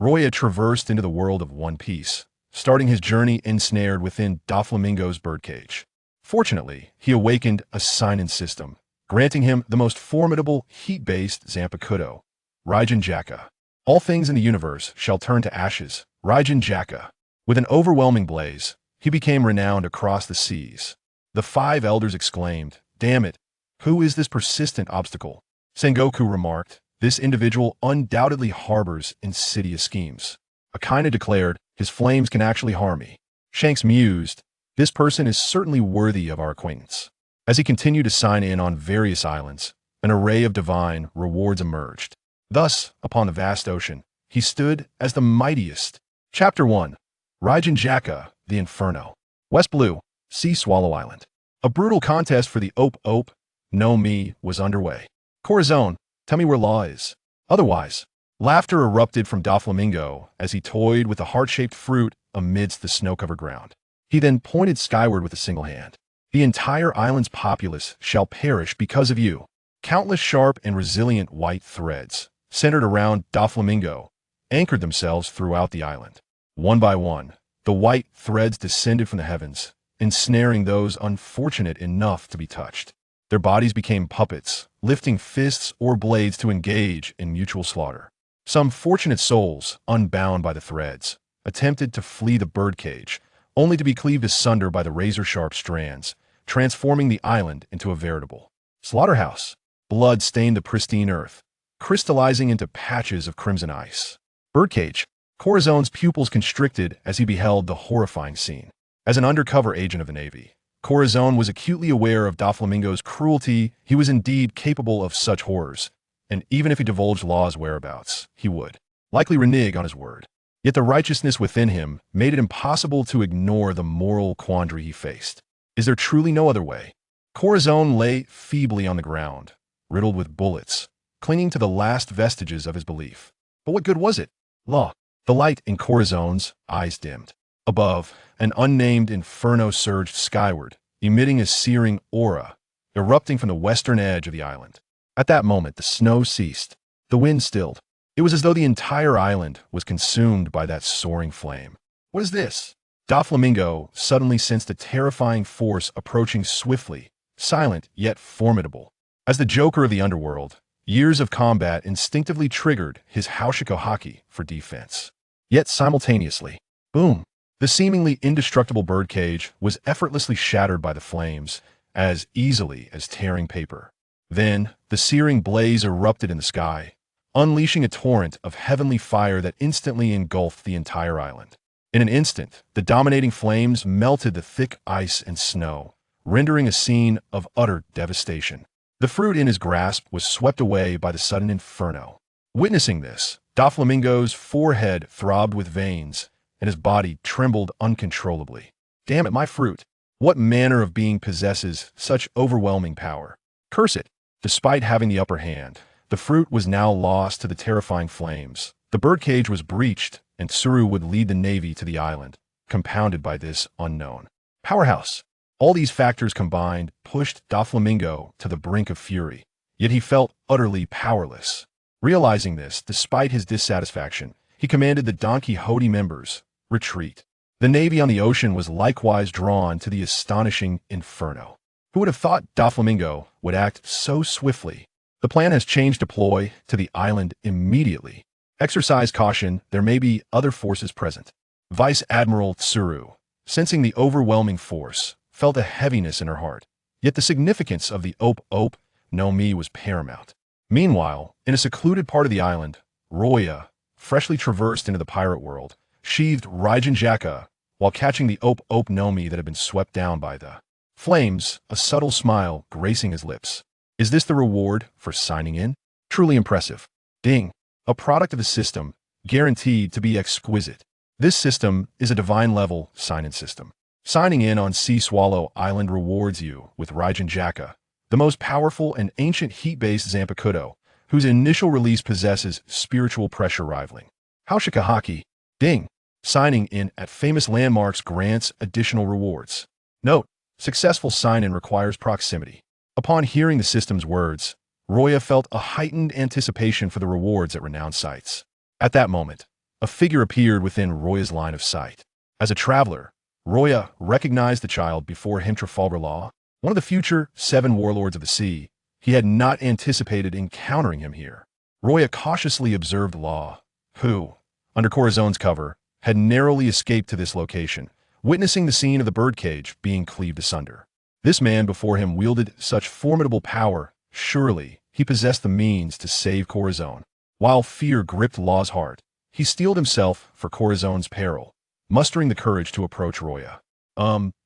Luo Ya traversed into the world of One Piece, starting his journey ensnared within Doflamingo's birdcage. Fortunately, he awakened a sign-in system, granting him the most formidable heat-based Zanpakutō, Ryūjin Jakka. All things in the universe shall turn to ashes, Ryūjin Jakka. With an overwhelming blaze, he became renowned across the seas. The five elders exclaimed, "Damn it, who is this persistent obstacle?" Sengoku remarked, "This individual undoubtedly harbors insidious schemes." Akainu declared, "His flames can actually harm me." Shanks mused, "This person is certainly worthy of our acquaintance." As he continued to sign in on various islands, an array of divine rewards emerged. Thus, upon the vast ocean, he stood as the mightiest. Chapter 1. Ryūjin Jakka, the Inferno. West Blue, Sea Swallow Island. A brutal contest for the Op no Mi was underway. Corazon, tell me where Law is. Otherwise, laughter erupted from Doflamingo as he toyed with the heart-shaped fruit amidst the snow-covered ground. He then pointed skyward with a single hand. "The entire island's populace shall perish because of you." Countless sharp and resilient white threads, centered around Doflamingo, anchored themselves throughout the island. One by one, the white threads descended from the heavens, ensnaring those unfortunate enough to be touched. Their bodies became puppets, lifting fists or blades to engage in mutual slaughter. Some fortunate souls, unbound by the threads, attempted to flee the birdcage, only to be cleaved asunder by the razor-sharp strands, transforming the island into a veritable slaughterhouse. Blood stained the pristine earth, crystallizing into patches of crimson ice. Birdcage. Corazon's pupils constricted as he beheld the horrifying scene. As an undercover agent of the Navy, Corazon was acutely aware of Doflamingo's cruelty. He was indeed capable of such horrors, and even if he divulged Law's whereabouts, he would likely renege on his word. Yet the righteousness within him made it impossible to ignore the moral quandary he faced. Is there truly no other way? Corazon lay feebly on the ground, riddled with bullets, clinging to the last vestiges of his belief. But what good was it? Law. The light in Corazon's eyes dimmed. Above, an unnamed inferno surged skyward, emitting a searing aura, erupting from the western edge of the island. At that moment, the snow ceased. The wind stilled. It was as though the entire island was consumed by that soaring flame. What is this? Doflamingo suddenly sensed a terrifying force approaching swiftly, silent yet formidable. As the Joker of the underworld, years of combat instinctively triggered his Haki for defense. Yet simultaneously, boom, the seemingly indestructible birdcage was effortlessly shattered by the flames, as easily as tearing paper. Then, the searing blaze erupted in the sky, unleashing a torrent of heavenly fire that instantly engulfed the entire island. In an instant, the dominating flames melted the thick ice and snow, rendering a scene of utter devastation. The fruit in his grasp was swept away by the sudden inferno. Witnessing this, Doflamingo's forehead throbbed with veins, and his body trembled uncontrollably. Damn it, my fruit! What manner of being possesses such overwhelming power? Curse it! Despite having the upper hand, the fruit was now lost to the terrifying flames. The birdcage was breached, and Tsuru would lead the Navy to the island, compounded by this unknown powerhouse. All these factors combined pushed Doflamingo to the brink of fury, yet he felt utterly powerless. Realizing this, despite his dissatisfaction, he commanded the Don Quixote members, retreat. The Navy on the ocean was likewise drawn to the astonishing inferno. Who would have thought Doflamingo would act so swiftly? The plan has changed deploy to the island immediately. Exercise caution, there may be other forces present. Vice Admiral Tsuru, sensing the overwhelming force, felt a heaviness in her heart. Yet the significance of the Op no Mi was paramount. Meanwhile, in a secluded part of the island, Luo Ya, freshly traversed into the pirate world, sheathed Ryūjin Jakka while catching the Op no Mi that had been swept down by the flames, a subtle smile gracing his lips. Is this the reward for signing in? Truly impressive. Ding. A product of a system, guaranteed to be exquisite. This system is a divine-level sign-in system. Signing in on Sea Swallow Island rewards you with Ryūjin Jakka, the most powerful and ancient heat-based Zanpakutō, whose initial release possesses spiritual pressure rivaling Haki. Ding. Signing in at famous landmarks grants additional rewards. Note, successful sign-in requires proximity. Upon hearing the system's words, Luo Ya felt a heightened anticipation for the rewards at renowned sites. At that moment, a figure appeared within Roya's line of sight. As a traveler, Roya recognized the child before him. Trafalgar Law, one of the future 7 warlords of the sea. He had not anticipated encountering him here. Roya cautiously observed Law, who, under Corazone's cover, had narrowly escaped to this location, witnessing the scene of the birdcage being cleaved asunder. This man before him wielded such formidable power. Surely, he possessed the means to save Corazon. While fear gripped Law's heart, he steeled himself for Corazone's peril, mustering the courage to approach Roya.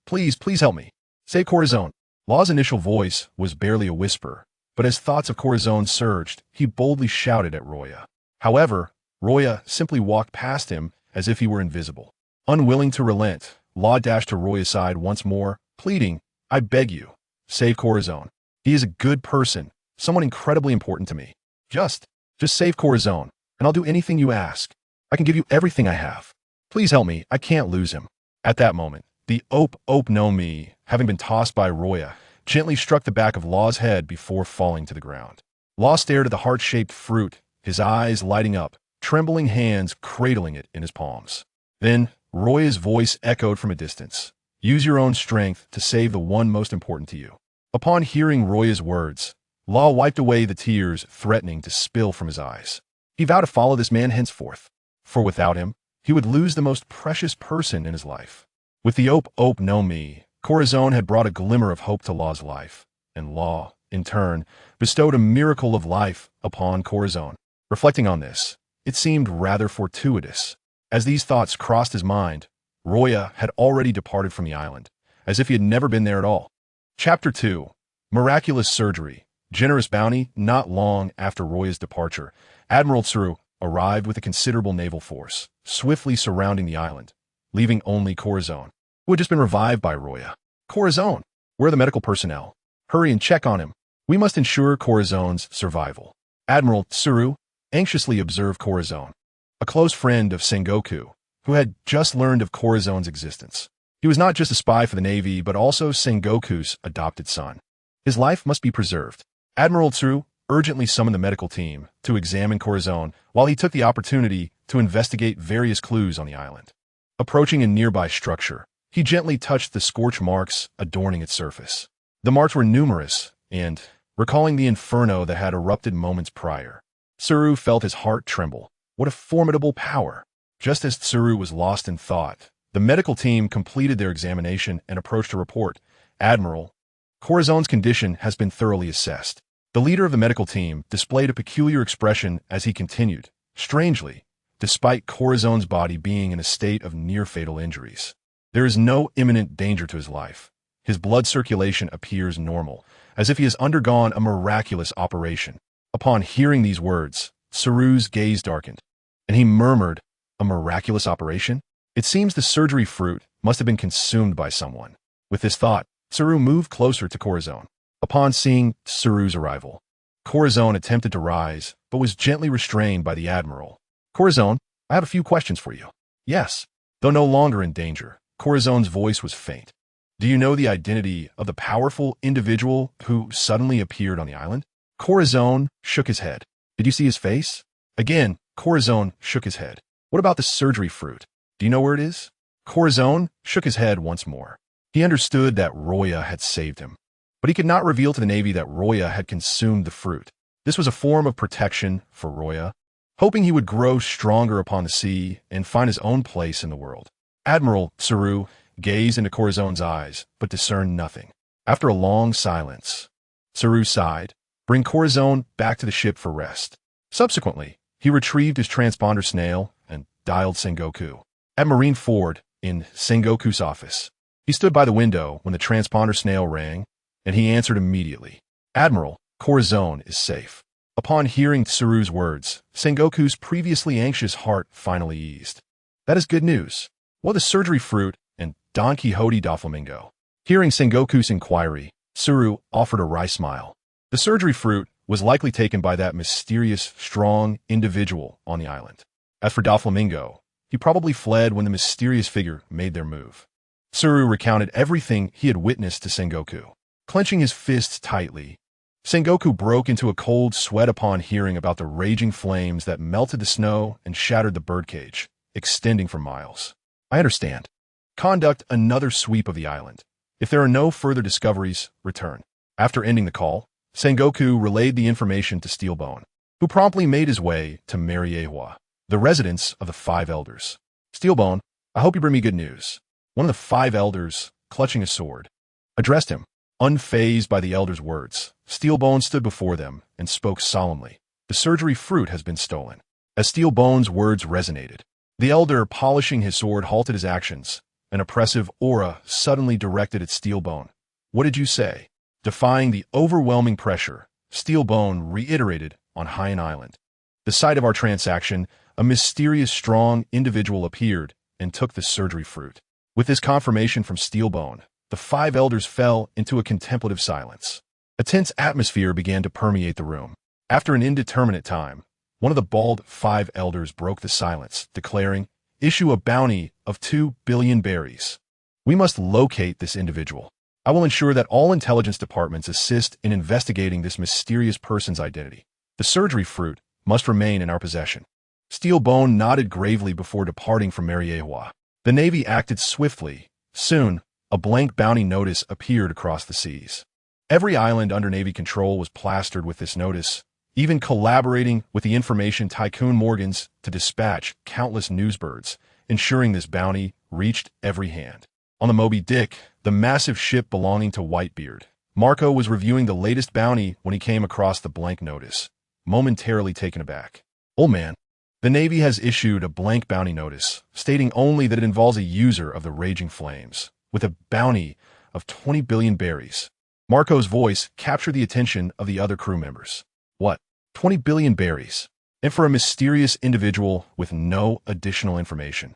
Please help me. Save Corazon. Law's initial voice was barely a whisper, but as thoughts of Corazon surged, he boldly shouted at Roya. However, Roya simply walked past him as if he were invisible. Unwilling to relent, Law dashed to Roya's side once more, pleading, "I beg you, save Corazon. He is a good person, someone incredibly important to me. Just save Corazon, and I'll do anything you ask. I can give you everything I have. Please help me, I can't lose him." At that moment, the Ope no Mi, having been tossed by Roya, gently struck the back of Law's head before falling to the ground. Law stared at the heart-shaped fruit, his eyes lighting up, trembling hands cradling it in his palms. Then, Roya's voice echoed from a distance. "Use your own strength to save the one most important to you." Upon hearing Roya's words, Law wiped away the tears threatening to spill from his eyes. He vowed to follow this man henceforth, for without him, he would lose the most precious person in his life. With the Ope no Mi, Corazon had brought a glimmer of hope to Law's life, and Law, in turn, bestowed a miracle of life upon Corazon. Reflecting on this, it seemed rather fortuitous. As these thoughts crossed his mind, Roya had already departed from the island, as if he had never been there at all. Chapter 2. Miraculous Surgery. Generous Bounty. Not long after Roya's departure, Admiral Tsuru arrived with a considerable naval force, swiftly surrounding the island, leaving only Corazon, who had just been revived by Roya. "Corazon, where are the medical personnel? Hurry and check on him. We must ensure Corazon's survival." Admiral Tsuru anxiously observed Corazon, a close friend of Sengoku, who had just learned of Corazon's existence. He was not just a spy for the Navy, but also Sengoku's adopted son. His life must be preserved. Admiral Tsuru urgently summoned the medical team to examine Corazon while he took the opportunity to investigate various clues on the island. Approaching a nearby structure, he gently touched the scorch marks adorning its surface. The marks were numerous, and, recalling the inferno that had erupted moments prior, Tsuru felt his heart tremble. What a formidable power! Just as Tsuru was lost in thought, the medical team completed their examination and approached to report, "Admiral, Corazon's condition has been thoroughly assessed." The leader of the medical team displayed a peculiar expression as he continued. "Strangely, despite Corazon's body being in a state of near-fatal injuries, there is no imminent danger to his life. His blood circulation appears normal, as if he has undergone a miraculous operation." Upon hearing these words, Tsuru's gaze darkened, and he murmured, "A miraculous operation? It seems the surgery fruit must have been consumed by someone." With this thought, Tsuru moved closer to Corazon. Upon seeing Tsuru's arrival, Corazon attempted to rise, but was gently restrained by the Admiral. "Corazon, I have a few questions for you." "Yes." Though no longer in danger, Corazon's voice was faint. "Do you know the identity of the powerful individual who suddenly appeared on the island?" Corazon shook his head. "Did you see his face?" Again, Corazon shook his head. "What about the surgery fruit? Do you know where it is?" Corazon shook his head once more. He understood that Roya had saved him, but he could not reveal to the Navy that Roya had consumed the fruit. This was a form of protection for Roya, hoping he would grow stronger upon the sea and find his own place in the world. Admiral Tsuru gazed into Corazon's eyes, but discerned nothing. After a long silence, Tsuru sighed, "Bring Corazon back to the ship for rest." Subsequently, he retrieved his transponder snail and dialed Sengoku. At Marine Ford, in Sengoku's office, he stood by the window when the transponder snail rang, and he answered immediately. "Admiral, Corazon is safe." Upon hearing Tsuru's words, Sengoku's previously anxious heart finally eased. "That is good news. What the surgery fruit and Don Quixote Doflamingo?" Hearing Sengoku's inquiry, Tsuru offered a wry smile. The surgery fruit was likely taken by that mysterious, strong individual on the island. As for Doflamingo, he probably fled when the mysterious figure made their move. Tsuru recounted everything he had witnessed to Sengoku. Clenching his fists tightly, Sengoku broke into a cold sweat upon hearing about the raging flames that melted the snow and shattered the birdcage, extending for miles. I understand. Conduct another sweep of the island. If there are no further discoveries, return. After ending the call, Sengoku relayed the information to Steelbone, who promptly made his way to Ryūjin, the residence of the five elders. Steelbone, I hope you bring me good news. One of the five elders, clutching a sword, addressed him. Unfazed by the elder's words, Steelbone stood before them and spoke solemnly. The surgery fruit has been stolen. As Steelbone's words resonated, the elder, polishing his sword, halted his actions. An oppressive aura suddenly directed at Steelbone. What did you say? Defying the overwhelming pressure, Steelbone reiterated on Hyan Island. The site of our transaction, a mysterious strong individual appeared and took the surgery fruit. With this confirmation from Steelbone, the five elders fell into a contemplative silence. A tense atmosphere began to permeate the room. After an indeterminate time, one of the bald five elders broke the silence, declaring, "Issue a bounty of 2 billion berries. We must locate this individual. I will ensure that all intelligence departments assist in investigating this mysterious person's identity. The surgery fruit must remain in our possession." Steelbone nodded gravely before departing from Ryūjin. The Navy acted swiftly. Soon, a blank bounty notice appeared across the seas. Every island under Navy control was plastered with this notice, even collaborating with the information tycoon Morgans to dispatch countless newsbirds, ensuring this bounty reached every hand. On the Moby Dick, the massive ship belonging to Whitebeard, Marco was reviewing the latest bounty when he came across the blank notice, momentarily taken aback. "Old man, the Navy has issued a blank bounty notice, stating only that it involves a user of the raging flames, with a bounty of 20 billion berries." Marco's voice captured the attention of the other crew members. What? 20 billion berries? And for a mysterious individual with no additional information?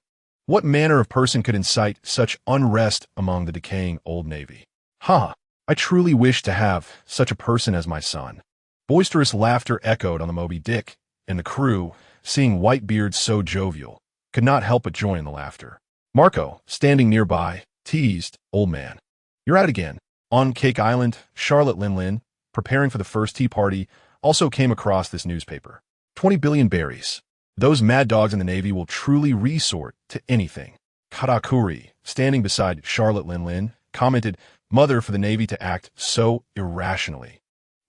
What manner of person could incite such unrest among the decaying Old Navy? Ha! I truly wish to have such a person as my son. Boisterous laughter echoed on the Moby Dick, and the crew, seeing Whitebeard so jovial, could not help but join in the laughter. Marco, standing nearby, teased, "Old man, you're at it again." On Cake Island, Charlotte Linlin, preparing for the first tea party, also came across this newspaper. 20 billion berries. Those mad dogs in the Navy will truly resort to anything. Katakuri, standing beside Charlotte Linlin, commented, "Mother, for the Navy to act so irrationally.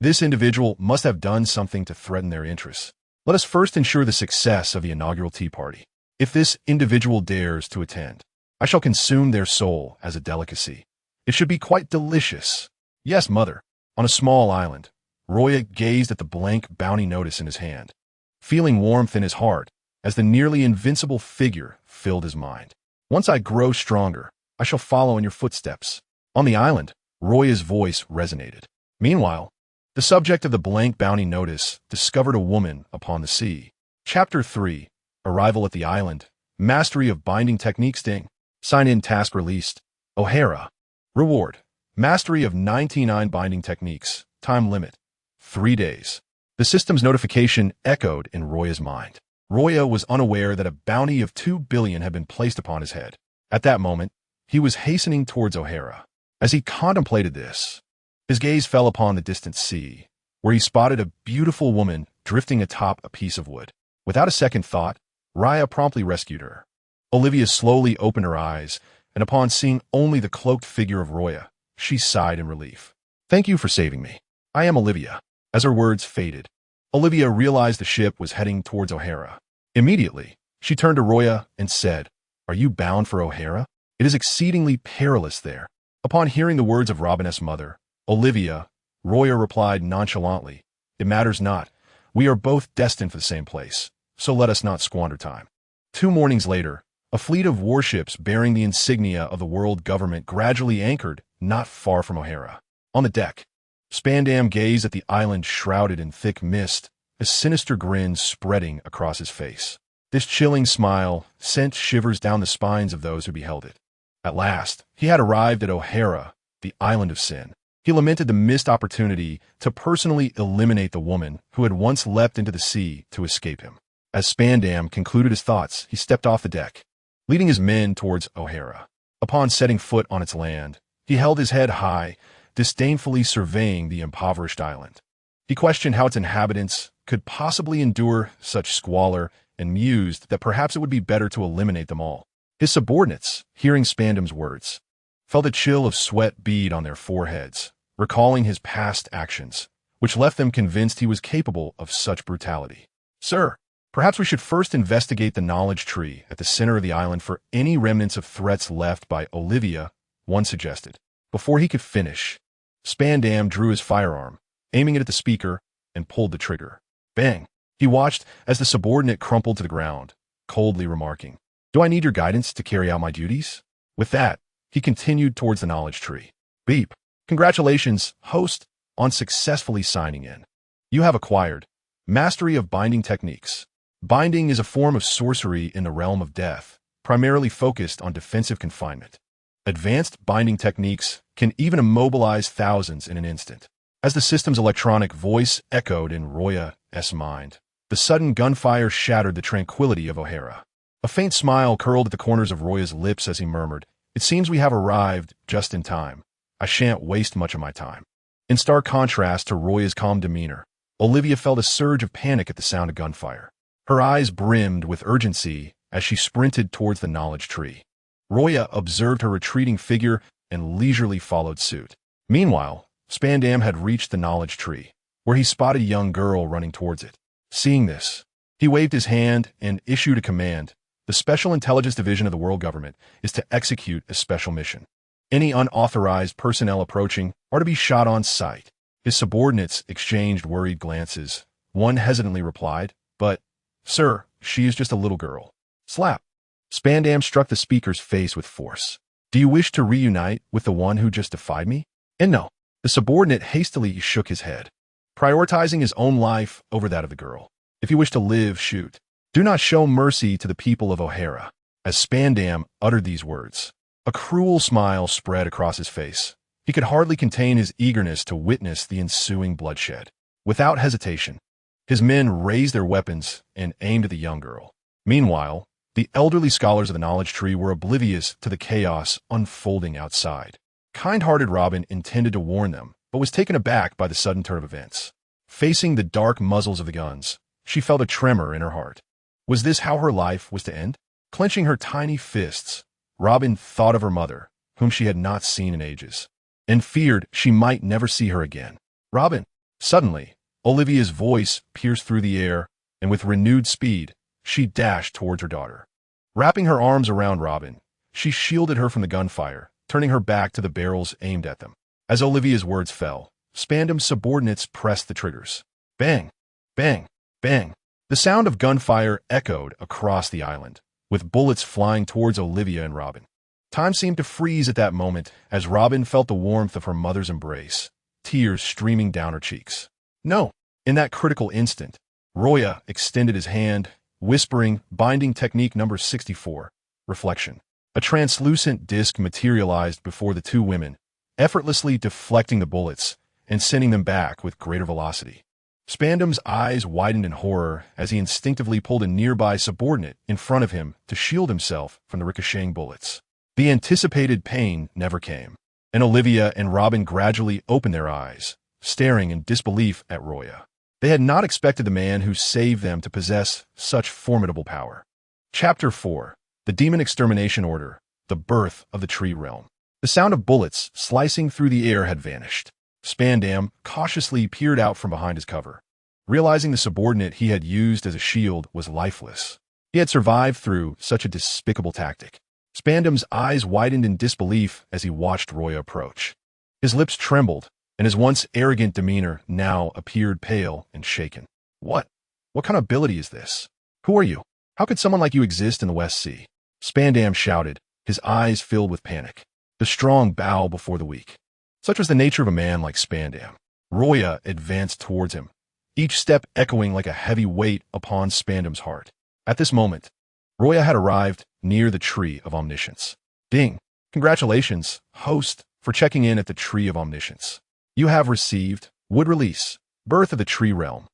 This individual must have done something to threaten their interests. Let us first ensure the success of the inaugural tea party. If this individual dares to attend, I shall consume their soul as a delicacy. It should be quite delicious." "Yes, mother." On a small island, Roya gazed at the blank bounty notice in his hand, feeling warmth in his heart as the nearly invincible figure filled his mind. "Once I grow stronger, I shall follow in your footsteps." On the island, Roya's voice resonated. Meanwhile, the subject of the blank bounty notice discovered a woman upon the sea. Chapter 3, Arrival at the Island, Mastery of Binding Technique Sting. Sign-in task released. O'Hara. Reward, Mastery of 99 Binding Techniques. Time limit, 3 days. The system's notification echoed in Roya's mind. Roya was unaware that a bounty of 2 billion had been placed upon his head. At that moment, he was hastening towards O'Hara. As he contemplated this, his gaze fell upon the distant sea, where he spotted a beautiful woman drifting atop a piece of wood. Without a second thought, Raya promptly rescued her. Olivia slowly opened her eyes, and upon seeing only the cloaked figure of Roya, she sighed in relief. "Thank you for saving me. I am Olivia." As her words faded, Olivia realized the ship was heading towards O'Hara. Immediately, she turned to Roya and said, "Are you bound for O'Hara? It is exceedingly perilous there." Upon hearing the words of Robin's mother, Olivia, Roya replied nonchalantly, "It matters not. We are both destined for the same place, so let us not squander time." 2 mornings later, a fleet of warships bearing the insignia of the world government gradually anchored not far from O'Hara. On the deck, Spandam gazed at the island shrouded in thick mist, a sinister grin spreading across his face. This chilling smile sent shivers down the spines of those who beheld it. At last, he had arrived at O'Hara, the island of sin. He lamented the missed opportunity to personally eliminate the woman who had once leapt into the sea to escape him. As Spandam concluded his thoughts, he stepped off the deck, leading his men towards O'Hara. Upon setting foot on its land, he held his head high, disdainfully surveying the impoverished island. He questioned how its inhabitants could possibly endure such squalor and mused that perhaps it would be better to eliminate them all. His subordinates, hearing Spandam's words, felt a chill of sweat bead on their foreheads, recalling his past actions, which left them convinced he was capable of such brutality. "Sir, perhaps we should first investigate the knowledge tree at the center of the island for any remnants of threats left by Olivia," one suggested. Before he could finish, Spandam drew his firearm, aiming it at the speaker, and pulled the trigger. Bang! He watched as the subordinate crumpled to the ground, coldly remarking, "Do I need your guidance to carry out my duties?" With that, he continued towards the knowledge tree. "Beep. Congratulations, host, on successfully signing in. You have acquired mastery of binding techniques. Binding is a form of sorcery in the realm of death, primarily focused on defensive confinement. Advanced binding techniques can even immobilize thousands in an instant." As the system's electronic voice echoed in Ryūjin Jakka's mind, the sudden gunfire shattered the tranquility of O'Hara. A faint smile curled at the corners of Roya's lips as he murmured, "It seems we have arrived just in time. I shan't waste much of my time." In stark contrast to Roya's calm demeanor, Olivia felt a surge of panic at the sound of gunfire. Her eyes brimmed with urgency as she sprinted towards the knowledge tree. Ryūjin observed her retreating figure and leisurely followed suit. Meanwhile, Spandam had reached the knowledge tree, where he spotted a young girl running towards it. Seeing this, he waved his hand and issued a command. The Special Intelligence Division of the World Government is to execute a special mission. Any unauthorized personnel approaching are to be shot on sight. His subordinates exchanged worried glances. One hesitantly replied, "But, sir, she is just a little girl." Slap! Spandam struck the speaker's face with force. "Do you wish to reunite with the one who just defied me?" And no. The subordinate hastily shook his head, prioritizing his own life over that of the girl. "If you wish to live, shoot. Do not show mercy to the people of O'Hara." As Spandam uttered these words, a cruel smile spread across his face. He could hardly contain his eagerness to witness the ensuing bloodshed. Without hesitation, his men raised their weapons and aimed at the young girl. Meanwhile, the elderly scholars of the knowledge tree were oblivious to the chaos unfolding outside. Kind-hearted Robin intended to warn them, but was taken aback by the sudden turn of events. Facing the dark muzzles of the guns, she felt a tremor in her heart. Was this how her life was to end? Clenching her tiny fists, Robin thought of her mother, whom she had not seen in ages, and feared she might never see her again. "Robin!" Suddenly, Olivia's voice pierced through the air, and with renewed speed, she dashed towards her daughter. Wrapping her arms around Robin, she shielded her from the gunfire, turning her back to the barrels aimed at them. As Olivia's words fell, Spandam's subordinates pressed the triggers. Bang! Bang! Bang! The sound of gunfire echoed across the island, with bullets flying towards Olivia and Robin. Time seemed to freeze at that moment as Robin felt the warmth of her mother's embrace, tears streaming down her cheeks. "No!" In that critical instant, Ryūjin extended his hand, whispering binding technique number 64, reflection. A translucent disc materialized before the two women, effortlessly deflecting the bullets and sending them back with greater velocity. Spandam's eyes widened in horror as he instinctively pulled a nearby subordinate in front of him to shield himself from the ricocheting bullets. The anticipated pain never came, and Olivia and Robin gradually opened their eyes, staring in disbelief at Ryūjin. They had not expected the man who saved them to possess such formidable power. Chapter 4. The Demon Extermination Order, the Birth of the Tree Realm. The sound of bullets slicing through the air had vanished. Spandam cautiously peered out from behind his cover, realizing the subordinate he had used as a shield was lifeless. He had survived through such a despicable tactic. Spandam's eyes widened in disbelief as he watched Ryūjin approach. His lips trembled, and his once arrogant demeanor now appeared pale and shaken. What kind of ability is this? Who are you? How could someone like you exist in the West Sea?" Spandam shouted, his eyes filled with panic. The strong bow before the weak. Such was the nature of a man like Spandam. Ryūjin advanced towards him, each step echoing like a heavy weight upon Spandam's heart. At this moment, Ryūjin had arrived near the Tree of Omniscience. Ding! Congratulations, host, for checking in at the Tree of Omniscience. You have received Wood Release, Birth of the Tree Realm.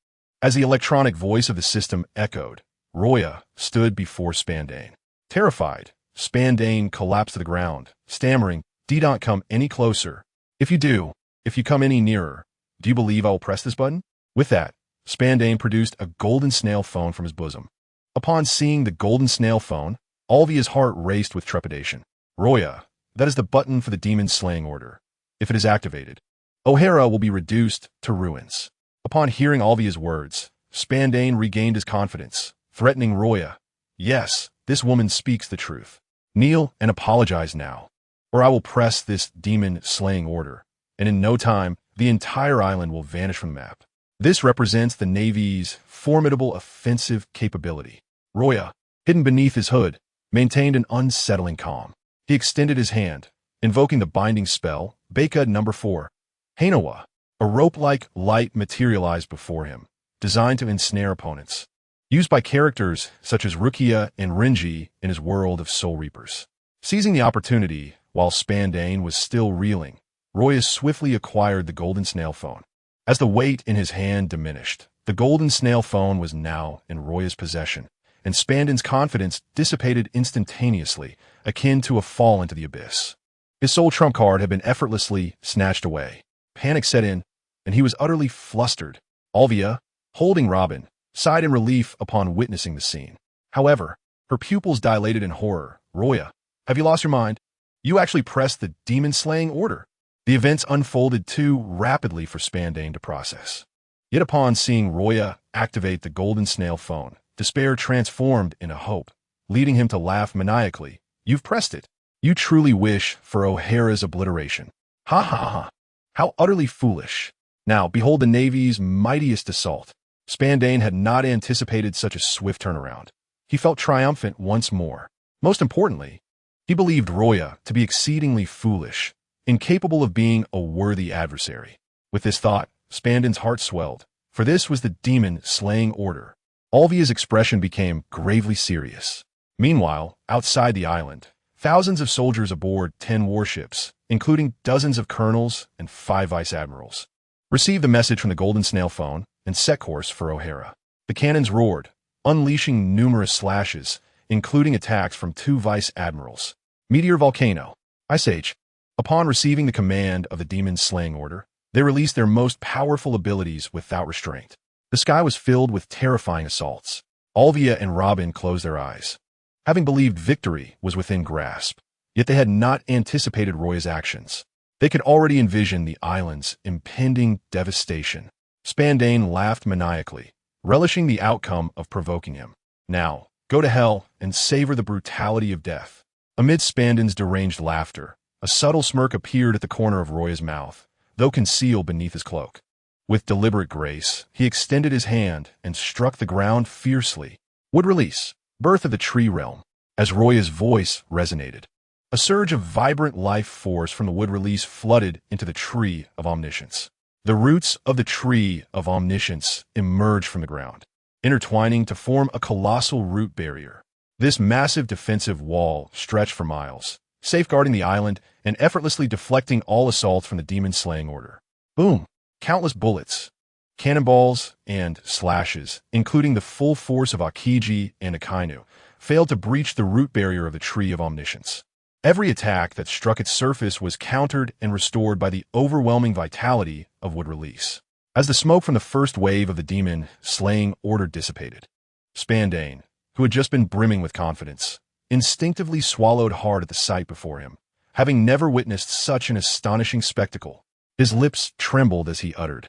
As the electronic voice of the system echoed, Ryūjin stood before Spandam. Terrified, Spandam collapsed to the ground, stammering, "Don't come any closer. If you come any nearer, do you believe I will press this button?" With that, Spandane produced a golden snail phone from his bosom. Upon seeing the golden snail phone, Alvia's heart raced with trepidation. Luo Ya, that is the button for the demon slaying order. If it is activated, O'Hara will be reduced to ruins. Upon hearing Alvia's words, Spandane regained his confidence, threatening Luo Ya. Yes, this woman speaks the truth. Kneel and apologize now, or I will press this demon-slaying order, and in no time, the entire island will vanish from the map. This represents the Navy's formidable offensive capability. Luo Ya, hidden beneath his hood, maintained an unsettling calm. He extended his hand, invoking the binding spell, Beika No. 4. Hainawa, a rope-like light materialized before him, designed to ensnare opponents. Used by characters such as Rukia and Renji in his world of Soul Reapers. Seizing the opportunity, while Spandane was still reeling, Luo Ya swiftly acquired the golden snail phone. As the weight in his hand diminished, the golden snail phone was now in Luo Ya's possession, and Spandane's confidence dissipated instantaneously, akin to a fall into the abyss. His soul trump card had been effortlessly snatched away. Panic set in, and he was utterly flustered. Alvia, holding Robin, sighed in relief upon witnessing the scene. However, her pupils dilated in horror. Luo Ya, have you lost your mind? You actually pressed the demon-slaying order. The events unfolded too rapidly for Spandane to process. Yet upon seeing Luo Ya activate the golden snail phone, despair transformed into hope, leading him to laugh maniacally. You've pressed it. You truly wish for O'Hara's obliteration. Ha ha ha. How utterly foolish. Now, behold the Navy's mightiest assault. Spandane had not anticipated such a swift turnaround. He felt triumphant once more. Most importantly, he believed Luo Ya to be exceedingly foolish, incapable of being a worthy adversary. With this thought, Spandane's heart swelled, for this was the demon-slaying order. Alvia's expression became gravely serious. Meanwhile, outside the island, thousands of soldiers aboard 10 warships, including dozens of colonels and 5 vice-admirals, received the message from the golden snail phone and set course for O'Hara. The cannons roared, unleashing numerous slashes, including attacks from 2 vice-admirals. Meteor Volcano, Ice Age. Upon receiving the command of the demon-slaying order, they released their most powerful abilities without restraint. The sky was filled with terrifying assaults. Alvia and Robin closed their eyes, having believed victory was within grasp. Yet they had not anticipated Luo Ya's actions. They could already envision the island's impending devastation. Spandane laughed maniacally, relishing the outcome of provoking him. Now, go to hell and savor the brutality of death. Amidst Spandane's deranged laughter, a subtle smirk appeared at the corner of Luo Ya's mouth, though concealed beneath his cloak. With deliberate grace, he extended his hand and struck the ground fiercely. Would release, birth of the tree realm. As Luo Ya's voice resonated, a surge of vibrant life force from the wood release flooded into the tree of omniscience. The roots of the tree of omniscience emerged from the ground, intertwining to form a colossal root barrier. This massive defensive wall stretched for miles, safeguarding the island and effortlessly deflecting all assaults from the demon-slaying order. Boom! Countless bullets, cannonballs, and slashes, including the full force of Haki and Akainu, failed to breach the root barrier of the tree of omniscience. Every attack that struck its surface was countered and restored by the overwhelming vitality of wood release. As the smoke from the first wave of the demon-slaying order dissipated, Spandane, who had just been brimming with confidence, instinctively swallowed hard at the sight before him, having never witnessed such an astonishing spectacle. His lips trembled as he uttered,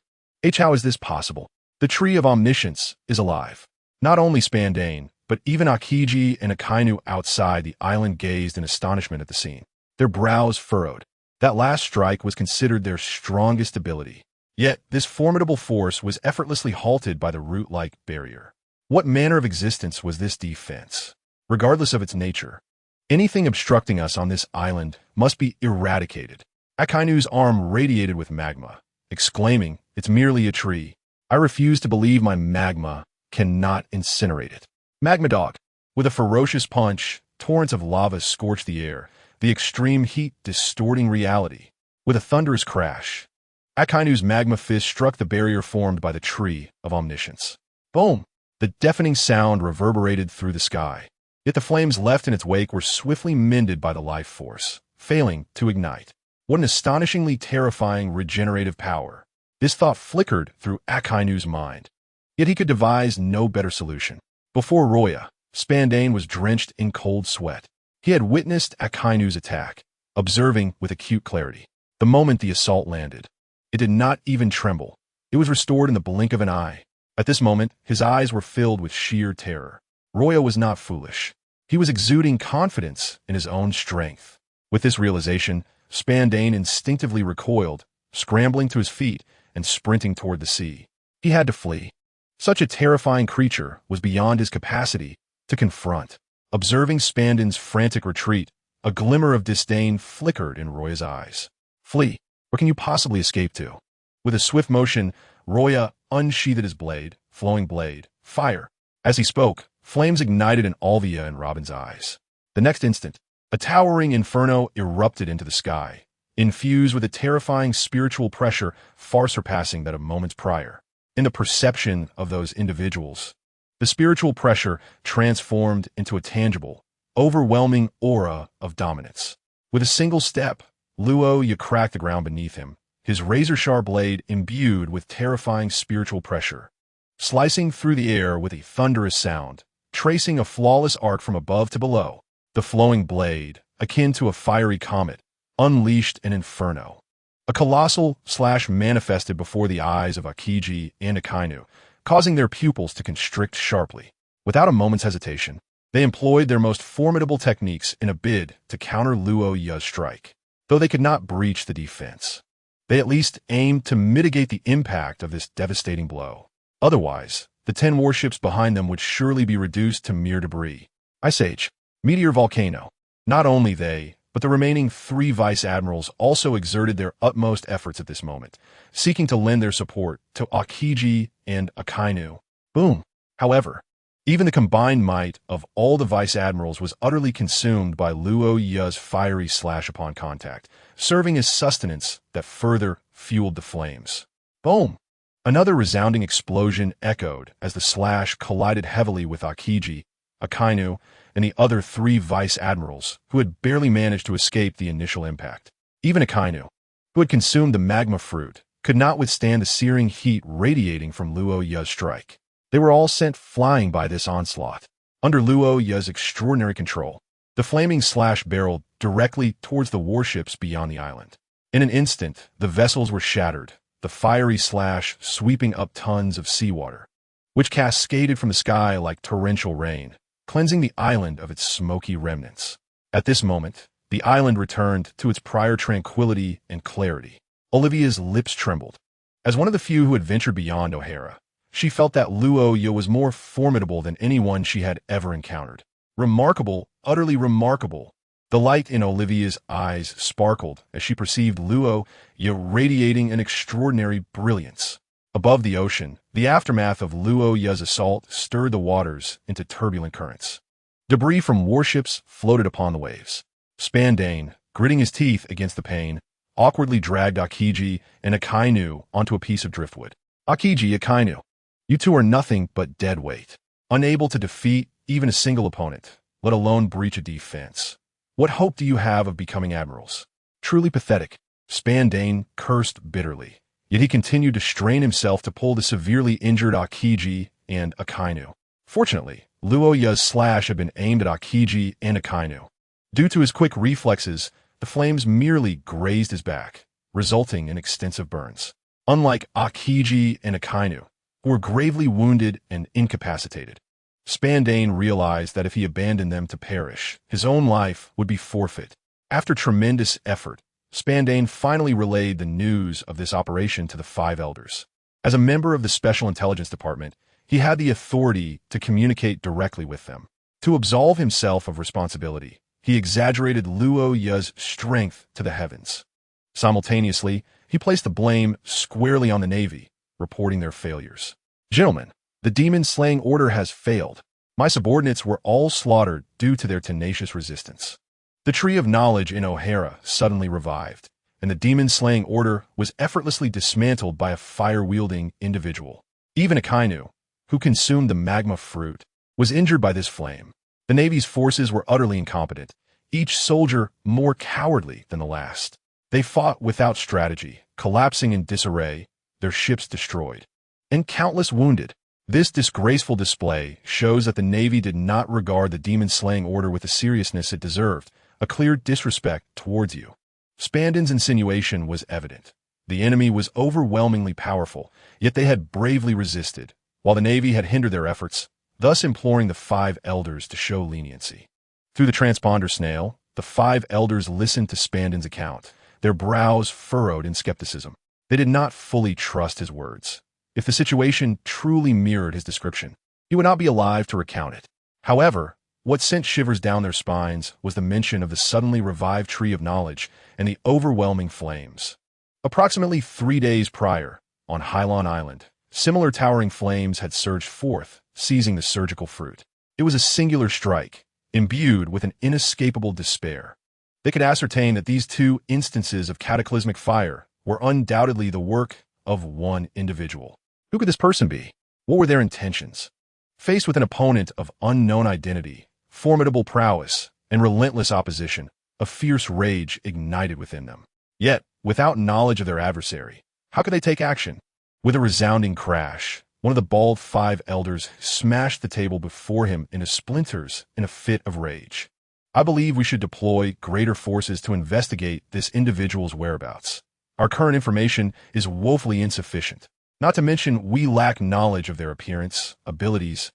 How is this possible? The tree of omniscience is alive. Not only Spandane, but even Haki and Akainu outside the island gazed in astonishment at the scene, their brows furrowed. That last strike was considered their strongest ability. Yet this formidable force was effortlessly halted by the root-like barrier. What manner of existence was this defense? Regardless of its nature, anything obstructing us on this island must be eradicated. Akainu's arm radiated with magma, exclaiming, It's merely a tree. I refuse to believe my magma cannot incinerate it. Magma Dog. With a ferocious punch, torrents of lava scorched the air, the extreme heat distorting reality. With a thunderous crash, Akainu's magma fist struck the barrier formed by the tree of omniscience. Boom! The deafening sound reverberated through the sky. Yet the flames left in its wake were swiftly mended by the life force, failing to ignite. What an astonishingly terrifying regenerative power. This thought flickered through Akainu's mind. Yet he could devise no better solution. Before Luo Ya, Spandane was drenched in cold sweat. He had witnessed Akainu's attack, observing with acute clarity. The moment the assault landed, it did not even tremble. It was restored in the blink of an eye. At this moment, his eyes were filled with sheer terror. Luo Ya was not foolish. He was exuding confidence in his own strength. With this realization, Spandane instinctively recoiled, scrambling to his feet and sprinting toward the sea. He had to flee. Such a terrifying creature was beyond his capacity to confront. Observing Spandane's frantic retreat, a glimmer of disdain flickered in Luo Ya's eyes. Flee. Where can you possibly escape to? With a swift motion, Luo Ya unsheathed his blade, flowing blade, fire. As he spoke, flames ignited in Alvia and Robin's eyes. The next instant, a towering inferno erupted into the sky, infused with a terrifying spiritual pressure far surpassing that of moments prior. In the perception of those individuals, the spiritual pressure transformed into a tangible, overwhelming aura of dominance. With a single step, Luo Ya cracked the ground beneath him, his razor-sharp blade imbued with terrifying spiritual pressure, slicing through the air with a thunderous sound, tracing a flawless arc from above to below. The flowing blade, akin to a fiery comet, unleashed an inferno. A colossal slash manifested before the eyes of Akiji and Akainu, causing their pupils to constrict sharply. Without a moment's hesitation, they employed their most formidable techniques in a bid to counter Luo Ya's strike. Though they could not breach the defense, they at least aimed to mitigate the impact of this devastating blow. Otherwise, the 10 warships behind them would surely be reduced to mere debris. Ice Age, Meteor Volcano. Not only they, but the remaining 3 vice-admirals also exerted their utmost efforts at this moment, seeking to lend their support to Akiji and Akainu. Boom! However, even the combined might of all the vice-admirals was utterly consumed by Luo Ya's fiery slash upon contact, serving as sustenance that further fueled the flames. Boom! Another resounding explosion echoed as the slash collided heavily with Akiji, Akainu, and the other 3 vice-admirals, who had barely managed to escape the initial impact. Even Akainu, who had consumed the magma fruit, could not withstand the searing heat radiating from Luo Ya's strike. They were all sent flying by this onslaught. Under Luo Ya's extraordinary control, the flaming slash barreled directly towards the warships beyond the island. In an instant, the vessels were shattered, the fiery slash sweeping up tons of seawater, which cascaded from the sky like torrential rain, cleansing the island of its smoky remnants. At this moment, the island returned to its prior tranquility and clarity. Olivia's lips trembled. As one of the few who had ventured beyond O'Hara, she felt that Luo Ya was more formidable than anyone she had ever encountered. Remarkable, utterly remarkable. The light in Olivia's eyes sparkled as she perceived Luo Ya radiating an extraordinary brilliance. Above the ocean, the aftermath of Luo Ya's assault stirred the waters into turbulent currents. Debris from warships floated upon the waves. Spandane, gritting his teeth against the pain, awkwardly dragged Akiji and Akainu onto a piece of driftwood. Akiji, Akainu, you two are nothing but dead weight, unable to defeat even a single opponent, let alone breach a defense. What hope do you have of becoming admirals? Truly pathetic. Spandane cursed bitterly. Yet he continued to strain himself to pull the severely injured Akiji and Akainu. Fortunately, Luo Ya's slash had been aimed at Akiji and Akainu. Due to his quick reflexes, the flames merely grazed his back, resulting in extensive burns. Unlike Akiji and Akainu, who were gravely wounded and incapacitated, Spandane realized that if he abandoned them to perish, his own life would be forfeit. After tremendous effort, Spandane finally relayed the news of this operation to the 5 elders. As a member of the Special Intelligence Department, he had the authority to communicate directly with them. To absolve himself of responsibility, he exaggerated Luo Ya's strength to the heavens. Simultaneously, he placed the blame squarely on the Navy, reporting their failures. Gentlemen, the demon-slaying order has failed. My subordinates were all slaughtered due to their tenacious resistance. The tree of knowledge in O'Hara suddenly revived, and the demon-slaying order was effortlessly dismantled by a fire-wielding individual. Even Akainu, who consumed the magma fruit, was injured by this flame. The Navy's forces were utterly incompetent, each soldier more cowardly than the last. They fought without strategy, collapsing in disarray, their their ships destroyed, and countless wounded. This disgraceful display shows that the Navy did not regard the demon-slaying order with the seriousness it deserved, a clear disrespect towards you. Spandon's insinuation was evident. The enemy was overwhelmingly powerful, yet they had bravely resisted, while the Navy had hindered their efforts, thus imploring the five elders to show leniency. Through the transponder snail, the five elders listened to Spandon's account, their brows furrowed in skepticism. They did not fully trust his words. If the situation truly mirrored his description, he would not be alive to recount it. However, what sent shivers down their spines was the mention of the suddenly revived tree of knowledge and the overwhelming flames. Approximately 3 days prior, on Hylon Island, similar towering flames had surged forth, seizing the surgical fruit. It was a singular strike, imbued with an inescapable despair. They could ascertain that these two instances of cataclysmic fire were undoubtedly the work of one individual. Who could this person be? What were their intentions? Faced with an opponent of unknown identity, formidable prowess, and relentless opposition, a fierce rage ignited within them. Yet, without knowledge of their adversary, how could they take action? With a resounding crash, one of the bald five elders smashed the table before him into splinters in a fit of rage. I believe we should deploy greater forces to investigate this individual's whereabouts. Our current information is woefully insufficient. Not to mention, we lack knowledge of their appearance, abilities,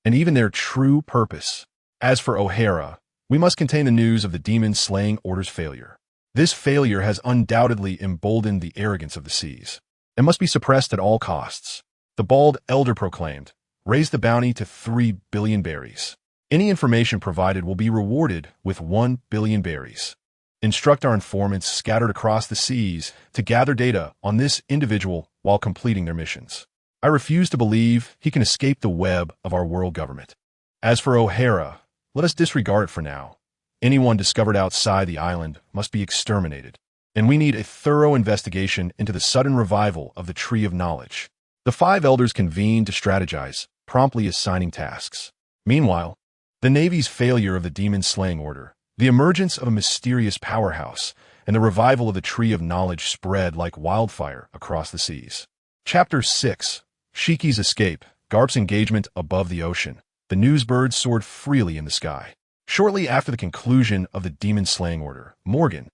and even their true purpose. As for O'Hara, we must contain the news of the demon-slaying order's failure. This failure has undoubtedly emboldened the arrogance of the seas, and must be suppressed at all costs. The bald elder proclaimed, raise the bounty to 3 billion berries. Any information provided will be rewarded with 1 billion berries. Instruct our informants scattered across the seas to gather data on this individual while completing their missions. I refuse to believe he can escape the web of our world government. As for O'Hara, let us disregard it for now. Anyone discovered outside the island must be exterminated, and we need a thorough investigation into the sudden revival of the Tree of Knowledge. The five elders convened to strategize, promptly assigning tasks. Meanwhile, the Navy's failure of the demon-slaying order, the emergence of a mysterious powerhouse, and the revival of the Tree of Knowledge spread like wildfire across the seas. Chapter 6. Shiki's Escape, Garp's Engagement Above the Ocean. The newsbirds soared freely in the sky. Shortly after the conclusion of the demon-slaying order, Morgan,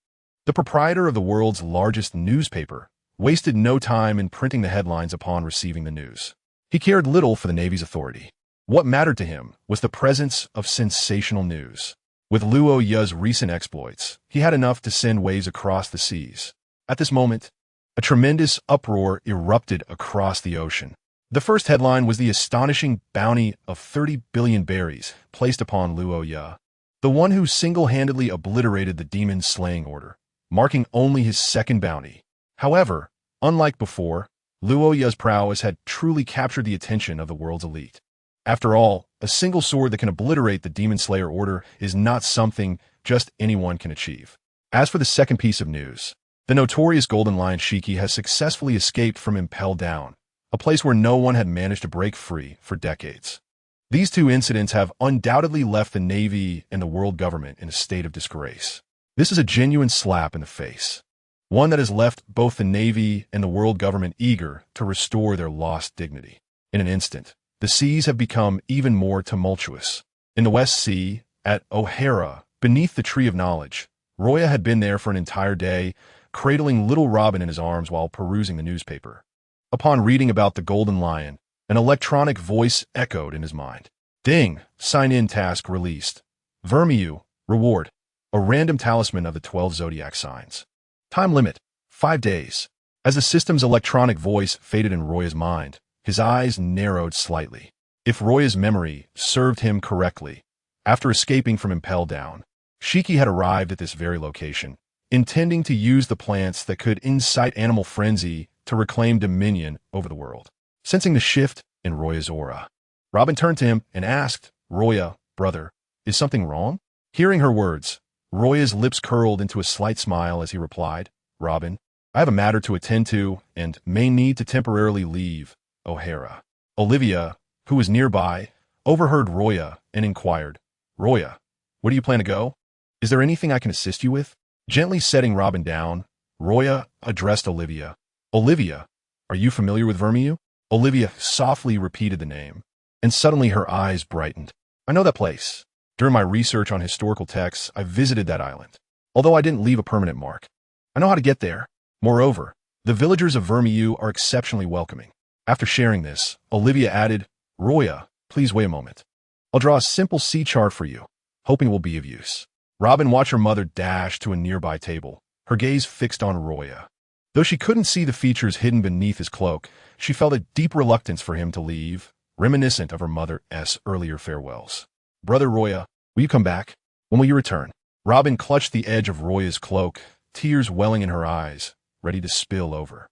the proprietor of the world's largest newspaper, wasted no time in printing the headlines upon receiving the news. He cared little for the Navy's authority. What mattered to him was the presence of sensational news. With Luo Ya's recent exploits, he had enough to send waves across the seas. At this moment, a tremendous uproar erupted across the ocean. The first headline was the astonishing bounty of 30 billion berries placed upon Luo Ya, the one who single-handedly obliterated the demon-slaying order, marking only his second bounty. However, unlike before, Luo Ya's prowess had truly captured the attention of the world's elite. After all, a single sword that can obliterate the Demon Slayer order is not something just anyone can achieve. As for the second piece of news, the notorious Golden Lion Shiki has successfully escaped from Impel Down, a place where no one had managed to break free for decades. These two incidents have undoubtedly left the Navy and the world government in a state of disgrace. This is a genuine slap in the face, one that has left both the Navy and the world government eager to restore their lost dignity. In an instant, the seas have become even more tumultuous. In the West Sea, at O'Hara, beneath the Tree of Knowledge, Roya had been there for an entire day, cradling little Robin in his arms while perusing the newspaper. Upon reading about the Golden Lion, an electronic voice echoed in his mind. Ding! Sign-in task released. Vermiu, reward. A random talisman of the 12 zodiac signs. Time limit, 5 days. As the system's electronic voice faded in Roya's mind, his eyes narrowed slightly. If Roya's memory served him correctly, after escaping from Impel Down, Shiki had arrived at this very location, intending to use the plants that could incite animal frenzy to reclaim dominion over the world. Sensing the shift in Roya's aura, Robin turned to him and asked, Roya, brother, is something wrong? Hearing her words, Roya's lips curled into a slight smile as he replied, Robin, I have a matter to attend to and may need to temporarily leave O'Hara. Olivia, who was nearby, overheard Roya and inquired, Roya, where do you plan to go? Is there anything I can assist you with? Gently setting Robin down, Roya addressed Olivia. Olivia, Are you familiar with Vermiu? Olivia softly repeated the name, and suddenly her eyes brightened. I know that place. During my research on historical texts, I visited that island, although I didn't leave a permanent mark. I know how to get there. Moreover, the villagers of Vermiu are exceptionally welcoming. After sharing this, Olivia added, Luo Ya, please wait a moment. I'll draw a simple sea chart for you, hoping it will be of use. Robin watched her mother dash to a nearby table, her gaze fixed on Luo Ya. Though she couldn't see the features hidden beneath his cloak, she felt a deep reluctance for him to leave, reminiscent of her mother's earlier farewells. Brother Luo Ya, will you come back? When will you return? Robin clutched the edge of Luo Ya's cloak, tears welling in her eyes, ready to spill over.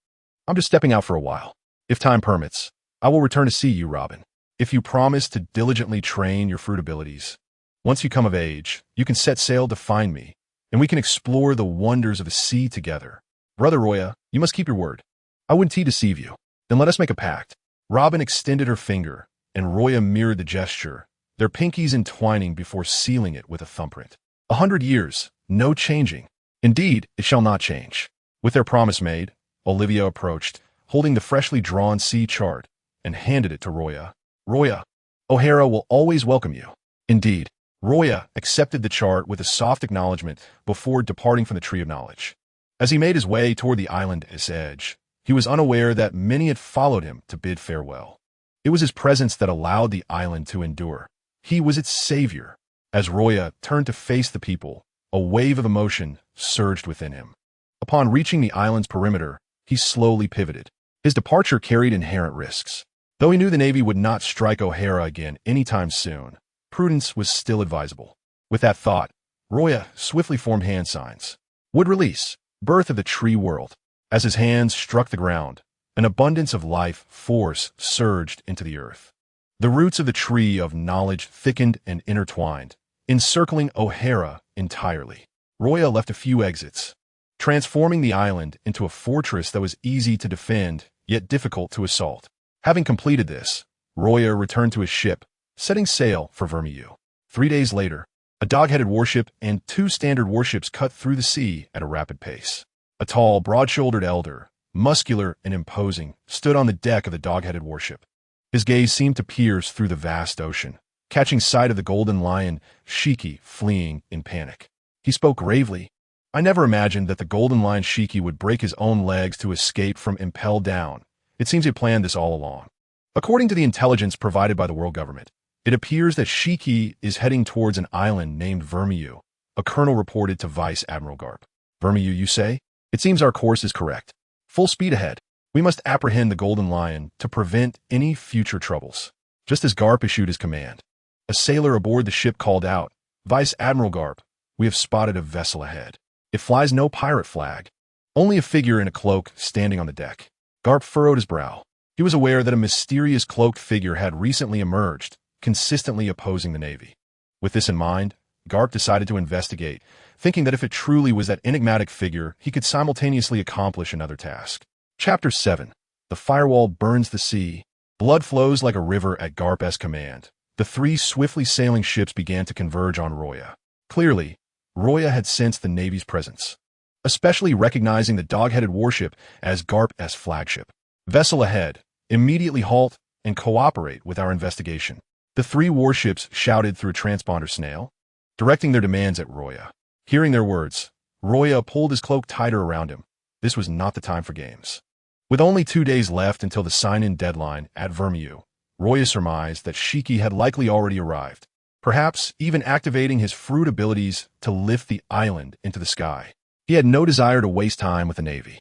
I'm just stepping out for a while. If time permits, I will return to see you, Robin. If you promise to diligently train your fruit abilities, once you come of age, you can set sail to find me, and we can explore the wonders of the sea together. Brother Luo Ya, you must keep your word. I wouldn't deceive you. Then let us make a pact. Robin extended her finger, and Luo Ya mirrored the gesture, their pinkies entwining before sealing it with a thumbprint. 100 years, no changing. Indeed, it shall not change. With their promise made, Olivia approached, holding the freshly drawn sea chart, and handed it to Luo Ya. Luo Ya, O'Hara will always welcome you. Indeed, Luo Ya accepted the chart with a soft acknowledgement before departing from the Tree of Knowledge. As he made his way toward the island's edge, he was unaware that many had followed him to bid farewell. It was his presence that allowed the island to endure. He was its savior. As Luo Ya turned to face the people, a wave of emotion surged within him. Upon reaching the island's perimeter, he slowly pivoted. His departure carried inherent risks. Though he knew the Navy would not strike O'Hara again anytime soon, prudence was still advisable. With that thought, Luo Ya swiftly formed hand signs. Would release, birth of the tree world. As his hands struck the ground, an abundance of life force surged into the earth. The roots of the tree of knowledge thickened and intertwined, encircling O'Hara entirely. Luo Ya left a few exits, transforming the island into a fortress that was easy to defend, yet difficult to assault. Having completed this, Luo Ya returned to his ship, setting sail for Vermiu. 3 days later, a dog-headed warship and 2 standard warships cut through the sea at a rapid pace. A tall, broad-shouldered elder, muscular and imposing, stood on the deck of the dog-headed warship. His gaze seemed to pierce through the vast ocean, catching sight of the golden lion, Shiki, fleeing in panic. He spoke gravely. I never imagined that the golden lion Shiki would break his own legs to escape from impelled down. It seems he had planned this all along. According to the intelligence provided by the world government, it appears that Shiki is heading towards an island named Vermiu, a colonel reported to Vice Admiral Garp. Vermiu, you say? It seems our course is correct. Full speed ahead. We must apprehend the golden lion to prevent any future troubles. Just as Garp issued his command, a sailor aboard the ship called out, Vice Admiral Garp, we have spotted a vessel ahead. It flies no pirate flag, only a figure in a cloak standing on the deck. Garp furrowed his brow. He was aware that a mysterious cloaked figure had recently emerged, consistently opposing the Navy. With this in mind, Garp decided to investigate, thinking that if it truly was that enigmatic figure, he could simultaneously accomplish another task. Chapter 7. The firewall burns the sea. Blood flows like a river at Garp's command. The 3 swiftly sailing ships began to converge on Luo Ya. Clearly, Luo Ya had sensed the Navy's presence, especially recognizing the dog-headed warship as Garp's flagship. Vessel ahead, immediately halt and cooperate with our investigation. The 3 warships shouted through a transponder snail, directing their demands at Luo Ya. Hearing their words, Luo Ya pulled his cloak tighter around him. This was not the time for games. With only 2 days left until the sign-in deadline at Vermiu, Luo Ya surmised that Shiki had likely already arrived, perhaps even activating his fruit abilities to lift the island into the sky. He had no desire to waste time with the Navy.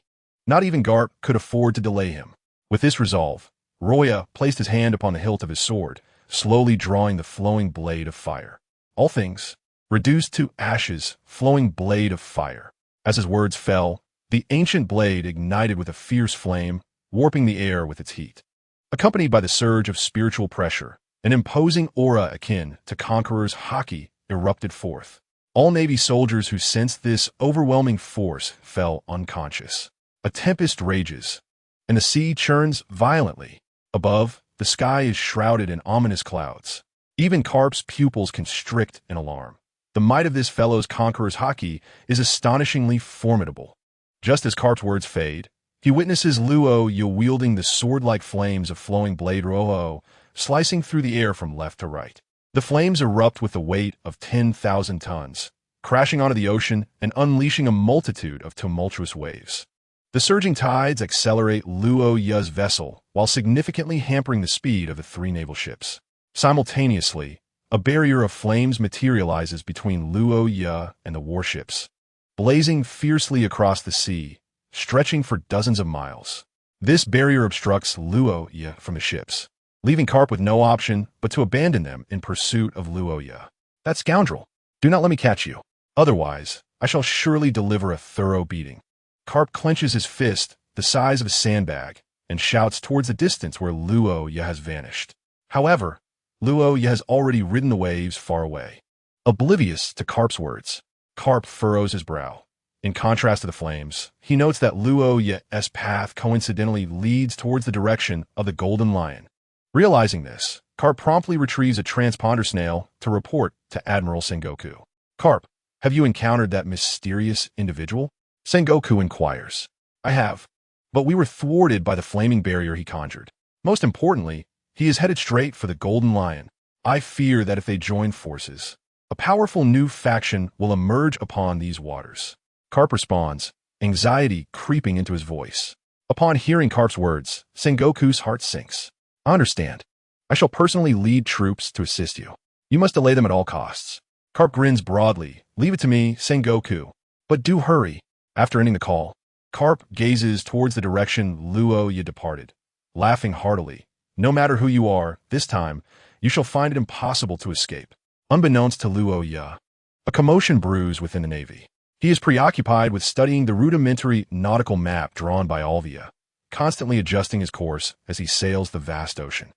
Not even Garp could afford to delay him. With this resolve, Luo Ya placed his hand upon the hilt of his sword, slowly drawing the flowing blade of fire. All things, reduced to ashes, flowing blade of fire. As his words fell, the ancient blade ignited with a fierce flame, warping the air with its heat. Accompanied by the surge of spiritual pressure, an imposing aura akin to Conqueror's Haki erupted forth. All Navy soldiers who sensed this overwhelming force fell unconscious. A tempest rages, and the sea churns violently. Above, the sky is shrouded in ominous clouds. Even Garp's pupils constrict in alarm. The might of this fellow's Conqueror's Haki is astonishingly formidable. Just as Garp's words fade, He witnesses Luo Ya wielding the sword-like flames of flowing blade Roho, slicing through the air from left to right. The flames erupt with the weight of 10,000 tons, crashing onto the ocean and unleashing a multitude of tumultuous waves. The surging tides accelerate Luo Ya's vessel while significantly hampering the speed of the three naval ships. Simultaneously, a barrier of flames materializes between Luo Ya and the warships, blazing fiercely across the sea, stretching for dozens of miles. This barrier obstructs Luo Ya from the ships, leaving Carp with no option but to abandon them in pursuit of Luo Ya. That scoundrel! Do not let me catch you. Otherwise, I shall surely deliver a thorough beating. Carp clenches his fist, the size of a sandbag, and shouts towards the distance where Luo Ya has vanished. However, Luo Ya has already ridden the waves far away. Oblivious to Carp's words, Carp furrows his brow. In contrast to the flames, he notes that Luo Ya's path coincidentally leads towards the direction of the Golden Lion. Realizing this, Carp promptly retrieves a transponder snail to report to Admiral Sengoku. Carp, have you encountered that mysterious individual? Sengoku inquires. I have, but we were thwarted by the flaming barrier he conjured. Most importantly, he is headed straight for the Golden Lion. I fear that if they join forces, a powerful new faction will emerge upon these waters. Carp responds, anxiety creeping into his voice. Upon hearing Carp's words, Sengoku's heart sinks. I understand. I shall personally lead troops to assist you. You must delay them at all costs. Carp grins broadly. Leave it to me, Sengoku. But do hurry. After ending the call, Carp gazes towards the direction Luo Ya departed, laughing heartily. No matter who you are, this time, you shall find it impossible to escape. Unbeknownst to Luo Ya, a commotion brews within the Navy. He is preoccupied with studying the rudimentary nautical map drawn by Alvia, constantly adjusting his course as he sails the vast ocean.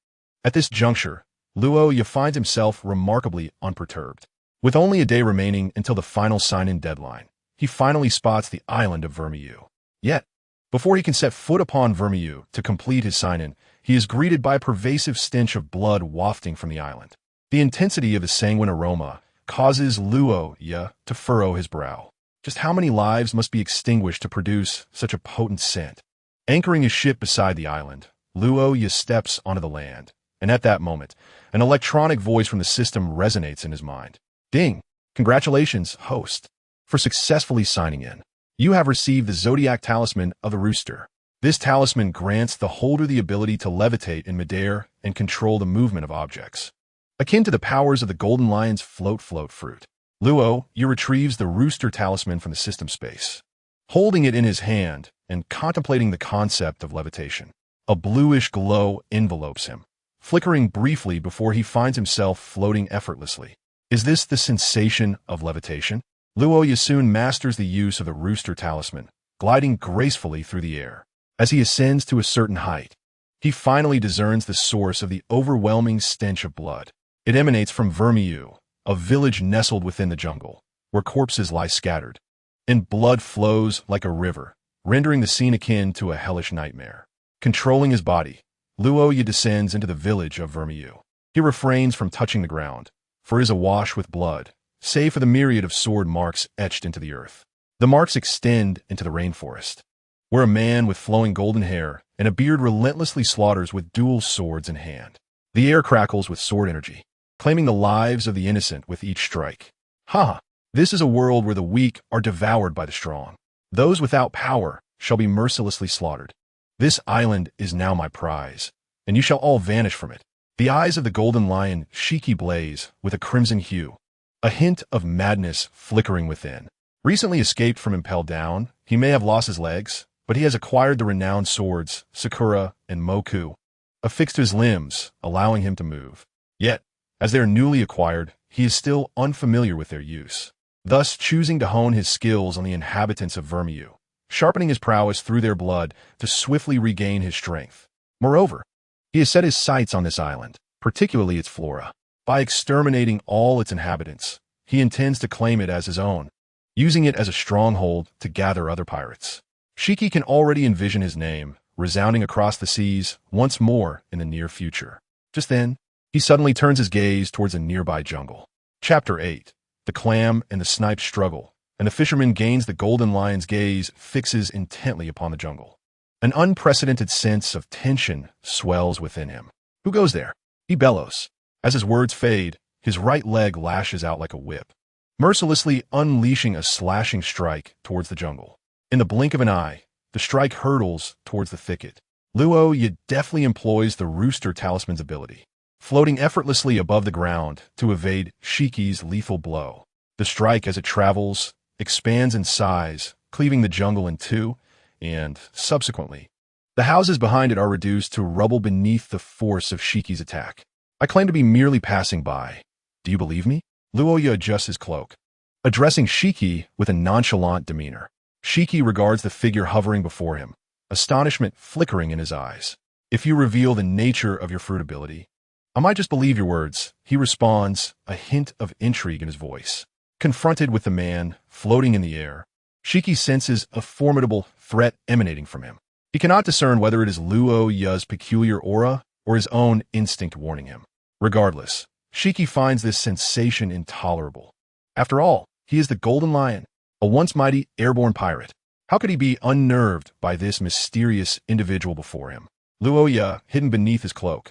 At this juncture, Luo Ya finds himself remarkably unperturbed. With only a day remaining until the final sign-in deadline, he finally spots the island of Ryūjin. Yet, before he can set foot upon Ryūjin to complete his sign-in, he is greeted by a pervasive stench of blood wafting from the island. The intensity of the sanguine aroma causes Luo Ya to furrow his brow. Just how many lives must be extinguished to produce such a potent scent? Anchoring his ship beside the island, Luo Ya steps onto the land, and at that moment, an electronic voice from the system resonates in his mind. Ding! Congratulations, host, for successfully signing in. You have received the Zodiac Talisman of the Rooster. This talisman grants the holder the ability to levitate in midair and control the movement of objects, akin to the powers of the Golden Lion's float fruit. Luo Ya retrieves the Rooster Talisman from the system space. Holding it in his hand and contemplating the concept of levitation, a bluish glow envelopes him, flickering briefly before he finds himself floating effortlessly. Is this the sensation of levitation? Luo Ya soon masters the use of the Rooster Talisman, gliding gracefully through the air. As he ascends to a certain height, he finally discerns the source of the overwhelming stench of blood. It emanates from Ryūjin, a village nestled within the jungle, where corpses lie scattered, and blood flows like a river, rendering the scene akin to a hellish nightmare. Controlling his body, Luo Ya descends into the village of Ryūjin. He refrains from touching the ground, for it is awash with blood, save for the myriad of sword marks etched into the earth. The marks extend into the rainforest, where a man with flowing golden hair and a beard relentlessly slaughters with dual swords in hand. The air crackles with sword energy, claiming the lives of the innocent with each strike. Ha! This is a world where the weak are devoured by the strong. Those without power shall be mercilessly slaughtered. This island is now my prize, and you shall all vanish from it. The eyes of the Golden Lion Shiki blaze with a crimson hue, a hint of madness flickering within. Recently escaped from Impel Down, he may have lost his legs, but he has acquired the renowned swords, Sakura and Moku, affixed to his limbs, allowing him to move. Yet, as they are newly acquired, he is still unfamiliar with their use, thus choosing to hone his skills on the inhabitants of Ryūjin, sharpening his prowess through their blood to swiftly regain his strength. Moreover, he has set his sights on this island, particularly its flora. By exterminating all its inhabitants, he intends to claim it as his own, using it as a stronghold to gather other pirates. Shiki can already envision his name resounding across the seas once more in the near future. Just then, he suddenly turns his gaze towards a nearby jungle. Chapter 8. The clam and the snipe struggle, and the fisherman gains the Golden Lion's gaze fixes intently upon the jungle. An unprecedented sense of tension swells within him. Who goes there? He bellows. As his words fade, his right leg lashes out like a whip, mercilessly unleashing a slashing strike towards the jungle. In the blink of an eye, the strike hurtles towards the thicket. Luo Ya deftly employs the rooster talisman's ability, floating effortlessly above the ground to evade Shiki's lethal blow. The strike, as it travels, expands in size, cleaving the jungle in two, and, subsequently, the houses behind it are reduced to rubble beneath the force of Shiki's attack. I claim to be merely passing by. Do you believe me? Luo Ya adjusts his cloak, addressing Shiki with a nonchalant demeanor. Shiki regards the figure hovering before him, astonishment flickering in his eyes. If you reveal the nature of your fruit ability, I might just believe your words, he responds, a hint of intrigue in his voice. Confronted with the man floating in the air, Shiki senses a formidable threat emanating from him. He cannot discern whether it is Luo Ya's peculiar aura or his own instinct warning him. Regardless, Shiki finds this sensation intolerable. After all, he is the Golden Lion, a once mighty airborne pirate. How could he be unnerved by this mysterious individual before him? Luo Ya, hidden beneath his cloak,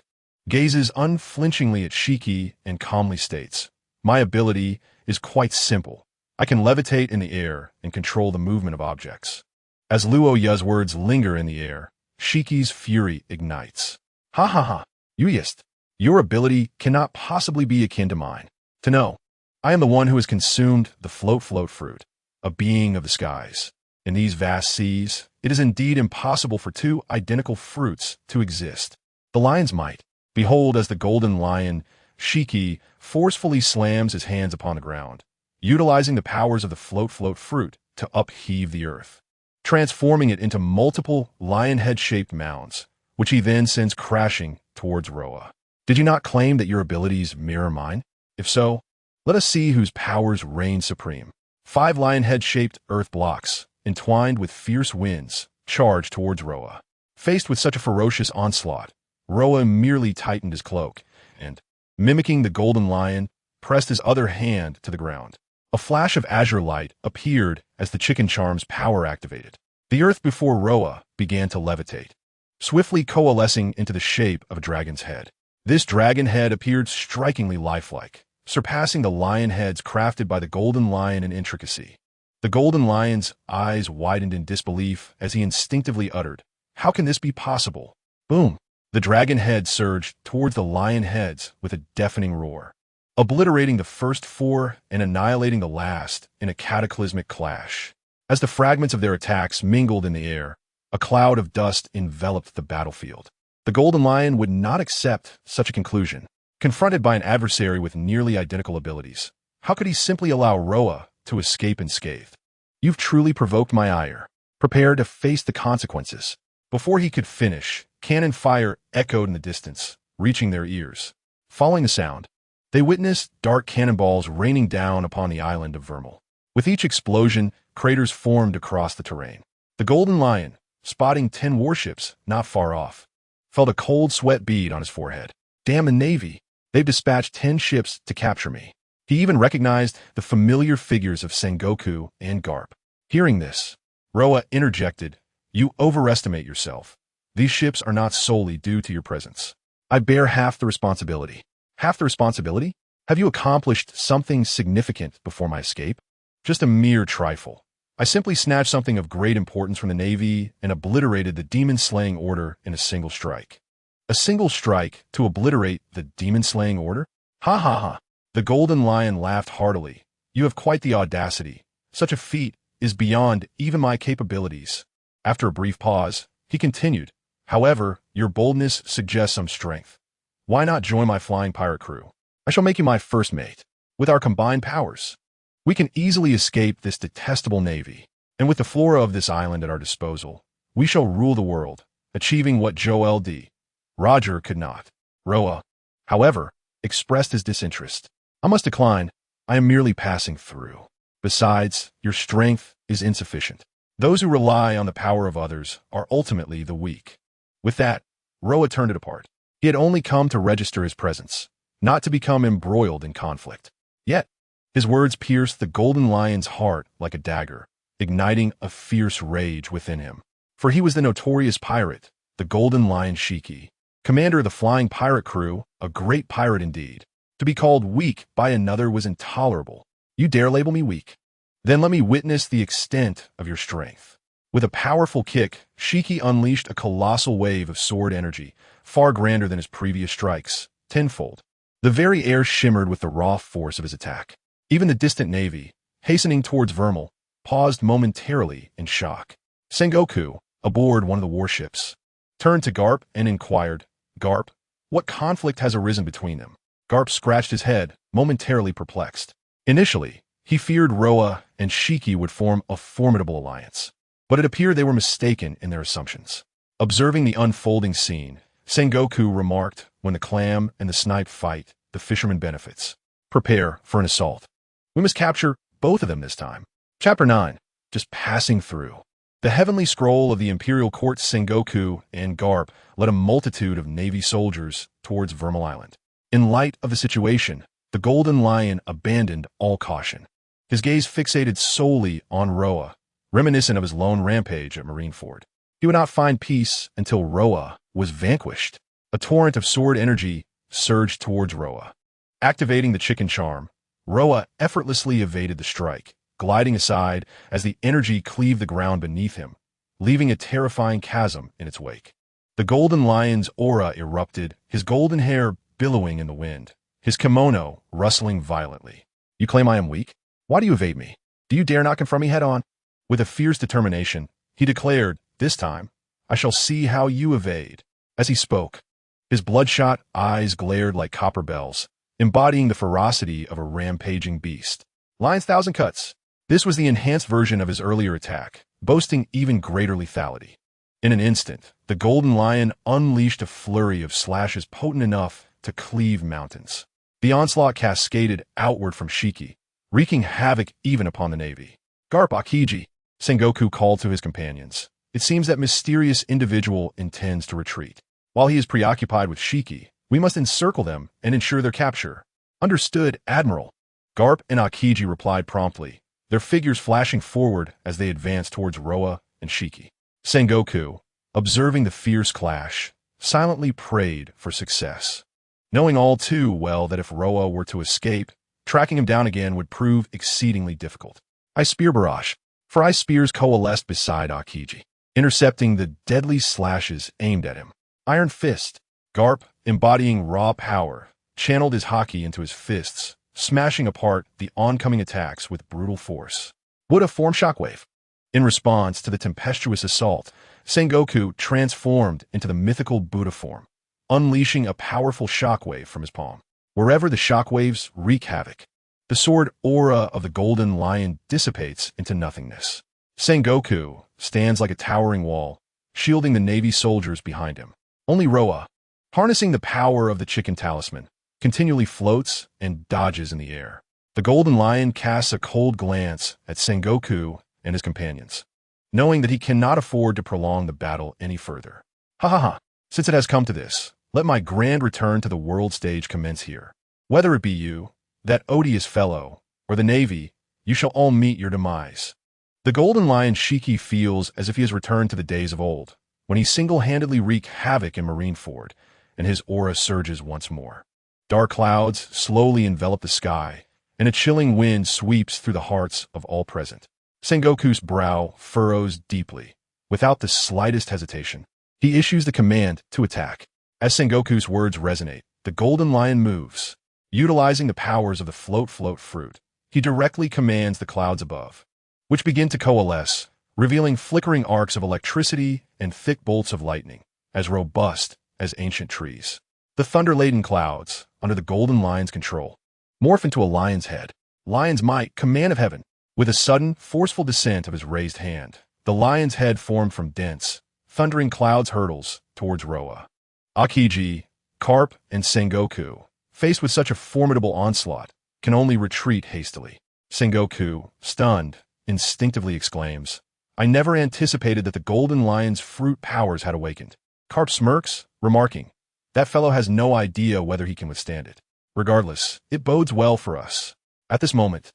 gazes unflinchingly at Shiki and calmly states, "My ability is quite simple. I can levitate in the air and control the movement of objects." As Luo Ya's words linger in the air, Shiki's fury ignites. Ha ha ha, Yuyist, your ability cannot possibly be akin to mine. To know, I am the one who has consumed the float fruit, a being of the skies. In these vast seas, it is indeed impossible for two identical fruits to exist. The lion's might. Behold, as the golden lion, Shiki, forcefully slams his hands upon the ground, utilizing the powers of the float fruit to upheave the earth, transforming it into multiple lion head-shaped mounds, which he then sends crashing towards Roa. Did you not claim that your abilities mirror mine? If so, let us see whose powers reign supreme. 5 lion head-shaped earth blocks, entwined with fierce winds, charge towards Roa. Faced with such a ferocious onslaught, Roa merely tightened his cloak, and, mimicking the golden lion, pressed his other hand to the ground. A flash of azure light appeared as the chicken charm's power activated. The earth before Roa began to levitate, swiftly coalescing into the shape of a dragon's head. This dragon head appeared strikingly lifelike, surpassing the lion heads crafted by the golden lion in intricacy. The golden lion's eyes widened in disbelief as he instinctively uttered, "How can this be possible?" Boom! The dragon head surged towards the lion heads with a deafening roar, obliterating the first 4 and annihilating the last in a cataclysmic clash. As the fragments of their attacks mingled in the air, a cloud of dust enveloped the battlefield. The golden lion would not accept such a conclusion. Confronted by an adversary with nearly identical abilities, how could he simply allow Roa to escape unscathed? "You've truly provoked my ire. Prepare to face the consequences." Before he could finish, cannon fire echoed in the distance, reaching their ears. Following the sound, they witnessed dark cannonballs raining down upon the island of Vermal. With each explosion, craters formed across the terrain. The golden lion, spotting 10 warships not far off, felt a cold sweat bead on his forehead. Damn the Navy! They've dispatched 10 ships to capture me. He even recognized the familiar figures of Sengoku and Garp. Hearing this, Roa interjected, "You overestimate yourself. These ships are not solely due to your presence. I bear half the responsibility." "Half the responsibility? Have you accomplished something significant before my escape?" "Just a mere trifle. I simply snatched something of great importance from the Navy and obliterated the demon-slaying order in a single strike." "A single strike to obliterate the demon-slaying order? Ha ha ha." The golden lion laughed heartily. "You have quite the audacity. Such a feat is beyond even my capabilities." After a brief pause, he continued, "However, your boldness suggests some strength. Why not join my flying pirate crew? I shall make you my first mate. With our combined powers, we can easily escape this detestable navy, and with the flora of this island at our disposal, we shall rule the world, achieving what Joel D. Roger could not." Roa, however, expressed his disinterest. "I must decline. I am merely passing through. Besides, your strength is insufficient. Those who rely on the power of others are ultimately the weak." With that, Roa turned it apart. He had only come to register his presence, not to become embroiled in conflict. Yet, his words pierced the golden lion's heart like a dagger, igniting a fierce rage within him. for he was the notorious pirate, the Golden Lion Shiki, commander of the flying pirate crew, a great pirate indeed. To be called weak by another was intolerable. You dare label me weak? Then let me witness the extent of your strength. With a powerful kick, Shiki unleashed a colossal wave of sword energy, far grander than his previous strikes, tenfold. The very air shimmered with the raw force of his attack. Even the distant navy, hastening towards Vermal, paused momentarily in shock. Sengoku, aboard one of the warships, turned to Garp and inquired, "Garp, what conflict has arisen between them?" Garp scratched his head, momentarily perplexed. Initially, he feared Roa and Shiki would form a formidable alliance, but it appeared they were mistaken in their assumptions. Observing the unfolding scene, Sengoku remarked, "When the clam and the snipe fight, the fisherman benefits. Prepare for an assault. We must capture both of them this time." Chapter 9. Just passing through. The heavenly scroll of the imperial court. Sengoku and Garp led a multitude of navy soldiers towards Vermal Island. In light of the situation, the Golden Lion abandoned all caution. His gaze fixated solely on Roa, reminiscent of his lone rampage at Marineford. He would not find peace until Roa was vanquished. A torrent of sword energy surged towards Roa. Activating the chicken charm, Roa effortlessly evaded the strike, gliding aside as the energy cleaved the ground beneath him, leaving a terrifying chasm in its wake. The Golden Lion's aura erupted, his golden hair billowing in the wind, his kimono rustling violently. "You claim I am weak? Why do you evade me? Do you dare not confront me head-on?" With a fierce determination, he declared, "This time, I shall see how you evade." As he spoke, his bloodshot eyes glared like copper bells, embodying the ferocity of a rampaging beast. Lion's thousand cuts. This was the enhanced version of his earlier attack, boasting even greater lethality. In an instant, the Golden Lion unleashed a flurry of slashes potent enough to cleave mountains. The onslaught cascaded outward from Shiki, wreaking havoc even upon the navy. "Garp Akiji," Sengoku called to his companions. "It seems that mysterious individual intends to retreat. While he is preoccupied with Shiki, we must encircle them and ensure their capture." "Understood, Admiral." Garp and Akiji replied promptly, their figures flashing forward as they advanced towards Roa and Shiki. Sengoku, observing the fierce clash, silently prayed for success, knowing all too well that if Roa were to escape, tracking him down again would prove exceedingly difficult. "I spear barrage." 5 spears coalesced beside Akiji, intercepting the deadly slashes aimed at him. Iron Fist. Garp, embodying raw power, channeled his Haki into his fists, smashing apart the oncoming attacks with brutal force. Buddha form shockwave. In response to the tempestuous assault, Sengoku transformed into the mythical Buddha form, unleashing a powerful shockwave from his palm. Wherever the shockwaves wreak havoc, the sword aura of the Golden Lion dissipates into nothingness. Sengoku stands like a towering wall, shielding the navy soldiers behind him. Only Roa, harnessing the power of the chicken talisman, continually floats and dodges in the air. The Golden Lion casts a cold glance at Sengoku and his companions, knowing that he cannot afford to prolong the battle any further. "Ha ha ha, since it has come to this, let my grand return to the world stage commence here. Whether it be you, that odious fellow, or the navy, you shall all meet your demise." The Golden Lion Shiki feels as if he has returned to the days of old, when he single-handedly wreaked havoc in Marineford, and his aura surges once more. Dark clouds slowly envelop the sky, and a chilling wind sweeps through the hearts of all present. Sengoku's brow furrows deeply. Without the slightest hesitation, he issues the command to attack. As Sengoku's words resonate, the Golden Lion moves. Utilizing the powers of the float fruit, he directly commands the clouds above, which begin to coalesce, revealing flickering arcs of electricity and thick bolts of lightning, as robust as ancient trees. The thunder-laden clouds, under the Golden Lion's control, morph into a lion's head. Lion's might, command of heaven. With a sudden, forceful descent of his raised hand, the lion's head formed from dense, thundering clouds hurtles towards Roa. Akiji, Garp, and Sengoku, faced with such a formidable onslaught, can only retreat hastily. Sengoku, stunned, instinctively exclaims, "I never anticipated that the Golden Lion's fruit powers had awakened." Garp smirks, remarking, "That fellow has no idea whether he can withstand it. Regardless, it bodes well for us." At this moment,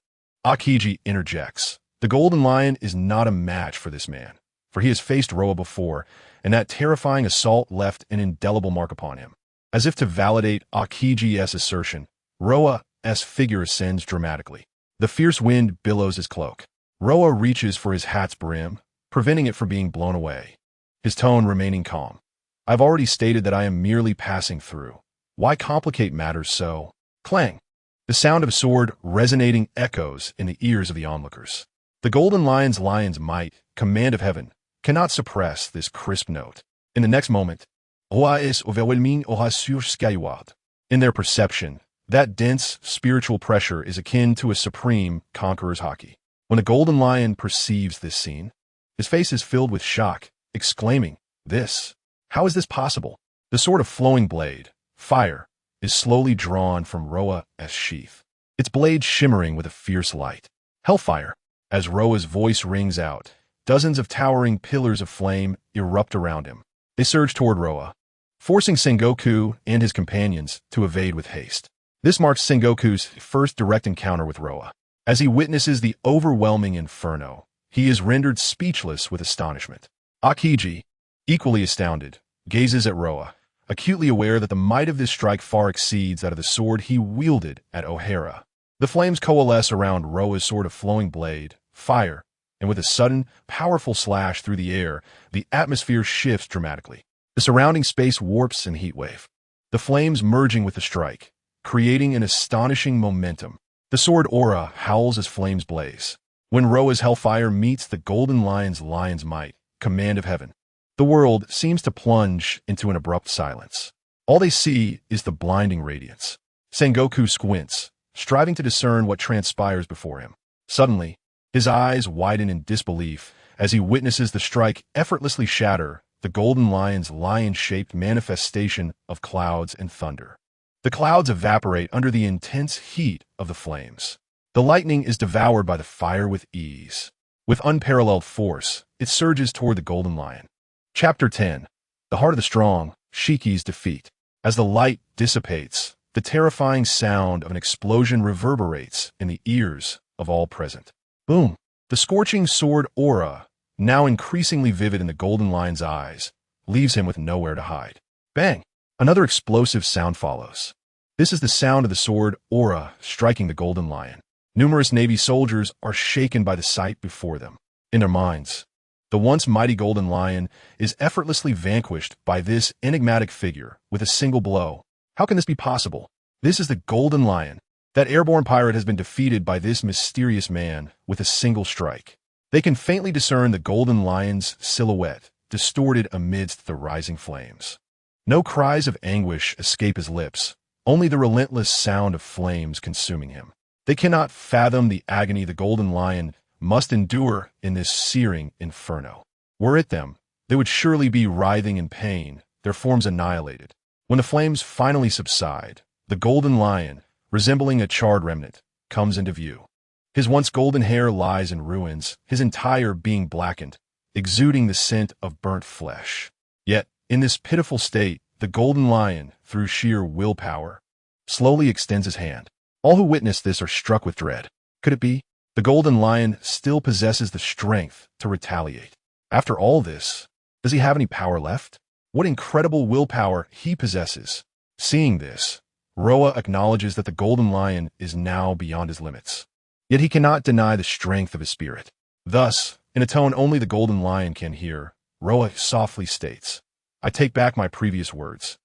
Akiji interjects, "The Golden Lion is not a match for this man. for he has faced Roa before, and that terrifying assault left an indelible mark upon him. As if to validate Akiji's assertion, Roa's figure ascends dramatically. The fierce wind billows his cloak. Roa reaches for his hat's brim, preventing it from being blown away, his tone remaining calm. I've already stated that I am merely passing through. Why complicate matters so? Clang! The sound of a sword resonating echoes in the ears of the onlookers. The Golden Lion's might, command of heaven, cannot suppress this crisp note. In the next moment, Roa is overwhelming Oha sur skyward. In their perception, that dense spiritual pressure is akin to a supreme conqueror's Haki. When the Golden Lion perceives this scene, his face is filled with shock, exclaiming, "This! How is this possible?" The sword of flowing blade, fire, is slowly drawn from Roa's sheath, its blade shimmering with a fierce light. Hellfire! As Roa's voice rings out, dozens of towering pillars of flame erupt around him. They surge toward Roa, forcing Sengoku and his companions to evade with haste. This marks Sengoku's first direct encounter with Roa. As he witnesses the overwhelming inferno, he is rendered speechless with astonishment. Akiji, equally astounded, gazes at Roa, acutely aware that the might of this strike far exceeds that of the sword he wielded at O'Hara. The flames coalesce around Roa's sword of flowing blade, fire, and with a sudden, powerful slash through the air, the atmosphere shifts dramatically. The surrounding space warps in heatwave, the flames merging with the strike, creating an astonishing momentum. The sword aura howls as flames blaze. When Roa's hellfire meets the Golden Lion's might, command of heaven, the world seems to plunge into an abrupt silence. All they see is the blinding radiance. Sengoku squints, striving to discern what transpires before him. Suddenly, his eyes widen in disbelief as he witnesses the strike effortlessly shatter the Golden Lion's lion-shaped manifestation of clouds and thunder. The clouds evaporate under the intense heat of the flames. The lightning is devoured by the fire with ease. With unparalleled force, it surges toward the Golden Lion. Chapter 10. The Heart of the Strong, Shiki's Defeat. As the light dissipates, the terrifying sound of an explosion reverberates in the ears of all present. Boom! The scorching sword aura, now increasingly vivid in the Golden Lion's eyes, leaves him with nowhere to hide. Bang! Another explosive sound follows. This is the sound of the sword aura striking the Golden Lion. Numerous Navy soldiers are shaken by the sight before them. In their minds, the once mighty Golden Lion is effortlessly vanquished by this enigmatic figure with a single blow. How can this be possible? This is the Golden Lion. That airborne pirate has been defeated by this mysterious man with a single strike. They can faintly discern the Golden Lion's silhouette, distorted amidst the rising flames. No cries of anguish escape his lips, only the relentless sound of flames consuming him. They cannot fathom the agony the Golden Lion must endure in this searing inferno. Were it them, they would surely be writhing in pain, their forms annihilated. When the flames finally subside, the Golden Lion, resembling a charred remnant, comes into view. His once golden hair lies in ruins, his entire being blackened, exuding the scent of burnt flesh. Yet, in this pitiful state, the Golden Lion, through sheer willpower, slowly extends his hand. All who witness this are struck with dread. Could it be? The Golden Lion still possesses the strength to retaliate. After all this, does he have any power left? What incredible willpower he possesses. Seeing this, Roa acknowledges that the Golden Lion is now beyond his limits. Yet he cannot deny the strength of his spirit. Thus, in a tone only the Golden Lion can hear, Roa softly states, "I take back my previous words.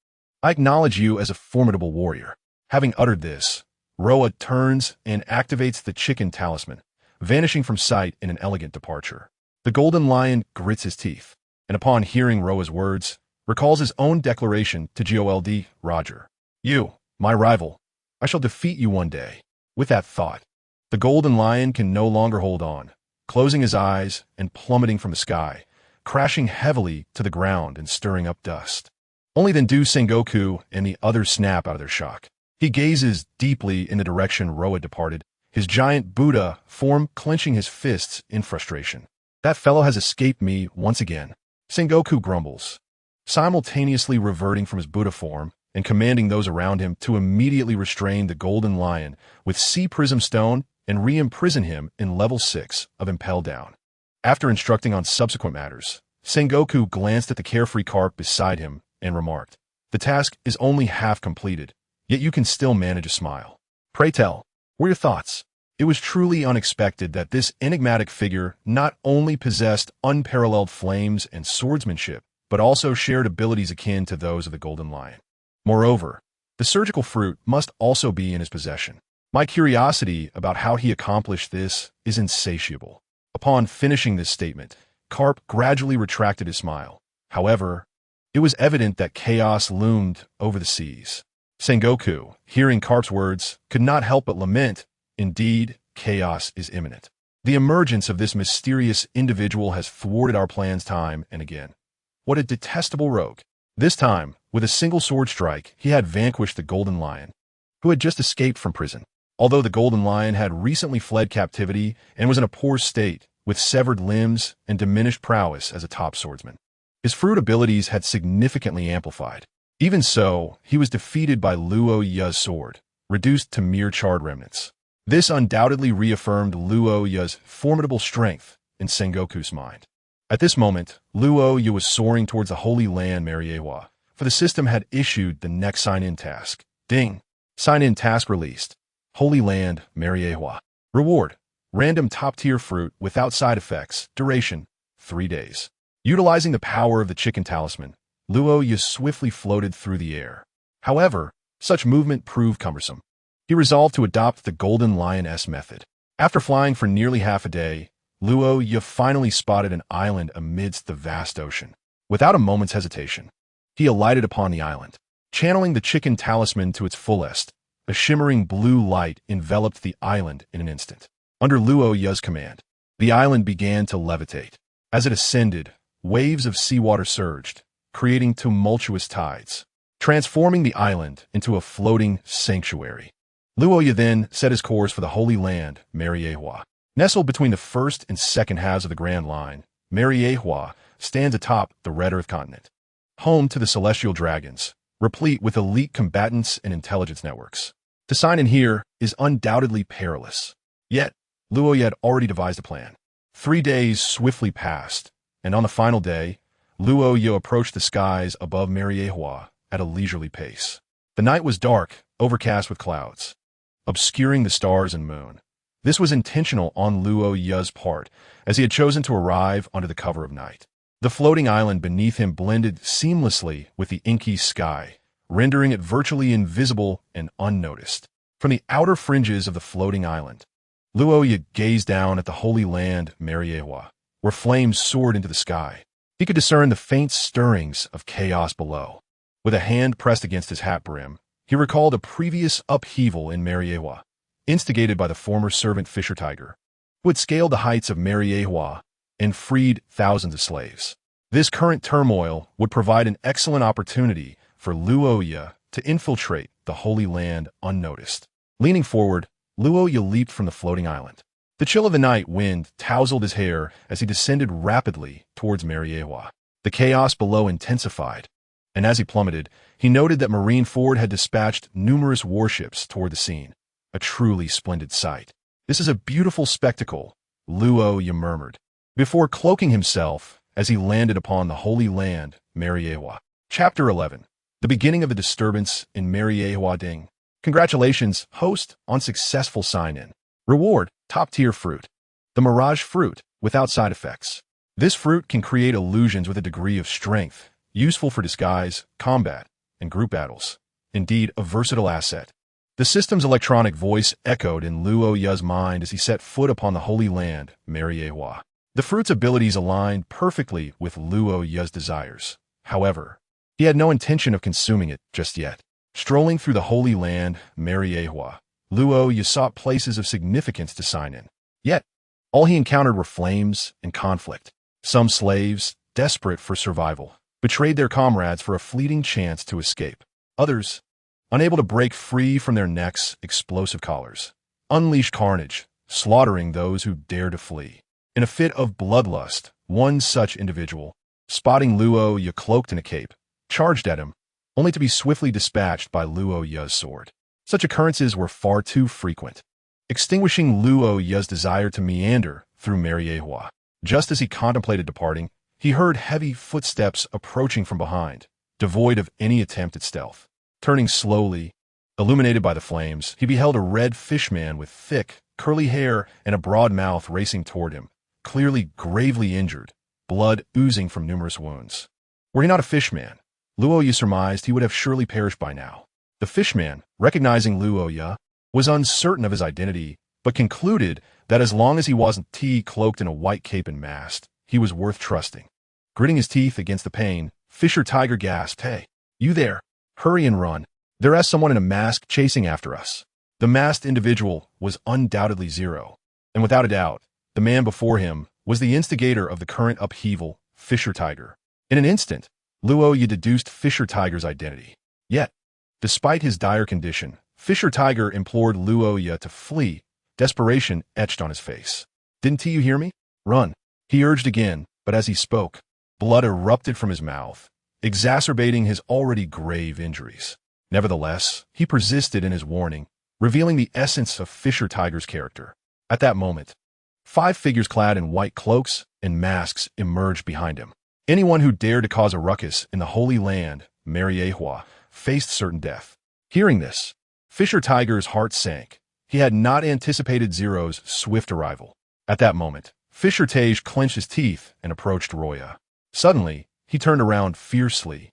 I acknowledge you as a formidable warrior." Having uttered this, Roa turns and activates the chicken talisman, vanishing from sight in an elegant departure. The Golden Lion grits his teeth, and upon hearing Roa's words, recalls his own declaration to Gold Roger. "You, my rival, I shall defeat you one day." With that thought, the Golden Lion can no longer hold on, closing his eyes and plummeting from the sky, crashing heavily to the ground and stirring up dust. Only then do Sengoku and the others snap out of their shock. He gazes deeply in the direction Roa departed, his giant Buddha form clenching his fists in frustration. "That fellow has escaped me once again," Sengoku grumbles, simultaneously reverting from his Buddha form and commanding those around him to immediately restrain the Golden Lion with Sea Prism Stone and re-imprison him in level 6 of Impel Down. After instructing on subsequent matters, Sengoku glanced at the carefree carp beside him and remarked, "The task is only half completed, yet you can still manage a smile. Pray tell, what are your thoughts?" It was truly unexpected that this enigmatic figure not only possessed unparalleled flames and swordsmanship, but also shared abilities akin to those of the golden lion. Moreover, the surgical fruit must also be in his possession. My curiosity about how he accomplished this is insatiable. Upon finishing this statement, Carp gradually retracted his smile. However, it was evident that chaos loomed over the seas. Sengoku, hearing Carp's words, could not help but lament, "Indeed, chaos is imminent. The emergence of this mysterious individual has thwarted our plans time and again. What a detestable rogue." This time, with a single sword strike, he had vanquished the golden lion, who had just escaped from prison. Although the golden lion had recently fled captivity and was in a poor state, with severed limbs and diminished prowess as a top swordsman, his fruit abilities had significantly amplified. Even so, he was defeated by Luo Ya's sword, reduced to mere charred remnants. This undoubtedly reaffirmed Luo Ya's formidable strength in Sengoku's mind. At this moment, Luo Ya was soaring towards the Holy Land Mariewa, for the system had issued the next sign-in task. Ding! Sign-in task released. Holy Land Mariewa. Reward: random top-tier fruit without side effects. Duration: 3 days. Utilizing the power of the chicken talisman, Luo Ya swiftly floated through the air. However, such movement proved cumbersome. He resolved to adopt the Golden Lioness method. After flying for nearly half a day, Luo Ya finally spotted an island amidst the vast ocean. Without a moment's hesitation, he alighted upon the island. Channeling the chicken talisman to its fullest, a shimmering blue light enveloped the island in an instant. Under Luo Ya's command, the island began to levitate. As it ascended, waves of seawater surged, creating tumultuous tides, transforming the island into a floating sanctuary. Luo Ya then set his course for the Holy Land, Mariewa. Nestled between the first and second halves of the Grand Line, Mariewa stands atop the Red Earth continent, home to the Celestial Dragons, replete with elite combatants and intelligence networks. To sign in here is undoubtedly perilous. Yet, Luo Ya had already devised a plan. 3 days swiftly passed, and on the final day, Luo Ya approached the skies above Mariewa at a leisurely pace. The night was dark, overcast with clouds, obscuring the stars and moon. This was intentional on Luo Ya's part, as he had chosen to arrive under the cover of night. The floating island beneath him blended seamlessly with the inky sky, rendering it virtually invisible and unnoticed. From the outer fringes of the floating island, Luo Ya gazed down at the Holy Land Mariewa, where flames soared into the sky. He could discern the faint stirrings of chaos below. With a hand pressed against his hat brim, he recalled a previous upheaval in Mariewa, instigated by the former servant Fisher Tiger, who had scaled the heights of Mariewa and freed thousands of slaves. This current turmoil would provide an excellent opportunity for Luo Ya to infiltrate the Holy Land unnoticed. Leaning forward, Luo Ya leaped from the floating island. The chill of the night wind tousled his hair as he descended rapidly towards Mariewa. The chaos below intensified, and as he plummeted, he noted that Marineford had dispatched numerous warships toward the scene. A truly splendid sight. "This is a beautiful spectacle," Luo Ya murmured, before cloaking himself as he landed upon the Holy Land Mariewa. Chapter 11. The beginning of the disturbance in Mariewa. Ding. Congratulations, host, on successful sign-in. Reward: top-tier fruit. The Mirage Fruit, without side effects. This fruit can create illusions with a degree of strength, useful for disguise, combat, and group battles. Indeed, a versatile asset. The system's electronic voice echoed in Luo Ya's mind as he set foot upon the Holy Land, Mariewa. The fruit's abilities aligned perfectly with Luo Ya's desires. However, he had no intention of consuming it just yet. Strolling through the Holy Land, Mariewa, Luo Ya sought places of significance to sign in. Yet, all he encountered were flames and conflict. Some slaves, desperate for survival, betrayed their comrades for a fleeting chance to escape. Others, unable to break free from their necks' explosive collars, unleashed carnage, slaughtering those who dared to flee. In a fit of bloodlust, one such individual, spotting Luo Ya cloaked in a cape, charged at him, only to be swiftly dispatched by Luo Ya's sword. Such occurrences were far too frequent, extinguishing Luo Ya's desire to meander through Mariewa. Just as he contemplated departing, he heard heavy footsteps approaching from behind, devoid of any attempt at stealth. Turning slowly, illuminated by the flames, he beheld a red fishman with thick, curly hair and a broad mouth racing toward him, clearly gravely injured, blood oozing from numerous wounds. Were he not a fishman, Luo Ya surmised he would have surely perished by now. The fishman, recognizing Luo Ya, was uncertain of his identity, but concluded that as long as he wasn't cloaked in a white cape and masked, he was worth trusting. Gritting his teeth against the pain, Fisher Tiger gasped, "Hey, you there! Hurry and run. There's someone in a mask chasing after us." The masked individual was undoubtedly Zero, and without a doubt, the man before him was the instigator of the current upheaval, Fisher Tiger. In an instant, Luo Ya deduced Fisher Tiger's identity. Yet, despite his dire condition, Fisher Tiger implored Luo Ya to flee, desperation etched on his face. "Didn't you hear me? Run," he urged again, but as he spoke, blood erupted from his mouth, exacerbating his already grave injuries. Nevertheless, he persisted in his warning, revealing the essence of Fisher Tiger's character. At that moment, 5 figures clad in white cloaks and masks emerged behind him. Anyone who dared to cause a ruckus in the Holy Land, Mariehua, faced certain death. Hearing this, Fisher Tiger's heart sank. He had not anticipated Zero's swift arrival. At that moment, Fisher Tage clenched his teeth and approached Roya. Suddenly, he turned around fiercely,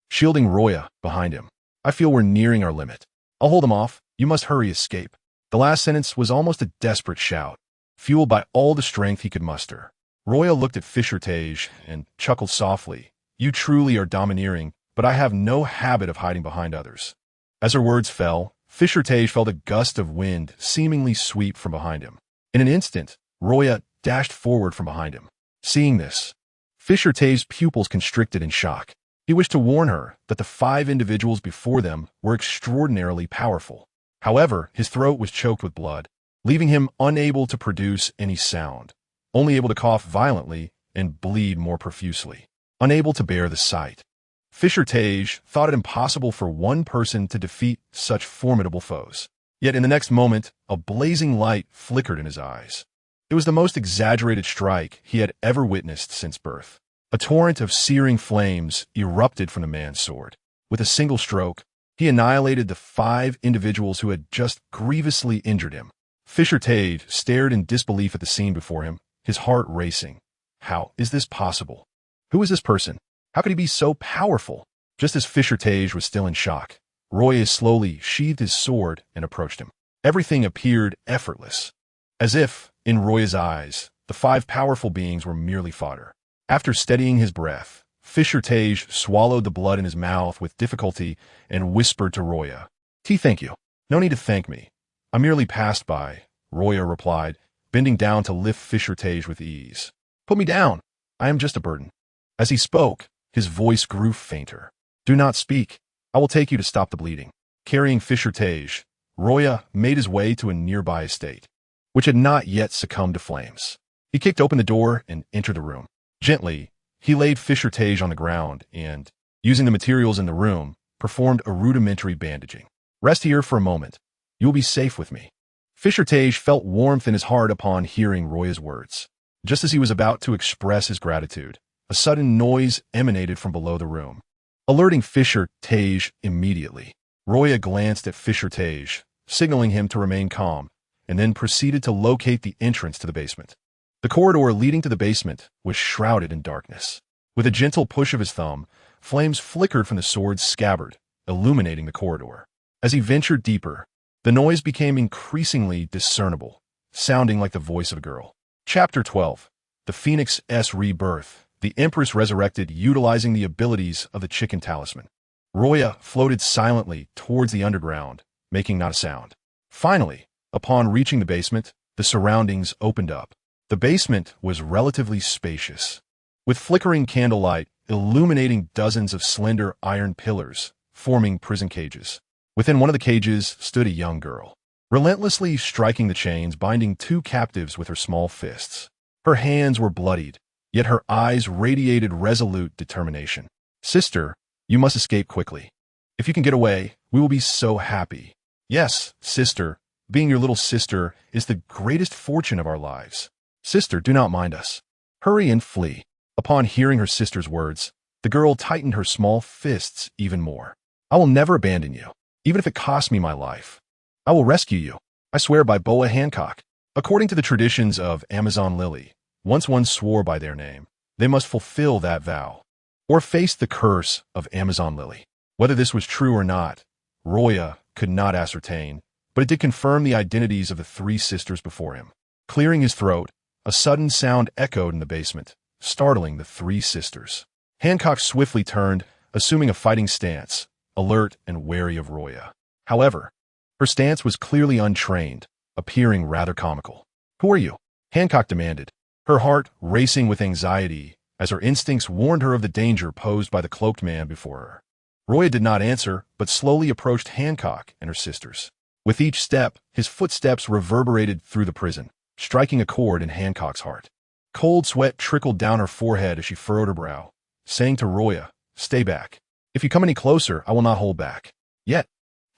shielding Roya behind him. "I feel we're nearing our limit. I'll hold them off. You must hurry escape." The last sentence was almost a desperate shout, fueled by all the strength he could muster. Roya looked at Fisher Tage and chuckled softly. "You truly are domineering, but I have no habit of hiding behind others." As her words fell, Fisher Tage felt a gust of wind seemingly sweep from behind him. In an instant, Roya dashed forward from behind him. Seeing this, Fisher Tage's pupils constricted in shock. He wished to warn her that the 5 individuals before them were extraordinarily powerful. However, his throat was choked with blood, leaving him unable to produce any sound, only able to cough violently and bleed more profusely. Unable to bear the sight, Fisher Tage thought it impossible for one person to defeat such formidable foes. Yet in the next moment, a blazing light flickered in his eyes. It was the most exaggerated strike he had ever witnessed since birth. A torrent of searing flames erupted from the man's sword. With a single stroke, he annihilated the 5 individuals who had just grievously injured him. Fisher Tage stared in disbelief at the scene before him, his heart racing. How is this possible? Who is this person? How could he be so powerful? Just as Fisher Tage was still in shock, Roya slowly sheathed his sword and approached him. Everything appeared effortless, as if, in Roya's eyes, the 5 powerful beings were merely fodder. After steadying his breath, Fisher Tage swallowed the blood in his mouth with difficulty and whispered to Roya, "Thank you. No need to thank me. I merely passed by," Roya replied, bending down to lift Fisher Tage with ease. "Put me down. I am just a burden." As he spoke, his voice grew fainter. "Do not speak. I will take you to stop the bleeding." Carrying Fisher Tage, Roya made his way to a nearby estate, which had not yet succumbed to flames. He kicked open the door and entered the room. Gently, he laid Fisher Tage on the ground and, using the materials in the room, performed a rudimentary bandaging. "Rest here for a moment. You will be safe with me." Fisher Tage felt warmth in his heart upon hearing Roya's words. Just as he was about to express his gratitude, a sudden noise emanated from below the room, alerting Fisher Tage immediately. Roya glanced at Fisher Tage, signaling him to remain calm, and then proceeded to locate the entrance to the basement. The corridor leading to the basement was shrouded in darkness. With a gentle push of his thumb, flames flickered from the sword's scabbard, illuminating the corridor. As he ventured deeper, the noise became increasingly discernible, sounding like the voice of a girl. Chapter 12. The Phoenix's Rebirth. The Empress resurrected utilizing the abilities of the Chicken Talisman. Roya floated silently towards the underground, making not a sound. Finally, upon reaching the basement, the surroundings opened up. The basement was relatively spacious, with flickering candlelight illuminating dozens of slender iron pillars, forming prison cages. Within one of the cages stood a young girl, relentlessly striking the chains binding 2 captives with her small fists. Her hands were bloodied, yet her eyes radiated resolute determination. "Sister, you must escape quickly. If you can get away, we will be so happy." "Yes, sister, being your little sister is the greatest fortune of our lives. Sister, do not mind us. Hurry and flee. Upon hearing her sister's words, the girl tightened her small fists even more. I will never abandon you, even if it costs me my life. I will rescue you. I swear by Boa Hancock. According to the traditions of Amazon Lily, once one swore by their name, they must fulfill that vow, or face the curse of Amazon Lily. Whether this was true or not, Luo Ya could not ascertain, but it did confirm the identities of the three sisters before him. Clearing his throat, a sudden sound echoed in the basement, startling the three sisters. Hancock swiftly turned, assuming a fighting stance, alert and wary of Luo Ya. However, her stance was clearly untrained, appearing rather comical. "Who are you?" Hancock demanded, her heart racing with anxiety as her instincts warned her of the danger posed by the cloaked man before her. Luo Ya did not answer, but slowly approached Hancock and her sisters. With each step, his footsteps reverberated through the prison, striking a chord in Hancock's heart. Cold sweat trickled down her forehead as she furrowed her brow, saying to Luo Ya, "Stay back. If you come any closer, I will not hold back." Yet,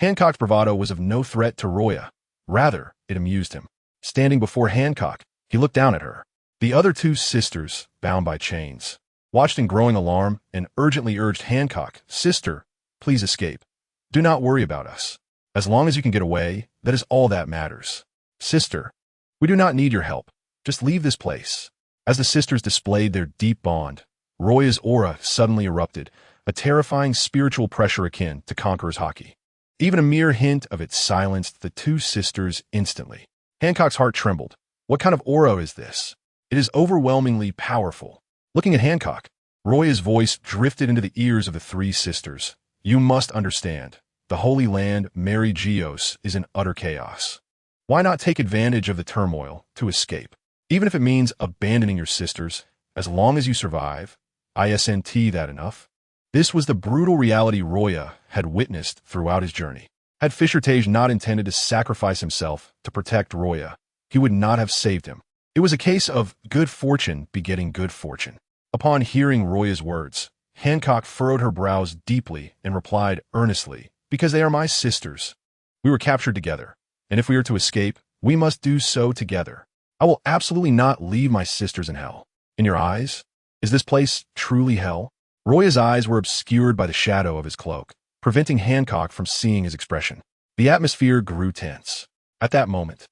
Hancock's bravado was of no threat to Luo Ya. Rather, it amused him. Standing before Hancock, he looked down at her. The other two sisters, bound by chains, watched in growing alarm and urgently urged Hancock, "Sister, please escape. Do not worry about us. As long as you can get away, that is all that matters. Sister, we do not need your help. Just leave this place." As the sisters displayed their deep bond, Luo Ya's aura suddenly erupted, a terrifying spiritual pressure akin to Conqueror's Haki. Even a mere hint of it silenced the two sisters instantly. Hancock's heart trembled. What kind of aura is this? It is overwhelmingly powerful. Looking at Hancock, Luo Ya's voice drifted into the ears of the three sisters. "You must understand. The Holy Land, Mary Geos, is in utter chaos. Why not take advantage of the turmoil to escape? Even if it means abandoning your sisters, as long as you survive, isn't that enough?" This was the brutal reality Luo Ya had witnessed throughout his journey. Had Fischertage not intended to sacrifice himself to protect Luo Ya, he would not have saved him. It was a case of good fortune begetting good fortune. Upon hearing Luo Ya's words, Hancock furrowed her brows deeply and replied earnestly, "Because they are my sisters. We were captured together, and if we are to escape, we must do so together. I will absolutely not leave my sisters in hell. In your eyes, is this place truly hell?" Luo Ya's eyes were obscured by the shadow of his cloak, preventing Hancock from seeing his expression. The atmosphere grew tense. At that moment,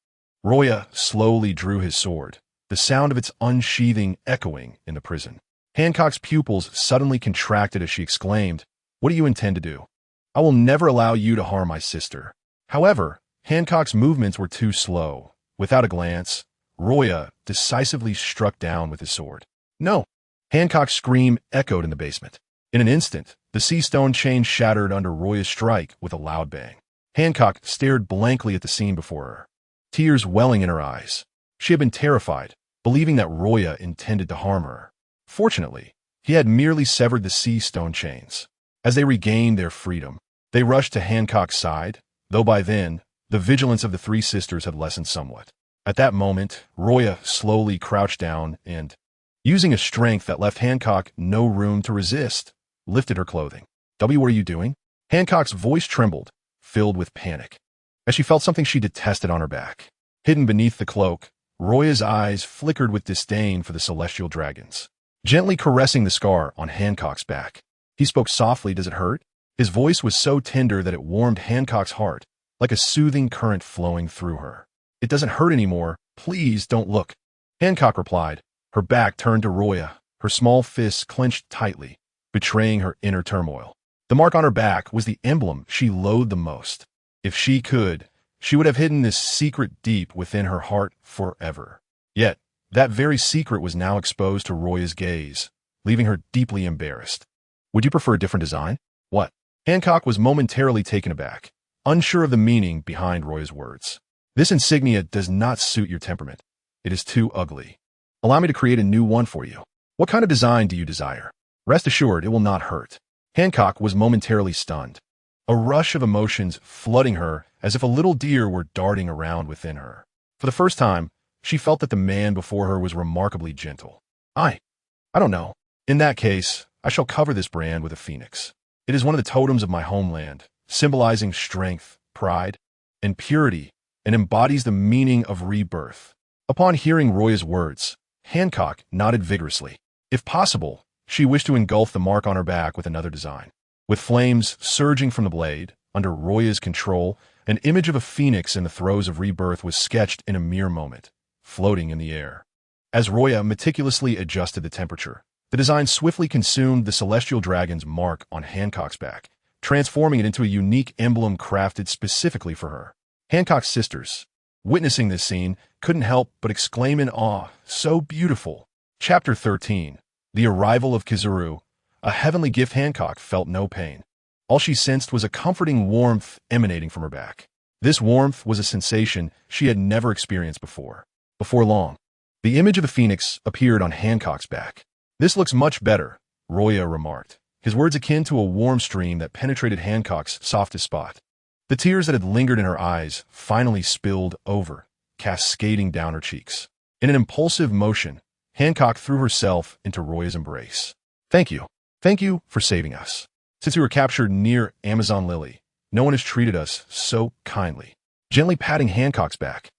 Luo Ya slowly drew his sword, the sound of its unsheathing echoing in the prison. Hancock's pupils suddenly contracted as she exclaimed, "What do you intend to do?" "I will never allow you to harm my sister." However, Hancock's movements were too slow. Without a glance, Luo Ya decisively struck down with his sword. "No!" Hancock's scream echoed in the basement. In an instant, the sea stone chain shattered under Luo Ya's strike with a loud bang. Hancock stared blankly at the scene before her, tears welling in her eyes. She had been terrified, believing that Luo Ya intended to harm her. Fortunately, he had merely severed the sea stone chains. As they regained their freedom, they rushed to Hancock's side, though by then, the vigilance of the three sisters had lessened somewhat. At that moment, Luo Ya slowly crouched down and, using a strength that left Hancock no room to resist, lifted her clothing. "What are you doing?" Hancock's voice trembled, filled with panic, as she felt something she detested on her back. Hidden beneath the cloak, Luo Ya's eyes flickered with disdain for the celestial dragons. Gently caressing the scar on Hancock's back, he spoke softly, "Does it hurt?" His voice was so tender that it warmed Hancock's heart, like a soothing current flowing through her. "It doesn't hurt anymore. Please don't look." Hancock replied, her back turned to Luo Ya, her small fists clenched tightly, betraying her inner turmoil. The mark on her back was the emblem she loathed the most. If she could, she would have hidden this secret deep within her heart forever. Yet, that very secret was now exposed to Luo Ya's gaze, leaving her deeply embarrassed. "Would you prefer a different design?" "What?" Hancock was momentarily taken aback, unsure of the meaning behind Luo Ya's words. "This insignia does not suit your temperament. It is too ugly. Allow me to create a new one for you. What kind of design do you desire? Rest assured, it will not hurt." Hancock was momentarily stunned, a rush of emotions flooding her as if a little deer were darting around within her. For the first time, she felt that the man before her was remarkably gentle. I don't know. In that case, I shall cover this brand with a phoenix. It is one of the totems of my homeland, symbolizing strength, pride, and purity, and embodies the meaning of rebirth." Upon hearing Luo Ya's words, Hancock nodded vigorously. If possible, she wished to engulf the mark on her back with another design. With flames surging from the blade, under Ryū Ya's control, an image of a phoenix in the throes of rebirth was sketched in a mere moment, floating in the air. As Ryū Ya meticulously adjusted the temperature, the design swiftly consumed the celestial dragon's mark on Hancock's back, transforming it into a unique emblem crafted specifically for her. Hancock's sisters, witnessing this scene, couldn't help but exclaim in awe, "So beautiful!" Chapter 13. The Arrival of Kizaru. A heavenly gift. Hancock felt no pain. All she sensed was a comforting warmth emanating from her back. This warmth was a sensation she had never experienced before. Before long, the image of the phoenix appeared on Hancock's back. "This looks much better," Ryū Ya remarked, his words akin to a warm stream that penetrated Hancock's softest spot. The tears that had lingered in her eyes finally spilled over, cascading down her cheeks. In an impulsive motion, Hancock threw herself into Ryū Ya's embrace. "Thank you. Thank you for saving us. Since we were captured near Amazon Lily, no one has treated us so kindly." Gently patting Hancock's back,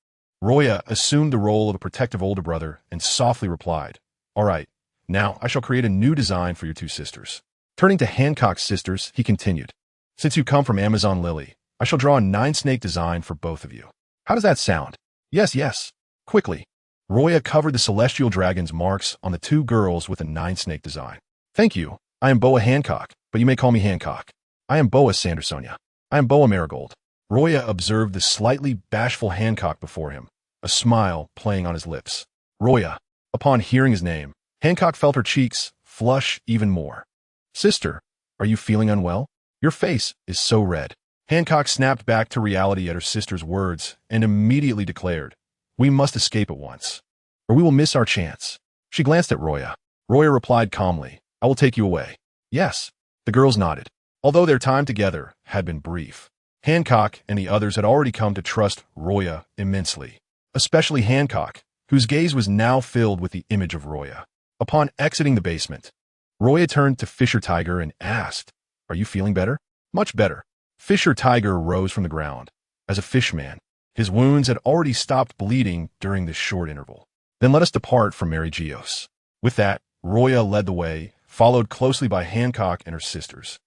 Ryū Ya assumed the role of a protective older brother and softly replied, "All right, now I shall create a new design for your two sisters." Turning to Hancock's sisters, he continued, "Since you come from Amazon Lily, I shall draw a 9-snake design for both of you. How does that sound?" "Yes, yes." Quickly, Ryū Ya covered the celestial dragon's marks on the two girls with a 9-snake design. "Thank you. I am Boa Hancock, but you may call me Hancock. I am Boa Sandersonia. I am Boa Marigold." Ryū Ya observed the slightly bashful Hancock before him, a smile playing on his lips. "Ryū Ya." Upon hearing his name, Hancock felt her cheeks flush even more. "Sister, are you feeling unwell? Your face is so red." Hancock snapped back to reality at her sister's words and immediately declared, "We must escape at once, or we will miss our chance." She glanced at Ryū Ya. Ryū Ya replied calmly, "I will take you away." "Yes." The girls nodded. Although their time together had been brief, Hancock and the others had already come to trust Ryū Ya immensely, especially Hancock, whose gaze was now filled with the image of Ryū Ya. Upon exiting the basement, Ryū Ya turned to Fisher Tiger and asked, "Are you feeling better?" "Much better." Fisher Tiger rose from the ground. As a fishman, his wounds had already stopped bleeding during this short interval. "Then let us depart from Mary Geos." With that, Ryū Ya led the way, followed closely by Hancock and her sisters,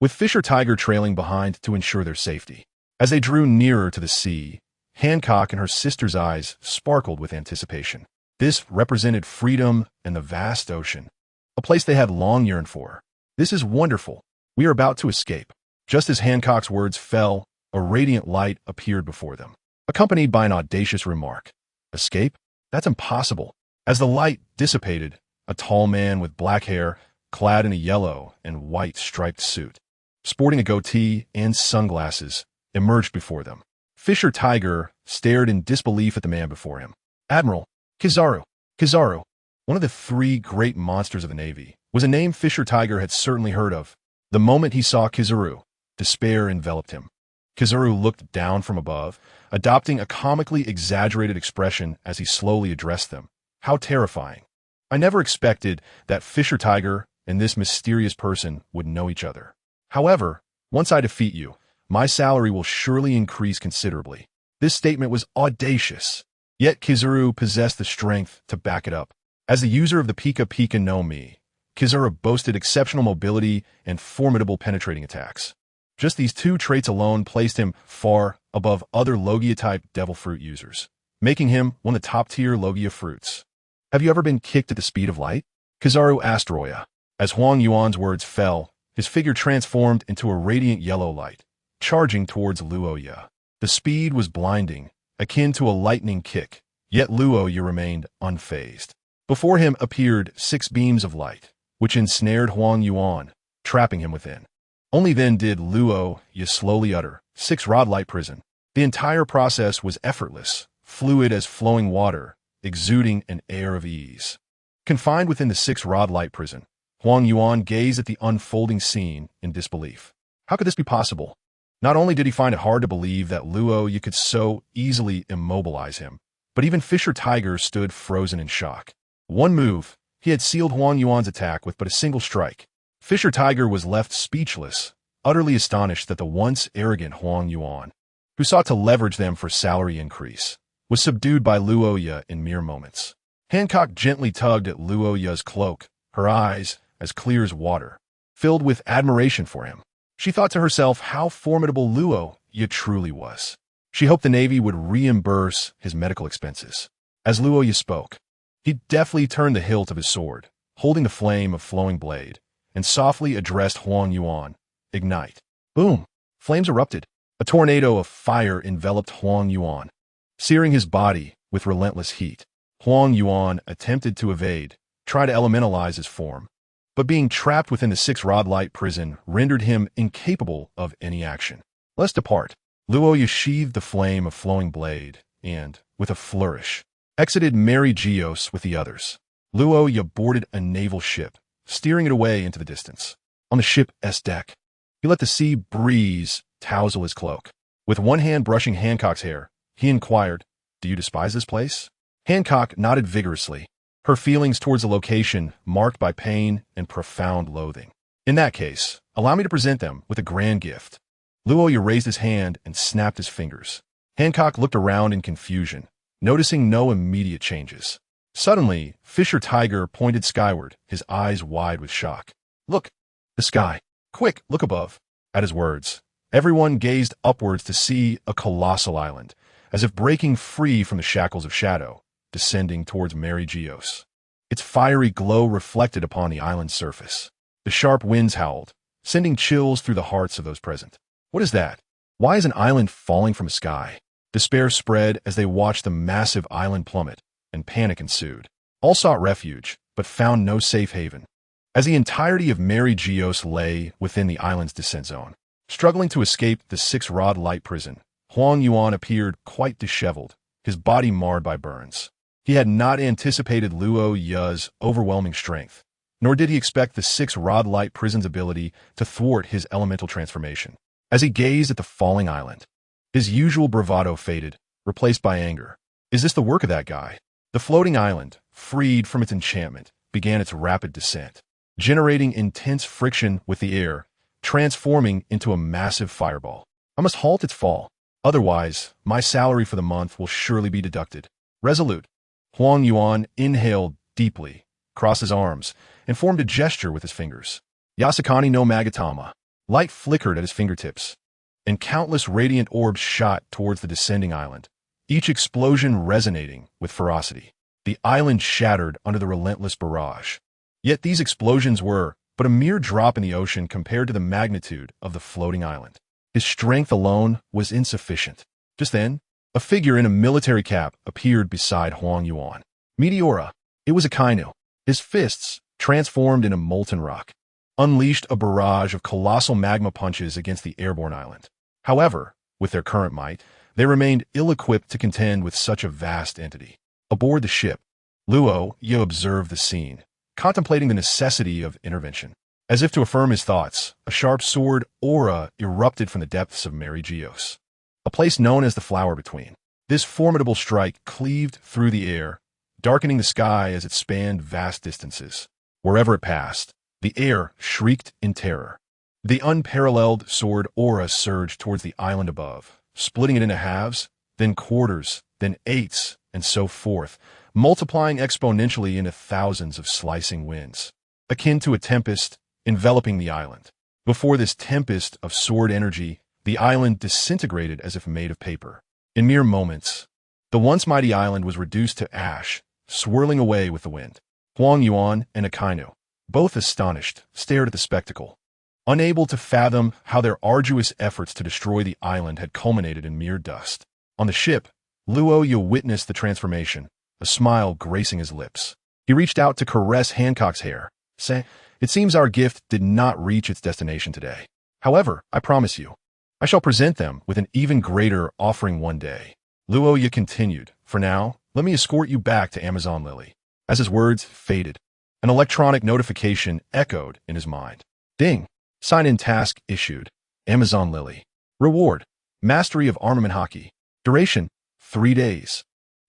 with Fisher Tiger trailing behind to ensure their safety. As they drew nearer to the sea, Hancock and her sister's eyes sparkled with anticipation. This represented freedom and the vast ocean, a place they had long yearned for. "This is wonderful. We are about to escape." Just as Hancock's words fell, a radiant light appeared before them, accompanied by an audacious remark. "Escape? That's impossible." As the light dissipated, a tall man with black hair, clad in a yellow and white striped suit, sporting a goatee and sunglasses, emerged before them. Fisher Tiger stared in disbelief at the man before him. "Admiral Kizaru." Kizaru, one of the 3 great monsters of the Navy, was a name Fisher Tiger had certainly heard of. The moment he saw Kizaru, despair enveloped him. Kizaru looked down from above, adopting a comically exaggerated expression as he slowly addressed them. "How terrifying. I never expected that Fisher Tiger and this mysterious person would know each other. However, once I defeat you, my salary will surely increase considerably." This statement was audacious, yet Kizaru possessed the strength to back it up. As the user of the Pika Pika no Mi, Kizaru boasted exceptional mobility and formidable penetrating attacks. Just these 2 traits alone placed him far above other Logia-type devil fruit users, making him one of the top-tier Logia fruits. "Have you ever been kicked at the speed of light?" Kizaru asked Ryū Ya. As Huang Yuan's words fell, his figure transformed into a radiant yellow light, charging towards Luo Ya. The speed was blinding, akin to a lightning kick, yet Luo Ya remained unfazed. Before him appeared 6 beams of light, which ensnared Huang Yuan, trapping him within. Only then did Luo Ya slowly utter, 6-rod light prison. The entire process was effortless, fluid as flowing water, exuding an air of ease. Confined within the 6-rod light prison, Huang Yuan gazed at the unfolding scene in disbelief. How could this be possible? Not only did he find it hard to believe that Luo Ya could so easily immobilize him, but even Fisher Tiger stood frozen in shock. One move, he had sealed Huang Yuan's attack with but a single strike. Fisher Tiger was left speechless, utterly astonished that the once arrogant Huang Yuan, who sought to leverage them for salary increase, was subdued by Luo Ya in mere moments. Hancock gently tugged at Luo Ya's cloak, her eyes, as clear as water, filled with admiration for him. She thought to herself how formidable Luo Ya truly was. She hoped the Navy would reimburse his medical expenses. As Luo Ya spoke, he deftly turned the hilt of his sword, holding the flame of flowing blade, and softly addressed Huang Yuan, "Ignite." Boom! Flames erupted. A tornado of fire enveloped Huang Yuan, searing his body with relentless heat. Huang Yuan attempted to evade, try to elementalize his form, but being trapped within the six-rod light prison rendered him incapable of any action. Let's depart. Luo Ya sheathed the flame of flowing blade and, with a flourish, exited Mary Geos with the others. Luo Ya boarded a naval ship, steering it away into the distance. On the ship's deck, he let the sea breeze tousle his cloak. With one hand brushing Hancock's hair, he inquired, "Do you despise this place?" Hancock nodded vigorously, her feelings towards the location marked by pain and profound loathing. "In that case, allow me to present them with a grand gift." Luo Ya raised his hand and snapped his fingers. Hancock looked around in confusion, noticing no immediate changes. Suddenly, Fisher Tiger pointed skyward, his eyes wide with shock. "Look! The sky! Quick, look above!" At his words, everyone gazed upwards to see a colossal island, as if breaking free from the shackles of shadow, descending towards Mary Geos. Its fiery glow reflected upon the island's surface. The sharp winds howled, sending chills through the hearts of those present. What is that? Why is an island falling from a sky? Despair spread as they watched the massive island plummet, and panic ensued. All sought refuge, but found no safe haven. As the entirety of Mary Geos lay within the island's descent zone, struggling to escape the six-rod light prison, Huang Yuan appeared quite disheveled, his body marred by burns. He had not anticipated Luo Ya's overwhelming strength, nor did he expect the six-rod light prison's ability to thwart his elemental transformation. As he gazed at the falling island, his usual bravado faded, replaced by anger. Is this the work of that guy? The floating island, freed from its enchantment, began its rapid descent, generating intense friction with the air, transforming into a massive fireball. I must halt its fall, otherwise my salary for the month will surely be deducted. Resolute, Huang Yuan inhaled deeply, crossed his arms, and formed a gesture with his fingers. Yasakani no Magatama. Light flickered at his fingertips, and countless radiant orbs shot towards the descending island, each explosion resonating with ferocity. The island shattered under the relentless barrage. Yet these explosions were but a mere drop in the ocean compared to the magnitude of the floating island. His strength alone was insufficient. Just then, a figure in a military cap appeared beside Huang Yuan. Meteora. It was Akainu. His fists, transformed into molten rock, unleashed a barrage of colossal magma punches against the airborne island. However, with their current might, they remained ill-equipped to contend with such a vast entity. Aboard the ship, Luo Ya observed the scene, contemplating the necessity of intervention. As if to affirm his thoughts, a sharp sword aura erupted from the depths of Mary Geos, a place known as the Flower Between. This formidable strike cleaved through the air, darkening the sky as it spanned vast distances. Wherever it passed, the air shrieked in terror. The unparalleled sword aura surged towards the island above, splitting it into halves, then quarters, then eighths, and so forth, multiplying exponentially into thousands of slicing winds, akin to a tempest enveloping the island. Before this tempest of sword energy, the island disintegrated as if made of paper. In mere moments, the once mighty island was reduced to ash, swirling away with the wind. Huang Yuan and Akainu, both astonished, stared at the spectacle, unable to fathom how their arduous efforts to destroy the island had culminated in mere dust. On the ship, Luo Ya witnessed the transformation, a smile gracing his lips. He reached out to caress Hancock's hair, saying, "It seems our gift did not reach its destination today. However, I promise you, I shall present them with an even greater offering one day." Luo Ya continued, "For now, let me escort you back to Amazon Lily." As his words faded, an electronic notification echoed in his mind. Ding! Sign-in task issued. Amazon Lily. Reward: Mastery of Armament Haki. Duration: 3 days.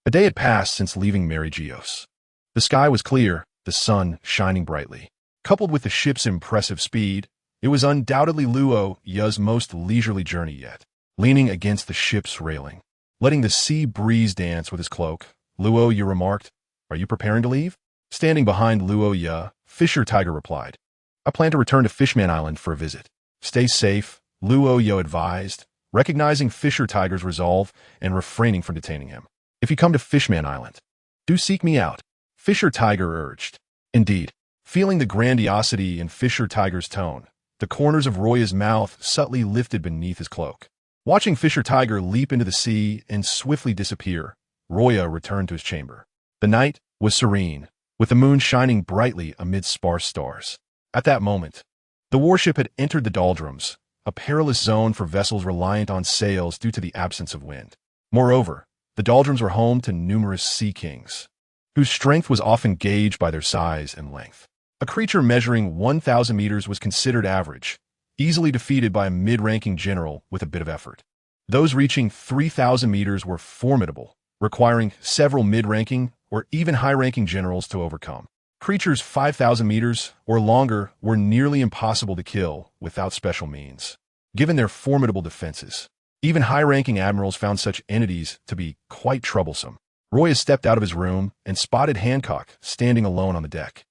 A day had passed since leaving Mary Geos. The sky was clear, the sun shining brightly. Coupled with the ship's impressive speed, it was undoubtedly Luo Ya's most leisurely journey yet. Leaning against the ship's railing, letting the sea breeze dance with his cloak, Luo Ya remarked, Are you preparing to leave? Standing behind Luo Ya, Fisher Tiger replied. I plan to return to Fishman Island for a visit. Stay safe, Luo Ya advised, recognizing Fisher Tiger's resolve and refraining from detaining him. If you come to Fishman Island, do seek me out, Fisher Tiger urged. Indeed, feeling the grandiosity in Fisher Tiger's tone, the corners of Roya's mouth subtly lifted beneath his cloak. Watching Fisher Tiger leap into the sea and swiftly disappear, Roya returned to his chamber. The night was serene, with the moon shining brightly amid sparse stars. At that moment, the warship had entered the doldrums, a perilous zone for vessels reliant on sails due to the absence of wind. Moreover, the doldrums were home to numerous sea kings, whose strength was often gauged by their size and length. A creature measuring 1,000 meters was considered average, easily defeated by a mid-ranking general with a bit of effort. Those reaching 3,000 meters were formidable, requiring several mid-ranking or even high-ranking generals to overcome. Creatures 5,000 meters or longer were nearly impossible to kill without special means, given their formidable defenses. Even high-ranking admirals found such entities to be quite troublesome. Roya stepped out of his room and spotted Hancock standing alone on the deck,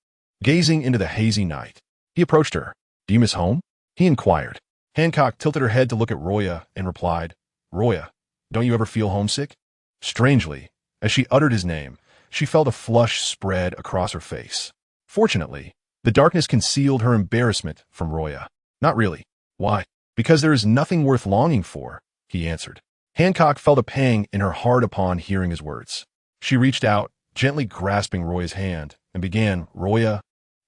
gazing into the hazy night. He approached her. Do you miss home? He inquired. Hancock tilted her head to look at Roya and replied, Roya, don't you ever feel homesick? Strangely, as she uttered his name, she felt a flush spread across her face. Fortunately, the darkness concealed her embarrassment from Roya. Not really. Why? Because there is nothing worth longing for, he answered. Hancock felt a pang in her heart upon hearing his words. She reached out, gently grasping Roya's hand, and began, Roya,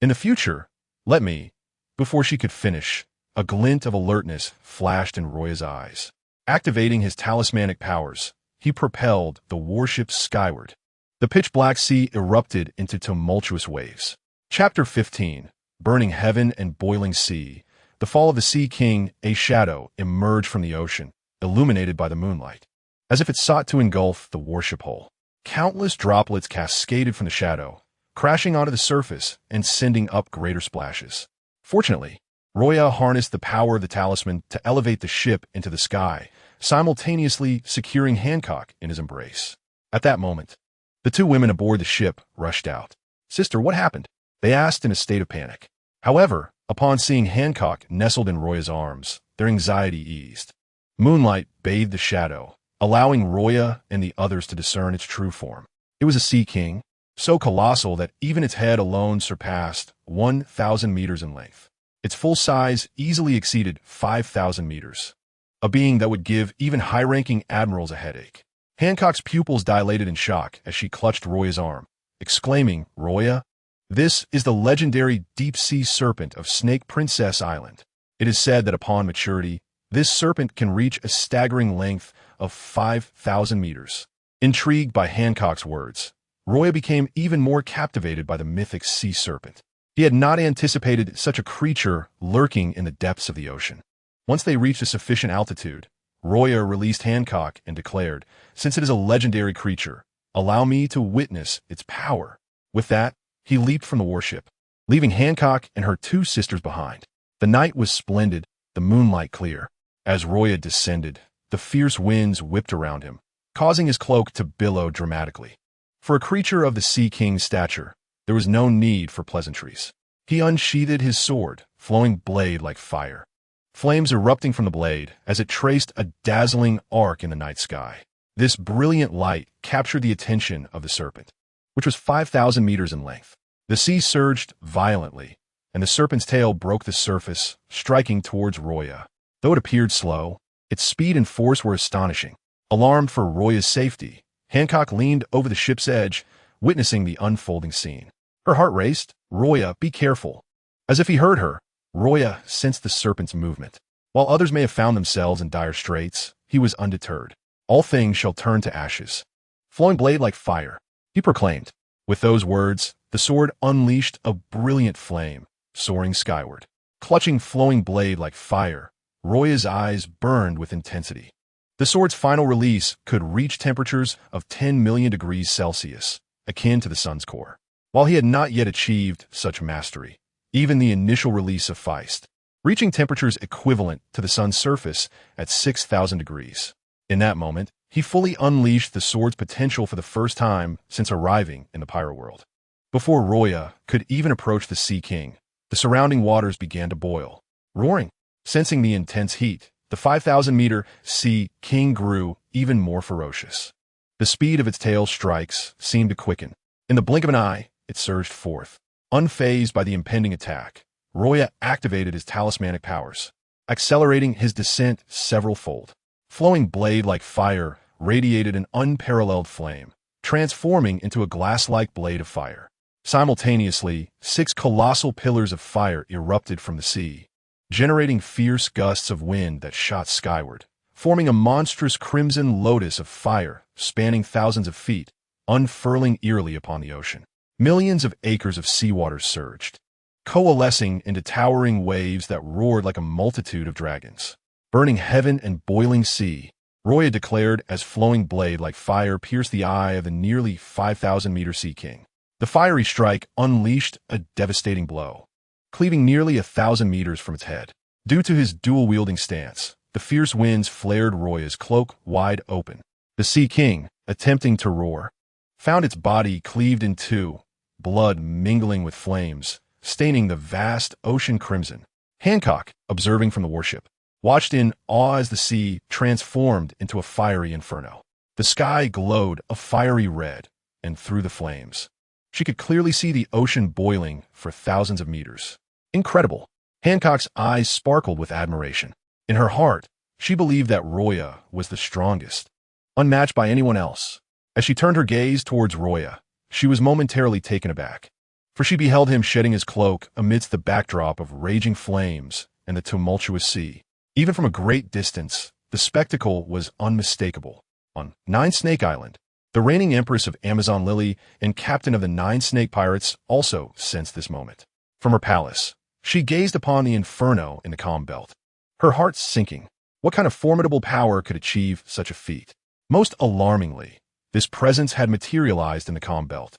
in the future, let me. Before she could finish, a glint of alertness flashed in Roya's eyes. Activating his talismanic powers, he propelled the warship skyward. The pitch-black sea erupted into tumultuous waves. Chapter 15, Burning Heaven and Boiling Sea. The fall of the Sea King, a shadow, emerged from the ocean, illuminated by the moonlight, as if it sought to engulf the warship whole. Countless droplets cascaded from the shadow, crashing onto the surface and sending up greater splashes. Fortunately, Roya harnessed the power of the talisman to elevate the ship into the sky, simultaneously securing Hancock in his embrace. At that moment, the two women aboard the ship rushed out. Sister, what happened? They asked in a state of panic. However, upon seeing Hancock nestled in Roya's arms, their anxiety eased. Moonlight bathed the shadow, allowing Roya and the others to discern its true form. It was a sea king, so colossal that even its head alone surpassed 1,000 meters in length. Its full size easily exceeded 5,000 meters, a being that would give even high-ranking admirals a headache. Hancock's pupils dilated in shock as she clutched Roya's arm, exclaiming, Roya, this is the legendary deep-sea serpent of Snake Princess Island. It is said that upon maturity, this serpent can reach a staggering length of 5,000 meters. Intrigued by Hancock's words, Roya became even more captivated by the mythic sea serpent. He had not anticipated such a creature lurking in the depths of the ocean. Once they reached a sufficient altitude, Roya released Hancock and declared, since it is a legendary creature, allow me to witness its power. With that, he leaped from the warship, leaving Hancock and her two sisters behind. The night was splendid, the moonlight clear. As Roya descended, the fierce winds whipped around him, causing his cloak to billow dramatically. For a creature of the Sea King's stature, there was no need for pleasantries. He unsheathed his sword, flowing blade like fire, flames erupting from the blade as it traced a dazzling arc in the night sky. This brilliant light captured the attention of the serpent, which was 5,000 meters in length. The sea surged violently, and the serpent's tail broke the surface, striking towards Roya. Though it appeared slow, its speed and force were astonishing. Alarmed for Roya's safety, Hancock leaned over the ship's edge, witnessing the unfolding scene. Her heart raced. Roya, be careful. As if he heard her, Roya sensed the serpent's movement. While others may have found themselves in dire straits, he was undeterred. All things shall turn to ashes. Flowing blade like fire, he proclaimed. With those words, the sword unleashed a brilliant flame, soaring skyward. Clutching flowing blade like fire, Roya's eyes burned with intensity. The sword's final release could reach temperatures of 10 million degrees Celsius, akin to the sun's core. While he had not yet achieved such mastery, even the initial release sufficed, reaching temperatures equivalent to the sun's surface at 6,000 degrees. In that moment, he fully unleashed the sword's potential for the first time since arriving in the Pyro world. Before Luo Ya could even approach the Sea King, the surrounding waters began to boil, roaring. Sensing the intense heat, the 5,000-meter Sea King grew even more ferocious. The speed of its tail strikes seemed to quicken. In the blink of an eye, it surged forth. Unfazed by the impending attack, Luo Ya activated his talismanic powers, accelerating his descent several-fold. Flowing blade like fire radiated an unparalleled flame, transforming into a glass-like blade of fire. Simultaneously, 6 colossal pillars of fire erupted from the sea, generating fierce gusts of wind that shot skyward, forming a monstrous crimson lotus of fire spanning thousands of feet, unfurling eerily upon the ocean. Millions of acres of seawater surged, coalescing into towering waves that roared like a multitude of dragons. Burning heaven and boiling sea, Luo Ya declared as flowing blade like fire pierced the eye of the nearly 5,000-meter Sea King. The fiery strike unleashed a devastating blow, cleaving nearly 1,000 meters from its head. Due to his dual-wielding stance, the fierce winds flared Luo Ya's cloak wide open. The Sea King, attempting to roar, found its body cleaved in two, blood mingling with flames, staining the vast ocean crimson. Hancock, observing from the warship, watched in awe as the sea transformed into a fiery inferno. The sky glowed a fiery red, and through the flames, she could clearly see the ocean boiling for thousands of meters. Incredible! Hancock's eyes sparkled with admiration. In her heart, she believed that Luo Ya was the strongest, unmatched by anyone else. As she turned her gaze towards Luo Ya, she was momentarily taken aback, for she beheld him shedding his cloak amidst the backdrop of raging flames and the tumultuous sea. Even from a great distance, the spectacle was unmistakable. On Nine Snake Island, the reigning empress of Amazon Lily and captain of the 9 Snake Pirates also sensed this moment. From her palace, she gazed upon the inferno in the calm belt, her heart sinking. What kind of formidable power could achieve such a feat? Most alarmingly, this presence had materialized in the calm belt,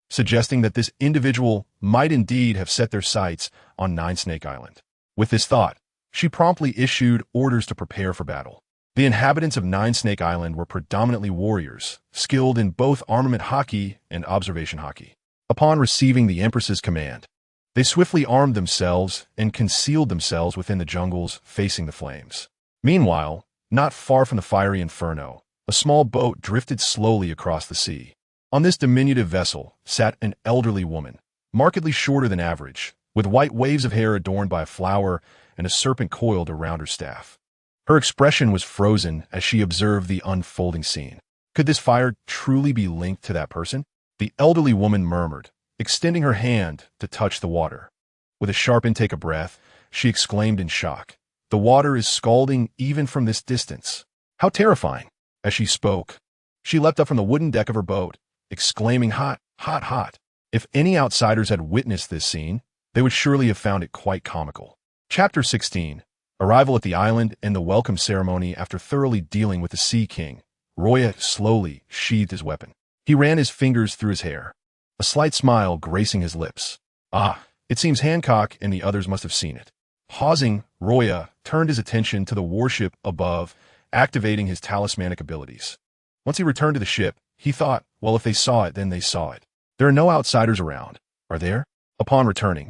suggesting that this individual might indeed have set their sights on 9 Snake Island. With this thought, she promptly issued orders to prepare for battle. The inhabitants of 9 Snake Island were predominantly warriors, skilled in both armament Haki and observation Haki. Upon receiving the Empress's command, they swiftly armed themselves and concealed themselves within the jungles facing the flames. Meanwhile, not far from the fiery inferno, a small boat drifted slowly across the sea. On this diminutive vessel sat an elderly woman, markedly shorter than average, with white waves of hair adorned by a flower and a serpent coiled around her staff. Her expression was frozen as she observed the unfolding scene. Could this fire truly be linked to that person? The elderly woman murmured, extending her hand to touch the water. With a sharp intake of breath, she exclaimed in shock, "The water is scalding even from this distance. How terrifying!" As she spoke, she leapt up from the wooden deck of her boat, exclaiming, "Hot, hot, hot." If any outsiders had witnessed this scene, they would surely have found it quite comical. Chapter 16. Arrival at the island and the welcome ceremony. After thoroughly dealing with the Sea King, Luo Ya slowly sheathed his weapon. He ran his fingers through his hair, a slight smile gracing his lips. It seems Hancock and the others must have seen it. Pausing, Luo Ya turned his attention to the warship above, activating his talismanic abilities. Once he returned to the ship, he thought, well, if they saw it, then they saw it. There are no outsiders around, are there? Upon returning,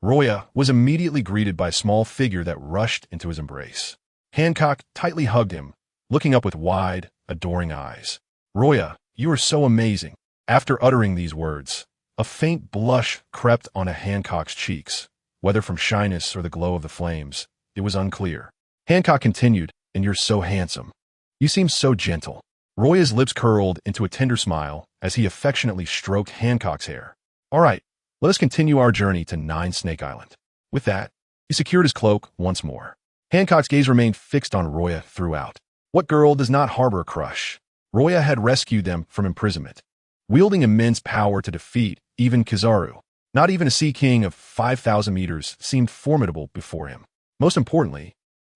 Luo Ya was immediately greeted by a small figure that rushed into his embrace. Hancock tightly hugged him, looking up with wide, adoring eyes. "Luo Ya, you are so amazing." After uttering these words, a faint blush crept onto Hancock's cheeks. Whether from shyness or the glow of the flames, it was unclear. Hancock continued, "And you're so handsome. You seem so gentle." Luo Ya's lips curled into a tender smile as he affectionately stroked Hancock's hair. "All right, let us continue our journey to 9 Snake Island." With that, he secured his cloak once more. Hancock's gaze remained fixed on Luo Ya throughout. What girl does not harbor a crush? Luo Ya had rescued them from imprisonment, wielding immense power to defeat even Kizaru. Not even a Sea King of 5,000 meters seemed formidable before him. Most importantly,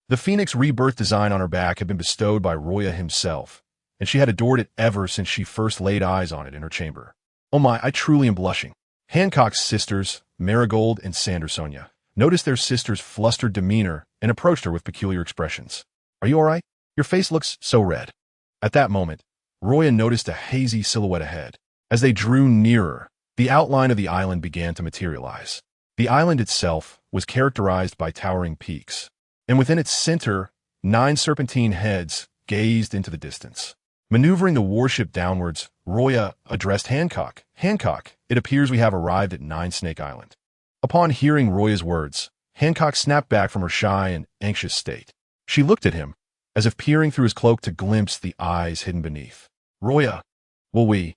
the Phoenix rebirth design on her back had been bestowed by Luo Ya himself, and she had adored it ever since she first laid eyes on it in her chamber. "Oh my, I truly am blushing." Hancock's sisters, Marigold and Sandersonia, noticed their sister's flustered demeanor and approached her with peculiar expressions. "Are you all right? Your face looks so red." At that moment, Royo Ya noticed a hazy silhouette ahead. As they drew nearer, the outline of the island began to materialize. The island itself was characterized by towering peaks, and within its center, 9 serpentine heads gazed into the distance. Maneuvering the warship downwards, Royo Ya addressed Hancock. "Hancock, it appears we have arrived at 9 Snake Island." Upon hearing Royo Ya's words, Hancock snapped back from her shy and anxious state. She looked at him, as if peering through his cloak to glimpse the eyes hidden beneath. "Royo Ya, will we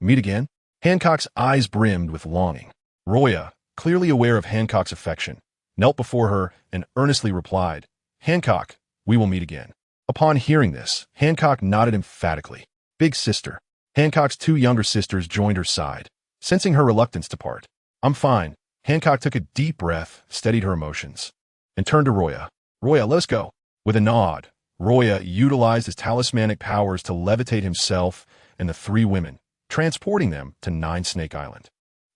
meet again?" Hancock's eyes brimmed with longing. Royo Ya, clearly aware of Hancock's affection, knelt before her and earnestly replied, "Hancock, we will meet again." Upon hearing this, Hancock nodded emphatically. "Big sister." Hancock's 2 younger sisters joined her side, sensing her reluctance to part. "I'm fine." Hancock took a deep breath, steadied her emotions, and turned to Royo Ya. "Royo Ya, let us go." With a nod, Royo Ya utilized his talismanic powers to levitate himself and the 3 women, transporting them to 9 Snake Island.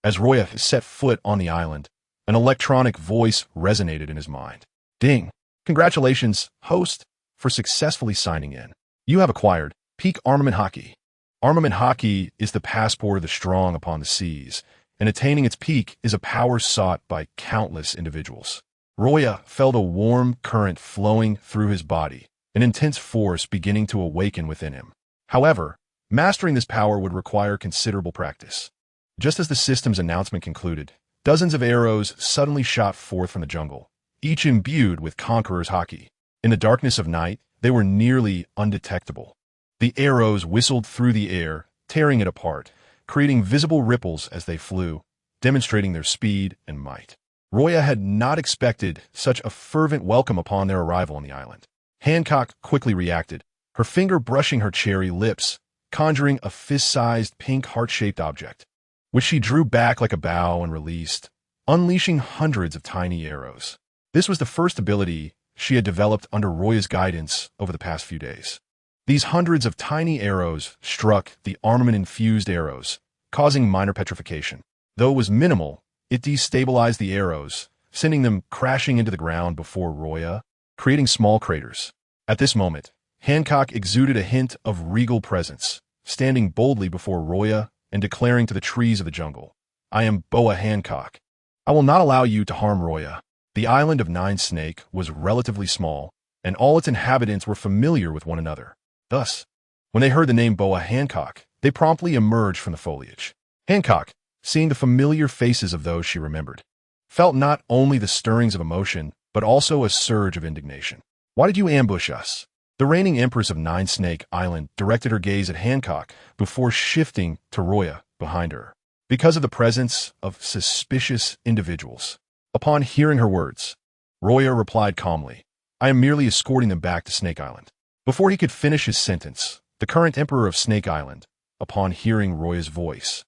As Royo Ya set foot on the island, an electronic voice resonated in his mind. "Ding! Congratulations, host, for successfully signing in. You have acquired Peak Armament Haki." Armament Haki is the passport of the strong upon the seas, and attaining its peak is a power sought by countless individuals. Royo Ya felt a warm current flowing through his body, an intense force beginning to awaken within him. However, mastering this power would require considerable practice. Just as the system's announcement concluded, dozens of arrows suddenly shot forth from the jungle, each imbued with Conqueror's Haki. In the darkness of night, they were nearly undetectable. The arrows whistled through the air, tearing it apart, creating visible ripples as they flew, demonstrating their speed and might. Royo Ya had not expected such a fervent welcome upon their arrival on the island. Hancock quickly reacted, her finger brushing her cherry lips, conjuring a fist-sized pink heart-shaped object, which she drew back like a bow and released, unleashing hundreds of tiny arrows. This was the first ability she had developed under Royo Ya's guidance over the past few days. These hundreds of tiny arrows struck the armament-infused arrows, causing minor petrification. Though it was minimal, it destabilized the arrows, sending them crashing into the ground before Royo Ya, creating small craters. At this moment, Hancock exuded a hint of regal presence, standing boldly before Royo Ya and declaring to the trees of the jungle, "I am Boa Hancock. I will not allow you to harm Royo Ya." The island of 9 Snake was relatively small, and all its inhabitants were familiar with one another. Thus, when they heard the name Boa Hancock, they promptly emerged from the foliage. Hancock, seeing the familiar faces of those she remembered, felt not only the stirrings of emotion, but also a surge of indignation. "Why did you ambush us?" The reigning empress of 9 Snake Island directed her gaze at Hancock before shifting to Royo Ya behind her. "Because of the presence of suspicious individuals." Upon hearing her words, Royo Ya replied calmly, "I am merely escorting them back to Snake Island." Before he could finish his sentence, the current emperor of Snake Island, upon hearing Royo Ya's voice,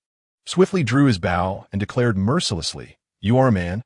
swiftly drew his bow and declared mercilessly, "You are a man?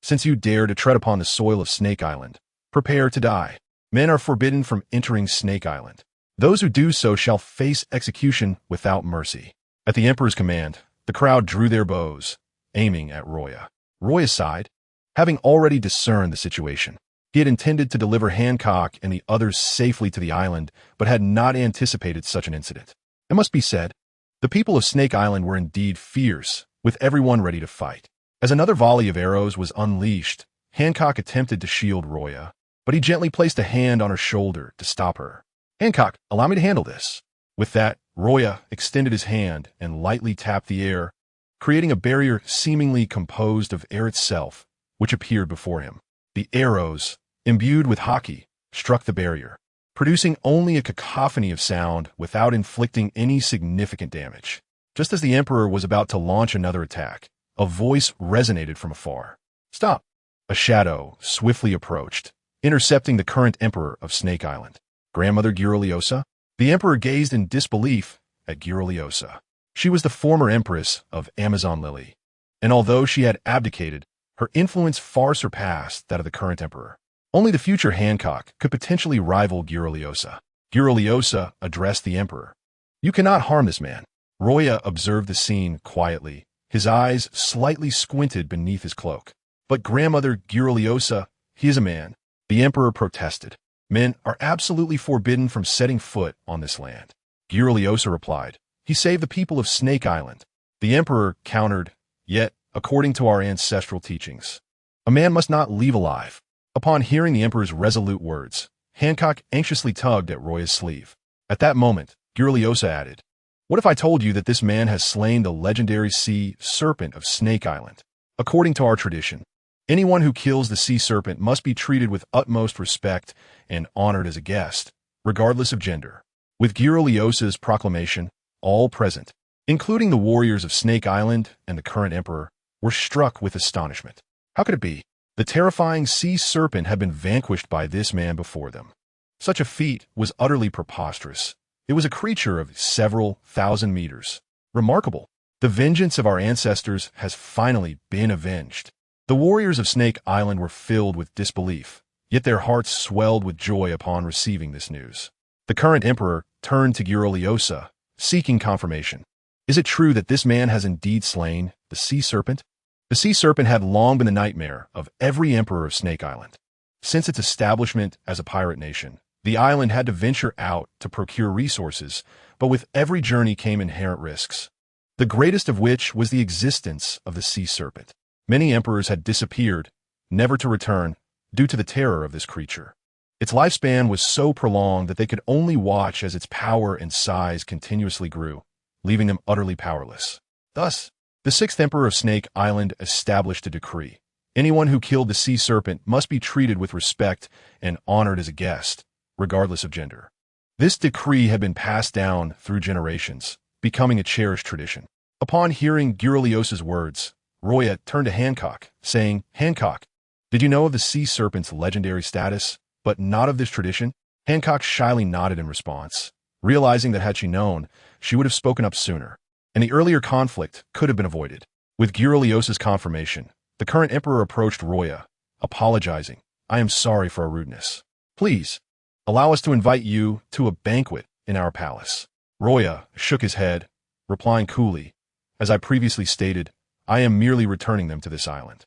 Since you dare to tread upon the soil of Snake Island, prepare to die. Men are forbidden from entering Snake Island. Those who do so shall face execution without mercy." At the emperor's command, the crowd drew their bows, aiming at Royo Ya. Royo Ya sighed, having already discerned the situation. He had intended to deliver Hancock and the others safely to the island, but had not anticipated such an incident. It must be said, the people of Snake Island were indeed fierce, with everyone ready to fight. As another volley of arrows was unleashed, Hancock attempted to shield Royo Ya, but he gently placed a hand on her shoulder to stop her. "Hancock, allow me to handle this." With that, Royo Ya extended his hand and lightly tapped the air, creating a barrier seemingly composed of air itself, which appeared before him. The arrows, imbued with Haki, struck the barrier, producing only a cacophony of sound without inflicting any significant damage. Just as the emperor was about to launch another attack, a voice resonated from afar. "Stop!" A shadow swiftly approached, intercepting the current emperor of Snake Island. "Grandmother Gyuraliosa?" The emperor gazed in disbelief at Gyuraliosa. She was the former empress of Amazon Lily, and although she had abdicated, her influence far surpassed that of the current emperor. Only the future Hancock could potentially rival Gyuraliosa. Gyuraliosa addressed the emperor. "You cannot harm this man." Royo Ya observed the scene quietly, his eyes slightly squinted beneath his cloak. "But Grandmother Gyuraliosa, he is a man." The emperor protested. Men are absolutely forbidden from setting foot on this land. Ryūjin replied. He saved the people of Snake Island. The emperor countered, yet, according to our ancestral teachings, a man must not leave alive. Upon hearing the emperor's resolute words, Hancock anxiously tugged at Roya's sleeve. At that moment, Ryūjin added, "What if I told you that this man has slain the legendary sea serpent of Snake Island? According to our tradition, anyone who kills the sea serpent must be treated with utmost respect and honored as a guest, regardless of gender." With Ryūjin's proclamation, all present, including the warriors of Snake Island and the current emperor, were struck with astonishment. How could it be? The terrifying sea serpent had been vanquished by this man before them. Such a feat was utterly preposterous. It was a creature of several thousand meters. Remarkable. The vengeance of our ancestors has finally been avenged. The warriors of Snake Island were filled with disbelief, yet their hearts swelled with joy upon receiving this news. The current emperor turned to Ryūjin, seeking confirmation. Is it true that this man has indeed slain the sea serpent? The sea serpent had long been the nightmare of every emperor of Snake Island. Since its establishment as a pirate nation, the island had to venture out to procure resources, but with every journey came inherent risks, the greatest of which was the existence of the sea serpent. Many emperors had disappeared, never to return, due to the terror of this creature. Its lifespan was so prolonged that they could only watch as its power and size continuously grew, leaving them utterly powerless. Thus, the sixth emperor of Snake Island established a decree. Anyone who killed the sea serpent must be treated with respect and honored as a guest, regardless of gender. This decree had been passed down through generations, becoming a cherished tradition. Upon hearing Ryūjin's words, Luo Ya turned to Hancock, saying, "Hancock, did you know of the sea serpent's legendary status, but not of this tradition?" Hancock shyly nodded in response, realizing that had she known, she would have spoken up sooner, and the earlier conflict could have been avoided. With Ryūjin's confirmation, the current emperor approached Luo Ya, apologizing. "I am sorry for our rudeness. Please, allow us to invite you to a banquet in our palace." Luo Ya shook his head, replying coolly, "As I previously stated, I am merely returning them to this island.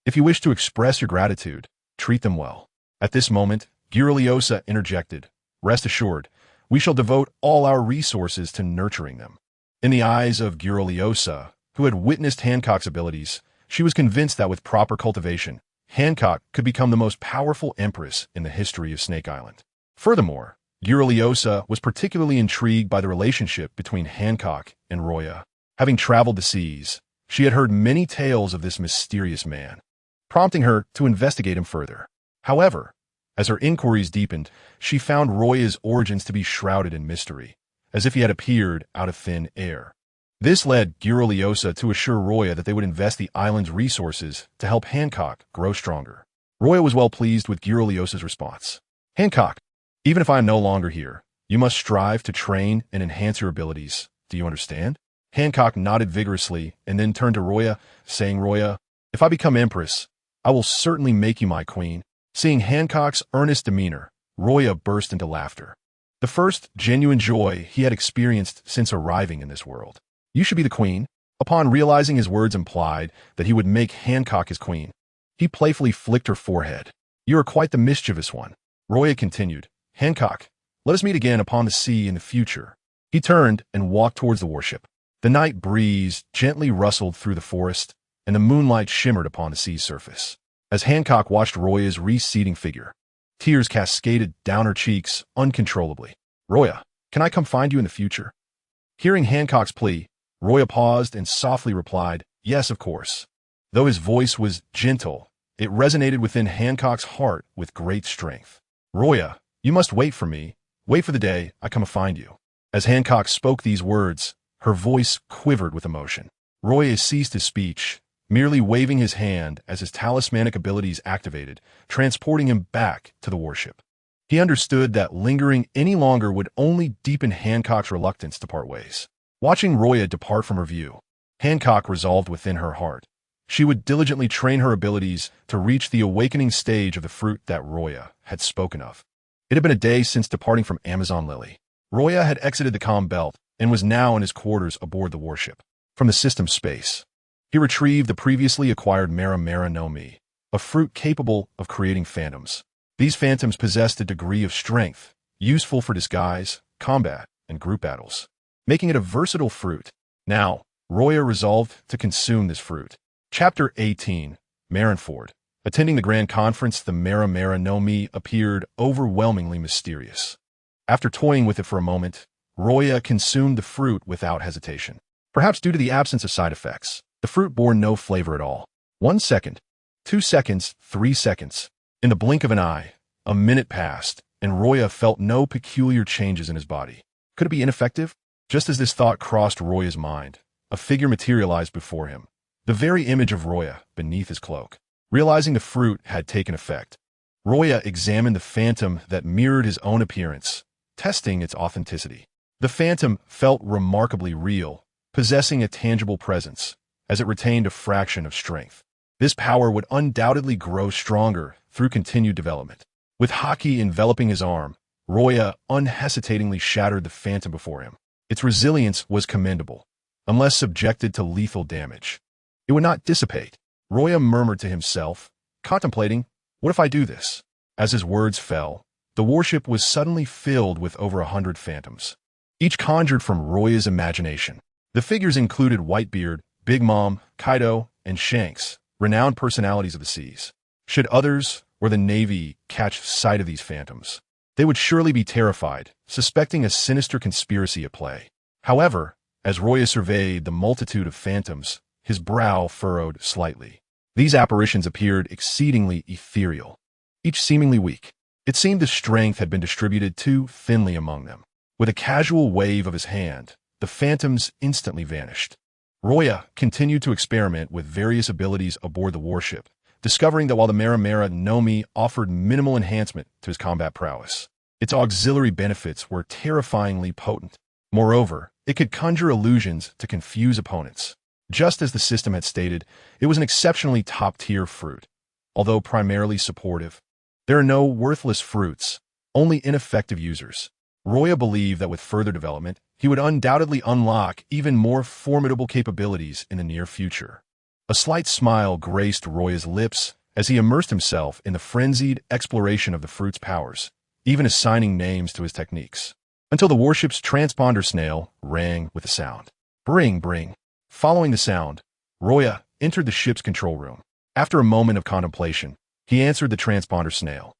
If you wish to express your gratitude, treat them well." At this moment, Ryūjin interjected, "Rest assured, we shall devote all our resources to nurturing them." In the eyes of Ryūjin, who had witnessed Hancock's abilities, she was convinced that with proper cultivation, Hancock could become the most powerful empress in the history of Snake Island. Furthermore, Ryūjin was particularly intrigued by the relationship between Hancock and Luo Ya. Having traveled the seas, she had heard many tales of this mysterious man, prompting her to investigate him further. However, as her inquiries deepened, she found Luo Ya's origins to be shrouded in mystery, as if he had appeared out of thin air. This led Ryūjin to assure Luo Ya that they would invest the island's resources to help Hancock grow stronger. Luo Ya was well pleased with Ryūjin's response. "Hancock, even if I am no longer here, you must strive to train and enhance your abilities. Do you understand?" Hancock nodded vigorously and then turned to Luo Ya, saying, "Luo Ya, if I become empress, I will certainly make you my queen." Seeing Hancock's earnest demeanor, Luo Ya burst into laughter. The first genuine joy he had experienced since arriving in this world. "You should be the queen." Upon realizing his words implied that he would make Hancock his queen, he playfully flicked her forehead. "You are quite the mischievous one." Luo Ya continued, "Hancock, let us meet again upon the sea in the future." He turned and walked towards the warship. The night breeze gently rustled through the forest, and the moonlight shimmered upon the sea's surface. As Hancock watched Luo Ya's receding figure, tears cascaded down her cheeks uncontrollably. "Luo Ya, can I come find you in the future?" Hearing Hancock's plea, Luo Ya paused and softly replied, "Yes, of course." Though his voice was gentle, it resonated within Hancock's heart with great strength. "Luo Ya, you must wait for me. Wait for the day I come to find you." As Hancock spoke these words, her voice quivered with emotion. Luo Ya ceased his speech, merely waving his hand as his talismanic abilities activated, transporting him back to the warship. He understood that lingering any longer would only deepen Hancock's reluctance to part ways. Watching Luo Ya depart from her view, Hancock resolved within her heart. She would diligently train her abilities to reach the awakening stage of the fruit that Luo Ya had spoken of. It had been a day since departing from Amazon Lily. Luo Ya had exited the comm belt and was now in his quarters aboard the warship. From the system space, he retrieved the previously acquired Mera Mera no Mi, a fruit capable of creating phantoms. These phantoms possessed a degree of strength, useful for disguise, combat, and group battles, making it a versatile fruit. Now, Roya resolved to consume this fruit. Chapter 18. Marineford. Attending the grand conference, the Mara no Mi appeared overwhelmingly mysterious. After toying with it for a moment, Roya consumed the fruit without hesitation. Perhaps due to the absence of side effects, the fruit bore no flavor at all. 1 second, 2 seconds, 3 seconds. In the blink of an eye, a minute passed, and Roya felt no peculiar changes in his body. Could it be ineffective? Just as this thought crossed Roya's mind, a figure materialized before him, the very image of Roya beneath his cloak. Realizing the fruit had taken effect, Roya examined the phantom that mirrored his own appearance, testing its authenticity. The phantom felt remarkably real, possessing a tangible presence, as it retained a fraction of strength. This power would undoubtedly grow stronger through continued development. With Haki enveloping his arm, Roya unhesitatingly shattered the phantom before him. Its resilience was commendable, unless subjected to lethal damage. It would not dissipate. Roya murmured to himself, contemplating, what if I do this? As his words fell, the warship was suddenly filled with over 100 phantoms, each conjured from Roya's imagination. The figures included Whitebeard, Big Mom, Kaido, and Shanks, renowned personalities of the seas. Should others or the Navy catch sight of these phantoms, they would surely be terrified, suspecting a sinister conspiracy at play. However, as Roya surveyed the multitude of phantoms, his brow furrowed slightly. These apparitions appeared exceedingly ethereal, each seemingly weak. It seemed the strength had been distributed too thinly among them. With a casual wave of his hand, the phantoms instantly vanished. Roya continued to experiment with various abilities aboard the warship, discovering that while the Mara no Mi offered minimal enhancement to his combat prowess, its auxiliary benefits were terrifyingly potent. Moreover, it could conjure illusions to confuse opponents. Just as the system had stated, it was an exceptionally top-tier fruit, although primarily supportive. There are no worthless fruits, only ineffective users. Roya believed that with further development, he would undoubtedly unlock even more formidable capabilities in the near future. A slight smile graced Roya's lips as he immersed himself in the frenzied exploration of the fruit's powers, even assigning names to his techniques, until the warship's transponder snail rang with a sound. Bring, bring. Following the sound, Roya entered the ship's control room. After a moment of contemplation, he answered the transponder snail.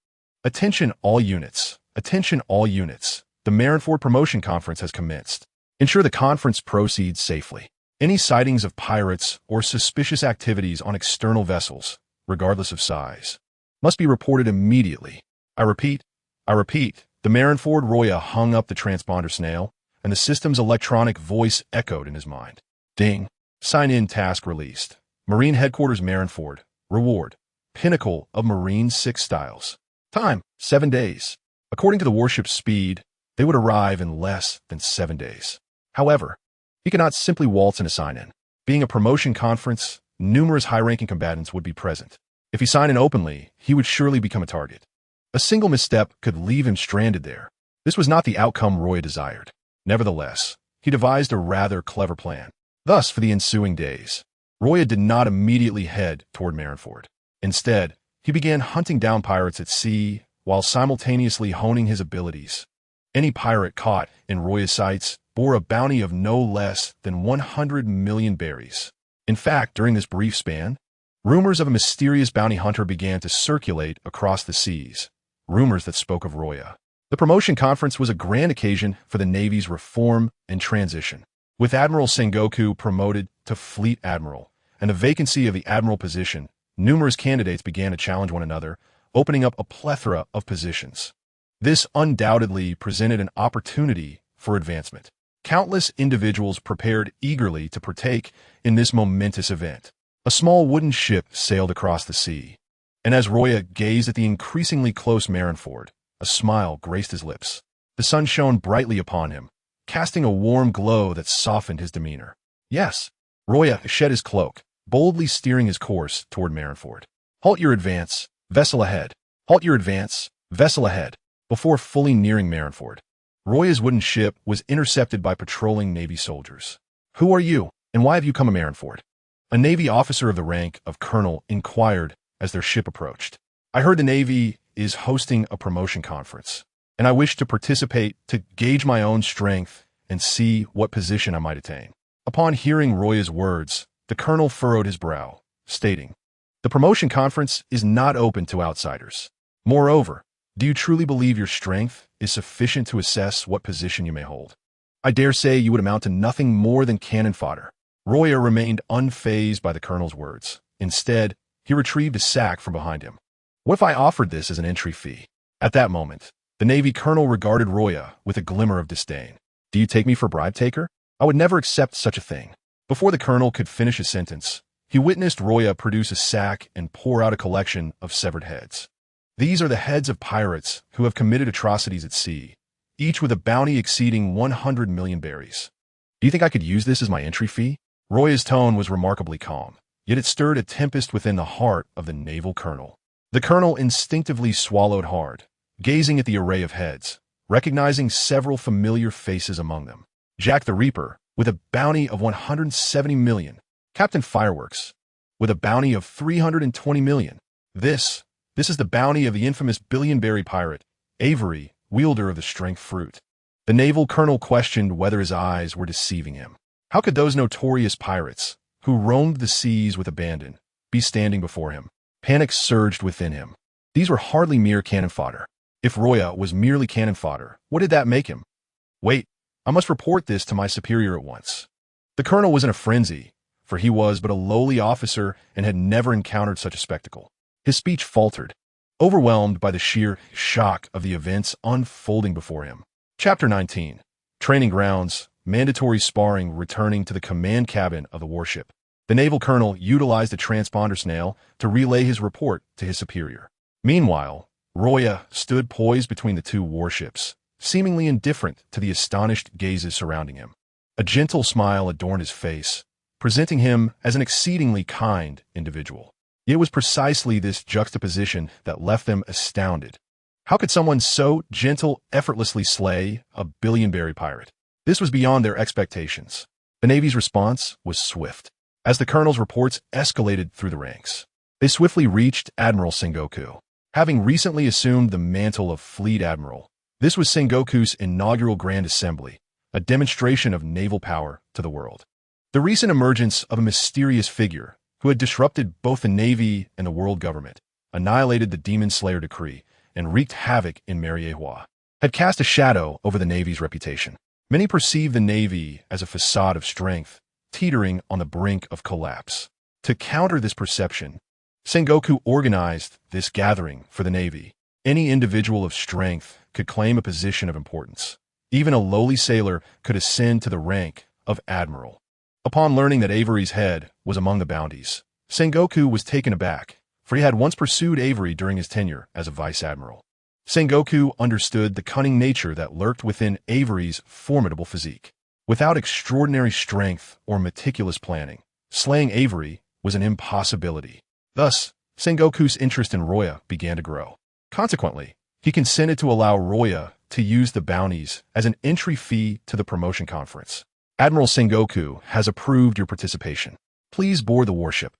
Attention all units. Attention all units. The Marineford promotion conference has commenced. Ensure the conference proceeds safely. Any sightings of pirates or suspicious activities on external vessels, regardless of size, must be reported immediately. I repeat. The Marineford. Roya hung up the transponder snail, and the system's electronic voice echoed in his mind. Ding. Sign-in task released. Marine Headquarters Marineford. Reward. Pinnacle of Marine 6 styles. Time, 7 days. According to the warship's speed, they would arrive in less than 7 days. However, he could not simply waltz in a sign-in. Being a promotion conference, numerous high-ranking combatants would be present. If he signed in openly, he would surely become a target. A single misstep could leave him stranded there. This was not the outcome Roya desired. Nevertheless, he devised a rather clever plan. Thus, for the ensuing days, Roya did not immediately head toward Marineford. Instead, he began hunting down pirates at sea while simultaneously honing his abilities. Any pirate caught in Roya's sights bore a bounty of no less than 100 million berries. In fact, during this brief span, rumors of a mysterious bounty hunter began to circulate across the seas, rumors that spoke of Roya. The promotion conference was a grand occasion for the Navy's reform and transition. With Admiral Sengoku promoted to Fleet Admiral and the vacancy of the Admiral position, numerous candidates began to challenge one another, opening up a plethora of positions. This undoubtedly presented an opportunity for advancement. Countless individuals prepared eagerly to partake in this momentous event. A small wooden ship sailed across the sea, and as Roya gazed at the increasingly close Marineford, a smile graced his lips. The sun shone brightly upon him, casting a warm glow that softened his demeanor. Yes, Roya shed his cloak, boldly steering his course toward Marineford. Halt your advance, vessel ahead. Halt your advance, vessel ahead. Before fully nearing Marineford, Roya's wooden ship was intercepted by patrolling Navy soldiers. Who are you, and why have you come to Marineford? A Navy officer of the rank of colonel inquired as their ship approached. I heard the Navy is hosting a promotion conference, and I wish to participate to gauge my own strength and see what position I might attain." Upon hearing Roya's words, the colonel furrowed his brow, stating, "The promotion conference is not open to outsiders. Moreover, do you truly believe your strength is sufficient to assess what position you may hold? I dare say you would amount to nothing more than cannon fodder." Roya remained unfazed by the colonel's words. Instead, he retrieved a sack from behind him. "What if I offered this as an entry fee?" At that moment, the Navy colonel regarded Roya with a glimmer of disdain. "Do you take me for a bribe taker? I would never accept such a thing." Before the colonel could finish his sentence, he witnessed Roya produce a sack and pour out a collection of severed heads. These are the heads of pirates who have committed atrocities at sea, each with a bounty exceeding 100 million berries. "Do you think I could use this as my entry fee?" Roya's tone was remarkably calm, yet it stirred a tempest within the heart of the naval colonel. The colonel instinctively swallowed hard, gazing at the array of heads, recognizing several familiar faces among them. Jack the Reaper, with a bounty of 170 million. Captain Fireworks, with a bounty of 320 million. This is the bounty of the infamous billion-berry pirate, Avery, wielder of the strength fruit. The naval colonel questioned whether his eyes were deceiving him. How could those notorious pirates, who roamed the seas with abandon, be standing before him? Panic surged within him. These were hardly mere cannon fodder. If Roya was merely cannon fodder, what did that make him? Wait, I must report this to my superior at once. The colonel was in a frenzy, for he was but a lowly officer and had never encountered such a spectacle. His speech faltered, overwhelmed by the sheer shock of the events unfolding before him. Chapter 19. Training Grounds. Mandatory sparring returning to the command cabin of the warship. The naval colonel utilized a transponder snail to relay his report to his superior. Meanwhile, Roya stood poised between the two warships, seemingly indifferent to the astonished gazes surrounding him. A gentle smile adorned his face, presenting him as an exceedingly kind individual. It was precisely this juxtaposition that left them astounded. How could someone so gentle effortlessly slay a billion-berry pirate? This was beyond their expectations. The Navy's response was swift. As the colonel's reports escalated through the ranks, they swiftly reached Admiral Sengoku. Having recently assumed the mantle of Fleet Admiral, this was Sengoku's inaugural Grand Assembly, a demonstration of naval power to the world. The recent emergence of a mysterious figure who had disrupted both the Navy and the world government, annihilated the Demon Slayer decree, and wreaked havoc in Mariewa, had cast a shadow over the Navy's reputation. Many perceived the Navy as a facade of strength, teetering on the brink of collapse. To counter this perception, Sengoku organized this gathering for the Navy. Any individual of strength could claim a position of importance. Even a lowly sailor could ascend to the rank of admiral. Upon learning that Avery's head was among the bounties, Sengoku was taken aback, for he had once pursued Avery during his tenure as a vice admiral. Sengoku understood the cunning nature that lurked within Avery's formidable physique. Without extraordinary strength or meticulous planning, slaying Avery was an impossibility. Thus, Sengoku's interest in Roya began to grow. Consequently, he consented to allow Roya to use the bounties as an entry fee to the promotion conference. Admiral Sengoku has approved your participation. Please board the warship.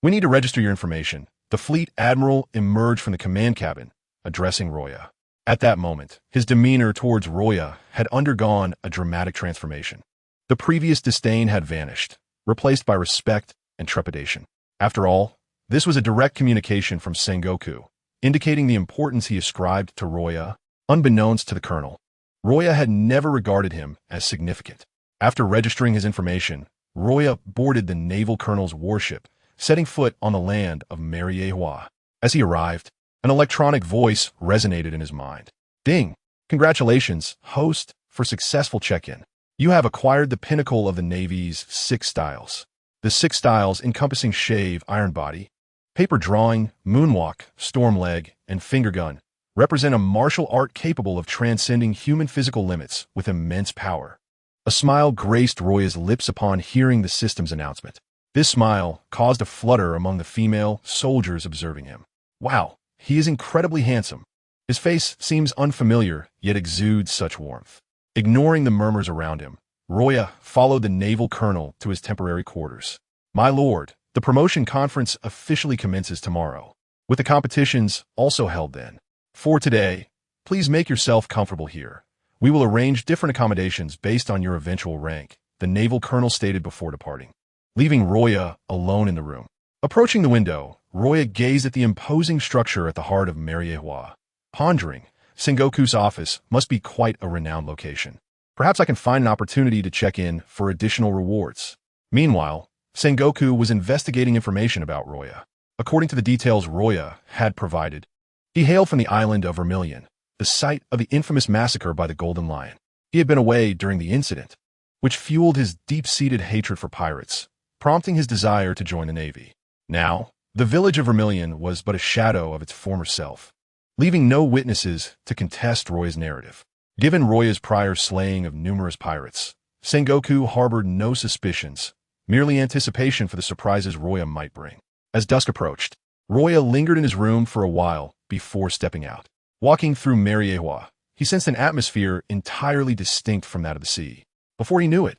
We need to register your information. The fleet admiral emerged from the command cabin, addressing Roya. At that moment, his demeanor towards Roya had undergone a dramatic transformation. The previous disdain had vanished, replaced by respect and trepidation. After all, this was a direct communication from Sengoku, indicating the importance he ascribed to Roya, unbeknownst to the colonel. Roya had never regarded him as significant. After registering his information, Roya boarded the naval colonel's warship, setting foot on the land of Mariewa. As he arrived, an electronic voice resonated in his mind. Ding! Congratulations, host, for successful check-in. You have acquired the pinnacle of the Navy's 6 styles. The 6 styles encompassing shave, iron body, paper drawing, moonwalk, storm leg, and finger gun represent a martial art capable of transcending human physical limits with immense power. A smile graced Roya's lips upon hearing the system's announcement. This smile caused a flutter among the female soldiers observing him. Wow, he is incredibly handsome. His face seems unfamiliar, yet exudes such warmth. Ignoring the murmurs around him, Roya followed the naval colonel to his temporary quarters. My lord, the promotion conference officially commences tomorrow, with the competitions also held then. For today, please make yourself comfortable here. We will arrange different accommodations based on your eventual rank, the naval colonel stated before departing, leaving Luo Ya alone in the room. Approaching the window, Luo Ya gazed at the imposing structure at the heart of Ryūjin. Pondering, Sengoku's office must be quite a renowned location. Perhaps I can find an opportunity to check in for additional rewards. Meanwhile, Sengoku was investigating information about Luo Ya. According to the details Luo Ya had provided, he hailed from the island of Vermilion, the site of the infamous massacre by the Golden Lion. He had been away during the incident, which fueled his deep-seated hatred for pirates, prompting his desire to join the Navy. Now, the village of Vermilion was but a shadow of its former self, leaving no witnesses to contest Luo Ya's narrative. Given Luo Ya's prior slaying of numerous pirates, Sengoku harbored no suspicions, merely anticipation for the surprises Luo Ya might bring. As dusk approached, Luo Ya lingered in his room for a while before stepping out. Walking through Ryūjin, he sensed an atmosphere entirely distinct from that of the sea. Before he knew it,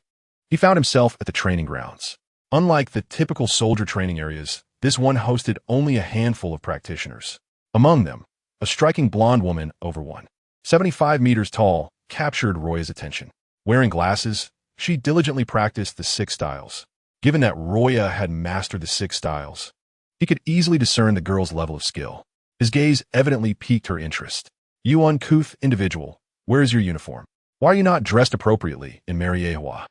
he found himself at the training grounds. Unlike the typical soldier training areas, this one hosted only a handful of practitioners. Among them, a striking blonde woman over 175 meters tall captured Luo Ya's attention. Wearing glasses, she diligently practiced the 6 styles. Given that Luo Ya had mastered the 6 styles, he could easily discern the girl's level of skill. His gaze evidently piqued her interest. "You uncouth individual, where is your uniform? Why are you not dressed appropriately in Ryūjin?"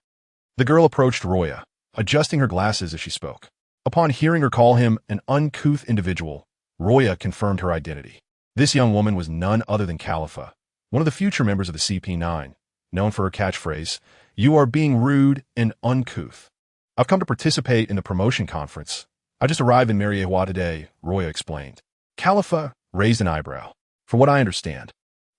The girl approached Luo Ya, adjusting her glasses as she spoke. Upon hearing her call him an uncouth individual, Luo Ya confirmed her identity. This young woman was none other than Califa, one of the future members of the CP9, known for her catchphrase, "You are being rude and uncouth." "I've come to participate in the promotion conference. I just arrived in Ryūjin today," Luo Ya explained. Califa raised an eyebrow. "From what I understand,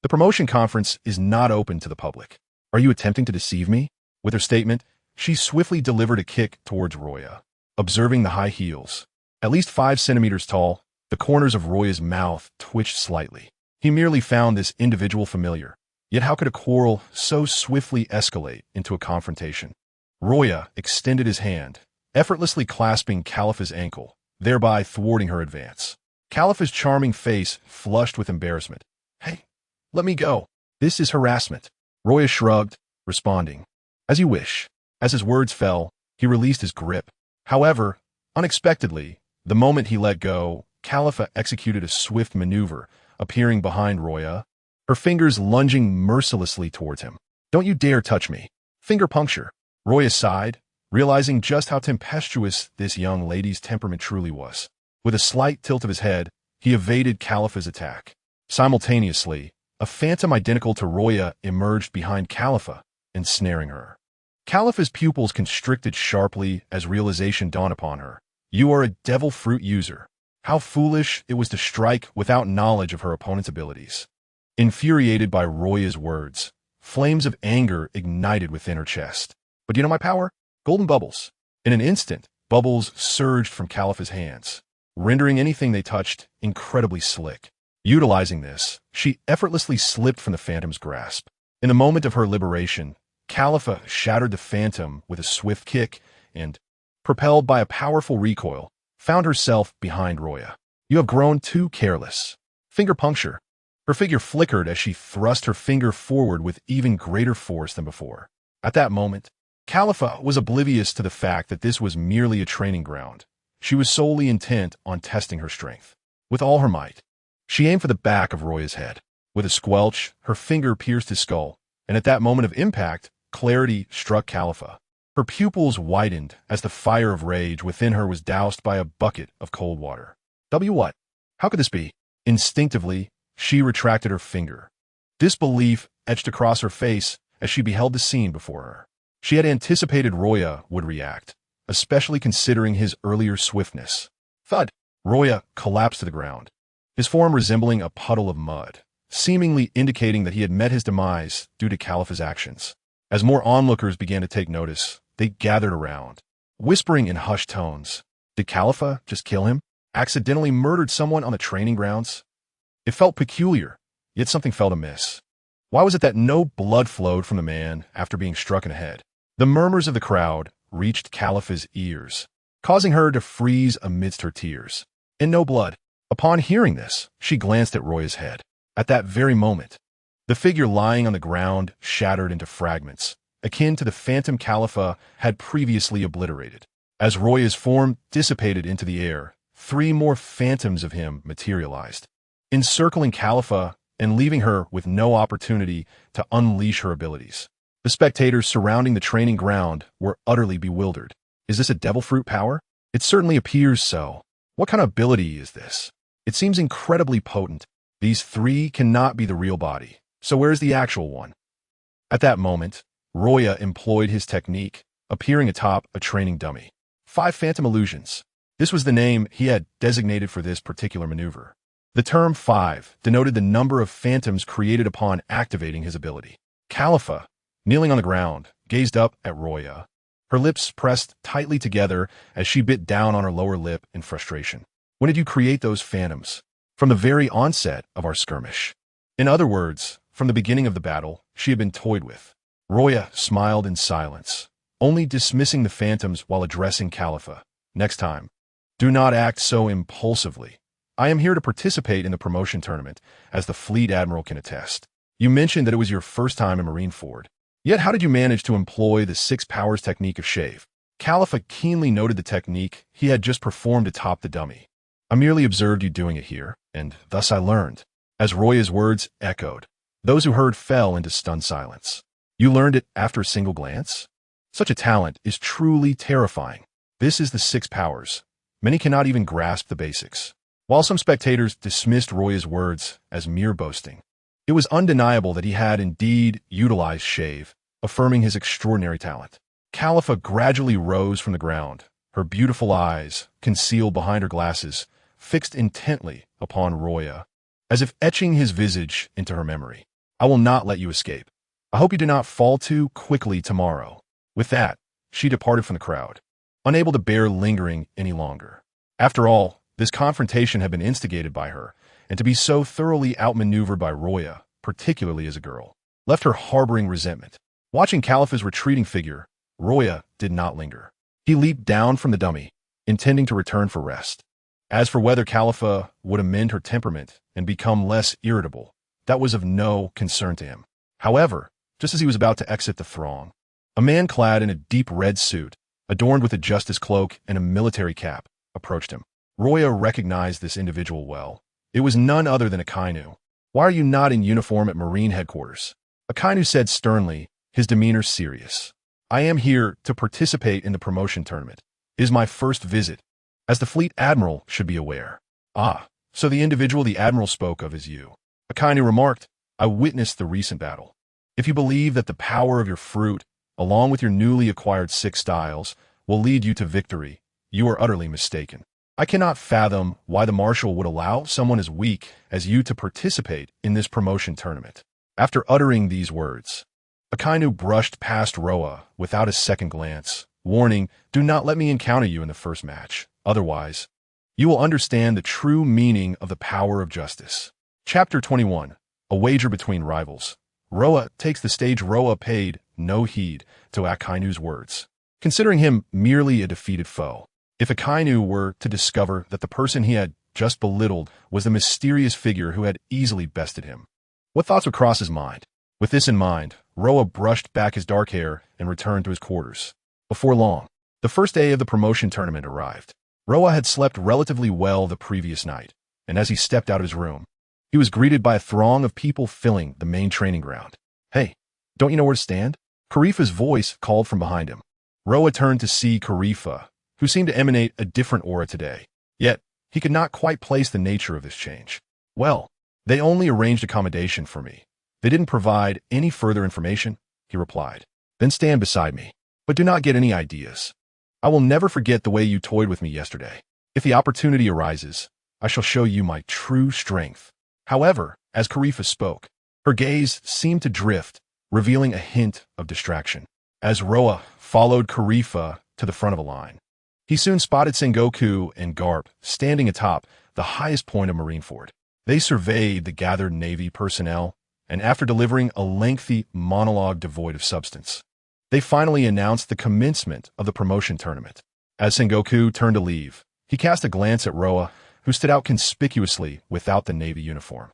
the promotion conference is not open to the public. Are you attempting to deceive me?" With her statement, she swiftly delivered a kick towards Luo Ya. Observing the high heels, at least 5 centimeters tall, the corners of Luo Ya's mouth twitched slightly. He merely found this individual familiar. Yet how could a quarrel so swiftly escalate into a confrontation? Luo Ya extended his hand, effortlessly clasping Califa's ankle, thereby thwarting her advance. Califa's charming face flushed with embarrassment. "Hey, let me go. This is harassment." Luo Ya shrugged, responding, "As you wish." As his words fell, he released his grip. However, unexpectedly, the moment he let go, Califa executed a swift maneuver, appearing behind Luo Ya, her fingers lunging mercilessly towards him. "Don't you dare touch me." Finger puncture. Luo Ya sighed, realizing just how tempestuous this young lady's temperament truly was. With a slight tilt of his head, he evaded Califa's attack. Simultaneously, a phantom identical to Luo Ya emerged behind Califa, ensnaring her. Califa's pupils constricted sharply as realization dawned upon her. "You are a devil fruit user." How foolish it was to strike without knowledge of her opponent's abilities. Infuriated by Luo Ya's words, flames of anger ignited within her chest. "But do you know my power? Golden bubbles." In an instant, bubbles surged from Califa's hands, rendering anything they touched incredibly slick. Utilizing this, she effortlessly slipped from the phantom's grasp. In the moment of her liberation, Califa shattered the phantom with a swift kick and, propelled by a powerful recoil, found herself behind Luo Ya. "You have grown too careless." Finger puncture. Her figure flickered as she thrust her finger forward with even greater force than before. At that moment, Califa was oblivious to the fact that this was merely a training ground. She was solely intent on testing her strength. With all her might, she aimed for the back of Luo Ya's head. With a squelch, her finger pierced his skull, and at that moment of impact, clarity struck Califa. Her pupils widened as the fire of rage within her was doused by a bucket of cold water. What? How could this be? Instinctively, she retracted her finger. Disbelief etched across her face as she beheld the scene before her. She had anticipated Luo Ya would react, especially considering his earlier swiftness. Thud! Luo Ya collapsed to the ground, his form resembling a puddle of mud, seemingly indicating that he had met his demise due to Califa's actions. As more onlookers began to take notice, they gathered around, whispering in hushed tones. Did Califa just kill him? Accidentally murdered someone on the training grounds? It felt peculiar, yet something felt amiss. Why was it that no blood flowed from the man after being struck in the head? The murmurs of the crowd reached Califa's ears, causing her to freeze amidst her tears. And no blood. Upon hearing this, she glanced at Luo Ya's head. At that very moment, the figure lying on the ground shattered into fragments, akin to the phantom Khalifa had previously obliterated. As Roya's form dissipated into the air, 3 more phantoms of him materialized, encircling Khalifa and leaving her with no opportunity to unleash her abilities. The spectators surrounding the training ground were utterly bewildered. Is this a devil fruit power? It certainly appears so. What kind of ability is this? It seems incredibly potent. These 3 cannot be the real body. So where's the actual one? At that moment, Roya employed his technique, appearing atop a training dummy. 5 phantom illusions. This was the name he had designated for this particular maneuver. The term 5 denoted the number of phantoms created upon activating his ability. Khalifa, kneeling on the ground, gazed up at Roya, her lips pressed tightly together as she bit down on her lower lip in frustration. When did you create those phantoms? From the very onset of our skirmish. In other words, from the beginning of the battle, she had been toyed with. Roya smiled in silence, only dismissing the phantoms while addressing Khalifa. Next time, do not act so impulsively. I am here to participate in the promotion tournament, as the Fleet Admiral can attest. You mentioned that it was your first time in Marineford. Yet how did you manage to employ the 6 powers technique of shave? Khalifa keenly noted the technique he had just performed atop the dummy. I merely observed you doing it here, and thus I learned. As Roya's words echoed, those who heard fell into stunned silence. You learned it after a single glance? Such a talent is truly terrifying. This is the 6 powers. Many cannot even grasp the basics. While some spectators dismissed Roya's words as mere boasting, it was undeniable that he had indeed utilized shave, affirming his extraordinary talent. Khalifa gradually rose from the ground, her beautiful eyes, concealed behind her glasses, fixed intently upon Roya, as if etching his visage into her memory. I will not let you escape. I hope you do not fall too quickly tomorrow. With that, she departed from the crowd, unable to bear lingering any longer. After all, this confrontation had been instigated by her, and to be so thoroughly outmaneuvered by Roya, particularly as a girl, left her harboring resentment. Watching Khalifa's retreating figure, Roya did not linger. He leaped down from the dummy, intending to return for rest. As for whether Khalifa would amend her temperament and become less irritable, that was of no concern to him. However, just as he was about to exit the throng, a man clad in a deep red suit, adorned with a justice cloak and a military cap, approached him. Roya recognized this individual well. It was none other than Akainu. Why are you not in uniform at Marine headquarters? Akainu said sternly, his demeanor serious. I am here to participate in the promotion tournament. It is my first visit, as the Fleet Admiral should be aware. Ah, so the individual the Admiral spoke of is you. Akainu remarked, I witnessed the recent battle. If you believe that the power of your fruit, along with your newly acquired 6 styles, will lead you to victory, you are utterly mistaken. I cannot fathom why the Marshal would allow someone as weak as you to participate in this promotion tournament. After uttering these words, Akainu brushed past Roa without a second glance, warning, do not let me encounter you in the first match. Otherwise, you will understand the true meaning of the power of justice. Chapter 21. A Wager Between Rivals. Roa takes the stage. Roa paid no heed to Akainu's words, considering him merely a defeated foe. If Akainu were to discover that the person he had just belittled was the mysterious figure who had easily bested him, what thoughts would cross his mind? With this in mind, Roa brushed back his dark hair and returned to his quarters. Before long, the first day of the promotion tournament arrived. Roa had slept relatively well the previous night, and as he stepped out of his room, he was greeted by a throng of people filling the main training ground. Hey, don't you know where to stand? Karifa's voice called from behind him. Roa turned to see Karifa, who seemed to emanate a different aura today. Yet, he could not quite place the nature of this change. Well, they only arranged accommodation for me. They didn't provide any further information, he replied. Then stand beside me. But do not get any ideas. I will never forget the way you toyed with me yesterday. If the opportunity arises, I shall show you my true strength. However, as Karifa spoke, her gaze seemed to drift, revealing a hint of distraction. As Roa followed Karifa to the front of a line, he soon spotted Sengoku and Garp standing atop the highest point of Marineford. They surveyed the gathered Navy personnel, and after delivering a lengthy monologue devoid of substance, they finally announced the commencement of the promotion tournament. As Sengoku turned to leave, he cast a glance at Roa, who stood out conspicuously without the Navy uniform.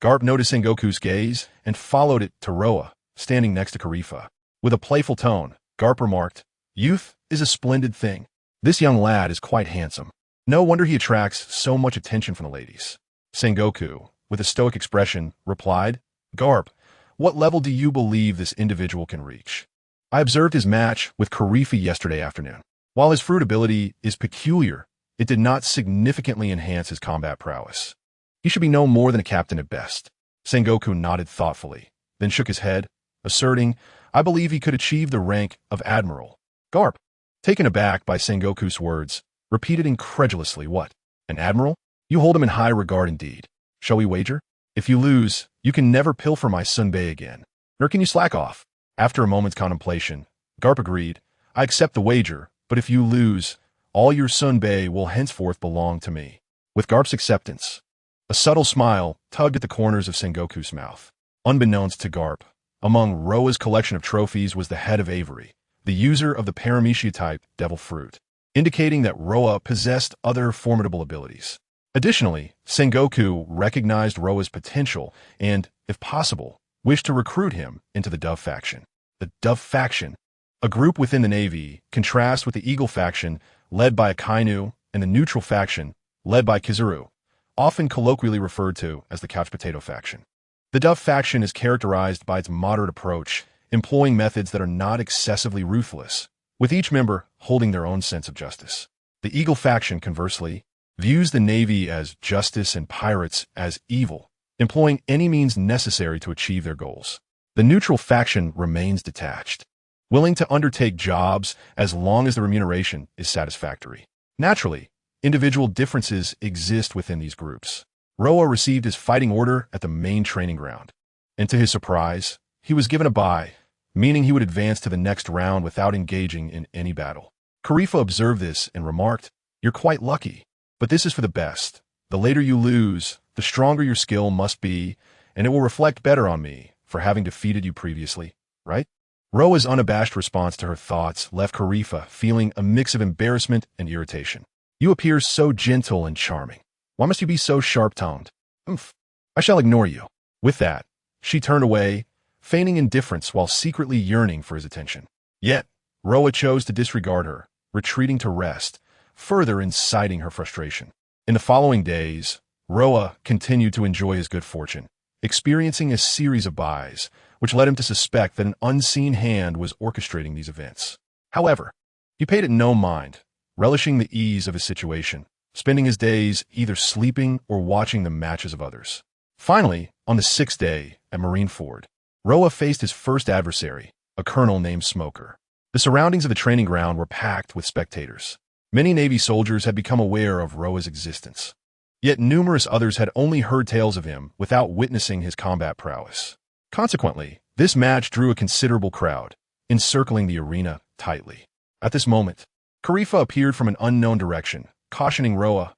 Garp noticed Sengoku's gaze and followed it to Roa, standing next to Karifa. With a playful tone, Garp remarked, "Youth is a splendid thing. This young lad is quite handsome. No wonder he attracts so much attention from the ladies." Sengoku, with a stoic expression, replied, "Garp, what level do you believe this individual can reach? I observed his match with Karifa yesterday afternoon. While his fruit ability is peculiar, it did not significantly enhance his combat prowess. He should be no more than a captain at best." Sengoku nodded thoughtfully, then shook his head, asserting, "I believe he could achieve the rank of admiral." Garp, taken aback by Sengoku's words, repeated incredulously, "What? An admiral? You hold him in high regard indeed. Shall we wager? If you lose, you can never pilfer my sunbae again. Nor can you slack off." After a moment's contemplation, Garp agreed, "I accept the wager, but if you lose, all your sunbae will henceforth belong to me." With Garp's acceptance, a subtle smile tugged at the corners of Sengoku's mouth. Unbeknownst to Garp, among Roa's collection of trophies was the head of Avery, the user of the Paramecia-type devil fruit, indicating that Roa possessed other formidable abilities. Additionally, Sengoku recognized Roa's potential and, if possible, wished to recruit him into the Dove faction. The Dove faction, a group within the Navy, contrasts with the Eagle faction, led by Akainu, and the Neutral faction, led by Kizaru, often colloquially referred to as the Couch Potato faction. The Dove faction is characterized by its moderate approach, employing methods that are not excessively ruthless, with each member holding their own sense of justice. The Eagle faction, conversely, views the Navy as justice and pirates as evil, employing any means necessary to achieve their goals. The Neutral faction remains detached, willing to undertake jobs as long as the remuneration is satisfactory. Naturally, individual differences exist within these groups. Roa received his fighting order at the main training ground, and to his surprise, he was given a bye, meaning he would advance to the next round without engaging in any battle. Karifa observed this and remarked, "You're quite lucky, but this is for the best. The later you lose, the stronger your skill must be, and it will reflect better on me for having defeated you previously, right?" Roa's unabashed response to her thoughts left Karifa feeling a mix of embarrassment and irritation. "You appear so gentle and charming. Why must you be so sharp-tongued? I shall ignore you." With that, she turned away, feigning indifference while secretly yearning for his attention. Yet, Roa chose to disregard her, retreating to rest, further inciting her frustration. In the following days, Roa continued to enjoy his good fortune, experiencing a series of buys, which led him to suspect that an unseen hand was orchestrating these events. However, he paid it no mind, relishing the ease of his situation, spending his days either sleeping or watching the matches of others. Finally, on the 6th day at Marineford, Roa faced his first adversary, a colonel named Smoker. The surroundings of the training ground were packed with spectators. Many Navy soldiers had become aware of Roa's existence, yet numerous others had only heard tales of him without witnessing his combat prowess. Consequently, this match drew a considerable crowd, encircling the arena tightly. At this moment, Karifa appeared from an unknown direction, cautioning Roa,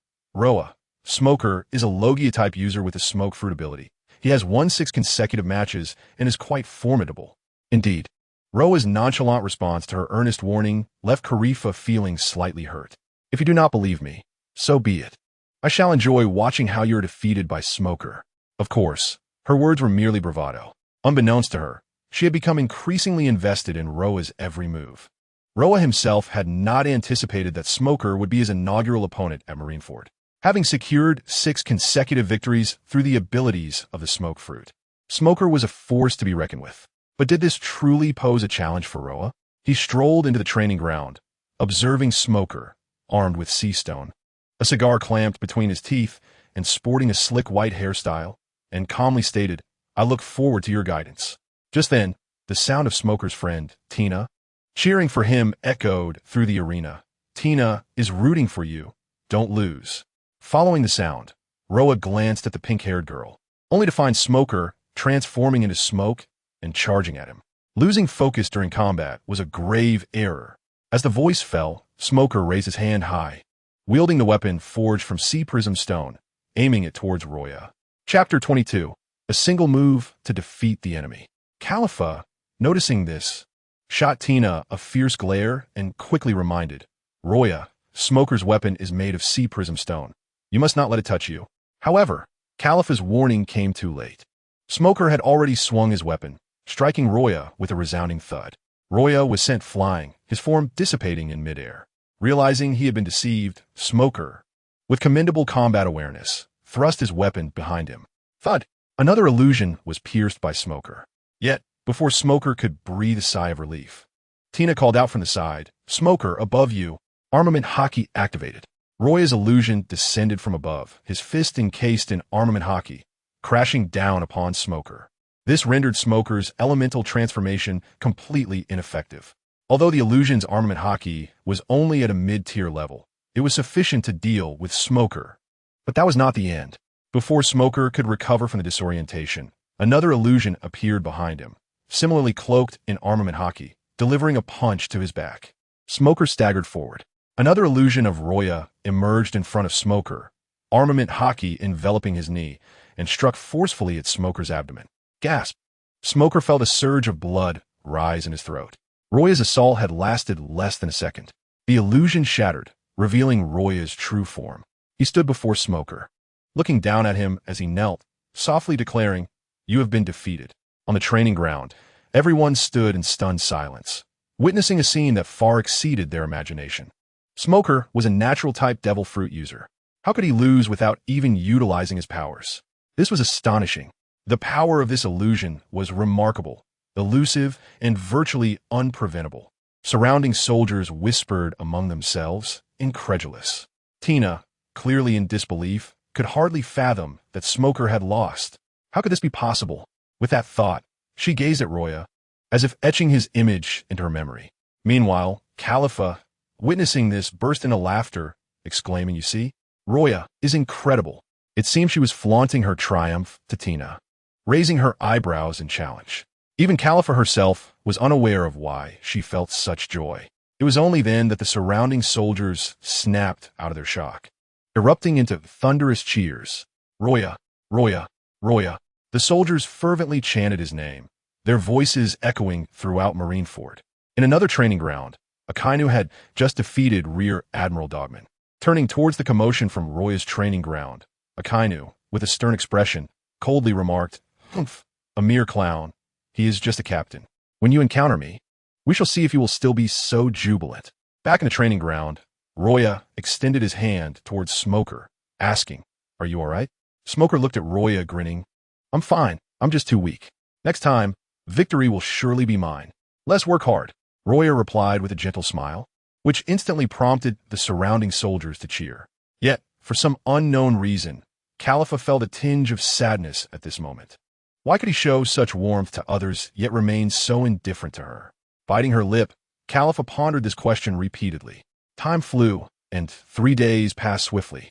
Smoker is a Logia-type user with a smoke fruit ability. He has won 6 consecutive matches and is quite formidable. Indeed, Roa's nonchalant response to her earnest warning left Karifa feeling slightly hurt. "If you do not believe me, so be it. I shall enjoy watching how you are defeated by Smoker." Of course, her words were merely bravado. Unbeknownst to her, she had become increasingly invested in Roa's every move. Roa himself had not anticipated that Smoker would be his inaugural opponent at Marineford, having secured 6 consecutive victories through the abilities of the smoke fruit. Smoker was a force to be reckoned with. But did this truly pose a challenge for Roa? He strolled into the training ground, observing Smoker, armed with sea stone, a cigar clamped between his teeth and sporting a slick white hairstyle, and calmly stated, "I look forward to your guidance." Just then, the sound of Smoker's friend, Tina, cheering for him echoed through the arena. "Tina is rooting for you. Don't lose." Following the sound, Roa glanced at the pink-haired girl, only to find Smoker transforming into smoke and charging at him. Losing focus during combat was a grave error. As the voice fell, Smoker raised his hand high, wielding the weapon forged from sea prism stone, aiming it towards Roya. Chapter 22. A single move to defeat the enemy. Khalifa, noticing this, shot Tina a fierce glare and quickly reminded, "Roya, Smoker's weapon is made of sea prism stone. You must not let it touch you." However, Calipha's warning came too late. Smoker had already swung his weapon, striking Luo Ya with a resounding thud. Luo Ya was sent flying, his form dissipating in midair. Realizing he had been deceived, Smoker, with commendable combat awareness, thrust his weapon behind him. Thud! Another illusion was pierced by Smoker. Yet, before Smoker could breathe a sigh of relief, Tina called out from the side, "Smoker, above you!" Armament Haki activated. Luo Ya's illusion descended from above, his fist encased in armament Haki, crashing down upon Smoker. This rendered Smoker's elemental transformation completely ineffective. Although the illusion's armament Haki was only at a mid-tier level, it was sufficient to deal with Smoker. But that was not the end. Before Smoker could recover from the disorientation, another illusion appeared behind him, similarly cloaked in armament Haki, delivering a punch to his back. Smoker staggered forward. Another illusion of Luo Ya emerged in front of Smoker, armament Haki enveloping his knee, and struck forcefully at Smoker's abdomen. Gasp! Smoker felt a surge of blood rise in his throat. Luo Ya's assault had lasted less than a second. The illusion shattered, revealing Luo Ya's true form. He stood before Smoker, looking down at him as he knelt, softly declaring, "You have been defeated." On the training ground, everyone stood in stunned silence, witnessing a scene that far exceeded their imagination. Smoker was a natural-type devil fruit user. How could he lose without even utilizing his powers? This was astonishing. The power of this illusion was remarkable, elusive, and virtually unpreventable. Surrounding soldiers whispered among themselves, incredulous. Tina, clearly in disbelief, could hardly fathom that Smoker had lost. How could this be possible? With that thought, she gazed at Luo Ya, as if etching his image into her memory. Meanwhile, Calipha, witnessing this, burst into laughter, exclaiming, "You see, Luo Ya is incredible." It seemed she was flaunting her triumph to Tina, raising her eyebrows in challenge. Even Calipha herself was unaware of why she felt such joy. It was only then that the surrounding soldiers snapped out of their shock, erupting into thunderous cheers. "Luo Ya, Luo Ya, Luo Ya." The soldiers fervently chanted his name, their voices echoing throughout Marineford. In another training ground, Akainu had just defeated Rear Admiral Dogman. Turning towards the commotion from Luo Ya's training ground, Akainu, with a stern expression, coldly remarked, "Humph, a mere clown. He is just a captain. When you encounter me, we shall see if you will still be so jubilant." Back in the training ground, Luo Ya extended his hand towards Smoker, asking, "Are you all right?" Smoker looked at Luo Ya, grinning. "I'm fine. I'm just too weak. Next time, victory will surely be mine. Let's work hard." Luo Ya replied with a gentle smile, which instantly prompted the surrounding soldiers to cheer. Yet, for some unknown reason, Calipha felt a tinge of sadness at this moment. Why could he show such warmth to others yet remain so indifferent to her? Biting her lip, Calipha pondered this question repeatedly. Time flew, and 3 days passed swiftly.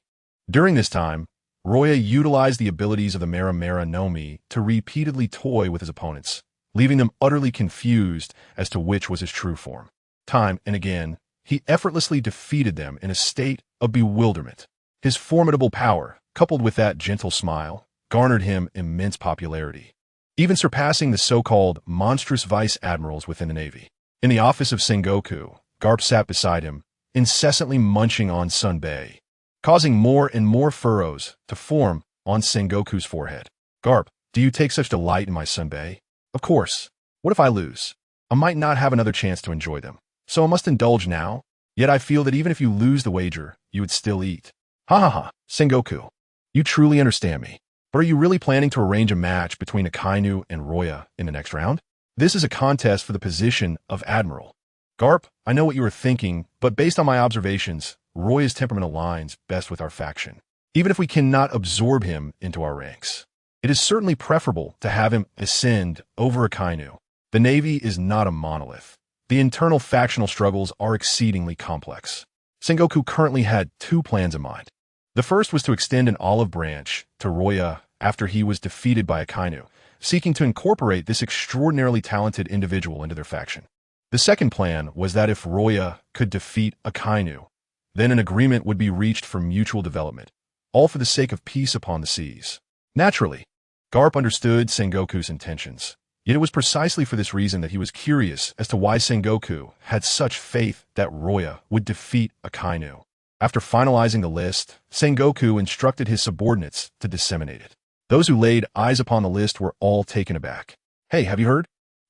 During this time, Luo Ya utilized the abilities of the Mera Mera no Mi to repeatedly toy with his opponents, leaving them utterly confused as to which was his true form. Time and again, he effortlessly defeated them in a state of bewilderment. His formidable power, coupled with that gentle smile, garnered him immense popularity, even surpassing the so-called monstrous vice admirals within the Navy. In the office of Sengoku, Garp sat beside him, incessantly munching on sunbae, causing more and more furrows to form on Sengoku's forehead. "Garp, do you take such delight in my sunbae?" "Of course. What if I lose? I might not have another chance to enjoy them, so I must indulge now. Yet I feel that even if you lose the wager, you would still eat." "Ha ha ha, Sengoku. You truly understand me. But are you really planning to arrange a match between Akainu and Luo Ya in the next round? This is a contest for the position of Admiral." "Garp, I know what you are thinking, but based on my observations, Luo Ya's temperament aligns best with our faction. Even if we cannot absorb him into our ranks, it is certainly preferable to have him ascend over Akainu. The Navy is not a monolith. The internal factional struggles are exceedingly complex." Sengoku currently had 2 plans in mind. The first was to extend an olive branch to Luo Ya after he was defeated by Akainu, seeking to incorporate this extraordinarily talented individual into their faction. The second plan was that if Luo Ya could defeat Akainu, then an agreement would be reached for mutual development, all for the sake of peace upon the seas. Naturally, Garp understood Sengoku's intentions, yet it was precisely for this reason that he was curious as to why Sengoku had such faith that Luo Ya would defeat Akainu. After finalizing the list, Sengoku instructed his subordinates to disseminate it. Those who laid eyes upon the list were all taken aback. Hey, have you heard?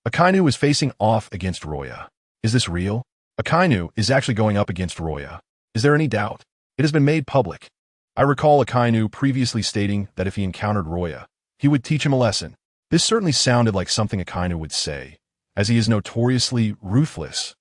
Akainu is facing off against Luo Ya. Is this real? Akainu is actually going up against Luo Ya. Is there any doubt? It has been made public. I recall Akainu previously stating that if he encountered Luo Ya, he would teach him a lesson. This certainly sounded like something Akainu would say, as he is notoriously ruthless.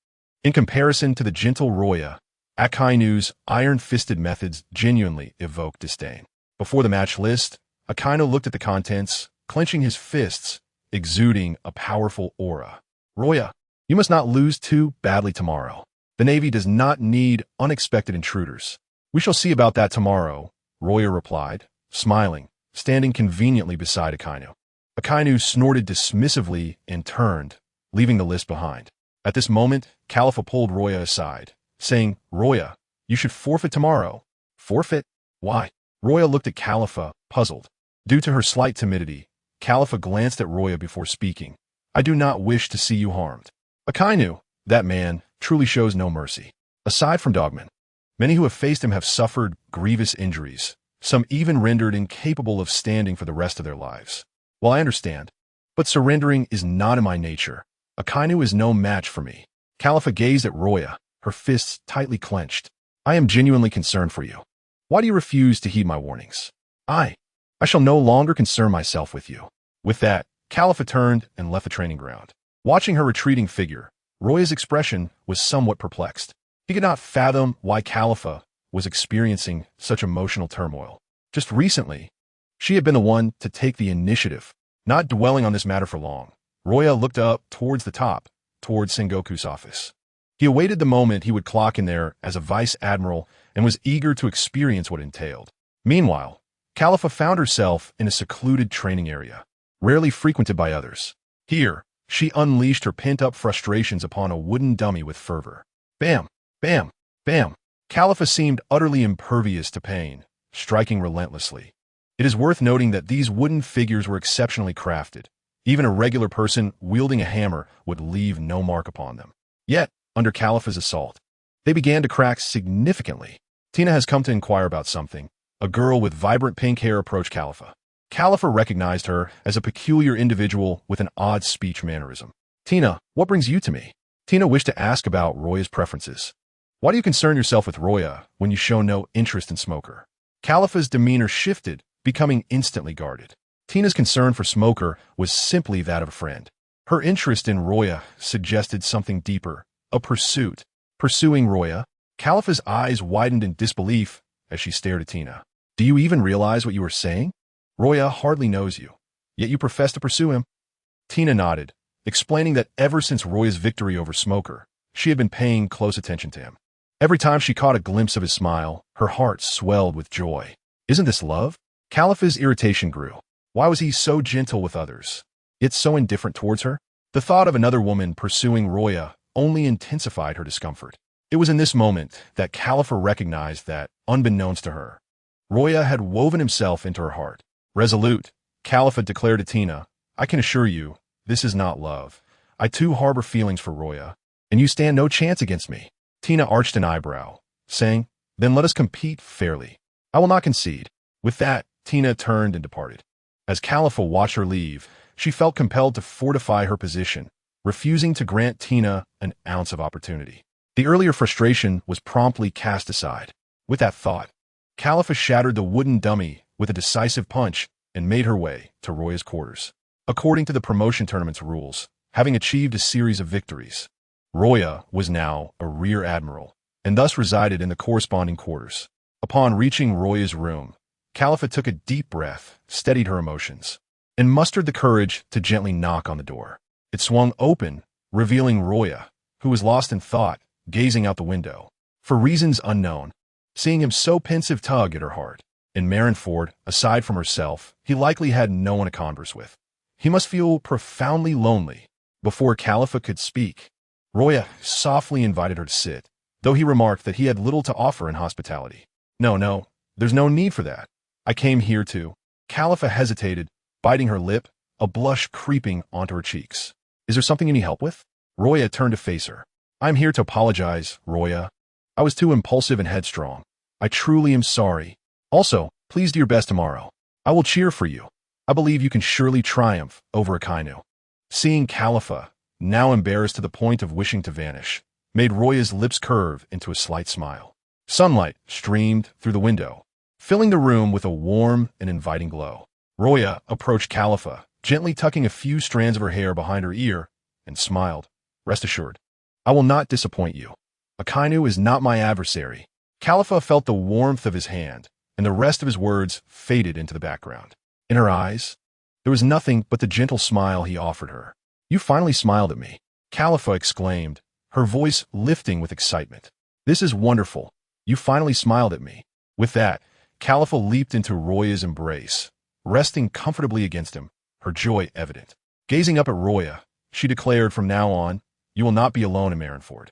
In comparison to the gentle Luo Ya, Akainu's iron-fisted methods genuinely evoke disdain. Before the match list, Akainu looked at the contents, clenching his fists, exuding a powerful aura. Luo Ya, you must not lose too badly tomorrow. The Navy does not need unexpected intruders. We shall see about that tomorrow, Luo Ya replied, smiling, standing conveniently beside Akainu. Akainu snorted dismissively and turned, leaving the list behind. At this moment, Khalifa pulled Luo Ya aside, saying, Luo Ya, you should forfeit tomorrow. Forfeit? Why? Luo Ya looked at Khalifa, puzzled. Due to her slight timidity, Khalifa glanced at Luo Ya before speaking. I do not wish to see you harmed. Akainu, that man, truly shows no mercy. Aside from dogmen, many who have faced him have suffered grievous injuries, some even rendered incapable of standing for the rest of their lives. Well, I understand, but surrendering is not in my nature. Akainu is no match for me. Khalifa gazed at Luo Ya, her fists tightly clenched. I am genuinely concerned for you. Why do you refuse to heed my warnings? I shall no longer concern myself with you. With that, Khalifa turned and left the training ground. Watching her retreating figure, Luo Ya's expression was somewhat perplexed. He could not fathom why Khalifa was experiencing such emotional turmoil. Just recently, she had been the one to take the initiative. Not dwelling on this matter for long, Luo Ya looked up towards the top, towards Sengoku's office. He awaited the moment he would clock in there as a vice admiral and was eager to experience what it entailed. Meanwhile, Khalifa found herself in a secluded training area, rarely frequented by others. Here, she unleashed her pent-up frustrations upon a wooden dummy with fervor. Bam! Bam! Bam! Khalifa seemed utterly impervious to pain, striking relentlessly. It is worth noting that these wooden figures were exceptionally crafted. Even a regular person wielding a hammer would leave no mark upon them. Yet, under Khalifa's assault, they began to crack significantly. Tina has come to inquire about something. A girl with vibrant pink hair approached Khalifa. Khalifa recognized her as a peculiar individual with an odd speech mannerism. Tina, what brings you to me? Tina wished to ask about Luo Ya's preferences. Why do you concern yourself with Luo Ya when you show no interest in Smoker? Khalifa's demeanor shifted, becoming instantly guarded. Tina's concern for Smoker was simply that of a friend. Her interest in Luo Ya suggested something deeper, a pursuit. Pursuing Luo Ya? Khalifa's eyes widened in disbelief as she stared at Tina. Do you even realize what you are saying? Luo Ya hardly knows you, yet you profess to pursue him. Tina nodded, explaining that ever since Luo Ya's victory over Smoker, she had been paying close attention to him. Every time she caught a glimpse of his smile, her heart swelled with joy. Isn't this love? Khalifa's irritation grew. Why was he so gentle with others, yet so indifferent towards her? The thought of another woman pursuing Luo Ya only intensified her discomfort. It was in this moment that Khalifa recognized that, unbeknownst to her, Luo Ya had woven himself into her heart. Resolute, Khalifa declared to Tina, I can assure you, this is not love. I too harbor feelings for Luo Ya, and you stand no chance against me. Tina arched an eyebrow, saying, Then let us compete fairly. I will not concede. With that, Tina turned and departed. As Khalifa watched her leave, she felt compelled to fortify her position, refusing to grant Tina an ounce of opportunity. The earlier frustration was promptly cast aside. With that thought, Khalifa shattered the wooden dummy with a decisive punch and made her way to Luo Ya's quarters. According to the promotion tournament's rules, having achieved a series of victories, Luo Ya was now a rear admiral, and thus resided in the corresponding quarters. Upon reaching Luo Ya's room, Khalifa took a deep breath, steadied her emotions, and mustered the courage to gently knock on the door. It swung open, revealing Luo Ya, who was lost in thought, gazing out the window. For reasons unknown, seeing him so pensive tugged at her heart. In Marineford, aside from herself, he likely had no one to converse with. He must feel profoundly lonely. Before Khalifa could speak, Luo Ya softly invited her to sit, though he remarked that he had little to offer in hospitality. No, there's no need for that. I came here to. Khalifa hesitated, biting her lip, a blush creeping onto her cheeks. Is there something you need help with? Luo Ya turned to face her. I'm here to apologize, Luo Ya. I was too impulsive and headstrong. I truly am sorry. Also, please do your best tomorrow. I will cheer for you. I believe you can surely triumph over Akainu. Seeing Califa, now embarrassed to the point of wishing to vanish, made Roya's lips curve into a slight smile. Sunlight streamed through the window, filling the room with a warm and inviting glow. Roya approached Califa, gently tucking a few strands of her hair behind her ear, and smiled. Rest assured, I will not disappoint you. Akainu is not my adversary. Califa felt the warmth of his hand, and the rest of his words faded into the background. In her eyes, there was nothing but the gentle smile he offered her. You finally smiled at me, Califa exclaimed, her voice lifting with excitement. This is wonderful. You finally smiled at me. With that, Califa leaped into Roya's embrace, resting comfortably against him, her joy evident. Gazing up at Roya, she declared, from now on, you will not be alone in Marineford.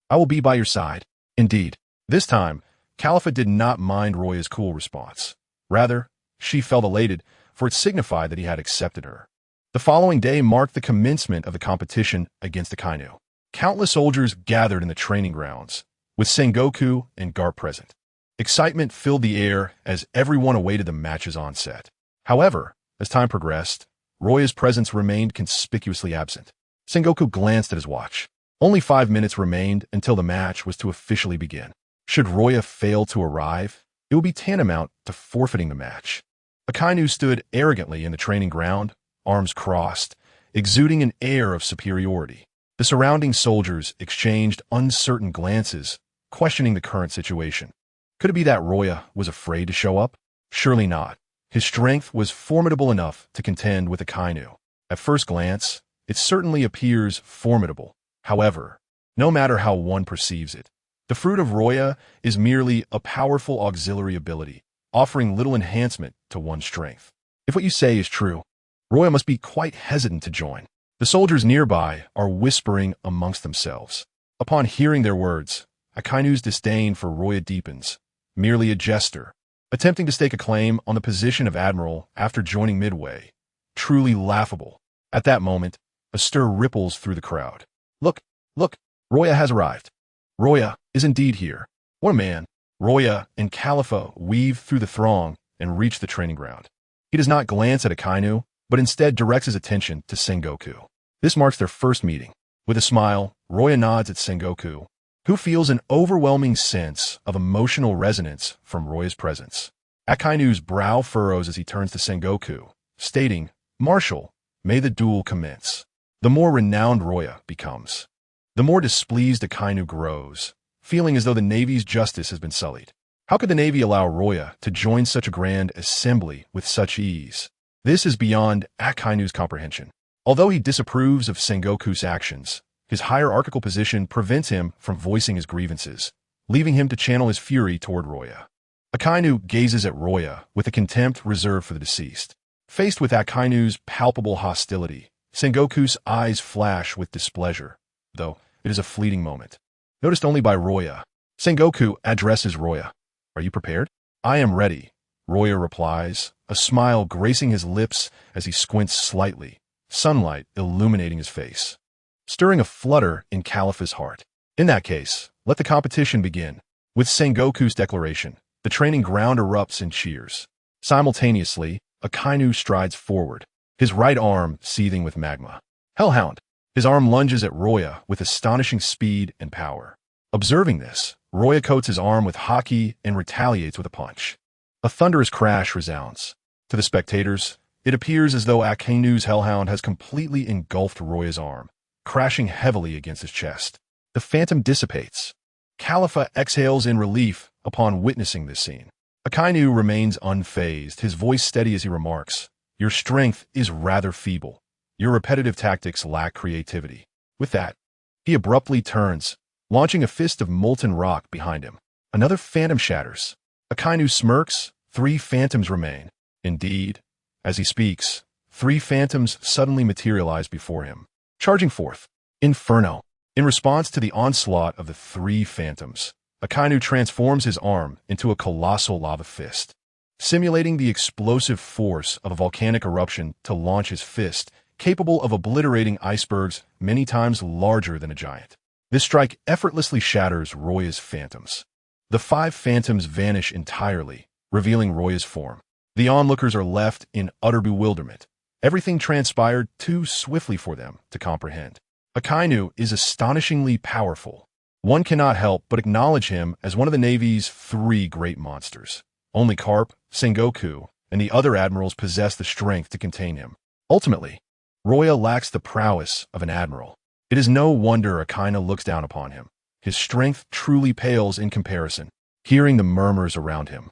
I will be by your side. Indeed. This time, Califa did not mind Roya's cool response. Rather, she felt elated, for it signified that he had accepted her. The following day marked the commencement of the competition against Akainu. Countless soldiers gathered in the training grounds, with Sengoku and Garp present. Excitement filled the air as everyone awaited the match's onset. However, as time progressed, Roya's presence remained conspicuously absent. Sengoku glanced at his watch. Only 5 minutes remained until the match was to officially begin. Should Roya fail to arrive, it would be tantamount to forfeiting the match. Akainu stood arrogantly in the training ground, arms crossed, exuding an air of superiority. The surrounding soldiers exchanged uncertain glances, questioning the current situation. Could it be that Roya was afraid to show up? Surely not. His strength was formidable enough to contend with Akainu. At first glance, it certainly appears formidable. However, no matter how one perceives it, the fruit of Roya is merely a powerful auxiliary ability, offering little enhancement to one's strength. If what you say is true, Roya must be quite hesitant to join. The soldiers nearby are whispering amongst themselves. Upon hearing their words, Akainu's disdain for Roya deepens, merely a jester, attempting to stake a claim on the position of admiral after joining midway. Truly laughable. At that moment, a stir ripples through the crowd. Look, Roya has arrived. Roya is indeed here. What a man. Roya and Califa weave through the throng and reach the training ground. He does not glance at Akainu, but instead directs his attention to Sengoku. This marks their first meeting. With a smile, Roya nods at Sengoku, who feels an overwhelming sense of emotional resonance from Roya's presence. Akainu's brow furrows as he turns to Sengoku, stating, Marshal, may the duel commence. The more renowned Roya becomes, the more displeased Akainu grows, feeling as though the Navy's justice has been sullied. How could the Navy allow Roya to join such a grand assembly with such ease? This is beyond Akainu's comprehension. Although he disapproves of Sengoku's actions, his hierarchical position prevents him from voicing his grievances, leaving him to channel his fury toward Roya. Akainu gazes at Roya with a contempt reserved for the deceased. Faced with Akainu's palpable hostility, Sengoku's eyes flash with displeasure, though it is a fleeting moment. Noticed only by Roya, Sengoku addresses Roya. Are you prepared? I am ready, Roya replies, a smile gracing his lips as he squints slightly, sunlight illuminating his face, stirring a flutter in Califa's heart. In that case, let the competition begin. With Sengoku's declaration, the training ground erupts in cheers. Simultaneously, Akainu strides forward, his right arm seething with magma. Hellhound! His arm lunges at Roya with astonishing speed and power. Observing this, Roya coats his arm with Haki and retaliates with a punch. A thunderous crash resounds. To the spectators, it appears as though Akainu's Hellhound has completely engulfed Roya's arm, crashing heavily against his chest. The phantom dissipates. Califa exhales in relief upon witnessing this scene. Akainu remains unfazed, his voice steady as he remarks, Your strength is rather feeble. Your repetitive tactics lack creativity. With that, he abruptly turns, launching a fist of molten rock behind him. Another phantom shatters. Akainu smirks, 3 phantoms remain. Indeed, as he speaks, 3 phantoms suddenly materialize before him, charging forth. Inferno! In response to the onslaught of the 3 phantoms, Akainu transforms his arm into a colossal lava fist, simulating the explosive force of a volcanic eruption to launch his fist, capable of obliterating icebergs many times larger than a giant. This strike effortlessly shatters Roya's phantoms. The 5 phantoms vanish entirely, revealing Roya's form. The onlookers are left in utter bewilderment. Everything transpired too swiftly for them to comprehend. Akainu is astonishingly powerful. One cannot help but acknowledge him as one of the Navy's 3 great monsters. Only Carp, Sengoku, and the other admirals possess the strength to contain him. Ultimately, Luo Ya lacks the prowess of an admiral. It is no wonder Akainu looks down upon him. His strength truly pales in comparison. Hearing the murmurs around him,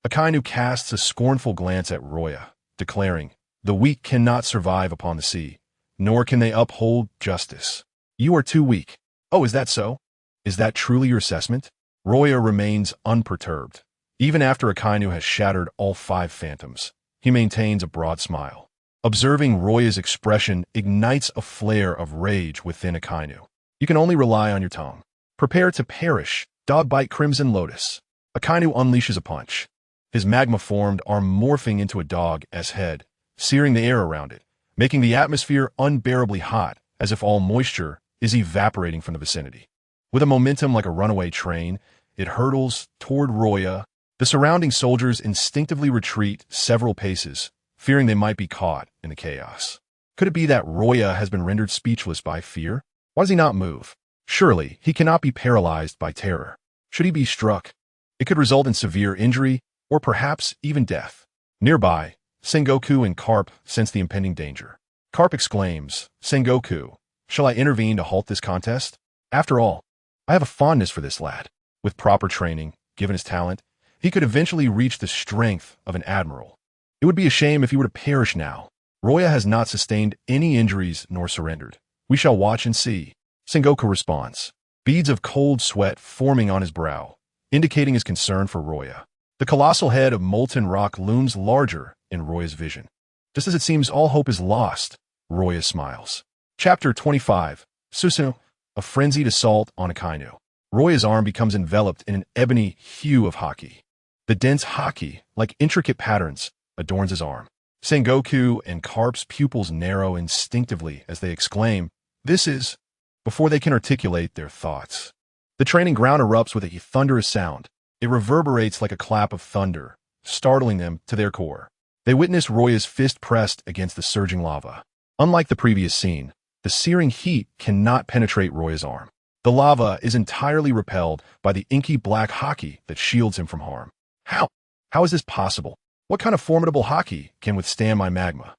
Akainu casts a scornful glance at Luo Ya, declaring, "The weak cannot survive upon the sea, nor can they uphold justice. You are too weak." "Oh, is that so? Is that truly your assessment?" Luo Ya remains unperturbed. Even after Akainu has shattered all 5 phantoms, he maintains a broad smile. Observing Luo Ya's expression ignites a flare of rage within Akainu. You can only rely on your tongue. Prepare to perish, dog bite Crimson Lotus. Akainu unleashes a punch. His magma-formed arm morphing into a dog's head, searing the air around it, making the atmosphere unbearably hot, as if all moisture is evaporating from the vicinity. With a momentum like a runaway train, it hurtles toward Luo Ya. The surrounding soldiers instinctively retreat several paces, fearing they might be caught in the chaos. Could it be that Luo Ya has been rendered speechless by fear? Why does he not move? Surely, he cannot be paralyzed by terror. Should he be struck, it could result in severe injury, or perhaps even death. Nearby, Sengoku and Carp sense the impending danger. Carp exclaims, "Sengoku, shall I intervene to halt this contest? After all, I have a fondness for this lad. With proper training, given his talent, he could eventually reach the strength of an admiral. It would be a shame if he were to perish now. Luo Ya has not sustained any injuries nor surrendered. We shall watch and see." Sengoku responds, beads of cold sweat forming on his brow, indicating his concern for Luo Ya. The colossal head of molten rock looms larger in Luo Ya's vision. Just as it seems all hope is lost, Luo Ya smiles. Chapter 25, Susu, a frenzied assault on Akainu. Luo Ya's arm becomes enveloped in an ebony hue of Haki. The dense Haki, like intricate patterns, adorns his arm. Sengoku and Carp's pupils narrow instinctively as they exclaim, "This is," before they can articulate their thoughts. The training ground erupts with a thunderous sound. It reverberates like a clap of thunder, startling them to their core. They witness Luo Ya's fist pressed against the surging lava. Unlike the previous scene, the searing heat cannot penetrate Luo Ya's arm. The lava is entirely repelled by the inky black Haki that shields him from harm. How is this possible? What kind of formidable Haki can withstand my magma?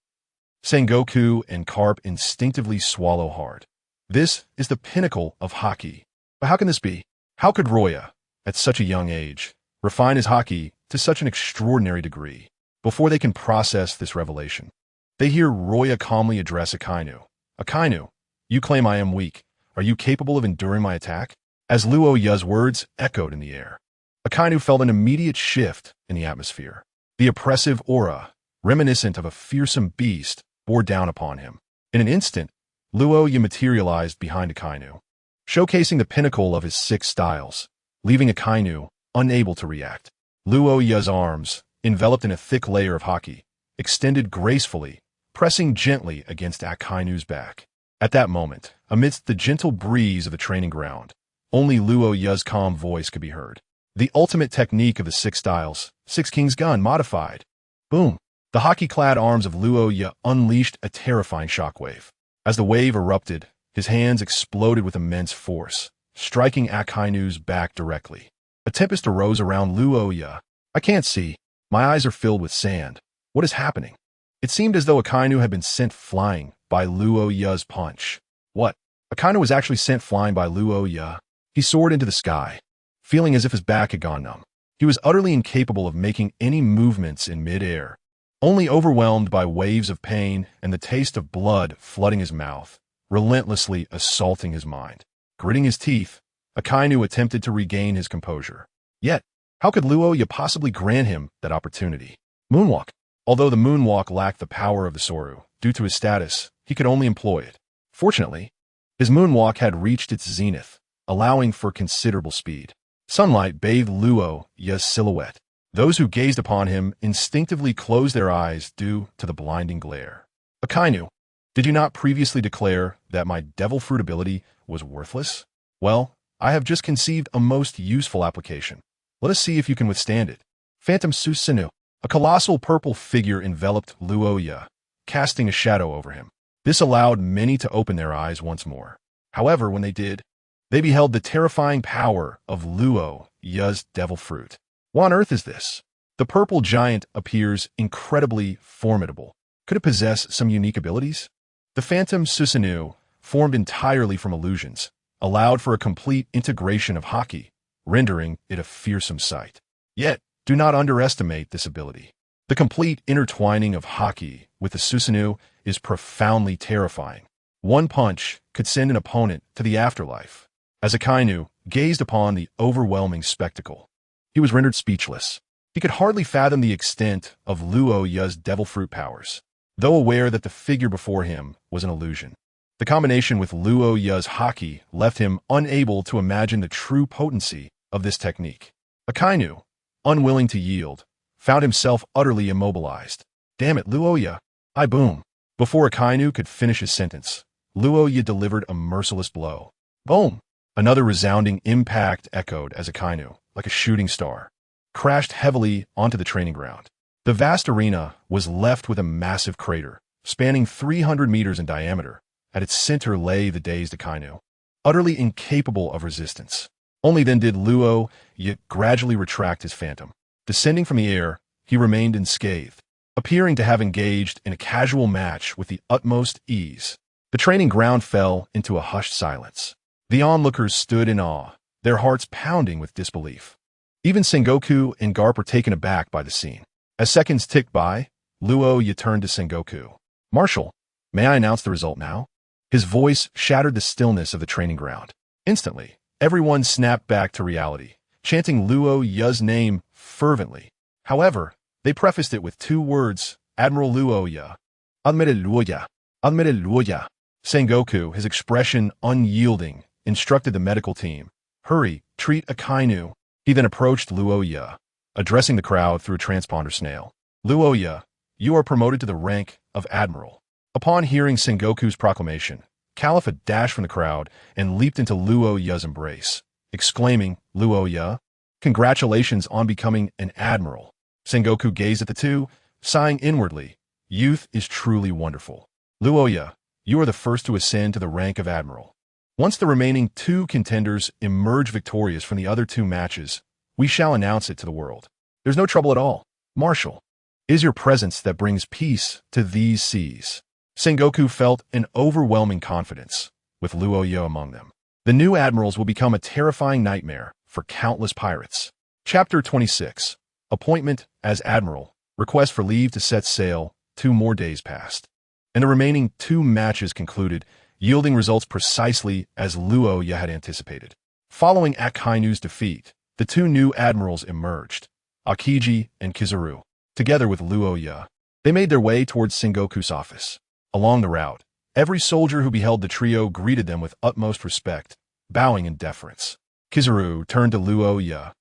Sengoku and Carp instinctively swallow hard. This is the pinnacle of Haki. But how can this be? How could Luo Ya, at such a young age, refine his Haki to such an extraordinary degree? Before they can process this revelation, they hear Luo Ya calmly address Akainu. "Akainu, you claim I am weak. Are you capable of enduring my attack?" As Luo Ya's words echoed in the air, Akainu felt an immediate shift in the atmosphere. The oppressive aura, reminiscent of a fearsome beast, bore down upon him. In an instant, Luo Ya materialized behind Akainu, showcasing the pinnacle of his 6 styles, leaving Akainu unable to react. Luo Ya's arms, enveloped in a thick layer of Haki, extended gracefully, pressing gently against Akainu's back. At that moment, amidst the gentle breeze of the training ground, only Luo Ya's calm voice could be heard. The ultimate technique of the 6 styles, 6 King's Gun modified. Boom! The Haki-clad arms of Luo Ya unleashed a terrifying shockwave. As the wave erupted, his hands exploded with immense force, striking Akainu's back directly. A tempest arose around Luo Ya. "I can't see. My eyes are filled with sand. What is happening?" It seemed as though Akainu had been sent flying by Luo Ya's punch. What? Akainu was actually sent flying by Luo Ya. He soared into the sky, feeling as if his back had gone numb. He was utterly incapable of making any movements in mid-air, only overwhelmed by waves of pain and the taste of blood flooding his mouth, relentlessly assaulting his mind. Gritting his teeth, Akainu attempted to regain his composure. Yet, how could Luo Ya possibly grant him that opportunity? Moonwalk. Although the moonwalk lacked the power of the Soru, due to his status, he could only employ it. Fortunately, his moonwalk had reached its zenith, allowing for considerable speed. Sunlight bathed Luo Ya's silhouette. Those who gazed upon him instinctively closed their eyes due to the blinding glare. "Akainu, did you not previously declare that my devil fruit ability was worthless? Well, I have just conceived a most useful application. Let us see if you can withstand it." Phantom Susanu. A colossal purple figure enveloped Luo Ya, casting a shadow over him. This allowed many to open their eyes once more. However, when they did, they beheld the terrifying power of Luo Ya's devil fruit. What on earth is this? The purple giant appears incredibly formidable. Could it possess some unique abilities? The phantom Susanoo, formed entirely from illusions, allowed for a complete integration of Haki, rendering it a fearsome sight. Yet, do not underestimate this ability. The complete intertwining of Haki with the Susanoo is profoundly terrifying. One punch could send an opponent to the afterlife. As Akainu gazed upon the overwhelming spectacle, he was rendered speechless. He could hardly fathom the extent of Luo Ya's devil fruit powers, though aware that the figure before him was an illusion. The combination with Luo Ya's Haki left him unable to imagine the true potency of this technique. Akainu, unwilling to yield, found himself utterly immobilized. Damn it, Luo Ya! I boom. Before Akainu could finish his sentence, Luo Ya delivered a merciless blow. Boom! Another resounding impact echoed as Akainu, like a shooting star, crashed heavily onto the training ground. The vast arena was left with a massive crater, spanning 300 meters in diameter. At its center lay the dazed Akainu, utterly incapable of resistance. Only then did Luo Ya gradually retract his phantom. Descending from the air, he remained unscathed, appearing to have engaged in a casual match with the utmost ease. The training ground fell into a hushed silence. The onlookers stood in awe, their hearts pounding with disbelief. Even Sengoku and Garp were taken aback by the scene. As seconds ticked by, Luo Ya turned to Sengoku. "Marshal, may I announce the result now?" His voice shattered the stillness of the training ground. Instantly, everyone snapped back to reality, chanting Luo Ya's name fervently. However, they prefaced it with two words: Admiral Luo Ya. Admiral Luo Ya. Admiral Luo Ya. Sengoku, his expression unyielding, instructed the medical team, "Hurry, treat Akainu." He then approached Luo Ya, addressing the crowd through a transponder snail. "Luo Ya, you are promoted to the rank of Admiral." Upon hearing Sengoku's proclamation, Caliph dashed from the crowd and leaped into Luo Ya's embrace, exclaiming, "Luo Ya, congratulations on becoming an Admiral." Sengoku gazed at the two, sighing inwardly. Youth is truly wonderful. "Luo Ya, you are the first to ascend to the rank of Admiral. Once the remaining two contenders emerge victorious from the other two matches, we shall announce it to the world. There's no trouble at all. Marshal, it is your presence that brings peace to these seas." Sengoku felt an overwhelming confidence, with Luo Ya among them. The new admirals will become a terrifying nightmare for countless pirates. Chapter 26. Appointment as Admiral. Request for leave to set sail. 2 more days passed, and the remaining 2 matches concluded, yielding results precisely as Luo Ya had anticipated. Following Akainu's defeat, the 2 new admirals emerged, Akiji and Kizaru. Together with Luo Ya, they made their way towards Sengoku's office. Along the route, every soldier who beheld the trio greeted them with utmost respect, bowing in deference. Kizaru turned to Luo Ya.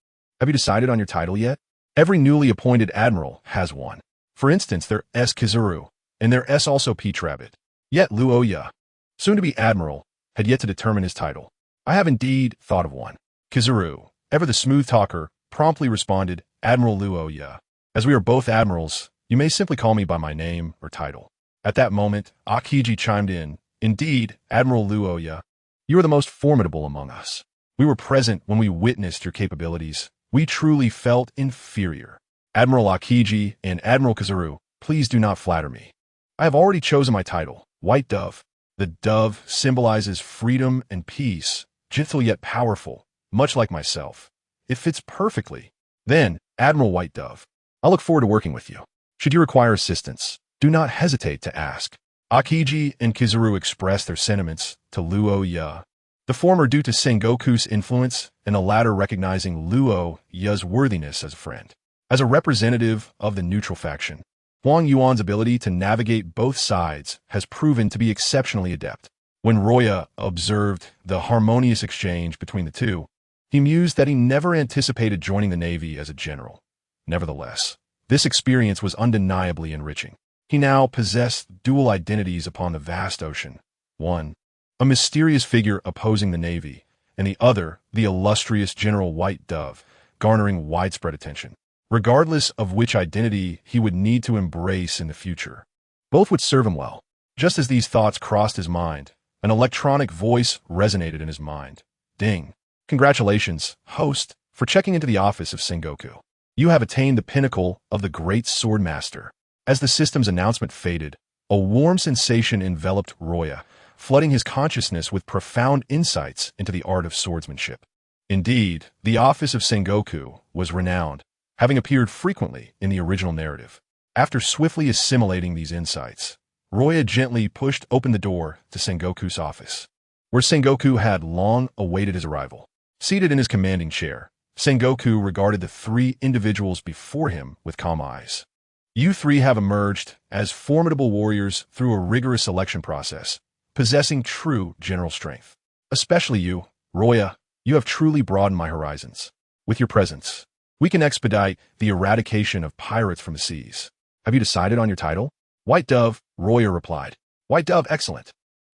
"Have you decided on your title yet?" Every newly appointed admiral has one. For instance, their S. Kizaru, and their S. also Peach Rabbit. Yet Luo Ya, soon to be admiral, had yet to determine his title. "I have indeed thought of one." Kizaru, ever the smooth talker, promptly responded, "Admiral Luo Ya. As we are both admirals, you may simply call me by my name or title." At that moment, Akiji chimed in, "Indeed, Admiral Luo Ya, you are the most formidable among us. We were present when we witnessed your capabilities. We truly felt inferior. Admiral Akiji and Admiral Kizaru, please do not flatter me. I have already chosen my title, White Dove. The dove symbolizes freedom and peace, gentle yet powerful, much like myself. It fits perfectly. Then, Admiral White Dove, I look forward to working with you. Should you require assistance, do not hesitate to ask." Akiji and Kizaru expressed their sentiments to Luo Ya, the former due to Sengoku's influence and the latter recognizing Luo Ya's worthiness as a friend. As a representative of the neutral faction, Huang Yuan's ability to navigate both sides has proven to be exceptionally adept. When Roya observed the harmonious exchange between the two, he mused that he never anticipated joining the Navy as a general. Nevertheless, this experience was undeniably enriching. He now possessed dual identities upon the vast ocean. One, a mysterious figure opposing the Navy, and the other, the illustrious General White Dove, garnering widespread attention. regardless of which identity he would need to embrace in the future. Both would serve him well. Just as these thoughts crossed his mind, an electronic voice resonated in his mind. Ding. Congratulations, host, for checking into the office of Sengoku. You have attained the pinnacle of the great sword master. As the system's announcement faded, a warm sensation enveloped Luo Ya, flooding his consciousness with profound insights into the art of swordsmanship. Indeed, the office of Sengoku was renowned, having appeared frequently in the original narrative. After swiftly assimilating these insights, Luo Ya gently pushed open the door to Sengoku's office, where Sengoku had long awaited his arrival. Seated in his commanding chair, Sengoku regarded the three individuals before him with calm eyes. You three have emerged as formidable warriors through a rigorous selection process, possessing true general strength. Especially you, Luo Ya, you have truly broadened my horizons. With your presence, we can expedite the eradication of pirates from the seas. Have you decided on your title? White Dove, Luo Ya replied. White Dove, excellent.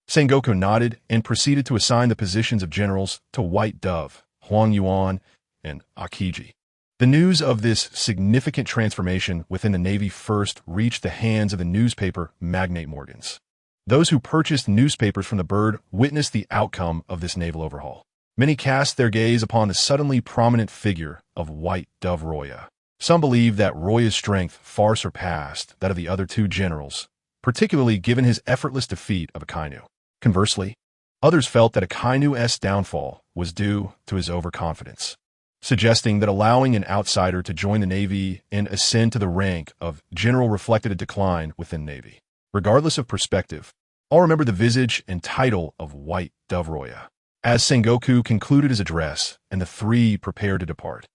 Sengoku nodded and proceeded to assign the positions of generals to White Dove, Huang Yuan, and Akiji. The news of this significant transformation within the Navy first reached the hands of the newspaper magnate Morgans. Those who purchased newspapers from the Bird witnessed the outcome of this naval overhaul. Many cast their gaze upon the suddenly prominent figure of White Dove Luo Ya. Some believed that Luo Ya's strength far surpassed that of the other two generals, particularly given his effortless defeat of Akainu. Conversely, others felt that Akainu's downfall was due to his overconfidence, suggesting that allowing an outsider to join the Navy and ascend to the rank of general reflected a decline within Navy. Regardless of perspective, all remember the visage and title of White Dove Luo Ya. As Sengoku concluded his address and the three prepared to depart,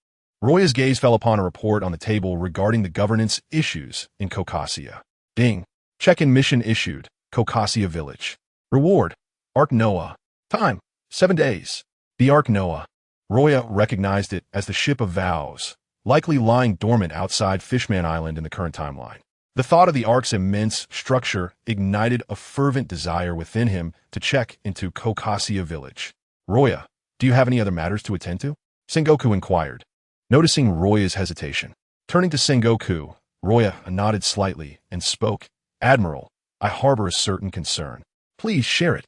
Luo Ya's gaze fell upon a report on the table regarding the governance issues in Kokasia. Ding. Check-in mission issued, Kokasia Village. Reward, Ark Noah. Time, 7 days. The Ark Noah. Luo Ya recognized it as the Ship of Vows, likely lying dormant outside Fishman Island in the current timeline. The thought of the Ark's immense structure ignited a fervent desire within him to check into Kokasia Village. Luo Ya, do you have any other matters to attend to? Sengoku inquired, noticing Luo Ya's hesitation. Turning to Sengoku, Luo Ya nodded slightly and spoke. Admiral, I harbor a certain concern. Please share it.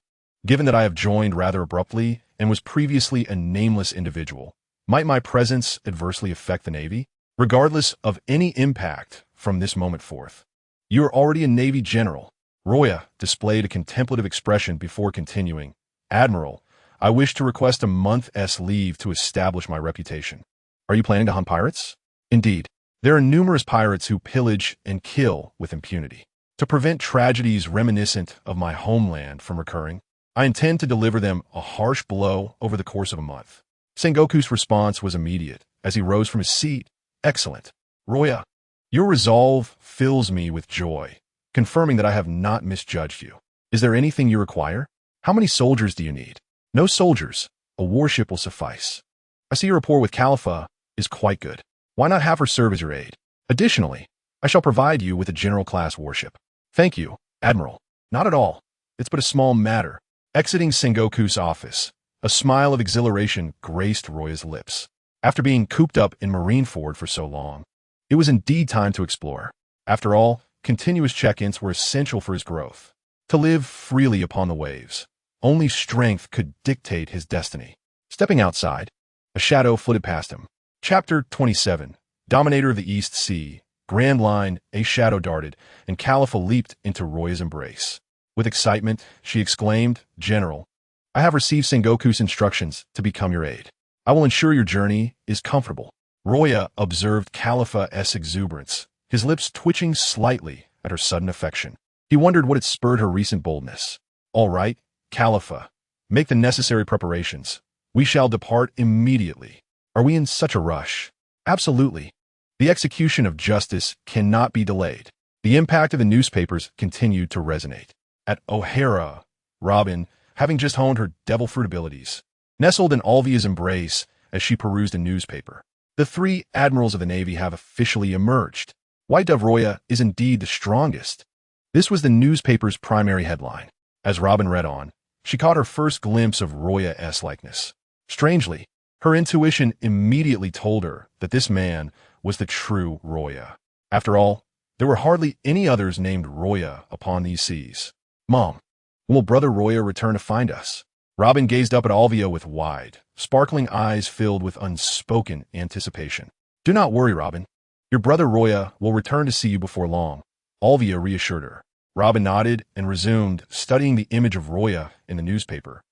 Given that I have joined rather abruptly and was previously a nameless individual, might my presence adversely affect the Navy? Regardless of any impact from this moment forth, you are already a Navy general. Luo Ya displayed a contemplative expression before continuing. Admiral, I wish to request a month's leave to establish my reputation. Are you planning to hunt pirates? Indeed, there are numerous pirates who pillage and kill with impunity. To prevent tragedies reminiscent of my homeland from recurring, I intend to deliver them a harsh blow over the course of a month. Sengoku's response was immediate as he rose from his seat. Excellent. Luo Ya, your resolve fills me with joy, confirming that I have not misjudged you. Is there anything you require? How many soldiers do you need? No soldiers. A warship will suffice. I see your rapport with Khalifa is quite good. Why not have her serve as your aide? Additionally, I shall provide you with a general-class warship. Thank you, Admiral. Not at all. It's but a small matter. Exiting Sengoku's office, a smile of exhilaration graced Luo Ya's lips. After being cooped up in Marineford for so long, it was indeed time to explore. After all, continuous check-ins were essential for his growth. To live freely upon the waves, only strength could dictate his destiny. Stepping outside, a shadow flitted past him. Chapter 27. Dominator of the East Sea. Grand Line, a shadow darted, and Khalifa leaped into Luo Ya's embrace. With excitement, she exclaimed, General, I have received Sengoku's instructions to become your aide. I will ensure your journey is comfortable. Luo Ya observed Khalifa's exuberance, his lips twitching slightly at her sudden affection. He wondered what had spurred her recent boldness. All right, Khalifa, make the necessary preparations. We shall depart immediately. Are we in such a rush? Absolutely. The execution of justice cannot be delayed. The impact of the newspapers continued to resonate. At O'Hara, Robin, having just honed her devil fruit abilities, nestled in Alvia's embrace as she perused a newspaper. The three admirals of the Navy have officially emerged. White Dove Luo Ya is indeed the strongest. This was the newspaper's primary headline. As Robin read on, she caught her first glimpse of Luo Ya's likeness. Strangely, her intuition immediately told her that this man was the true Luo Ya. After all, there were hardly any others named Luo Ya upon these seas. Mom, when will Brother Luo Ya return to find us? Robin gazed up at Alvio with wide, sparkling eyes filled with unspoken anticipation. Do not worry, Robin. Your brother Luo Ya will return to see you before long, Alvio reassured her. Robin nodded and resumed studying the image of Luo Ya in the newspaper,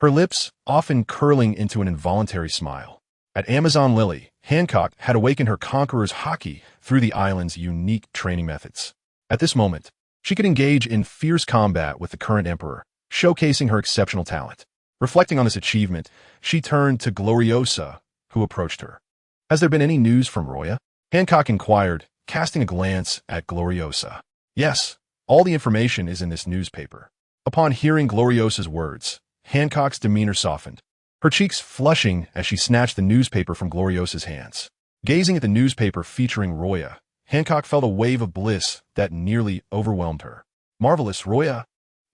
her lips often curling into an involuntary smile. At Amazon Lily, Hancock had awakened her conqueror's Haki through the island's unique training methods. At this moment, she could engage in fierce combat with the current emperor, showcasing her exceptional talent. Reflecting on this achievement, she turned to Gloriosa, who approached her. Has there been any news from Luo Ya? Hancock inquired, casting a glance at Gloriosa. Yes, all the information is in this newspaper. Upon hearing Gloriosa's words, Hancock's demeanor softened, her cheeks flushing as she snatched the newspaper from Gloriosa's hands. Gazing at the newspaper featuring Luo Ya, Hancock felt a wave of bliss that nearly overwhelmed her. Marvelous, Luo Ya.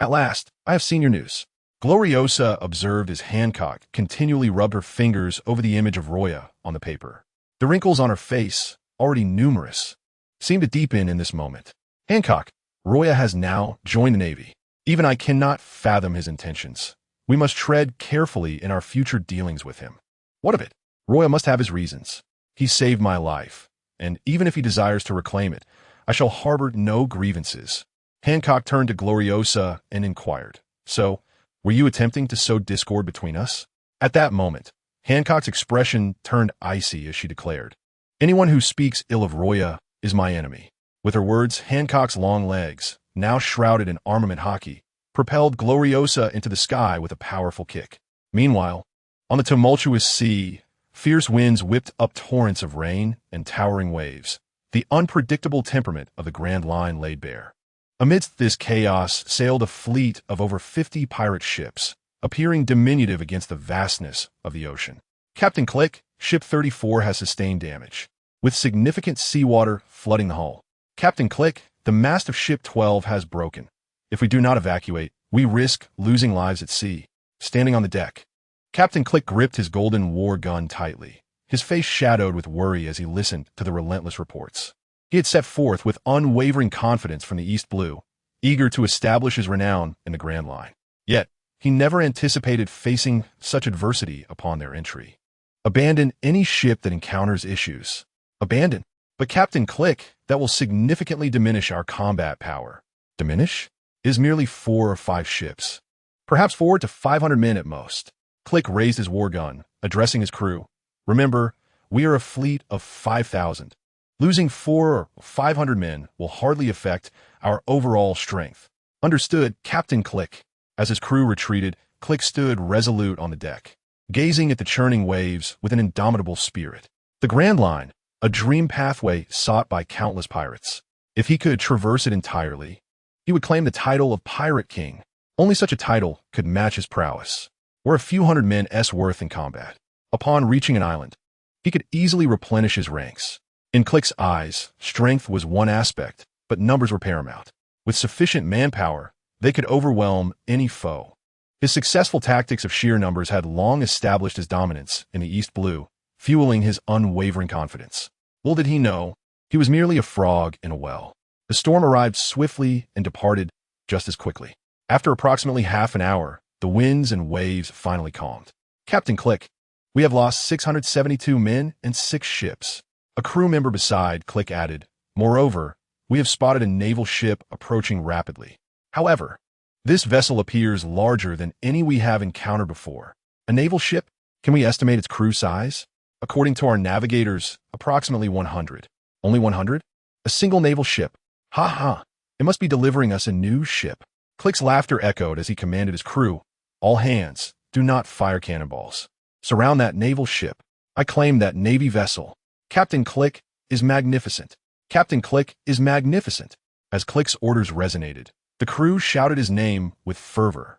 At last, I have seen your news. Gloriosa observed as Hancock continually rubbed her fingers over the image of Luo Ya on the paper. The wrinkles on her face, already numerous, seemed to deepen in this moment. Hancock, Luo Ya has now joined the Navy. Even I cannot fathom his intentions. We must tread carefully in our future dealings with him. What of it? Luo Ya must have his reasons. He saved my life, and even if he desires to reclaim it, I shall harbor no grievances. Hancock turned to Gloriosa and inquired, So, were you attempting to sow discord between us? At that moment, Hancock's expression turned icy as she declared, Anyone who speaks ill of Luo Ya is my enemy. With her words, Hancock's long legs, now shrouded in armament Haki, propelled Gloriosa into the sky with a powerful kick. Meanwhile, on the tumultuous sea, fierce winds whipped up torrents of rain and towering waves. The unpredictable temperament of the Grand Line laid bare. Amidst this chaos sailed a fleet of over 50 pirate ships, appearing diminutive against the vastness of the ocean. Captain Click, Ship 34 has sustained damage, with significant seawater flooding the hull. Captain Click, the mast of Ship 12 has broken. If we do not evacuate, we risk losing lives at sea. Standing on the deck, Captain Click gripped his golden war gun tightly, his face shadowed with worry as he listened to the relentless reports. He had set forth with unwavering confidence from the East Blue, eager to establish his renown in the Grand Line. Yet, he never anticipated facing such adversity upon their entry. Abandon any ship that encounters issues. Abandon. But Captain Click, that will significantly diminish our combat power. Diminish? Is merely 4 or 5 ships. Perhaps 400 to 500 men at most. Click raised his war gun, addressing his crew. Remember, we are a fleet of 5,000. Losing 400 or 500 men will hardly affect our overall strength. Understood, Captain Click. As his crew retreated, Click stood resolute on the deck, gazing at the churning waves with an indomitable spirit. The Grand Line, a dream pathway sought by countless pirates. If he could traverse it entirely, he would claim the title of Pirate King. Only such a title could match his prowess, or a few hundred men's worth in combat. Upon reaching an island, he could easily replenish his ranks. In Click's eyes, strength was one aspect, but numbers were paramount. With sufficient manpower, they could overwhelm any foe. His successful tactics of sheer numbers had long established his dominance in the East Blue, fueling his unwavering confidence. Little did he know, he was merely a frog in a well. The storm arrived swiftly and departed just as quickly. After approximately half an hour, the winds and waves finally calmed. Captain Click, we have lost 672 men and 6 ships. A crew member beside Click added, Moreover, we have spotted a naval ship approaching rapidly. However, this vessel appears larger than any we have encountered before. A naval ship? Can we estimate its crew size? According to our navigators, approximately 100. Only 100? A single naval ship. Ha ha. It must be delivering us a new ship. Click's laughter echoed as he commanded his crew, All hands, do not fire cannonballs. Surround that naval ship. I claim that Navy vessel. Captain Click is magnificent. Captain Click is magnificent. As Click's orders resonated, the crew shouted his name with fervor.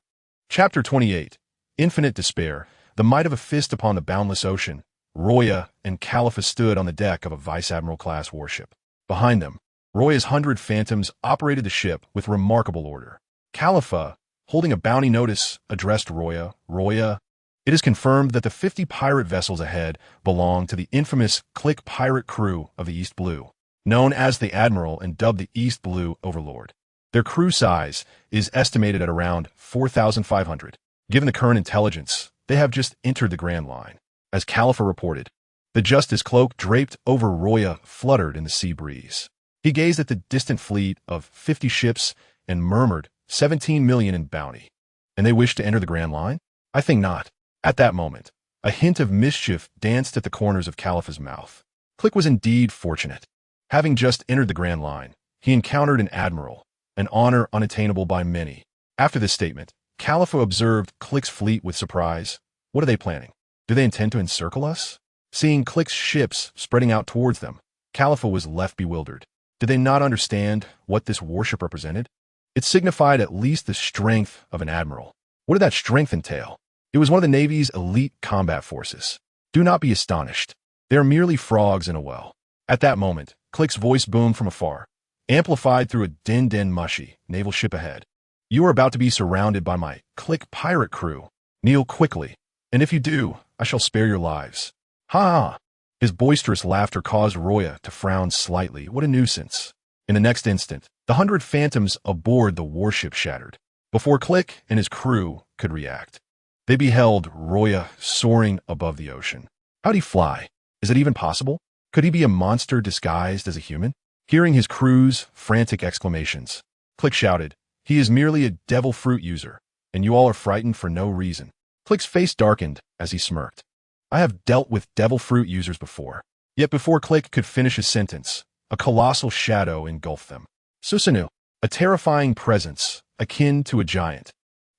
Chapter 28. Infinite Despair. The might of a fist upon the boundless ocean. Luo Ya and Khalifa stood on the deck of a vice-admiral-class warship. Behind them, Luo Ya's 100 Phantoms operated the ship with remarkable order. Khalifa, holding a bounty notice, addressed Luo Ya, It is confirmed that the 50 pirate vessels ahead belong to the infamous Click pirate crew of the East Blue, known as the Admiral and dubbed the East Blue Overlord. Their crew size is estimated at around 4,500. Given the current intelligence, they have just entered the Grand Line. As Khalifa reported, the Justice cloak draped over Luo Ya fluttered in the sea breeze. He gazed at the distant fleet of 50 ships and murmured, 17 million in bounty. And they wish to enter the Grand Line? I think not. At that moment, a hint of mischief danced at the corners of Khalifa's mouth. Click was indeed fortunate. Having just entered the Grand Line, he encountered an admiral, an honor unattainable by many. After this statement, Khalifa observed Click's fleet with surprise. What are they planning? Do they intend to encircle us? Seeing Click's ships spreading out towards them, Khalifa was left bewildered. Did they not understand what this warship represented? It signified at least the strength of an admiral. What did that strength entail? It was one of the Navy's elite combat forces. Do not be astonished. They are merely frogs in a well. At that moment, Click's voice boomed from afar, amplified through a din mushy naval ship ahead. You are about to be surrounded by my Click pirate crew. Kneel quickly, and if you do, I shall spare your lives. Ha! His boisterous laughter caused Luo Ya to frown slightly. What a nuisance. In the next instant, the 100 phantoms aboard the warship shattered. Before Click and his crew could react, they beheld Luo Ya soaring above the ocean. How'd he fly? Is it even possible? Could he be a monster disguised as a human? Hearing his crew's frantic exclamations, Click shouted, he is merely a devil fruit user, and you all are frightened for no reason. Click's face darkened as he smirked. I have dealt with devil fruit users before. Yet before Click could finish his sentence, a colossal shadow engulfed them. Susanoo, a terrifying presence, akin to a giant,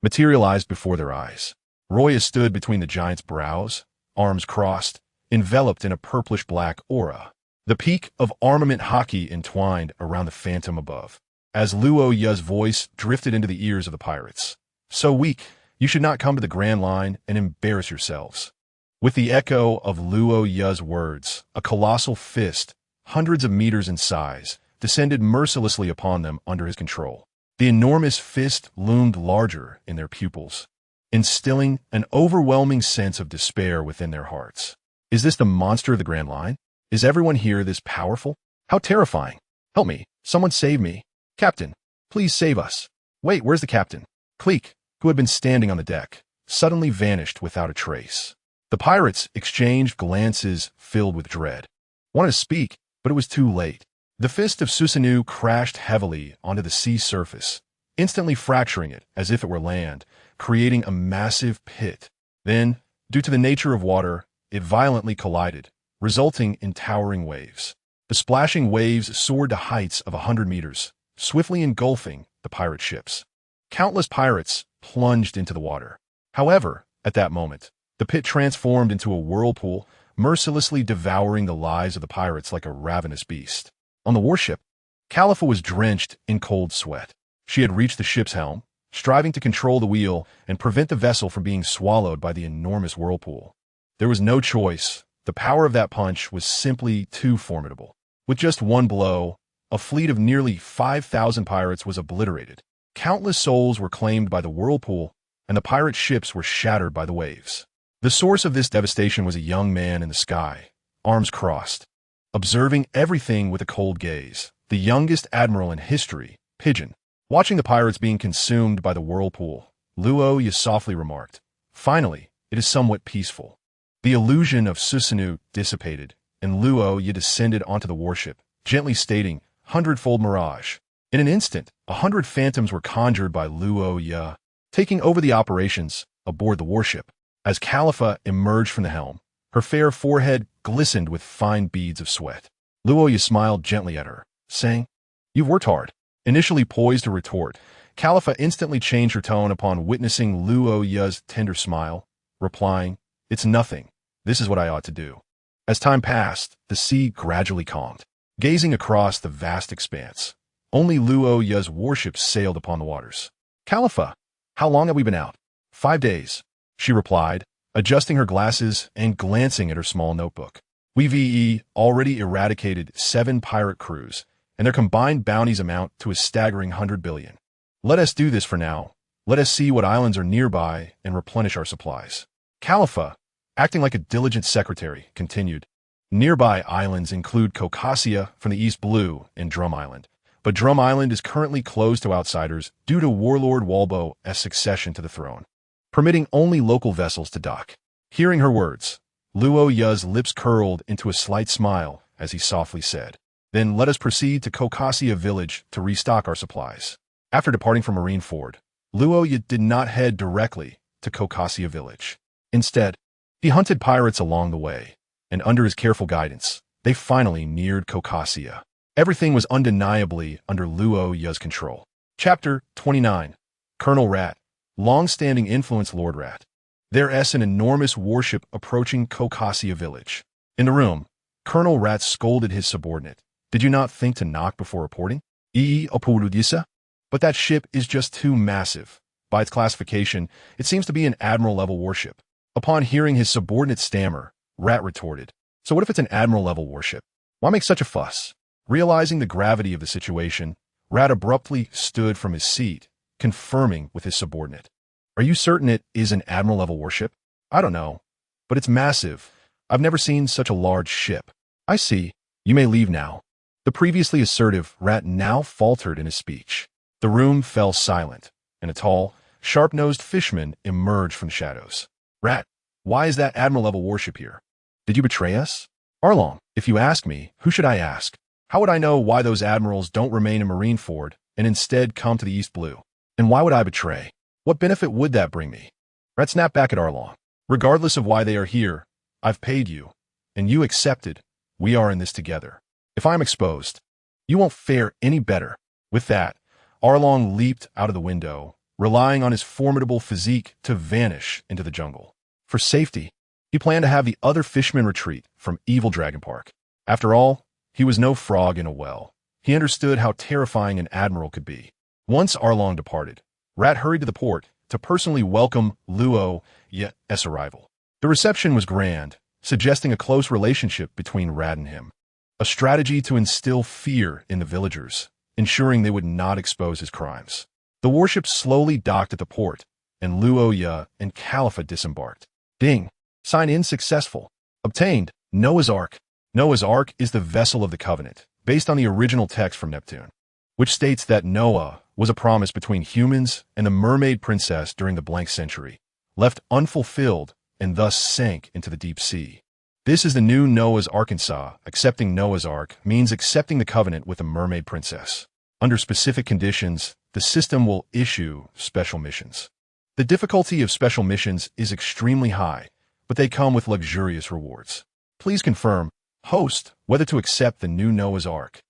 materialized before their eyes. Luo Ya stood between the giant's brows, arms crossed, enveloped in a purplish-black aura. The peak of armament Haki entwined around the phantom above. As Luo Ya's voice drifted into the ears of the pirates. So weak, you should not come to the Grand Line and embarrass yourselves. With the echo of Luo Ya's words, a colossal fist, hundreds of meters in size, descended mercilessly upon them under his control. The enormous fist loomed larger in their pupils, instilling an overwhelming sense of despair within their hearts. Is this the monster of the Grand Line? Is everyone here this powerful? How terrifying! Help me! Someone save me! Captain, please save us! Wait, where's the captain? Click, who had been standing on the deck, suddenly vanished without a trace. The pirates exchanged glances filled with dread. Wanted to speak, but it was too late. The fist of Susanoo crashed heavily onto the sea surface, instantly fracturing it as if it were land, creating a massive pit. Then, due to the nature of water, it violently collided, resulting in towering waves. The splashing waves soared to heights of 100 meters, swiftly engulfing the pirate ships. Countless pirates plunged into the water. However, at that moment, the pit transformed into a whirlpool, mercilessly devouring the lives of the pirates like a ravenous beast. On the warship, Khalifa was drenched in cold sweat. She had reached the ship's helm, striving to control the wheel and prevent the vessel from being swallowed by the enormous whirlpool. There was no choice. The power of that punch was simply too formidable. With just one blow, a fleet of nearly 5,000 pirates was obliterated. Countless souls were claimed by the whirlpool, and the pirate ships were shattered by the waves. The source of this devastation was a young man in the sky, arms crossed, observing everything with a cold gaze. The youngest admiral in history, Pigeon. Watching the pirates being consumed by the whirlpool, Luo Ya softly remarked, finally, it is somewhat peaceful. The illusion of Susanoo dissipated, and Luo Ya descended onto the warship, gently stating, 100-fold mirage. In an instant, 100 phantoms were conjured by Luo Ya, taking over the operations aboard the warship. As Khalifa emerged from the helm, her fair forehead glistened with fine beads of sweat. Luo Ya smiled gently at her, saying, you've worked hard. Initially poised to retort, Khalifa instantly changed her tone upon witnessing Luo Ya's tender smile, replying, it's nothing. This is what I ought to do. As time passed, the sea gradually calmed. Gazing across the vast expanse, only Luo Ya's warship sailed upon the waters. Khalifa, how long have we been out? 5 days, she replied, adjusting her glasses and glancing at her small notebook. We've already eradicated 7 pirate crews, and their combined bounties amount to a staggering 100 billion. Let us do this for now. Let us see what islands are nearby and replenish our supplies. Khalifa, acting like a diligent secretary, continued. Nearby islands include Kokasia from the East Blue and Drum Island, but Drum Island is currently closed to outsiders due to Warlord Walbo's succession to the throne, permitting only local vessels to dock. Hearing her words, Luo Ya's lips curled into a slight smile as he softly said, "Then let us proceed to Kokasia village to restock our supplies." After departing from Marineford, Luo Ya did not head directly to Kokasia village. Instead, he hunted pirates along the way, and under his careful guidance, they finally neared Kokasia. Everything was undeniably under Luo Ya's control. Chapter 29. Colonel Rat, long-standing influence Lord Rat. There's an enormous warship approaching Kokasia village. In the room, Colonel Rat scolded his subordinate. "Did you not think to knock before reporting? But that ship is just too massive. By its classification, it seems to be an admiral-level warship." Upon hearing his subordinate stammer, Rat retorted, "So what if it's an admiral-level warship? Why make such a fuss?" Realizing the gravity of the situation, Rat abruptly stood from his seat, confirming with his subordinate. "Are you certain it is an admiral-level warship?" "I don't know, but it's massive. I've never seen such a large ship." "I see. You may leave now." The previously assertive Rat now faltered in his speech. The room fell silent, and a tall, sharp-nosed fisherman emerged from the shadows. "Rat, why is that admiral-level warship here? Did you betray us?" "Arlong, if you ask me, who should I ask? How would I know why those admirals don't remain in Marineford and instead come to the East Blue? And why would I betray? What benefit would that bring me?" Rat snapped back at Arlong. "Regardless of why they are here, I've paid you, and you accepted. We are in this together. If I'm exposed, you won't fare any better." With that, Arlong leaped out of the window, relying on his formidable physique to vanish into the jungle. For safety, he planned to have the other fishermen retreat from Evil Dragon Park. After all, he was no frog in a well. He understood how terrifying an admiral could be. Once Arlong departed, Rat hurried to the port to personally welcome Luo Ya's arrival. The reception was grand, suggesting a close relationship between Rat and him. A strategy to instill fear in the villagers, ensuring they would not expose his crimes. The warship slowly docked at the port, and Luo Ya and Khalifa disembarked. Ding! Sign-in successful. Obtained. Noah's Ark. Noah's Ark is the vessel of the covenant, based on the original text from Neptune, which states that Noah was a promise between humans and the mermaid princess during the blank century, left unfulfilled and thus sank into the deep sea. This is the new Noah's Arkansas. Accepting Noah's Ark means accepting the covenant with the mermaid princess. Under specific conditions, the system will issue special missions. The difficulty of special missions is extremely high, but they come with luxurious rewards. Please confirm, host, whether to accept the new Noah's Ark.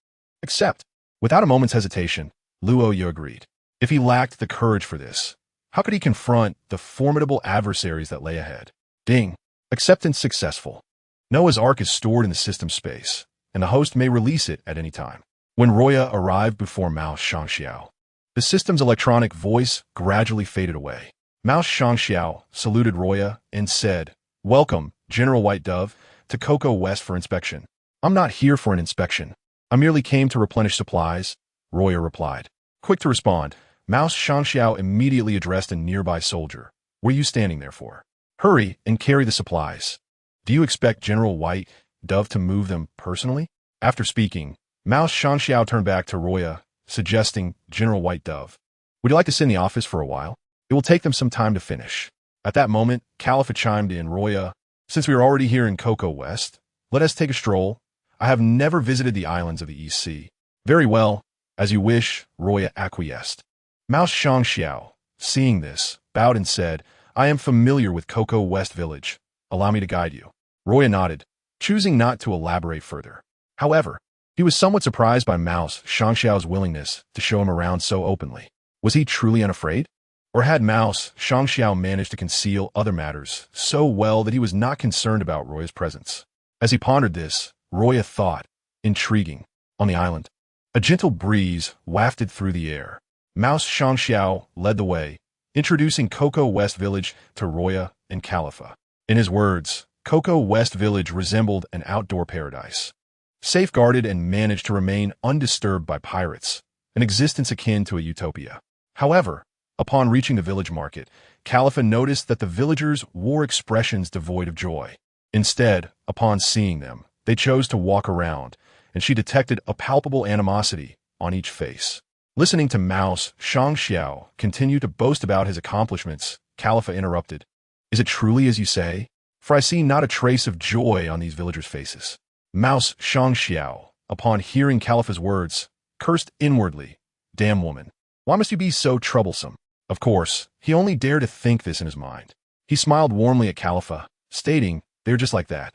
Accept. Without a moment's hesitation, Luo Ya agreed. If he lacked the courage for this, how could he confront the formidable adversaries that lay ahead? Ding. Acceptance successful. Noah's Ark is stored in the system space, and the host may release it at any time. When Roya arrived before Mao Shangxiao, the system's electronic voice gradually faded away. Mao Shangxiao saluted Roya and said, "Welcome, General White Dove, to Cocoa West for inspection." "I'm not here for an inspection. I merely came to replenish supplies," Roya replied. Quick to respond, Mao Shangxiao immediately addressed a nearby soldier. "What are you standing there for? Hurry and carry the supplies. Do you expect General White Dove to move them personally?" After speaking, Mao Shangxiao turned back to Roya, suggesting General White Dove. "Would you like to sit in the office for a while? It will take them some time to finish." At that moment, Khalifa chimed in, "Roya, since we are already here in Cocoa West, let us take a stroll. I have never visited the islands of the East Sea." "Very well, as you wish," Roya acquiesced. Mao Shangxiao, seeing this, bowed and said, "I am familiar with Cocoa West Village. Allow me to guide you." Roya nodded, choosing not to elaborate further. However, he was somewhat surprised by Mao Shangxiao's willingness to show him around so openly. Was he truly unafraid? Or had Mao Shangxiao managed to conceal other matters so well that he was not concerned about Roya's presence? As he pondered this, Roya thought, intriguing. On the island, a gentle breeze wafted through the air. Mao Shangxiao led the way, introducing Cocoa West Village to Roya and Khalifa. In his words, Cocoa West Village resembled an outdoor paradise, safeguarded and managed to remain undisturbed by pirates, an existence akin to a utopia. However, Upon reaching the village market, Khalifa noticed that the villagers wore expressions devoid of joy. Instead, upon seeing them, they chose to walk around, and she detected a palpable animosity on each face. Listening to Mouse Shangxiao continue to boast about his accomplishments, Khalifa interrupted. Is it truly as you say? For I see not a trace of joy on these villagers' faces. Mouse Shangxiao, upon hearing Khalifa's words, cursed inwardly. Damn woman, why must you be so troublesome? Of course, he only dared to think this in his mind. He smiled warmly at Khalifa, stating, they're just like that.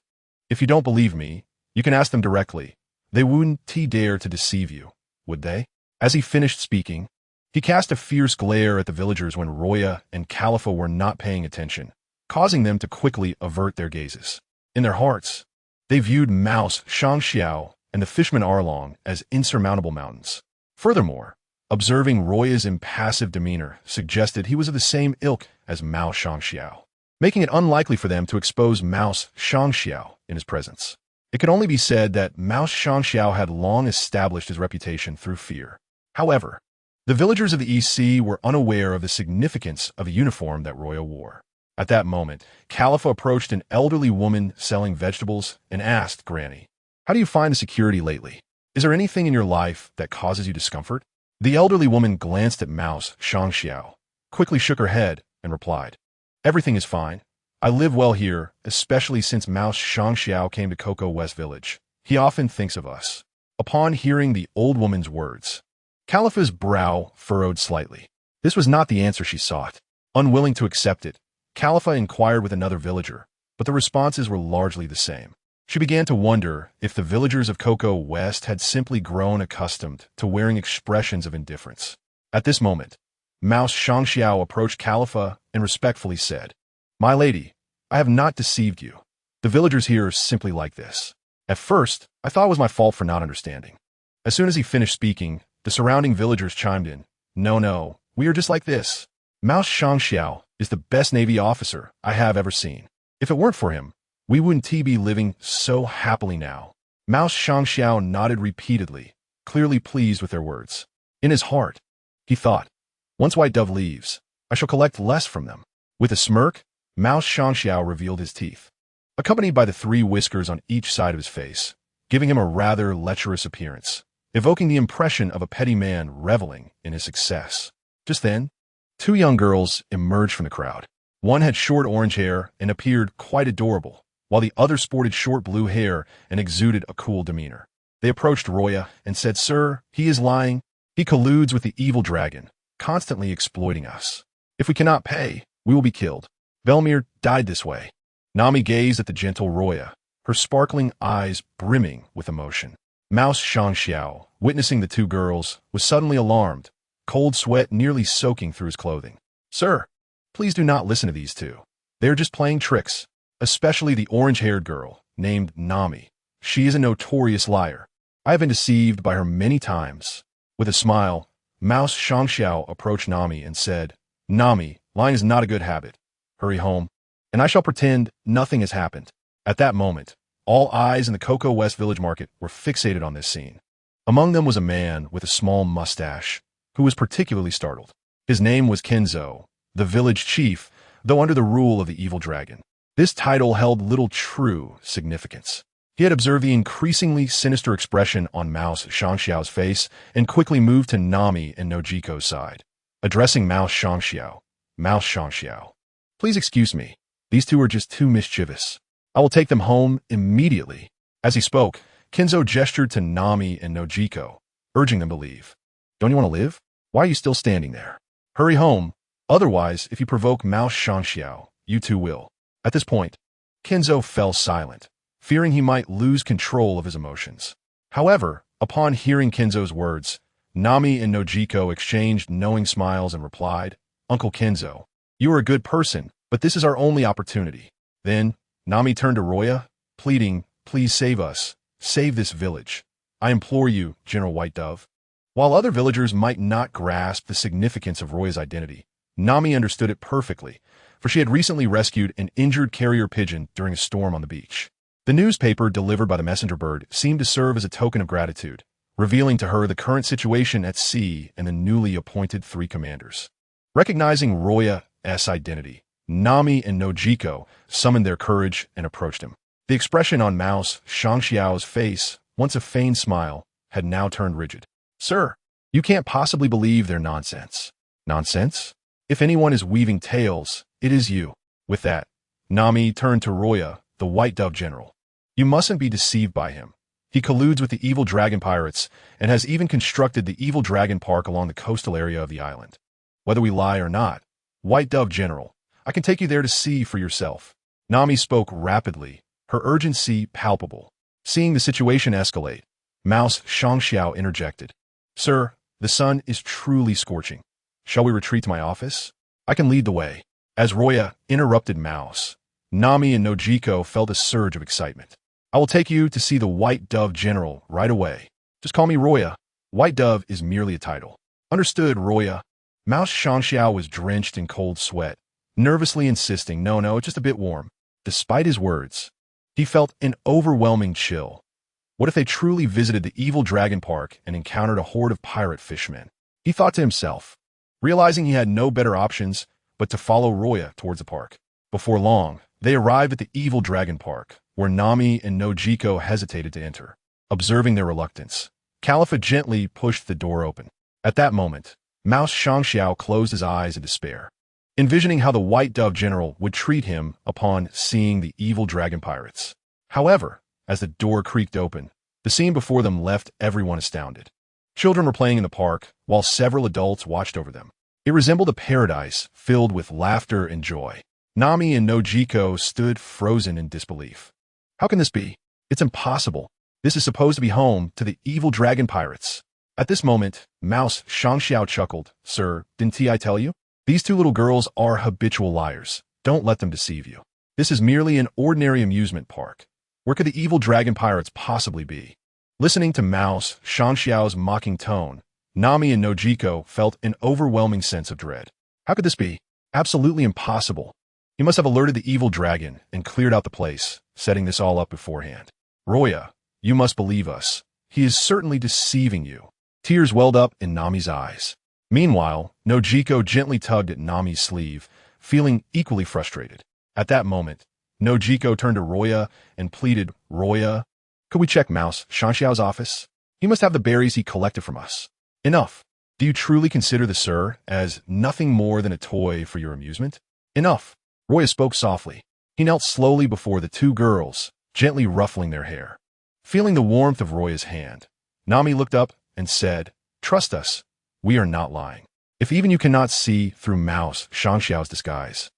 If you don't believe me, you can ask them directly. They wouldn't dare to deceive you, would they? As he finished speaking, he cast a fierce glare at the villagers when Luo Ya and Khalifa were not paying attention, causing them to quickly avert their gazes. In their hearts, they viewed Mouse Shangxiao and the Fishman Arlong as insurmountable mountains. Furthermore, observing Luo Ya's impassive demeanor suggested he was of the same ilk as Mao Shangxiao, making it unlikely for them to expose Mouse Shangxiao in his presence. It could only be said that Mouse Shangxiao had long established his reputation through fear. However, the villagers of the EC were unaware of the significance of the uniform that Luo Ya wore. At that moment, Khalifa approached an elderly woman selling vegetables and asked Granny, how do you find the security lately? Is there anything in your life that causes you discomfort? The elderly woman glanced at Mouse Shangxiao, quickly shook her head, and replied, everything is fine. I live well here, especially since Mouse Shangxiao came to Cocoa West Village. He often thinks of us. Upon hearing the old woman's words, Khalifa's brow furrowed slightly. This was not the answer she sought. Unwilling to accept it, Khalifa inquired with another villager, but the responses were largely the same. She began to wonder if the villagers of Cocoa West had simply grown accustomed to wearing expressions of indifference. At this moment, Mouse Shangxiao approached Khalifa and respectfully said, my lady, I have not deceived you. The villagers here are simply like this. At first, I thought it was my fault for not understanding. As soon as he finished speaking, the surrounding villagers chimed in, no, we are just like this. Mouse Shangxiao is the best Navy officer I have ever seen. If it weren't for him, we wouldn't be living so happily now. Mouse Shangxiao nodded repeatedly, clearly pleased with their words. In his heart, he thought, once White Dove leaves, I shall collect less from them. With a smirk, Mouse Shangxiao revealed his teeth, accompanied by the 3 whiskers on each side of his face, giving him a rather lecherous appearance, evoking the impression of a petty man reveling in his success. Just then, 2 young girls emerged from the crowd. One had short orange hair and appeared quite adorable, while the other sported short blue hair and exuded a cool demeanor. They approached Luo Ya and said, sir, he is lying. He colludes with the evil dragon, constantly exploiting us. If we cannot pay, we will be killed. Velmir died this way. Nami gazed at the gentle Luo Ya, her sparkling eyes brimming with emotion. Mouse Shangxiao, witnessing the 2 girls, was suddenly alarmed, cold sweat nearly soaking through his clothing. Sir, please do not listen to these 2. They are just playing tricks, especially the orange-haired girl named Nami. She is a notorious liar. I have been deceived by her many times. With a smile, Mouse Shangxiao approached Nami and said, Nami, lying is not a good habit. Hurry home, and I shall pretend nothing has happened. At that moment, all eyes in the Cocoa West Village Market were fixated on this scene. Among them was a man with a small mustache, who was particularly startled. His name was Kenzo, the village chief, though under the rule of the evil dragon. This title held little true significance. He had observed the increasingly sinister expression on Mouse Shangxiao's face and quickly moved to Nami and Nojiko's side. Addressing Mouse Shangxiao, please excuse me. These 2 are just too mischievous. I will take them home immediately. As he spoke, Kenzo gestured to Nami and Nojiko, urging them to leave. Don't you want to live? Why are you still standing there? Hurry home. Otherwise, if you provoke Mouse Shangxiao, you 2 will. At this point, Kenzo fell silent, fearing he might lose control of his emotions. However, upon hearing Kenzo's words, Nami and Nojiko exchanged knowing smiles and replied, Uncle Kenzo, you are a good person, but this is our only opportunity. Then, Nami turned to Luo Ya, pleading, please save us. Save this village. I implore you, General White Dove. While other villagers might not grasp the significance of Luo Ya's identity, Nami understood it perfectly, for she had recently rescued an injured carrier pigeon during a storm on the beach. The newspaper delivered by the messenger bird seemed to serve as a token of gratitude, revealing to her the current situation at sea and the newly appointed 3 commanders. Recognizing Ryūjin Jakka's identity, Nami and Nojiko summoned their courage and approached him. The expression on Mouse Shangxiao's face, once a feigned smile, had now turned rigid. "Sir, you can't possibly believe their nonsense." "Nonsense? If anyone is weaving tales, it is you." With that, Nami turned to Ryūjin, the White Dove General. "You mustn't be deceived by him. He colludes with the evil dragon pirates and has even constructed the evil dragon park along the coastal area of the island. Whether we lie or not, White Dove General, I can take you there to see for yourself." Nami spoke rapidly, her urgency palpable. Seeing the situation escalate, Mouse Shangxiao interjected. "Sir, the sun is truly scorching. Shall we retreat to my office? I can lead the way." As Ryūjin interrupted Mouse, Nami and Nojiko felt a surge of excitement. "I will take you to see the White Dove General right away. Just call me Ryūjin. White Dove is merely a title." "Understood, Ryūjin." Mouse Shangxiao was drenched in cold sweat, nervously insisting, No, it's just a bit warm." Despite his words, he felt an overwhelming chill. What if they truly visited the evil dragon park and encountered a horde of pirate fishmen? He thought to himself, realizing he had no better options but to follow Ryūjin towards the park. Before long, they arrived at the evil dragon park, where Nami and Nojiko hesitated to enter. Observing their reluctance, Califa gently pushed the door open. At that moment, Mouse Shangxiao closed his eyes in despair, envisioning how the White Dove General would treat him upon seeing the evil dragon pirates. However, as the door creaked open, the scene before them left everyone astounded. Children were playing in the park, while several adults watched over them. It resembled a paradise filled with laughter and joy. Nami and Nojiko stood frozen in disbelief. "How can this be? It's impossible. This is supposed to be home to the evil dragon pirates." At this moment, Mouse Shangxiao chuckled. "Sir, didn't I tell you? These two little girls are habitual liars. Don't let them deceive you. This is merely an ordinary amusement park. Where could the evil dragon pirates possibly be?" Listening to Mouse Shangxiao's mocking tone, Nami and Nojiko felt an overwhelming sense of dread. How could this be? Absolutely impossible. He must have alerted the evil dragon and cleared out the place, setting this all up beforehand. "Ryūjin, you must believe us. He is certainly deceiving you." Tears welled up in Nami's eyes. Meanwhile, Nojiko gently tugged at Nami's sleeve, feeling equally frustrated. At that moment, Nojiko turned to Ryūjin and pleaded, "Ryūjin, could we check Mouse Shangxiao's office? He must have the berries he collected from us." "Enough. Do you truly consider the sir as nothing more than a toy for your amusement?" "Enough." Ryūjin spoke softly. He knelt slowly before the two girls, gently ruffling their hair. Feeling the warmth of Ryūjin's hand, Nami looked up and said, "Trust us. We are not lying. If even you cannot see through Mouse Shangxiao's disguise,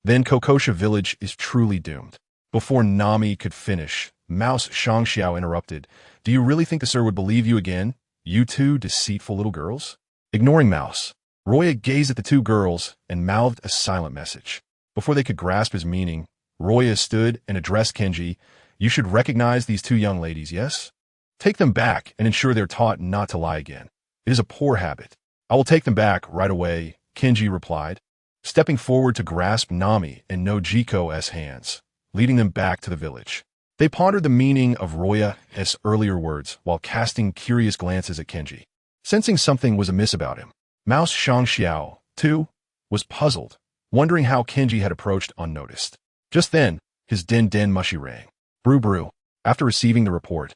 then Kokosha village is truly doomed." Before Nami could finish, Mouse Shangxiao interrupted. "Do you really think the sir would believe you again, you two deceitful little girls?" Ignoring Mouse, Ryūjin gazed at the two girls and mouthed a silent message. Before they could grasp his meaning, Ryūjin stood and addressed Kenji. "You should recognize these two young ladies, yes? Take them back and ensure they're taught not to lie again. It is a poor habit." "I will take them back right away," Kenji replied, stepping forward to grasp Nami and Nojiko's hands, leading them back to the village. They pondered the meaning of Ryūjin's earlier words while casting curious glances at Kenji. Sensing something was amiss about him, Mouse Shangxiao, too, was puzzled, wondering how Kenji had approached unnoticed. Just then, his den mushy rang. Brew brew. After receiving the report,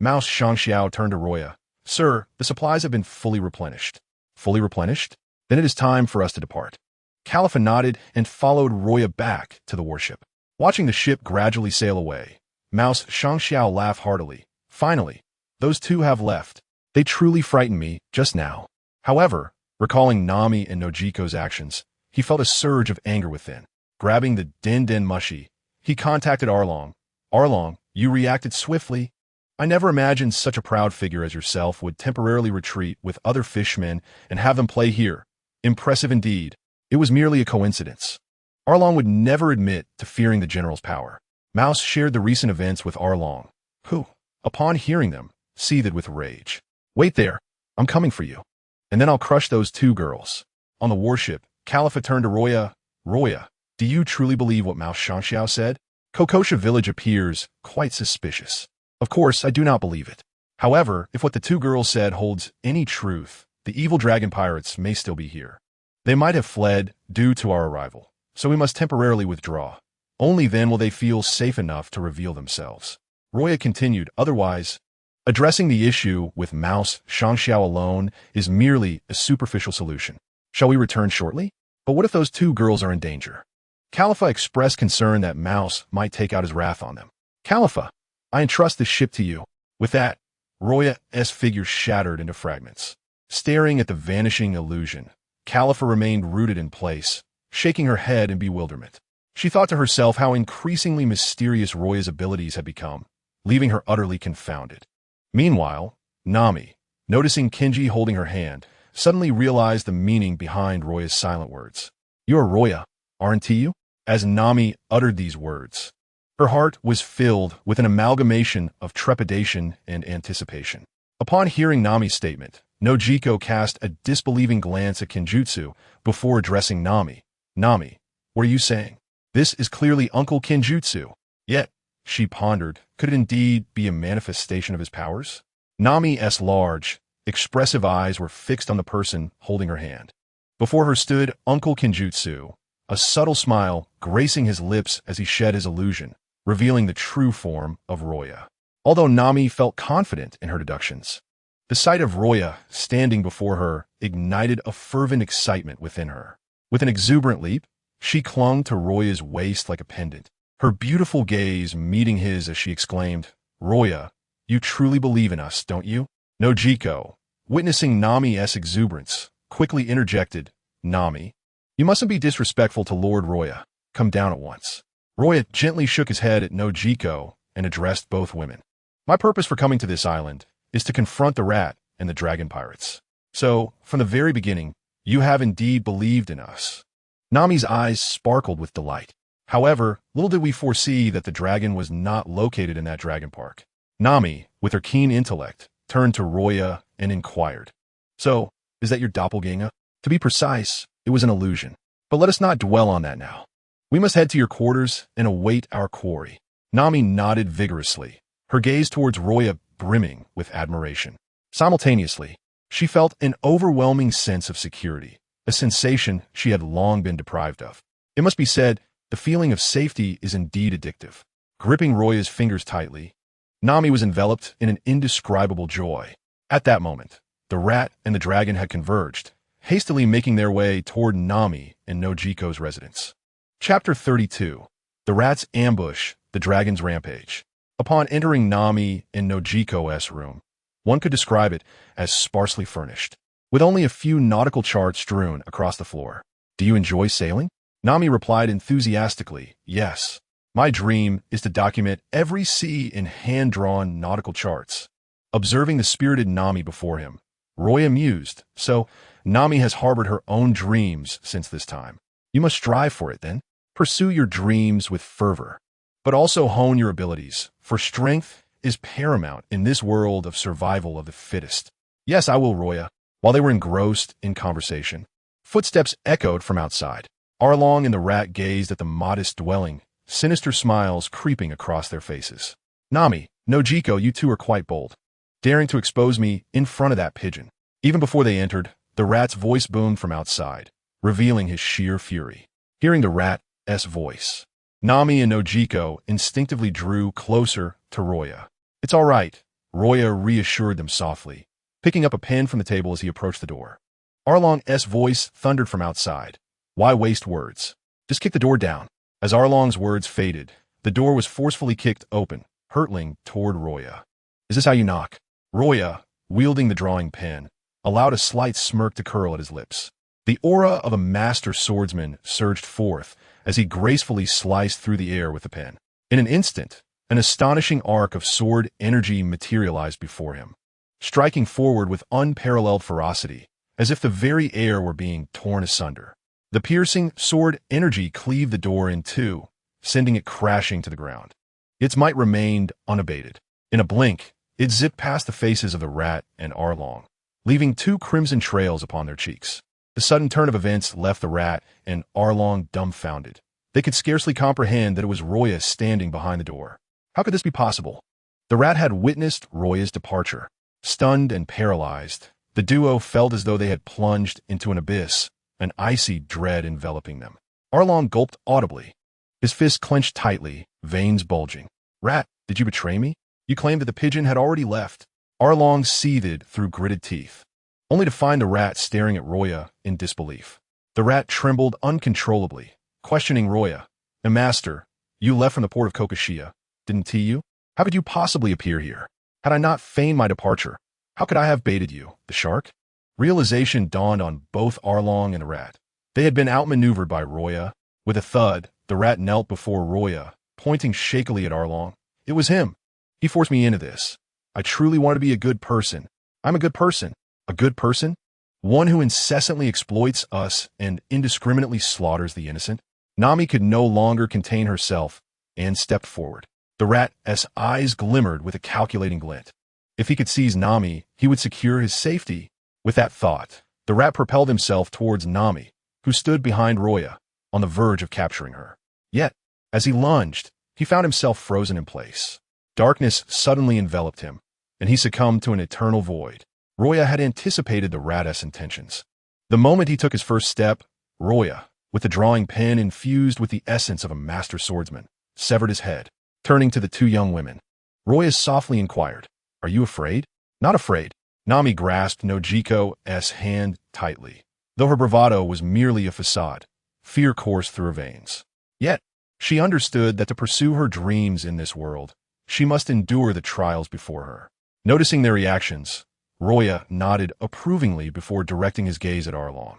Mouse Shangxiao turned to Ryūjin. "Sir, the supplies have been fully replenished." "Fully replenished? Then it is time for us to depart." Califa nodded and followed Ryūjin back to the warship. Watching the ship gradually sail away, Mouse Shangxiao laughed heartily. "Finally, those two have left. They truly frightened me just now." However, recalling Nami and Nojiko's actions, he felt a surge of anger within. Grabbing the den mushy, he contacted Arlong. "Arlong, you reacted swiftly. I never imagined such a proud figure as yourself would temporarily retreat with other fishmen and have them play here. Impressive indeed. It was merely a coincidence." Arlong would never admit to fearing the general's power. Mouse shared the recent events with Arlong, who, upon hearing them, seethed with rage. "Wait there. I'm coming for you. And then I'll crush those two girls." On the warship, Califa turned to Ryūjin. "Ryūjin, do you truly believe what Mouse Shangxiao said? Kokosha village appears quite suspicious." "Of course, I do not believe it. However, if what the two girls said holds any truth, the evil dragon pirates may still be here. They might have fled due to our arrival, so we must temporarily withdraw. Only then will they feel safe enough to reveal themselves. Roya continued, otherwise, addressing the issue with Mouse Shangxiao alone is merely a superficial solution. Shall we return shortly? But what if those two girls are in danger? Khalifa expressed concern that Mouse might take out his wrath on them. Khalifa, I entrust this ship to you. With that, Roya's figure shattered into fragments. Staring at the vanishing illusion, Khalifa remained rooted in place, shaking her head in bewilderment. She thought to herself how increasingly mysterious Roya's abilities had become, leaving her utterly confounded. Meanwhile, Nami, noticing Kinji holding her hand, suddenly realized the meaning behind Roya's silent words. You are Roya, aren't you? As Nami uttered these words, her heart was filled with an amalgamation of trepidation and anticipation. Upon hearing Nami's statement, Nojiko cast a disbelieving glance at Kinjutsu before addressing Nami. Nami, what are you saying? This is clearly Uncle Kinjutsu. Yet, she pondered, could it indeed be a manifestation of his powers? Nami's large, expressive eyes were fixed on the person holding her hand. Before her stood Uncle Kinjutsu, a subtle smile gracing his lips as he shed his illusion, revealing the true form of Roya. Although Nami felt confident in her deductions, the sight of Roya standing before her ignited a fervent excitement within her. With an exuberant leap, she clung to Roya's waist like a pendant, her beautiful gaze meeting his as she exclaimed, Roya, you truly believe in us, don't you? Nojiko, witnessing Nami's exuberance, quickly interjected, Nami, you mustn't be disrespectful to Lord Roya. Come down at once. Roya gently shook his head at Nojiko and addressed both women. My purpose for coming to this island is to confront the rat and the dragon pirates. So, from the very beginning, you have indeed believed in us. Nami's eyes sparkled with delight. However, little did we foresee that the dragon was not located in that dragon park. Nami, with her keen intellect, turned to Roya and inquired. So, is that your doppelganger? To be precise, it was an illusion. But let us not dwell on that now. We must head to your quarters and await our quarry. Nami nodded vigorously, her gaze towards Roya brimming with admiration. Simultaneously, she felt an overwhelming sense of security, a sensation she had long been deprived of. It must be said, the feeling of safety is indeed addictive. Gripping Roya's fingers tightly, Nami was enveloped in an indescribable joy. At that moment, the rat and the dragon had converged, hastily making their way toward Nami and Nojiko's residence. Chapter 32. The Rat's Ambush, the Dragon's Rampage. Upon entering Nami and Nojiko's room, one could describe it as sparsely furnished, with only a few nautical charts strewn across the floor. Do you enjoy sailing? Nami replied enthusiastically, yes. My dream is to document every sea in hand-drawn nautical charts. Observing the spirited Nami before him, Roya mused, so Nami has harbored her own dreams since this time. You must strive for it then. Pursue your dreams with fervor, but also hone your abilities, for strength is paramount in this world of survival of the fittest. Yes, I will, Roya. While they were engrossed in conversation, footsteps echoed from outside. Arlong and the rat gazed at the modest dwelling, sinister smiles creeping across their faces. Nami, Nojiko, you two are quite bold, daring to expose me in front of that pigeon. Even before they entered, the rat's voice boomed from outside, revealing his sheer fury. Hearing the rat's voice, Nami and Nojiko instinctively drew closer to Roya. It's all right, Roya reassured them softly, picking up a pen from the table as he approached the door. Arlong's voice thundered from outside. Why waste words? Just kick the door down. As Arlong's words faded, the door was forcefully kicked open, hurtling toward Roya. Is this how you knock? Roya, wielding the drawing pen, allowed a slight smirk to curl at his lips. The aura of a master swordsman surged forth as he gracefully sliced through the air with the pen. In an instant, an astonishing arc of sword energy materialized before him, striking forward with unparalleled ferocity, as if the very air were being torn asunder. The piercing sword energy cleaved the door in two, sending it crashing to the ground. Its might remained unabated. In a blink, it zipped past the faces of the rat and Arlong, leaving two crimson trails upon their cheeks. The sudden turn of events left the rat and Arlong dumbfounded. They could scarcely comprehend that it was Roya standing behind the door. How could this be possible? The rat had witnessed Roya's departure. Stunned and paralyzed, the duo felt as though they had plunged into an abyss, an icy dread enveloping them. Arlong gulped audibly. His fists clenched tightly, veins bulging. "Rat, did you betray me? You claimed that the pigeon had already left." Arlong seethed through gritted teeth, only to find the rat staring at Luo Ya in disbelief. The rat trembled uncontrollably, questioning Luo Ya. "And master, you left from the port of Kokushia, didn't you? How could you possibly appear here? Had I not feigned my departure, how could I have baited you, the shark?" Realization dawned on both Arlong and the rat. They had been outmaneuvered by Luo Ya. With a thud, the rat knelt before Luo Ya, pointing shakily at Arlong. "It was him. He forced me into this. I truly wanted to be a good person. I'm a good person. A good person? One who incessantly exploits us and indiscriminately slaughters the innocent?" Nami could no longer contain herself and stepped forward. The rat's eyes glimmered with a calculating glint. If he could seize Nami, he would secure his safety. With that thought, the rat propelled himself towards Nami, who stood behind Luo Ya, on the verge of capturing her. Yet, as he lunged, he found himself frozen in place. Darkness suddenly enveloped him, and he succumbed to an eternal void. Luo Ya had anticipated the rat's intentions. The moment he took his first step, Luo Ya, with the drawing pen infused with the essence of a master swordsman, severed his head. Turning to the two young women, Luo Ya softly inquired, "Are you afraid?" "Not afraid." Nami grasped Nojiko's hand tightly. Though her bravado was merely a facade, fear coursed through her veins. Yet, she understood that to pursue her dreams in this world, she must endure the trials before her. Noticing their reactions, Luo Ya nodded approvingly before directing his gaze at Arlong,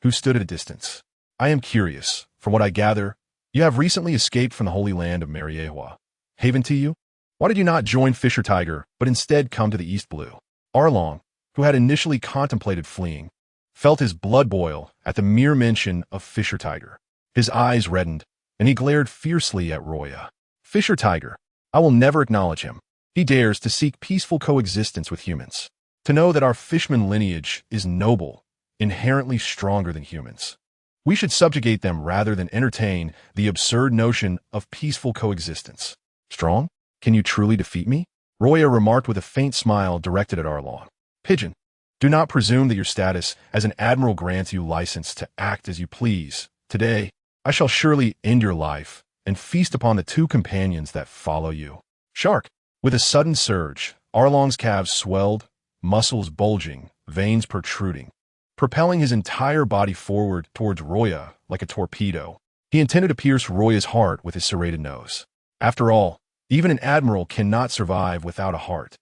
who stood at a distance. "I am curious. From what I gather, you have recently escaped from the holy land of Mariehua. Haven to you? Why did you not join Fisher Tiger, but instead come to the East Blue?" Arlong, who had initially contemplated fleeing, felt his blood boil at the mere mention of Fisher Tiger. His eyes reddened, and he glared fiercely at Luo Ya. "Fisher Tiger, I will never acknowledge him. He dares to seek peaceful coexistence with humans. To know that our fishman lineage is noble, inherently stronger than humans. We should subjugate them rather than entertain the absurd notion of peaceful coexistence. Strong? Can you truly defeat me?" Luo Ya remarked with a faint smile directed at Arlong. "Pigeon, do not presume that your status as an admiral grants you license to act as you please. Today, I shall surely end your life and feast upon the two companions that follow you." "Shark!" With a sudden surge, Arlong's calves swelled, muscles bulging, veins protruding, propelling his entire body forward towards Luo Ya like a torpedo. He intended to pierce Luo Ya's heart with his serrated nose. After all, even an admiral cannot survive without a heart.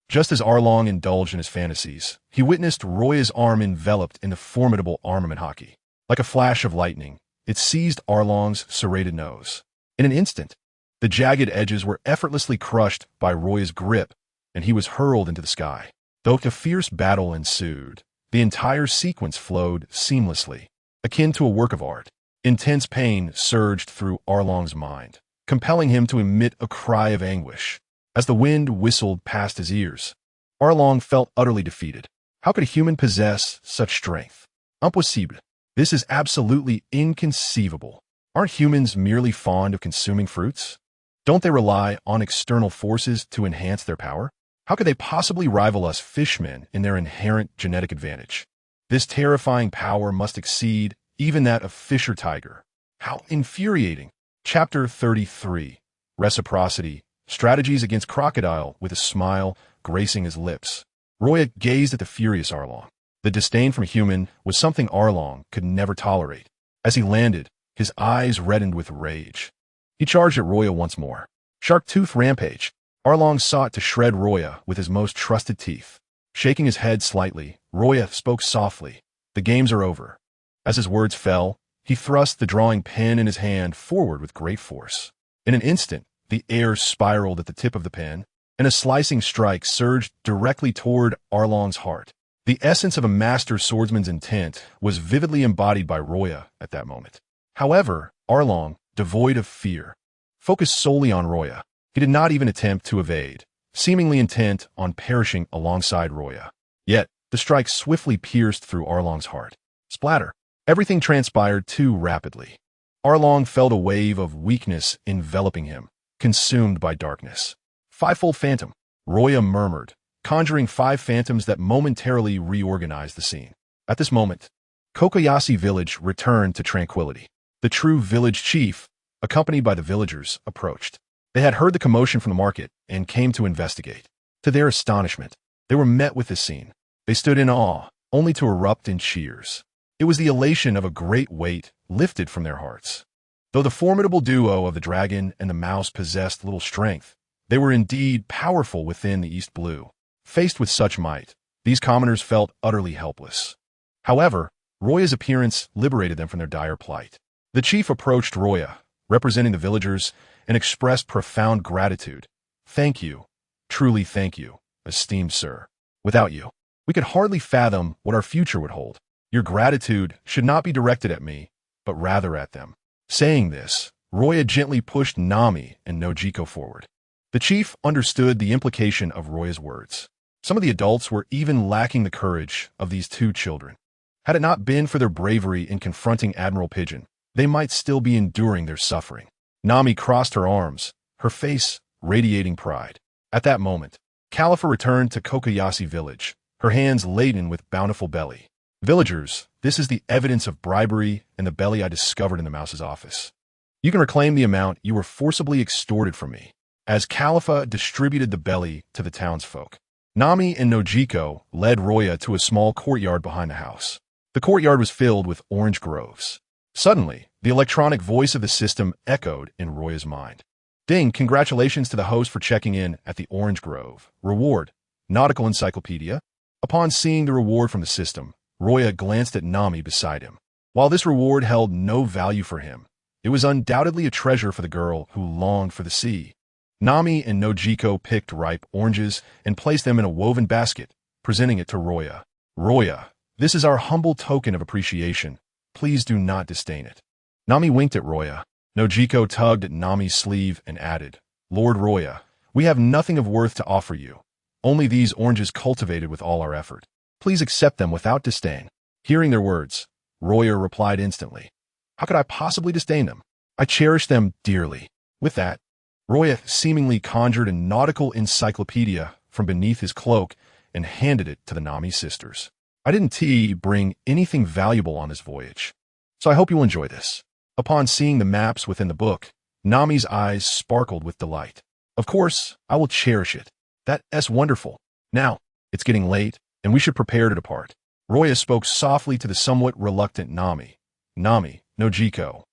Just as Arlong indulged in his fantasies, he witnessed Luo Ya's arm enveloped in the formidable armament Haki. Like a flash of lightning, it seized Arlong's serrated nose. In an instant, the jagged edges were effortlessly crushed by Luo Ya's grip, and he was hurled into the sky. Though a fierce battle ensued, the entire sequence flowed seamlessly, akin to a work of art. Intense pain surged through Arlong's mind, compelling him to emit a cry of anguish. As the wind whistled past his ears, Arlong felt utterly defeated. How could a human possess such strength? Impossible. This is absolutely inconceivable. Aren't humans merely fond of consuming fruits? Don't they rely on external forces to enhance their power? How could they possibly rival us fishmen in their inherent genetic advantage? This terrifying power must exceed even that of Fisher Tiger. How infuriating. Chapter 33. Reciprocity. Strategies against crocodile with a smile gracing his lips. Luo Ya gazed at the furious Arlong. The disdain from a human was something Arlong could never tolerate. As he landed, his eyes reddened with rage. He charged at Luo Ya once more. Shark Tooth Rampage. Arlong sought to shred Luo Ya with his most trusted teeth. Shaking his head slightly, Luo Ya spoke softly. "The games are over." As his words fell, he thrust the drawing pen in his hand forward with great force. In an instant, the air spiraled at the tip of the pen, and a slicing strike surged directly toward Arlong's heart. The essence of a master swordsman's intent was vividly embodied by Luo Ya at that moment. However, Arlong, devoid of fear, focused solely on Luo Ya. He did not even attempt to evade, seemingly intent on perishing alongside Luo Ya. Yet, the strike swiftly pierced through Arlong's heart. Splatter. Everything transpired too rapidly. Arlong felt a wave of weakness enveloping him, consumed by darkness. "Fivefold Phantom," Luo Ya murmured, conjuring 5 phantoms that momentarily reorganized the scene. At this moment, Kokoyashi village returned to tranquility. The true village chief, accompanied by the villagers, approached. They had heard the commotion from the market and came to investigate. To their astonishment, they were met with this scene. They stood in awe, only to erupt in cheers. It was the elation of a great weight lifted from their hearts. Though the formidable duo of the dragon and the mouse possessed little strength, they were indeed powerful within the East Blue. Faced with such might, these commoners felt utterly helpless. However, Roya's appearance liberated them from their dire plight. The chief approached Roya, representing the villagers, and expressed profound gratitude. "Thank you, truly thank you, esteemed sir. Without you, we could hardly fathom what our future would hold. Your gratitude should not be directed at me, but rather at them." Saying this, Roya gently pushed Nami and Nojiko forward. The chief understood the implication of Roya's words. Some of the adults were even lacking the courage of these two children. Had it not been for their bravery in confronting Admiral Pigeon, they might still be enduring their suffering. Nami crossed her arms, her face radiating pride. At that moment, Califa returned to Kokoyashi village, her hands laden with bountiful belly. "Villagers, this is the evidence of bribery and the belly I discovered in the mouse's office. You can reclaim the amount you were forcibly extorted from me." As Califa distributed the belly to the townsfolk, Nami and Nojiko led Roya to a small courtyard behind the house. The courtyard was filled with orange groves. Suddenly, the electronic voice of the system echoed in Roya's mind. "Ding, congratulations to the host for checking in at the Orange Grove. Reward, Nautical Encyclopedia." Upon seeing the reward from the system, Roya glanced at Nami beside him. While this reward held no value for him, it was undoubtedly a treasure for the girl who longed for the sea. Nami and Nojiko picked ripe oranges and placed them in a woven basket, presenting it to Roya. "Roya, this is our humble token of appreciation. Please do not disdain it." Nami winked at Roya. Nojiko tugged at Nami's sleeve and added, "Lord Roya, we have nothing of worth to offer you. Only these oranges cultivated with all our effort. Please accept them without disdain." Hearing their words, Roya replied instantly, "How could I possibly disdain them? I cherish them dearly." With that, Roya seemingly conjured a nautical encyclopedia from beneath his cloak and handed it to the Nami sisters. "I didn't bring anything valuable on this voyage, so I hope you'll enjoy this." Upon seeing the maps within the book, Nami's eyes sparkled with delight. "Of course, I will cherish it. That's wonderful. Now, it's getting late, and we should prepare to depart." Roya spoke softly to the somewhat reluctant Nami. "Nami, Nojiko,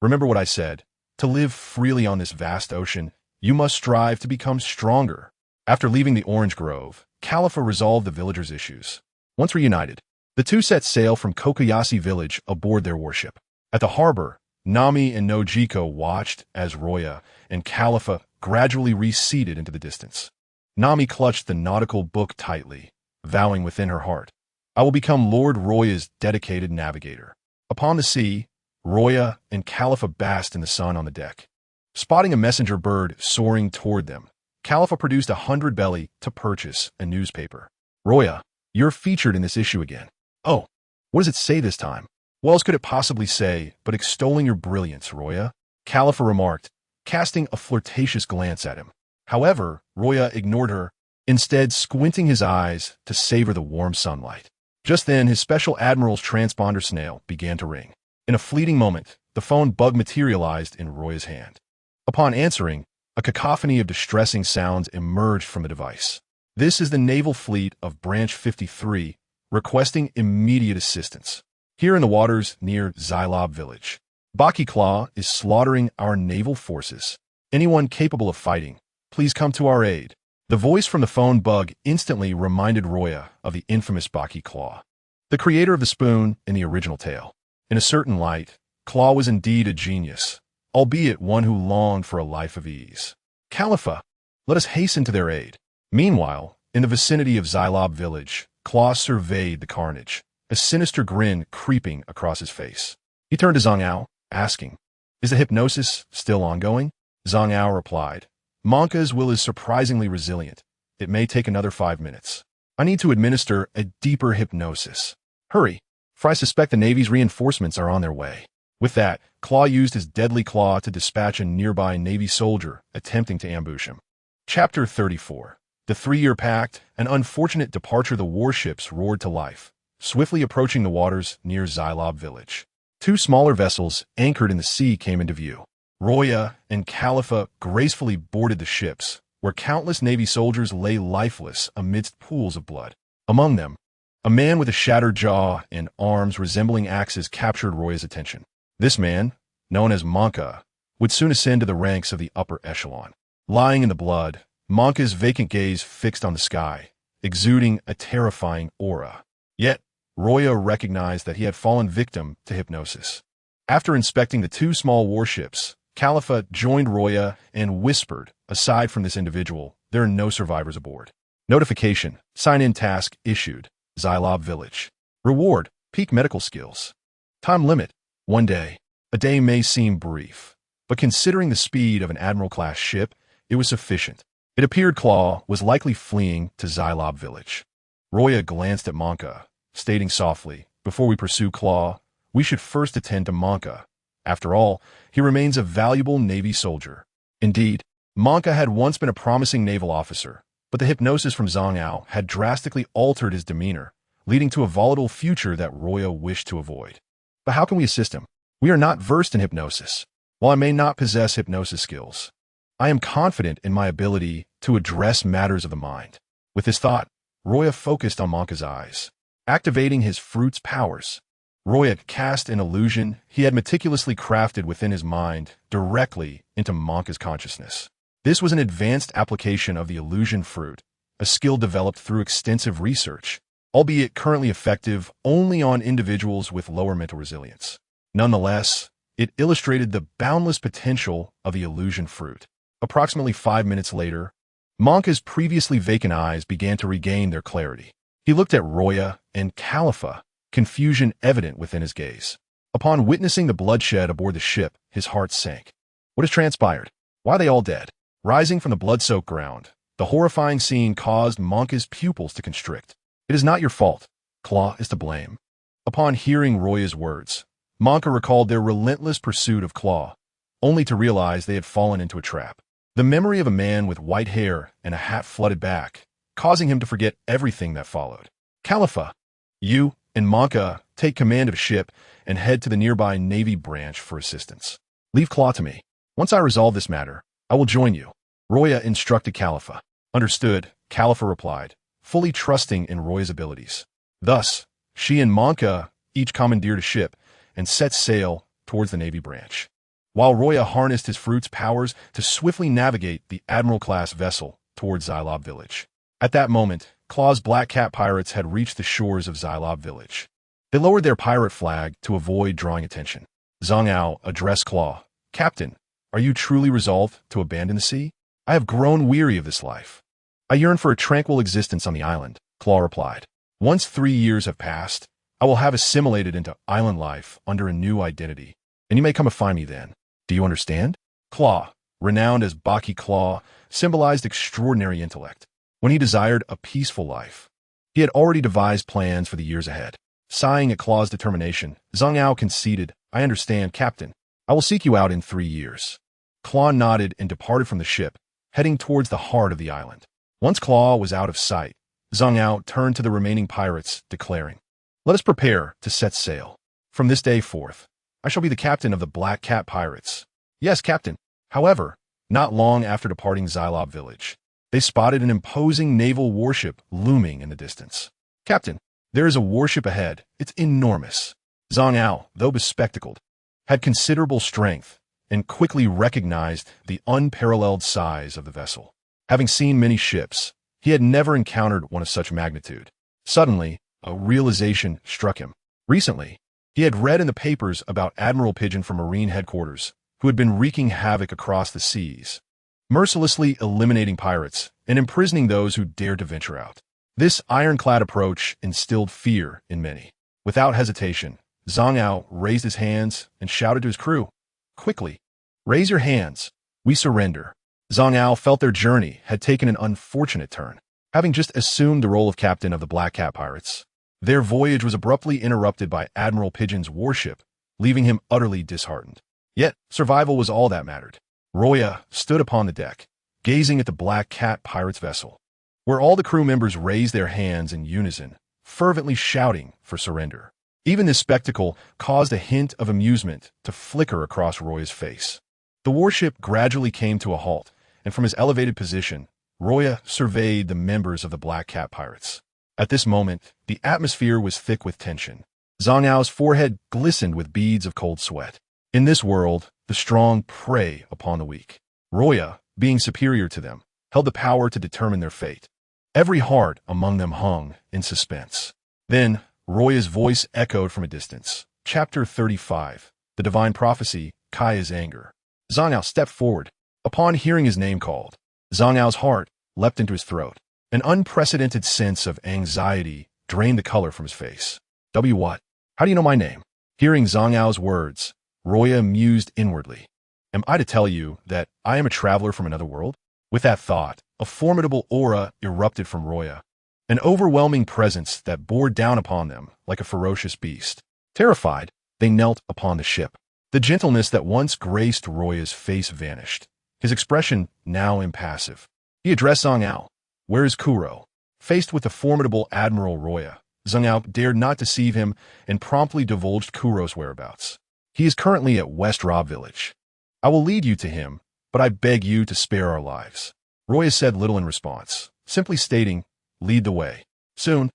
remember what I said. To live freely on this vast ocean, you must strive to become stronger." After leaving the Orange Grove, Califa resolved the villagers' issues. Once reunited, the two set sail from Kokoyashi village aboard their warship. At the harbor, Nami and Nojiko watched as Roya and Califa gradually receded into the distance. Nami clutched the nautical book tightly, vowing within her heart, "I will become Lord Roya's dedicated navigator." Upon the sea, Roya and Califa basked in the sun on the deck. Spotting a messenger bird soaring toward them, Califa produced 100 belly to purchase a newspaper. "Roya, you're featured in this issue again." "Oh, what does it say this time?" "What else could it possibly say but extolling your brilliance, Roya?" Califa remarked, casting a flirtatious glance at him. However, Roya ignored her, instead squinting his eyes to savor the warm sunlight. Just then, his special admiral's transponder snail began to ring. In a fleeting moment, the phone bug materialized in Roya's hand. Upon answering, a cacophony of distressing sounds emerged from the device. "This is the naval fleet of Branch 53, requesting immediate assistance. Here in the waters near Xylob village. Baki Claw is slaughtering our naval forces. Anyone capable of fighting, please come to our aid." The voice from the phone bug instantly reminded Roya of the infamous Baki Claw, the creator of the spoon in the original tale. In a certain light, Claw was indeed a genius, albeit one who longed for a life of ease. "Califa, let us hasten to their aid." Meanwhile, in the vicinity of Xylob village, Claw surveyed the carnage, a sinister grin creeping across his face. He turned to Zhang Ao, asking, "Is the hypnosis still ongoing?" Zhang Ao replied, "Monka's will is surprisingly resilient. It may take another 5 minutes. I need to administer a deeper hypnosis. Hurry, for I suspect the Navy's reinforcements are on their way." With that, Claw used his deadly claw to dispatch a nearby Navy soldier attempting to ambush him. Chapter 34. The 3-Year Pact, an unfortunate departure. The warships roared to life, swiftly approaching the waters near Xylob village. Two smaller vessels anchored in the sea came into view. Luo Ya and Khalifa gracefully boarded the ships, where countless Navy soldiers lay lifeless amidst pools of blood. Among them, a man with a shattered jaw and arms resembling axes captured Luo Ya's attention. This man, known as Manka, would soon ascend to the ranks of the upper echelon. Lying in the blood, Manka's vacant gaze fixed on the sky, exuding a terrifying aura. Yet, Luo Ya recognized that he had fallen victim to hypnosis. After inspecting the two small warships, Khalifa joined Luo Ya and whispered, "Aside from this individual, there are no survivors aboard." Notification: sign-in task issued. Xylob village. Reward: peak medical skills. Time limit: 1 day. A day may seem brief, but considering the speed of an Admiral-class ship, it was sufficient. It appeared Claw was likely fleeing to Xylob village. Luo Ya glanced at Manka, stating softly, "Before we pursue Claw, we should first attend to Manka. After all, he remains a valuable Navy soldier." Indeed, Manka had once been a promising naval officer, but the hypnosis from Zhang Ao had drastically altered his demeanor, leading to a volatile future that Luo Ya wished to avoid. But how can we assist him? We are not versed in hypnosis. While I may not possess hypnosis skills, I am confident in my ability to address matters of the mind. With this thought, Luo Ya focused on Manka's eyes. Activating his fruit's powers, Luo Ya cast an illusion he had meticulously crafted within his mind directly into Manka's consciousness. This was an advanced application of the illusion fruit, a skill developed through extensive research, albeit currently effective only on individuals with lower mental resilience. Nonetheless, it illustrated the boundless potential of the illusion fruit. Approximately 5 minutes later, Manka's previously vacant eyes began to regain their clarity. He looked at Luo Ya and Khalifa, confusion evident within his gaze. Upon witnessing the bloodshed aboard the ship, his heart sank. What has transpired? Why are they all dead? Rising from the blood-soaked ground, the horrifying scene caused Manka's pupils to constrict. "It is not your fault. Claw is to blame." Upon hearing Luo Ya's words, Manka recalled their relentless pursuit of Claw, only to realize they had fallen into a trap. The memory of a man with white hair and a hat flooded back, causing him to forget everything that followed. "Khalifa, you and Manka take command of a ship and head to the nearby Navy branch for assistance. Leave Claw to me. Once I resolve this matter, I will join you." Luo Ya instructed Khalifa. "Understood," Khalifa replied, fully trusting in Luo Ya's abilities. Thus, she and Manka each commandeered a ship and set sail towards the Navy branch, while Luo Ya harnessed his fruit's powers to swiftly navigate the Admiral-class vessel towards Xylob village. At that moment, Claw's Black Cat pirates had reached the shores of Xylob village. They lowered their pirate flag to avoid drawing attention. Zhang Ao addressed Claw. "Captain, are you truly resolved to abandon the sea? I have grown weary of this life. I yearn for a tranquil existence on the island," Claw replied. "Once 3 years have passed, I will have assimilated into island life under a new identity, and you may come and find me then. Do you understand?" Claw, renowned as Baki Claw, symbolized extraordinary intellect. When he desired a peaceful life, he had already devised plans for the years ahead. Sighing at Claw's determination, Zhang Ao conceded, "I understand, Captain. I will seek you out in 3 years." Claw nodded and departed from the ship, heading towards the heart of the island. Once Claw was out of sight, Zhang Ao turned to the remaining pirates, declaring, "Let us prepare to set sail. From this day forth, I shall be the captain of the Black Cat pirates." "Yes, Captain." However, not long after departing Xylob village, they spotted an imposing naval warship looming in the distance. "Captain, there is a warship ahead. It's enormous." Zhang Ao, though bespectacled, had considerable strength and quickly recognized the unparalleled size of the vessel. Having seen many ships, he had never encountered one of such magnitude. Suddenly, a realization struck him. Recently, he had read in the papers about Admiral Pigeon from Marine Headquarters, who had been wreaking havoc across the seas, mercilessly eliminating pirates and imprisoning those who dared to venture out. This ironclad approach instilled fear in many. Without hesitation, Zhang Ao raised his hands and shouted to his crew, "Quickly, raise your hands. We surrender." Zhang Ao felt their journey had taken an unfortunate turn. Having just assumed the role of captain of the Black Cat pirates, their voyage was abruptly interrupted by Admiral Pigeon's warship, leaving him utterly disheartened. Yet, survival was all that mattered. Luo Ya stood upon the deck, gazing at the Black Cat pirate's vessel, where all the crew members raised their hands in unison, fervently shouting for surrender. Even this spectacle caused a hint of amusement to flicker across Roya's face. The warship gradually came to a halt, and from his elevated position, Roya surveyed the members of the Black Cat Pirates. At this moment, the atmosphere was thick with tension. Zhang Ao's forehead glistened with beads of cold sweat. In this world, the strong prey upon the weak. Roya, being superior to them, held the power to determine their fate. Every heart among them hung in suspense. Then, Roya's voice echoed from a distance. Chapter 35. The Divine Prophecy, Kaya's Anger. Zhang Ao stepped forward. Upon hearing his name called, Zhang Ao's heart leapt into his throat. An unprecedented sense of anxiety drained the color from his face. What? How do you know my name? Hearing Zhang Ao's words, Roya mused inwardly. Am I to tell you that I am a traveler from another world? With that thought, a formidable aura erupted from Roya, an overwhelming presence that bore down upon them like a ferocious beast. Terrified, they knelt upon the ship. The gentleness that once graced Roya's face vanished, his expression now impassive. He addressed Zhang Ao. Where is Kuro? Faced with the formidable Admiral Roya, Zhang Ao dared not deceive him and promptly divulged Kuro's whereabouts. He is currently at West Rob Village. I will lead you to him, but I beg you to spare our lives. Roya said little in response, simply stating, lead the way. Soon,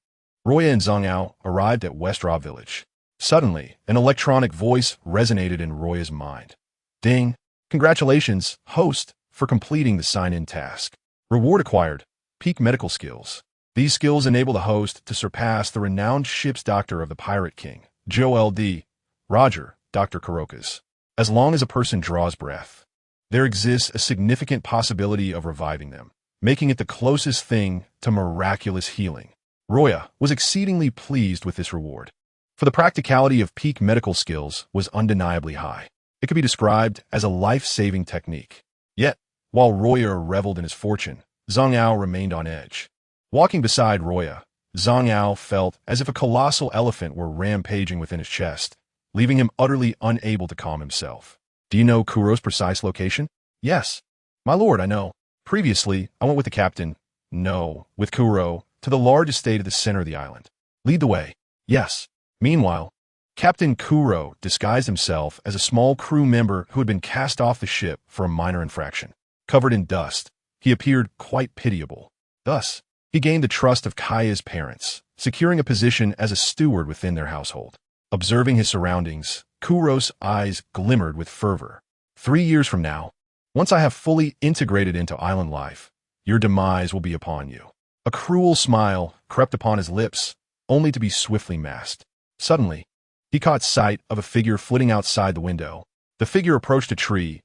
Roya and Zhang Ao arrived at West Rob Village. Suddenly, an electronic voice resonated in Roya's mind. Ding! Congratulations, host, for completing the sign-in task. Reward acquired. Peak medical skills. These skills enable the host to surpass the renowned ship's doctor of the Pirate King, Joe L.D. Roger, Dr. Kuroka's. As long as a person draws breath, there exists a significant possibility of reviving them, making it the closest thing to miraculous healing. Roya was exceedingly pleased with this reward, for the practicality of peak medical skills was undeniably high. It could be described as a life-saving technique. Yet, while Roya reveled in his fortune, Zhang Ao remained on edge. Walking beside Roya, Zhang Ao felt as if a colossal elephant were rampaging within his chest, leaving him utterly unable to calm himself. Do you know Kuro's precise location? Yes. My lord, I know. Previously, I went with the captain, with Kuro, to the large estate at the center of the island. Lead the way. Yes. Meanwhile, Captain Kuro disguised himself as a small crew member who had been cast off the ship for a minor infraction. Covered in dust, he appeared quite pitiable. Thus, he gained the trust of Kaya's parents, securing a position as a steward within their household. Observing his surroundings, Kuro's eyes glimmered with fervor. 3 years from now, once I have fully integrated into island life, your demise will be upon you. A cruel smile crept upon his lips, only to be swiftly masked. Suddenly, he caught sight of a figure flitting outside the window. The figure approached a tree,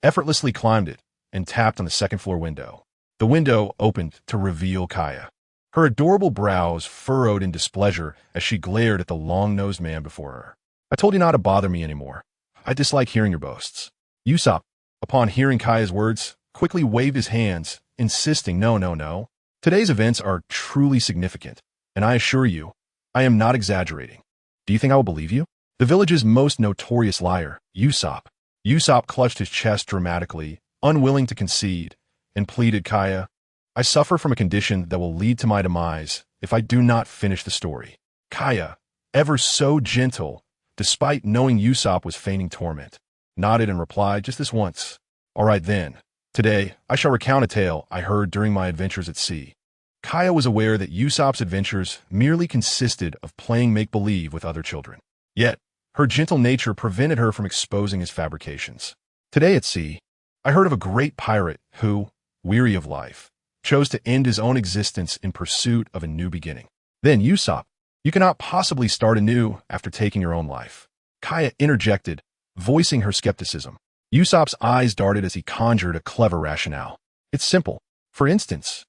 effortlessly climbed it, and tapped on the second-floor window. The window opened to reveal Kaya. Her adorable brows furrowed in displeasure as she glared at the long-nosed man before her. I told you not to bother me anymore. I dislike hearing your boasts. Usopp, upon hearing Kaya's words, quickly waved his hands, insisting, no. Today's events are truly significant, and I assure you, I am not exaggerating. Do you think I will believe you? The village's most notorious liar, Usopp. Usopp clutched his chest dramatically, unwilling to concede, and pleaded, Kaya, I suffer from a condition that will lead to my demise if I do not finish the story. Kaya, ever so gentle, despite knowing Usopp was feigning torment, nodded and replied just this once. All right then, today I shall recount a tale I heard during my adventures at sea. Kaya was aware that Usopp's adventures merely consisted of playing make-believe with other children. Yet, her gentle nature prevented her from exposing his fabrications. Today at sea, I heard of a great pirate who, weary of life, chose to end his own existence in pursuit of a new beginning. Then, Usopp, you cannot possibly start anew after taking your own life. Kaya interjected, voicing her skepticism. Usopp's eyes darted as he conjured a clever rationale. It's simple. For instance,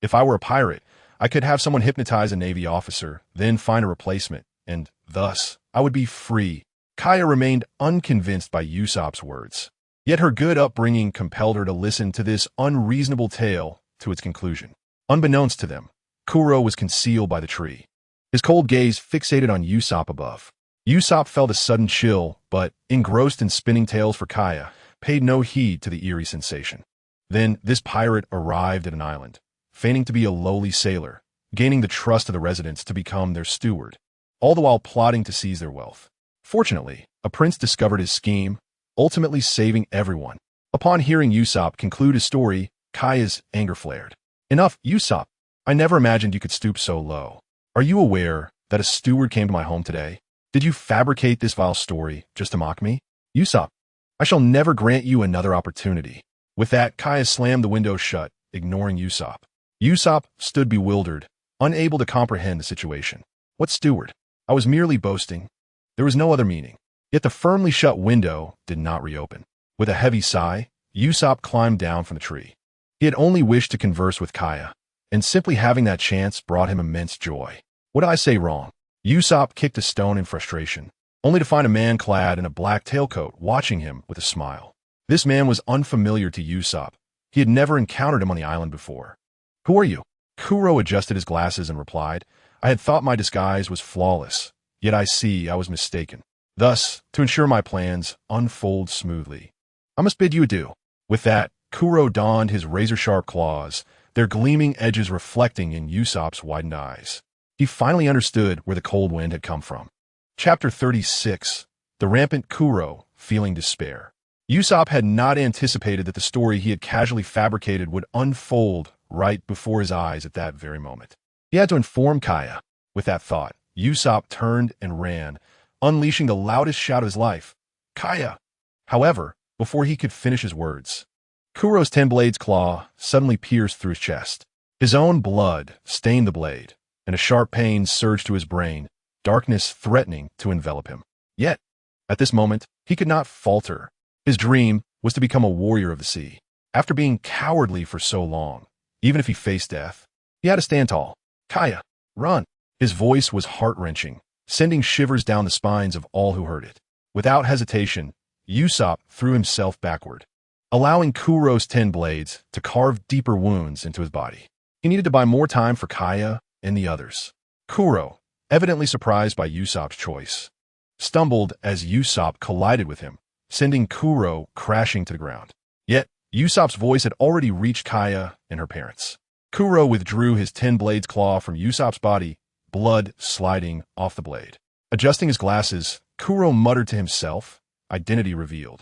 if I were a pirate, I could have someone hypnotize a Navy officer, then find a replacement, and thus, I would be free. Kaya remained unconvinced by Usopp's words. Yet her good upbringing compelled her to listen to this unreasonable tale to its conclusion. Unbeknownst to them, Kuro was concealed by the tree, his cold gaze fixated on Usopp above. Usopp felt a sudden chill, but, engrossed in spinning tales for Kaya, paid no heed to the eerie sensation. Then this pirate arrived at an island, feigning to be a lowly sailor, gaining the trust of the residents to become their steward, all the while plotting to seize their wealth. Fortunately, a prince discovered his scheme, ultimately saving everyone. Upon hearing Usopp conclude his story, Kaya's anger flared. Enough, Usopp! I never imagined you could stoop so low. Are you aware that a steward came to my home today? Did you fabricate this vile story just to mock me? Usopp, I shall never grant you another opportunity. With that, Kaya slammed the window shut, ignoring Usopp. Usopp stood bewildered, unable to comprehend the situation. What steward? I was merely boasting. There was no other meaning. Yet the firmly shut window did not reopen. With a heavy sigh, Usopp climbed down from the tree. He had only wished to converse with Kaya, and simply having that chance brought him immense joy. What did I say wrong? Usopp kicked a stone in frustration, only to find a man clad in a black tailcoat watching him with a smile. This man was unfamiliar to Usopp. He had never encountered him on the island before. Who are you? Kuro adjusted his glasses and replied, I had thought my disguise was flawless, yet I see I was mistaken. Thus, to ensure my plans unfold smoothly, I must bid you adieu. With that, Kuro donned his razor-sharp claws, their gleaming edges reflecting in Usopp's widened eyes. He finally understood where the cold wind had come from. Chapter 36. The Rampant Kuro, Feeling Despair. Usopp had not anticipated that the story he had casually fabricated would unfold right before his eyes at that very moment. He had to inform Kaya. With that thought, Usopp turned and ran, unleashing the loudest shout of his life. Kaya! However, before he could finish his words, Kuro's 10 blades claw suddenly pierced through his chest. His own blood stained the blade, and a sharp pain surged to his brain, darkness threatening to envelop him. Yet, at this moment, he could not falter. His dream was to become a warrior of the sea. After being cowardly for so long, even if he faced death, he had to stand tall. Kaya, run! His voice was heart-wrenching, sending shivers down the spines of all who heard it. Without hesitation, Usopp threw himself backward, allowing Kuro's 10 blades to carve deeper wounds into his body. He needed to buy more time for Kaya and the others. Kuro, evidently surprised by Usopp's choice, stumbled as Usopp collided with him, sending Kuro crashing to the ground. Yet, Usopp's voice had already reached Kaya and her parents. Kuro withdrew his 10 blades claw from Usopp's body, blood sliding off the blade. Adjusting his glasses, Kuro muttered to himself, identity revealed.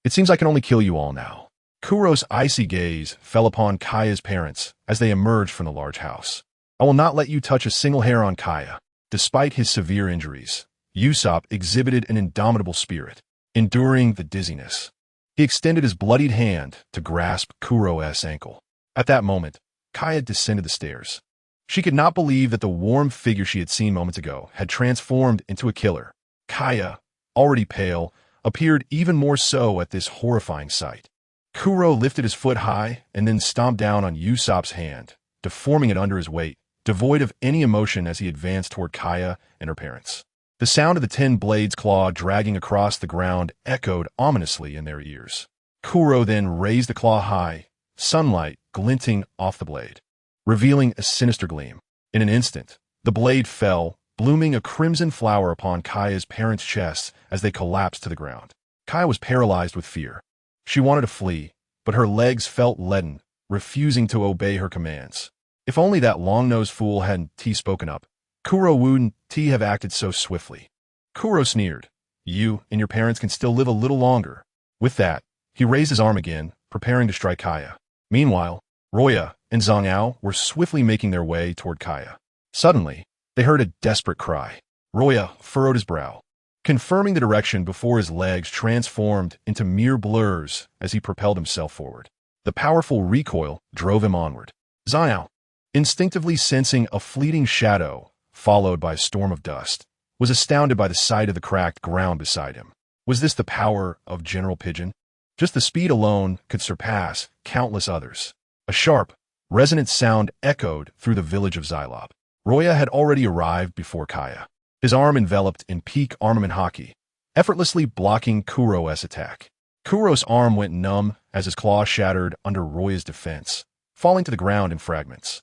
It seems I can only kill you all now. Kuro's icy gaze fell upon Kaya's parents as they emerged from the large house. I will not let you touch a single hair on Kaya. Despite his severe injuries, Usopp exhibited an indomitable spirit, enduring the dizziness. He extended his bloodied hand to grasp Kuro's ankle. At that moment, Kaya descended the stairs. She could not believe that the warm figure she had seen moments ago had transformed into a killer. Kaya, already pale, appeared even more so at this horrifying sight. Kuro lifted his foot high and then stomped down on Usopp's hand, deforming it under his weight, devoid of any emotion as he advanced toward Kaya and her parents. The sound of the 10 blades claw dragging across the ground echoed ominously in their ears. Kuro then raised the claw high, sunlight glinting off the blade, revealing a sinister gleam. In an instant, the blade fell, blooming a crimson flower upon Kaya's parents' chests as they collapsed to the ground. Kaya was paralyzed with fear. She wanted to flee, but her legs felt leaden, refusing to obey her commands. If only that long-nosed fool hadn't spoken up. Kuro wouldn't have acted so swiftly. Kuro sneered. You and your parents can still live a little longer. With that, he raised his arm again, preparing to strike Kaya. Meanwhile, Luo Ya and Zanpakutō were swiftly making their way toward Kaya. Suddenly, they heard a desperate cry. Luo Ya furrowed his brow, confirming the direction before his legs transformed into mere blurs as he propelled himself forward. The powerful recoil drove him onward. Zanpakutō, instinctively sensing a fleeting shadow, followed by a storm of dust, was astounded by the sight of the cracked ground beside him. Was this the power of General Pigeon? Just the speed alone could surpass countless others. A sharp, resonant sound echoed through the village of Xylop. Luo Ya had already arrived before Kaya, his arm enveloped in peak armament Haki, effortlessly blocking Kuro's attack. Kuro's arm went numb as his claw shattered under Luo Ya's defense, falling to the ground in fragments.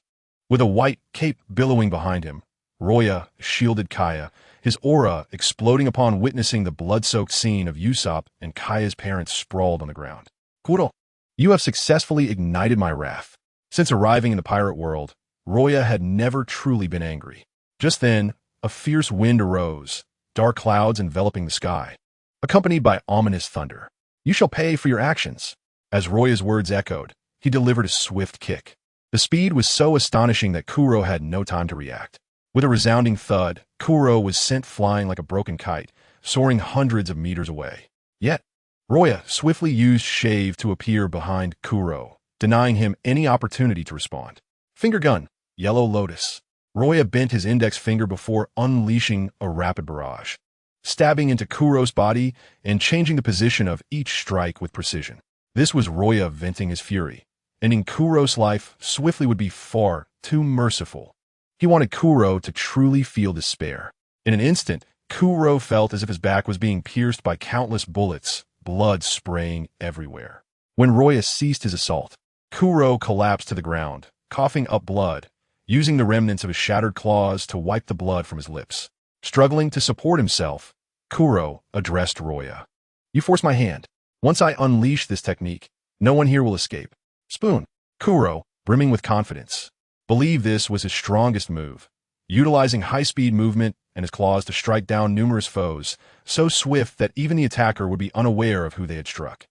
With a white cape billowing behind him, Luo Ya shielded Kaya, his aura exploding upon witnessing the blood-soaked scene of Usopp and Kaya's parents sprawled on the ground. Kuro, you have successfully ignited my wrath. Since arriving in the pirate world, Roya had never truly been angry. Just then, a fierce wind arose, dark clouds enveloping the sky, accompanied by ominous thunder. "You shall pay for your actions." As Roya's words echoed, he delivered a swift kick. The speed was so astonishing that Kuro had no time to react. With a resounding thud, Kuro was sent flying like a broken kite, soaring hundreds of meters away. Yet, Roya swiftly used Shave to appear behind Kuro, denying him any opportunity to respond. Finger gun, Yellow Lotus. Roya bent his index finger before unleashing a rapid barrage, stabbing into Kuro's body and changing the position of each strike with precision. This was Roya venting his fury. Ending Kuro's life swiftly would be far too merciful. He wanted Kuro to truly feel despair. In an instant, Kuro felt as if his back was being pierced by countless bullets, blood spraying everywhere. When Roya ceased his assault, Kuro collapsed to the ground, coughing up blood, using the remnants of his shattered claws to wipe the blood from his lips. Struggling to support himself, Kuro addressed Roya. "You force my hand. Once I unleash this technique, no one here will escape." Spoon. Kuro, brimming with confidence, believed this was his strongest move, utilizing high-speed movement and his claws to strike down numerous foes, so swift that even the attacker would be unaware of who they had struck.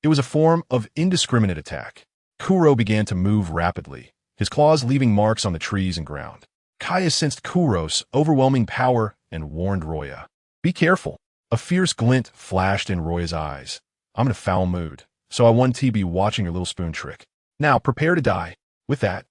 It was a form of indiscriminate attack. Kuro began to move rapidly, his claws leaving marks on the trees and ground. Kaya sensed Kuro's overwhelming power and warned Roya. "Be careful." A fierce glint flashed in Roya's eyes. "I'm in a foul mood, so I want to be watching your little spoon trick. Now prepare to die." With that,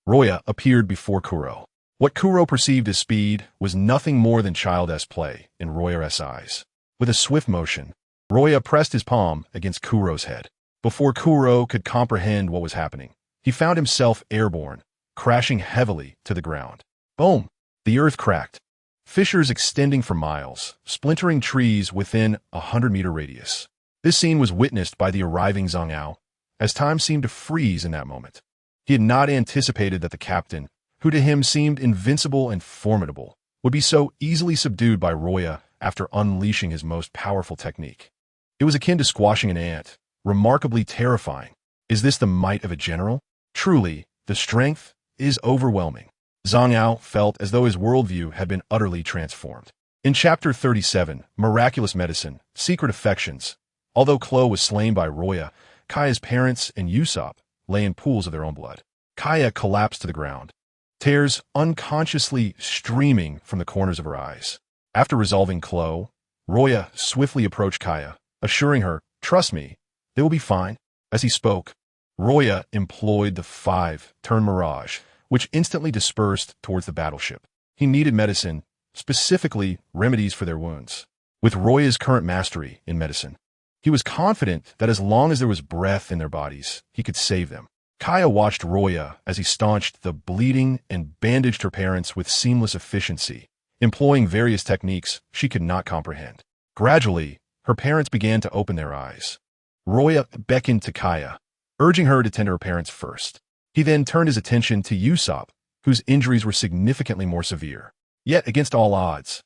Roya appeared before Kuro. What Kuro perceived as speed was nothing more than childish play in Roya's eyes. With a swift motion, Roya pressed his palm against Kuro's head. Before Kuro could comprehend what was happening, he found himself airborne, crashing heavily to the ground. Boom! The earth cracked, fissures extending for miles, splintering trees within a 100-meter radius. This scene was witnessed by the arriving Zanpakutō, as time seemed to freeze in that moment. He had not anticipated that the captain, who to him seemed invincible and formidable, would be so easily subdued by Roya after unleashing his most powerful technique. It was akin to squashing an ant, remarkably terrifying. Is this the might of a general? Truly, the strength is overwhelming. Zanpakutō felt as though his worldview had been utterly transformed. In Chapter 37, Miraculous Medicine, Secret Affections, although Chloe was slain by Roya, Kaya's parents and Usopp lay in pools of their own blood. Kaya collapsed to the ground, tears unconsciously streaming from the corners of her eyes. After resolving Chloe, Roya swiftly approached Kaya, assuring her, "Trust me, they will be fine." As he spoke, Roya employed the 5-turn mirage, which instantly dispersed towards the battleship. He needed medicine, specifically remedies for their wounds. With Roya's current mastery in medicine, he was confident that as long as there was breath in their bodies, he could save them. Kaya watched Roya as he staunched the bleeding and bandaged her parents with seamless efficiency, employing various techniques she could not comprehend. Gradually, her parents began to open their eyes. Roya beckoned to Kaya, urging her to tend to her parents first. He then turned his attention to Usopp, whose injuries were significantly more severe. Yet, against all odds,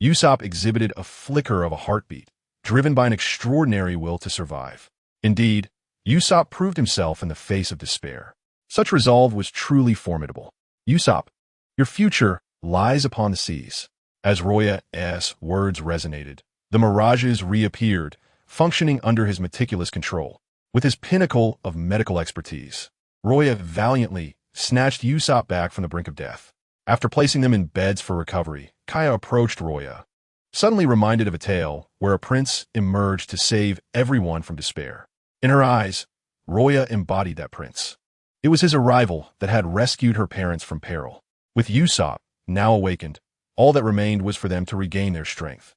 Usopp exhibited a flicker of a heartbeat, driven by an extraordinary will to survive. Indeed, Usopp proved himself in the face of despair. Such resolve was truly formidable. "Usopp, your future lies upon the seas." As Roya's words resonated, the mirages reappeared, functioning under his meticulous control. With his pinnacle of medical expertise, Roya valiantly snatched Usopp back from the brink of death. After placing them in beds for recovery, Kaya approached Roya, suddenly reminded of a tale where a prince emerged to save everyone from despair. In her eyes, Roya embodied that prince. It was his arrival that had rescued her parents from peril. With Usopp now awakened, all that remained was for them to regain their strength,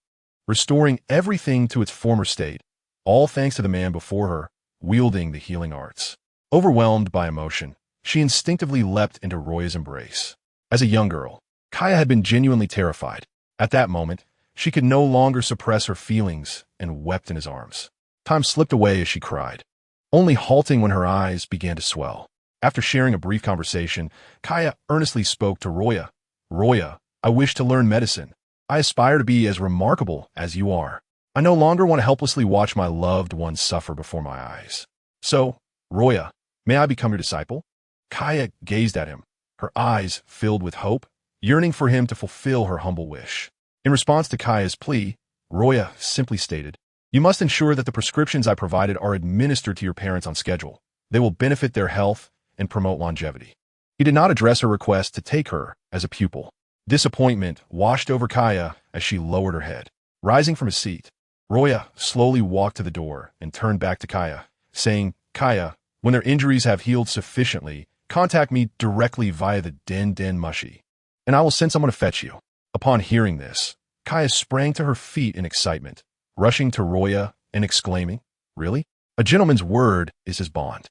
restoring everything to its former state, all thanks to the man before her, wielding the healing arts. Overwhelmed by emotion, she instinctively leapt into Roya's embrace. As a young girl, Kaya had been genuinely terrified. At that moment, she could no longer suppress her feelings and wept in his arms. Time slipped away as she cried, only halting when her eyes began to swell. After sharing a brief conversation, Kaya earnestly spoke to Roya. "Roya, I wish to learn medicine. I aspire to be as remarkable as you are. I no longer want to helplessly watch my loved ones suffer before my eyes. So, Roya, may I become your disciple?" Kaya gazed at him, her eyes filled with hope, yearning for him to fulfill her humble wish. In response to Kaya's plea, Luo Ya simply stated, "You must ensure that the prescriptions I provided are administered to your parents on schedule. They will benefit their health and promote longevity." He did not address her request to take her as a pupil. Disappointment washed over Kaya as she lowered her head. Rising from his seat, Luo Ya slowly walked to the door and turned back to Kaya, saying, "Kaya, when their injuries have healed sufficiently, contact me directly via the Den Mushi, and I will send someone to fetch you." Upon hearing this, Kaya sprang to her feet in excitement, rushing to Luo Ya and exclaiming, "Really? A gentleman's word is his bond.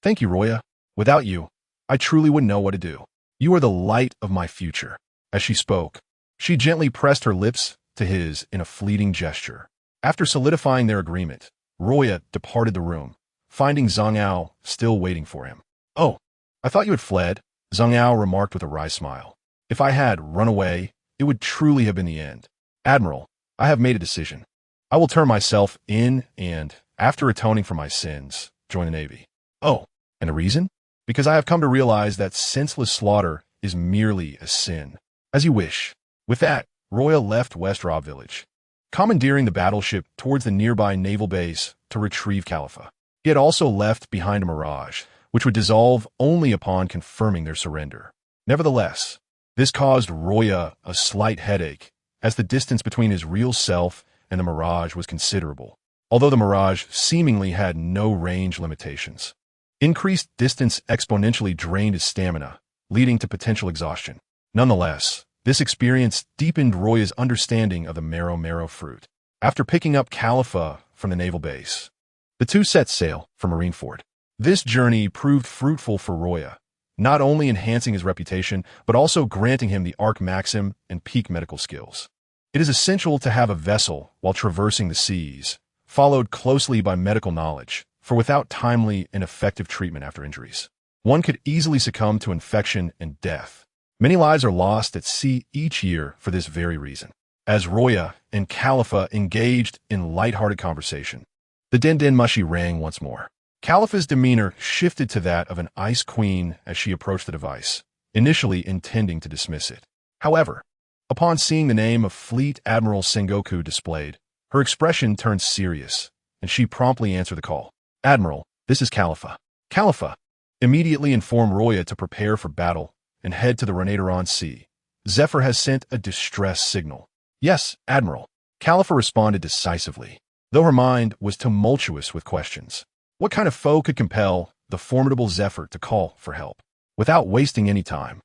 Thank you, Luo Ya. Without you, I truly wouldn't know what to do. You are the light of my future." As she spoke, she gently pressed her lips to his in a fleeting gesture. After solidifying their agreement, Luo Ya departed the room, finding Zhang Ao still waiting for him. "Oh, I thought you had fled," Zhang Ao remarked with a wry smile. "If I had run away, it would truly have been the end. Admiral, I have made a decision. I will turn myself in and, after atoning for my sins, join the Navy." "Oh, and a reason?" "Because I have come to realize that senseless slaughter is merely a sin." "As you wish." With that, Luo Ya left West Rob village, commandeering the battleship towards the nearby naval base to retrieve Khalifa. He had also left behind a mirage, which would dissolve only upon confirming their surrender. Nevertheless, this caused Luo Ya a slight headache, as the distance between his real self and the mirage was considerable, although the mirage seemingly had no range limitations. Increased distance exponentially drained his stamina, leading to potential exhaustion. Nonetheless, this experience deepened Luo Ya's understanding of the Mero fruit. After picking up Khalifa from the naval base, the two set sail for Marineford. This journey proved fruitful for Luo Ya, not only enhancing his reputation, but also granting him the Arc Maxim and peak medical skills. It is essential to have a vessel while traversing the seas, followed closely by medical knowledge, for without timely and effective treatment after injuries, one could easily succumb to infection and death. Many lives are lost at sea each year for this very reason. As Luo Ya and Khalifa engaged in light-hearted conversation, the Den Mushi rang once more. Khalifa's demeanor shifted to that of an ice queen as she approached the device, initially intending to dismiss it. However, upon seeing the name of Fleet Admiral Sengoku displayed, her expression turned serious, and she promptly answered the call. "Admiral, this is Khalifa." Khalifa immediately informed Luo Ya to prepare for battle and head to the Renateron Sea. "Zephyr has sent a distress signal." "Yes, Admiral." Khalifa responded decisively, though her mind was tumultuous with questions. What kind of foe could compel the formidable Zephyr to call for help? Without wasting any time,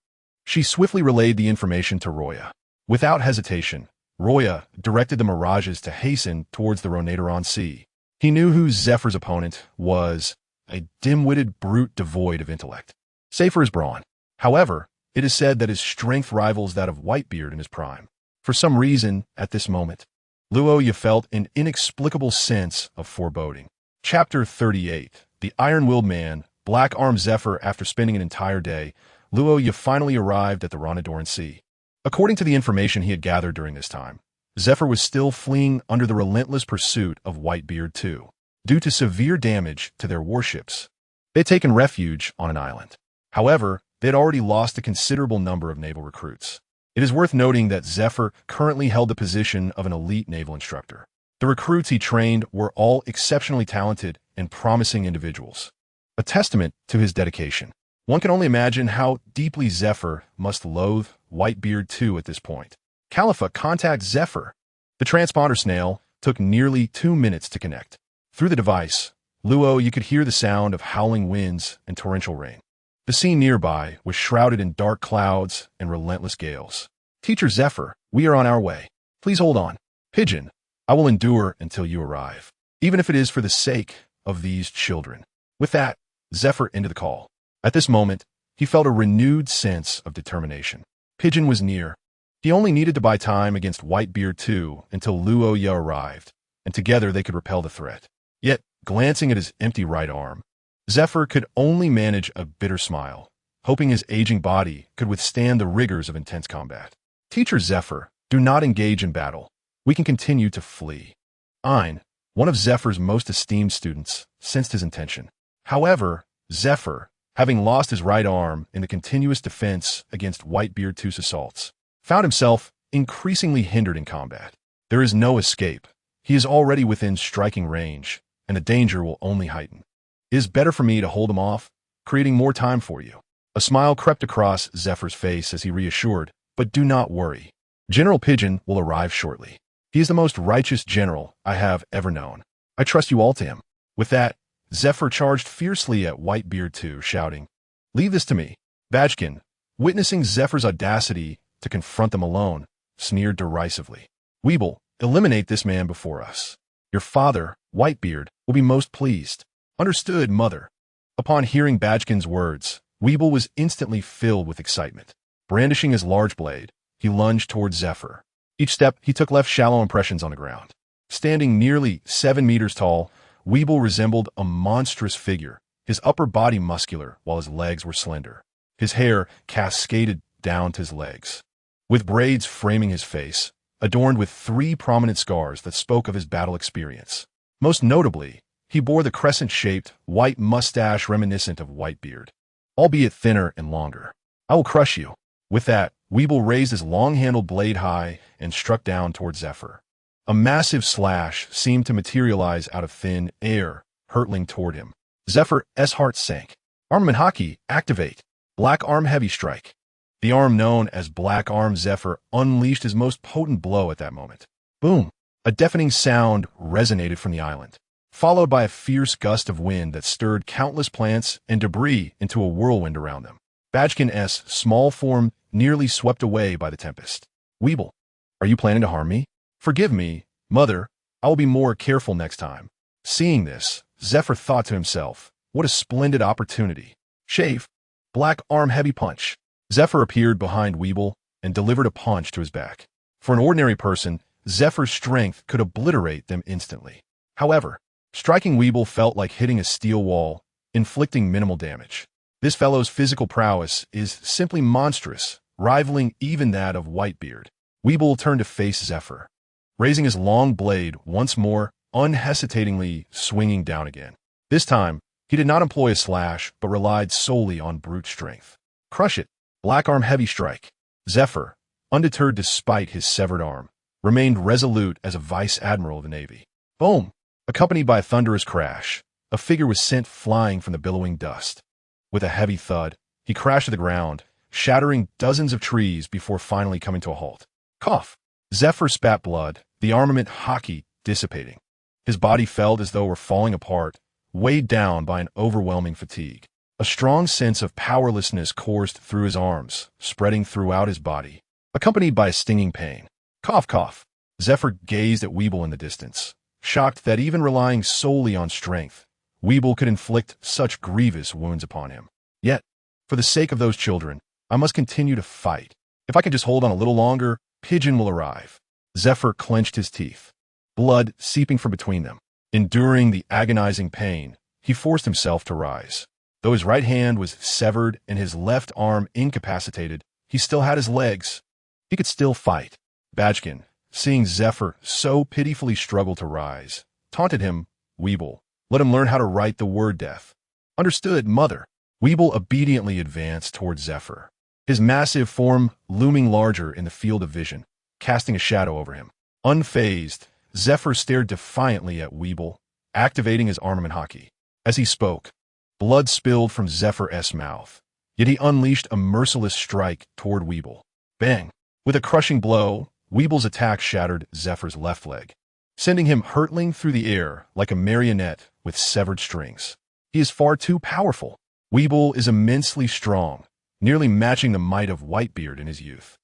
she swiftly relayed the information to Luo Ya. Without hesitation, Luo Ya directed the mirages to hasten towards the Renateron Sea. He knew who Zephyr's opponent was, a dim-witted brute devoid of intellect. Safer is brawn. However, it is said that his strength rivals that of Whitebeard in his prime. For some reason, at this moment, Luo Ya felt an inexplicable sense of foreboding. Chapter 38. The Iron-Willed Man, Black-Armed Zephyr. After spending an entire day, Luo Ya finally arrived at the Renateron Sea. According to the information he had gathered during this time, Zephyr was still fleeing under the relentless pursuit of Whitebeard II, due to severe damage to their warships. They had taken refuge on an island. However, they had already lost a considerable number of naval recruits. It is worth noting that Zephyr currently held the position of an elite naval instructor. The recruits he trained were all exceptionally talented and promising individuals, a testament to his dedication. One can only imagine how deeply Zephyr must loathe Whitebeard II at this point. Khalifa, contact Zephyr. The transponder snail took nearly 2 minutes to connect. Through the device, Luo Ya could hear the sound of howling winds and torrential rain. The scene nearby was shrouded in dark clouds and relentless gales. "Teacher Zephyr, we are on our way. Please hold on. Pigeon, I will endure until you arrive, even if it is for the sake of these children." With that, Zephyr ended the call. At this moment, he felt a renewed sense of determination. Pigeon was near. He only needed to buy time against Whitebeard II until Luo Ya arrived, and together they could repel the threat. Yet, glancing at his empty right arm, Zephyr could only manage a bitter smile, hoping his aging body could withstand the rigors of intense combat. "Teacher Zephyr, do not engage in battle. We can continue to flee." Ein, one of Zephyr's most esteemed students, sensed his intention. However, Zephyr, having lost his right arm in the continuous defense against Whitebeard-II's assaults, found himself increasingly hindered in combat. There is no escape. He is already within striking range, and the danger will only heighten. It is better for me to hold him off, creating more time for you. A smile crept across Zephyr's face as he reassured, but do not worry. General Pigeon will arrive shortly. He is the most righteous general I have ever known. I trust you all to him. With that, Zephyr charged fiercely at Whitebeard-II, shouting, "Leave this to me." Bajkin, witnessing Zephyr's audacity to confront them alone, sneered derisively. "Weeble, eliminate this man before us. Your father, Whitebeard, will be most pleased." "Understood, mother." Upon hearing Bajkin's words, Weeble was instantly filled with excitement. Brandishing his large blade, he lunged toward Zephyr. Each step he took left shallow impressions on the ground. Standing nearly 7 meters tall, Weeble resembled a monstrous figure, his upper body muscular while his legs were slender. His hair cascaded down to his legs, with braids framing his face, adorned with 3 prominent scars that spoke of his battle experience. Most notably, he bore the crescent-shaped, white mustache reminiscent of Whitebeard, albeit thinner and longer. "I will crush you." With that, Weeble raised his long-handled blade high and struck down toward Zephyr. A massive slash seemed to materialize out of thin air, hurtling toward him. Zephyr's heart sank. "Armament Haki, activate." Black Arm Heavy Strike. The arm known as Black Arm Zephyr unleashed his most potent blow at that moment. Boom! A deafening sound resonated from the island, followed by a fierce gust of wind that stirred countless plants and debris into a whirlwind around them. Bajkin's small form nearly swept away by the tempest. "Weeble, are you planning to harm me?" "Forgive me, mother. I will be more careful next time." Seeing this, Zephyr thought to himself, what a splendid opportunity. Shave. Black Arm Heavy Punch. Zephyr appeared behind Weeble and delivered a punch to his back. For an ordinary person, Zephyr's strength could obliterate them instantly. However, striking Weeble felt like hitting a steel wall, inflicting minimal damage. This fellow's physical prowess is simply monstrous, rivaling even that of Whitebeard. Weeble turned to face Zephyr, raising his long blade once more, unhesitatingly swinging down again. This time, he did not employ a slash, but relied solely on brute strength. "Crush it." Black Arm Heavy Strike. Zephyr, undeterred despite his severed arm, remained resolute as a vice-admiral of the Navy. Boom! Accompanied by a thunderous crash, a figure was sent flying from the billowing dust. With a heavy thud, he crashed to the ground, shattering dozens of trees before finally coming to a halt. Cough! Zephyr spat blood, the armament Haki dissipating. His body felt as though it were falling apart, weighed down by an overwhelming fatigue. A strong sense of powerlessness coursed through his arms, spreading throughout his body, accompanied by a stinging pain. Cough, cough. Zephyr gazed at Weeble in the distance, shocked that even relying solely on strength, Weeble could inflict such grievous wounds upon him. Yet, for the sake of those children, I must continue to fight. If I can just hold on a little longer, Pigeon will arrive. Zephyr clenched his teeth, blood seeping from between them. Enduring the agonizing pain, he forced himself to rise. Though his right hand was severed and his left arm incapacitated, he still had his legs. He could still fight. Bajkin, seeing Zephyr so pitifully struggle to rise, taunted him. "Weeble, let him learn how to write the word death." "Understood, mother." Weeble obediently advanced toward Zephyr, his massive form looming larger in the field of vision, casting a shadow over him. Unfazed, Zephyr stared defiantly at Weeble, activating his armament Haki. As he spoke, blood spilled from Zephyr's mouth, yet he unleashed a merciless strike toward Weeble. Bang! With a crushing blow, Weeble's attack shattered Zephyr's left leg, sending him hurtling through the air like a marionette with severed strings. He is far too powerful. Weeble is immensely strong, nearly matching the might of Whitebeard in his youth.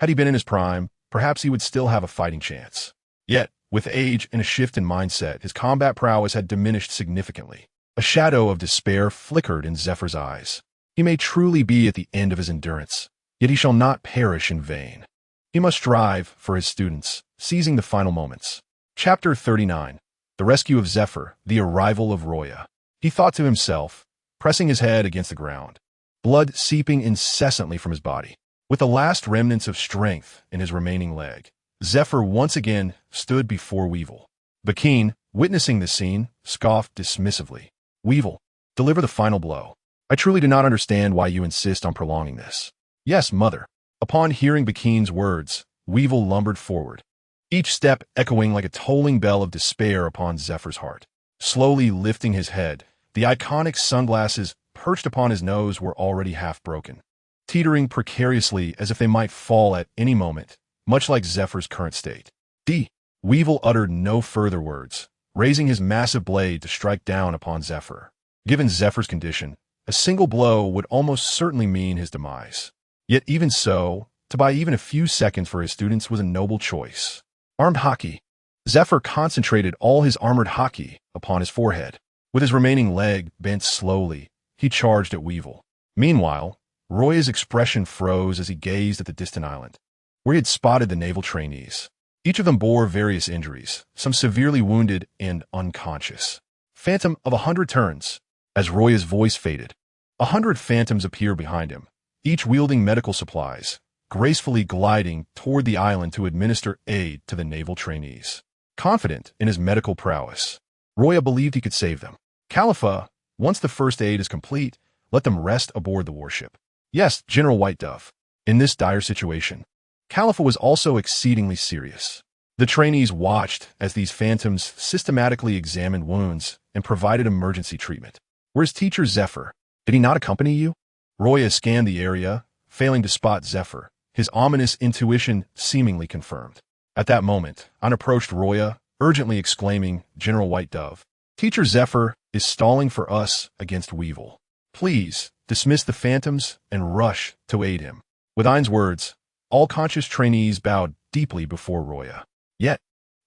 Had he been in his prime, perhaps he would still have a fighting chance. Yet, with age and a shift in mindset, his combat prowess had diminished significantly. A shadow of despair flickered in Zephyr's eyes. He may truly be at the end of his endurance, yet he shall not perish in vain. He must strive for his students, seizing the final moments. Chapter 39. The Rescue of Zephyr, the Arrival of Luo Ya. He thought to himself, pressing his head against the ground, blood seeping incessantly from his body. With the last remnants of strength in his remaining leg, Zephyr once again stood before Weevil. Bajkin, witnessing the scene, scoffed dismissively. "Weevil, deliver the final blow." I truly do not understand why you insist on prolonging this. Yes, mother. Upon hearing Bakin's words, Weevil lumbered forward, each step echoing like a tolling bell of despair upon Zephyr's heart. Slowly lifting his head, the iconic sunglasses perched upon his nose were already half broken, teetering precariously as if they might fall at any moment, much like Zephyr's current state. Weevil uttered no further words, raising his massive blade to strike down upon Zephyr. Given Zephyr's condition, a single blow would almost certainly mean his demise. Yet even so, to buy even a few seconds for his students was a noble choice. Armed Haki. Zephyr concentrated all his armored Haki upon his forehead. With his remaining leg bent slowly, he charged at Weevil. Meanwhile, Roya's expression froze as he gazed at the distant island, where he had spotted the naval trainees. Each of them bore various injuries, some severely wounded and unconscious. Phantom of 100 turns. As Roya's voice faded, 100 phantoms appeared behind him, each wielding medical supplies, gracefully gliding toward the island to administer aid to the naval trainees. Confident in his medical prowess, Roya believed he could save them. Khalifa, once the first aid is complete, let them rest aboard the warship. Yes, General White Dove. In this dire situation, Khalifa was also exceedingly serious. The trainees watched as these phantoms systematically examined wounds and provided emergency treatment. Where's Teacher Zephyr? Did he not accompany you? Roya scanned the area, failing to spot Zephyr, his ominous intuition seemingly confirmed. At that moment, An approached Roya, urgently exclaiming, General White Dove, Teacher Zephyr is stalling for us against Weevil. Please, dismiss the phantoms and rush to aid him. With Ain's words, all conscious trainees bowed deeply before Roya. Yet,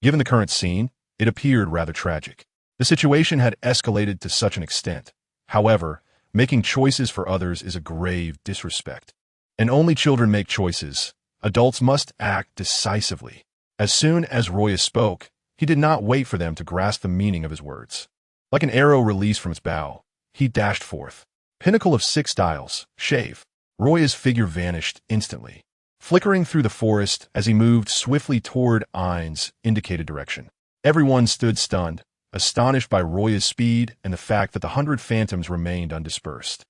given the current scene, it appeared rather tragic. The situation had escalated to such an extent. However, making choices for others is a grave disrespect. And only children make choices. Adults must act decisively. As soon as Roya spoke, he did not wait for them to grasp the meaning of his words. Like an arrow released from its bow, he dashed forth. Pinnacle of 6 styles, shave. Roya's figure vanished instantly, flickering through the forest as he moved swiftly toward Ain's indicated direction. Everyone stood stunned, astonished by Roya's speed and the fact that the 100 phantoms remained undispersed.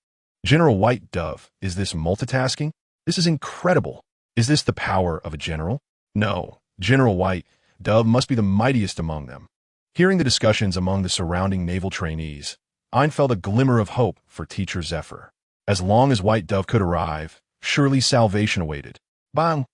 General White Dove, is this multitasking? This is incredible. Is this the power of a general? No, General White Dove must be the mightiest among them. Hearing the discussions among the surrounding naval trainees, Ain felt a glimmer of hope for Teacher Zephyr. As long as White Dove could arrive, surely salvation awaited. Bang!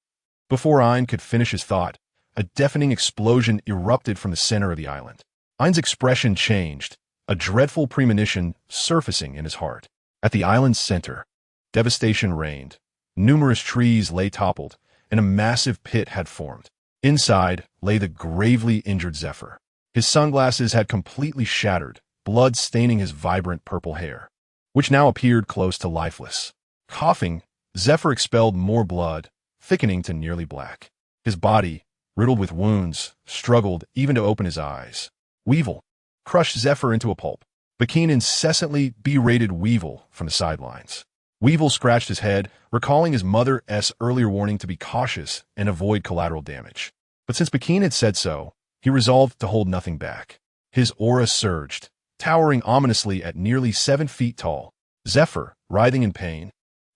Before Ain could finish his thought, a deafening explosion erupted from the center of the island. Ain's expression changed, a dreadful premonition surfacing in his heart. At the island's center, devastation reigned. Numerous trees lay toppled, and a massive pit had formed. Inside lay the gravely injured Zephyr. His sunglasses had completely shattered, blood staining his vibrant purple hair, which now appeared close to lifeless. Coughing, Zephyr expelled more blood, thickening to nearly black. His body, riddled with wounds, struggled even to open his eyes. Weevil crushed Zephyr into a pulp. Bakin incessantly berated Weevil from the sidelines. Weevil scratched his head, recalling his mother's earlier warning to be cautious and avoid collateral damage. But since Bakin had said so, he resolved to hold nothing back. His aura surged, towering ominously at nearly 7 feet tall. Zephyr, writhing in pain,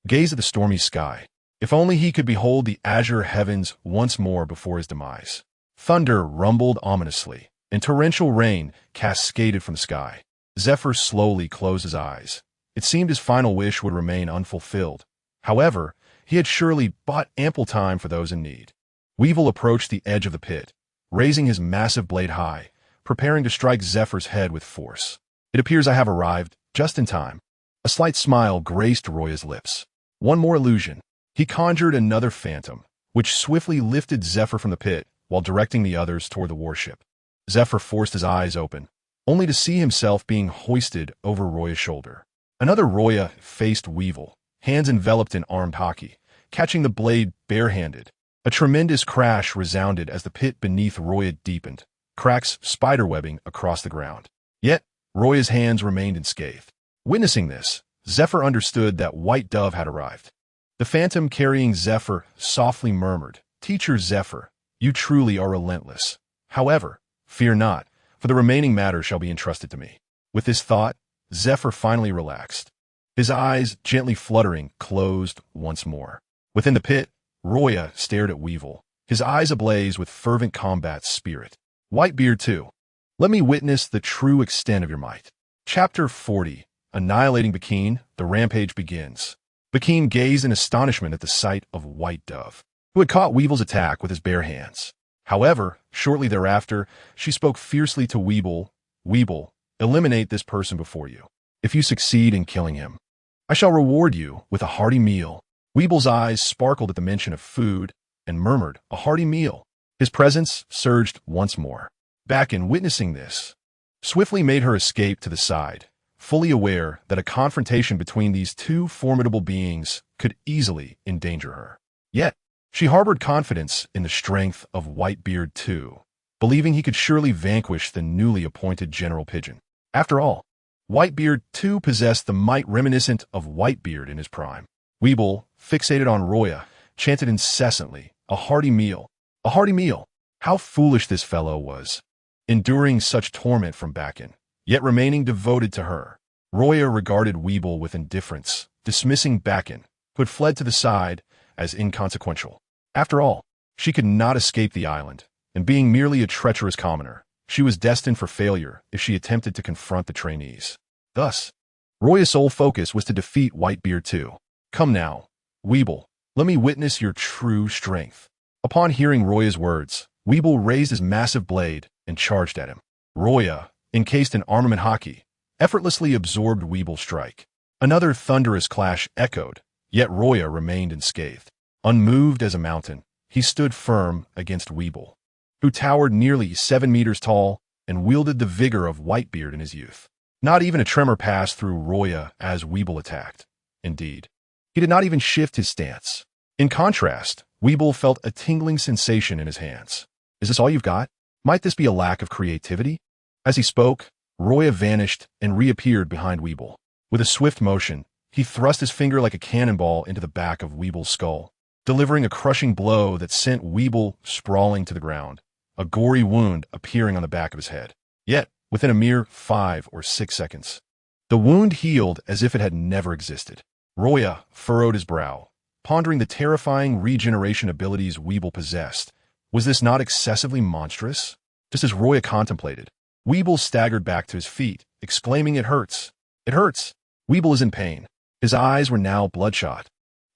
gazed at the stormy sky. If only he could behold the azure heavens once more before his demise. Thunder rumbled ominously, and torrential rain cascaded from the sky. Zephyr slowly closed his eyes. It seemed his final wish would remain unfulfilled. However, he had surely bought ample time for those in need. Weevil approached the edge of the pit, raising his massive blade high, preparing to strike Zephyr's head with force. It appears I have arrived, just in time. A slight smile graced Roya's lips. One more illusion. He conjured another phantom, which swiftly lifted Zephyr from the pit while directing the others toward the warship. Zephyr forced his eyes open, only to see himself being hoisted over Roya's shoulder. Another Roya faced Weevil, hands enveloped in armed Haki, catching the blade barehanded. A tremendous crash resounded as the pit beneath Roya deepened, cracks spiderwebbing across the ground. Yet, Roya's hands remained unscathed. Witnessing this, Zephyr understood that White Dove had arrived. The phantom carrying Zephyr softly murmured, Teacher Zephyr, you truly are relentless. However, fear not, for the remaining matter shall be entrusted to me. With this thought, Zephyr finally relaxed. his eyes, gently fluttering, closed once more. Within the pit, Luo Ya stared at Weevil, his eyes ablaze with fervent combat spirit. Whitebeard too. Let me witness the true extent of your might. Chapter 40. Annihilating Bakine, the rampage begins. Bakine gazed in astonishment at the sight of White Dove, who had caught Weevil's attack with his bare hands. However, shortly thereafter, she spoke fiercely to Weevil. Weevil, eliminate this person before you. If you succeed in killing him, I shall reward you with a hearty meal. Weevil's eyes sparkled at the mention of food and murmured, a hearty meal. His presence surged once more. Bakine, witnessing this, swiftly made her escape to the side, fully aware that a confrontation between these two formidable beings could easily endanger her. Yet, she harbored confidence in the strength of Whitebeard too, believing he could surely vanquish the newly appointed General Pigeon. After all, Whitebeard too possessed the might reminiscent of Whitebeard in his prime. Weevil, fixated on Luo Ya, chanted incessantly, a hearty meal. A hearty meal. How foolish this fellow was, enduring such torment from Bakine, yet remaining devoted to her. Luo Ya regarded Weevil with indifference, dismissing Bakine, who had fled to the side, as inconsequential. After all, she could not escape the island, and being merely a treacherous commoner, she was destined for failure if she attempted to confront the trainees. Thus, Luo Ya's sole focus was to defeat Whitebeard too. Come now, Weevil, let me witness your true strength. Upon hearing Luo Ya's words, Weevil raised his massive blade and charged at him. Luo Ya, encased in armament Haki, effortlessly absorbed Weevil's strike. Another thunderous clash echoed, yet Luo Ya remained unscathed. Unmoved as a mountain, he stood firm against Weevil, who towered nearly 7 meters tall and wielded the vigor of Whitebeard in his youth. Not even a tremor passed through Luo Ya as Weevil attacked. Indeed, he did not even shift his stance. In contrast, Weevil felt a tingling sensation in his hands. Is this all you've got? Might this be a lack of creativity? As he spoke, Luo Ya vanished and reappeared behind Weevil. With a swift motion, he thrust his finger like a cannonball into the back of Weevil's skull, delivering a crushing blow that sent Weevil sprawling to the ground, a gory wound appearing on the back of his head. Yet, within a mere 5 or 6 seconds, the wound healed as if it had never existed. Luo Ya furrowed his brow, pondering the terrifying regeneration abilities Weevil possessed. Was this not excessively monstrous? Just as Luo Ya contemplated, Weevil staggered back to his feet, exclaiming, "It hurts! It hurts!" Weevil is in pain. His eyes were now bloodshot,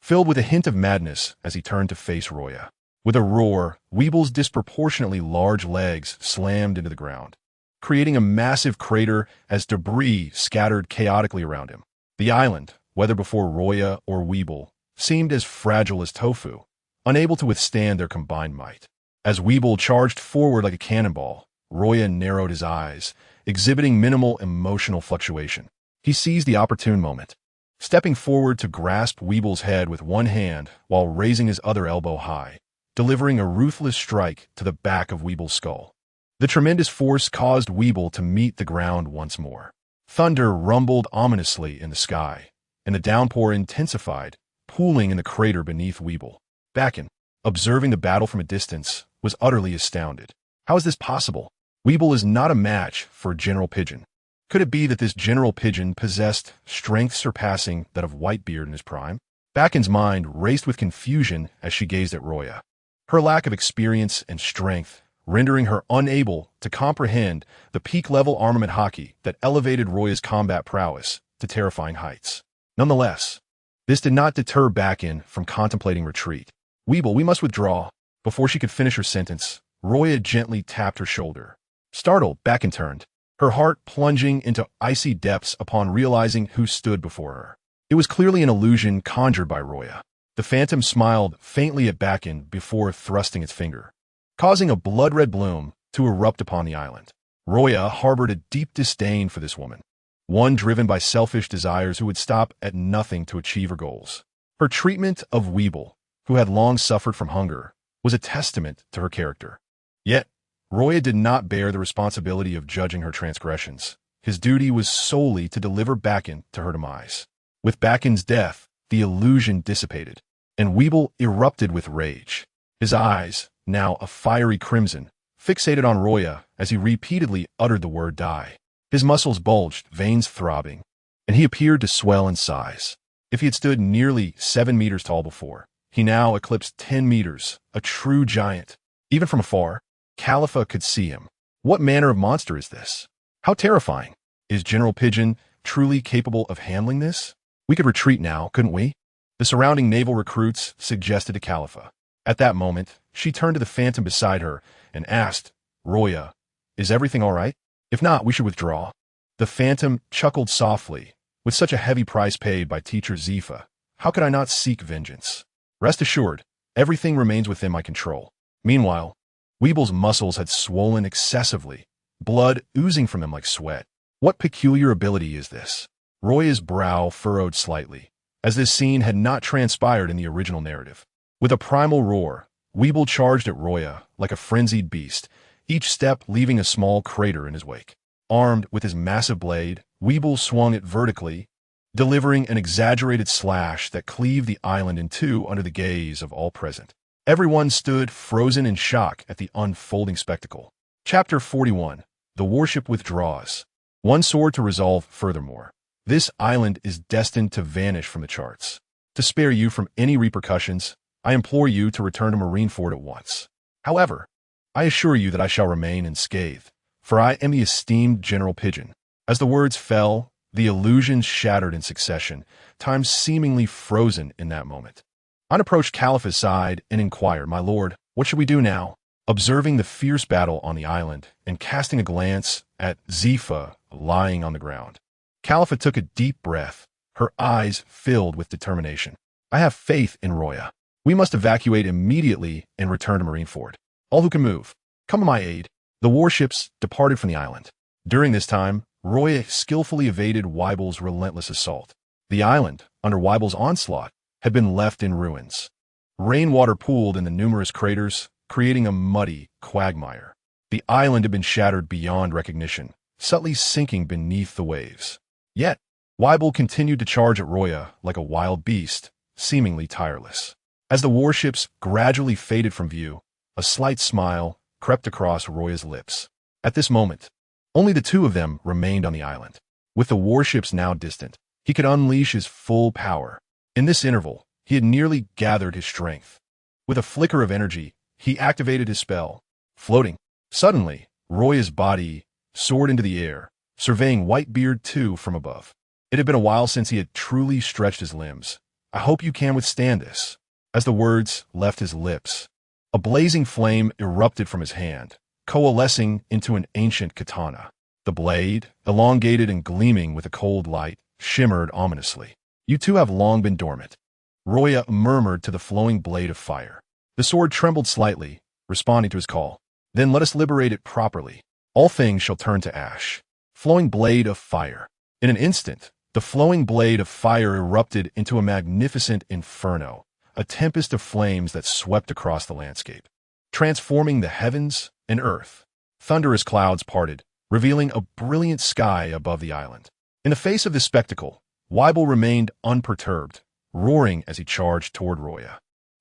filled with a hint of madness as he turned to face Luo Ya. With a roar, Weevil's disproportionately large legs slammed into the ground, creating a massive crater as debris scattered chaotically around him. The island, whether before Luo Ya or Weevil, seemed as fragile as tofu, unable to withstand their combined might. As Weevil charged forward like a cannonball, Luo Ya narrowed his eyes, exhibiting minimal emotional fluctuation. He seized the opportune moment, stepping forward to grasp Weevil's head with one hand while raising his other elbow high, delivering a ruthless strike to the back of Weevil's skull. The tremendous force caused Weevil to meet the ground once more. Thunder rumbled ominously in the sky, and the downpour intensified, pooling in the crater beneath Weevil. Bakine, observing the battle from a distance, was utterly astounded. How is this possible? Weevil is not a match for General Pigeon. Could it be that this General Pigeon possessed strength surpassing that of Whitebeard in his prime? Bakine's mind raced with confusion as she gazed at Luo Ya, her lack of experience and strength rendering her unable to comprehend the peak-level armament Haki that elevated Luo Ya's combat prowess to terrifying heights. Nonetheless, this did not deter Bakine from contemplating retreat. "Weevil, we must withdraw." Before she could finish her sentence, Luo Ya gently tapped her shoulder. Startled, Bakine turned, her heart plunging into icy depths upon realizing who stood before her. It was clearly an illusion conjured by Luo Ya. The phantom smiled faintly at Bakine before thrusting its finger, causing a blood-red bloom to erupt upon the island. Luo Ya harbored a deep disdain for this woman, one driven by selfish desires who would stop at nothing to achieve her goals. Her treatment of Weevil, who had long suffered from hunger, was a testament to her character. Yet, Luo Ya did not bear the responsibility of judging her transgressions. His duty was solely to deliver Bakine to her demise. With Bakine's death, the illusion dissipated, and Weevil erupted with rage. His eyes, now a fiery crimson, fixated on Luo Ya as he repeatedly uttered the word "die." His muscles bulged, veins throbbing, and he appeared to swell in size. If he had stood nearly 7 meters tall before, he now eclipsed 10 meters, a true giant. Even from afar, Khalifa could see him. What manner of monster is this? How terrifying! Is General Pigeon truly capable of handling this? We could retreat now, couldn't we? The surrounding naval recruits suggested to Khalifa. At that moment, she turned to the phantom beside her and asked, Luo Ya, is everything all right? If not, we should withdraw. The phantom chuckled softly. With such a heavy price paid by teacher Zifa, how could I not seek vengeance? Rest assured, everything remains within my control. Meanwhile, Weeble's muscles had swollen excessively, blood oozing from them like sweat. What peculiar ability is this? Luo Ya's brow furrowed slightly, as this scene had not transpired in the original narrative. With a primal roar, Weeble charged at Luo Ya like a frenzied beast, each step leaving a small crater in his wake. Armed with his massive blade, Weeble swung it vertically, delivering an exaggerated slash that cleaved the island in two under the gaze of all present. Everyone stood frozen in shock at the unfolding spectacle. Chapter 41. The Warship Withdraws. One sword to resolve furthermore. This island is destined to vanish from the charts. To spare you from any repercussions, I implore you to return to Marineford at once. However, I assure you that I shall remain unscathed, for I am the esteemed General Pigeon. As the words fell, the illusions shattered in succession, time seemingly frozen in that moment. An approached Khalifa's side and inquired, My lord, what should we do now? Observing the fierce battle on the island and casting a glance at Zifa lying on the ground, Khalifa took a deep breath, her eyes filled with determination. I have faith in Luo Ya. We must evacuate immediately and return to Marineford. All who can move, come to my aid. The warships departed from the island. During this time, Luo Ya skillfully evaded Weible's relentless assault. The island, under Weible's onslaught, had been left in ruins. Rainwater pooled in the numerous craters, creating a muddy quagmire. The island had been shattered beyond recognition, subtly sinking beneath the waves. Yet, Weible continued to charge at Luo Ya like a wild beast, seemingly tireless. As the warships gradually faded from view, a slight smile crept across Luo Ya's lips. At this moment, only the two of them remained on the island. With the warships now distant, he could unleash his full power. In this interval, he had nearly gathered his strength. With a flicker of energy, he activated his spell. Floating, suddenly, Luo Ya's body soared into the air, surveying Whitebeard too from above. It had been a while since he had truly stretched his limbs. I hope you can withstand this. As the words left his lips, a blazing flame erupted from his hand, coalescing into an ancient katana. The blade, elongated and gleaming with a cold light, shimmered ominously. You two have long been dormant. Luo Ya murmured to the flowing blade of fire. The sword trembled slightly, responding to his call. Then let us liberate it properly. All things shall turn to ash. Flowing blade of fire. In an instant, the flowing blade of fire erupted into a magnificent inferno, a tempest of flames that swept across the landscape, transforming the heavens and earth. Thunderous clouds parted, revealing a brilliant sky above the island. In the face of this spectacle, Weible remained unperturbed, roaring as he charged toward Luo Ya.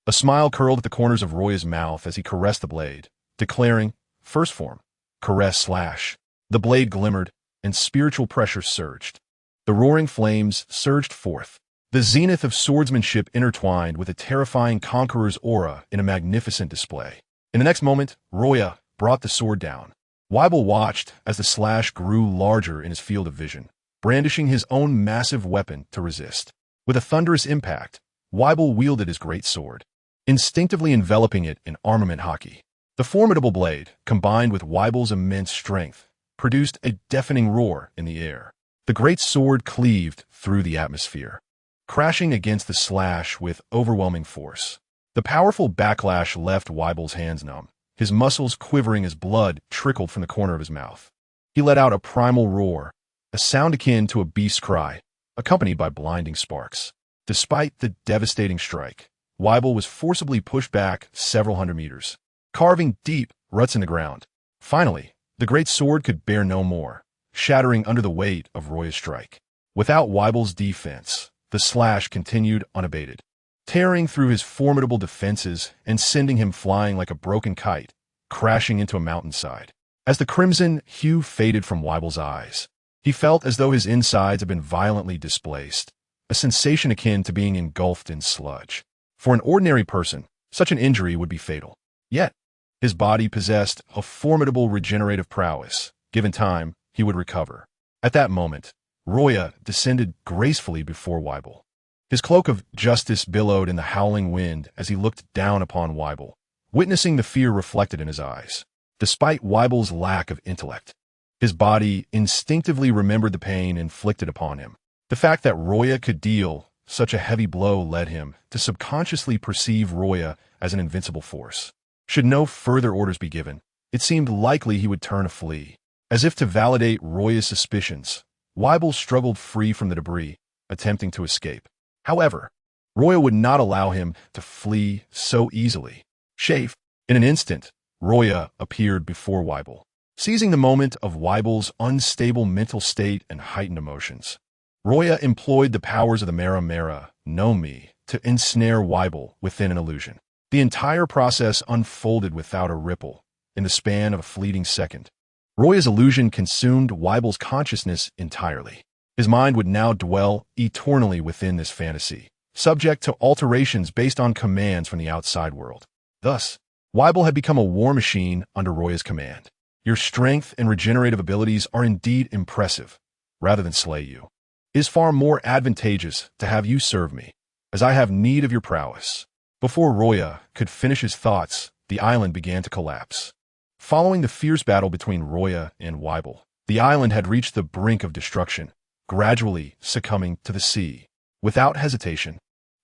A smile curled at the corners of Luo Ya's mouth as he caressed the blade, declaring, First form, caress slash. The blade glimmered, and spiritual pressure surged. The roaring flames surged forth. The zenith of swordsmanship intertwined with a terrifying conqueror's aura in a magnificent display. In the next moment, Luo Ya brought the sword down. Weible watched as the slash grew larger in his field of vision, brandishing his own massive weapon to resist. With a thunderous impact, Weible wielded his great sword, instinctively enveloping it in armament Haki. The formidable blade, combined with Weible's immense strength, produced a deafening roar in the air. The great sword cleaved through the atmosphere, crashing against the slash with overwhelming force. The powerful backlash left Weible's hands numb, his muscles quivering as blood trickled from the corner of his mouth. He let out a primal roar, a sound akin to a beast's cry, accompanied by blinding sparks. Despite the devastating strike, Weible was forcibly pushed back several hundred meters, carving deep ruts in the ground. Finally, the great sword could bear no more, shattering under the weight of Luo Ya's strike. Without Weible's defense, the slash continued unabated, tearing through his formidable defenses and sending him flying like a broken kite, crashing into a mountainside. As the crimson hue faded from Weible's eyes, He felt as though his insides had been violently displaced, a sensation akin to being engulfed in sludge. For an ordinary person, such an injury would be fatal. Yet, his body possessed a formidable regenerative prowess. Given time, he would recover. At that moment, Luo Ya descended gracefully before Weibel. His cloak of justice billowed in the howling wind as he looked down upon Weibel, witnessing the fear reflected in his eyes. Despite Weibel's lack of intellect, his body instinctively remembered the pain inflicted upon him. The fact that Luo Ya could deal such a heavy blow led him to subconsciously perceive Luo Ya as an invincible force. Should no further orders be given, it seemed likely he would turn a flee. As if to validate Luo Ya's suspicions, Weibel struggled free from the debris, attempting to escape. However, Luo Ya would not allow him to flee so easily. Chafe. In an instant, Luo Ya appeared before Weibel. Seizing the moment of Weibel's unstable mental state and heightened emotions, Luo Ya employed the powers of the Mera no Mi to ensnare Weibel within an illusion. The entire process unfolded without a ripple, in the span of a fleeting second. Luo Ya's illusion consumed Weibel's consciousness entirely. His mind would now dwell eternally within this fantasy, subject to alterations based on commands from the outside world. Thus, Weibel had become a war machine under Luo Ya's command. Your strength and regenerative abilities are indeed impressive. Rather than slay you, it is far more advantageous to have you serve me, as I have need of your prowess. Before Luo Ya could finish his thoughts, the island began to collapse. Following the fierce battle between Luo Ya and Weibel, the island had reached the brink of destruction, gradually succumbing to the sea. Without hesitation,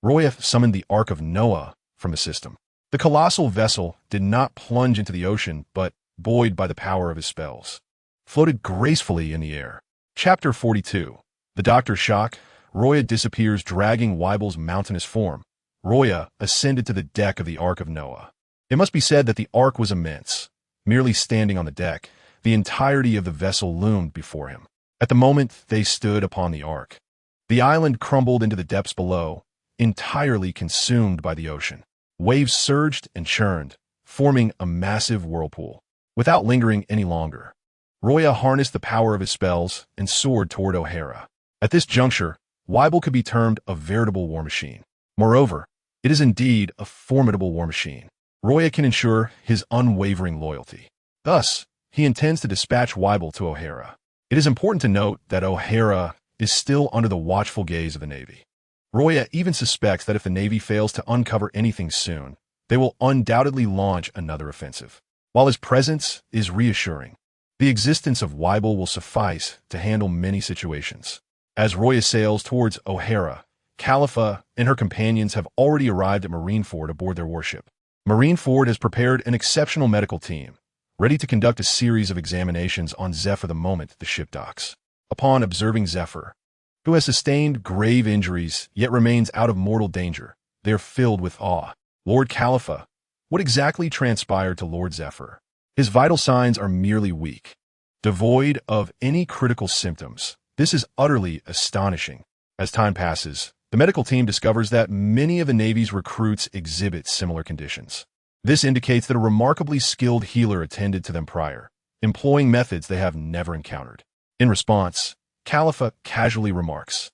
Luo Ya summoned the Ark of Noah from the system. The colossal vessel did not plunge into the ocean, but, buoyed by the power of his spells, floated gracefully in the air. Chapter 42. The Doctor's Shock. Luo Ya disappears, dragging Weibel's mountainous form. Luo Ya ascended to the deck of the Ark of Noah. It must be said that the Ark was immense. Merely standing on the deck, the entirety of the vessel loomed before him. At the moment they stood upon the Ark, the island crumbled into the depths below, entirely consumed by the ocean. Waves surged and churned, forming a massive whirlpool. Without lingering any longer, Luo Ya harnessed the power of his spells and soared toward O'Hara. At this juncture, Weibel could be termed a veritable war machine. Moreover, it is indeed a formidable war machine. Luo Ya can ensure his unwavering loyalty. Thus, he intends to dispatch Weibel to O'Hara. It is important to note that O'Hara is still under the watchful gaze of the Navy. Luo Ya even suspects that if the Navy fails to uncover anything soon, they will undoubtedly launch another offensive. While his presence is reassuring, the existence of Weibel will suffice to handle many situations. As Luo Ya sails towards O'Hara, Khalifa and her companions have already arrived at Marineford aboard their warship. Marineford has prepared an exceptional medical team, ready to conduct a series of examinations on Zephyr the moment the ship docks. Upon observing Zephyr, who has sustained grave injuries yet remains out of mortal danger, they are filled with awe. Lord Khalifa, what exactly transpired to Lord Zephyr? His vital signs are merely weak, devoid of any critical symptoms. This is utterly astonishing. As time passes, the medical team discovers that many of the Navy's recruits exhibit similar conditions. This indicates that a remarkably skilled healer attended to them prior, employing methods they have never encountered. In response, Khalifa casually remarks,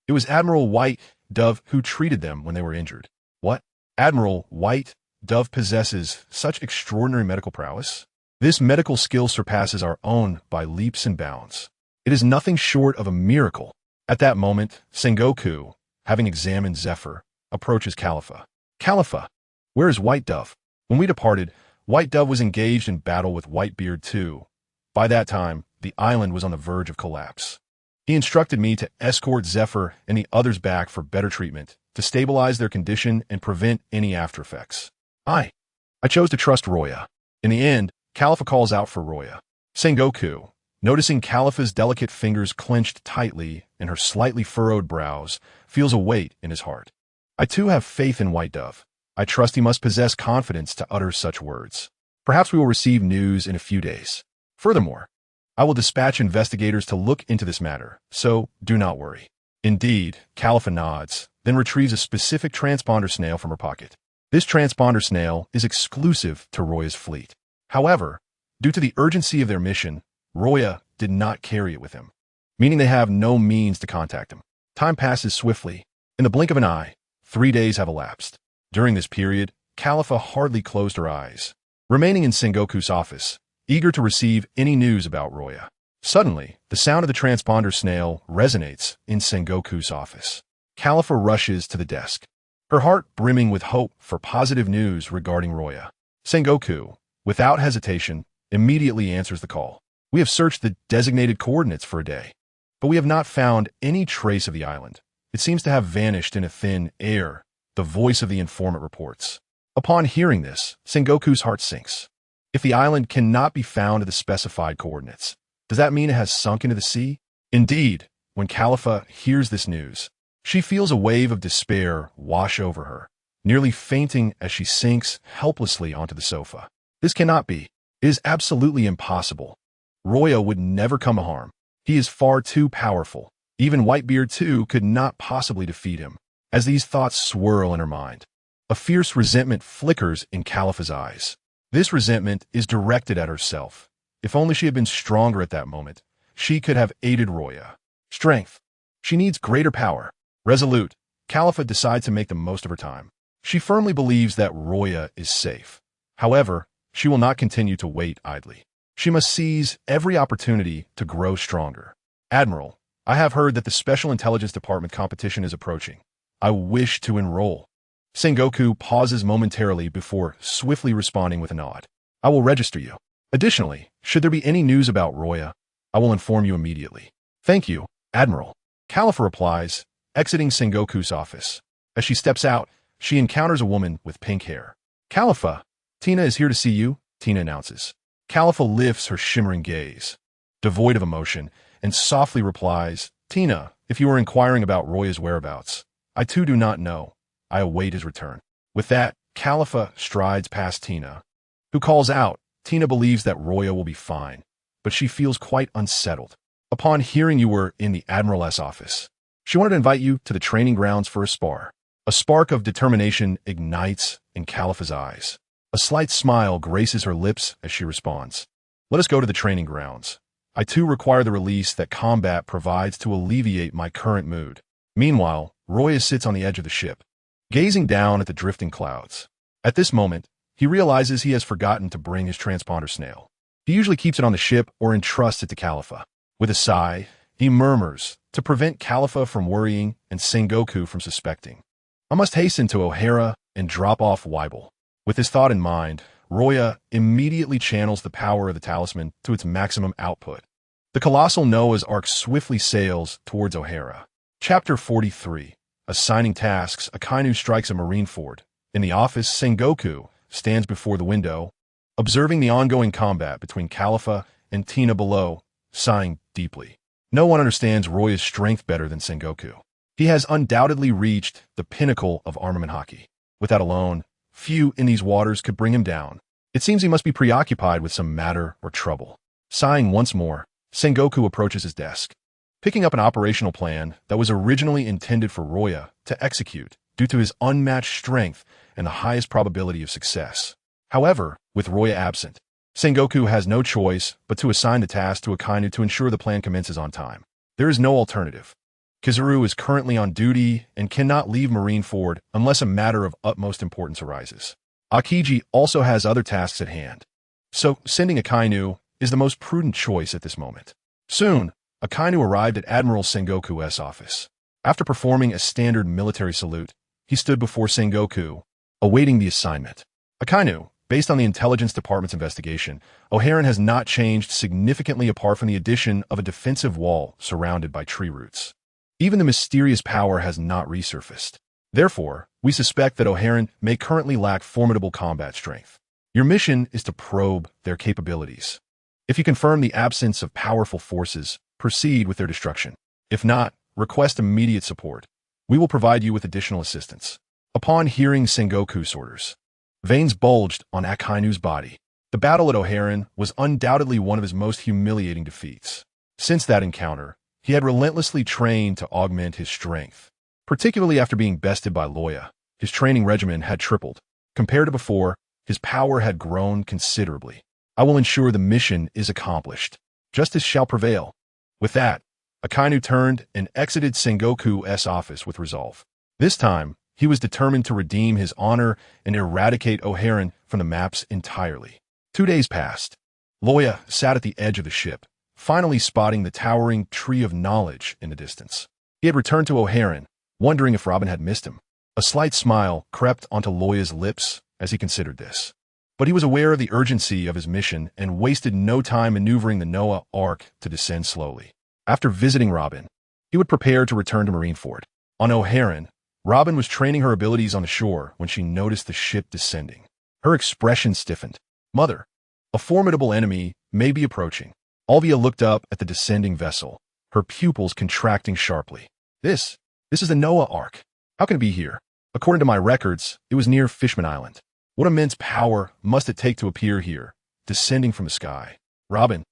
"It was Admiral White Dove who treated them when they were injured." What? Admiral White Dove possesses such extraordinary medical prowess? This medical skill surpasses our own by leaps and bounds. It is nothing short of a miracle. At that moment, Sengoku, having examined Zephyr, approaches Khalifa. "Khalifa, where is White Dove?" When we departed, White Dove was engaged in battle with Whitebeard II. By that time, the island was on the verge of collapse. He instructed me to escort Zephyr and the others back for better treatment, to stabilize their condition and prevent any aftereffects. I chose to trust Luo Ya. In the end, Khalifa calls out for Luo Ya. Sengoku, noticing Khalifa's delicate fingers clenched tightly and her slightly furrowed brows, feels a weight in his heart. I too have faith in White Dove. I trust he must possess confidence to utter such words. Perhaps we will receive news in a few days. Furthermore, I will dispatch investigators to look into this matter, so do not worry. Indeed, Khalifa nods, then retrieves a specific transponder snail from her pocket. This transponder snail is exclusive to Luo Ya's fleet. However, due to the urgency of their mission, Luo Ya did not carry it with him. meaning they have no means to contact him. Time passes swiftly. In the blink of an eye, 3 days have elapsed. During this period, Califa hardly closed her eyes, remaining in Sengoku's office, eager to receive any news about Luo Ya. Suddenly, the sound of the transponder snail resonates in Sengoku's office. Califa rushes to the desk, her heart brimming with hope for positive news regarding Luo Ya. Sengoku, without hesitation, immediately answers the call. We have searched the designated coordinates for a day, but we have not found any trace of the island. It seems to have vanished in a thin air, the voice of the informant reports. Upon hearing this, Sengoku's heart sinks. If the island cannot be found at the specified coordinates, does that mean it has sunk into the sea? Indeed, when Califa hears this news, she feels a wave of despair wash over her, nearly fainting as she sinks helplessly onto the sofa. This cannot be. It is absolutely impossible. Luo Ya would never come to harm. He is far too powerful. Even Whitebeard too could not possibly defeat him. As these thoughts swirl in her mind, a fierce resentment flickers in Califa's eyes. This resentment is directed at herself. If only she had been stronger at that moment, she could have aided Luo Ya. Strength. She needs greater power. Resolute, Califa decides to make the most of her time. She firmly believes that Luo Ya is safe. However, she will not continue to wait idly. She must seize every opportunity to grow stronger. Admiral, I have heard that the Special Intelligence Department competition is approaching. I wish to enroll. Sengoku pauses momentarily before swiftly responding with a nod. I will register you. Additionally, should there be any news about Luo Ya, I will inform you immediately. Thank you, Admiral. Califa replies, exiting Sengoku's office. As she steps out, she encounters a woman with pink hair. Califa, Tina is here to see you, Tina announces. Califa lifts her shimmering gaze, devoid of emotion, and softly replies, Tina, if you are inquiring about Luo Ya's whereabouts, I too do not know. I await his return. With that, Califa strides past Tina, who calls out. Tina believes that Luo Ya will be fine, but she feels quite unsettled. Upon hearing you were in the Admiral's office, she wanted to invite you to the training grounds for a spar. A spark of determination ignites in Califa's eyes. A slight smile graces her lips as she responds. Let us go to the training grounds. I too require the release that combat provides to alleviate my current mood. Meanwhile, Luo Ya sits on the edge of the ship, gazing down at the drifting clouds. At this moment, he realizes he has forgotten to bring his transponder snail. He usually keeps it on the ship or entrusts it to Califa. With a sigh, he murmurs to prevent Califa from worrying and Sengoku from suspecting. I must hasten to O'Hara and drop off Weibel. With this thought in mind, Luo Ya immediately channels the power of the talisman to its maximum output. The colossal Noah's Ark swiftly sails towards O'Hara. Chapter 43. Assigning tasks, Akainu strikes a marine fort. In the office, Sengoku stands before the window, observing the ongoing combat between Califa and Tina below, sighing deeply. No one understands Luo Ya's strength better than Sengoku. He has undoubtedly reached the pinnacle of armament Haki. With that alone, few in these waters could bring him down. It seems he must be preoccupied with some matter or trouble. Sighing once more, Sengoku approaches his desk, picking up an operational plan that was originally intended for Luo Ya to execute due to his unmatched strength and the highest probability of success. However, with Luo Ya absent, Sengoku has no choice but to assign the task to Akainu to ensure the plan commences on time. There is no alternative. Kizaru is currently on duty and cannot leave Marineford unless a matter of utmost importance arises. Akiji also has other tasks at hand, so sending Akainu is the most prudent choice at this moment. Soon, Akainu arrived at Admiral Sengoku's office. After performing a standard military salute, he stood before Sengoku, awaiting the assignment. Akainu, based on the Intelligence Department's investigation, O'Hara has not changed significantly apart from the addition of a defensive wall surrounded by tree roots. Even the mysterious power has not resurfaced. Therefore, we suspect that O'Hara may currently lack formidable combat strength. Your mission is to probe their capabilities. If you confirm the absence of powerful forces, proceed with their destruction. If not, request immediate support. We will provide you with additional assistance. Upon hearing Sengoku's orders, veins bulged on Akainu's body. The battle at O'Hara was undoubtedly one of his most humiliating defeats. Since that encounter, he had relentlessly trained to augment his strength. Particularly after being bested by Luo Ya, his training regimen had tripled. Compared to before, his power had grown considerably. I will ensure the mission is accomplished. Justice shall prevail. With that, Akainu turned and exited Sengoku's office with resolve. This time, he was determined to redeem his honor and eradicate O'Haran from the maps entirely. 2 days passed. Luo Ya sat at the edge of the ship, finally spotting the towering tree of knowledge in the distance. He had returned to O'Haran, wondering if Robin had missed him. A slight smile crept onto Luo Ya's lips as he considered this. But he was aware of the urgency of his mission and wasted no time maneuvering the Noah Ark to descend slowly. After visiting Robin, he would prepare to return to Marineford. On O'Haran, Robin was training her abilities on the shore when she noticed the ship descending. Her expression stiffened. "Mother, a formidable enemy may be approaching." Olvia looked up at the descending vessel, her pupils contracting sharply. This is the Noah Ark. How can it be here? According to my records, it was near Fishman Island. What immense power must it take to appear here, descending from the sky? Robin,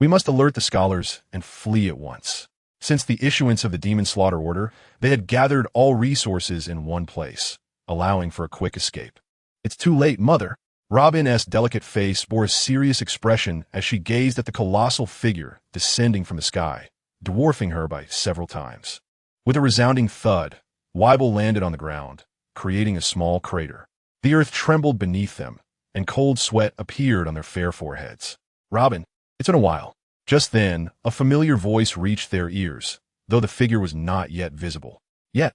we must alert the scholars and flee at once. Since the issuance of the Demon Slaughter Order, they had gathered all resources in one place, allowing for a quick escape. It's too late, Mother. Robin's delicate face bore a serious expression as she gazed at the colossal figure descending from the sky, dwarfing her by several times. With a resounding thud, Weibel landed on the ground, creating a small crater. The earth trembled beneath them, and cold sweat appeared on their fair foreheads. Robin, it's been a while. Just then, a familiar voice reached their ears, though the figure was not yet visible. Yet,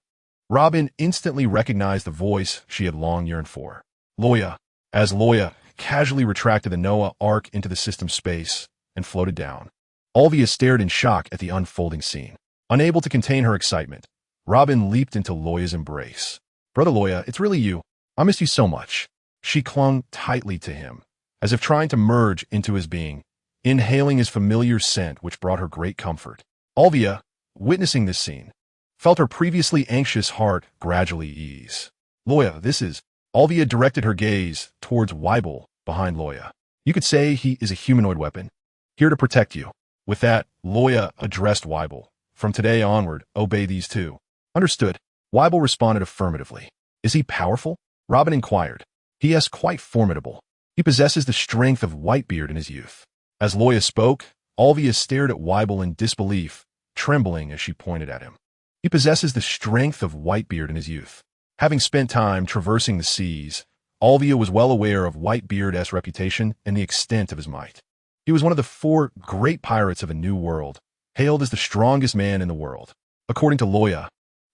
Robin instantly recognized the voice she had long yearned for. Luo Ya. As Luo Ya casually retracted the Noah Ark into the system space and floated down. Olvia stared in shock at the unfolding scene. Unable to contain her excitement, Robin leaped into Luo Ya's embrace. Brother Luo Ya, it's really you. I missed you so much. She clung tightly to him, as if trying to merge into his being, inhaling his familiar scent which brought her great comfort. Olvia, witnessing this scene, felt her previously anxious heart gradually ease. Luo Ya, this is... Olvia directed her gaze towards Weibel behind Luo Ya. You could say he is a humanoid weapon, here to protect you. With that, Luo Ya addressed Weibel. From today onward, obey these two. Understood. Weibel responded affirmatively. Is he powerful? Robin inquired. He is quite formidable. He possesses the strength of Whitebeard in his youth. As Luo Ya spoke, Olvia stared at Weibel in disbelief, trembling as she pointed at him. He possesses the strength of Whitebeard in his youth. Having spent time traversing the seas, Olvia was well aware of Whitebeard's reputation and the extent of his might. He was one of the 4 great pirates of a new world, hailed as the strongest man in the world. According to Luo Ya,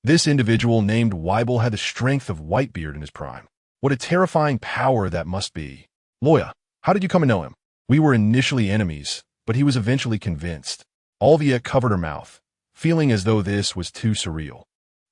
this individual named Weibel had the strength of Whitebeard in his prime. What a terrifying power that must be. Luo Ya, how did you come to know him? We were initially enemies, but he was eventually convinced. Olvia covered her mouth, feeling as though this was too surreal.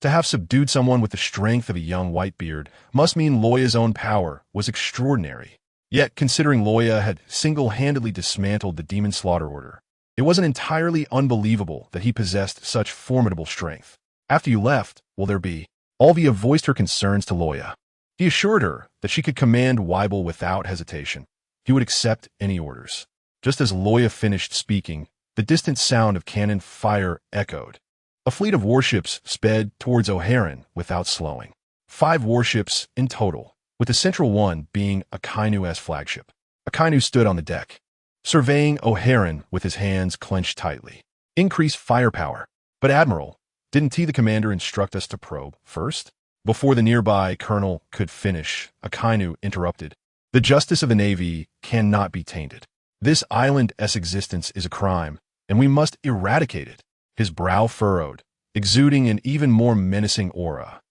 To have subdued someone with the strength of a young Whitebeard must mean Luo Ya's own power was extraordinary. Yet, considering Luo Ya had single-handedly dismantled the Demon Slaughter Order, it wasn't entirely unbelievable that he possessed such formidable strength. After you left, will there be? Olvia voiced her concerns to Luo Ya. He assured her that she could command Weibel without hesitation. He would accept any orders. Just as Luo Ya finished speaking, the distant sound of cannon fire echoed. A fleet of warships sped towards O'Haran without slowing. 5 warships in total, with the central one being Akainu's flagship. Akainu stood on the deck, surveying O'Haran with his hands clenched tightly. Increase firepower. But Admiral, didn't the commander instruct us to probe first? Before the nearby colonel could finish, Akainu interrupted. The justice of the Navy cannot be tainted. This island's existence is a crime, and we must eradicate it. His brow furrowed, exuding an even more menacing aura.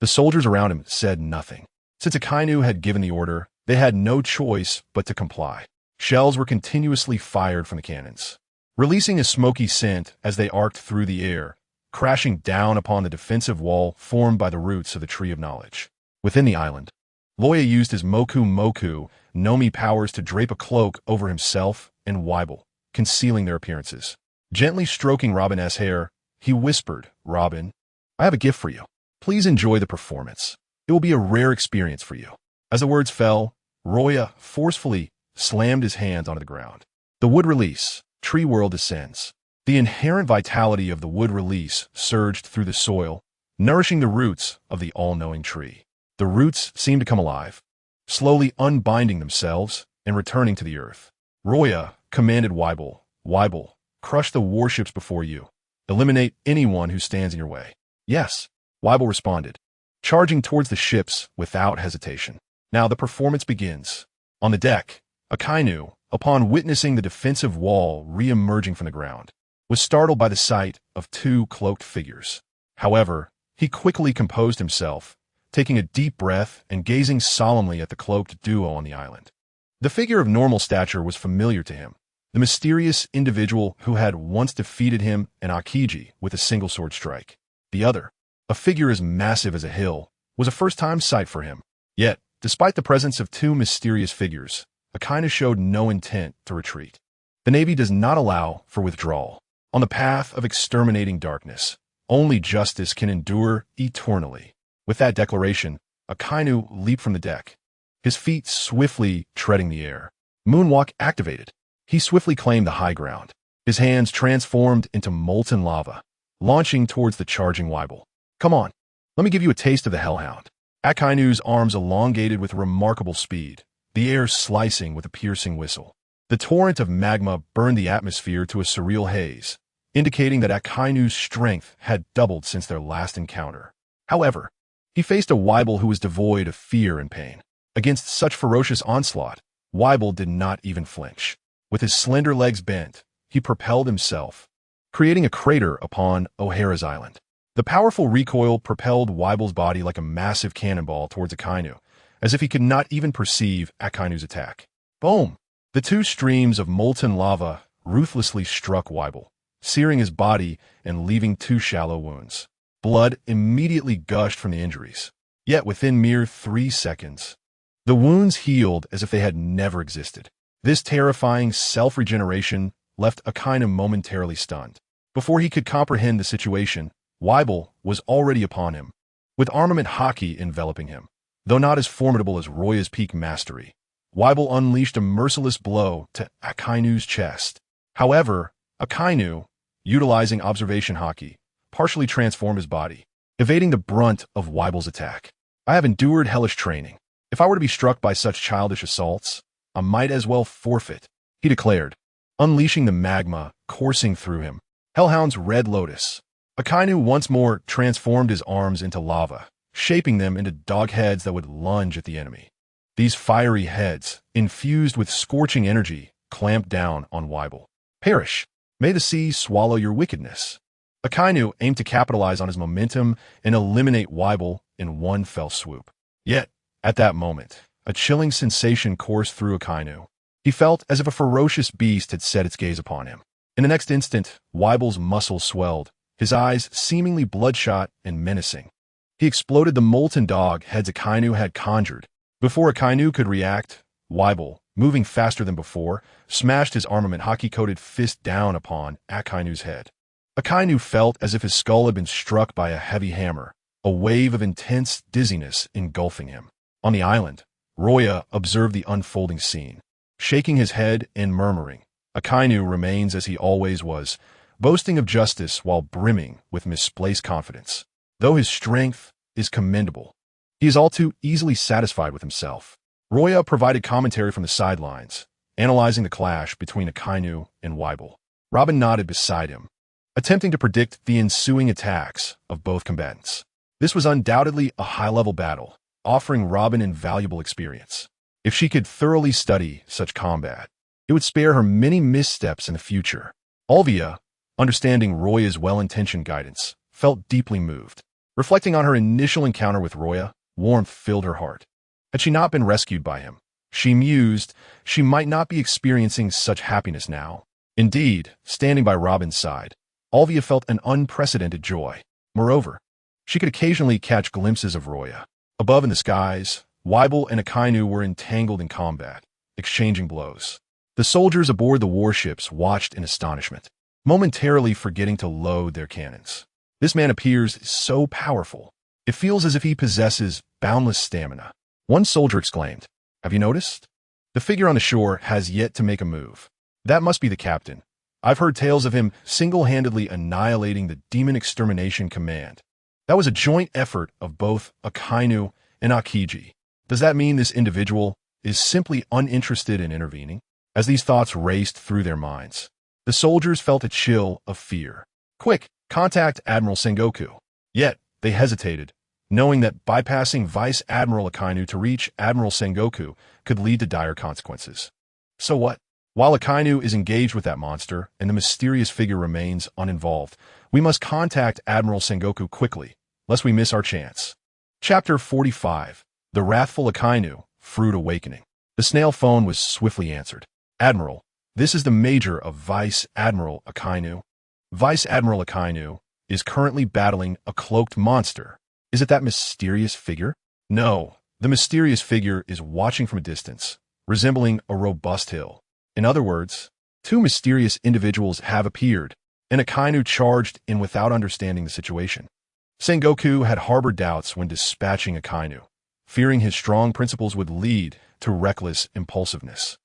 The soldiers around him said nothing. Since Akainu had given the order, they had no choice but to comply. Shells were continuously fired from the cannons, releasing a smoky scent as they arced through the air, crashing down upon the defensive wall formed by the roots of the Tree of Knowledge. Within the island, Luo Ya used his Moku Nomi powers to drape a cloak over himself and Weibel, concealing their appearances. Gently stroking Robin's hair, he whispered, Robin, I have a gift for you. Please enjoy the performance. It will be a rare experience for you. As the words fell, Luo Ya forcefully slammed his hands onto the ground. The wood release, tree world descends. The inherent vitality of the wood release surged through the soil, nourishing the roots of the all-knowing tree. The roots seemed to come alive, slowly unbinding themselves and returning to the earth. Luo Ya commanded Weibel, crush the warships before you. Eliminate anyone who stands in your way. Yes, Weibel responded, charging towards the ships without hesitation. Now the performance begins. On the deck, Akainu, upon witnessing the defensive wall re-emerging from the ground, was startled by the sight of two cloaked figures. However, he quickly composed himself, taking a deep breath and gazing solemnly at the cloaked duo on the island. The figure of normal stature was familiar to him, the mysterious individual who had once defeated him and Akiji with a single sword strike. The other, a figure as massive as a hill, was a first-time sight for him. Yet, despite the presence of two mysterious figures, Akainu showed no intent to retreat. The Navy does not allow for withdrawal. On the path of exterminating darkness, only justice can endure eternally. With that declaration, Akainu leaped from the deck, his feet swiftly treading the air. Moonwalk activated. He swiftly claimed the high ground, his hands transformed into molten lava, launching towards the charging Weibel. Come on, let me give you a taste of the Hellhound. Akainu's arms elongated with remarkable speed, the air slicing with a piercing whistle. The torrent of magma burned the atmosphere to a surreal haze, indicating that Akainu's strength had doubled since their last encounter. However, he faced a Weibel who was devoid of fear and pain. Against such ferocious onslaught, Weibel did not even flinch. With his slender legs bent, he propelled himself, creating a crater upon O'Hara's island. The powerful recoil propelled Weibel's body like a massive cannonball towards Akainu, as if he could not even perceive Akainu's attack. Boom! The two streams of molten lava ruthlessly struck Weibel, searing his body and leaving two shallow wounds. Blood immediately gushed from the injuries. Yet within mere 3 seconds, the wounds healed as if they had never existed. This terrifying self-regeneration left Akainu momentarily stunned. Before he could comprehend the situation, Weibel was already upon him, with armament Haki enveloping him. Though not as formidable as Roya's peak mastery, Weibel unleashed a merciless blow to Akainu's chest. However, Akainu, utilizing observation Haki, partially transformed his body, evading the brunt of Weibel's attack. I have endured hellish training. If I were to be struck by such childish assaults, I might as well forfeit, he declared, unleashing the magma coursing through him. Hellhound's Red Lotus. Akainu once more transformed his arms into lava, shaping them into dog heads that would lunge at the enemy. These fiery heads, infused with scorching energy, clamped down on Weibel. Perish! May the sea swallow your wickedness. Akainu aimed to capitalize on his momentum and eliminate Weibel in one fell swoop. Yet, at that moment, a chilling sensation coursed through Akainu. He felt as if a ferocious beast had set its gaze upon him. In the next instant, Weibel's muscles swelled, his eyes seemingly bloodshot and menacing. He exploded the molten dog heads Akainu had conjured. Before Akainu could react, Weibel, moving faster than before, smashed his armament Haki-coated fist down upon Akainu's head. Akainu felt as if his skull had been struck by a heavy hammer, a wave of intense dizziness engulfing him. On the island, Roya observed the unfolding scene. Shaking his head and murmuring, Akainu remains as he always was, boasting of justice while brimming with misplaced confidence. Though his strength is commendable, he is all too easily satisfied with himself. Roya provided commentary from the sidelines, analyzing the clash between Akainu and Weibel. Robin nodded beside him, attempting to predict the ensuing attacks of both combatants. This was undoubtedly a high-level battle, offering Robin invaluable experience. If she could thoroughly study such combat, it would spare her many missteps in the future. Olvia, understanding Roya's well-intentioned guidance, felt deeply moved. Reflecting on her initial encounter with Roya, warmth filled her heart. Had she not been rescued by him, she mused, she might not be experiencing such happiness now. Indeed, standing by Robin's side, Olvia felt an unprecedented joy. Moreover, she could occasionally catch glimpses of Roya. Above in the skies, Weibel and Akainu were entangled in combat, exchanging blows. The soldiers aboard the warships watched in astonishment, momentarily forgetting to load their cannons. This man appears so powerful. It feels as if he possesses boundless stamina. One soldier exclaimed, "Have you noticed? The figure on the shore has yet to make a move. That must be the captain. I've heard tales of him single-handedly annihilating the Demon Extermination Command. That was a joint effort of both Akainu and Akiji. Does that mean this individual is simply uninterested in intervening?" As these thoughts raced through their minds, the soldiers felt a chill of fear. "Quick, Contact Admiral Sengoku. Yet, they hesitated, knowing that bypassing Vice Admiral Akainu to reach Admiral Sengoku could lead to dire consequences. So what? While Akainu is engaged with that monster and the mysterious figure remains uninvolved, we must contact Admiral Sengoku quickly, lest we miss our chance. Chapter 45. The Wrathful Akainu, Fruit Awakening. The snail phone was swiftly answered. Admiral, this is the Major of Vice Admiral Akainu. Vice Admiral Akainu is currently battling a cloaked monster. Is it that mysterious figure? No, the mysterious figure is watching from a distance, resembling a robust hill. In other words, two mysterious individuals have appeared, and Akainu charged in without understanding the situation. Sengoku had harbored doubts when dispatching Akainu, fearing his strong principles would lead to reckless impulsiveness.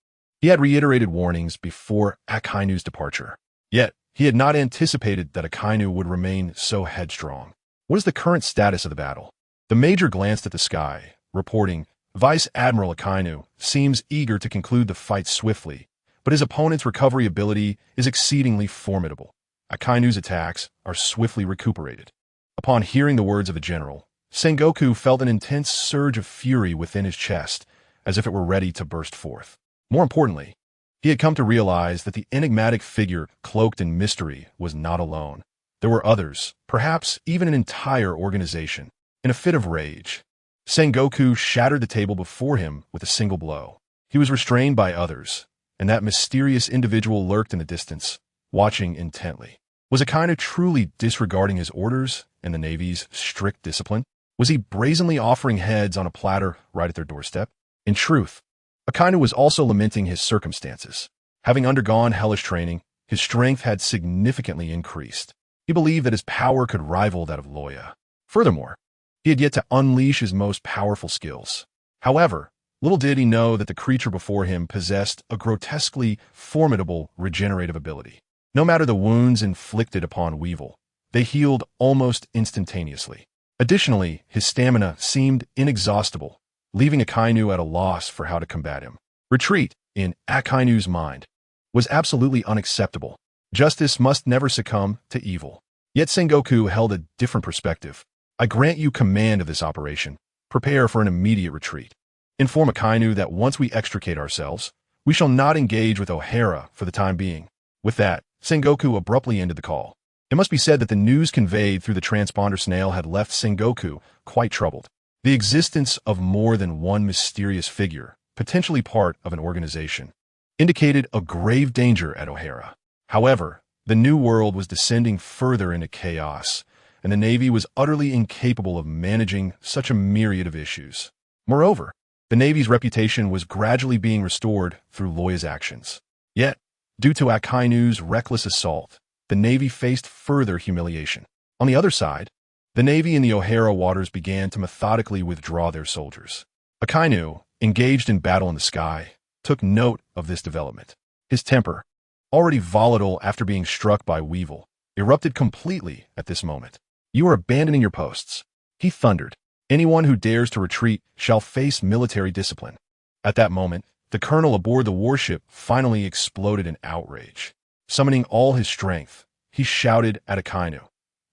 He had reiterated warnings before Akainu's departure. Yet, he had not anticipated that Akainu would remain so headstrong. What is the current status of the battle? The Major glanced at the sky, reporting, Vice Admiral Akainu seems eager to conclude the fight swiftly, but his opponent's recovery ability is exceedingly formidable. Akainu's attacks are swiftly recuperated. Upon hearing the words of the general, Sengoku felt an intense surge of fury within his chest, as if it were ready to burst forth. More importantly, he had come to realize that the enigmatic figure cloaked in mystery was not alone. There were others, perhaps even an entire organization. In a fit of rage, Sengoku shattered the table before him with a single blow. He was restrained by others, and that mysterious individual lurked in the distance, watching intently. Was Akainu truly disregarding his orders and the Navy's strict discipline? Was he brazenly offering heads on a platter right at their doorstep? In truth, Akainu was also lamenting his circumstances. Having undergone hellish training, his strength had significantly increased. He believed that his power could rival that of Luo Ya. Furthermore, he had yet to unleash his most powerful skills. However, little did he know that the creature before him possessed a grotesquely formidable regenerative ability. No matter the wounds inflicted upon Weevil, they healed almost instantaneously. Additionally, his stamina seemed inexhaustible, leaving Akainu at a loss for how to combat him. Retreat, in Akainu's mind, was absolutely unacceptable. Justice must never succumb to evil. Yet Sengoku held a different perspective. I grant you command of this operation. Prepare for an immediate retreat. Inform Akainu that once we extricate ourselves, we shall not engage with O'Hara for the time being. With that, Sengoku abruptly ended the call. It must be said that the news conveyed through the transponder snail had left Sengoku quite troubled. The existence of more than one mysterious figure, potentially part of an organization, indicated a grave danger at O'Hara. However, the new world was descending further into chaos, and the Navy was utterly incapable of managing such a myriad of issues. Moreover, the Navy's reputation was gradually being restored through Luo Ya's actions. Yet, due to Akainu's reckless assault, the Navy faced further humiliation. On the other side, the Navy in the O'Hara waters began to methodically withdraw their soldiers. Akainu, engaged in battle in the sky, took note of this development. His temper, already volatile after being struck by Weevil, erupted completely at this moment. You are abandoning your posts, he thundered. Anyone who dares to retreat shall face military discipline. At that moment, the colonel aboard the warship finally exploded in outrage. Summoning all his strength, he shouted at Akainu,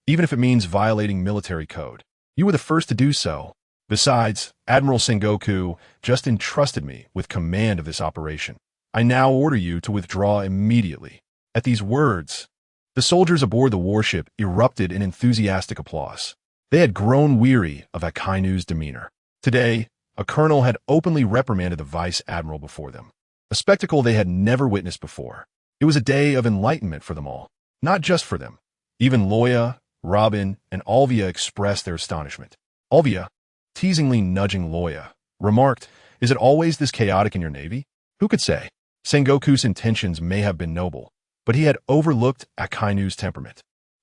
even if it means violating military code. You were the first to do so. Besides, Admiral Sengoku just entrusted me with command of this operation. I now order you to withdraw immediately. At these words, the soldiers aboard the warship erupted in enthusiastic applause. They had grown weary of Akainu's demeanor. Today, a colonel had openly reprimanded the vice admiral before them, a spectacle they had never witnessed before. It was a day of enlightenment for them all, not just for them. Even Luo Ya, Robin, and Alvia expressed their astonishment. Alvia, teasingly nudging Luo Ya, remarked, "Is it always this chaotic in your navy?" Who could say? Sengoku's intentions may have been noble, but he had overlooked Akainu's temperament.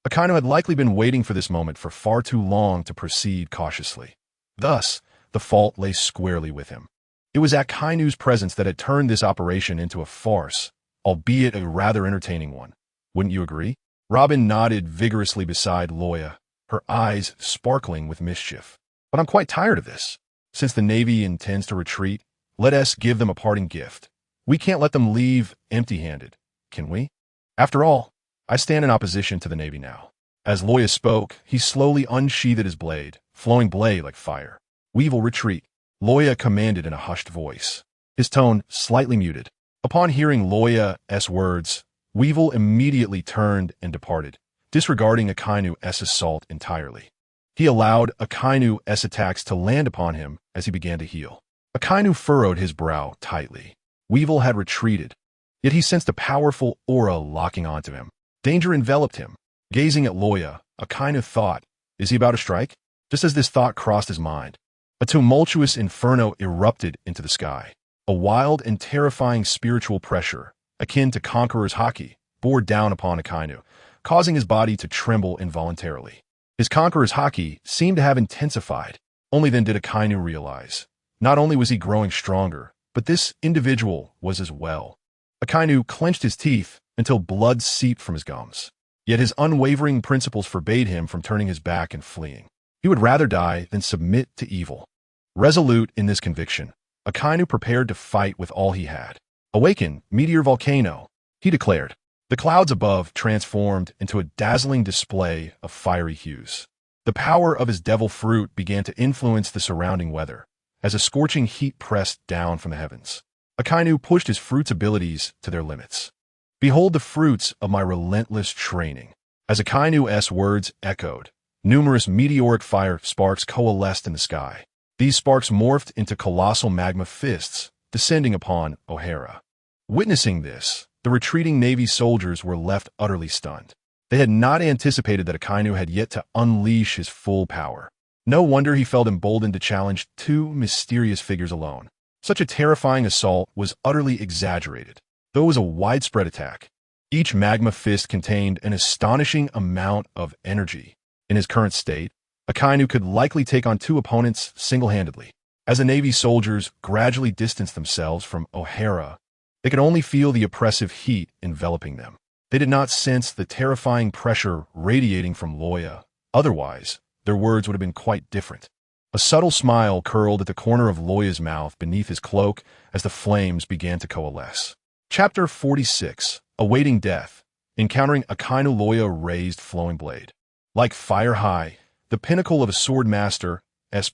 Akainu had likely been waiting for this moment for far too long to proceed cautiously. Thus, the fault lay squarely with him. It was Akainu's presence that had turned this operation into a farce, albeit a rather entertaining one. Wouldn't you agree? Robin nodded vigorously beside Luo Ya, her eyes sparkling with mischief. But I'm quite tired of this. Since the Navy intends to retreat, let us give them a parting gift. We can't let them leave empty-handed, can we? After all, I stand in opposition to the Navy now. As Luo Ya spoke, he slowly unsheathed his blade, flowing blade like fire. "Weevil, retreat," Luo Ya commanded in a hushed voice, his tone slightly muted. Upon hearing Luo Ya's words, Weevil immediately turned and departed, disregarding Akainu's assault entirely. He allowed Akainu's attacks to land upon him as he began to heal. Akainu furrowed his brow tightly. Weevil had retreated, yet he sensed a powerful aura locking onto him. Danger enveloped him. Gazing at Luo Ya, Akainu thought, is he about to strike? Just as this thought crossed his mind, a tumultuous inferno erupted into the sky. A wild and terrifying spiritual pressure, akin to Conqueror's Haki, bore down upon Akainu, causing his body to tremble involuntarily. His Conqueror's Haki seemed to have intensified. Only then did Akainu realize. Not only was he growing stronger, but this individual was as well. Akainu clenched his teeth until blood seeped from his gums. Yet his unwavering principles forbade him from turning his back and fleeing. He would rather die than submit to evil. Resolute in this conviction, Akainu prepared to fight with all he had. "Awaken, meteor volcano," he declared. The clouds above transformed into a dazzling display of fiery hues. The power of his devil fruit began to influence the surrounding weather, as a scorching heat pressed down from the heavens. Akainu pushed his fruit's abilities to their limits. "Behold the fruits of my relentless training." As Akainu's words echoed, numerous meteoric fire sparks coalesced in the sky. These sparks morphed into colossal magma fists, descending upon O'Hara. Witnessing this, the retreating Navy soldiers were left utterly stunned. They had not anticipated that Akainu had yet to unleash his full power. No wonder he felt emboldened to challenge two mysterious figures alone. Such a terrifying assault was utterly exaggerated, though it was a widespread attack. Each magma fist contained an astonishing amount of energy. In his current state, Akainu could likely take on two opponents single-handedly. As the Navy soldiers gradually distanced themselves from O'Hara, they could only feel the oppressive heat enveloping them. They did not sense the terrifying pressure radiating from Luo Ya. Otherwise, their words would have been quite different. A subtle smile curled at the corner of Luo Ya's mouth beneath his cloak as the flames began to coalesce. Chapter 46. Awaiting Death. Encountering Akainu. Luo Ya raised flowing blade. Like fire high, the pinnacle of a sword master's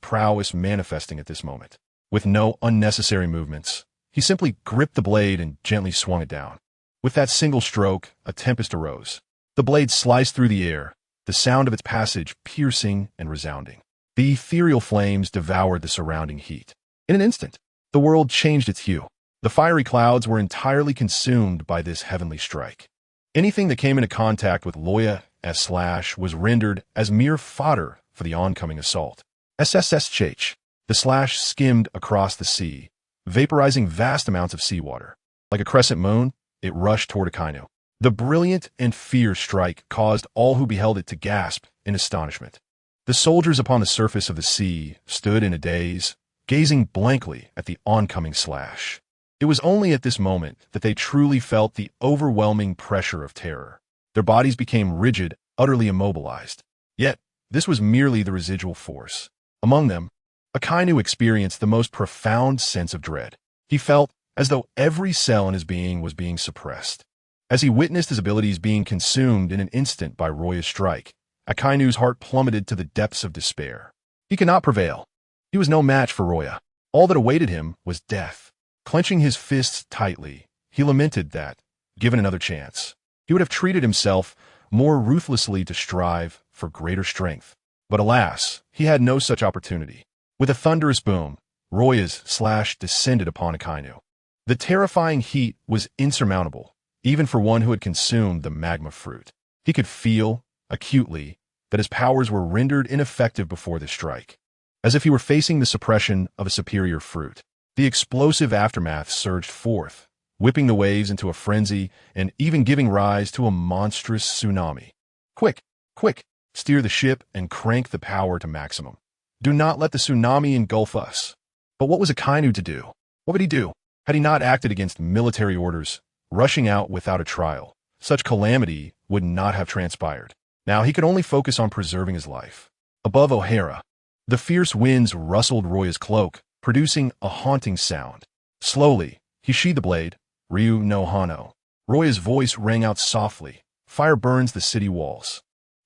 prowess manifesting at this moment. With no unnecessary movements, he simply gripped the blade and gently swung it down. With that single stroke, a tempest arose. The blade sliced through the air, the sound of its passage piercing and resounding. The ethereal flames devoured the surrounding heat. In an instant, the world changed its hue. The fiery clouds were entirely consumed by this heavenly strike. Anything that came into contact with Luo Ya's slash was rendered as mere fodder for the oncoming assault. Scorch. The slash skimmed across the sea, vaporizing vast amounts of seawater. Like a crescent moon, it rushed toward Akainu. The brilliant and fierce strike caused all who beheld it to gasp in astonishment. The soldiers upon the surface of the sea stood in a daze, gazing blankly at the oncoming slash. It was only at this moment that they truly felt the overwhelming pressure of terror. Their bodies became rigid, utterly immobilized. Yet, this was merely the residual force. Among them, Akainu experienced the most profound sense of dread. He felt as though every cell in his being was being suppressed. As he witnessed his abilities being consumed in an instant by Luo Ya's strike, Akainu's heart plummeted to the depths of despair. He could not prevail. He was no match for Luo Ya. All that awaited him was death. Clenching his fists tightly, he lamented that, given another chance, he would have treated himself more ruthlessly to strive for greater strength. But alas, he had no such opportunity. With a thunderous boom, Luo Ya's slash descended upon Akainu. The terrifying heat was insurmountable, even for one who had consumed the magma fruit. He could feel, acutely, that his powers were rendered ineffective before the strike, as if he were facing the suppression of a superior fruit. The explosive aftermath surged forth, whipping the waves into a frenzy and even giving rise to a monstrous tsunami. Quick, quick, steer the ship and crank the power to maximum. Do not let the tsunami engulf us. But what was Akainu to do? What would he do? Had he not acted against military orders, rushing out without a trial, such calamity would not have transpired. Now he could only focus on preserving his life. Above O'Hara, the fierce winds rustled Luo Ya's cloak, producing a haunting sound. Slowly, he sheathed the blade. Ryu no Hano. Luo Ya's voice rang out softly. Fire burns the city walls.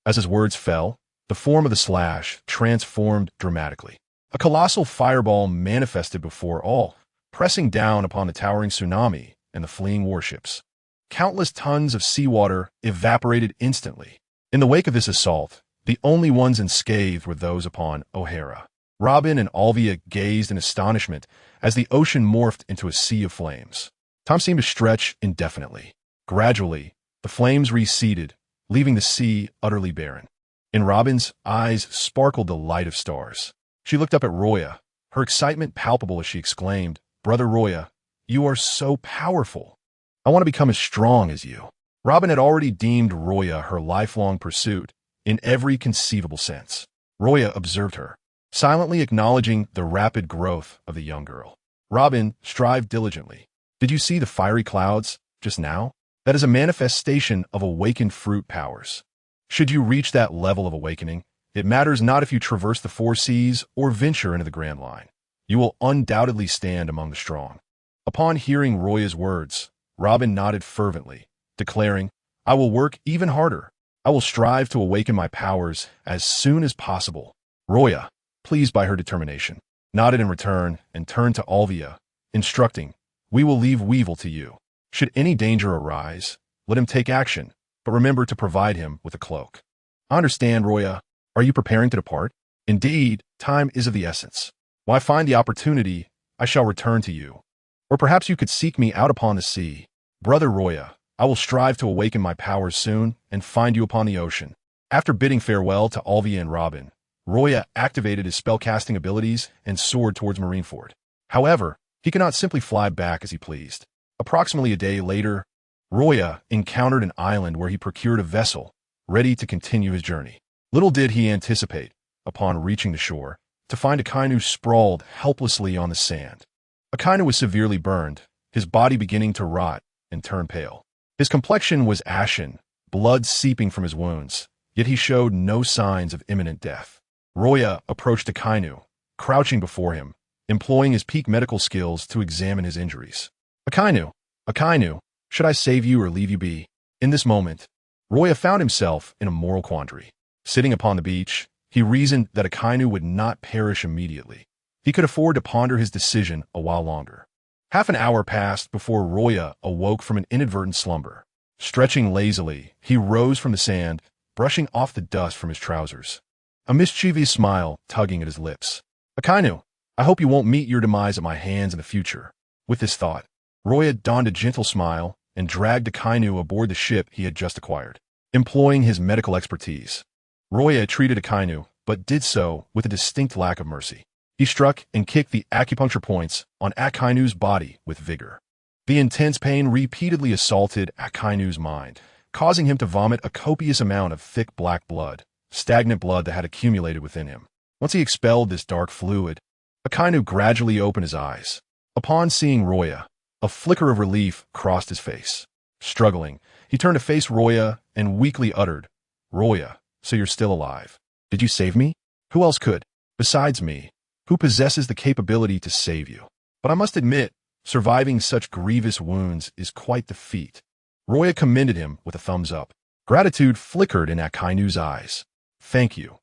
As his words fell, the form of the slash transformed dramatically. A colossal fireball manifested before all, pressing down upon the towering tsunami and the fleeing warships. Countless tons of seawater evaporated instantly. In the wake of this assault, the only ones unscathed were those upon O'Hara. Robin and Alvia gazed in astonishment as the ocean morphed into a sea of flames. Time seemed to stretch indefinitely. Gradually, the flames receded, leaving the sea utterly barren. In Robin's eyes sparkled the light of stars. She looked up at Luo Ya, her excitement palpable as she exclaimed, "Brother Luo Ya, you are so powerful. I want to become as strong as you." Robin had already deemed Luo Ya her lifelong pursuit in every conceivable sense. Luo Ya observed her, silently acknowledging the rapid growth of the young girl. Robin strived diligently. "Did you see the fiery clouds just now? That is a manifestation of awakened fruit powers. Should you reach that level of awakening, it matters not if you traverse the four seas or venture into the Grand Line. You will undoubtedly stand among the strong." Upon hearing Luo Ya's words, Robin nodded fervently, declaring, "I will work even harder. I will strive to awaken my powers as soon as possible." Luo Ya, pleased by her determination, nodded in return and turned to Alvia, instructing, "We will leave Weevil to you. Should any danger arise, let him take action, but remember to provide him with a cloak." "I understand, Luo Ya. Are you preparing to depart?" "Indeed, time is of the essence. When I find the opportunity, I shall return to you. Or perhaps you could seek me out upon the sea. Brother Luo Ya, I will strive to awaken my powers soon and find you upon the ocean." After bidding farewell to Alvia and Robin, Luo Ya activated his spellcasting abilities and soared towards Marineford. However, he could not simply fly back as he pleased. Approximately a day later, Luo Ya encountered an island where he procured a vessel, ready to continue his journey. Little did he anticipate, upon reaching the shore, to find Akainu sprawled helplessly on the sand. Akainu was severely burned, his body beginning to rot and turn pale. His complexion was ashen, blood seeping from his wounds, yet he showed no signs of imminent death. Luo Ya approached Akainu, crouching before him, employing his peak medical skills to examine his injuries. Akainu, should I save you or leave you be?" In this moment, Luo Ya found himself in a moral quandary. Sitting upon the beach, he reasoned that Akainu would not perish immediately. He could afford to ponder his decision a while longer. Half an hour passed before Luo Ya awoke from an inadvertent slumber. Stretching lazily, he rose from the sand, brushing off the dust from his trousers, a mischievous smile tugging at his lips. "Akainu, I hope you won't meet your demise at my hands in the future." With this thought, Luo Ya donned a gentle smile and dragged Akainu aboard the ship he had just acquired. Employing his medical expertise, Luo Ya treated Akainu, but did so with a distinct lack of mercy. He struck and kicked the acupuncture points on Akainu's body with vigor. The intense pain repeatedly assaulted Akainu's mind, causing him to vomit a copious amount of thick black blood, stagnant blood that had accumulated within him. Once he expelled this dark fluid, Akainu gradually opened his eyes. Upon seeing Luo Ya, a flicker of relief crossed his face. Struggling, he turned to face Luo Ya and weakly uttered, "Luo Ya, so you're still alive. Did you save me? Who else could, besides me, who possesses the capability to save you? But I must admit, surviving such grievous wounds is quite the feat." Luo Ya commended him with a thumbs up. Gratitude flickered in Akainu's eyes. "Thank you."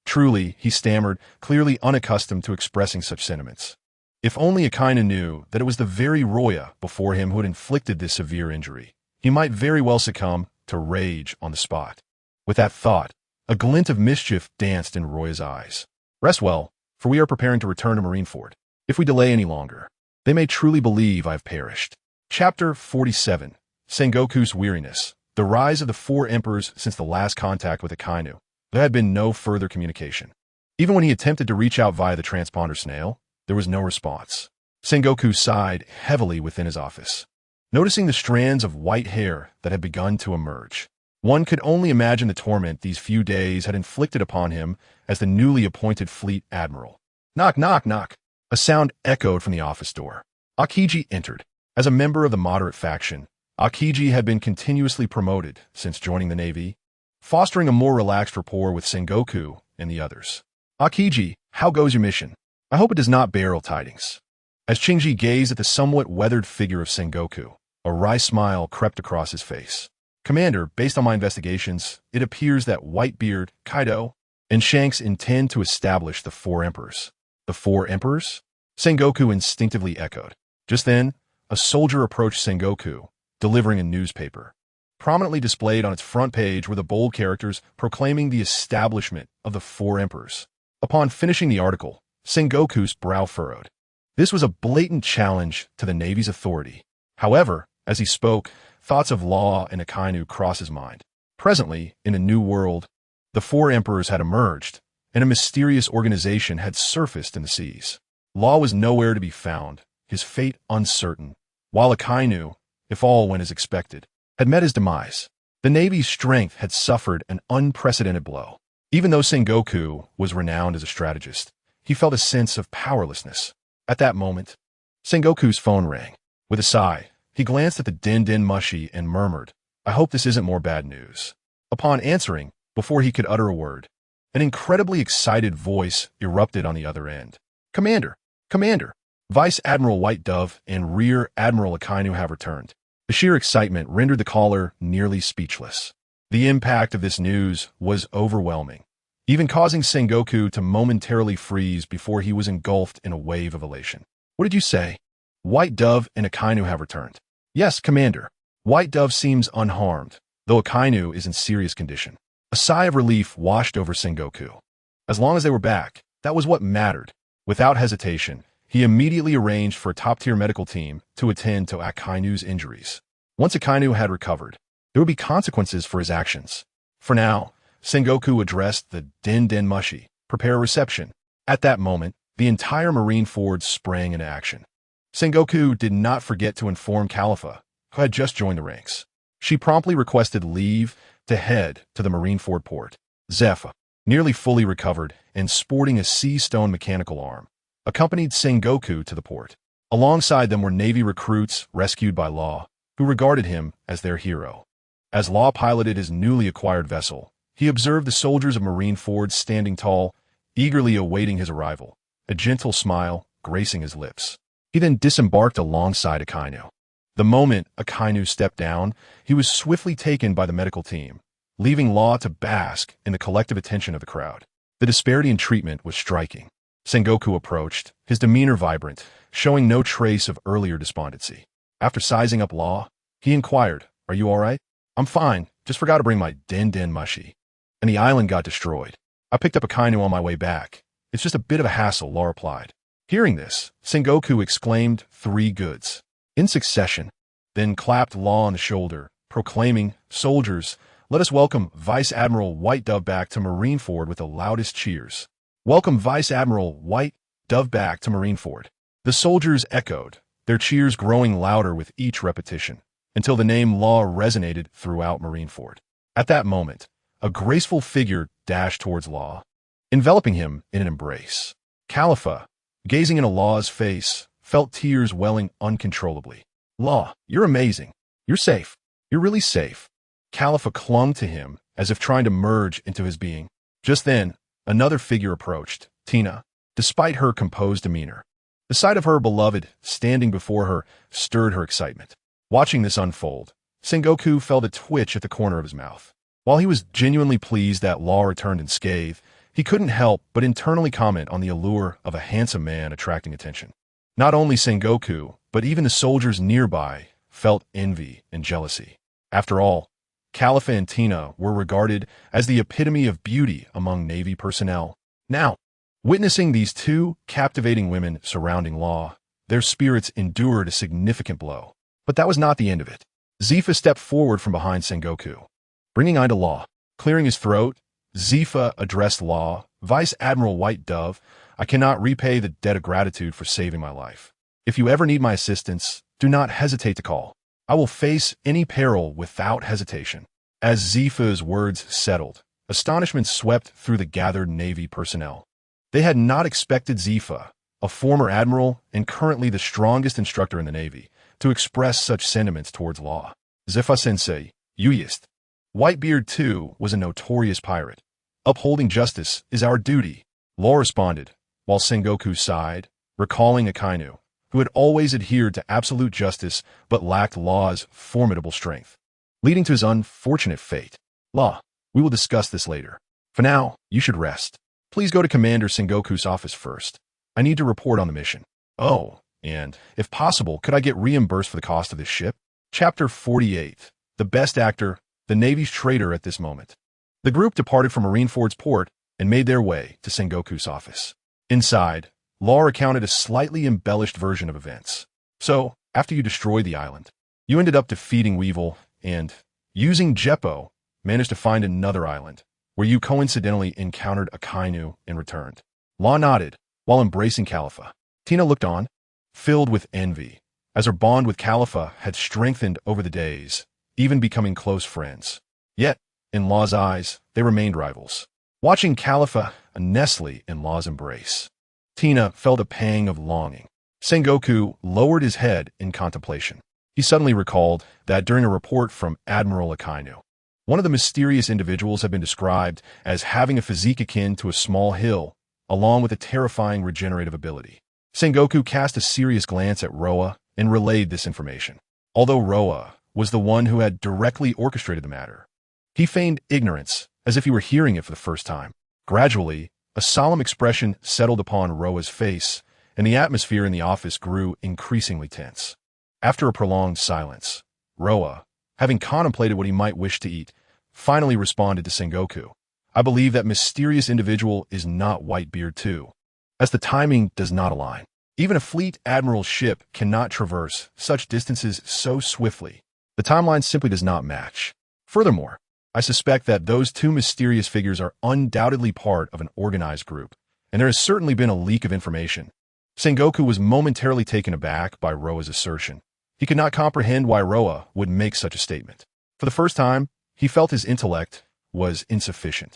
Truly, he stammered, clearly unaccustomed to expressing such sentiments. If only Akainu knew that it was the very Luo Ya before him who had inflicted this severe injury, he might very well succumb to rage on the spot. With that thought, a glint of mischief danced in Luo Ya's eyes. "Rest well, for we are preparing to return to Marineford. If we delay any longer, they may truly believe I have perished." Chapter 47. Sengoku's Weariness. The rise of the four emperors since the last contact with Akainu. There had been no further communication. Even when he attempted to reach out via the transponder snail, there was no response. Sengoku sighed heavily within his office, noticing the strands of white hair that had begun to emerge. One could only imagine the torment these few days had inflicted upon him as the newly appointed fleet admiral. Knock, knock, knock. A sound echoed from the office door. Akiji entered. As a member of the moderate faction, Akiji had been continuously promoted since joining the Navy, fostering a more relaxed rapport with Sengoku and the others. "Akiji, how goes your mission? I hope it does not bear ill tidings." As Shinji gazed at the somewhat weathered figure of Sengoku, a wry smile crept across his face. Commander, based on my investigations, it appears that Whitebeard, Kaido, and Shanks intend to establish the Four Emperors. The Four Emperors? Sengoku instinctively echoed. Just then, a soldier approached Sengoku, delivering a newspaper. Prominently displayed on its front page were the bold characters proclaiming the establishment of the Four Emperors. Upon finishing the article, Sengoku's brow furrowed. This was a blatant challenge to the Navy's authority. However, as he spoke, thoughts of Law and Akainu crossed his mind. Presently, in a new world, the Four Emperors had emerged, and a mysterious organization had surfaced in the seas. Law was nowhere to be found, his fate uncertain, while Akainu, if all went as expected, had met his demise. The Navy's strength had suffered an unprecedented blow. Even though Sengoku was renowned as a strategist, he felt a sense of powerlessness. At that moment, Sengoku's phone rang. With a sigh, he glanced at the den mushi and murmured, "I hope this isn't more bad news." Upon answering, before he could utter a word, an incredibly excited voice erupted on the other end. "Commander! Commander! Vice Admiral White Dove and Rear Admiral Akainu have returned." The sheer excitement rendered the caller nearly speechless. The impact of this news was overwhelming, even causing Sengoku to momentarily freeze before he was engulfed in a wave of elation. "What did you say?" "White Dove and Akainu have returned." "Yes, Commander." White Dove seems unharmed, though Akainu is in serious condition. A sigh of relief washed over Sengoku. As long as they were back, that was what mattered. Without hesitation, he immediately arranged for a top-tier medical team to attend to Akainu's injuries. Once Akainu had recovered, there would be consequences for his actions. For now, Sengoku addressed the den mushi, prepare a reception. At that moment, the entire Marine Ford sprang into action. Sengoku did not forget to inform Khalifa, who had just joined the ranks. She promptly requested leave to head to the Marine Ford port. Zephyr, nearly fully recovered and sporting a sea stone mechanical arm, accompanied Sengoku to the port. Alongside them were Navy recruits rescued by Law, who regarded him as their hero. As Law piloted his newly acquired vessel, he observed the soldiers of Marine Ford standing tall, eagerly awaiting his arrival, a gentle smile gracing his lips. He then disembarked alongside Akainu. The moment Akainu stepped down, he was swiftly taken by the medical team, leaving Law to bask in the collective attention of the crowd. The disparity in treatment was striking. Sengoku approached, his demeanor vibrant, showing no trace of earlier despondency. After sizing up Law, he inquired, "Are you all right?" "I'm fine, just forgot to bring my den mushi. And the island got destroyed. I picked up Akainu on my way back. It's just a bit of a hassle," Law replied. Hearing this, Sengoku exclaimed 3 goods in succession, then clapped Law on the shoulder, proclaiming, "Soldiers, let us welcome Vice Admiral White Dove back to Marine Ford with the loudest cheers." "Welcome Vice Admiral White Dove back to Marine Ford." The soldiers echoed, their cheers growing louder with each repetition, until the name Law resonated throughout Marine Ford. At that moment, a graceful figure dashed towards Law, enveloping him in an embrace. Khalifa, gazing into Law's face, felt tears welling uncontrollably. "Law, you're amazing. You're safe. You're really safe." Khalifa clung to him as if trying to merge into his being. Just then, another figure approached, Tina, despite her composed demeanor. The sight of her beloved standing before her stirred her excitement. Watching this unfold, Sengoku felt a twitch at the corner of his mouth. While he was genuinely pleased that Law returned unscathed, he couldn't help but internally comment on the allure of a handsome man attracting attention. Not only Sengoku, but even the soldiers nearby felt envy and jealousy. After all, Khalifa and Tina were regarded as the epitome of beauty among Navy personnel. Now, witnessing these 2 captivating women surrounding Law, their spirits endured a significant blow. But that was not the end of it. Zephyr stepped forward from behind Sengoku, bringing eye to Law. Clearing his throat, Zephyr addressed Law, "Vice Admiral White Dove, I cannot repay the debt of gratitude for saving my life. If you ever need my assistance, do not hesitate to call. I will face any peril without hesitation." As Zephyr's words settled, astonishment swept through the gathered Navy personnel. They had not expected Zephyr, a former admiral and currently the strongest instructor in the Navy, to express such sentiments towards Law. "Zephyr-sensei, Yuyist. Whitebeard, too, was a notorious pirate. Upholding justice is our duty," Law responded, while Sengoku sighed, recalling Akainu, who had always adhered to absolute justice but lacked Law's formidable strength. leading to his unfortunate fate. Law, we will discuss this later. For now, you should rest. Please go to Commander Sengoku's office first. I need to report on the mission. Oh, and, if possible, could I get reimbursed for the cost of this ship? Chapter 48. The best actor, the Navy's traitor at this moment. The group departed from Marineford's port and made their way to Sengoku's office. Inside, Law recounted a slightly embellished version of events. So, after you destroyed the island, you ended up defeating Weevil and, using Jeppo, managed to find another island, where you coincidentally encountered Akainu and returned. Law nodded, while embracing Khalifa. Tina looked on, filled with envy, as her bond with Khalifa had strengthened over the days, even becoming close friends. Yet, in Law's eyes, they remained rivals. Watching Khalifa nestling in Law's embrace, Tina felt a pang of longing. Sengoku lowered his head in contemplation. He suddenly recalled that during a report from Admiral Akainu, one of the mysterious individuals had been described as having a physique akin to a small hill, along with a terrifying regenerative ability. Sengoku cast a serious glance at Roa and relayed this information. Although Roa was the one who had directly orchestrated the matter, he feigned ignorance, as if he were hearing it for the first time. Gradually, a solemn expression settled upon Roa's face, and the atmosphere in the office grew increasingly tense. After a prolonged silence, Roa, having contemplated what he might wish to eat, finally responded to Sengoku. I believe that mysterious individual is not Whitebeard too, as the timing does not align. Even a fleet admiral's ship cannot traverse such distances so swiftly. The timeline simply does not match. Furthermore, I suspect that those two mysterious figures are undoubtedly part of an organized group, and there has certainly been a leak of information. Sengoku was momentarily taken aback by Roa's assertion. He could not comprehend why Roa would make such a statement. For the first time, he felt his intellect was insufficient.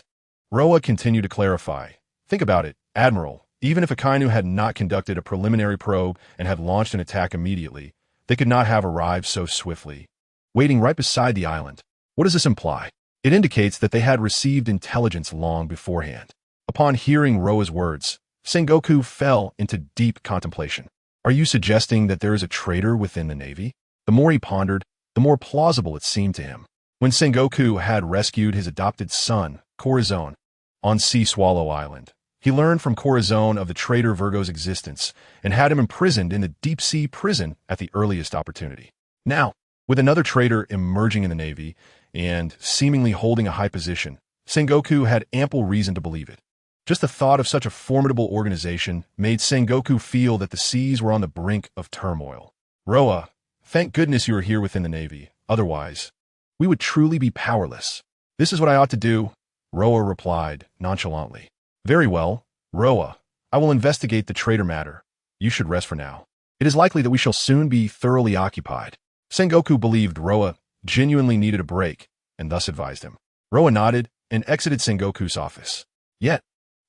Roa continued to clarify. Think about it, Admiral. Even if Akainu had not conducted a preliminary probe and had launched an attack immediately, they could not have arrived so swiftly, waiting right beside the island. What does this imply? It indicates that they had received intelligence long beforehand. Upon hearing Roa's words, Sengoku fell into deep contemplation. Are you suggesting that there is a traitor within the Navy? The more he pondered, the more plausible it seemed to him. When Sengoku had rescued his adopted son, Corazon, on Sea Swallow Island, he learned from Corazon of the traitor Virgo's existence and had him imprisoned in the deep-sea prison at the earliest opportunity. Now, with another traitor emerging in the Navy and seemingly holding a high position, Sengoku had ample reason to believe it. Just the thought of such a formidable organization made Sengoku feel that the seas were on the brink of turmoil. Roa, thank goodness you are here within the Navy. Otherwise, we would truly be powerless. This is what I ought to do, Roa replied nonchalantly. Very well, Roa. I will investigate the traitor matter. You should rest for now. It is likely that we shall soon be thoroughly occupied. Sengoku believed Roa genuinely needed a break, and thus advised him. Roa nodded and exited Sengoku's office. Yet,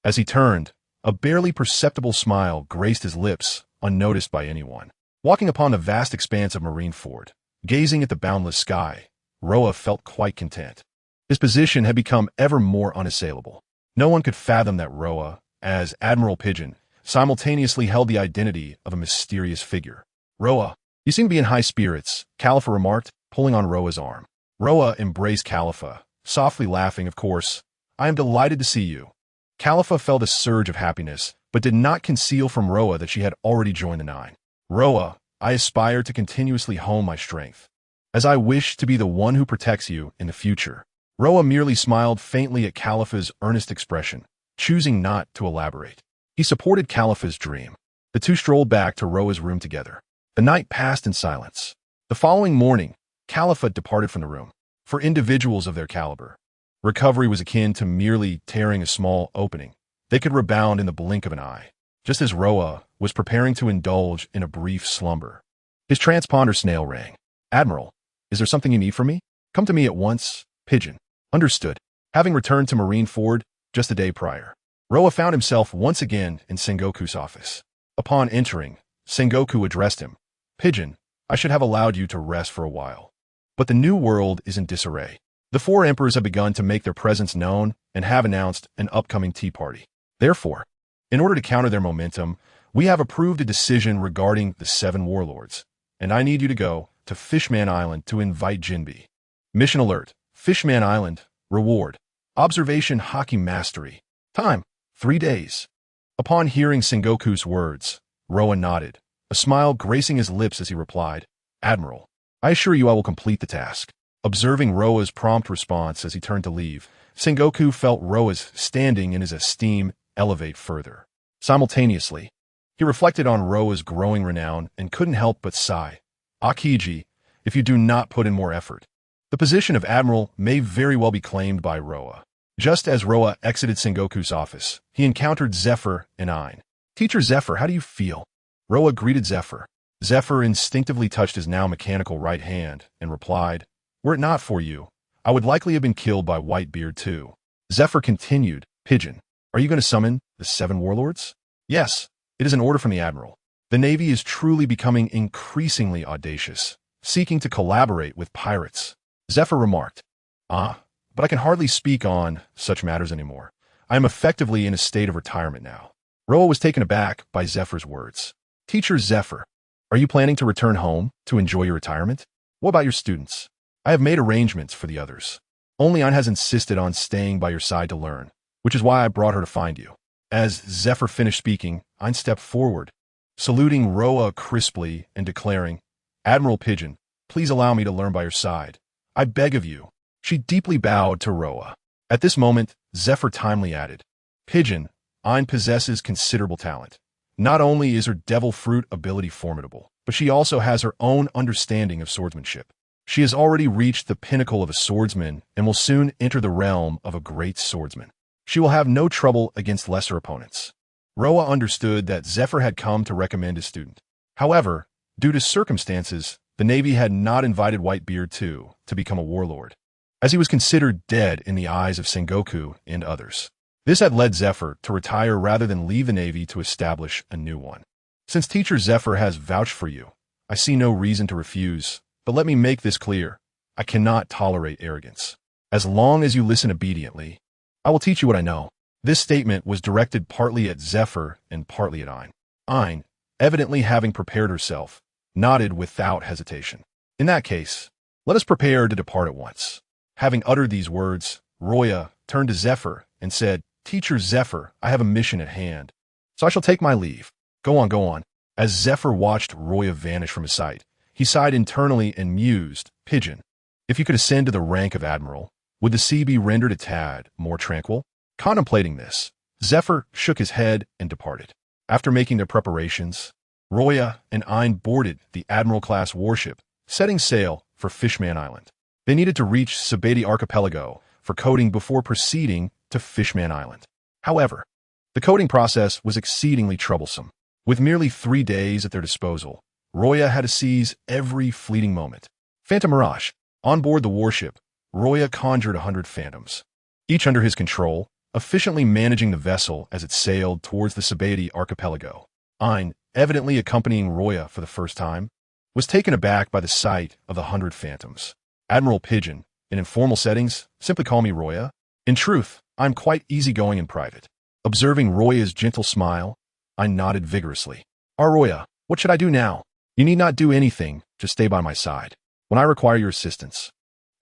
as he turned, a barely perceptible smile graced his lips, unnoticed by anyone. Walking upon the vast expanse of Marineford, gazing at the boundless sky, Roa felt quite content. His position had become ever more unassailable. No one could fathom that Roa, as Admiral Pigeon, simultaneously held the identity of a mysterious figure. Roa, you seem to be in high spirits, Khalifa remarked, pulling on Roa's arm. Roa embraced Khalifa, softly laughing, of course. I am delighted to see you. Khalifa felt a surge of happiness, but did not conceal from Roa that she had already joined the Nine. Roa, I aspire to continuously hone my strength, as I wish to be the one who protects you in the future. Roa merely smiled faintly at Khalifa's earnest expression, choosing not to elaborate. He supported Khalifa's dream. The two strolled back to Roa's room together. The night passed in silence. The following morning, Khalifa departed from the room. For individuals of their caliber, recovery was akin to merely tearing a small opening. They could rebound in the blink of an eye, just as Roa was preparing to indulge in a brief slumber. His transponder snail rang. Admiral, is there something you need from me? Come to me at once, Pigeon. Understood. Having returned to Marineford just a day prior, Roa found himself once again in Sengoku's office. Upon entering, Sengoku addressed him. Pigeon, I should have allowed you to rest for a while. But the new world is in disarray. The four emperors have begun to make their presence known and have announced an upcoming tea party. Therefore, in order to counter their momentum, we have approved a decision regarding the 7 warlords, and I need you to go to Fishman Island to invite Jinbe. Mission alert. Fishman Island. Reward. Observation Haki mastery. Time. 3 days. Upon hearing Sengoku's words, Roa nodded, a smile gracing his lips as he replied, Admiral, I assure you I will complete the task. Observing Roa's prompt response as he turned to leave, Sengoku felt Roa's standing in his esteem elevate further. Simultaneously, he reflected on Roa's growing renown and couldn't help but sigh. Akiji, if you do not put in more effort, the position of Admiral may very well be claimed by Roa. Just as Roa exited Sengoku's office, he encountered Zephyr and Ein. Teacher Zephyr, how do you feel? Roa greeted Zephyr. Zephyr instinctively touched his now mechanical right hand and replied, Were it not for you, I would likely have been killed by Whitebeard too. Zephyr continued, Pigeon, are you going to summon the 7 warlords? Yes, it is an order from the Admiral. The Navy is truly becoming increasingly audacious, seeking to collaborate with pirates. Zephyr remarked, but I can hardly speak on such matters anymore. I am effectively in a state of retirement now. Roa was taken aback by Zephyr's words. Teacher Zephyr, are you planning to return home to enjoy your retirement? What about your students? I have made arrangements for the others. Only Ein has insisted on staying by your side to learn, which is why I brought her to find you. As Zephyr finished speaking, Ein stepped forward, saluting Roa crisply and declaring, Admiral Pigeon, please allow me to learn by your side. I beg of you. She deeply bowed to Roa. At this moment, Zephyr timely added, Pigeon, Ein possesses considerable talent. Not only is her devil fruit ability formidable, but she also has her own understanding of swordsmanship. She has already reached the pinnacle of a swordsman and will soon enter the realm of a great swordsman. She will have no trouble against lesser opponents. Roa understood that Zephyr had come to recommend his student. However, due to circumstances, the Navy had not invited Whitebeard to become a warlord, as he was considered dead in the eyes of Sengoku and others. This had led Zephyr to retire rather than leave the Navy to establish a new one. Since Teacher Zephyr has vouched for you, I see no reason to refuse, but let me make this clear. I cannot tolerate arrogance. As long as you listen obediently, I will teach you what I know. This statement was directed partly at Zephyr and partly at Ein. Ein, evidently having prepared herself, nodded without hesitation. In that case, let us prepare to depart at once. Having uttered these words, Roya turned to Zephyr and said, Teacher Zephyr, I have a mission at hand, so I shall take my leave. Go on, go on. As Zephyr watched Roya vanish from his sight, he sighed internally and mused, Pigeon, if you could ascend to the rank of Admiral, would the sea be rendered a tad more tranquil? Contemplating this, Zephyr shook his head and departed. After making their preparations, Roya and Ein boarded the Admiral-class warship, setting sail for Fishman Island. They needed to reach Sabeti Archipelago for coating before proceeding to Fishman Island. However, the coating process was exceedingly troublesome. With merely 3 days at their disposal, Roya had to seize every fleeting moment. Phantom Mirage. On board the warship, Roya conjured 100 phantoms, each under his control, efficiently managing the vessel as it sailed towards the Sabeti Archipelago. Ein, evidently accompanying Roya for the first time, was taken aback by the sight of the 100 phantoms. Admiral Pigeon, in informal settings, simply call me Roya. In truth, I'm quite easygoing in private. Observing Roya's gentle smile, I nodded vigorously. Roya, what should I do now? You need not do anything, just stay by my side. When I require your assistance,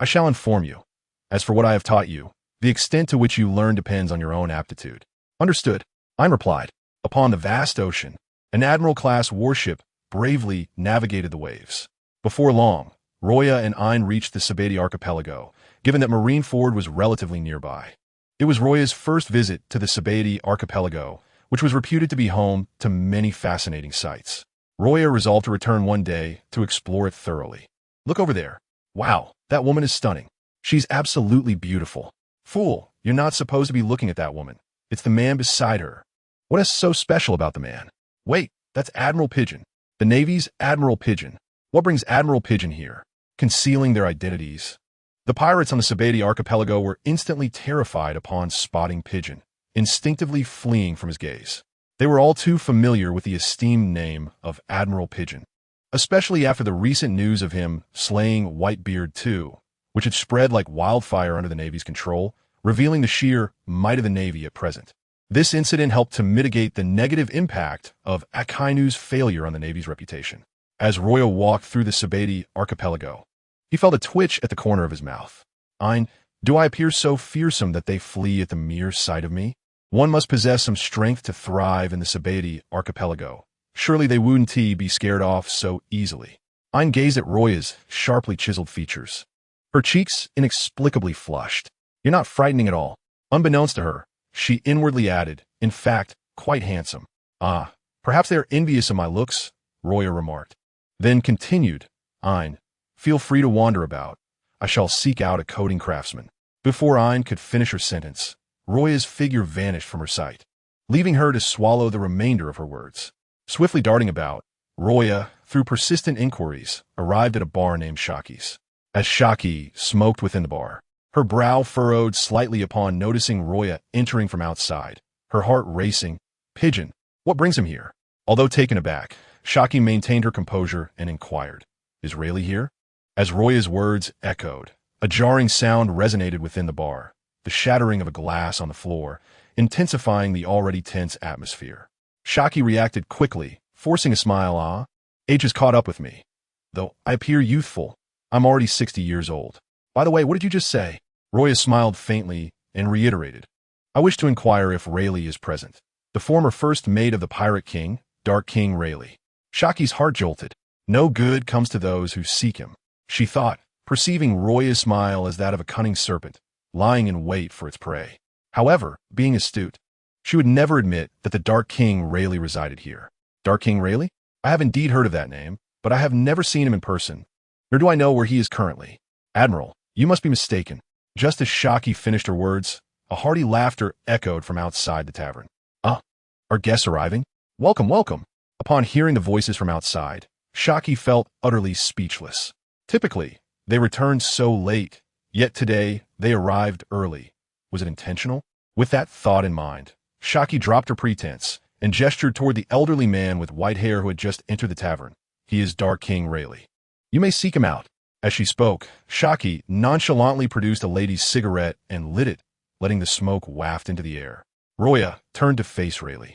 I shall inform you. As for what I have taught you, the extent to which you learn depends on your own aptitude. Understood, Ein replied. Upon the vast ocean, an Admiral-class warship bravely navigated the waves. Before long, Roya and Ein reached the Sabeti Archipelago, given that Marineford was relatively nearby. It was Roya's first visit to the Sabeti Archipelago, which was reputed to be home to many fascinating sights. Roya resolved to return one day to explore it thoroughly. Look over there. Wow, that woman is stunning. She's absolutely beautiful. Fool, you're not supposed to be looking at that woman. It's the man beside her. What is so special about the man? Wait, that's Admiral Pigeon. The Navy's Admiral Pigeon. What brings Admiral Pigeon here? Concealing their identities. The pirates on the Sabeti Archipelago were instantly terrified upon spotting Pigeon, instinctively fleeing from his gaze. They were all too familiar with the esteemed name of Admiral Pigeon, especially after the recent news of him slaying Whitebeard too, which had spread like wildfire under the Navy's control, revealing the sheer might of the Navy at present. This incident helped to mitigate the negative impact of Akainu's failure on the Navy's reputation. As Roya walked through the Sabeti Archipelago, He felt a twitch at the corner of his mouth. Do I appear so fearsome that they flee at the mere sight of me? One must possess some strength to thrive in the Sabati archipelago. Surely they wouldn't be scared off so easily. Ein gazed at Roya's sharply chiseled features. Her cheeks inexplicably flushed. You're not frightening at all. Unbeknownst to her, she inwardly added, in fact, quite handsome. Ah, perhaps they are envious of my looks, Roya remarked. Then continued, Ein, feel free to wander about. I shall seek out a coding craftsman. Before Ein could finish her sentence, Roya's figure vanished from her sight, leaving her to swallow the remainder of her words. Swiftly darting about, Roya, through persistent inquiries, arrived at a bar named Shaki's. As Shaki smoked within the bar, her brow furrowed slightly upon noticing Roya entering from outside, her heart racing. Pigeon, what brings him here? Although taken aback, Shaki maintained her composure and inquired, Is Rayleigh here? As Roya's words echoed, a jarring sound resonated within the bar, the shattering of a glass on the floor, intensifying the already tense atmosphere. Shaki reacted quickly, forcing a smile. Age has caught up with me. Though I appear youthful, I'm already 60 years old. By the way, what did you just say? Roya smiled faintly and reiterated, I wish to inquire if Rayleigh is present. The former first mate of the Pirate King, Dark King Rayleigh. Shaki's heart jolted. No good comes to those who seek him, she thought, perceiving Roya's smile as that of a cunning serpent, lying in wait for its prey. However, being astute, she would never admit that the Dark King Rayleigh resided here. Dark King Rayleigh? I have indeed heard of that name, but I have never seen him in person, nor do I know where he is currently. Admiral, you must be mistaken. Just as Shaki finished her words, a hearty laughter echoed from outside the tavern. Our guests arriving? Welcome, welcome. Upon hearing the voices from outside, Shaki felt utterly speechless. Typically, they returned so late, yet today they arrived early. Was it intentional? With that thought in mind, Shaki dropped her pretense and gestured toward the elderly man with white hair who had just entered the tavern. He is Dark King Rayleigh. You may seek him out. As she spoke, Shaki nonchalantly produced a lady's cigarette and lit it, letting the smoke waft into the air. Roya turned to face Rayleigh.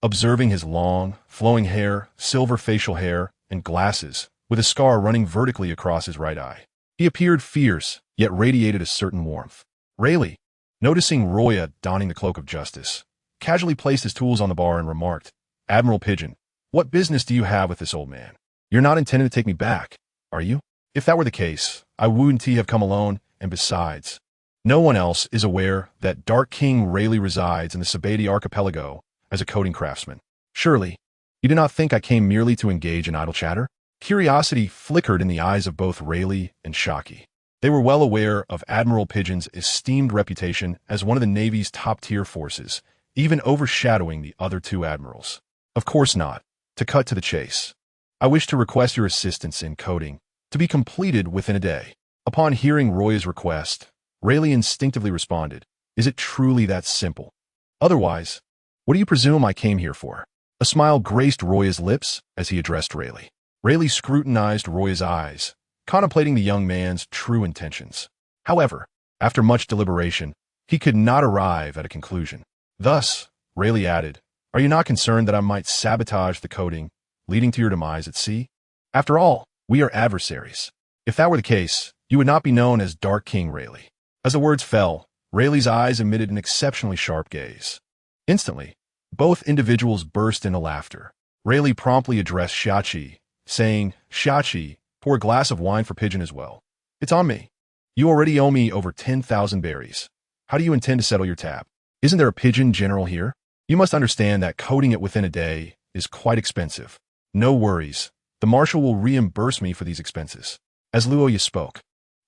Observing his long, flowing hair, silver facial hair, and glasses, with a scar running vertically across his right eye, he appeared fierce, yet radiated a certain warmth. Rayleigh, noticing Roya donning the cloak of justice, casually placed his tools on the bar and remarked, Admiral Pigeon, what business do you have with this old man? You're not intending to take me back, are you? If that were the case, I wouldn't have come alone, and besides, no one else is aware that Dark King Rayleigh resides in the Sabati archipelago as a coding craftsman. Surely, you do not think I came merely to engage in idle chatter? Curiosity flickered in the eyes of both Rayleigh and Shaki. They were well aware of Admiral Pigeon's esteemed reputation as one of the Navy's top-tier forces, even overshadowing the other two admirals. Of course not. To cut to the chase, I wish to request your assistance in coding, to be completed within a day. Upon hearing Roya's request, Rayleigh instinctively responded, Is it truly that simple? Otherwise, what do you presume I came here for? A smile graced Roya's lips as he addressed Rayleigh. Rayleigh scrutinized Roya's eyes, contemplating the young man's true intentions. However, after much deliberation, he could not arrive at a conclusion. Thus, Rayleigh added, Are you not concerned that I might sabotage the coding, leading to your demise at sea? After all, we are adversaries. If that were the case, you would not be known as Dark King Rayleigh. As the words fell, Rayleigh's eyes emitted an exceptionally sharp gaze. Instantly, both individuals burst into laughter. Rayleigh promptly addressed Shachi, saying, Shachi, pour a glass of wine for Pigeon as well. It's on me. You already owe me over 10,000 berries. How do you intend to settle your tab? Isn't there a Pigeon general here? You must understand that coding it within a day is quite expensive. No worries. The marshal will reimburse me for these expenses. As Luo Ya spoke,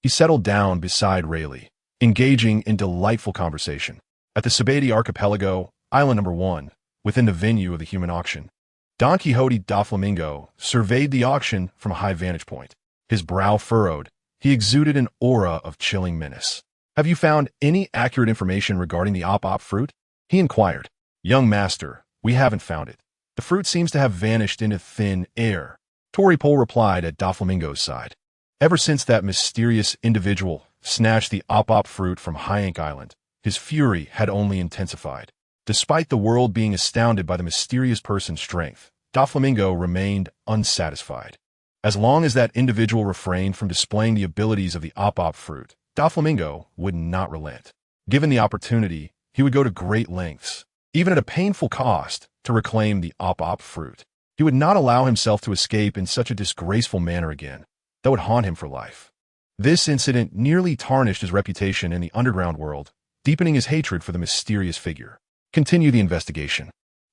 he settled down beside Rayleigh, engaging in delightful conversation. At the Sabati archipelago, island number 1, within the venue of the human auction, Don Quixote Doflamingo surveyed the auction from a high vantage point. His brow furrowed. He exuded an aura of chilling menace. Have you found any accurate information regarding the op fruit? He inquired. Young master, we haven't found it. The fruit seems to have vanished into thin air. Toripol replied at Doflamingo's side. Ever since that mysterious individual snatched the op fruit from Hyank Island, his fury had only intensified. Despite the world being astounded by the mysterious person's strength, Doflamingo remained unsatisfied. As long as that individual refrained from displaying the abilities of the op fruit, Doflamingo would not relent. Given the opportunity, he would go to great lengths, even at a painful cost, to reclaim the op fruit. He would not allow himself to escape in such a disgraceful manner again. That would haunt him for life. This incident nearly tarnished his reputation in the underground world, deepening his hatred for the mysterious figure. Continue the investigation.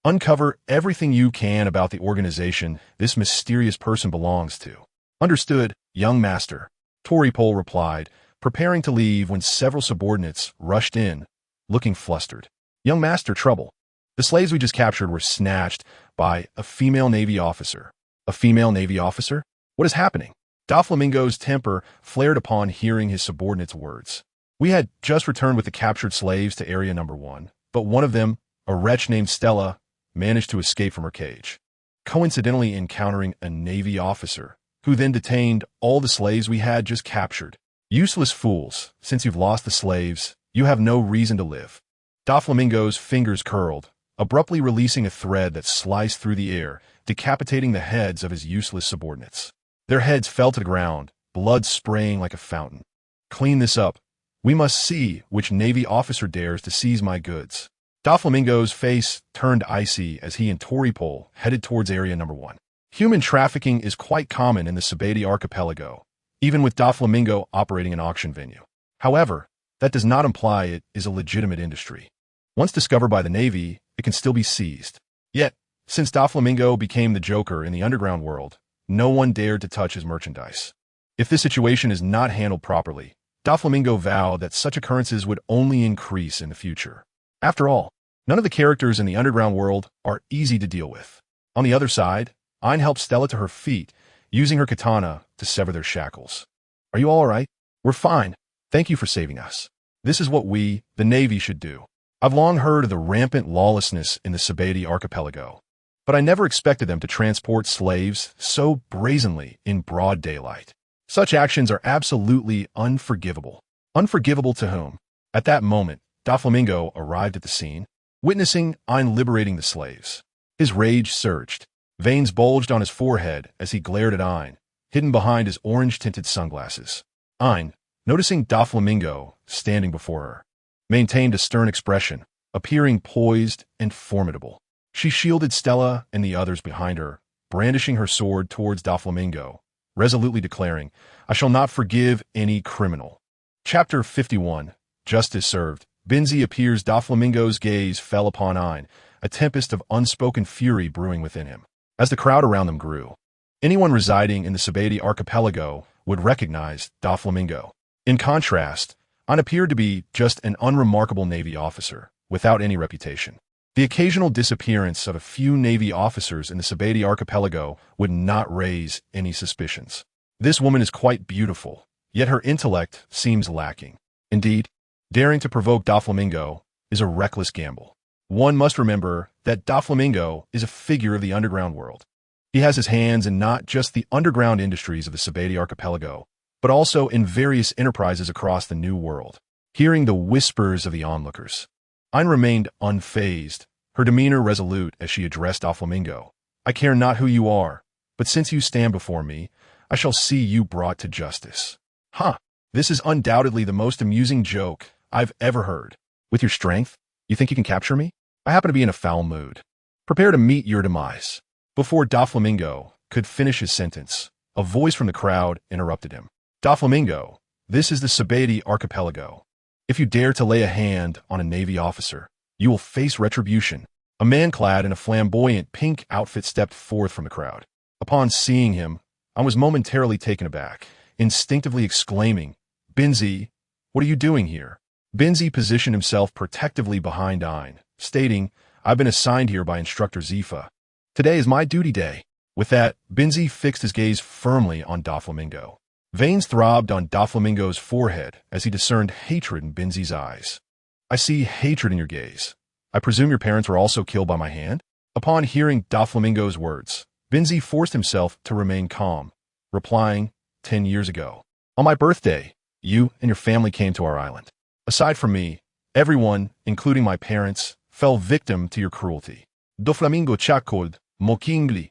Uncover everything you can about the organization this mysterious person belongs to. Understood, young master, Toripole replied, preparing to leave when several subordinates rushed in, looking flustered. Young master, trouble. The slaves we just captured were snatched by a female Navy officer. A female Navy officer? What is happening? Doflamingo's temper flared upon hearing his subordinate's words. We had just returned with the captured slaves to Area Number 1, but one of them, a wretch named Stella, managed to escape from her cage, coincidentally encountering a Navy officer, who then detained all the slaves we had just captured. Useless fools, since you've lost the slaves, you have no reason to live. Doflamingo's fingers curled, abruptly releasing a thread that sliced through the air, decapitating the heads of his useless subordinates. Their heads fell to the ground, blood spraying like a fountain. Clean this up. We must see which Navy officer dares to seize my goods. Doflamingo's face turned icy as he and Toripole headed towards Area Number 1. Human trafficking is quite common in the Sabati archipelago, even with Doflamingo operating an auction venue. However, that does not imply it is a legitimate industry. Once discovered by the Navy, it can still be seized. Yet, since Doflamingo became the Joker in the underground world, no one dared to touch his merchandise. If this situation is not handled properly, Doflamingo vowed that such occurrences would only increase in the future. After all, none of the characters in the underground world are easy to deal with. On the other side, Ain helped Stella to her feet, using her katana to sever their shackles. Are you all right? We're fine. Thank you for saving us. This is what we, the Navy, should do. I've long heard of the rampant lawlessness in the Sabati archipelago, but I never expected them to transport slaves so brazenly in broad daylight. Such actions are absolutely unforgivable. Unforgivable to whom? At that moment, Doflamingo arrived at the scene, witnessing Ain liberating the slaves. His rage surged. Veins bulged on his forehead as he glared at Ain, hidden behind his orange-tinted sunglasses. Ain, noticing Doflamingo standing before her, maintained a stern expression, appearing poised and formidable. She shielded Stella and the others behind her, brandishing her sword towards Doflamingo, resolutely declaring, I shall not forgive any criminal. Chapter 51, Justice Served. Binzi appears. Doflamingo's gaze fell upon Ain, a tempest of unspoken fury brewing within him. As the crowd around them grew, anyone residing in the Sabati archipelago would recognize Doflamingo. In contrast, Ain appeared to be just an unremarkable Navy officer, without any reputation. The occasional disappearance of a few Navy officers in the Sabati archipelago would not raise any suspicions. This woman is quite beautiful, yet her intellect seems lacking. Indeed, daring to provoke Doflamingo is a reckless gamble. One must remember that Doflamingo is a figure of the underground world. He has his hands in not just the underground industries of the Sabati archipelago, but also in various enterprises across the New World. Hearing the whispers of the onlookers, Ain remained unfazed, her demeanor resolute as she addressed Doflamingo. I care not who you are, but since you stand before me, I shall see you brought to justice. This is undoubtedly the most amusing joke I've ever heard. With your strength, you think you can capture me? I happen to be in a foul mood. Prepare to meet your demise. Before Doflamingo could finish his sentence, a voice from the crowd interrupted him. Doflamingo, this is the Sabati archipelago. If you dare to lay a hand on a Navy officer, you will face retribution. A man clad in a flamboyant pink outfit stepped forth from the crowd. Upon seeing him, I was momentarily taken aback, instinctively exclaiming, Binzi, what are you doing here? Binzi positioned himself protectively behind Ain, stating, I've been assigned here by Instructor Zifa. Today is my duty day. With that, Binzi fixed his gaze firmly on Doflamingo. Veins throbbed on Doflamingo's forehead as he discerned hatred in Binzi's eyes. I see hatred in your gaze. I presume your parents were also killed by my hand? Upon hearing Doflamingo's words, Binzi forced himself to remain calm, replying, 10 years ago. On my birthday, you and your family came to our island. Aside from me, everyone, including my parents, fell victim to your cruelty. Doflamingo chacod, mokingli,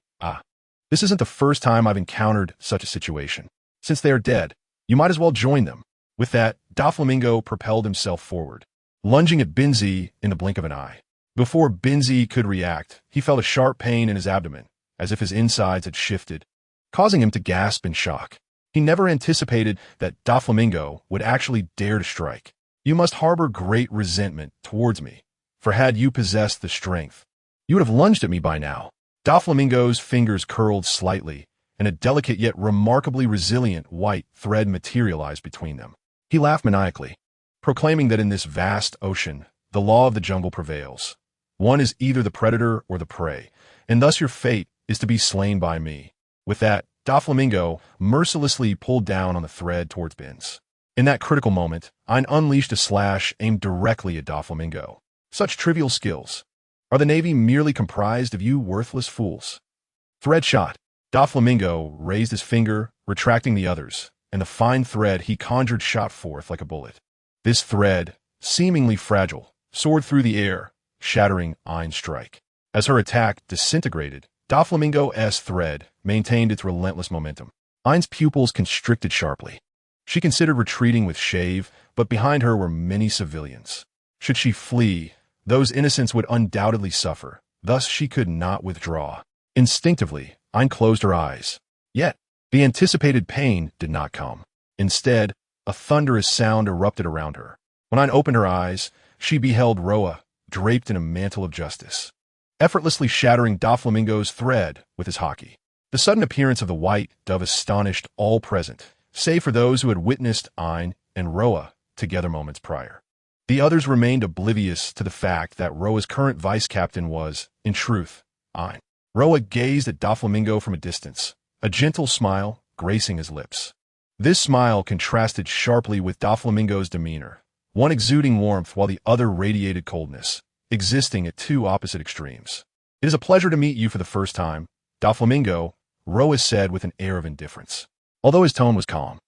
This isn't the first time I've encountered such a situation. Since they are dead, you might as well join them. With that, Doflamingo propelled himself forward, lunging at Binzi in the blink of an eye. Before Binzi could react, he felt a sharp pain in his abdomen, as if his insides had shifted, causing him to gasp in shock. He never anticipated that Doflamingo would actually dare to strike. You must harbor great resentment towards me, for had you possessed the strength, you would have lunged at me by now. Doflamingo's fingers curled slightly, and a delicate yet remarkably resilient white thread materialized between them. He laughed maniacally, proclaiming that in this vast ocean, the law of the jungle prevails. One is either the predator or the prey, and thus your fate is to be slain by me. With that, Doflamingo mercilessly pulled down on the thread towards Binz. In that critical moment, Ein unleashed a slash aimed directly at Doflamingo. Such trivial skills. Are the Navy merely comprised of you worthless fools? Thread shot. Doflamingo raised his finger, retracting the others, and the fine thread he conjured shot forth like a bullet. This thread, seemingly fragile, soared through the air, shattering Ein's strike. As her attack disintegrated, Doflamingo's thread maintained its relentless momentum. Ein's pupils constricted sharply. She considered retreating with shave, but behind her were many civilians. Should she flee, those innocents would undoubtedly suffer, thus she could not withdraw. Instinctively, Ein closed her eyes. Yet, the anticipated pain did not come. Instead, a thunderous sound erupted around her. When Ein opened her eyes, she beheld Roa, draped in a mantle of justice, effortlessly shattering Doflamingo's thread with his Haki. The sudden appearance of the white dove astonished all present, save for those who had witnessed Ein and Roa together moments prior. The others remained oblivious to the fact that Roa's current vice-captain was, in truth, Ein. Roa gazed at Doflamingo from a distance, a gentle smile gracing his lips. This smile contrasted sharply with Doflamingo's demeanor, one exuding warmth while the other radiated coldness, existing at two opposite extremes. It is a pleasure to meet you for the first time, Doflamingo, Roa said with an air of indifference. Although his tone was calm,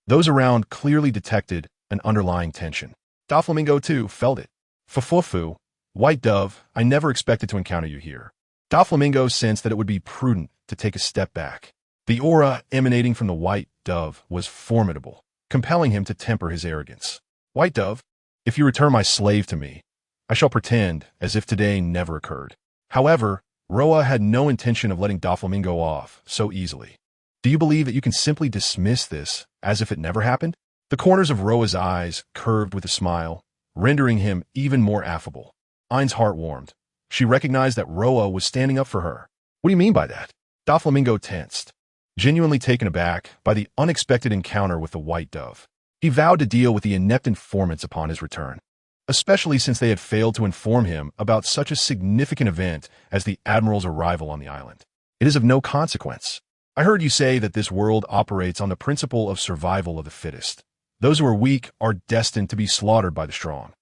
those around clearly detected an underlying tension. Doflamingo, too, felt it. Fufufu, white dove, I never expected to encounter you here. Doflamingo sensed that it would be prudent to take a step back. The aura emanating from the white dove was formidable, compelling him to temper his arrogance. White dove, if you return my slave to me, I shall pretend as if today never occurred. However, Roa had no intention of letting Doflamingo off so easily. Do you believe that you can simply dismiss this as if it never happened? The corners of Roa's eyes curved with a smile, rendering him even more affable. Ein's heart warmed. She recognized that Roa was standing up for her. What do you mean by that? Doflamingo tensed, genuinely taken aback by the unexpected encounter with the white dove. He vowed to deal with the inept informants upon his return, especially since they had failed to inform him about such a significant event as the Admiral's arrival on the island. It is of no consequence. I heard you say that this world operates on the principle of survival of the fittest. Those who are weak are destined to be slaughtered by the strong.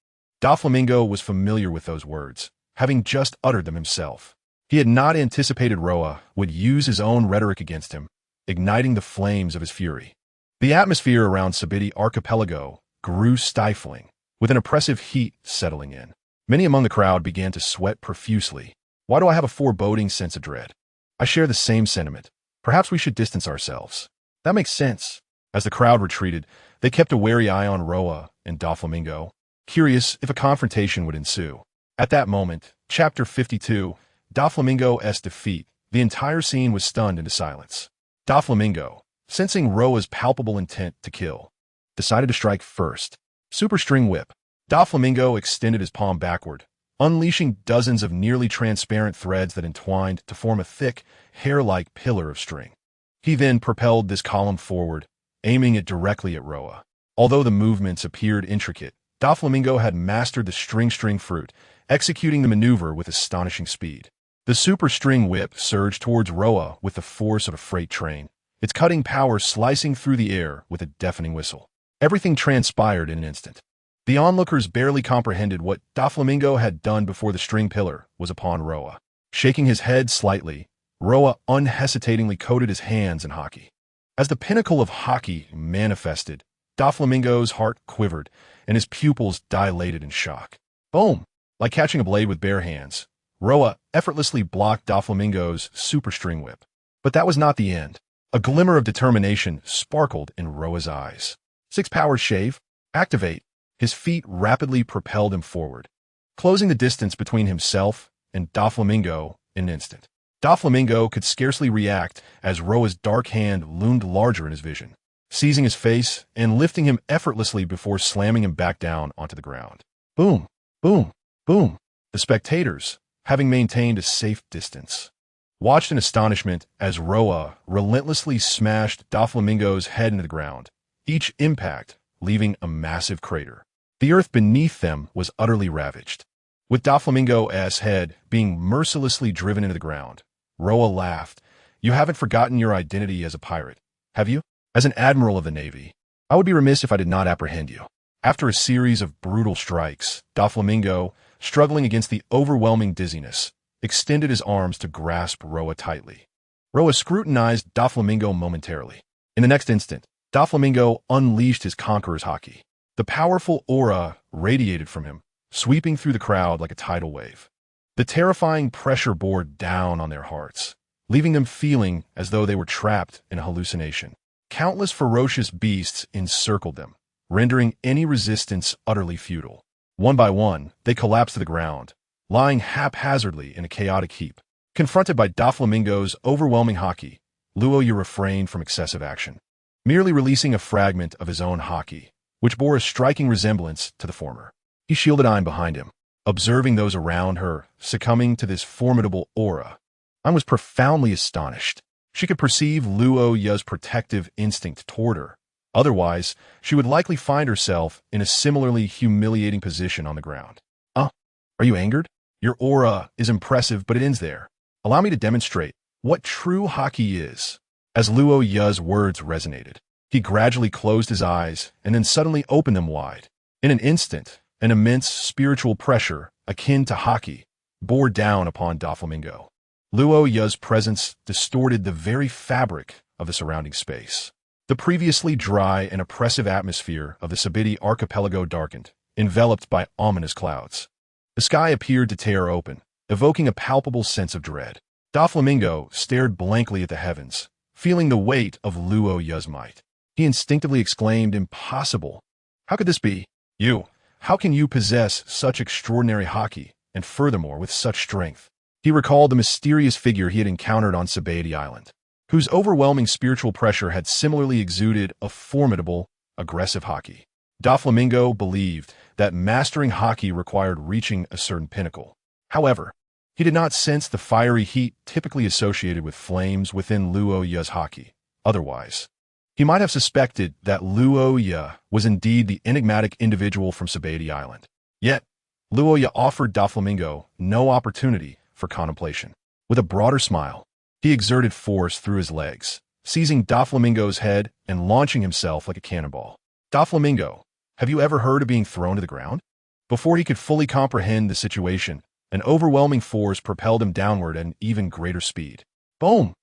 Doflamingo was familiar with those words, having just uttered them himself. He had not anticipated Roa would use his own rhetoric against him, igniting the flames of his fury. The atmosphere around Sabiti Archipelago grew stifling, with an oppressive heat settling in. Many among the crowd began to sweat profusely. Why do I have a foreboding sense of dread? I share the same sentiment. Perhaps we should distance ourselves. That makes sense. As the crowd retreated, they kept a wary eye on Roa and Doflamingo, curious if a confrontation would ensue. At that moment, Chapter 52, Doflamingo's defeat, the entire scene was stunned into silence. Doflamingo, sensing Roa's palpable intent to kill, decided to strike first. Super String Whip. Doflamingo extended his palm backward, unleashing dozens of nearly transparent threads that entwined to form a thick, hair-like pillar of string. He then propelled this column forward, aiming it directly at Roa. Although the movements appeared intricate, Doflamingo had mastered the string fruit, executing the maneuver with astonishing speed. The Super String Whip surged towards Roa with the force of a freight train, its cutting power slicing through the air with a deafening whistle. Everything transpired in an instant. The onlookers barely comprehended what Doflamingo had done before the string pillar was upon Roa. Shaking his head slightly, Roa unhesitatingly coated his hands in Haki. As the pinnacle of Haki manifested, Doflamingo's heart quivered, and his pupils dilated in shock. Boom! Like catching a blade with bare hands, Roa effortlessly blocked Doflamingo's Super String Whip. But that was not the end. A glimmer of determination sparkled in Roa's eyes. 6 power shave. Activate. His feet rapidly propelled him forward, closing the distance between himself and Doflamingo in an instant. Doflamingo could scarcely react as Roa's dark hand loomed larger in his vision, seizing his face and lifting him effortlessly before slamming him back down onto the ground. Boom, boom, boom. The spectators, having maintained a safe distance, watched in astonishment as Roa relentlessly smashed Doflamingo's head into the ground, each impact leaving a massive crater. The earth beneath them was utterly ravaged, with Doflamingo's head being mercilessly driven into the ground. Roa laughed. You haven't forgotten your identity as a pirate, have you? As an admiral of the Navy, I would be remiss if I did not apprehend you. After a series of brutal strikes, Doflamingo, struggling against the overwhelming dizziness, extended his arms to grasp Roa tightly. Roa scrutinized Doflamingo momentarily. In the next instant, Doflamingo unleashed his conqueror's Haki. The powerful aura radiated from him, sweeping through the crowd like a tidal wave. The terrifying pressure bore down on their hearts, leaving them feeling as though they were trapped in a hallucination. Countless ferocious beasts encircled them, rendering any resistance utterly futile. One by one, they collapsed to the ground, lying haphazardly in a chaotic heap. Confronted by Doflamingo's overwhelming Haki, Luo Ya refrained from excessive action, merely releasing a fragment of his own Haki, which bore a striking resemblance to the former. He shielded Ain behind him, observing those around her succumbing to this formidable aura. Ain was profoundly astonished. She could perceive Luo Ya's protective instinct toward her. Otherwise, she would likely find herself in a similarly humiliating position on the ground. Are you angered? Your aura is impressive, but it ends there. Allow me to demonstrate what true Haki is. As Luo Ya's words resonated, he gradually closed his eyes and then suddenly opened them wide. In an instant, an immense spiritual pressure, akin to Haki, bore down upon Doflamingo. Luo Ya's presence distorted the very fabric of the surrounding space. The previously dry and oppressive atmosphere of the Sabiti archipelago darkened, enveloped by ominous clouds. The sky appeared to tear open, evoking a palpable sense of dread. Doflamingo stared blankly at the heavens, feeling the weight of Luo Ya's might. He instinctively exclaimed, "Impossible! How could this be? How can you possess such extraordinary Haki, and furthermore with such strength?" He recalled the mysterious figure he had encountered on Sabiti Island, whose overwhelming spiritual pressure had similarly exuded a formidable, aggressive Haki. Doflamingo believed that mastering Haki required reaching a certain pinnacle. However, he did not sense the fiery heat typically associated with flames within Luo Ya's Haki. Otherwise, he might have suspected that Luo Ya was indeed the enigmatic individual from Sabiti Island. Yet, Luo Ya offered Doflamingo no opportunity for contemplation. With a broader smile, he exerted force through his legs, seizing Doflamingo's head and launching himself like a cannonball. "Doflamingo, have you ever heard of being thrown to the ground?" Before he could fully comprehend the situation, an overwhelming force propelled him downward at an even greater speed. Boom!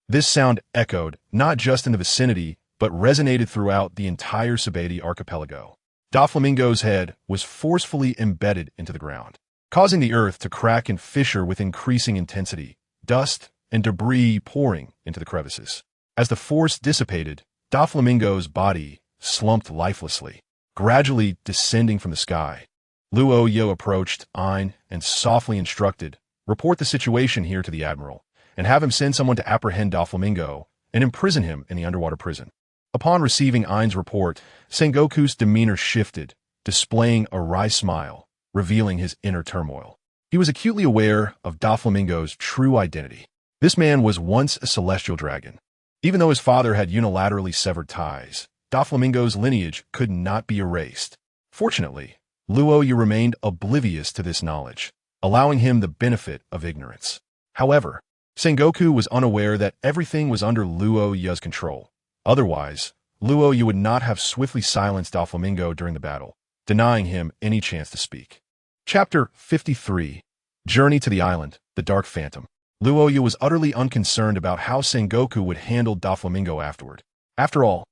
This sound echoed not just in the vicinity, but resonated throughout the entire Sabiti archipelago. Doflamingo's head was forcefully embedded into the ground, causing the earth to crack and fissure with increasing intensity, dust and debris pouring into the crevices. As the force dissipated, Doflamingo's body slumped lifelessly, gradually descending from the sky. Luo Ya approached Ain and softly instructed, "Report the situation here to the admiral, and have him send someone to apprehend Doflamingo and imprison him in the underwater prison." Upon receiving Ain's report, Sengoku's demeanor shifted, displaying a wry smile, revealing his inner turmoil. He was acutely aware of Doflamingo's true identity. This man was once a celestial dragon. Even though his father had unilaterally severed ties, Doflamingo's lineage could not be erased. Fortunately, Luo Ya remained oblivious to this knowledge, allowing him the benefit of ignorance. However, Sengoku was unaware that everything was under Luo Ya's control. Otherwise, Luo Ya would not have swiftly silenced Doflamingo during the battle, denying him any chance to speak. Chapter 53. Journey to the Island, the Dark Phantom. Luo Ya was utterly unconcerned about how Sengoku would handle Doflamingo afterward. After all,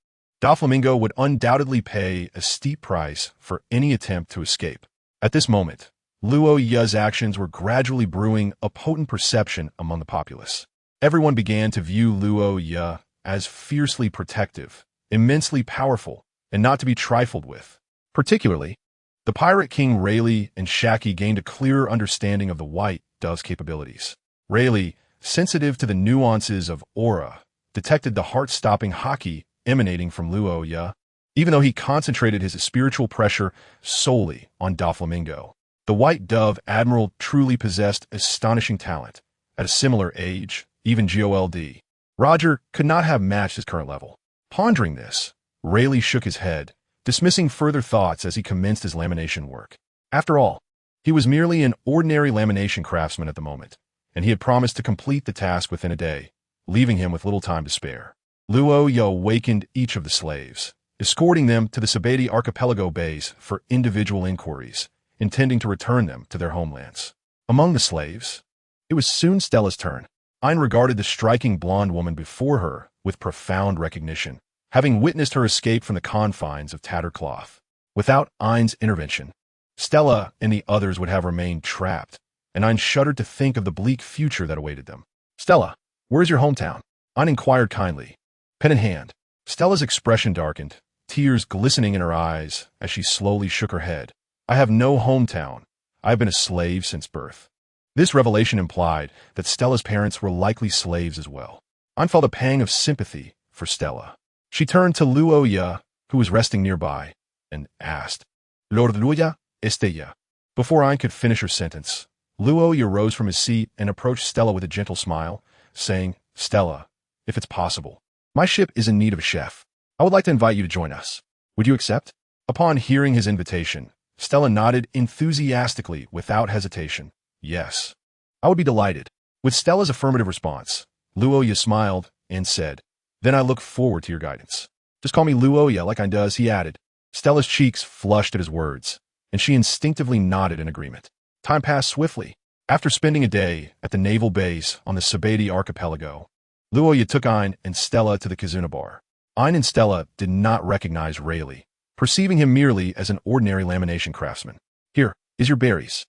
Doflamingo would undoubtedly pay a steep price for any attempt to escape. At this moment, Luo Ya's actions were gradually brewing a potent perception among the populace. Everyone began to view Luo Ya as fiercely protective, immensely powerful, and not to be trifled with. Particularly, the pirate king Rayleigh and Shaki gained a clearer understanding of the white dove's capabilities. Rayleigh, sensitive to the nuances of aura, detected the heart-stopping Haki emanating from Luo Ya, even though he concentrated his spiritual pressure solely on Doflamingo. The white dove admiral truly possessed astonishing talent. At a similar age, even GOLD, Roger could not have matched his current level. Pondering this, Rayleigh shook his head, dismissing further thoughts as he commenced his lamination work. After all, he was merely an ordinary lamination craftsman at the moment, and he had promised to complete the task within a day, leaving him with little time to spare. Luo Ya awakened each of the slaves, escorting them to the Sabati archipelago base for individual inquiries, intending to return them to their homelands. Among the slaves, it was soon Stella's turn. Ayn regarded the striking blonde woman before her with profound recognition, having witnessed her escape from the confines of tattered cloth. Without Ayn's intervention, Stella and the others would have remained trapped, and Ayn shuddered to think of the bleak future that awaited them. "Stella, where's your hometown?" Ayn inquired kindly. Pen in hand, Stella's expression darkened, tears glistening in her eyes as she slowly shook her head. "I have no hometown. I have been a slave since birth." This revelation implied that Stella's parents were likely slaves as well. Ayn felt a pang of sympathy for Stella. She turned to Luo Ya, who was resting nearby, and asked, "Lord Luo Ya, este ya?" Before Ayn could finish her sentence, Luo Ya rose from his seat and approached Stella with a gentle smile, saying, "Stella, if it's possible, my ship is in need of a chef. I would like to invite you to join us. Would you accept?" Upon hearing his invitation, Stella nodded enthusiastically without hesitation. "Yes, I would be delighted." With Stella's affirmative response, Luo Ya smiled and said, "Then I look forward to your guidance. Just call me Luo Ya like I does," he added. Stella's cheeks flushed at his words, and she instinctively nodded in agreement. Time passed swiftly. After spending a day at the naval base on the Sabati archipelago, Luo Ya took Ayn and Stella to the Kizuna bar. Ayn and Stella did not recognize Rayleigh, perceiving him merely as an ordinary lamination craftsman. "Here is your berries.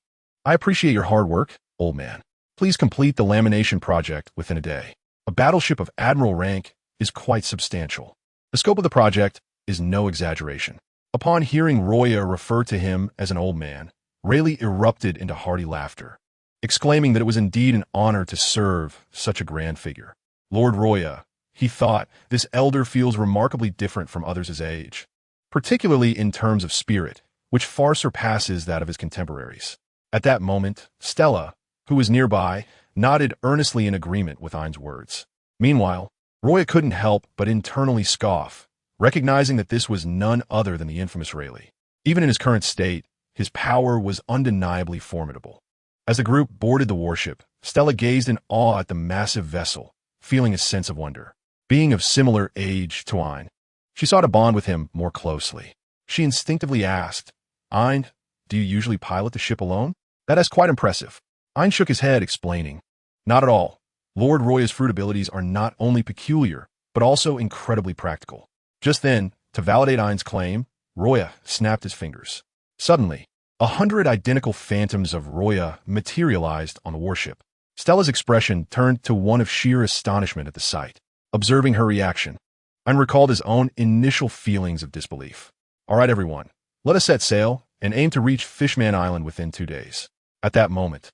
I appreciate your hard work, old man. Please complete the lamination project within a day." A battleship of admiral rank is quite substantial. The scope of the project is no exaggeration. Upon hearing Roya refer to him as an old man, Rayleigh erupted into hearty laughter, exclaiming that it was indeed an honor to serve such a grand figure. Lord Roya, he thought, this elder feels remarkably different from others his age, particularly in terms of spirit, which far surpasses that of his contemporaries. At that moment, Stella, who was nearby, nodded earnestly in agreement with Ayn's words. Meanwhile, Roya couldn't help but internally scoff, recognizing that this was none other than the infamous Rayleigh. Even in his current state, his power was undeniably formidable. As the group boarded the warship, Stella gazed in awe at the massive vessel, feeling a sense of wonder. Being of similar age to Ayn, she sought to bond with him more closely. She instinctively asked, "Ayn, do you usually pilot the ship alone?" "That is quite impressive." Ayn shook his head, explaining, "Not at all. Lord Roya's fruit abilities are not only peculiar, but also incredibly practical." Just then, to validate Ayn's claim, Roya snapped his fingers. Suddenly, 100 identical phantoms of Roya materialized on the warship. Stella's expression turned to one of sheer astonishment at the sight. Observing her reaction, Ayn recalled his own initial feelings of disbelief. "All right, everyone, let us set sail and aim to reach Fishman Island within 2 days." At that moment,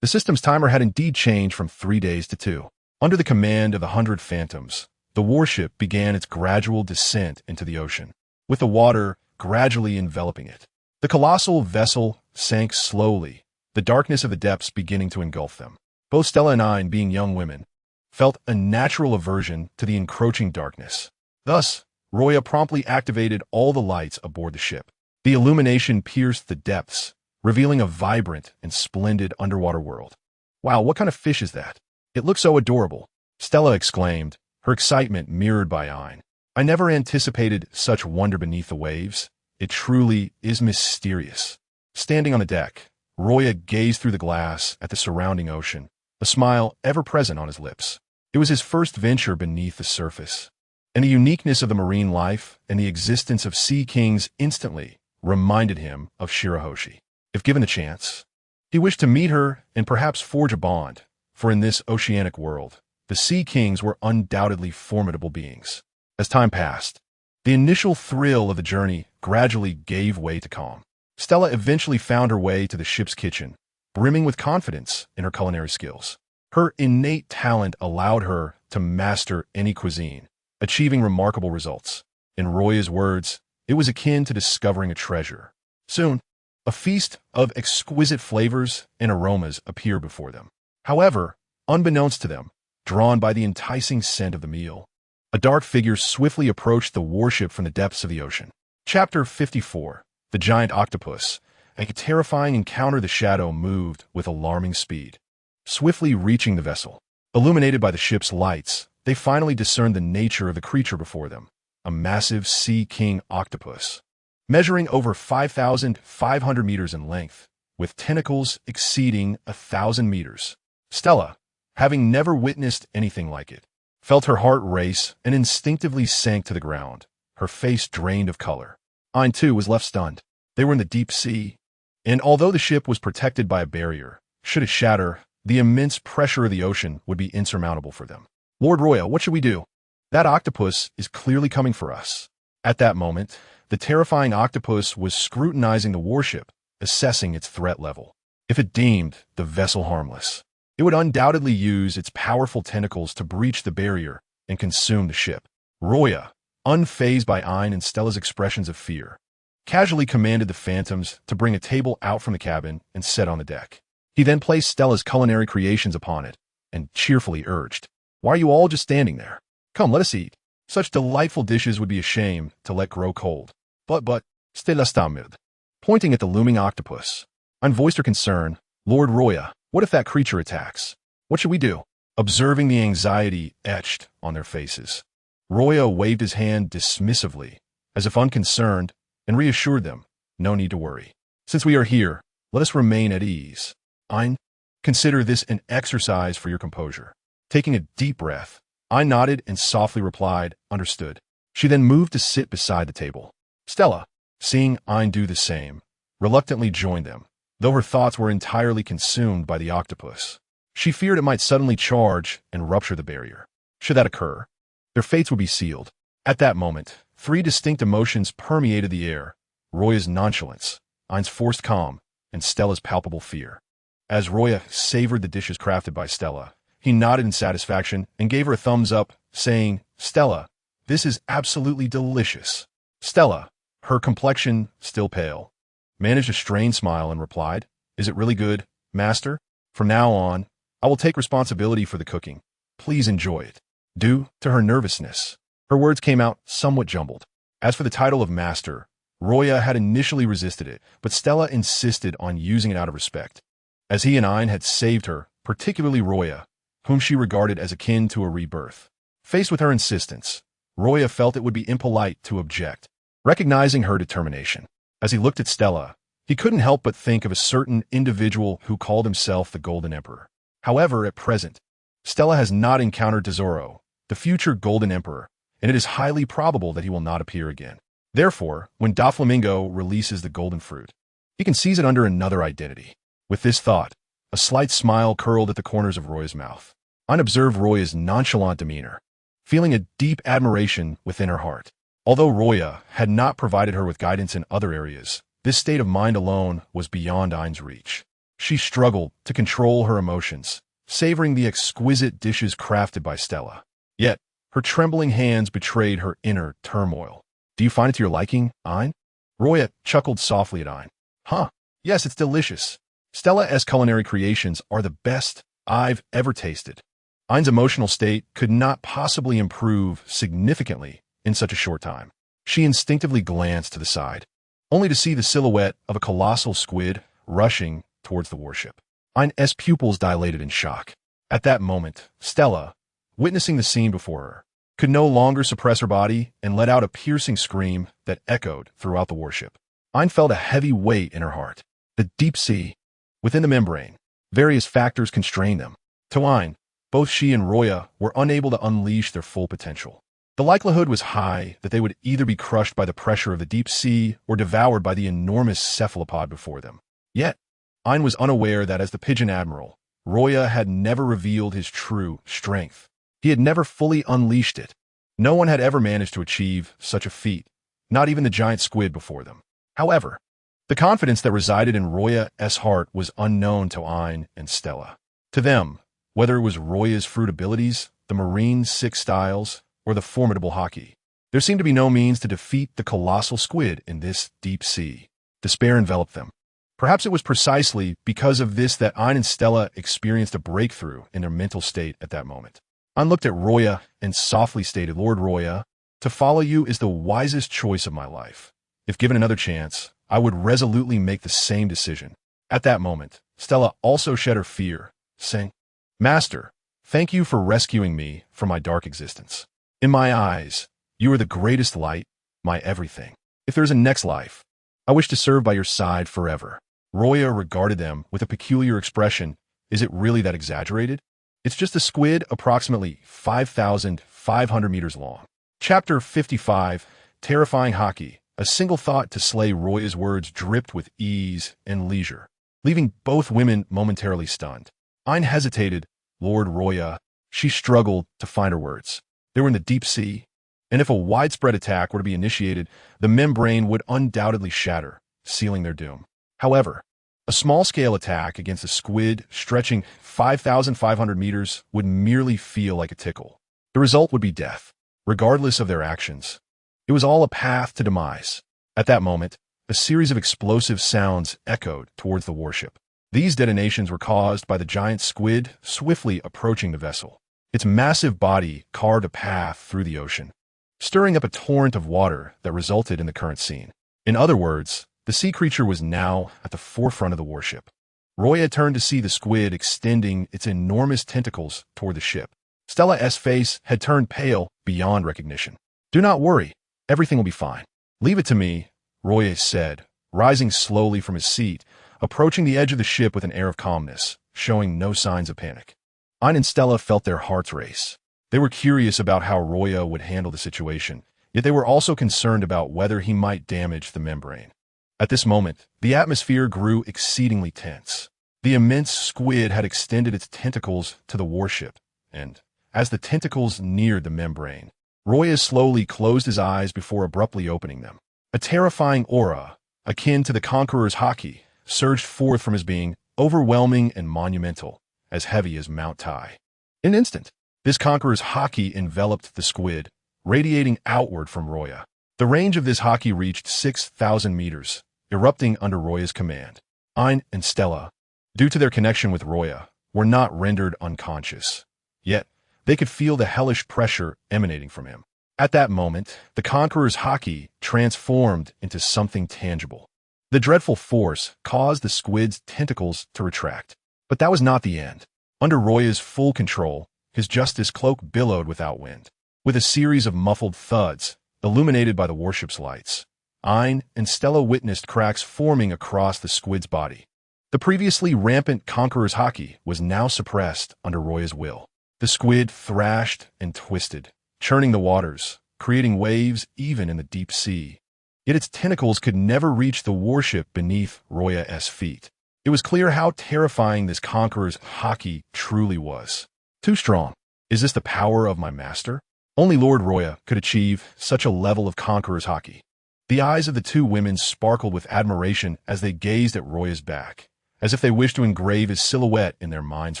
the system's timer had indeed changed from 3 days to 2. Under the command of the 100 phantoms, the warship began its gradual descent into the ocean, with the water gradually enveloping it. The colossal vessel sank slowly, the darkness of the depths beginning to engulf them. Both Stella and Ayn, being young women, felt a natural aversion to the encroaching darkness. Thus, Roya promptly activated all the lights aboard the ship. The illumination pierced the depths, revealing a vibrant and splendid underwater world. "Wow, what kind of fish is that? It looks so adorable," Stella exclaimed, her excitement mirrored by Ayn. "I never anticipated such wonder beneath the waves. It truly is mysterious." Standing on the deck, Roya gazed through the glass at the surrounding ocean, a smile ever present on his lips. It was his first venture beneath the surface, and the uniqueness of the marine life and the existence of sea kings instantly reminded him of Shirahoshi. If given the chance, he wished to meet her and perhaps forge a bond, for in this oceanic world, the Sea Kings were undoubtedly formidable beings. As time passed, the initial thrill of the journey gradually gave way to calm. Stella eventually found her way to the ship's kitchen, brimming with confidence in her culinary skills. Her innate talent allowed her to master any cuisine, achieving remarkable results. In Ryūjin's words, it was akin to discovering a treasure. Soon, a feast of exquisite flavors and aromas appeared before them. However, unbeknownst to them, drawn by the enticing scent of the meal, a dark figure swiftly approached the warship from the depths of the ocean. Chapter 54. The Giant Octopus. A terrifying encounter. The shadow moved with alarming speed, swiftly reaching the vessel. Illuminated by the ship's lights, they finally discerned the nature of the creature before them, a massive Sea King octopus, measuring over 5,500 meters in length, with tentacles exceeding 1,000 meters. Stella, having never witnessed anything like it, felt her heart race and instinctively sank to the ground, her face drained of color. Ain, too, was left stunned. They were in the deep sea, and although the ship was protected by a barrier, should it shatter, the immense pressure of the ocean would be insurmountable for them. Lord Luo Ya, what should we do? That octopus is clearly coming for us. At that moment, the terrifying octopus was scrutinizing the warship, assessing its threat level. If it deemed the vessel harmless, it would undoubtedly use its powerful tentacles to breach the barrier and consume the ship. Luo Ya, unfazed by Ain and Stella's expressions of fear, casually commanded the phantoms to bring a table out from the cabin and set on the deck. He then placed Stella's culinary creations upon it and cheerfully urged, "Why are you all just standing there? Come, let us eat. Such delightful dishes would be a shame to let grow cold." But, Stella stammered, pointing at the looming octopus. Ain voiced her concern. "Lord Luo Ya, what if that creature attacks? What should we do?" Observing the anxiety etched on their faces, Luo Ya waved his hand dismissively, as if unconcerned, and reassured them, "No need to worry. Since we are here, let us remain at ease. Ain, consider this an exercise for your composure." Taking a deep breath, Ain nodded and softly replied, "Understood." She then moved to sit beside the table. Stella, seeing Ain do the same, reluctantly joined them, though her thoughts were entirely consumed by the octopus. She feared it might suddenly charge and rupture the barrier. Should that occur, their fates would be sealed. At that moment, three distinct emotions permeated the air: Luo Ya's nonchalance, Ain's forced calm, and Stella's palpable fear. As Luo Ya savored the dishes crafted by Stella, he nodded in satisfaction and gave her a thumbs up, saying, "Stella, this is absolutely delicious." Stella, her complexion still pale, managed a strained smile and replied, "Is it really good, master? From now on, I will take responsibility for the cooking. Please enjoy it." Due to her nervousness, her words came out somewhat jumbled. As for the title of master, Luo Ya had initially resisted it, but Stella insisted on using it out of respect, as he and Ain had saved her, particularly Luo Ya, whom she regarded as akin to a rebirth. Faced with her insistence, Luo Ya felt it would be impolite to object. Recognizing her determination, as he looked at Stella, he couldn't help but think of a certain individual who called himself the Golden Emperor. However, at present, Stella has not encountered Tesoro, the future Golden Emperor, and it is highly probable that he will not appear again. Therefore, when Doflamingo releases the golden fruit, he can seize it under another identity. With this thought, a slight smile curled at the corners of Luo Ya's mouth. Ain observed Luo Ya's nonchalant demeanor, feeling a deep admiration within her heart. Although Luo Ya had not provided her with guidance in other areas, this state of mind alone was beyond Ain's reach. She struggled to control her emotions, savoring the exquisite dishes crafted by Stella. Yet, her trembling hands betrayed her inner turmoil. "Do you find it to your liking, Ain?" Luo Ya chuckled softly at Ain. "Huh, yes, it's delicious. Stella's culinary creations are the best I've ever tasted." Ain's emotional state could not possibly improve significantly in such a short time. She instinctively glanced to the side, only to see the silhouette of a colossal squid rushing towards the warship. Ain's pupils dilated in shock. At that moment, Stella, witnessing the scene before her, could no longer suppress her body and let out a piercing scream that echoed throughout the warship. Ain felt a heavy weight in her heart. The deep sea, within the membrane, various factors constrained them. To Ain, both she and Luo Ya were unable to unleash their full potential. The likelihood was high that they would either be crushed by the pressure of the deep sea or devoured by the enormous cephalopod before them. Yet, Ain was unaware that as the Pigeon Admiral, Luo Ya had never revealed his true strength. He had never fully unleashed it. No one had ever managed to achieve such a feat, not even the giant squid before them. However, the confidence that resided in Ryū's heart was unknown to Ain and Stella. To them, whether it was Roya's fruit abilities, the marine six styles, or the formidable Haki, there seemed to be no means to defeat the colossal squid in this deep sea. Despair enveloped them. Perhaps it was precisely because of this that Ain and Stella experienced a breakthrough in their mental state at that moment. Ain looked at Ryū and softly stated, "Lord Ryū, to follow you is the wisest choice of my life. If given another chance, I would resolutely make the same decision." At that moment, Stella also shed her fear, saying, "Master, thank you for rescuing me from my dark existence. In my eyes, you are the greatest light, my everything. If there is a next life, I wish to serve by your side forever." Ryū regarded them with a peculiar expression. Is it really that exaggerated? It's just a squid approximately 5,500 meters long. Chapter 55, Terrifying Haki. A single thought to slay Ryū's words dripped with ease and leisure, leaving both women momentarily stunned. Ain hesitated. "Lord Ryū," she struggled to find her words. They were in the deep sea, and if a widespread attack were to be initiated, the membrane would undoubtedly shatter, sealing their doom. However, a small-scale attack against a squid stretching 5,500 meters would merely feel like a tickle. The result would be death, regardless of their actions. It was all a path to demise. At that moment, a series of explosive sounds echoed towards the warship. These detonations were caused by the giant squid swiftly approaching the vessel. Its massive body carved a path through the ocean, stirring up a torrent of water that resulted in the current scene. In other words, the sea creature was now at the forefront of the warship. Ryū turned to see the squid extending its enormous tentacles toward the ship. Stella's face had turned pale beyond recognition. "Do not worry. Everything will be fine. Leave it to me," Ryū said, rising slowly from his seat, approaching the edge of the ship with an air of calmness, showing no signs of panic. Ain and Stella felt their hearts race. They were curious about how Ryū would handle the situation, yet they were also concerned about whether he might damage the membrane. At this moment, the atmosphere grew exceedingly tense. The immense squid had extended its tentacles to the warship, and, as the tentacles neared the membrane, Ryū slowly closed his eyes before abruptly opening them. A terrifying aura, akin to the conqueror's Haki, surged forth from his being, overwhelming and monumental, as heavy as Mount Tai. In an instant, this conqueror's Haki enveloped the squid, radiating outward from Ryū. The range of this Haki reached 6,000 meters, erupting under Ryū's command. Ain and Stella, due to their connection with Ryū, were not rendered unconscious. Yet, they could feel the hellish pressure emanating from him. At that moment, the conqueror's Haki transformed into something tangible. The dreadful force caused the squid's tentacles to retract. But that was not the end. Under Ryū's full control, his justice cloak billowed without wind. With a series of muffled thuds, illuminated by the warship's lights, Ain and Stella witnessed cracks forming across the squid's body. The previously rampant conqueror's Haki was now suppressed under Ryū's will. The squid thrashed and twisted, churning the waters, creating waves even in the deep sea. Yet its tentacles could never reach the warship beneath Ryū's feet. It was clear how terrifying this conqueror's Haki truly was. Too strong. Is this the power of my master? Only Lord Ryū could achieve such a level of conqueror's Haki. The eyes of the two women sparkled with admiration as they gazed at Ryū's back, as if they wished to engrave his silhouette in their minds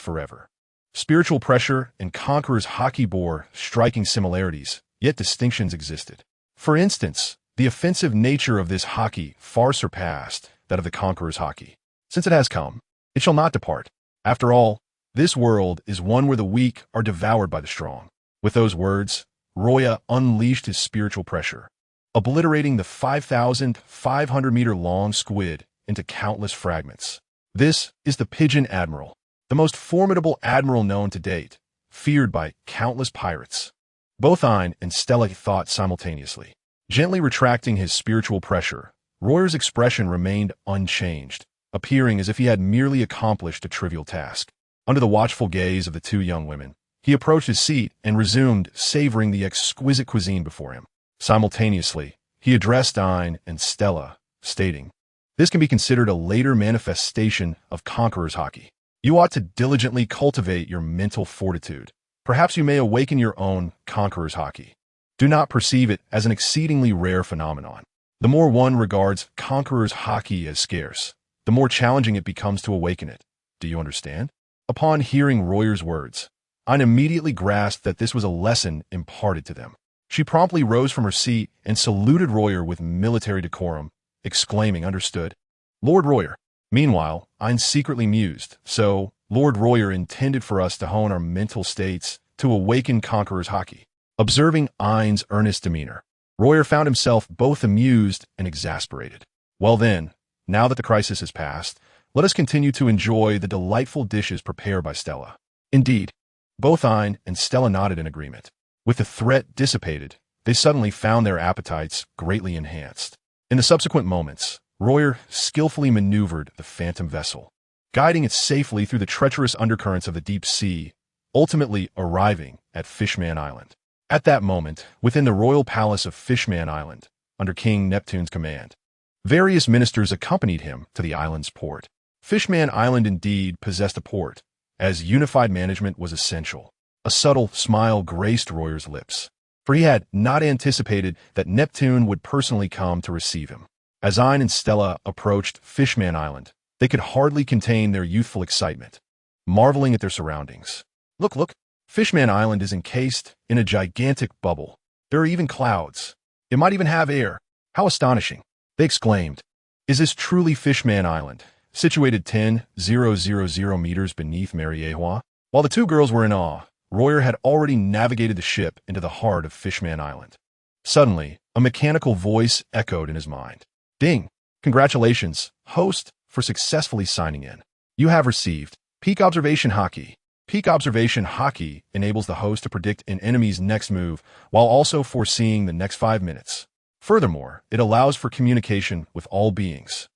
forever. Spiritual pressure and conqueror's Haki bore striking similarities, yet distinctions existed. For instance, the offensive nature of this Haki far surpassed that of the conqueror's Haki. Since it has come, it shall not depart. After all, this world is one where the weak are devoured by the strong. With those words, Ryū unleashed his spiritual pressure, obliterating the 5,500-meter-long squid into countless fragments. This is the Pigeon Admiral, the most formidable admiral known to date, feared by countless pirates. Both Ain and Stella thought simultaneously. Gently retracting his spiritual pressure, Ryū's expression remained unchanged, appearing as if he had merely accomplished a trivial task. Under the watchful gaze of the two young women, he approached his seat and resumed savoring the exquisite cuisine before him. Simultaneously, he addressed Ain and Stella, stating, "This can be considered a later manifestation of conqueror's Haki. You ought to diligently cultivate your mental fortitude. Perhaps you may awaken your own conqueror's Haki. Do not perceive it as an exceedingly rare phenomenon. The more one regards conqueror's Haki as scarce, the more challenging it becomes to awaken it. Do you understand? Upon hearing Royer's words, Ain immediately grasped that this was a lesson imparted to them. She promptly rose from her seat and saluted Royer with military decorum, exclaiming, "Understood, Lord Royer." Meanwhile, Ain secretly mused, so Lord Royer intended for us to hone our mental states to awaken conqueror's Haki. Observing Ain's earnest demeanor, Royer found himself both amused and exasperated. Well then, now that the crisis has passed, let us continue to enjoy the delightful dishes prepared by Stella. Indeed, both Ain and Stella nodded in agreement. With the threat dissipated, they suddenly found their appetites greatly enhanced. In the subsequent moments, Royer skillfully maneuvered the phantom vessel, guiding it safely through the treacherous undercurrents of the deep sea, ultimately arriving at Fishman Island. At that moment, within the royal palace of Fishman Island, under King Neptune's command, various ministers accompanied him to the island's port. Fishman Island indeed possessed a port, as unified management was essential. A subtle smile graced Royer's lips, for he had not anticipated that Neptune would personally come to receive him. As Ain and Stella approached Fishman Island, they could hardly contain their youthful excitement, marveling at their surroundings. Look, Fishman Island is encased in a gigantic bubble. There are even clouds. It might even have air. How astonishing, they exclaimed. Is this truly Fishman Island, situated 10,000 meters beneath Mariehua? While the two girls were in awe, Royer had already navigated the ship into the heart of Fishman Island. Suddenly, a mechanical voice echoed in his mind. Ding! Congratulations, host, for successfully signing in. You have received Peak Observation Haki. Peak Observation Haki enables the host to predict an enemy's next move while also foreseeing the next 5 minutes. Furthermore, it allows for communication with all beings.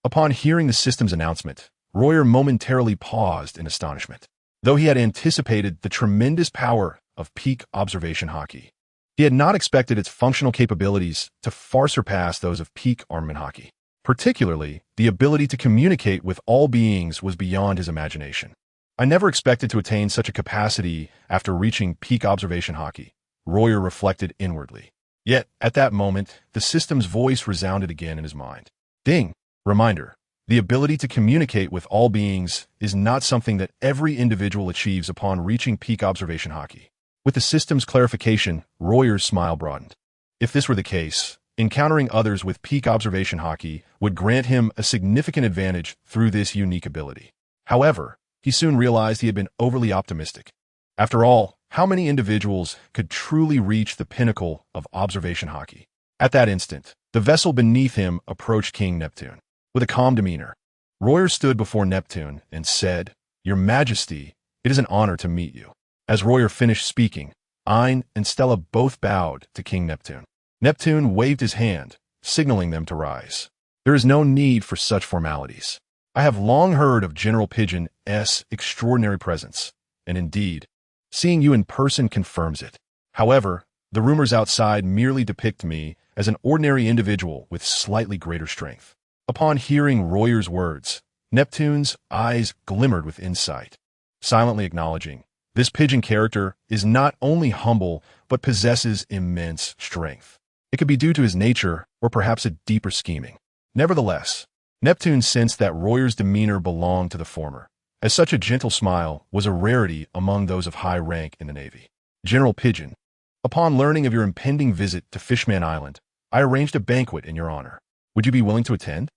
Upon hearing the system's announcement, Royer momentarily paused in astonishment. Though he had anticipated the tremendous power of Peak Observation Haki, he had not expected its functional capabilities to far surpass those of Peak Armament Haki. Particularly, the ability to communicate with all beings was beyond his imagination. I never expected to attain such a capacity after reaching Peak Observation Haki, Royer reflected inwardly. Yet, at that moment, the system's voice resounded again in his mind. Ding! Reminder. The ability to communicate with all beings is not something that every individual achieves upon reaching Peak Observation Haki. With the system's clarification, Royer's smile broadened. If this were the case, encountering others with Peak Observation Haki would grant him a significant advantage through this unique ability. However, he soon realized he had been overly optimistic. After all, how many individuals could truly reach the pinnacle of Observation Haki? At that instant, the vessel beneath him approached King Neptune. With a calm demeanor, Royer stood before Neptune and said, "Your Majesty, it is an honor to meet you." As Royer finished speaking, Ain and Stella both bowed to King Neptune. Neptune waved his hand, signaling them to rise. There is no need for such formalities. I have long heard of General Pigeon's extraordinary presence, and indeed, seeing you in person confirms it. However, the rumors outside merely depict me as an ordinary individual with slightly greater strength. Upon hearing Royer's words, Neptune's eyes glimmered with insight, silently acknowledging, this pigeon character is not only humble, but possesses immense strength. It could be due to his nature, or perhaps a deeper scheming. Nevertheless, Neptune sensed that Royer's demeanor belonged to the former, as such a gentle smile was a rarity among those of high rank in the Navy. General Pigeon, upon learning of your impending visit to Fishman Island, I arranged a banquet in your honor. Would you be willing to attend?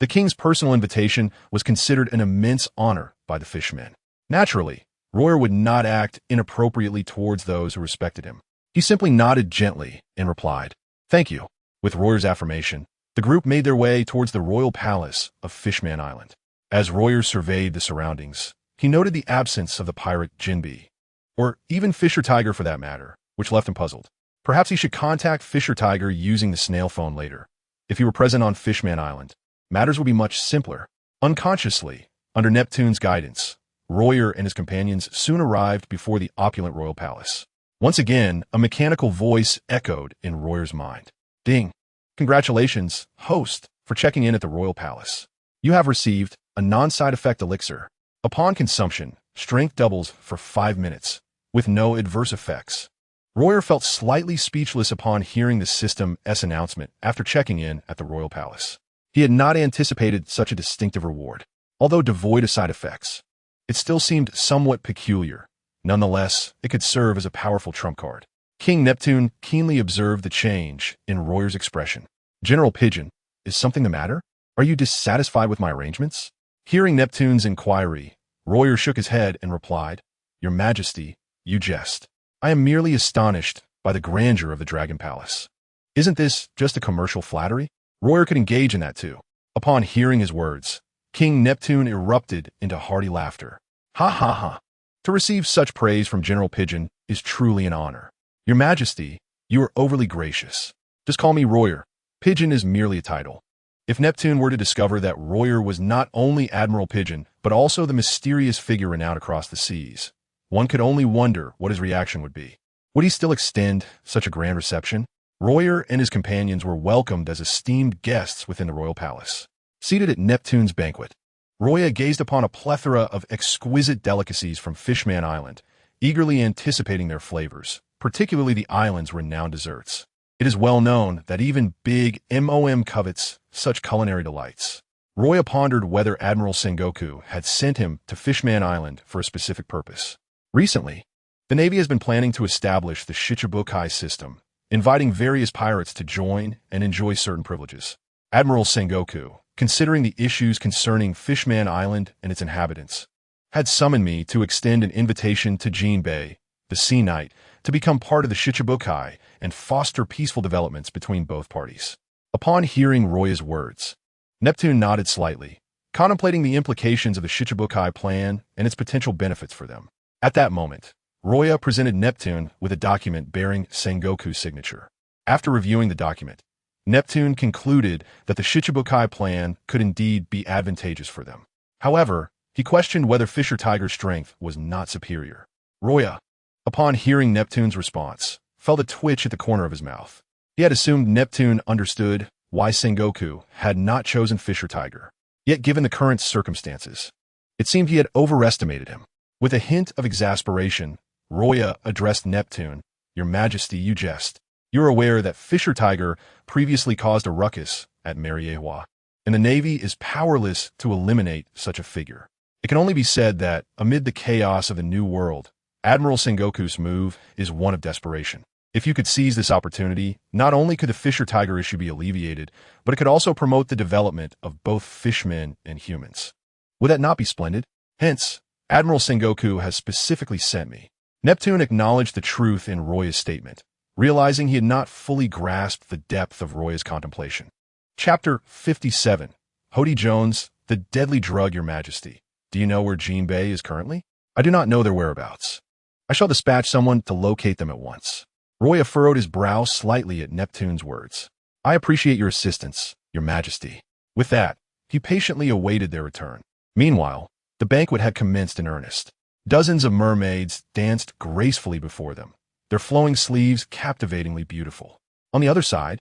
The king's personal invitation was considered an immense honor by the fishmen. Naturally, Royer would not act inappropriately towards those who respected him. He simply nodded gently and replied, "Thank you." With Royer's affirmation, the group made their way towards the royal palace of Fishman Island. As Royer surveyed the surroundings, he noted the absence of the pirate Jinbe, or even Fisher Tiger for that matter, which left him puzzled. Perhaps he should contact Fisher Tiger using the snail phone later. If he were present on Fishman Island, matters would be much simpler. Unconsciously, under Neptune's guidance, Royer and his companions soon arrived before the opulent royal palace. Once again, a mechanical voice echoed in Royer's mind. Ding! Congratulations, host, for checking in at the royal palace. You have received a non-side effect elixir. Upon consumption, strength doubles for 5 minutes, with no adverse effects. Royer felt slightly speechless upon hearing the system's announcement after checking in at the royal palace. He had not anticipated such a distinctive reward. Although devoid of side effects, it still seemed somewhat peculiar. Nonetheless, it could serve as a powerful trump card. King Neptune keenly observed the change in Royer's expression. General Pigeon, is something the matter? Are you dissatisfied with my arrangements? Hearing Neptune's inquiry, Royer shook his head and replied, Your Majesty, you jest. I am merely astonished by the grandeur of the Dragon Palace. Isn't this just a commercial flattery? Royer could engage in that too. Upon hearing his words, King Neptune erupted into hearty laughter. Ha ha ha. To receive such praise from General Pigeon is truly an honor. Your Majesty, you are overly gracious. Just call me Royer. Pigeon is merely a title. If Neptune were to discover that Royer was not only Admiral Pigeon, but also the mysterious figure renowned across the seas, one could only wonder what his reaction would be. Would he still extend such a grand reception? Royer and his companions were welcomed as esteemed guests within the royal palace. Seated at Neptune's banquet, Royer gazed upon a plethora of exquisite delicacies from Fishman Island, eagerly anticipating their flavors, particularly the island's renowned desserts. It is well known that even Big Mom covets such culinary delights. Royer pondered whether Admiral Sengoku had sent him to Fishman Island for a specific purpose. Recently, the Navy has been planning to establish the Shichibukai system, inviting various pirates to join and enjoy certain privileges. Admiral Sengoku, considering the issues concerning Fishman Island and its inhabitants, had summoned me to extend an invitation to Jinbei, the Sea Knight, to become part of the Shichibukai and foster peaceful developments between both parties. Upon hearing Royer's words, Neptune nodded slightly, contemplating the implications of the Shichibukai plan and its potential benefits for them. At that moment, Royer presented Neptune with a document bearing Sengoku's signature. After reviewing the document, Neptune concluded that the Shichibukai plan could indeed be advantageous for them. However, he questioned whether Fisher Tiger's strength was not superior. Royer, upon hearing Neptune's response, felt a twitch at the corner of his mouth. He had assumed Neptune understood why Sengoku had not chosen Fisher Tiger. Yet given the current circumstances, it seemed he had overestimated him. With a hint of exasperation, Royer addressed Neptune, Your Majesty, you jest. You're aware that Fisher Tiger previously caused a ruckus at Mariewa, and the Navy is powerless to eliminate such a figure. It can only be said that, amid the chaos of the New World, Admiral Sengoku's move is one of desperation. If you could seize this opportunity, not only could the Fisher Tiger issue be alleviated, but it could also promote the development of both fishmen and humans. Would that not be splendid? Hence, Admiral Sengoku has specifically sent me. Neptune acknowledged the truth in Royer's statement, realizing he had not fully grasped the depth of Royer's contemplation. Chapter 57. Hody Jones, the deadly drug, Your Majesty. Do you know where Jinbei is currently? I do not know their whereabouts. I shall dispatch someone to locate them at once. Royer furrowed his brow slightly at Neptune's words. I appreciate your assistance, Your Majesty. With that, he patiently awaited their return. Meanwhile, the banquet had commenced in earnest. Dozens of mermaids danced gracefully before them, their flowing sleeves captivatingly beautiful. On the other side,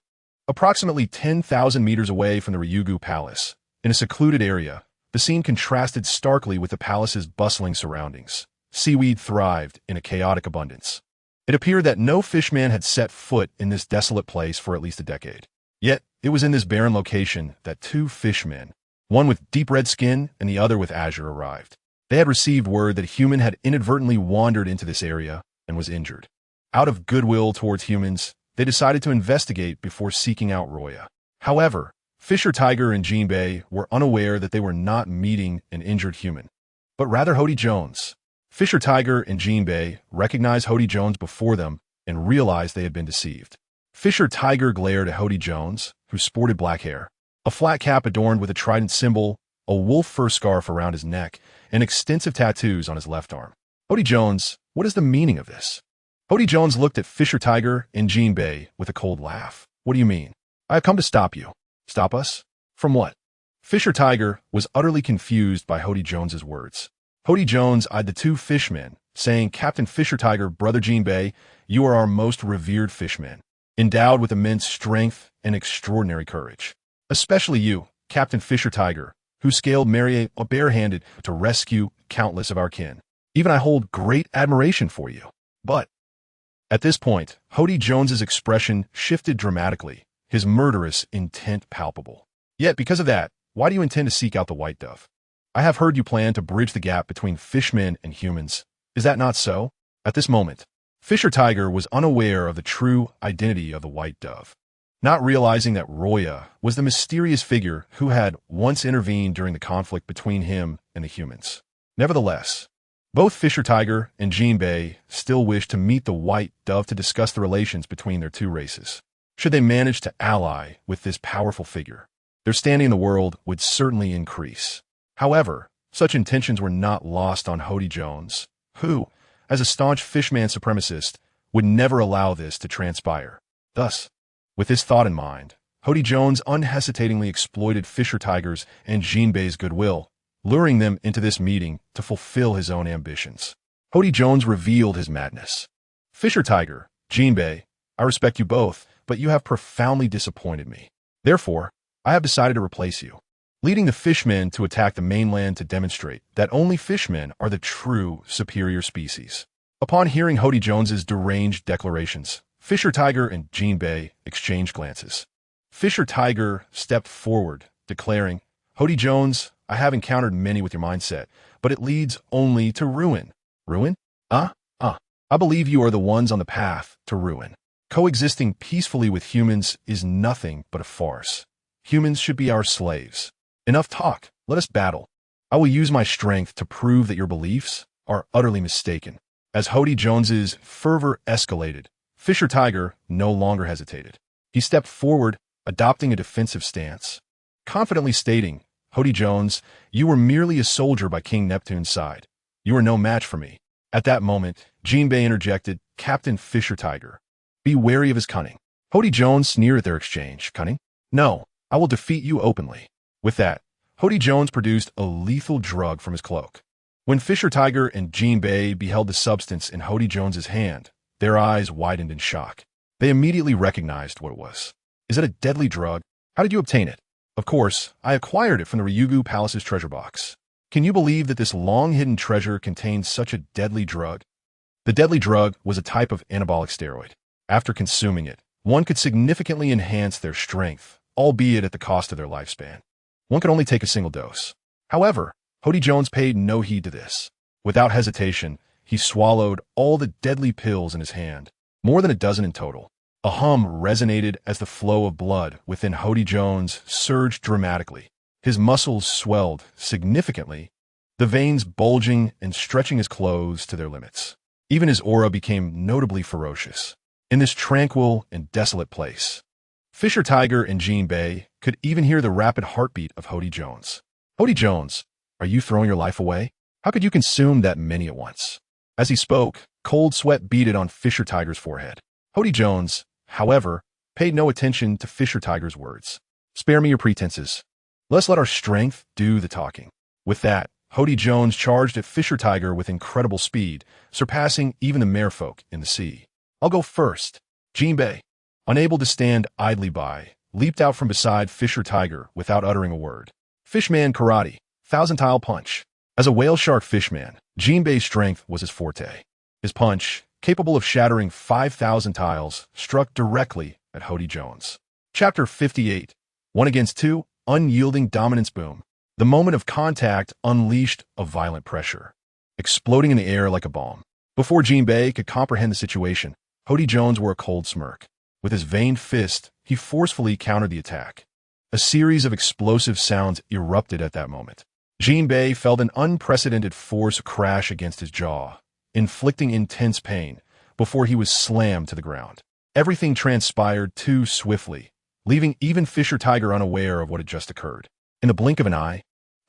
approximately 10,000 meters away from the Ryūjin Palace, in a secluded area, the scene contrasted starkly with the palace's bustling surroundings. Seaweed thrived in a chaotic abundance. It appeared that no fishman had set foot in this desolate place for at least a decade. Yet, it was in this barren location that two fishmen, one with deep red skin and the other with azure, arrived. They had received word that a human had inadvertently wandered into this area and was injured. Out of goodwill towards humans, they decided to investigate before seeking out Royer. However, Fisher Tiger and Jinbei were unaware that they were not meeting an injured human, but rather Hody Jones. Fisher Tiger and Jinbei recognized Hody Jones before them and realized they had been deceived. Fisher Tiger glared at Hody Jones, who sported black hair, a flat cap adorned with a trident symbol, a wolf fur scarf around his neck, and extensive tattoos on his left arm. Hody Jones, what is the meaning of this? Hody Jones looked at Fisher Tiger and Jinbei with a cold laugh. What do you mean? I have come to stop you. Stop us? From what? Fisher Tiger was utterly confused by Hody Jones's words. Hody Jones eyed the two fishmen, saying, Captain Fisher Tiger, Brother Jinbei, you are our most revered fishmen, endowed with immense strength and extraordinary courage. Especially you, Captain Fisher Tiger, who scaled Marie barehanded to rescue countless of our kin. Even I hold great admiration for you. But at this point, Hody Jones's expression shifted dramatically, his murderous intent palpable. Yet, because of that, why do you intend to seek out the white dove? I have heard you plan to bridge the gap between fishmen and humans. Is that not so? At this moment, Fisher Tiger was unaware of the true identity of the white dove, not realizing that Luo Ya was the mysterious figure who had once intervened during the conflict between him and the humans. Nevertheless, both Fisher Tiger and Jinbei still wished to meet the white dove to discuss the relations between their two races. Should they manage to ally with this powerful figure, their standing in the world would certainly increase. However, such intentions were not lost on Hody Jones, who, as a staunch fishman supremacist, would never allow this to transpire. Thus, with this thought in mind, Hody Jones unhesitatingly exploited Fisher Tiger's and Jinbei's goodwill, luring them into this meeting to fulfill his own ambitions. Hody Jones revealed his madness. Fisher Tiger, Jinbei, I respect you both, but you have profoundly disappointed me. Therefore, I have decided to replace you, leading the fishmen to attack the mainland to demonstrate that only fishmen are the true superior species. Upon hearing Hody Jones's deranged declarations, Fisher Tiger and Jinbei exchanged glances. Fisher Tiger stepped forward, declaring, Hody Jones, I have encountered many with your mindset, but it leads only to ruin. Ruin? I believe you are the ones on the path to ruin. Coexisting peacefully with humans is nothing but a farce. Humans should be our slaves. Enough talk, let us battle. I will use my strength to prove that your beliefs are utterly mistaken. As Hody Jones's fervor escalated, Fisher Tiger no longer hesitated. He stepped forward, adopting a defensive stance, confidently stating, Hody Jones, you were merely a soldier by King Neptune's side. You are no match for me. At that moment, Jinbei interjected, Captain Fisher Tiger, be wary of his cunning. Hody Jones sneered at their exchange. Cunning? No, I will defeat you openly. With that, Hody Jones produced a lethal drug from his cloak. When Fisher Tiger and Jinbei beheld the substance in Hody Jones's hand, their eyes widened in shock. They immediately recognized what it was. Is it a deadly drug? How did you obtain it? Of course, I acquired it from the Ryūjin Palace's treasure box. Can you believe that this long-hidden treasure contained such a deadly drug? The deadly drug was a type of anabolic steroid. After consuming it, one could significantly enhance their strength, albeit at the cost of their lifespan. One could only take a single dose. However, Hody Jones paid no heed to this. Without hesitation, he swallowed all the deadly pills in his hand, more than a dozen in total. A hum resonated as the flow of blood within Hody Jones surged dramatically. His muscles swelled significantly, the veins bulging and stretching his clothes to their limits. Even his aura became notably ferocious. In this tranquil and desolate place, Fisher Tiger and Jinbei could even hear the rapid heartbeat of Hody Jones. Hody Jones, are you throwing your life away? How could you consume that many at once? As he spoke, cold sweat beaded on Fisher Tiger's forehead. Hody Jones, however, paid no attention to Fisher Tiger's words. Spare me your pretenses. Let's let our strength do the talking. With that, Hody Jones charged at Fisher Tiger with incredible speed, surpassing even the merfolk in the sea. I'll go first. Jinbei, unable to stand idly by, leaped out from beside Fisher Tiger without uttering a word. Fishman Karate, Thousand Tile Punch. As a whale shark fishman, Jinbei's strength was his forte. His punch, capable of shattering 5,000 tiles, struck directly at Hody Jones. Chapter 58. 1 against 2, Unyielding Dominance Boom. The moment of contact unleashed a violent pressure, exploding in the air like a bomb. Before Jinbei could comprehend the situation, Hody Jones wore a cold smirk. With his veined fist, he forcefully countered the attack. A series of explosive sounds erupted at that moment. Jinbei felt an unprecedented force crash against his jaw, inflicting intense pain before he was slammed to the ground. Everything transpired too swiftly, leaving even Fisher Tiger unaware of what had just occurred. In the blink of an eye,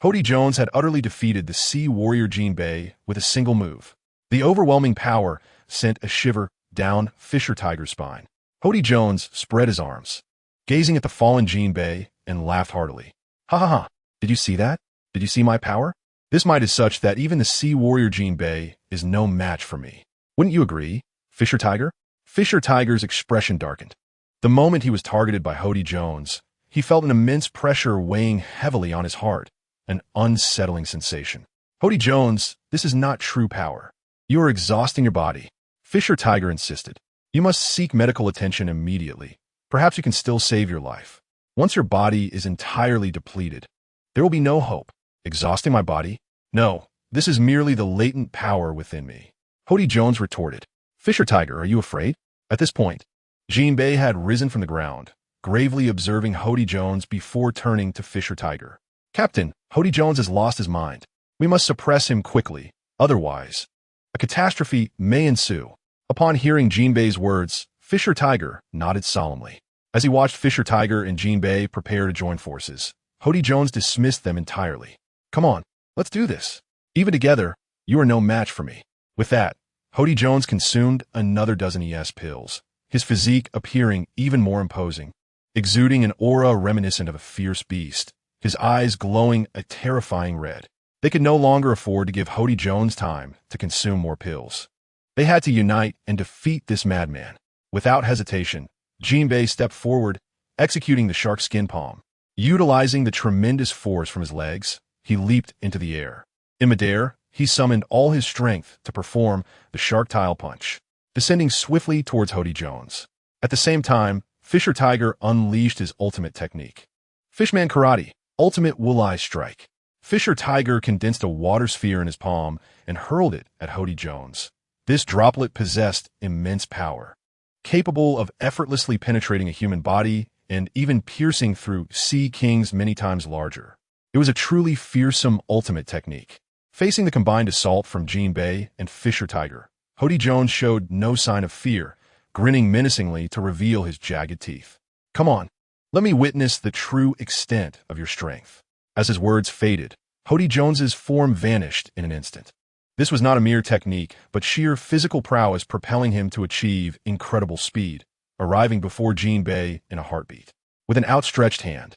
Hody Jones had utterly defeated the sea warrior Jinbei with a single move. The overwhelming power sent a shiver down Fisher Tiger's spine. Hody Jones spread his arms, gazing at the fallen Jinbei, and laughed heartily. Ha ha ha, did you see that? Did you see my power? This might is such that even the sea warrior Jinbei is no match for me. Wouldn't you agree, Fisher Tiger? Fisher Tiger's expression darkened. The moment he was targeted by Hody Jones, he felt an immense pressure weighing heavily on his heart, an unsettling sensation. Hody Jones, this is not true power. You are exhausting your body. Fisher Tiger insisted. You must seek medical attention immediately. Perhaps you can still save your life. Once your body is entirely depleted, there will be no hope. Exhausting my body? No, this is merely the latent power within me. Hody Jones retorted. Fisher Tiger, are you afraid? At this point, Jinbei had risen from the ground, gravely observing Hody Jones before turning to Fisher Tiger. Captain, Hody Jones has lost his mind. We must suppress him quickly, otherwise a catastrophe may ensue. Upon hearing Jinbei's words, Fisher Tiger nodded solemnly. As he watched Fisher Tiger and Jinbei prepare to join forces, Hody Jones dismissed them entirely. Come on, let's do this. Even together, you are no match for me. With that, Hody Jones consumed another dozen ES pills, his physique appearing even more imposing, exuding an aura reminiscent of a fierce beast, his eyes glowing a terrifying red. They could no longer afford to give Hody Jones time to consume more pills. They had to unite and defeat this madman. Without hesitation, Jinbei stepped forward, executing the shark skin palm. Utilizing the tremendous force from his legs, he leaped into the air. In midair, he summoned all his strength to perform the shark tile punch, descending swiftly towards Hody Jones. At the same time, Fisher Tiger unleashed his ultimate technique. Fishman Karate, Ultimate Wool-Eye Strike. Fisher Tiger condensed a water sphere in his palm and hurled it at Hody Jones. This droplet possessed immense power, capable of effortlessly penetrating a human body and even piercing through sea kings many times larger. It was a truly fearsome ultimate technique. Facing the combined assault from Jinbei and Fisher Tiger, Hody Jones showed no sign of fear, grinning menacingly to reveal his jagged teeth. Come on, let me witness the true extent of your strength. As his words faded, Hody Jones's form vanished in an instant. This was not a mere technique, but sheer physical prowess propelling him to achieve incredible speed, arriving before Jinbei in a heartbeat. With an outstretched hand,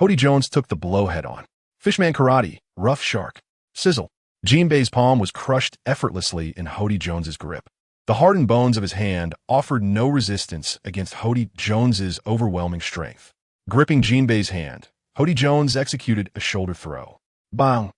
Hody Jones took the blow head-on. Fishman Karate, Rough Shark, Sizzle. Jinbei's palm was crushed effortlessly in Hody Jones's grip. The hardened bones of his hand offered no resistance against Hody Jones's overwhelming strength. Gripping Jinbei's hand, Hody Jones executed a shoulder throw. Bang!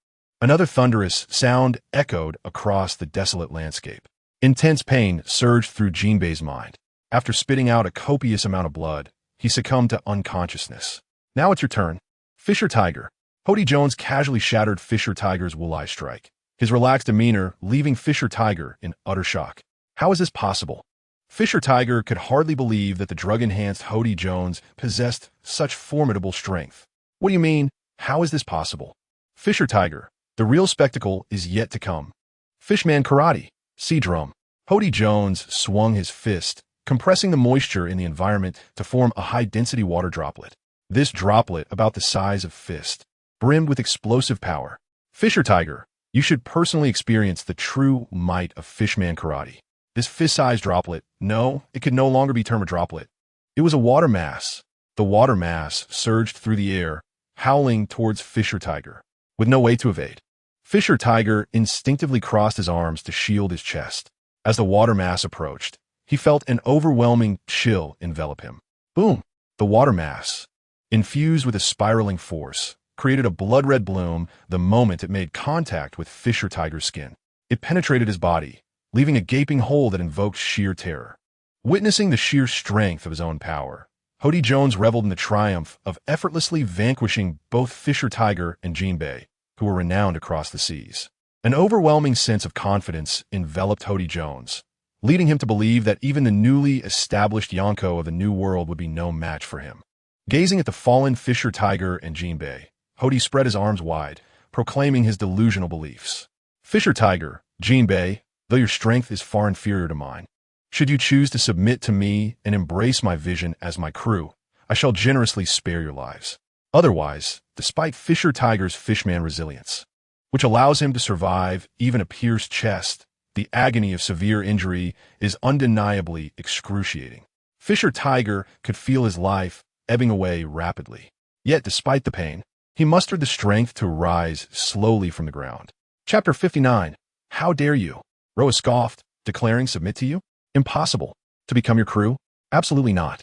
Another thunderous sound echoed across the desolate landscape. Intense pain surged through Jinbei's mind. After spitting out a copious amount of blood, he succumbed to unconsciousness. Now it's your turn. Fisher Tiger. Hody Jones casually shattered Fisher Tiger's wool-eye strike, his relaxed demeanor leaving Fisher Tiger in utter shock. How is this possible? Fisher Tiger could hardly believe that the drug-enhanced Hody Jones possessed such formidable strength. What do you mean? How is this possible? Fisher Tiger. The real spectacle is yet to come. Fishman Karate, Sea Drum. Hody Jones swung his fist, compressing the moisture in the environment to form a high-density water droplet. This droplet, about the size of fist, brimmed with explosive power. Fisher Tiger, you should personally experience the true might of Fishman Karate. This fist-sized droplet, no, it could no longer be termed a droplet. It was a water mass. The water mass surged through the air, howling towards Fisher Tiger. With no way to evade, Fisher Tiger instinctively crossed his arms to shield his chest. As the water mass approached, he felt an overwhelming chill envelop him. Boom! The water mass, infused with a spiraling force, created a blood-red bloom the moment it made contact with Fisher Tiger's skin. It penetrated his body, leaving a gaping hole that invoked sheer terror. Witnessing the sheer strength of his own power, Hody Jones reveled in the triumph of effortlessly vanquishing both Fisher Tiger and Jinbei, who were renowned across the seas. An overwhelming sense of confidence enveloped Hody Jones, leading him to believe that even the newly established Yonko of the New World would be no match for him. Gazing at the fallen Fisher Tiger and Jinbei, Hody spread his arms wide, proclaiming his delusional beliefs. Fisher Tiger, Jinbei, though your strength is far inferior to mine, should you choose to submit to me and embrace my vision as my crew, I shall generously spare your lives. Otherwise, despite Fisher Tiger's fishman resilience, which allows him to survive even a pierced chest, the agony of severe injury is undeniably excruciating. Fisher Tiger could feel his life ebbing away rapidly. Yet, despite the pain, he mustered the strength to rise slowly from the ground. Chapter 59. How dare you? Roa scoffed, declaring submit to you? Impossible. To become your crew? Absolutely not.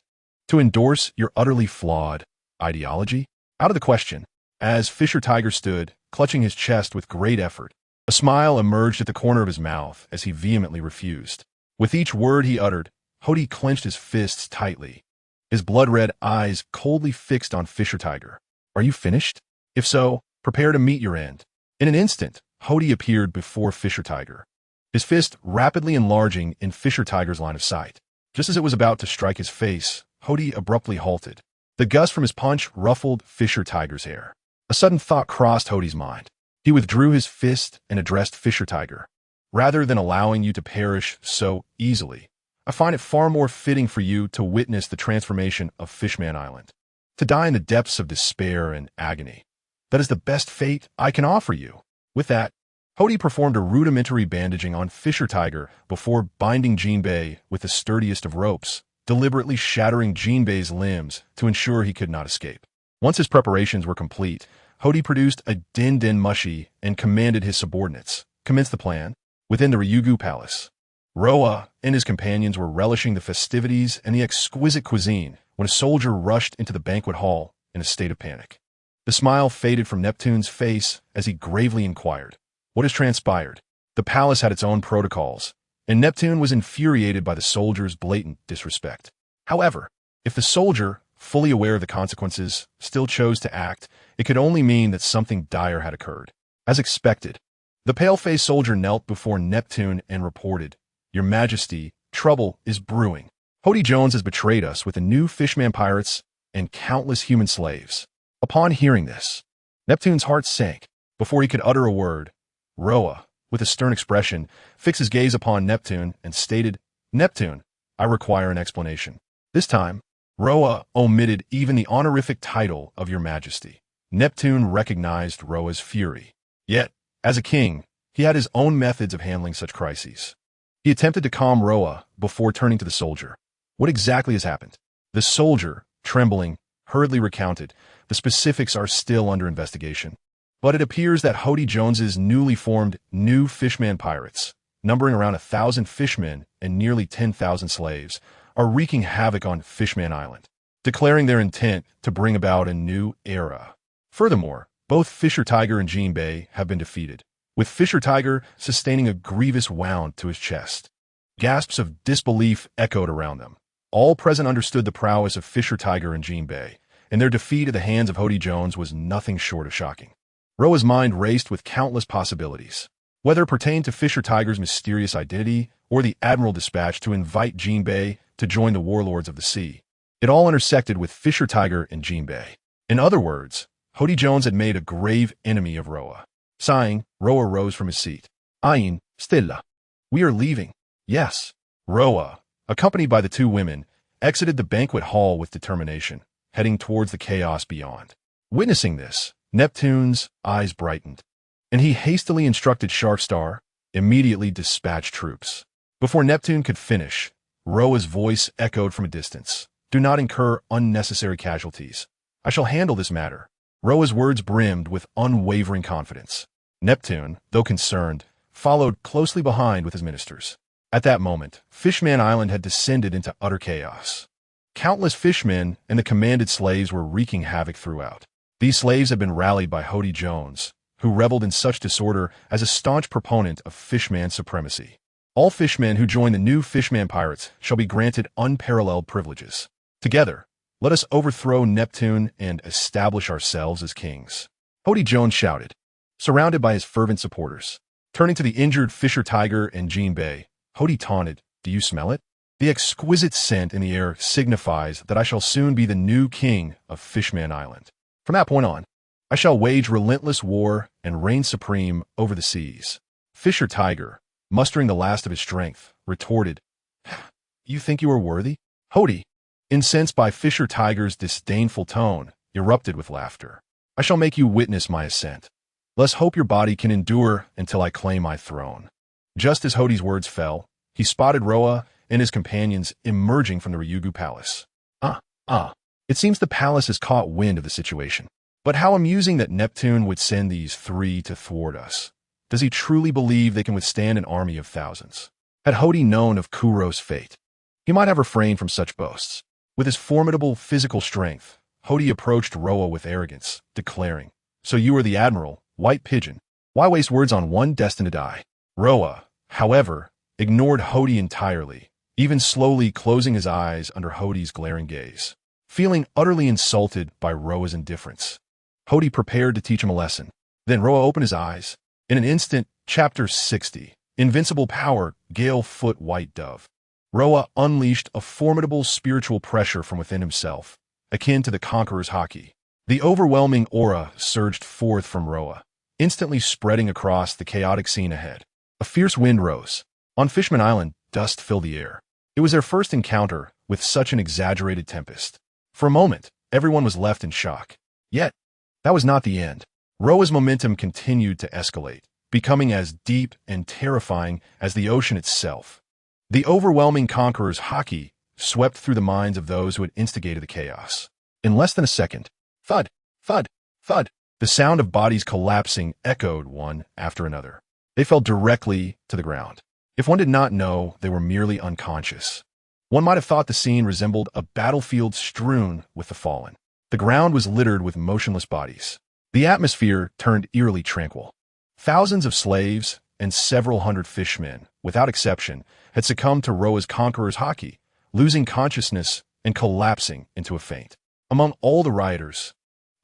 To endorse your utterly flawed ideology? Out of the question. As Fisher Tiger stood, clutching his chest with great effort, a smile emerged at the corner of his mouth as he vehemently refused. With each word he uttered, Hody clenched his fists tightly, his blood-red eyes coldly fixed on Fisher Tiger. Are you finished? If so, prepare to meet your end. In an instant, Hody appeared before Fisher Tiger, his fist rapidly enlarging in Fisher Tiger's line of sight. Just as it was about to strike his face, Hody abruptly halted. The gust from his punch ruffled Fisher Tiger's hair. A sudden thought crossed Hody's mind. He withdrew his fist and addressed Fisher Tiger. Rather than allowing you to perish so easily, I find it far more fitting for you to witness the transformation of Fishman Island. To die in the depths of despair and agony. That is the best fate I can offer you. With that, Hody performed a rudimentary bandaging on Fisher Tiger before binding Jinbei with the sturdiest of ropes, deliberately shattering Jinbei's limbs to ensure he could not escape. Once his preparations were complete, Hody produced a din-din mushi and commanded his subordinates. Commence the plan. Within the Ryūjin Palace, Roa and his companions were relishing the festivities and the exquisite cuisine when a soldier rushed into the banquet hall in a state of panic. The smile faded from Neptune's face as he gravely inquired, "What has transpired?" The palace had its own protocols, and Neptune was infuriated by the soldier's blatant disrespect. However, if the soldier, fully aware of the consequences, still chose to act, it could only mean that something dire had occurred. As expected, the pale-faced soldier knelt before Neptune and reported, "Your Majesty, trouble is brewing. Hody Jones has betrayed us with the new Fishman pirates and countless human slaves." Upon hearing this, Neptune's heart sank. Before he could utter a word, Roa, with a stern expression, fixed his gaze upon Neptune and stated, "Neptune, I require an explanation." This time, Roa omitted even the honorific title of Your Majesty. Neptune recognized Roa's fury. Yet, as a king, he had his own methods of handling such crises. He attempted to calm Roa before turning to the soldier. "What exactly has happened?" The soldier, trembling, hurriedly recounted, "The specifics are still under investigation. But it appears that Hody Jones's newly formed new Fishman pirates, numbering around 1,000 fishmen and nearly 10,000 slaves, are wreaking havoc on Fishman Island, declaring their intent to bring about a new era. Furthermore, both Fisher Tiger and Jinbei have been defeated, with Fisher Tiger sustaining a grievous wound to his chest." Gasps of disbelief echoed around them. All present understood the prowess of Fisher Tiger and Jinbei, and their defeat at the hands of Hody Jones was nothing short of shocking. Roa's mind raced with countless possibilities, whether it pertained to Fisher Tiger's mysterious identity or the Admiral dispatched to invite Jinbei to join the warlords of the sea. It all intersected with Fisher Tiger and Jinbei. In other words, Hody Jones had made a grave enemy of Roa. Sighing, Roa rose from his seat. "Ain, Stella. We are leaving." "Yes." Roa, accompanied by the two women, exited the banquet hall with determination, heading towards the chaos beyond. Witnessing this, Neptune's eyes brightened, and he hastily instructed Sharkstar, immediately dispatch troops. Before Neptune could finish, Roa's voice echoed from a distance. "Do not incur unnecessary casualties. I shall handle this matter." Roa's words brimmed with unwavering confidence. Neptune, though concerned, followed closely behind with his ministers. At that moment, Fishman Island had descended into utter chaos. Countless fishmen and the commanded slaves were wreaking havoc throughout. These slaves had been rallied by Hody Jones, who reveled in such disorder as a staunch proponent of Fishman supremacy. All fishmen who join the new Fishman pirates shall be granted unparalleled privileges. Together, let us overthrow Neptune and establish ourselves as kings. Hody Jones shouted, surrounded by his fervent supporters. Turning to the injured Fisher Tiger and Jinbei, Hody taunted, "Do you smell it? The exquisite scent in the air signifies that I shall soon be the new king of Fishman Island. From that point on, I shall wage relentless war and reign supreme over the seas." Fisher Tiger, mustering the last of his strength, retorted, "You think you are worthy?" Hody, incensed by Fisher Tiger's disdainful tone, erupted with laughter. "I shall make you witness my ascent. Let's hope your body can endure until I claim my throne." Just as Hody's words fell, he spotted Roa and his companions emerging from the Ryūjin Palace. It seems the palace has caught wind of the situation. But how amusing that Neptune would send these three to thwart us. Does he truly believe they can withstand an army of thousands? Had Hody known of Kuro's fate, he might have refrained from such boasts. With his formidable physical strength, Hody approached Roa with arrogance, declaring, "So you are the Admiral, White Pigeon. Why waste words on one destined to die?" Roa, however, ignored Hody entirely, even slowly closing his eyes under Hody's glaring gaze. Feeling utterly insulted by Roa's indifference, Hody prepared to teach him a lesson. Then Roa opened his eyes. In an instant, Chapter 60, Invincible Power, Gale-Foot White Dove. Roa unleashed a formidable spiritual pressure from within himself, akin to the Conqueror's Haki. The overwhelming aura surged forth from Roa, instantly spreading across the chaotic scene ahead. A fierce wind rose. On Fishman Island, dust filled the air. It was their first encounter with such an exaggerated tempest. For a moment, everyone was left in shock. Yet, that was not the end. Roa's momentum continued to escalate, becoming as deep and terrifying as the ocean itself. The overwhelming Conqueror's Haki swept through the minds of those who had instigated the chaos. In less than a second, thud, thud, thud, the sound of bodies collapsing echoed one after another. They fell directly to the ground. If one did not know, they were merely unconscious. One might have thought the scene resembled a battlefield strewn with the fallen. The ground was littered with motionless bodies. The atmosphere turned eerily tranquil. Thousands of slaves and several hundred fishmen, without exception, had succumbed to Roa's Conqueror's Haki, losing consciousness and collapsing into a faint. Among all the rioters,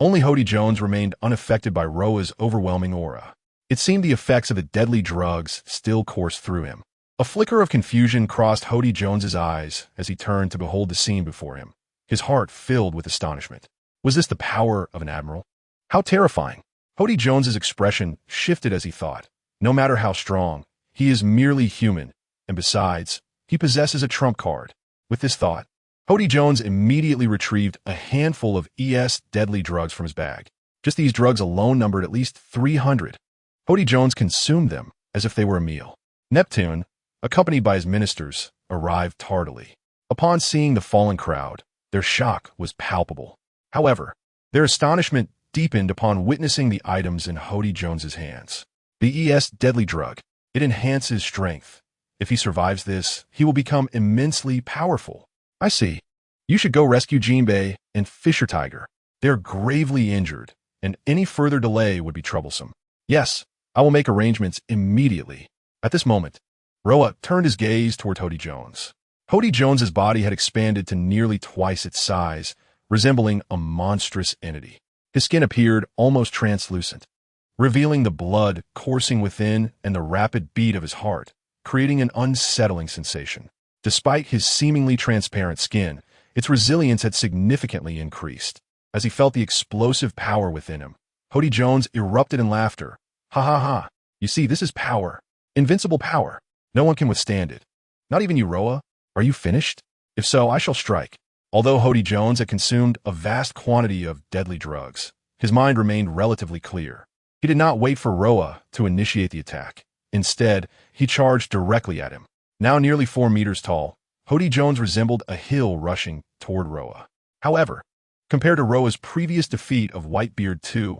only Hody Jones remained unaffected by Roa's overwhelming aura. It seemed the effects of the deadly drugs still coursed through him. A flicker of confusion crossed Hody Jones's eyes as he turned to behold the scene before him, his heart filled with astonishment. Was this the power of an admiral? How terrifying! Hody Jones's expression shifted as he thought. No matter how strong, he is merely human, and besides, he possesses a trump card. With this thought, Hody Jones immediately retrieved a handful of deadly drugs from his bag. Just these drugs alone numbered at least 300. Hody Jones consumed them as if they were a meal. Neptune, accompanied by his ministers, arrived tardily. Upon seeing the fallen crowd, their shock was palpable. However, their astonishment deepened upon witnessing the items in Hody Jones's hands. The deadly drug. It enhances strength. If he survives this, he will become immensely powerful. I see. You should go rescue Jinbei and Fisher Tiger. They're gravely injured, and any further delay would be troublesome. Yes, I will make arrangements immediately. At this moment, Roa turned his gaze toward Hody Jones. Hody Jones's body had expanded to nearly twice its size, resembling a monstrous entity. His skin appeared almost translucent, revealing the blood coursing within and the rapid beat of his heart, creating an unsettling sensation. Despite his seemingly transparent skin, its resilience had significantly increased. As he felt the explosive power within him, Hody Jones erupted in laughter. Ha ha ha. You see, this is power. Invincible power. No one can withstand it. Not even you, Roa. Are you finished? If so, I shall strike. Although Hody Jones had consumed a vast quantity of deadly drugs, his mind remained relatively clear. He did not wait for Roa to initiate the attack. Instead, he charged directly at him. Now nearly 4 meters tall, Hody Jones resembled a hill rushing toward Roa. However, compared to Roa's previous defeat of Whitebeard II,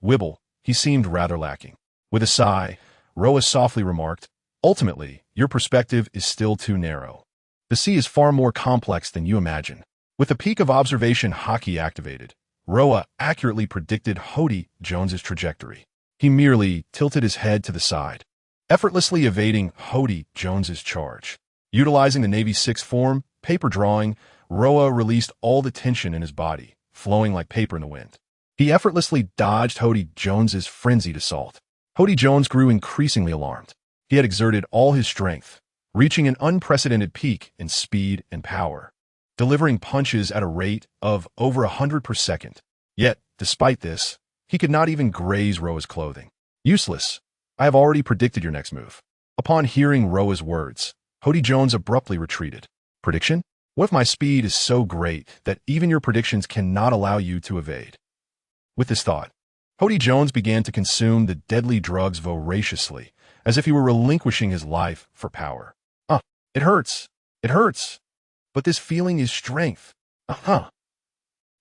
Wibble, he seemed rather lacking. With a sigh, Roa softly remarked, "Ultimately, your perspective is still too narrow. The sea is far more complex than you imagine." With the peak of observation Haki activated, Roa accurately predicted Hody Jones's trajectory. He merely tilted his head to the side, effortlessly evading Hody Jones's charge. Utilizing the Navy's 6th form, paper drawing, Roa released all the tension in his body, flowing like paper in the wind. He effortlessly dodged Hody Jones's frenzied assault. Hody Jones grew increasingly alarmed. He had exerted all his strength, reaching an unprecedented peak in speed and power, delivering punches at a rate of over 100 per second. Yet, despite this, he could not even graze Roa's clothing. Useless. I have already predicted your next move. Upon hearing Roa's words, Hody Jones abruptly retreated. Prediction? What if my speed is so great that even your predictions cannot allow you to evade? With this thought, Hody Jones began to consume the deadly drugs voraciously, as if he were relinquishing his life for power. It hurts. It hurts. But this feeling is strength.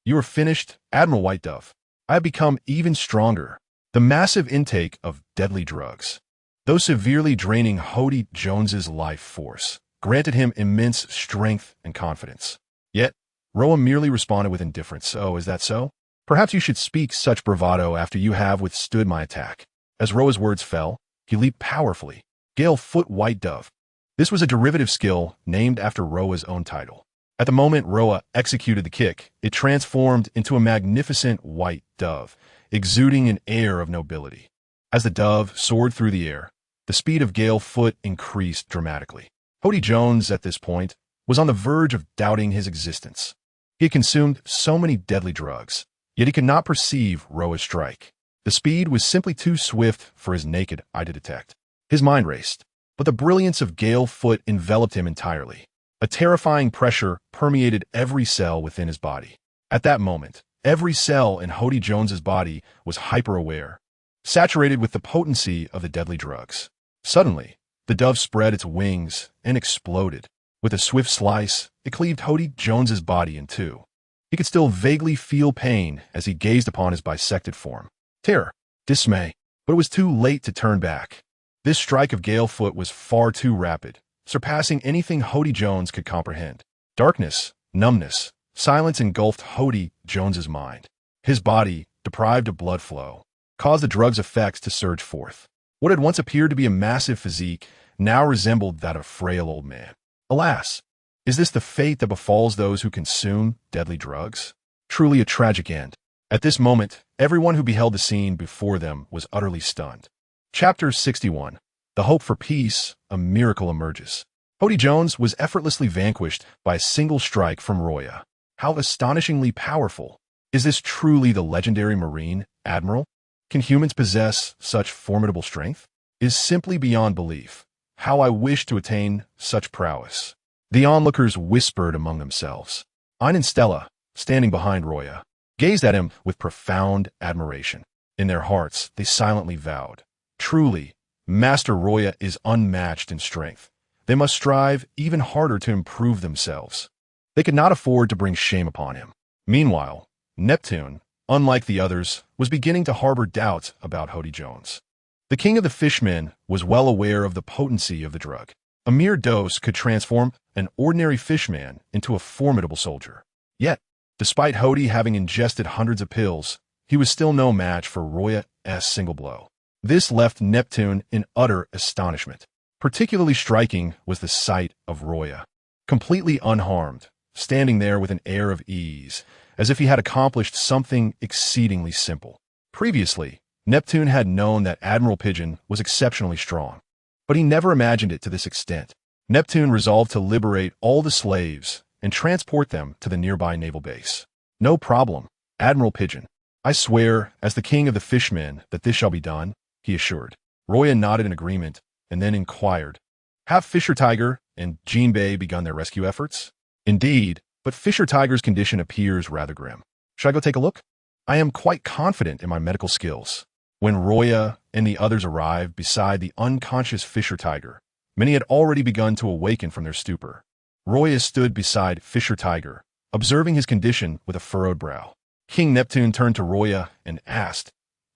You are finished, Admiral White Dove. I have become even stronger. The massive intake of deadly drugs, though severely draining Hody Jones's life force, granted him immense strength and confidence. Yet, Roa merely responded with indifference. Oh, is that so? Perhaps you should speak such bravado after you have withstood my attack. As Roa's words fell, he leaped powerfully. Gale-Foot White Dove. This was a derivative skill named after Roa's own title. At the moment Roa executed the kick, it transformed into a magnificent white dove, exuding an air of nobility. As the dove soared through the air, the speed of Gale Foot increased dramatically. Hody Jones, at this point, was on the verge of doubting his existence. He had consumed so many deadly drugs, yet he could not perceive Roa's strike. The speed was simply too swift for his naked eye to detect. His mind raced, but the brilliance of Gale Foot enveloped him entirely. A terrifying pressure permeated every cell within his body. At that moment, every cell in Hody Jones's body was hyper-aware, saturated with the potency of the deadly drugs. Suddenly, the dove spread its wings and exploded. With a swift slice, it cleaved Hody Jones's body in two. He could still vaguely feel pain as he gazed upon his bisected form. Terror, dismay, but it was too late to turn back. This strike of Gale Foot was far too rapid, surpassing anything Hody Jones could comprehend. Darkness, numbness, silence engulfed Hody Jones's mind. His body, deprived of blood flow, caused the drug's effects to surge forth. What had once appeared to be a massive physique now resembled that of a frail old man. Alas, is this the fate that befalls those who consume deadly drugs? Truly a tragic end. At this moment, everyone who beheld the scene before them was utterly stunned. Chapter 61. The Hope for Peace, a Miracle Emerges. Hody Jones was effortlessly vanquished by a single strike from Luo Ya. How astonishingly powerful. Is this truly the legendary Marine Admiral? Can humans possess such formidable strength? Is simply beyond belief. How I wish to attain such prowess. The onlookers whispered among themselves. Ein and Stella, standing behind Luo Ya, gazed at him with profound admiration. In their hearts, they silently vowed, truly, Master Luo Ya is unmatched in strength. They must strive even harder to improve themselves. They could not afford to bring shame upon him. Meanwhile, Neptune, unlike the others, was beginning to harbor doubts about Hody Jones. The king of the fishmen was well aware of the potency of the drug. A mere dose could transform an ordinary fishman into a formidable soldier. Yet, despite Hody having ingested hundreds of pills, he was still no match for Luo Ya's single blow. This left Neptune in utter astonishment. Particularly striking was the sight of Luo Ya, completely unharmed, standing there with an air of ease, as if he had accomplished something exceedingly simple. Previously, Neptune had known that Admiral Pigeon was exceptionally strong, but he never imagined it to this extent. Neptune resolved to liberate all the slaves and transport them to the nearby naval base. No problem, Admiral Pigeon. I swear, as the king of the fishmen, that this shall be done, he assured. Luo Ya nodded in agreement and then inquired, have Fisher Tiger and Jinbei begun their rescue efforts? Indeed, but Fisher Tiger's condition appears rather grim. Should I go take a look? I am quite confident in my medical skills. When Luo Ya and the others arrived beside the unconscious Fisher Tiger, many had already begun to awaken from their stupor. Luo Ya stood beside Fisher Tiger, observing his condition with a furrowed brow. King Neptune turned to Luo Ya and asked,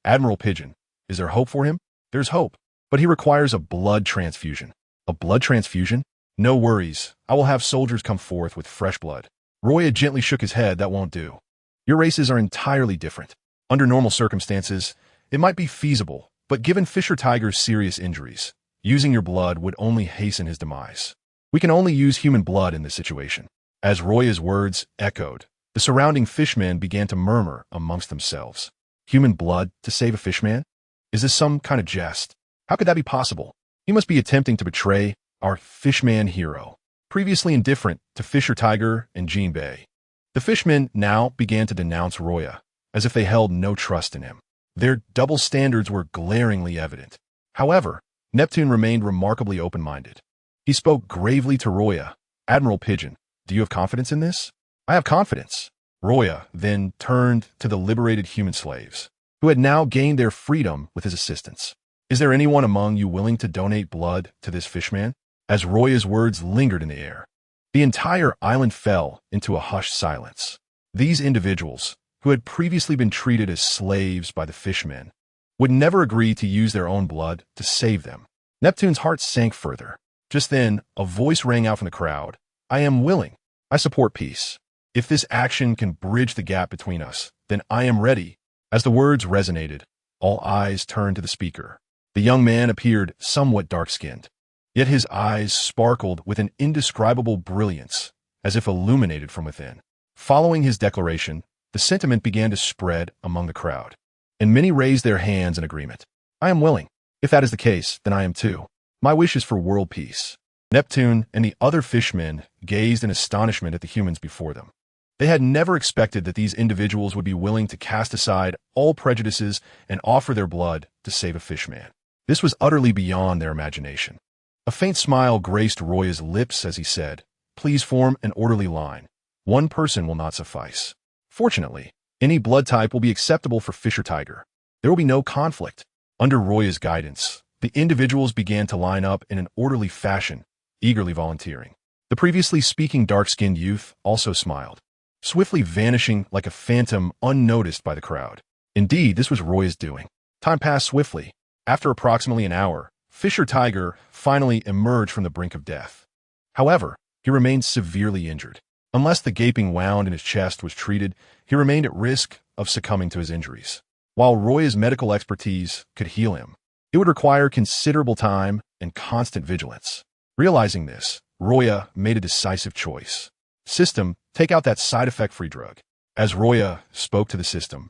Admiral Pigeon, is there hope for him? There's hope, but he requires a blood transfusion. A blood transfusion? No worries, I will have soldiers come forth with fresh blood. Luo Ya gently shook his head. That won't do. Your races are entirely different. Under normal circumstances, it might be feasible, but given Fisher Tiger's serious injuries, using your blood would only hasten his demise. We can only use human blood in this situation. As Luo Ya's words echoed, the surrounding fishmen began to murmur amongst themselves. Human blood to save a fishman? Is this some kind of jest? How could that be possible? He must be attempting to betray our fishman hero. Previously indifferent to Fisher Tiger and Jinbei, the fishmen now began to denounce Luo Ya, as if they held no trust in him. Their double standards were glaringly evident. However, Neptune remained remarkably open-minded. He spoke gravely to Luo Ya. Admiral Pigeon, do you have confidence in this? I have confidence. Luo Ya then turned to the liberated human slaves, who had now gained their freedom with his assistance. Is there anyone among you willing to donate blood to this fishman? As Luo Ya's words lingered in the air, the entire island fell into a hushed silence. These individuals, who had previously been treated as slaves by the fishmen, would never agree to use their own blood to save them. Neptune's heart sank further. Just then, a voice rang out from the crowd. I am willing. I support peace. If this action can bridge the gap between us, then I am ready. As the words resonated, all eyes turned to the speaker. The young man appeared somewhat dark-skinned, Yet his eyes sparkled with an indescribable brilliance, as if illuminated from within. Following his declaration, the sentiment began to spread among the crowd, and many raised their hands in agreement. I am willing. If that is the case, then I am too. My wish is for world peace. Neptune and the other fishmen gazed in astonishment at the humans before them. They had never expected that these individuals would be willing to cast aside all prejudices and offer their blood to save a fishman. This was utterly beyond their imagination. A faint smile graced Roya's lips as he said, "Please form an orderly line. One person will not suffice. Fortunately, any blood type will be acceptable for Fisher Tiger. There will be no conflict." Under Roya's guidance, the individuals began to line up in an orderly fashion, eagerly volunteering. The previously speaking dark-skinned youth also smiled, swiftly vanishing like a phantom unnoticed by the crowd. Indeed, this was Roya's doing. Time passed swiftly. After approximately an hour, Fisher Tiger finally emerged from the brink of death. However, he remained severely injured. Unless the gaping wound in his chest was treated, he remained at risk of succumbing to his injuries. While Roya's medical expertise could heal him, it would require considerable time and constant vigilance. Realizing this, Roya made a decisive choice. System, take out that side effect-free drug. As Roya spoke to the system,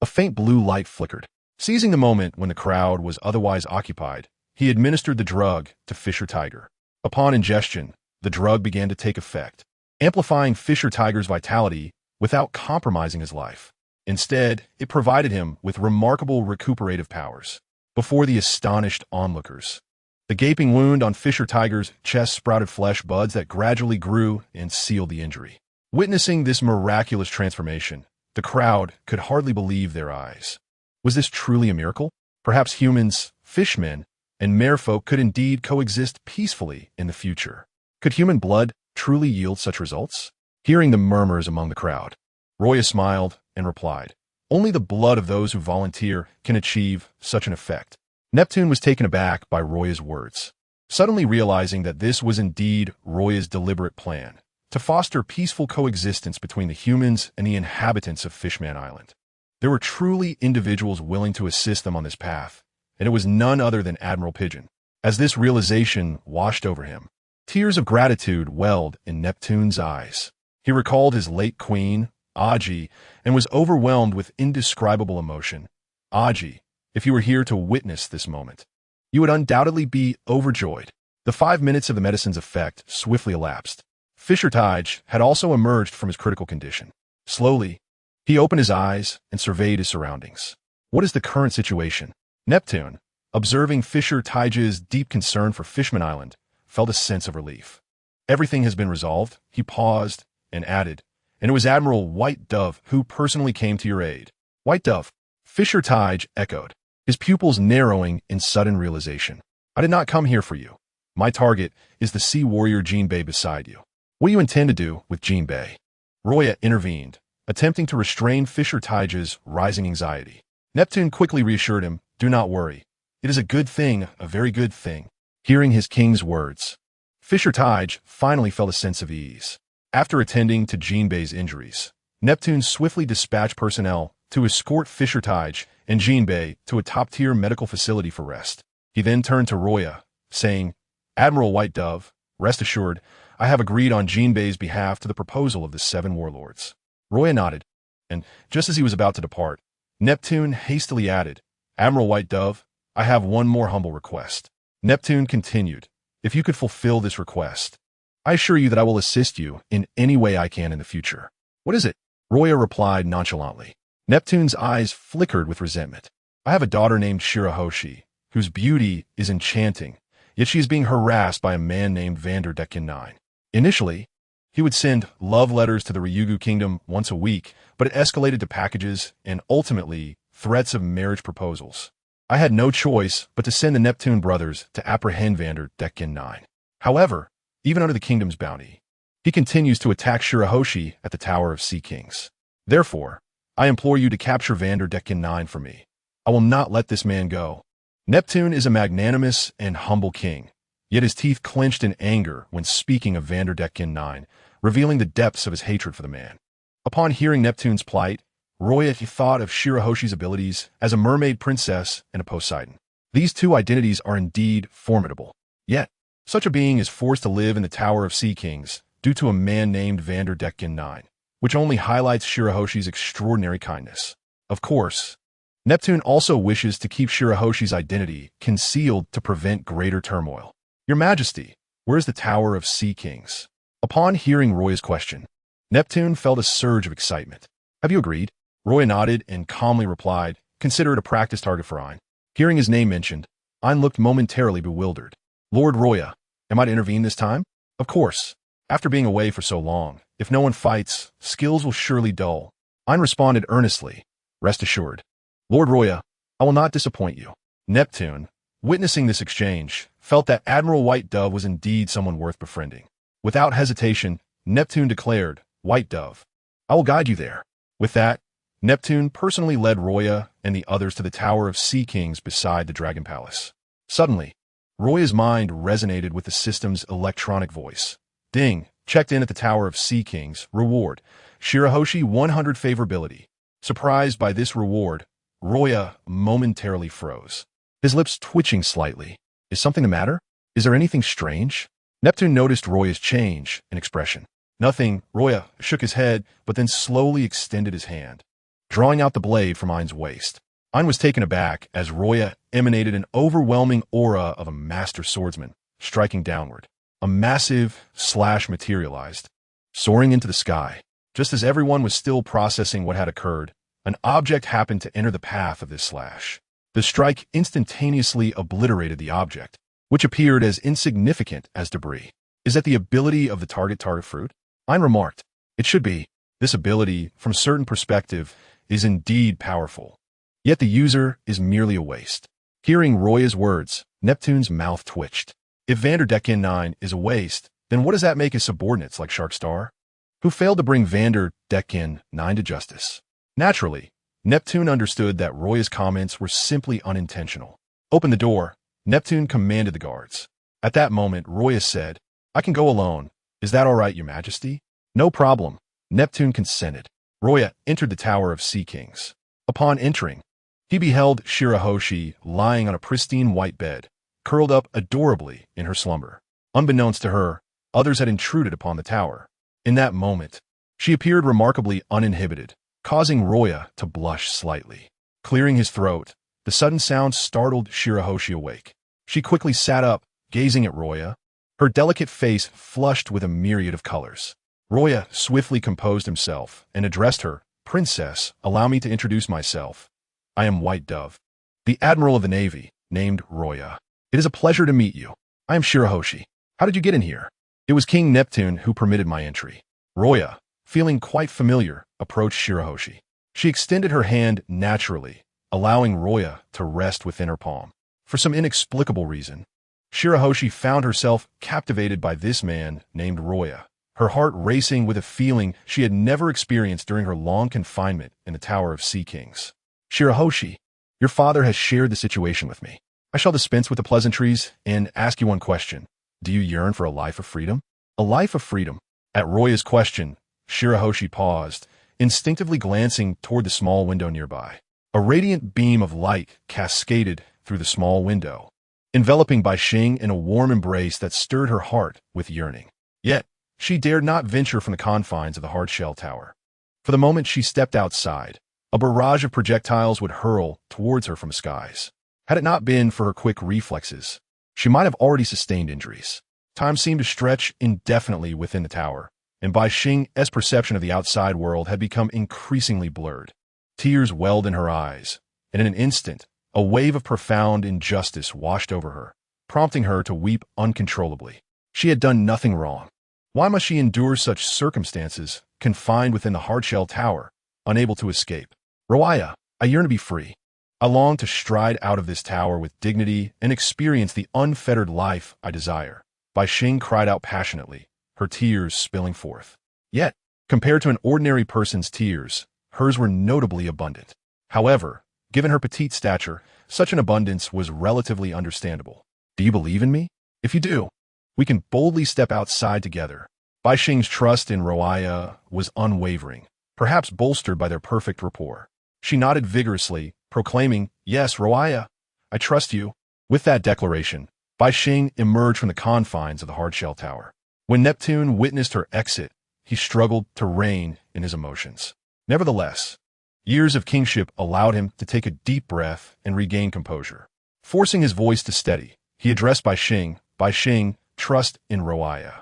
a faint blue light flickered. Seizing the moment when the crowd was otherwise occupied, he administered the drug to Fisher Tiger. Upon ingestion, the drug began to take effect, amplifying Fisher Tiger's vitality without compromising his life. Instead, it provided him with remarkable recuperative powers. Before the astonished onlookers, the gaping wound on Fisher Tiger's chest sprouted flesh buds that gradually grew and sealed the injury. Witnessing this miraculous transformation, the crowd could hardly believe their eyes. Was this truly a miracle? Perhaps humans, fishmen, and merfolk could indeed coexist peacefully in the future. Could human blood truly yield such results? Hearing the murmurs among the crowd, Roya smiled and replied, "Only the blood of those who volunteer can achieve such an effect." Neptune was taken aback by Roya's words, suddenly realizing that this was indeed Roya's deliberate plan, to foster peaceful coexistence between the humans and the inhabitants of Fishman Island. There were truly individuals willing to assist them on this path, and it was none other than Admiral Pigeon. As this realization washed over him, tears of gratitude welled in Neptune's eyes. He recalled his late queen, Aji, and was overwhelmed with indescribable emotion. Aji, if you were here to witness this moment, you would undoubtedly be overjoyed. The 5 minutes of the medicine's effect swiftly elapsed. Fisher Tiger had also emerged from his critical condition. Slowly, he opened his eyes and surveyed his surroundings. What is the current situation? Neptune, observing Fisher Tiger's deep concern for Fishman Island, felt a sense of relief. Everything has been resolved, he paused and added, and it was Admiral White Dove who personally came to your aid. White Dove, Fisher Tiger echoed, his pupils narrowing in sudden realization. I did not come here for you. My target is the sea warrior Jinbei beside you. What do you intend to do with Jinbei? Roya intervened, attempting to restrain Fisher Tiger's rising anxiety. Neptune quickly reassured him, "Do not worry. It is a good thing, a very good thing." Hearing his king's words, Fisher Tiger finally felt a sense of ease. After attending to Jinbei's injuries, Neptune swiftly dispatched personnel to escort Fisher Tiger and Jinbei to a top-tier medical facility for rest. He then turned to Roya, saying, "Admiral White Dove, rest assured, I have agreed on Jinbei's behalf to the proposal of the 7 warlords." Roya nodded, and just as he was about to depart, Neptune hastily added, "Admiral White Dove, I have one more humble request." Neptune continued, "If you could fulfill this request, I assure you that I will assist you in any way I can in the future." "What is it?" Roya replied nonchalantly. Neptune's eyes flickered with resentment. "I have a daughter named Shirahoshi, whose beauty is enchanting, yet she is being harassed by a man named Vanderdecken 9. Initially, he would send love letters to the Ryūjin Kingdom once a week, but it escalated to packages and ultimately threats of marriage proposals. I had no choice but to send the Neptune brothers to apprehend Vanderdecken 9. However, even under the kingdom's bounty, he continues to attack Shirahoshi at the Tower of Sea Kings. Therefore, I implore you to capture Vanderdecken 9 for me. I will not let this man go." Neptune is a magnanimous and humble king, yet his teeth clenched in anger when speaking of Vanderdecken 9, revealing the depths of his hatred for the man. Upon hearing Neptune's plight, Roya thought of Shirahoshi's abilities as a mermaid princess and a Poseidon. These two identities are indeed formidable. Yet, Such a being is forced to live in the Tower of Sea Kings due to a man named Vanderdecken 9, which only highlights Shirahoshi's extraordinary kindness. Of course, Neptune also wishes to keep Shirahoshi's identity concealed to prevent greater turmoil. Your Majesty, where is the Tower of Sea Kings? Upon hearing Roya's question, Neptune felt a surge of excitement. Have you agreed? Roya nodded and calmly replied, consider it a practice target for Ein. Hearing his name mentioned, Ein looked momentarily bewildered. Lord Roya, am I to intervene this time? Of course. After being away for so long, if no one fights, skills will surely dull. Ein responded earnestly, rest assured. Lord Roya, I will not disappoint you. Neptune, witnessing this exchange, felt that Admiral White Dove was indeed someone worth befriending. Without hesitation, Neptune declared, White Dove, I will guide you there. With that, Neptune personally led Roya and the others to the Tower of Sea Kings beside the Dragon Palace. Suddenly, Roya's mind resonated with the system's electronic voice. Ding, checked in at the Tower of Sea Kings, reward, Shirahoshi 100 favorability. Surprised by this reward, Roya momentarily froze, his lips twitching slightly. Is something the matter? Is there anything strange? Neptune noticed Roya's change in expression. Nothing. Roya shook his head, but then slowly extended his hand, drawing out the blade from Ein's waist. Ein was taken aback as Roya emanated an overwhelming aura of a master swordsman, striking downward. A massive slash materialized, soaring into the sky. Just as everyone was still processing what had occurred, an object happened to enter the path of this slash. The strike instantaneously obliterated the object, which appeared as insignificant as debris. Is that the ability of the target fruit? Ein remarked. It should be. This ability, from a certain perspective, is indeed powerful. Yet the user is merely a waste. Hearing Roya's words, Neptune's mouth twitched. If Vanderdecken 9 is a waste, then what does that make his subordinates like Sharkstar, who failed to bring Vanderdecken 9 to justice? Naturally, Neptune understood that Roya's comments were simply unintentional. Open the door, Neptune commanded the guards. At that moment, Roya said, I can go alone. Is that all right, Your Majesty? No problem. Neptune consented. Roya entered the Tower of Sea Kings. Upon entering, he beheld Shirahoshi lying on a pristine white bed, curled up adorably in her slumber. Unbeknownst to her, others had intruded upon the tower. In that moment, she appeared remarkably uninhibited, causing Roya to blush slightly. Clearing his throat, the sudden sound startled Shirahoshi awake. She quickly sat up, gazing at Roya, her delicate face flushed with a myriad of colors. Roya swiftly composed himself and addressed her, Princess, allow me to introduce myself. I am White Dove, the Admiral of the Navy, named Roya. It is a pleasure to meet you. I am Shirahoshi. How did you get in here? It was King Neptune who permitted my entry. Roya, feeling quite familiar, approached Shirahoshi. She extended her hand naturally, allowing Roya to rest within her palm. For some inexplicable reason, Shirahoshi found herself captivated by this man named Roya, her heart racing with a feeling she had never experienced during her long confinement in the Tower of Sea Kings. Shirahoshi, your father has shared the situation with me. I shall dispense with the pleasantries and ask you one question. Do you yearn for a life of freedom? A life of freedom. At Roya's question, Shirahoshi paused, instinctively glancing toward the small window nearby. A radiant beam of light cascaded through the small window, enveloping Bai Xing in a warm embrace that stirred her heart with yearning. Yet, she dared not venture from the confines of the hard-shell tower. For the moment she stepped outside, a barrage of projectiles would hurl towards her from the skies. Had it not been for her quick reflexes, she might have already sustained injuries. Time seemed to stretch indefinitely within the tower, and Bai Xing's perception of the outside world had become increasingly blurred. Tears welled in her eyes, and in an instant, a wave of profound injustice washed over her, prompting her to weep uncontrollably. She had done nothing wrong. Why must she endure such circumstances, confined within the hard-shell tower, unable to escape? Roya, I yearn to be free. I long to stride out of this tower with dignity and experience the unfettered life I desire. Bai Xing cried out passionately, her tears spilling forth. Yet, compared to an ordinary person's tears, hers were notably abundant. However, given her petite stature, such an abundance was relatively understandable. Do you believe in me? If you do, we can boldly step outside together. Bai Xing's trust in Roya was unwavering, perhaps bolstered by their perfect rapport. She nodded vigorously, proclaiming, Yes, Roya, I trust you. With that declaration, Bai Xing emerged from the confines of the hardshell tower. When Neptune witnessed her exit, he struggled to rein in his emotions. Nevertheless, years of kingship allowed him to take a deep breath and regain composure. Forcing his voice to steady, he addressed Bai Xing. Bai Xing, trust in Luo Ya.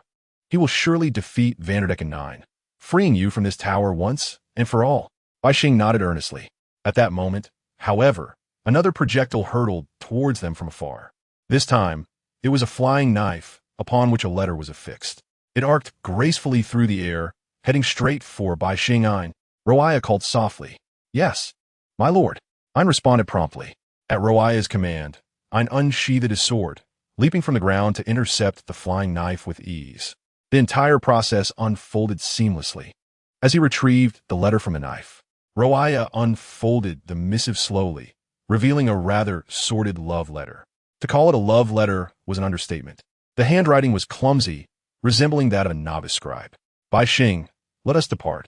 He will surely defeat Vanderdecken 9, freeing you from this tower once and for all. Bai Xing nodded earnestly. At that moment, however, another projectile hurtled towards them from afar. This time, it was a flying knife upon which a letter was affixed. It arced gracefully through the air, heading straight for Bai Xing. Luo Ya called softly. Yes, my lord. Ein responded promptly. At Luo Ya's command, Ein unsheathed his sword, leaping from the ground to intercept the flying knife with ease. The entire process unfolded seamlessly. As he retrieved the letter from the knife, Luo Ya unfolded the missive slowly, revealing a rather sordid love letter. To call it a love letter was an understatement. The handwriting was clumsy, resembling that of a novice scribe. Bai Xing, let us depart.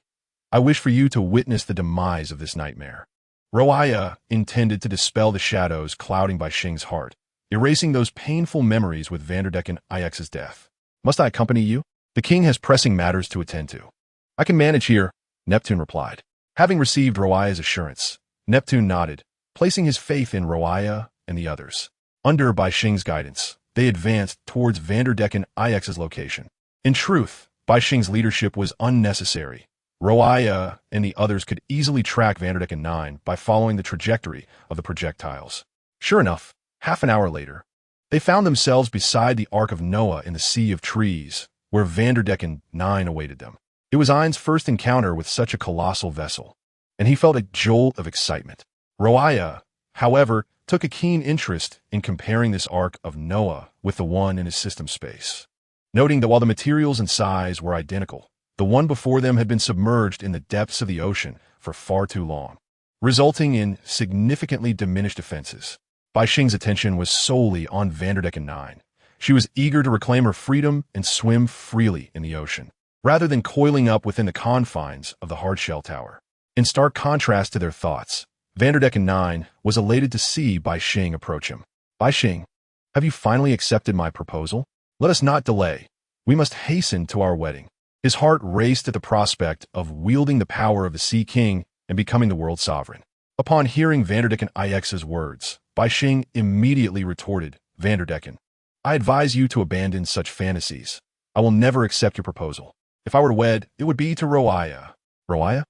I wish for you to witness the demise of this nightmare. Luo Ya intended to dispel the shadows clouding Bai Xing's heart, erasing those painful memories with Vanderdecken IX's death. Must I accompany you? The king has pressing matters to attend to. I can manage here, Neptune replied. Having received Luo Ya's assurance, Neptune nodded, placing his faith in Luo Ya and the others. Under Bai Xing's guidance, they advanced towards Vanderdecken IX's location. In truth, Bai Xing's leadership was unnecessary. Luo Ya and the others could easily track Vanderdecken 9 by following the trajectory of the projectiles. Sure enough, half an hour later, they found themselves beside the Ark of Noah in the Sea of Trees, where Vanderdecken 9 awaited them. It was Ein's first encounter with such a colossal vessel, and he felt a jolt of excitement. Luo Ya, however, took a keen interest in comparing this Ark of Noah with the one in his system space, noting that while the materials and size were identical, the one before them had been submerged in the depths of the ocean for far too long, resulting in significantly diminished defenses. Bai Xing's attention was solely on Vanderdecken 9. She was eager to reclaim her freedom and swim freely in the ocean, rather than coiling up within the confines of the hardshell tower. In stark contrast to their thoughts, Vanderdecken 9 was elated to see Bai Xing approach him. Bai Xing, have you finally accepted my proposal? Let us not delay. We must hasten to our wedding. His heart raced at the prospect of wielding the power of the Sea King and becoming the world's sovereign. Upon hearing Vanderdecken IX's words, Bai Xing immediately retorted, Vanderdecken, I advise you to abandon such fantasies. I will never accept your proposal. If I were to wed, it would be to Luo Ya. Luo Ya?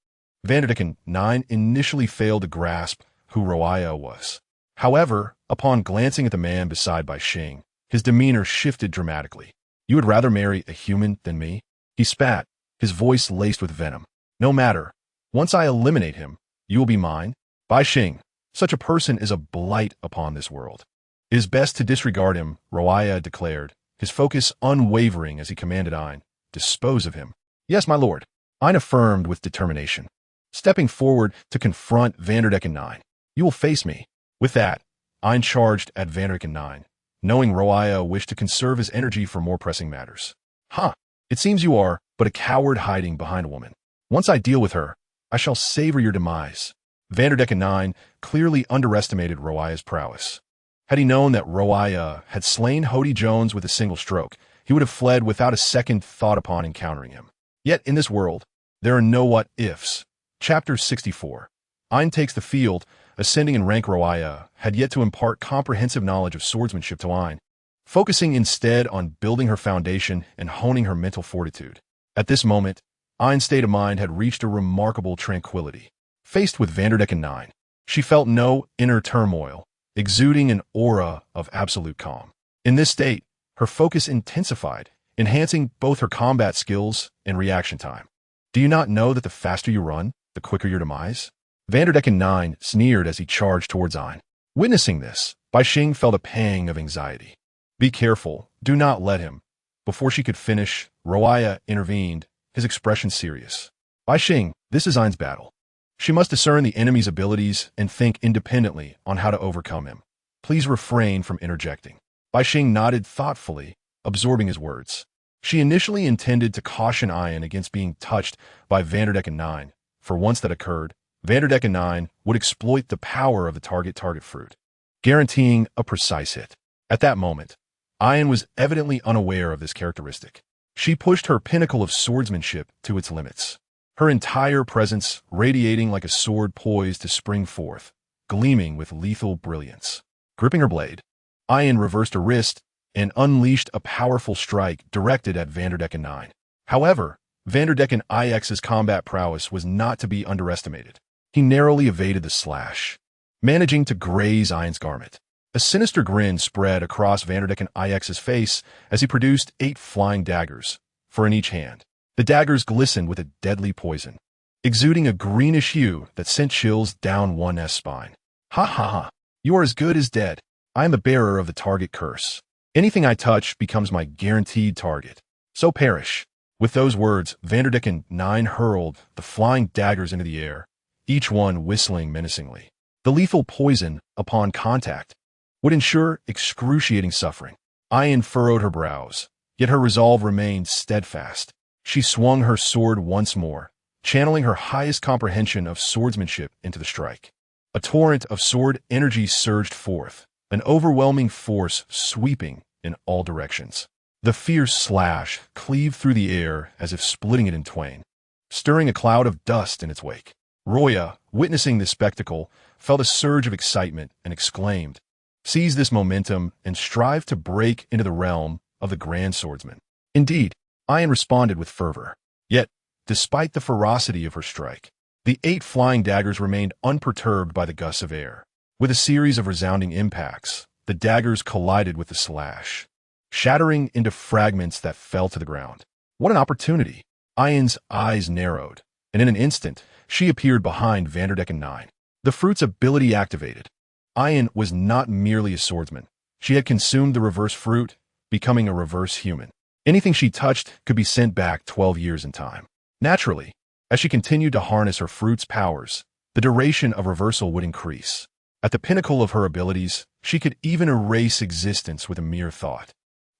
Vanderdecken 9 initially failed to grasp who Luo Ya was. However, upon glancing at the man beside Bai Xing, his demeanor shifted dramatically. You would rather marry a human than me? He spat, his voice laced with venom. No matter. Once I eliminate him, you will be mine. Bai Xing, such a person is a blight upon this world. It is best to disregard him, Luo Ya declared, his focus unwavering as he commanded Ein, dispose of him. Yes, my lord. Ein affirmed with determination, stepping forward to confront Vanderdecken 9. You will face me. With that, Ein charged at Vanderdecken 9, knowing Luo Ya wished to conserve his energy for more pressing matters. Huh. It seems you are but a coward hiding behind a woman. Once I deal with her, I shall savor your demise. Vanderdecken 9 clearly underestimated Luo Ya's prowess. Had he known that Luo Ya had slain Hody Jones with a single stroke, he would have fled without a second thought upon encountering him. Yet in this world, there are no what-ifs. Chapter 64. Ein takes the field, ascending in rank. Luo Ya had yet to impart comprehensive knowledge of swordsmanship to Ein, focusing instead on building her foundation and honing her mental fortitude. At this moment, Ein's state of mind had reached a remarkable tranquility. Faced with Vanderdecken 9, she felt no inner turmoil, exuding an aura of absolute calm. In this state, her focus intensified, enhancing both her combat skills and reaction time. Do you not know that the faster you run, the quicker your demise? Vanderdecken 9 sneered as he charged towards Ein. Witnessing this, Bai Xing felt a pang of anxiety. Be careful, do not let him. Before she could finish, Luo Ya intervened, his expression serious. Bai Xing, this is Ein's battle. She must discern the enemy's abilities and think independently on how to overcome him. Please refrain from interjecting. Bai Xing nodded thoughtfully, absorbing his words. She initially intended to caution Ein against being touched by Vanderdecken 9. For once that occurred, Vanderdecken 9 would exploit the power of the target fruit, guaranteeing a precise hit. At that moment, Ayan was evidently unaware of this characteristic. She pushed her pinnacle of swordsmanship to its limits, her entire presence radiating like a sword poised to spring forth, gleaming with lethal brilliance. Gripping her blade, Ayan reversed her wrist and unleashed a powerful strike directed at Vanderdecken 9. However, Vanderdecken IX's combat prowess was not to be underestimated. He narrowly evaded the slash, managing to graze Ayan's garment. A sinister grin spread across Vanderdecken IX's face as he produced 8 flying daggers, 4 in each hand. The daggers glistened with a deadly poison, exuding a greenish hue that sent chills down one's spine. Ha ha ha! You are as good as dead. I am the bearer of the target curse. Anything I touch becomes my guaranteed target. So perish. With those words, Vanderdecken 9 hurled the flying daggers into the air, each one whistling menacingly. The lethal poison, upon contact, would ensure excruciating suffering. Ayan furrowed her brows, yet her resolve remained steadfast. She swung her sword once more, channeling her highest comprehension of swordsmanship into the strike. A torrent of sword energy surged forth, an overwhelming force sweeping in all directions. The fierce slash cleaved through the air as if splitting it in twain, stirring a cloud of dust in its wake. Luo Ya, witnessing this spectacle, felt a surge of excitement and exclaimed, "Seize this momentum and strive to break into the realm of the grand swordsman." Indeed, Ayan responded with fervor. Yet, despite the ferocity of her strike, the 8 flying daggers remained unperturbed by the gusts of air. With a series of resounding impacts, the daggers collided with the slash, shattering into fragments that fell to the ground. What an opportunity! Ayan's eyes narrowed, and in an instant, she appeared behind Vanderdecken 9. The fruit's ability activated. Ayan was not merely a swordsman. She had consumed the reverse fruit, becoming a reverse human. Anything she touched could be sent back 12 years in time. Naturally, as she continued to harness her fruit's powers, the duration of reversal would increase. At the pinnacle of her abilities, she could even erase existence with a mere thought.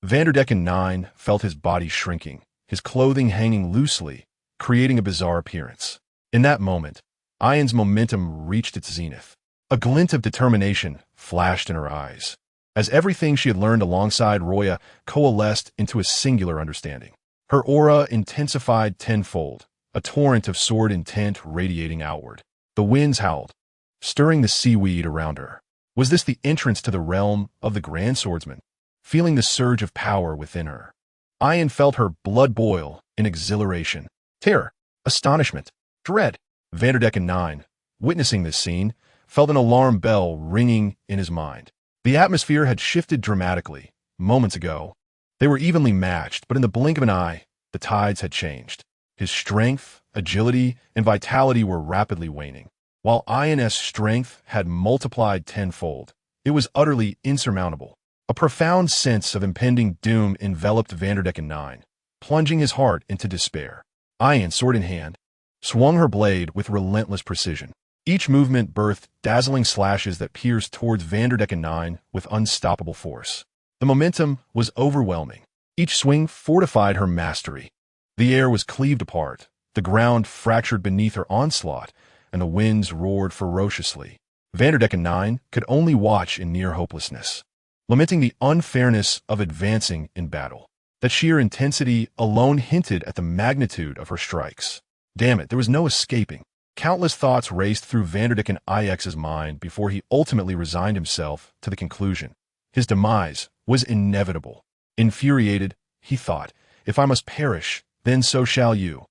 Vanderdecken 9 felt his body shrinking, his clothing hanging loosely, creating a bizarre appearance. In that moment, Ayan's momentum reached its zenith. A glint of determination flashed in her eyes, as everything she had learned alongside Luo Ya coalesced into a singular understanding. Her aura intensified tenfold, a torrent of sword intent radiating outward. The winds howled, stirring the seaweed around her. Was this the entrance to the realm of the grand swordsman? Feeling the surge of power within her, Ayan felt her blood boil in exhilaration, terror, astonishment, dread. Vanderdecken 9, witnessing this scene, felt an alarm bell ringing in his mind. The atmosphere had shifted dramatically. Moments ago, they were evenly matched, but in the blink of an eye, the tides had changed. His strength, agility, and vitality were rapidly waning. While Ayan's strength had multiplied tenfold, it was utterly insurmountable. A profound sense of impending doom enveloped Vanderdecken 9, plunging his heart into despair. Ayan, sword in hand, swung her blade with relentless precision. Each movement birthed dazzling slashes that pierced towards Vanderdecken 9 with unstoppable force. The momentum was overwhelming. Each swing fortified her mastery. The air was cleaved apart, the ground fractured beneath her onslaught, and the winds roared ferociously. Vanderdecken 9 could only watch in near hopelessness, lamenting the unfairness of advancing in battle. That sheer intensity alone hinted at the magnitude of her strikes. Damn it, there was no escaping. Countless thoughts raced through Vanderdecken IX's mind before he ultimately resigned himself to the conclusion. His demise was inevitable. Infuriated, he thought, "If I must perish, then so shall you."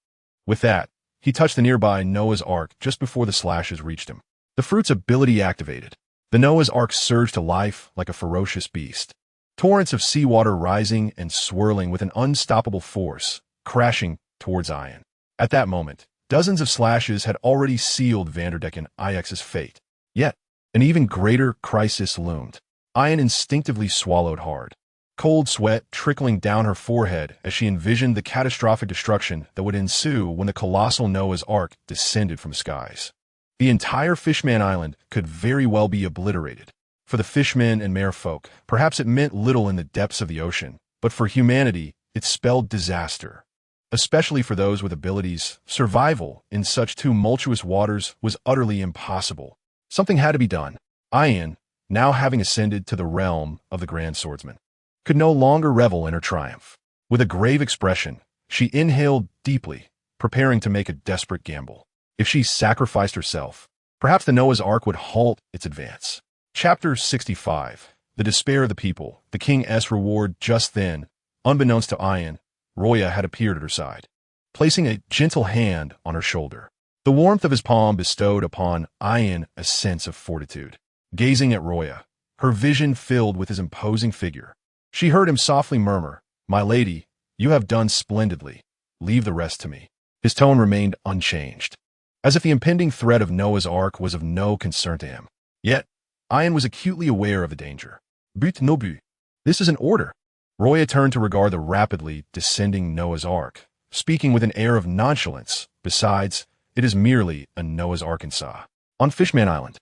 With that, he touched the nearby Noah's Ark just before the slashes reached him. The fruit's ability activated. The Noah's Ark surged to life like a ferocious beast. Torrents of seawater rising and swirling with an unstoppable force, crashing towards Ayan. At that moment, dozens of slashes had already sealed Vanderdecken IX's fate. Yet, an even greater crisis loomed. Ayan instinctively swallowed hard, cold sweat trickling down her forehead as she envisioned the catastrophic destruction that would ensue when the colossal Noah's Ark descended from the skies. The entire Fishman Island could very well be obliterated. For the fishmen and merfolk, perhaps it meant little in the depths of the ocean, but for humanity, it spelled disaster. Especially for those with abilities, survival in such tumultuous waters was utterly impossible. Something had to be done. Ayan, now having ascended to the realm of the grand swordsman, could no longer revel in her triumph. With a grave expression, she inhaled deeply, preparing to make a desperate gamble. If she sacrificed herself, perhaps the Noah's Ark would halt its advance. Chapter 65. The Despair of the People. The king's reward. Just then, unbeknownst to Ayan, Luo Ya had appeared at her side, placing a gentle hand on her shoulder. The warmth of his palm bestowed upon Ayan a sense of fortitude. Gazing at Luo Ya, her vision filled with his imposing figure, she heard him softly murmur, "My lady, you have done splendidly. Leave the rest to me." His tone remained unchanged, as if the impending threat of Noah's Ark was of no concern to him. Yet, Ayan was acutely aware of the danger. "But no but. This is an order." Luo Ya turned to regard the rapidly descending Noah's Ark, speaking with an air of nonchalance. "Besides, it is merely a Noah's Arkansas." On Fishman Island,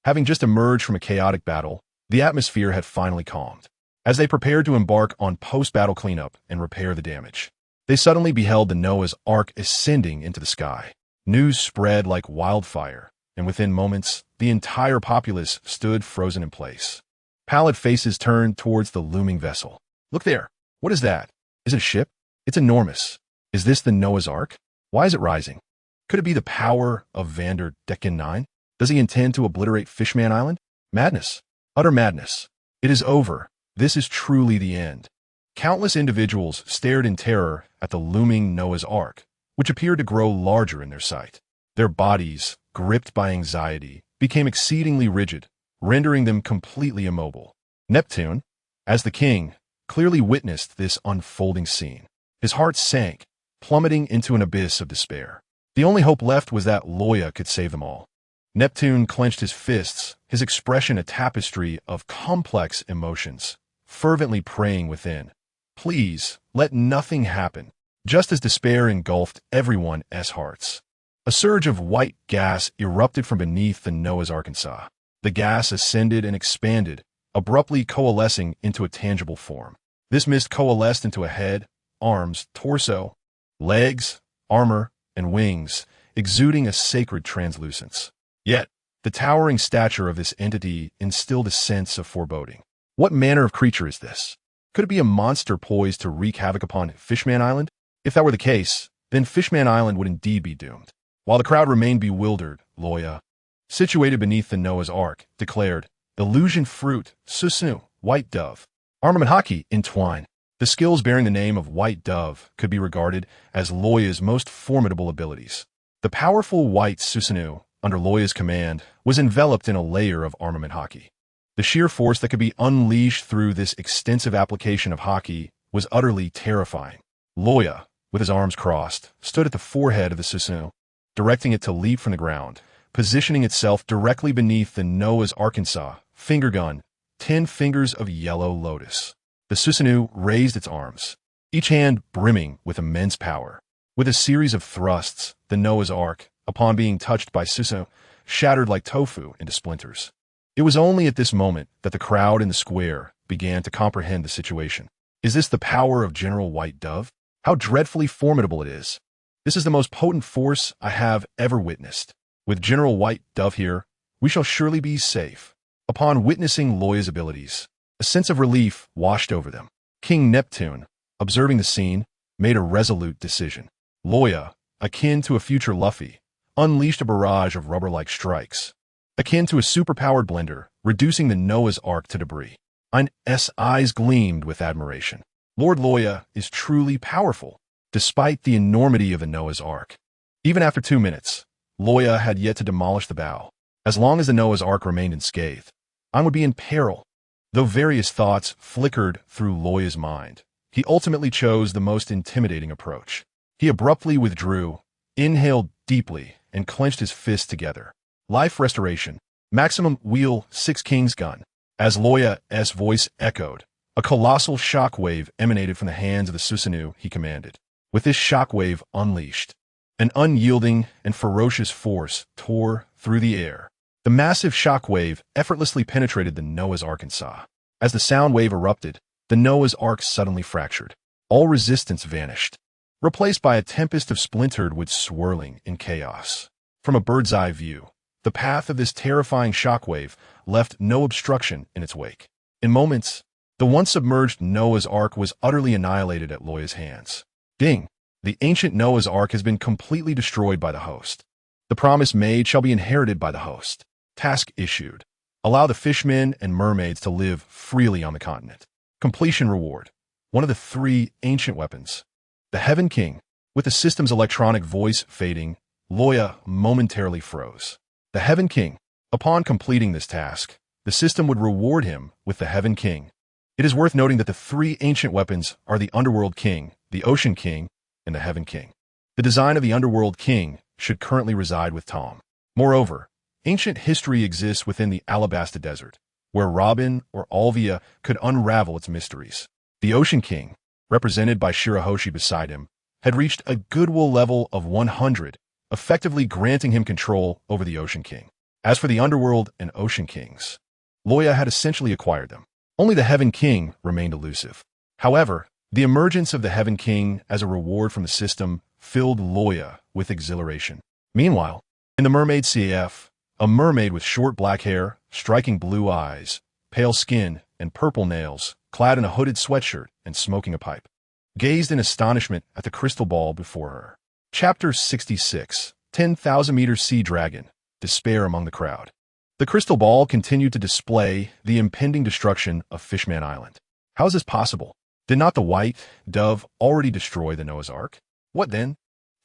having just emerged from a chaotic battle, the atmosphere had finally calmed. As they prepared to embark on post-battle cleanup and repair the damage, they suddenly beheld the Noah's Ark ascending into the sky. News spread like wildfire, and within moments, the entire populace stood frozen in place. Pallid faces turned towards the looming vessel. "Look there! What is that? Is it a ship? It's enormous. Is this the Noah's Ark? Why is it rising? Could it be the power of Vander Decken 9? Does he intend to obliterate Fishman Island? Madness! Utter madness! It is over. This is truly the end." Countless individuals stared in terror at the looming Noah's Ark, which appeared to grow larger in their sight. Their bodies, gripped by anxiety, became exceedingly rigid, rendering them completely immobile. Neptune, as the king, clearly witnessed this unfolding scene. His heart sank, plummeting into an abyss of despair. The only hope left was that Luo Ya could save them all. Neptune clenched his fists, his expression a tapestry of complex emotions, fervently praying within, "Please, let nothing happen," just as despair engulfed everyone's hearts. A surge of white gas erupted from beneath the Noah's Arkansas. The gas ascended and expanded, abruptly coalescing into a tangible form. This mist coalesced into a head, arms, torso, legs, armor, and wings, exuding a sacred translucence. Yet, the towering stature of this entity instilled a sense of foreboding. What manner of creature is this? Could it be a monster poised to wreak havoc upon Fishman Island? If that were the case, then Fishman Island would indeed be doomed. While the crowd remained bewildered, Luo Ya, situated beneath the Noah's Ark, declared, "Illusion fruit, susunu, white dove, armament Haki, entwine." The skills bearing the name of White Dove could be regarded as Luo Ya's most formidable abilities. The powerful white susunu, under Luo Ya's command, was enveloped in a layer of armament Haki. The sheer force that could be unleashed through this extensive application of Haki was utterly terrifying. Luo Ya, with his arms crossed, stood at the forehead of the Susunu, directing it to leap from the ground, positioning itself directly beneath the Noah's Arkansas, finger gun, 10 fingers of yellow lotus. The Susunu raised its arms, each hand brimming with immense power. With a series of thrusts, the Noah's Ark, upon being touched by Susunu, shattered like tofu into splinters. It was only at this moment that the crowd in the square began to comprehend the situation. Is this the power of General White Dove? How dreadfully formidable it is. This is the most potent force I have ever witnessed. With General White Dove here, we shall surely be safe. Upon witnessing Luo Ya's abilities, a sense of relief washed over them. King Neptune, observing the scene, made a resolute decision. Luo Ya, akin to a future Luffy, unleashed a barrage of rubber-like strikes, akin to a superpowered blender, reducing the Noah's Ark to debris. Ayan's eyes gleamed with admiration. Lord Luo Ya is truly powerful, despite the enormity of the Noah's Ark. Even after 2 minutes, Luo Ya had yet to demolish the bow. As long as the Noah's Ark remained unscathed, Ayan would be in peril. Though various thoughts flickered through Luo Ya's mind, he ultimately chose the most intimidating approach. He abruptly withdrew, inhaled deeply, and clenched his fists together. Life restoration. Maximum wheel 6 King's gun. As Luo Ya's voice echoed, a colossal shockwave emanated from the hands of the Susunu he commanded. With this shockwave unleashed, an unyielding and ferocious force tore through the air. The massive shockwave effortlessly penetrated the Noah's Arkansas. As the sound wave erupted, the Noah's Ark suddenly fractured. All resistance vanished, replaced by a tempest of splintered wood swirling in chaos. From a bird's eye view, the path of this terrifying shockwave left no obstruction in its wake. In moments, The once submerged Noah's Ark was utterly annihilated at Luo Ya's hands. Ding! The ancient Noah's Ark has been completely destroyed by the host. The promise made shall be inherited by the host. Task issued. Allow the fishmen and mermaids to live freely on the continent. Completion reward. One of the 3 ancient weapons. The Heaven King. With the system's electronic voice fading, Luo Ya momentarily froze. The Heaven King. Upon completing this task, the system would reward him with the Heaven King. It is worth noting that the 3 ancient weapons are the Underworld King, the Ocean King, and the Heaven King. The design of the Underworld King should currently reside with Tom. Moreover, ancient history exists within the Alabasta Desert, where Robin or Alvia could unravel its mysteries. The Ocean King, represented by Shirahoshi beside him, had reached a goodwill level of 100, effectively granting him control over the Ocean King. As for the Underworld and Ocean Kings, Luo Ya had essentially acquired them. Only the Heaven King remained elusive. However, the emergence of the Heaven King as a reward from the system filled Luo Ya with exhilaration. Meanwhile, in the Mermaid CAF, a mermaid with short black hair, striking blue eyes, pale skin, and purple nails, clad in a hooded sweatshirt and smoking a pipe, gazed in astonishment at the crystal ball before her. Chapter 66, 10,000-meter Sea Dragon, Despair Among the Crowd. The crystal ball continued to display the impending destruction of Fishman Island. How is this possible? Did not the white dove already destroy the Noah's Ark? What then?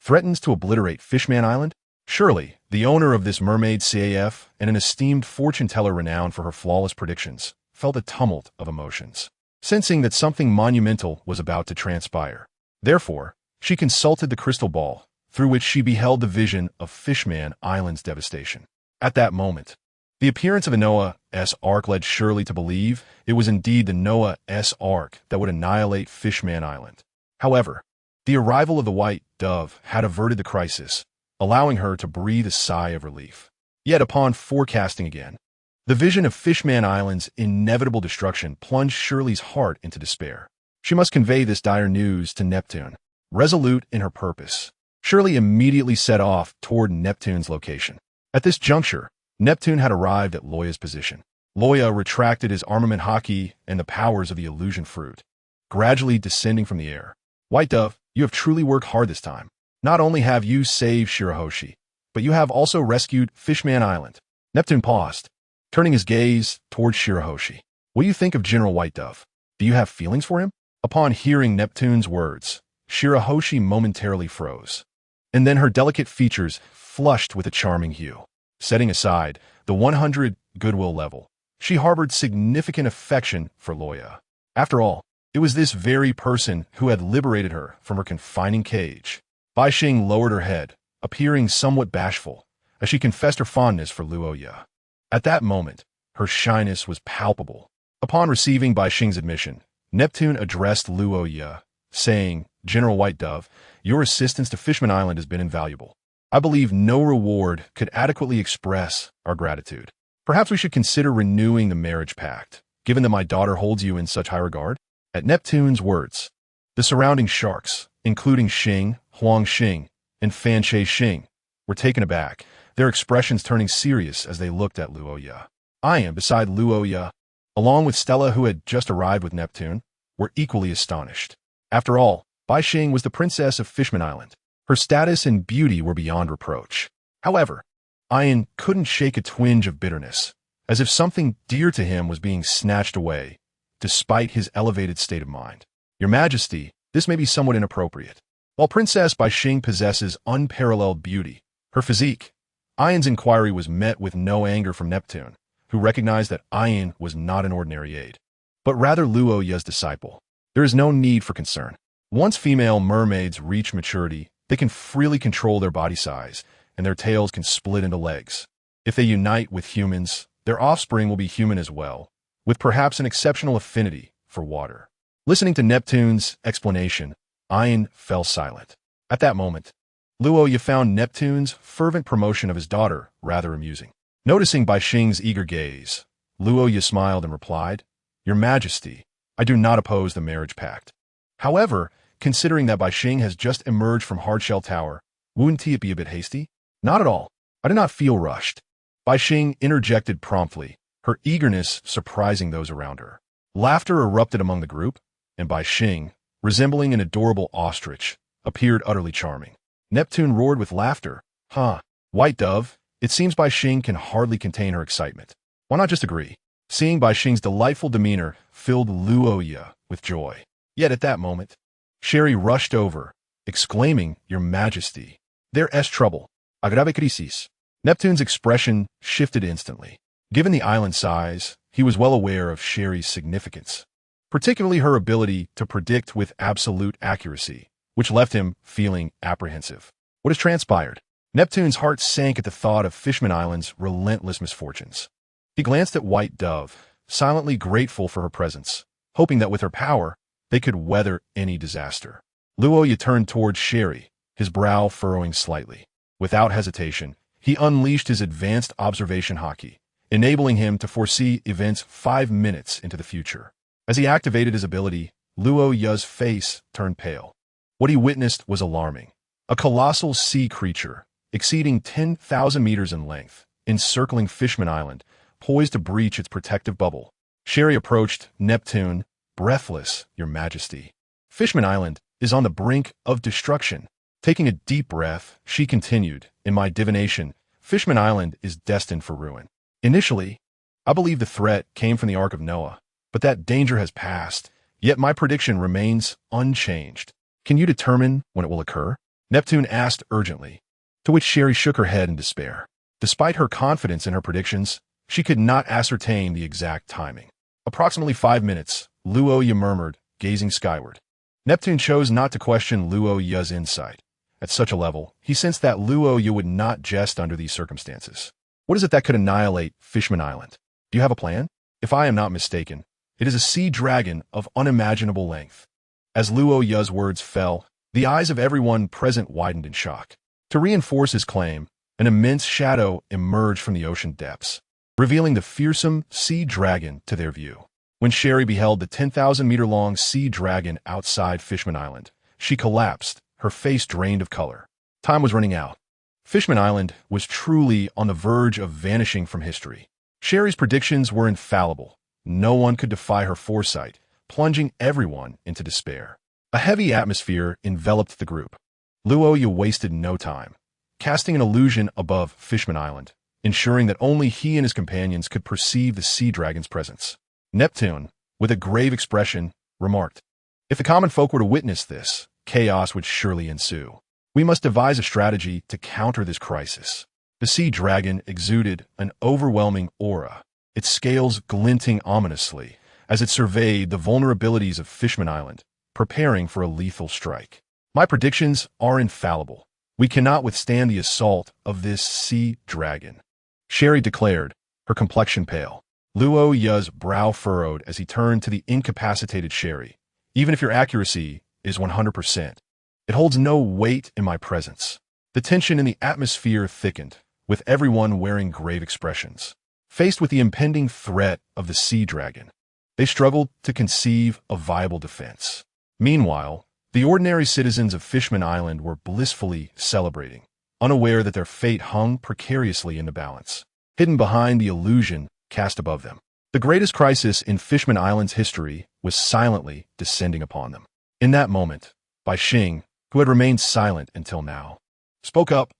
Threatens to obliterate Fishman Island? Surely, the owner of this mermaid CAF and an esteemed fortune-teller renowned for her flawless predictions felt a tumult of emotions, sensing that something monumental was about to transpire. Therefore, she consulted the crystal ball, through which she beheld the vision of Fishman Island's devastation. At that moment, the appearance of a Noah's Ark led Shirley to believe it was indeed the Noah's Ark that would annihilate Fishman Island. However, the arrival of the white dove had averted the crisis, allowing her to breathe a sigh of relief. Yet upon forecasting again, the vision of Fishman Island's inevitable destruction plunged Shirley's heart into despair. She must convey this dire news to Neptune. Resolute in her purpose, Shirley immediately set off toward Neptune's location. At this juncture, Neptune had arrived at Luo Ya's position. Luo Ya retracted his armament Haki and the powers of the illusion fruit, gradually descending from the air. White Dove, you have truly worked hard this time. Not only have you saved Shirahoshi, but you have also rescued Fishman Island. Neptune paused, turning his gaze toward Shirahoshi. What do you think of General White Dove? Do you have feelings for him? Upon hearing Neptune's words, Shirahoshi momentarily froze, and then her delicate features flushed with a charming hue. Setting aside the 100 goodwill level, she harbored significant affection for Luo Ya. After all, it was this very person who had liberated her from her confining cage. Bai Xing lowered her head, appearing somewhat bashful, as she confessed her fondness for Luo Ya. At that moment, her shyness was palpable. Upon receiving Bai Xing's admission, Neptune addressed Luo Ya, saying, General White Dove, your assistance to Fishman Island has been invaluable. I believe no reward could adequately express our gratitude. Perhaps we should consider renewing the marriage pact, given that my daughter holds you in such high regard. At Neptune's words, the surrounding sharks, including Xing, Huang Xing, and Fan Che Xing, were taken aback, their expressions turning serious as they looked at Luo Ya. Ian, beside Luo Ya, along with Stella who had just arrived with Neptune, were equally astonished. After all, Bai Xing was the princess of Fishman Island. Her status and beauty were beyond reproach. However, Ian couldn't shake a twinge of bitterness, as if something dear to him was being snatched away, despite his elevated state of mind. Your Majesty, this may be somewhat inappropriate. While Princess Bai Xing possesses unparalleled beauty, her physique, Ian's inquiry was met with no anger from Neptune, who recognized that Ian was not an ordinary aide, but rather Luo Ya's disciple. There is no need for concern. Once female mermaids reach maturity, they can freely control their body size, and their tails can split into legs. If they unite with humans, their offspring will be human as well, with perhaps an exceptional affinity for water. Listening to Neptune's explanation, Ian fell silent. At that moment, Luo Ya found Neptune's fervent promotion of his daughter rather amusing. Noticing Bai Xing's eager gaze, Luo Ya smiled and replied, Your Majesty, I do not oppose the marriage pact. However, considering that Bai Xing has just emerged from Hardshell Tower, wouldn't it be a bit hasty? Not at all. I do not feel rushed. Bai Xing interjected promptly, her eagerness surprising those around her. Laughter erupted among the group, and Bai Xing, resembling an adorable ostrich, appeared utterly charming. Neptune roared with laughter. Huh, White Dove, it seems Bai Xing can hardly contain her excitement. Why not just agree? Seeing Bai Xing's delightful demeanor filled Luo Ya with joy. Yet at that moment, Sherry rushed over, exclaiming, Your Majesty, there is trouble. Agrave crisis. Neptune's expression shifted instantly. Given the island's size, he was well aware of Sherry's significance, particularly her ability to predict with absolute accuracy, which left him feeling apprehensive. What has transpired? Neptune's heart sank at the thought of Fishman Island's relentless misfortunes. He glanced at White Dove, silently grateful for her presence, hoping that with her power, they could weather any disaster. Luo Ya turned towards Sherry, his brow furrowing slightly. Without hesitation, he unleashed his advanced observation Haki, enabling him to foresee events 5 minutes into the future. As he activated his ability, Luo Ya's face turned pale. What he witnessed was alarming. A colossal sea creature, exceeding 10,000 meters in length, encircling Fishman Island, poised to breach its protective bubble. Sherry approached Neptune, breathless, Your Majesty. Fishman Island is on the brink of destruction. Taking a deep breath, she continued, In my divination, Fishman Island is destined for ruin. Initially, I believe the threat came from the Ark of Noah, but that danger has passed, yet my prediction remains unchanged. Can you determine when it will occur? Neptune asked urgently, to which Sherry shook her head in despair. Despite her confidence in her predictions, she could not ascertain the exact timing. Approximately 5 minutes, Luo Ya murmured, gazing skyward. Neptune chose not to question Luo Ya's insight. At such a level, he sensed that Luo Ya would not jest under these circumstances. What is it that could annihilate Fishman Island? Do you have a plan? If I am not mistaken, it is a sea dragon of unimaginable length. As Luo Ya's words fell, the eyes of everyone present widened in shock. To reinforce his claim, an immense shadow emerged from the ocean depths, revealing the fearsome sea dragon to their view. When Sherry beheld the 10,000-meter-long sea dragon outside Fishman Island, she collapsed, her face drained of color. Time was running out. Fishman Island was truly on the verge of vanishing from history. Sherry's predictions were infallible. No one could defy her foresight, plunging everyone into despair. A heavy atmosphere enveloped the group. Luo Ya wasted no time, casting an illusion above Fishman Island, ensuring that only he and his companions could perceive the sea dragon's presence. Neptune, with a grave expression, remarked, If the common folk were to witness this, chaos would surely ensue. We must devise a strategy to counter this crisis. The sea dragon exuded an overwhelming aura, its scales glinting ominously as it surveyed the vulnerabilities of Fishman Island, preparing for a lethal strike. My predictions are infallible. We cannot withstand the assault of this sea dragon, Sherry declared, her complexion pale. Luo Ya's brow furrowed as he turned to the incapacitated Sherry. Even if your accuracy is 100%, it holds no weight in my presence. The tension in the atmosphere thickened, with everyone wearing grave expressions. Faced with the impending threat of the sea dragon, they struggled to conceive a viable defense. Meanwhile, the ordinary citizens of Fishman Island were blissfully celebrating, unaware that their fate hung precariously in the balance, hidden behind the illusion cast above them. The greatest crisis in Fishman Island's history was silently descending upon them. In that moment, Bai Xing, who had remained silent until now, spoke up,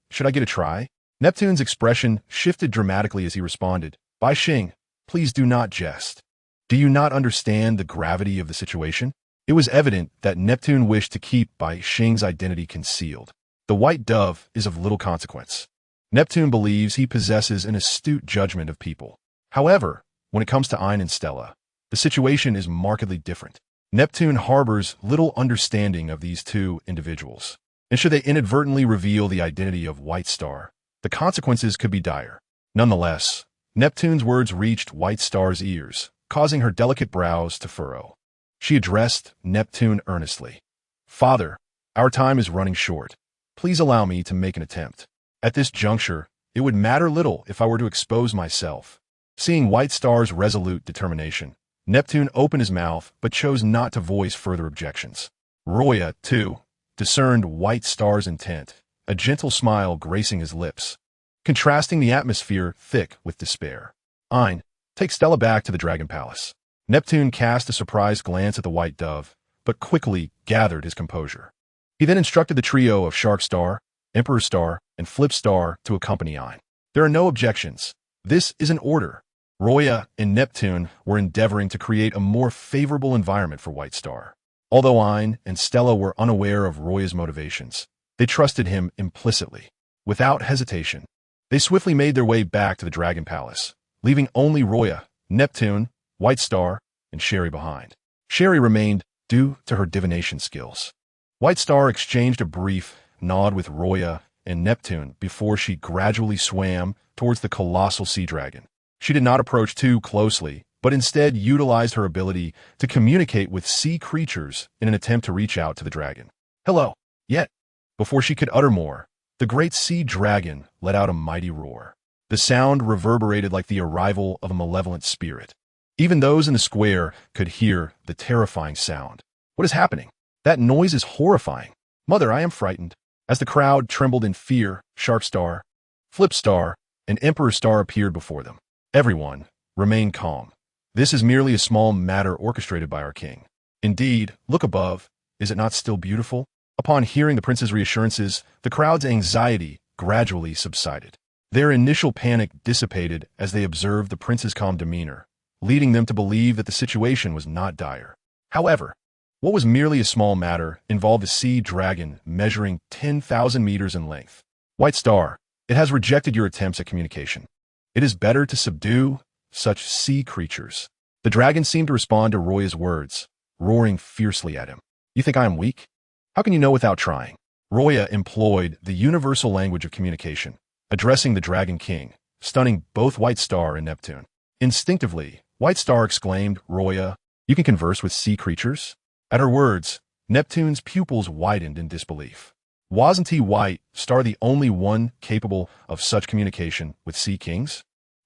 should I get a try? Neptune's expression shifted dramatically as he responded, Bai Xing, please do not jest. Do you not understand the gravity of the situation? It was evident that Neptune wished to keep Bai Xing's identity concealed. The White Dove is of little consequence. Neptune believes he possesses an astute judgment of people. However, when it comes to Ein and Stella, the situation is markedly different. Neptune harbors little understanding of these two individuals, and should they inadvertently reveal the identity of White Star, the consequences could be dire. Nonetheless, Neptune's words reached White Star's ears, causing her delicate brows to furrow. She addressed Neptune earnestly. Father, our time is running short. Please allow me to make an attempt. At this juncture, it would matter little if I were to expose myself. Seeing White Star's resolute determination, Neptune opened his mouth but chose not to voice further objections. Luo Ya, too, discerned White Star's intent, a gentle smile gracing his lips, contrasting the atmosphere thick with despair. Ein, take Stella back to the Dragon Palace. Neptune cast a surprised glance at the white dove, but quickly gathered his composure. He then instructed the trio of Shark Star, Emperor Star, and Flip Star to accompany Ein. There are no objections. This is an order. Luo Ya and Neptune were endeavoring to create a more favorable environment for White Star. Although Ein and Stella were unaware of Luo Ya's motivations, they trusted him implicitly. Without hesitation, they swiftly made their way back to the Dragon Palace, leaving only Luo Ya, Neptune, White Star, and Sherry behind. Sherry remained due to her divination skills. White Star exchanged a brief nod with Luo Ya and Neptune before she gradually swam towards the colossal sea dragon. She did not approach too closely, but instead utilized her ability to communicate with sea creatures in an attempt to reach out to the dragon. Hello. Yet, before she could utter more, the great sea dragon let out a mighty roar. The sound reverberated like the arrival of a malevolent spirit. Even those in the square could hear the terrifying sound. What is happening? That noise is horrifying. Mother, I am frightened. As the crowd trembled in fear, Shark Star, Flip Star, and Emperor Star appeared before them. Everyone remained calm. This is merely a small matter orchestrated by our king. Indeed, look above. Is it not still beautiful? Upon hearing the prince's reassurances, the crowd's anxiety gradually subsided. Their initial panic dissipated as they observed the prince's calm demeanor, leading them to believe that the situation was not dire. However, what was merely a small matter involved a sea dragon measuring 10,000 meters in length. White Star, it has rejected your attempts at communication. It is better to subdue such sea creatures. The dragon seemed to respond to Luo Ya's words, roaring fiercely at him. You think I am weak? How can you know without trying? Luo Ya employed the universal language of communication, addressing the Dragon King, stunning both White Star and Neptune. Instinctively, White Star exclaimed, Luo Ya, you can converse with sea creatures? At her words, Neptune's pupils widened in disbelief. Wasn't he White Star the only one capable of such communication with sea kings?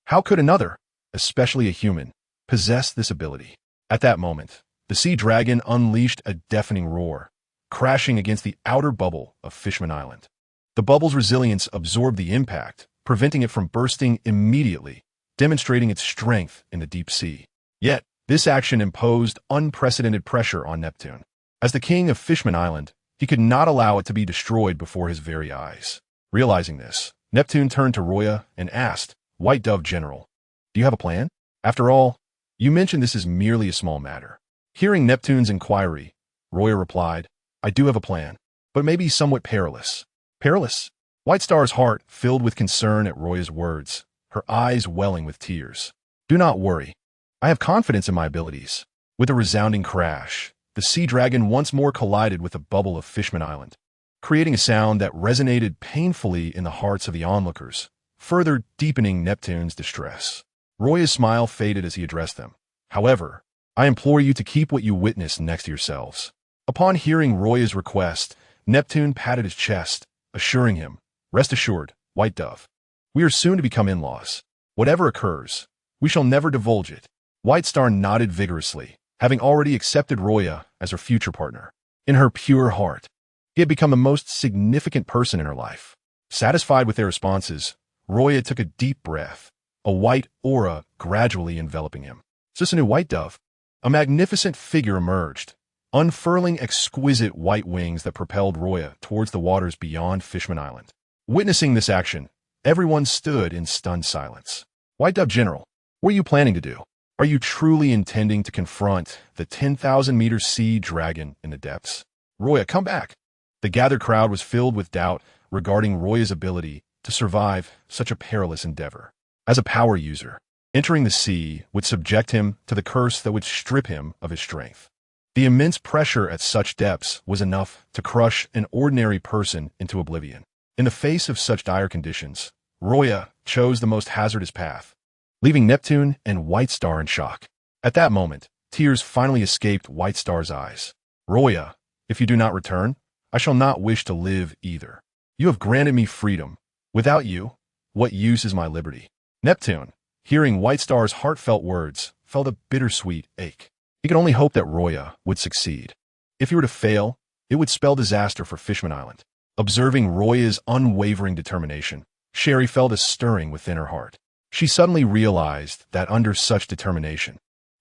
How could another, especially a human, possess this ability? At that moment, the sea dragon unleashed a deafening roar, crashing against the outer bubble of Fishman Island. The bubble's resilience absorbed the impact, preventing it from bursting immediately, demonstrating its strength in the deep sea. Yet, this action imposed unprecedented pressure on Neptune. As the king of Fishman Island, he could not allow it to be destroyed before his very eyes. Realizing this, Neptune turned to Luo Ya and asked, White Dove General, do you have a plan? After all, you mentioned this is merely a small matter. Hearing Neptune's inquiry, Luo Ya replied, I do have a plan, but maybe somewhat perilous. Perilous? White Star's heart filled with concern at Luo Ya's words, her eyes welling with tears. Do not worry. I have confidence in my abilities. With a resounding crash, the sea dragon once more collided with the bubble of Fishman Island, creating a sound that resonated painfully in the hearts of the onlookers, further deepening Neptune's distress. Luo Ya's smile faded as he addressed them. However, I implore you to keep what you witnessed next to yourselves. Upon hearing Luo Ya's request, Neptune patted his chest, assuring him, rest assured, White Dove. We are soon to become in-laws. Whatever occurs, we shall never divulge it. White Star nodded vigorously, having already accepted Luo Ya as her future partner. In her pure heart, he had become the most significant person in her life. Satisfied with their responses, Luo Ya took a deep breath, a white aura gradually enveloping him. Is this a new White Dove? A magnificent figure emerged, unfurling exquisite white wings that propelled Luo Ya towards the waters beyond Fishman Island. Witnessing this action, everyone stood in stunned silence. White Dove General, what are you planning to do? Are you truly intending to confront the 10,000-meter sea dragon in the depths? Luo Ya, come back. The gathered crowd was filled with doubt regarding Luo Ya's ability to survive such a perilous endeavor. As a power user, entering the sea would subject him to the curse that would strip him of his strength. The immense pressure at such depths was enough to crush an ordinary person into oblivion. In the face of such dire conditions, Luo Ya chose the most hazardous path, leaving Neptune and White Star in shock. At that moment, tears finally escaped White Star's eyes. Luo Ya, if you do not return, I shall not wish to live either. You have granted me freedom. Without you, what use is my liberty? Neptune, hearing White Star's heartfelt words, felt a bittersweet ache. He could only hope that Luo Ya would succeed. If he were to fail, it would spell disaster for Fishman Island. Observing Luo Ya's unwavering determination, Sherry felt a stirring within her heart. She suddenly realized that under such determination,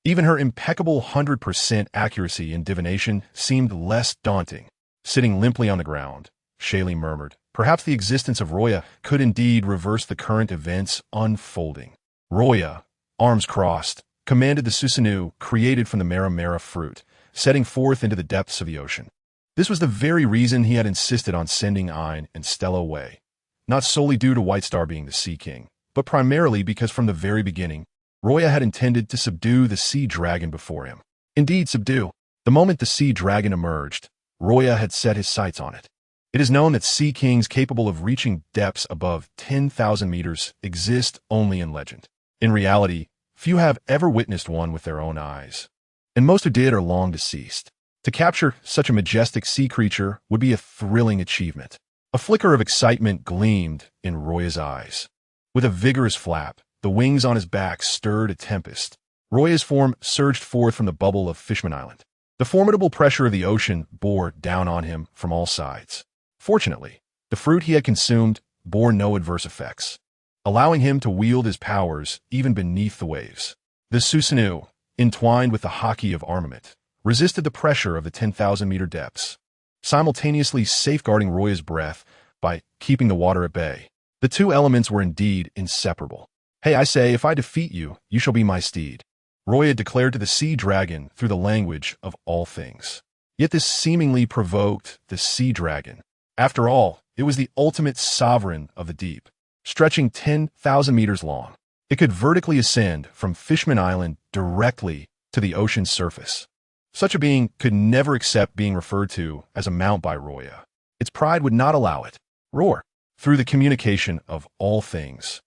Even her impeccable 100% accuracy in divination seemed less daunting. Sitting limply on the ground, Shaylee murmured, perhaps the existence of Ryūjin could indeed reverse the current events unfolding. Ryūjin, arms crossed, commanded the Susanoo created from the Mara fruit, setting forth into the depths of the ocean. This was the very reason he had insisted on sending Ain and Stella away, not solely due to White Star being the Sea King, but primarily because from the very beginning, Ryūjin had intended to subdue the Sea Dragon before him. Indeed, subdue. The moment the Sea Dragon emerged, Ryūjin had set his sights on it. It is known that Sea Kings capable of reaching depths above 10,000 meters exist only in legend. In reality, few have ever witnessed one with their own eyes, and most who did are long deceased. To capture such a majestic sea creature would be a thrilling achievement. A flicker of excitement gleamed in Ryūjin's eyes. With a vigorous flap, the wings on his back stirred a tempest. Ryūjin's form surged forth from the bubble of Fishman Island. The formidable pressure of the ocean bore down on him from all sides. Fortunately, the fruit he had consumed bore no adverse effects, allowing him to wield his powers even beneath the waves. The Susanoo, entwined with the Haki of armament, resisted the pressure of the 10,000-meter depths, simultaneously safeguarding Ryūjin's breath by keeping the water at bay. The two elements were indeed inseparable. "Hey, I say, if I defeat you, you shall be my steed," Ryūjin declared to the Sea Dragon through the language of all things. Yet this seemingly provoked the Sea Dragon. After all, it was the ultimate sovereign of the deep, stretching 10,000 meters long. It could vertically ascend from Fishman Island directly to the ocean's surface. Such a being could never accept being referred to as a mount by Ryūjin. Its pride would not allow it. Roar. Through the communication of all things,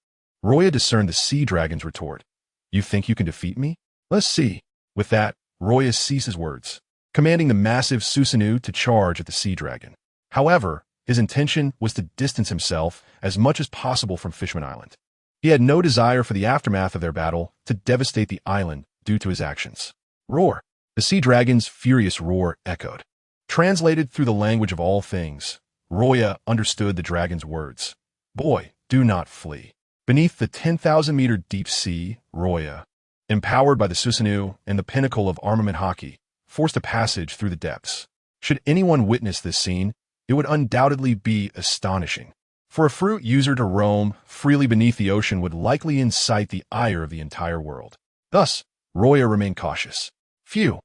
Ryūjin discerned the Sea Dragon's retort. "You think you can defeat me? Let's see." With that, Ryūjin ceased his words, commanding the massive Susanoo to charge at the Sea Dragon. However, his intention was to distance himself as much as possible from Fishman Island. He had no desire for the aftermath of their battle to devastate the island due to his actions. Roar. The Sea Dragon's furious roar echoed. Translated through the language of all things, Ryūjin understood the dragon's words. "Boy, do not flee." Beneath the 10,000-meter deep sea, Ryūjin, empowered by the Susanoo and the pinnacle of armament Haki, forced a passage through the depths. Should anyone witness this scene, it would undoubtedly be astonishing. For a fruit user to roam freely beneath the ocean would likely incite the ire of the entire world. Thus, Ryūjin remained cautious. Phew.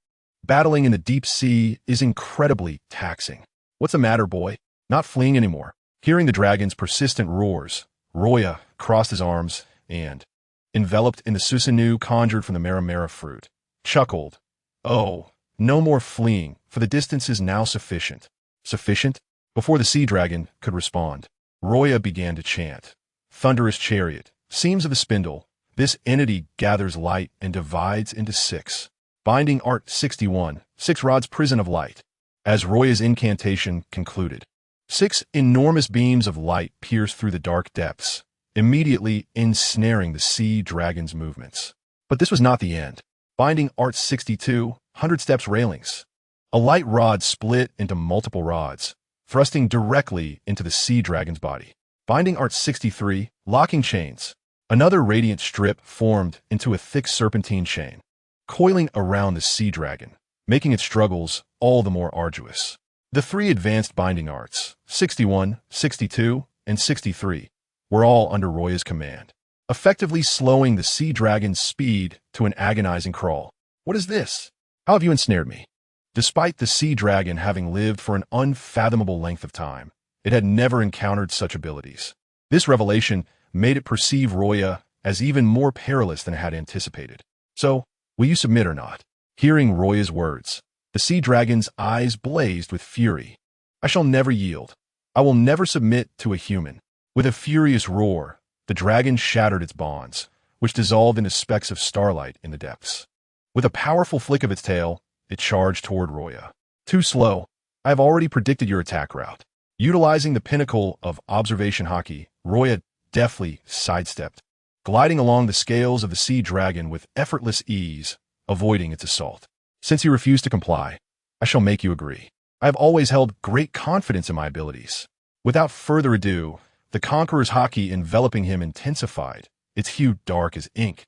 Battling in the deep sea is incredibly taxing. "What's the matter, boy? Not fleeing anymore." Hearing the dragon's persistent roars, Ryūjin crossed his arms and, enveloped in the Susanoo conjured from the Mara fruit, chuckled. "Oh, no more fleeing, for the distance is now sufficient." Sufficient? Before the Sea Dragon could respond, Ryūjin began to chant. "Thunderous chariot, seams of the spindle, this entity gathers light and divides into 6. Binding art 61, 6 rods prison of light." As Ryūjin's incantation concluded, 6 enormous beams of light pierced through the dark depths, immediately ensnaring the Sea Dragon's movements. But this was not the end. Binding art 62, 100 steps railings. A light rod split into multiple rods, thrusting directly into the Sea Dragon's body. Binding art 63, locking chains. Another radiant strip formed into a thick serpentine chain, coiling around the Sea Dragon, making its struggles all the more arduous. The 3 advanced binding arts, 61, 62, and 63, were all under Ryūjin's command, effectively slowing the Sea Dragon's speed to an agonizing crawl. "What is this? How have you ensnared me?" Despite the Sea Dragon having lived for an unfathomable length of time, it had never encountered such abilities. This revelation made it perceive Ryūjin as even more perilous than it had anticipated. "So, will you submit or not?" Hearing Ryūjin's words, the Sea Dragon's eyes blazed with fury. "I shall never yield. I will never submit to a human." With a furious roar, the dragon shattered its bonds, which dissolved into specks of starlight in the depths. With a powerful flick of its tail, it charged toward Ryūjin. "Too slow. I have already predicted your attack route." Utilizing the pinnacle of observation Haki, Ryūjin deftly sidestepped, gliding along the scales of the Sea Dragon with effortless ease, avoiding its assault. "Since you refuse to comply, I shall make you agree. I have always held great confidence in my abilities." Without further ado, the conqueror's Haki enveloping him intensified, its hue dark as ink.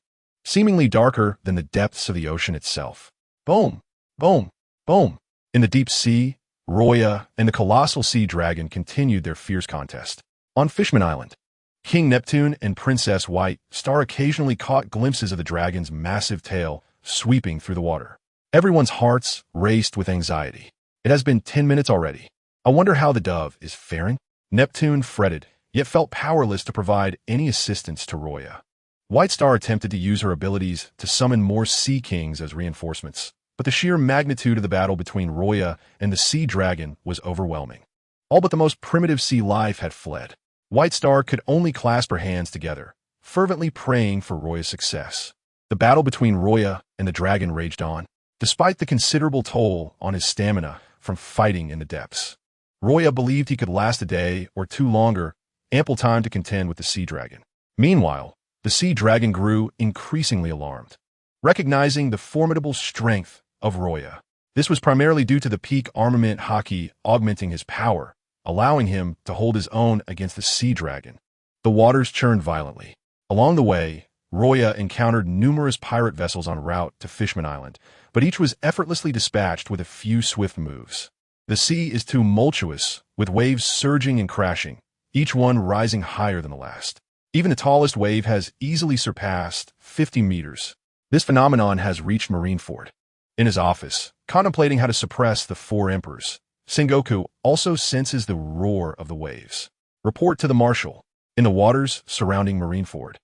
seemingly darker than the depths of the ocean itself. Boom! Boom! Boom! In the deep sea, Luo Ya and the colossal sea dragon continued their fierce contest. On Fishman Island, King Neptune and Princess White Star occasionally caught glimpses of the dragon's massive tail sweeping through the water. Everyone's hearts raced with anxiety. It has been 10 minutes already. I wonder how the dove is faring? Neptune fretted, yet felt powerless to provide any assistance to Luo Ya. White Star attempted to use her abilities to summon more sea kings as reinforcements, but the sheer magnitude of the battle between Luo Ya and the sea dragon was overwhelming. All but the most primitive sea life had fled. White Star could only clasp her hands together, fervently praying for Luo Ya's success. The battle between Luo Ya and the dragon raged on, despite the considerable toll on his stamina from fighting in the depths. Luo Ya believed he could last a day or two longer, ample time to contend with the sea dragon. Meanwhile, the sea dragon grew increasingly alarmed. Recognizing the formidable strength of Luo Ya, this was primarily due to the peak armament Haki augmenting his power, allowing him to hold his own against the sea dragon. The waters churned violently. Along the way, Luo Ya encountered numerous pirate vessels en route to Fishman Island, but each was effortlessly dispatched with a few swift moves. The sea is tumultuous, with waves surging and crashing, each one rising higher than the last. Even the tallest wave has easily surpassed 50 meters. This phenomenon has reached Marineford. In his office, contemplating how to suppress the four emperors, Sengoku also senses the roar of the waves. Report to the marshal. In the waters surrounding Marineford,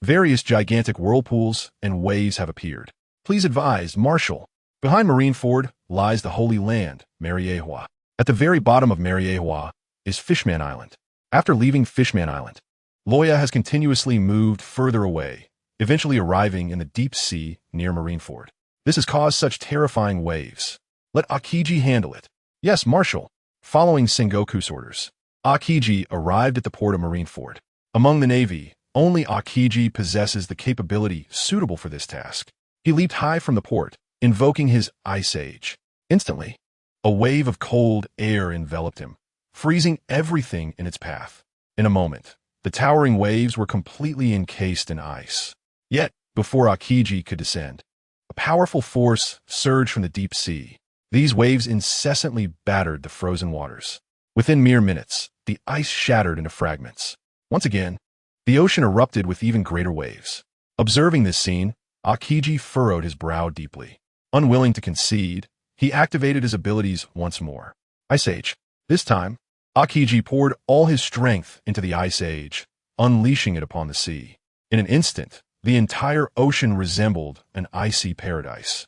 various gigantic whirlpools and waves have appeared. Please advise, marshal. Behind Marineford lies the Holy Land, Ryūjin. At the very bottom of Ryūjin is Fishman Island. After leaving Fishman Island, Luo Ya has continuously moved further away, eventually arriving in the deep sea near Marineford. This has caused such terrifying waves. Let Akiji handle it. Yes, marshal. Following Sengoku's orders, Akiji arrived at the port of Marineford. Among the navy, only Akiji possesses the capability suitable for this task. He leaped high from the port, invoking his Ice Age. Instantly, a wave of cold air enveloped him, freezing everything in its path. In a moment, the towering waves were completely encased in ice. Yet, before Akiji could descend, a powerful force surged from the deep sea. These waves incessantly battered the frozen waters. Within mere minutes, the ice shattered into fragments. Once again, the ocean erupted with even greater waves. Observing this scene, Akiji furrowed his brow deeply. Unwilling to concede, he activated his abilities once more. Ice Age. This time, Akiji poured all his strength into the Ice Age, unleashing it upon the sea. In an instant, the entire ocean resembled an icy paradise,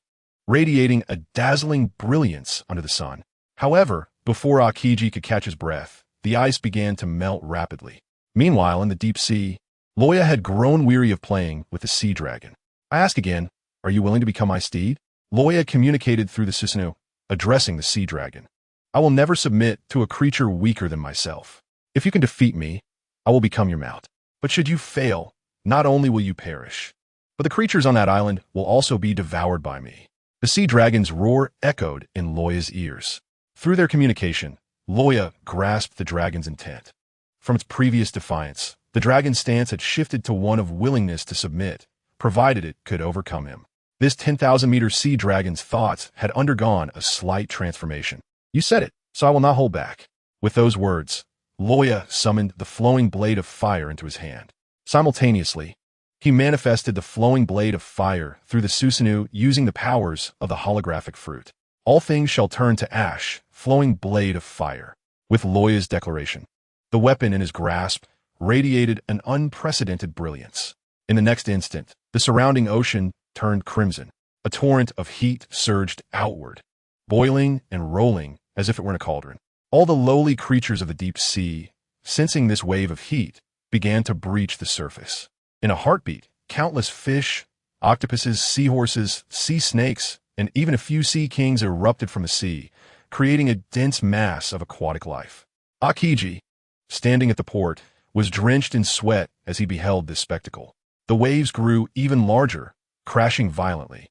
radiating a dazzling brilliance under the sun. However, before Akiji could catch his breath, the ice began to melt rapidly. Meanwhile, in the deep sea, Luo Ya had grown weary of playing with the sea dragon. I ask again, are you willing to become my steed? Luo Ya communicated through the Susanoo, addressing the sea dragon. I will never submit to a creature weaker than myself. If you can defeat me, I will become your mount. But should you fail, not only will you perish, but the creatures on that island will also be devoured by me. The sea dragon's roar echoed in Luo Ya's ears. Through their communication, Luo Ya grasped the dragon's intent. From its previous defiance, the dragon's stance had shifted to one of willingness to submit, provided it could overcome him. This 10,000-meter sea dragon's thoughts had undergone a slight transformation. You said it, so I will not hold back. With those words, Luo Ya summoned the flowing blade of fire into his hand. Simultaneously, he manifested the flowing blade of fire through the Susanoo using the powers of the holographic fruit. All things shall turn to ash, flowing blade of fire. With Luo Ya's declaration, the weapon in his grasp radiated an unprecedented brilliance. In the next instant, the surrounding ocean turned crimson. A torrent of heat surged outward, boiling and rolling as if it were in a cauldron. All the lowly creatures of the deep sea, sensing this wave of heat, began to breach the surface. In a heartbeat, countless fish, octopuses, seahorses, sea snakes, and even a few sea kings erupted from the sea, creating a dense mass of aquatic life. Akiji, standing at the port, was drenched in sweat as he beheld this spectacle. The waves grew even larger, crashing violently,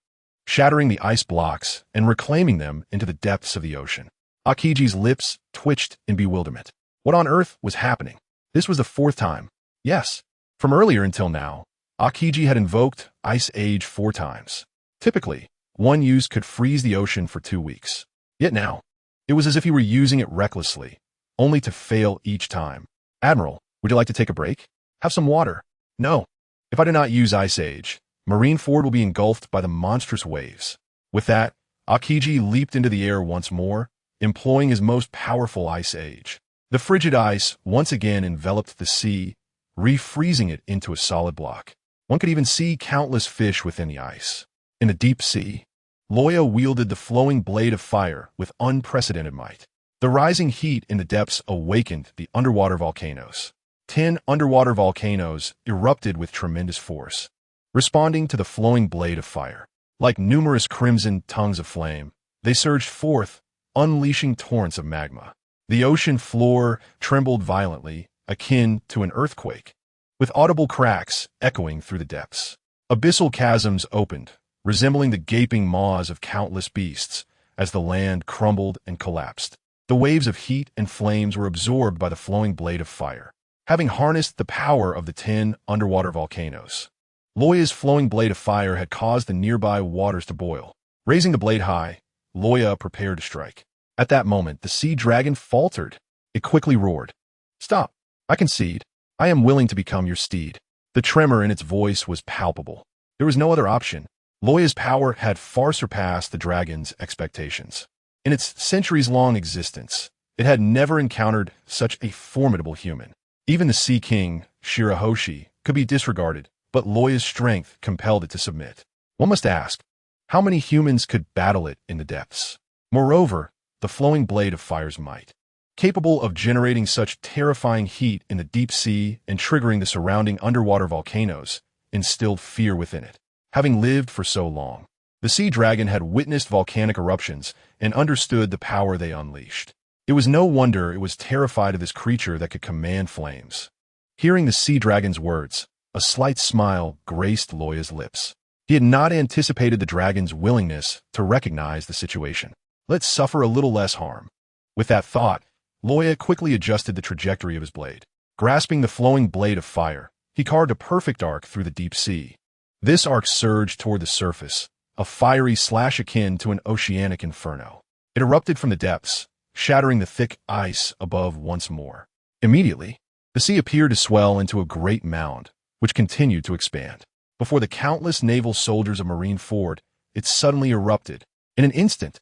shattering the ice blocks and reclaiming them into the depths of the ocean. Akiji's lips twitched in bewilderment. What on earth was happening? This was the fourth time. Yes, from earlier until now, Aokiji had invoked Ice Age 4 times. Typically, one use could freeze the ocean for 2 weeks. Yet now, it was as if he were using it recklessly, only to fail each time. Admiral, would you like to take a break? Have some water? No. If I do not use Ice Age, Marineford will be engulfed by the monstrous waves. With that, Aokiji leaped into the air once more, employing his most powerful Ice Age. The frigid ice once again enveloped the sea, refreezing it into a solid block. One could even see countless fish within the ice. In the deep sea, Luo Ya wielded the flowing blade of fire with unprecedented might. The rising heat in the depths awakened the underwater volcanoes. 10 underwater volcanoes erupted with tremendous force, responding to the flowing blade of fire. Like numerous crimson tongues of flame, they surged forth, unleashing torrents of magma. The ocean floor trembled violently, akin to an earthquake, with audible cracks echoing through the depths. Abyssal chasms opened, resembling the gaping maws of countless beasts, as the land crumbled and collapsed. The waves of heat and flames were absorbed by the flowing blade of fire. Having harnessed the power of the 10 underwater volcanoes, Luo Ya's flowing blade of fire had caused the nearby waters to boil. Raising the blade high, Luo Ya prepared to strike. At that moment, the sea dragon faltered. It quickly roared. "Stop! I concede. I am willing to become your steed." The tremor in its voice was palpable. There was no other option. Luo Ya's power had far surpassed the dragon's expectations. In its centuries-long existence, it had never encountered such a formidable human. Even the Sea King, Shirahoshi, could be disregarded, but Luo Ya's strength compelled it to submit. One must ask, how many humans could battle it in the depths? Moreover, the flowing blade of fire's might, capable of generating such terrifying heat in the deep sea and triggering the surrounding underwater volcanoes, instilled fear within it. Having lived for so long, the sea dragon had witnessed volcanic eruptions and understood the power they unleashed. It was no wonder it was terrified of this creature that could command flames. Hearing the sea dragon's words, a slight smile graced Luo Ya's lips. He had not anticipated the dragon's willingness to recognize the situation. Let's suffer a little less harm. With that thought, Luo Ya quickly adjusted the trajectory of his blade. Grasping the flowing blade of fire, he carved a perfect arc through the deep sea. This arc surged toward the surface, a fiery slash akin to an oceanic inferno. It erupted from the depths, shattering the thick ice above once more. Immediately, the sea appeared to swell into a great mound, which continued to expand. Before the countless naval soldiers of Marineford, it suddenly erupted. In an instant,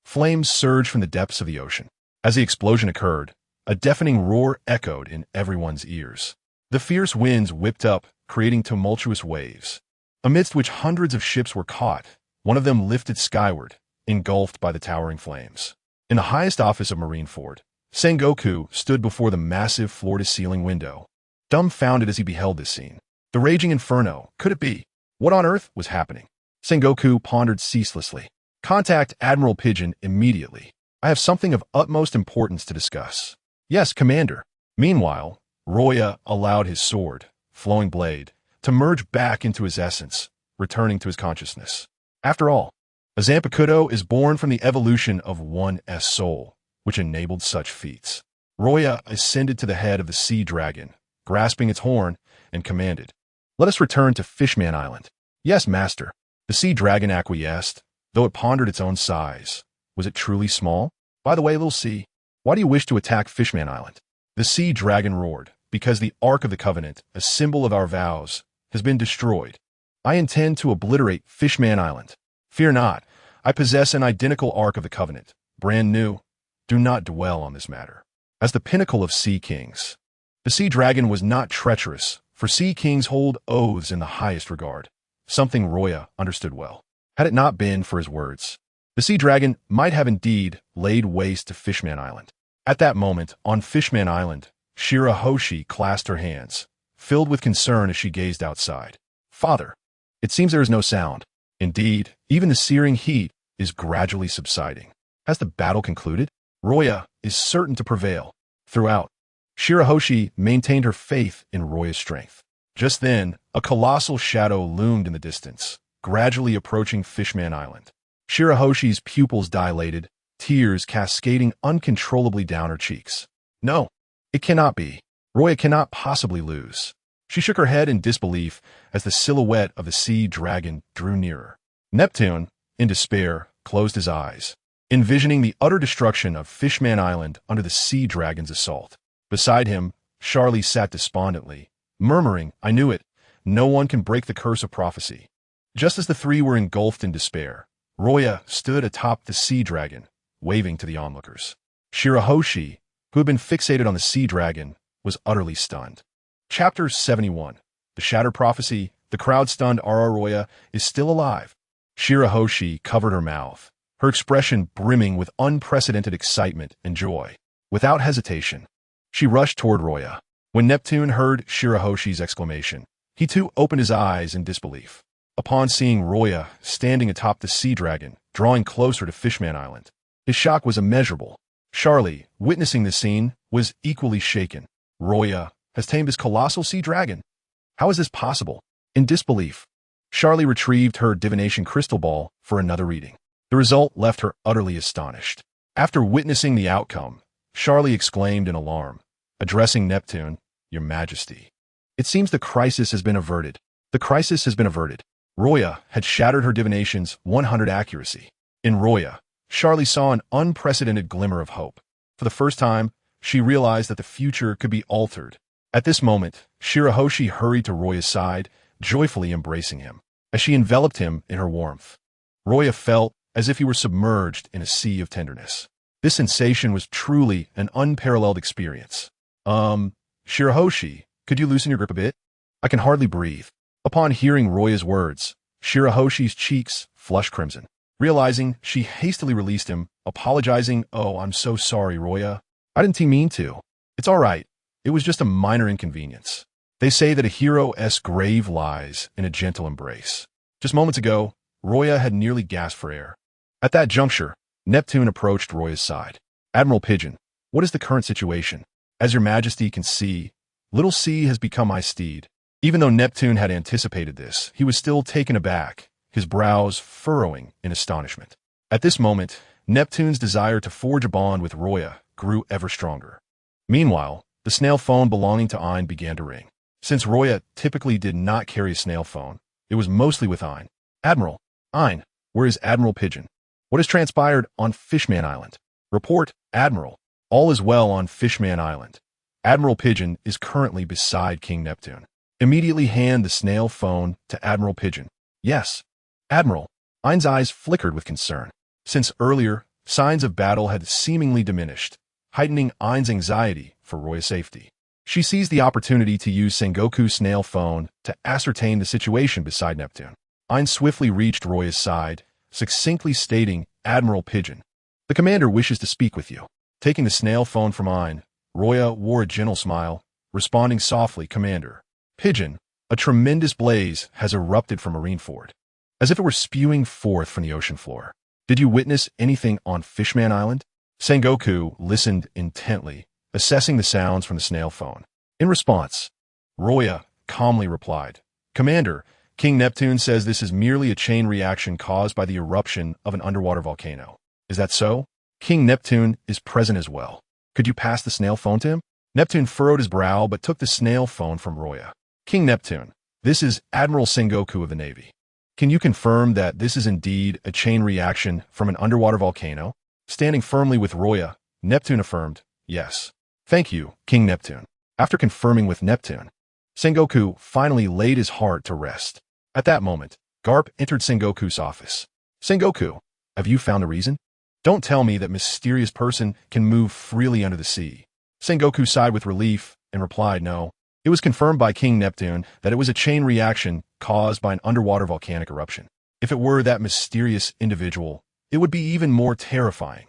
flames surged from the depths of the ocean. As the explosion occurred, a deafening roar echoed in everyone's ears. The fierce winds whipped up, creating tumultuous waves, amidst which hundreds of ships were caught, one of them lifted skyward, engulfed by the towering flames. In the highest office of Marineford, Sengoku stood before the massive floor-to-ceiling window, dumbfounded as he beheld this scene. The raging inferno, could it be? What on earth was happening? Sengoku pondered ceaselessly. Contact Admiral Pigeon immediately. I have something of utmost importance to discuss. Yes, Commander. Meanwhile, Luo Ya allowed his sword, flowing blade, to merge back into his essence, returning to his consciousness. After all, a Zanpakutō is born from the evolution of one's soul, which enabled such feats. Luo Ya ascended to the head of the sea dragon, grasping its horn, and commanded, "Let us return to Fishman Island." "Yes, master." The sea dragon acquiesced, though it pondered its own size. Was it truly small? By the way, little sea, why do you wish to attack Fishman Island? The sea dragon roared, "Because the Ark of the Covenant, a symbol of our vows, has been destroyed. I intend to obliterate Fishman Island. Fear not, I possess an identical Ark of the Covenant, brand new. Do not dwell on this matter." As the pinnacle of sea kings, the sea dragon was not treacherous, for sea kings hold oaths in the highest regard, something Luo Ya understood well. Had it not been for his words, the sea dragon might have indeed laid waste to Fishman Island. At that moment, on Fishman Island, Shirahoshi clasped her hands, filled with concern as she gazed outside. "Father, it seems there is no sound. Indeed, even the searing heat is gradually subsiding. Has the battle concluded? Luo Ya is certain to prevail." Throughout, Shirahoshi maintained her faith in Luo Ya's strength. Just then, a colossal shadow loomed in the distance, gradually approaching Fishman Island. Shirahoshi's pupils dilated, tears cascading uncontrollably down her cheeks. "No, it cannot be. Luo Ya cannot possibly lose." She shook her head in disbelief as the silhouette of the sea dragon drew nearer. Neptune, in despair, closed his eyes, envisioning the utter destruction of Fishman Island under the sea dragon's assault. Beside him, Charlie sat despondently, murmuring, "I knew it. No one can break the curse of prophecy." Just as the three were engulfed in despair, Luo Ya stood atop the sea dragon, waving to the onlookers. Shirahoshi, who had been fixated on the sea dragon, was utterly stunned. Chapter 71. The Shattered Prophecy. The crowd-stunned Luo Ya is still alive. Shirahoshi covered her mouth, her expression brimming with unprecedented excitement and joy. Without hesitation, she rushed toward Luo Ya. When Neptune heard Shirahoshi's exclamation, he too opened his eyes in disbelief. Upon seeing Luo Ya standing atop the sea dragon, drawing closer to Fishman Island, his shock was immeasurable. Charlie, witnessing the scene, was equally shaken. Luo Ya has tamed this colossal sea dragon. How is this possible? In disbelief, Charlie retrieved her divination crystal ball for another reading. The result left her utterly astonished. After witnessing the outcome, Charlie exclaimed in alarm, addressing Neptune, "Your Majesty, it seems the crisis has been averted." The crisis has been averted. Luo Ya had shattered her divination's 100 accuracy. In Luo Ya, Charlie saw an unprecedented glimmer of hope. For the first time, she realized that the future could be altered. At this moment, Shirahoshi hurried to Luo Ya's side, joyfully embracing him. As she enveloped him in her warmth, Luo Ya felt as if he were submerged in a sea of tenderness. This sensation was truly an unparalleled experience. Shirahoshi, could you loosen your grip a bit? I can hardly breathe." Upon hearing Luo Ya's words, Shirahoshi's cheeks flushed crimson. Realizing, she hastily released him, apologizing, "Oh, I'm so sorry, Luo Ya. I didn't mean to. It's all right. It was just a minor inconvenience. They say that a hero's grave lies in a gentle embrace." Just moments ago, Luo Ya had nearly gasped for air. At that juncture, Neptune approached Luo Ya's side. "Admiral Pigeon, what is the current situation? As your Majesty can see, Little C has become my steed." Even though Neptune had anticipated this, he was still taken aback, his brows furrowing in astonishment. At this moment, Neptune's desire to forge a bond with Luo Ya grew ever stronger. Meanwhile, the snail phone belonging to Ein began to ring. Since Luo Ya typically did not carry a snail phone, it was mostly with Ein. "Admiral, Ein, where is Admiral Pigeon? What has transpired on Fishman Island?" "Report, Admiral. All is well on Fishman Island. Admiral Pigeon is currently beside King Neptune." Immediately hand the snail phone to Admiral Pigeon. "Yes, Admiral." Ein's eyes flickered with concern. Since earlier, signs of battle had seemingly diminished, heightening Ein's anxiety for Luo Ya's safety. She seized the opportunity to use Sengoku's snail phone to ascertain the situation beside Neptune. Ein swiftly reached Luo Ya's side, succinctly stating, "Admiral Pigeon, the commander wishes to speak with you." Taking the snail phone from Ein, Luo Ya wore a gentle smile, responding softly, "Commander Pigeon, a tremendous blaze has erupted from Marineford, as if it were spewing forth from the ocean floor. Did you witness anything on Fishman Island?" Sengoku listened intently, assessing the sounds from the snail phone. In response, Luo Ya calmly replied, "Commander, King Neptune says this is merely a chain reaction caused by the eruption of an underwater volcano. Is that so? King Neptune is present as well. Could you pass the snail phone to him?" Neptune furrowed his brow but took the snail phone from Luo Ya. "King Neptune, this is Admiral Sengoku of the Navy. Can you confirm that this is indeed a chain reaction from an underwater volcano?" Standing firmly with Luo Ya, Neptune affirmed, "Yes. Thank you, King Neptune." After confirming with Neptune, Sengoku finally laid his heart to rest. At that moment, Garp entered Sengoku's office. "Sengoku, have you found a reason? Don't tell me that mysterious person can move freely under the sea." Sengoku sighed with relief and replied, "No. It was confirmed by King Neptune that it was a chain reaction caused by an underwater volcanic eruption. If it were that mysterious individual, it would be even more terrifying.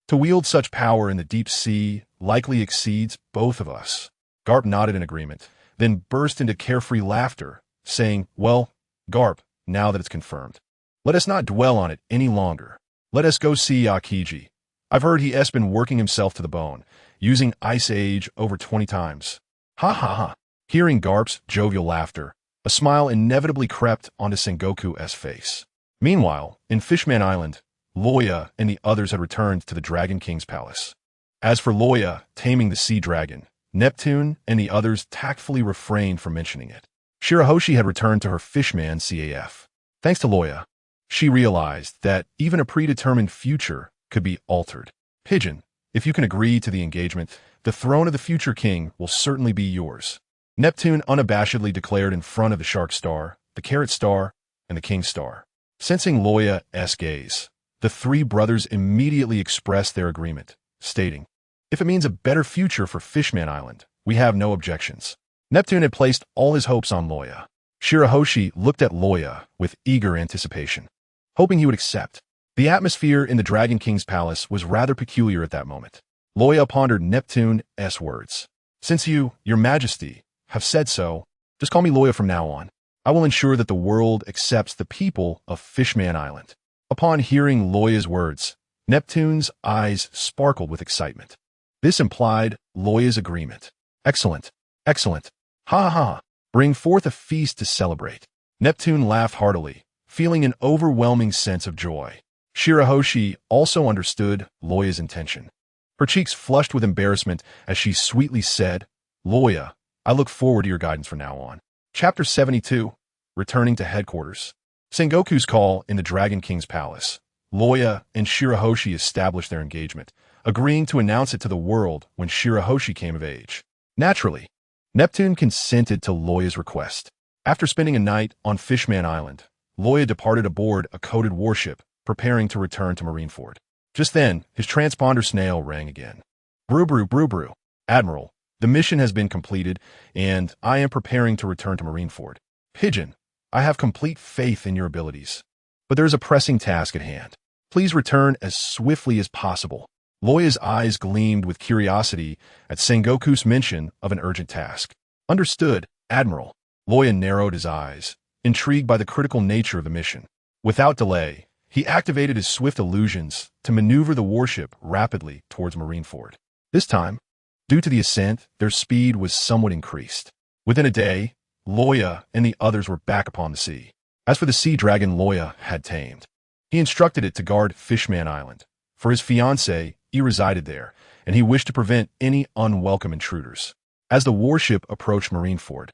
To wield such power in the deep sea likely exceeds both of us." Garp nodded in agreement, then burst into carefree laughter, saying, "Well, Garp, now that it's confirmed, let us not dwell on it any longer. Let us go see Akiji. I've heard he has been working himself to the bone, using Ice Age over 20 times. Ha ha ha." Hearing Garp's jovial laughter, a smile inevitably crept onto Sengoku's face. Meanwhile, in Fishman Island, Luo Ya and the others had returned to the Dragon King's palace. As for Luo Ya taming the sea dragon, Neptune and the others tactfully refrained from mentioning it. Shirahoshi had returned to her fishman CAF. Thanks to Luo Ya, she realized that even a predetermined future could be altered. Pigeon, if you can agree to the engagement, the throne of the future king will certainly be yours. Neptune unabashedly declared in front of the shark star, the carrot star, and the king star. Sensing Luo Ya's gaze, the three brothers immediately expressed their agreement, stating, "If it means a better future for Fishman Island, we have no objections." Neptune had placed all his hopes on Luo Ya. Shirahoshi looked at Luo Ya with eager anticipation, hoping he would accept. The atmosphere in the Dragon King's palace was rather peculiar at that moment. Luo Ya pondered Neptune's words. "Since you, your majesty, have said so, just call me Luo Ya from now on. I will ensure that the world accepts the people of Fishman Island." Upon hearing Luo Ya's words, Neptune's eyes sparkled with excitement. This implied Luo Ya's agreement. Excellent. Excellent. Ha ha ha. Bring forth a feast to celebrate. Neptune laughed heartily, feeling an overwhelming sense of joy. Shirahoshi also understood Luo Ya's intention. Her cheeks flushed with embarrassment as she sweetly said, "Luo Ya, I look forward to your guidance from now on." Chapter 72. Returning to Headquarters. Sengoku's call in the Dragon King's palace. Luo Ya and Shirahoshi established their engagement, agreeing to announce it to the world when Shirahoshi came of age. Naturally, Neptune consented to Luo Ya's request. After spending a night on Fishman Island, Luo Ya departed aboard a coated warship, preparing to return to Marineford. Just then, his transponder snail rang again. "Brew, brew, brew, brew. Admiral, the mission has been completed, and I am preparing to return to Marineford. Pigeon, I have complete faith in your abilities. But there is a pressing task at hand. Please return as swiftly as possible." Luo Ya's eyes gleamed with curiosity at Sengoku's mention of an urgent task. "Understood, Admiral." Luo Ya narrowed his eyes, intrigued by the critical nature of the mission. Without delay, he activated his swift illusions to maneuver the warship rapidly towards Marineford. This time, due to the ascent, their speed was somewhat increased. Within a day, Luo Ya and the others were back upon the sea. As for the sea dragon Luo Ya had tamed, he instructed it to guard Fishman Island, for his fiancée resided there, and he wished to prevent any unwelcome intruders. As the warship approached Marineford,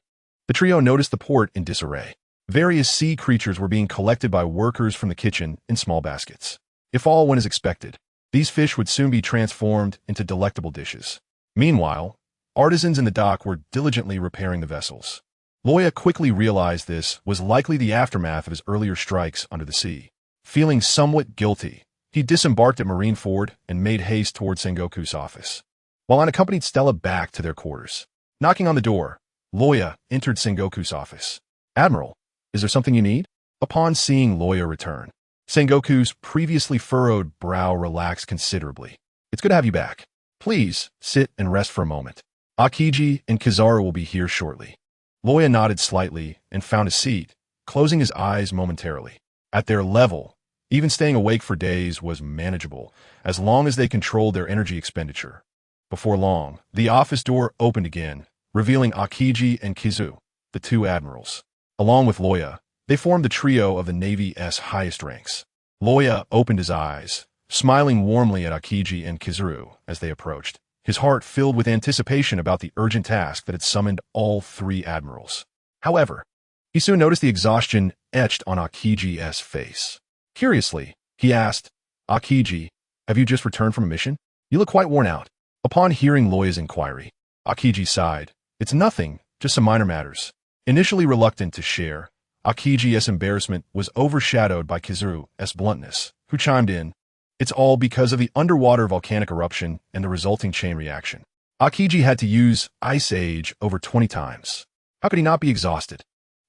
the trio noticed the port in disarray. Various sea creatures were being collected by workers from the kitchen in small baskets. If all went as expected, these fish would soon be transformed into delectable dishes. Meanwhile, artisans in the dock were diligently repairing the vessels. Luo Ya quickly realized this was likely the aftermath of his earlier strikes under the sea. Feeling somewhat guilty, he disembarked at Marineford and made haste toward Sengoku's office. While accompanied Stella back to their quarters. Knocking on the door, Luo Ya entered Sengoku's office. "Admiral, is there something you need?" Upon seeing Luo Ya return, Sengoku's previously furrowed brow relaxed considerably. "It's good to have you back. Please, sit and rest for a moment. Akiji and Kizaru will be here shortly." Luo Ya nodded slightly and found a seat, closing his eyes momentarily. At their level, even staying awake for days was manageable, as long as they controlled their energy expenditure. Before long, the office door opened again, revealing Akiji and Kizu, the two admirals. Along with Luo Ya, they formed the trio of the Navy's highest ranks. Luo Ya opened his eyes, smiling warmly at Akiji and Kizaru as they approached, his heart filled with anticipation about the urgent task that had summoned all three admirals. However, he soon noticed the exhaustion etched on Akiji's face. Curiously, he asked, "Akiji, have you just returned from a mission? You look quite worn out." Upon hearing Luo Ya's inquiry, Akiji sighed. "It's nothing, just some minor matters." Initially reluctant to share, Akiji's embarrassment was overshadowed by Kizaru's bluntness, who chimed in, "It's all because of the underwater volcanic eruption and the resulting chain reaction. Akiji had to use Ice Age over 20 times. How could he not be exhausted?"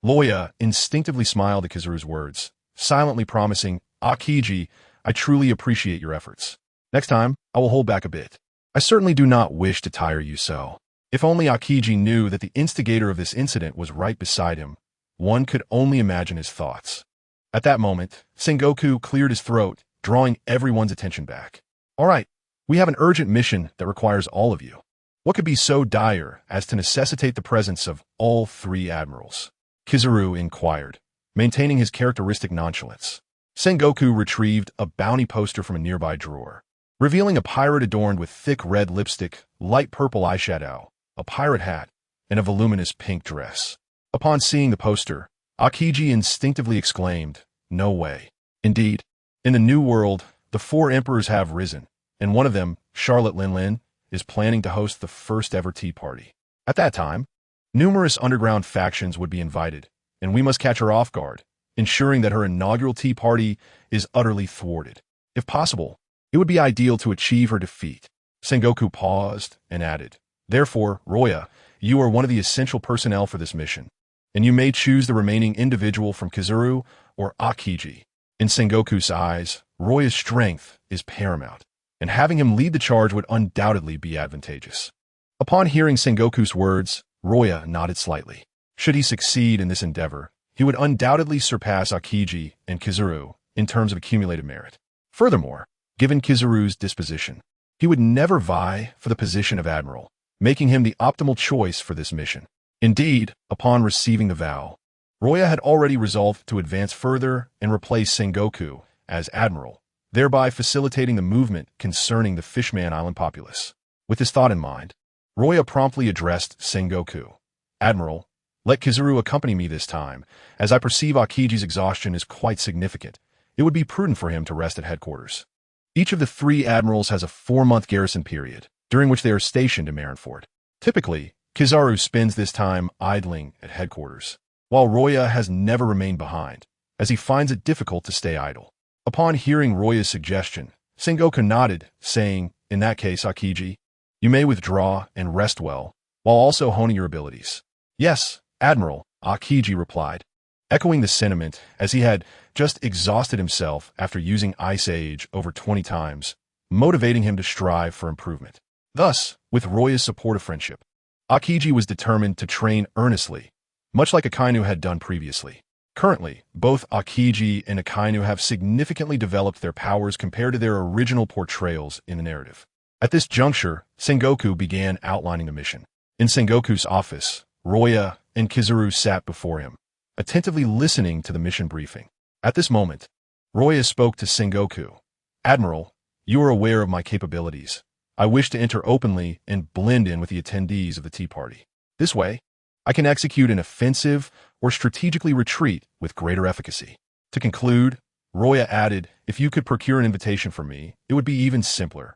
Luo Ya instinctively smiled at Kizaru's words, silently promising, "Akiji, I truly appreciate your efforts. Next time, I will hold back a bit. I certainly do not wish to tire you so." If only Akiji knew that the instigator of this incident was right beside him, one could only imagine his thoughts. At that moment, Sengoku cleared his throat, drawing everyone's attention back. "All right, we have an urgent mission that requires all of you. What could be so dire as to necessitate the presence of all three admirals?" Kizaru inquired, maintaining his characteristic nonchalance. Sengoku retrieved a bounty poster from a nearby drawer, revealing a pirate adorned with thick red lipstick, light purple eyeshadow, a pirate hat, and a voluminous pink dress. Upon seeing the poster, Akiji instinctively exclaimed, "No way." Indeed, in the New World, the 4 emperors have risen, and one of them, Charlotte Linlin, is planning to host the first-ever tea party. At that time, numerous underground factions would be invited, and we must catch her off guard, ensuring that her inaugural tea party is utterly thwarted. If possible, it would be ideal to achieve her defeat. Sengoku paused and added, "Therefore, Luo Ya, you are one of the essential personnel for this mission, and you may choose the remaining individual from Kizaru or Akiji." In Sengoku's eyes, Luo Ya's strength is paramount, and having him lead the charge would undoubtedly be advantageous. Upon hearing Sengoku's words, Luo Ya nodded slightly. Should he succeed in this endeavor, he would undoubtedly surpass Akiji and Kizaru in terms of accumulated merit. Furthermore, given Kizaru's disposition, he would never vie for the position of admiral, making him the optimal choice for this mission. Indeed, upon receiving the vow, Luo Ya had already resolved to advance further and replace Sengoku as admiral, thereby facilitating the movement concerning the Fishman Island populace. With this thought in mind, Luo Ya promptly addressed Sengoku. "Admiral, let Kizaru accompany me this time, as I perceive Akiji's exhaustion is quite significant. It would be prudent for him to rest at headquarters." Each of the 3 admirals has a 4-month garrison period, during which they are stationed in Marineford. Typically, Kizaru spends this time idling at headquarters, while Luo Ya has never remained behind, as he finds it difficult to stay idle. Upon hearing Luo Ya's suggestion, Sengoku nodded, saying, "In that case, Akiji, you may withdraw and rest well, while also honing your abilities." "Yes, Admiral," Akiji replied, echoing the sentiment as he had just exhausted himself after using Ice Age over 20 times, motivating him to strive for improvement. Thus, with Luo Ya's supportive friendship, Akiji was determined to train earnestly, much like Akainu had done previously. Currently, both Akiji and Akainu have significantly developed their powers compared to their original portrayals in the narrative. At this juncture, Sengoku began outlining the mission. In Sengoku's office, Luo Ya and Kizaru sat before him, attentively listening to the mission briefing. At this moment, Luo Ya spoke to Sengoku. "Admiral, you are aware of my capabilities. I wish to enter openly and blend in with the attendees of the tea party. This way, I can execute an offensive or strategically retreat with greater efficacy." To conclude, Luo Ya added, "If you could procure an invitation for me, it would be even simpler."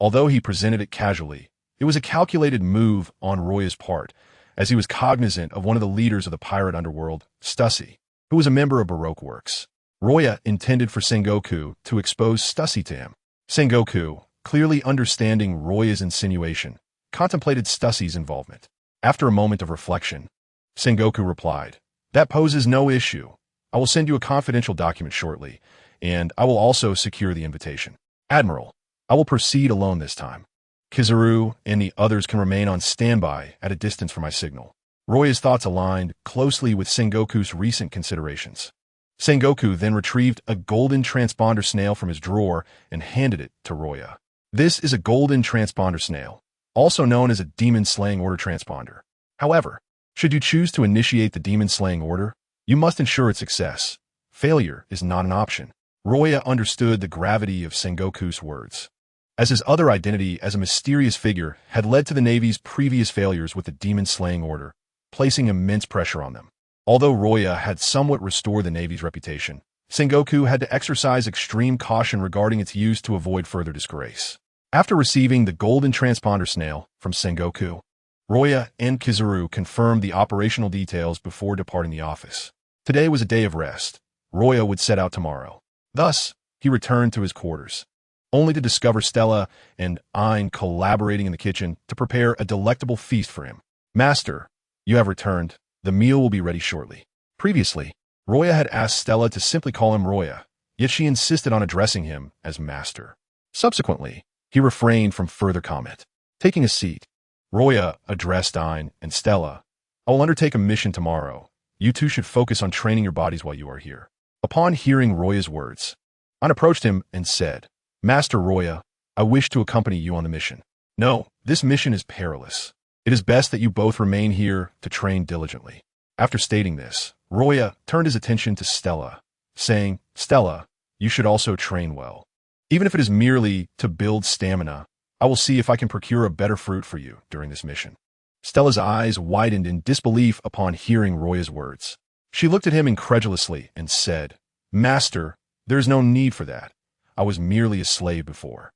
Although he presented it casually, it was a calculated move on Luo Ya's part, as he was cognizant of one of the leaders of the pirate underworld, Stussy, who was a member of Baroque Works. Luo Ya intended for Sengoku to expose Stussy to him. Sengoku, clearly understanding Luo Ya's insinuation, contemplated Stussy's involvement. After a moment of reflection, Sengoku replied, "That poses no issue. I will send you a confidential document shortly, and I will also secure the invitation. Admiral, I will proceed alone this time. Kizaru and the others can remain on standby at a distance for my signal." Luo Ya's thoughts aligned closely with Sengoku's recent considerations. Sengoku then retrieved a golden transponder snail from his drawer and handed it to Luo Ya. This is a golden transponder snail, also known as a demon-slaying order transponder. However, should you choose to initiate the demon-slaying order, you must ensure its success. Failure is not an option. Luo Ya understood the gravity of Sengoku's words, as his other identity as a mysterious figure had led to the Navy's previous failures with the demon-slaying order, placing immense pressure on them. Although Luo Ya had somewhat restored the Navy's reputation, Sengoku had to exercise extreme caution regarding its use to avoid further disgrace. After receiving the golden transponder snail from Sengoku, Luo Ya and Kizaru confirmed the operational details before departing the office. Today was a day of rest. Luo Ya would set out tomorrow. Thus, he returned to his quarters, only to discover Stella and Ein collaborating in the kitchen to prepare a delectable feast for him. "Master, you have returned. The meal will be ready shortly." Previously, Luo Ya had asked Stella to simply call him Luo Ya, yet she insisted on addressing him as Master. Subsequently, he refrained from further comment. Taking a seat, Luo Ya addressed Ein and Stella. "I will undertake a mission tomorrow. You two should focus on training your bodies while you are here." Upon hearing Luo Ya's words, Ein approached him and said, "Master Luo Ya, I wish to accompany you on the mission." "No, this mission is perilous. It is best that you both remain here to train diligently." After stating this, Luo Ya turned his attention to Stella, saying, "Stella, you should also train well. Even if it is merely to build stamina, I will see if I can procure a better fruit for you during this mission." Stella's eyes widened in disbelief upon hearing Roya's words. She looked at him incredulously and said, "Master, there is no need for that. I was merely a slave before."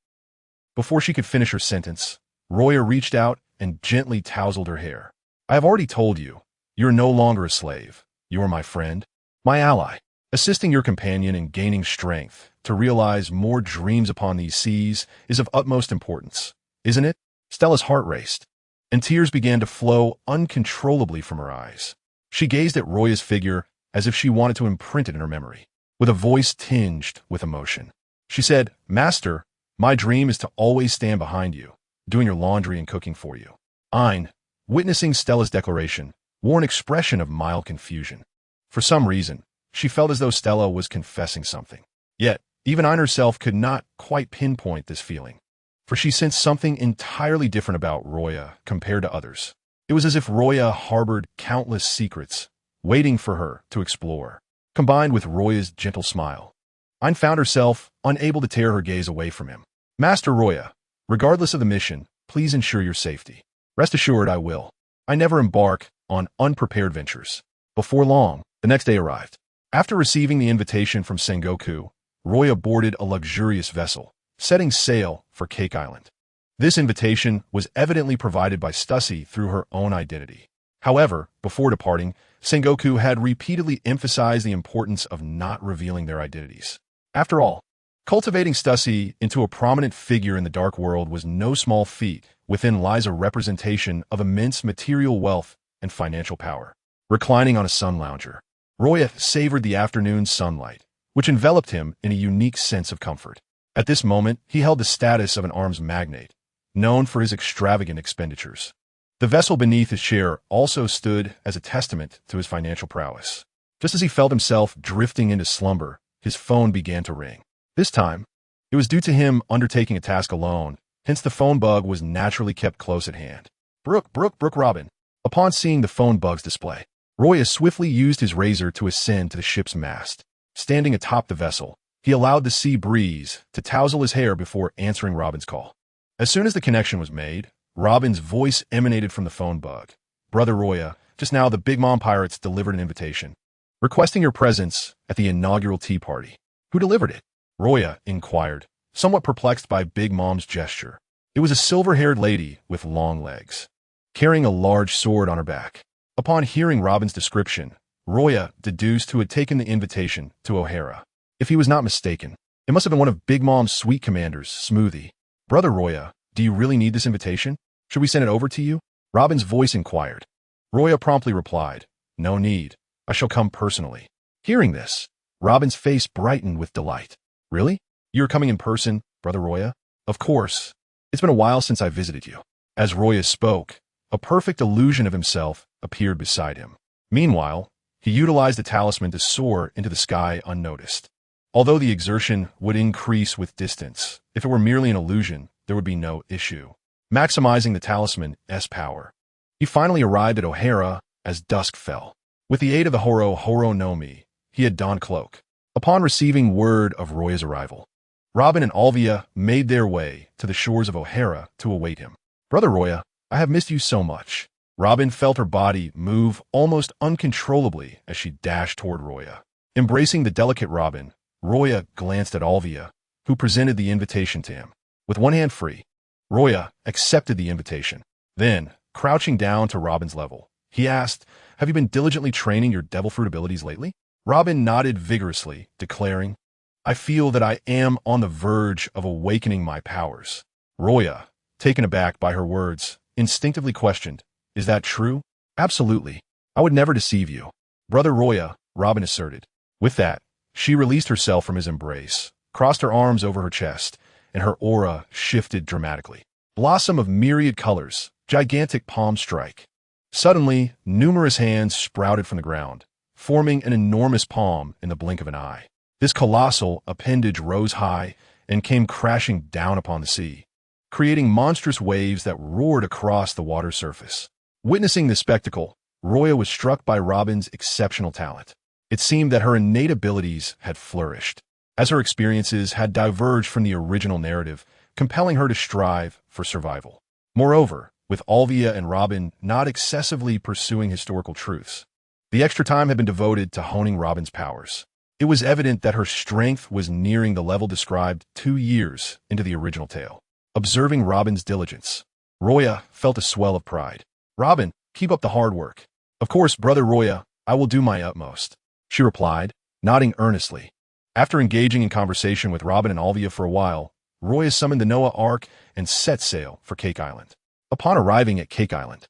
Before she could finish her sentence, Roya reached out and gently tousled her hair. "I have already told you, you're no longer a slave. You're my friend, my ally. Assisting your companion in gaining strength to realize more dreams upon these seas is of utmost importance, isn't it?" Stella's heart raced, and tears began to flow uncontrollably from her eyes. She gazed at Roya's figure as if she wanted to imprint it in her memory. With a voice tinged with emotion, she said, "Master, my dream is to always stand behind you, doing your laundry and cooking for you." Ain, witnessing Stella's declaration, wore an expression of mild confusion. For some reason, she felt as though Stella was confessing something. Yet, even Ain herself could not quite pinpoint this feeling, for she sensed something entirely different about Roya compared to others. It was as if Roya harbored countless secrets, waiting for her to explore. Combined with Roya's gentle smile, Ain found herself unable to tear her gaze away from him. "Master Roya, regardless of the mission, please ensure your safety." "Rest assured I will. I never embark on unprepared ventures." Before long, the next day arrived. After receiving the invitation from Sengoku, Roya boarded a luxurious vessel, setting sail for Cake Island. This invitation was evidently provided by Stussy through her own identity. However, before departing, Sengoku had repeatedly emphasized the importance of not revealing their identities. After all, cultivating Stussy into a prominent figure in the dark world was no small feat. Within lies a representation of immense material wealth and financial power. Reclining on a sun lounger, Roya savored the afternoon sunlight, which enveloped him in a unique sense of comfort. At this moment, he held the status of an arms magnate, known for his extravagant expenditures. The vessel beneath his chair also stood as a testament to his financial prowess. Just as he felt himself drifting into slumber, his phone began to ring. This time, it was due to him undertaking a task alone, hence the phone bug was naturally kept close at hand. Brook, Robin. Upon seeing the phone bug's display, Roya swiftly used his razor to ascend to the ship's mast. Standing atop the vessel, he allowed the sea breeze to tousle his hair before answering Robin's call. As soon as the connection was made, Robin's voice emanated from the phone bug. "Brother Roya, just now the Big Mom Pirates delivered an invitation, requesting your presence at the inaugural tea party." "Who delivered it?" Roya inquired, somewhat perplexed by Big Mom's gesture. It was a silver-haired lady with long legs, carrying a large sword on her back. Upon hearing Robin's description, Roya deduced who had taken the invitation to O'Hara. If he was not mistaken, it must have been one of Big Mom's sweet commanders, Smoothie. "Brother Roya, do you really need this invitation? Should we send it over to you?" Robin's voice inquired. Roya promptly replied, "No need. I shall come personally." Hearing this, Robin's face brightened with delight. "Really? You are coming in person, Brother Roya?" "Of course. It's been a while since I visited you." As Roya spoke, a perfect illusion of himself appeared beside him. Meanwhile, he utilized the talisman to soar into the sky unnoticed. Although the exertion would increase with distance, if it were merely an illusion, there would be no issue. Maximizing the talisman's power, he finally arrived at O'Hara as dusk fell. With the aid of the Horo no Mi, he had donned cloak. Upon receiving word of Roya's arrival, Robin and Alvia made their way to the shores of O'Hara to await him. "Brother Roya, I have missed you so much." Robin felt her body move almost uncontrollably as she dashed toward Roya. Embracing the delicate Robin, Roya glanced at Alvia, who presented the invitation to him. With one hand free, Roya accepted the invitation. Then, crouching down to Robin's level, he asked, "Have you been diligently training your devil fruit abilities lately?" Robin nodded vigorously, declaring, "I feel that I am on the verge of awakening my powers." Roya, taken aback by her words, instinctively questioned, "Is that true?" "Absolutely. I would never deceive you, Brother Roya," Robin asserted. With that, she released herself from his embrace, crossed her arms over her chest, and her aura shifted dramatically. Blossom of myriad colors, gigantic palm strike. Suddenly, numerous hands sprouted from the ground, forming an enormous palm in the blink of an eye. This colossal appendage rose high and came crashing down upon the sea, creating monstrous waves that roared across the water's surface. Witnessing this spectacle, Roya was struck by Robin's exceptional talent. It seemed that her innate abilities had flourished, as her experiences had diverged from the original narrative, compelling her to strive for survival. Moreover, with Alvia and Robin not excessively pursuing historical truths. The extra time had been devoted to honing Robin's powers. It was evident that her strength was nearing the level described 2 years into the original tale. Observing Robin's diligence, Luo Ya felt a swell of pride. "Robin, keep up the hard work." "Of course, brother Luo Ya, I will do my utmost," she replied, nodding earnestly. After engaging in conversation with Robin and Alvia for a while, Luo Ya summoned the Noah Ark and set sail for Cake Island. Upon arriving at Cake Island,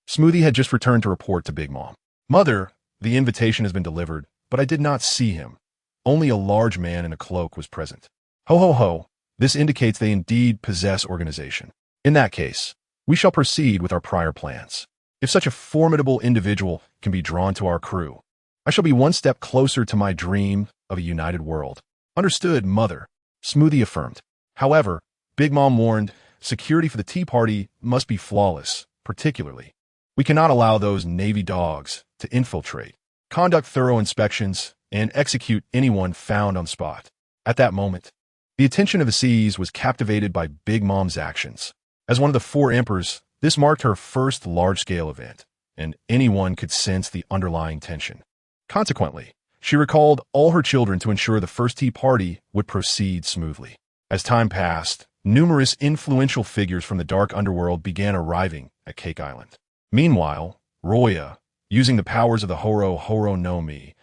Smoothie had just returned to report to Big Mom. "Mother, the invitation has been delivered, but I did not see him. Only a large man in a cloak was present." "Ho ho ho, this indicates they indeed possess organization. In that case, we shall proceed with our prior plans. If such a formidable individual can be drawn to our crew, I shall be one step closer to my dream of a united world." "Understood, Mother," Smoothie affirmed. However, Big Mom warned, security for the tea party must be flawless, particularly. "We cannot allow those Navy dogs to infiltrate. Conduct thorough inspections and execute anyone found on spot." At that moment, the attention of the seas was captivated by Big Mom's actions. As one of the 4 emperors, this marked her first large-scale event, and anyone could sense the underlying tension. Consequently, she recalled all her children to ensure the first tea party would proceed smoothly. As time passed, numerous influential figures from the dark underworld began arriving at Cake Island. Meanwhile, Luo Ya, using the powers of the Horo no Mi,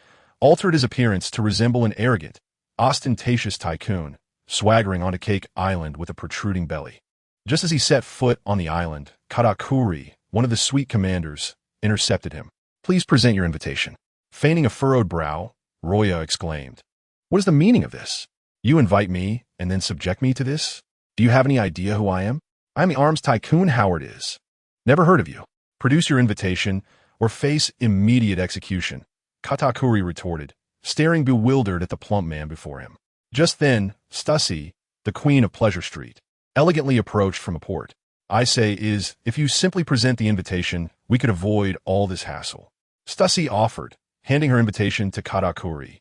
altered his appearance to resemble an arrogant, ostentatious tycoon, swaggering onto Cake Island with a protruding belly. Just as he set foot on the island, Katakuri, one of the suite commanders, intercepted him. "Please present your invitation." Feigning a furrowed brow, Luo Ya exclaimed, "What is the meaning of this? You invite me and then subject me to this? Do you have any idea who I am? I am the arms tycoon Howard is. Never heard of you. Produce your invitation or face immediate execution," Katakuri retorted, staring bewildered at the plump man before him. Just then, Stussy, the queen of Pleasure Street, elegantly approached from a port. "I say is, if you simply present the invitation, we could avoid all this hassle," Stussy offered, handing her invitation to Katakuri,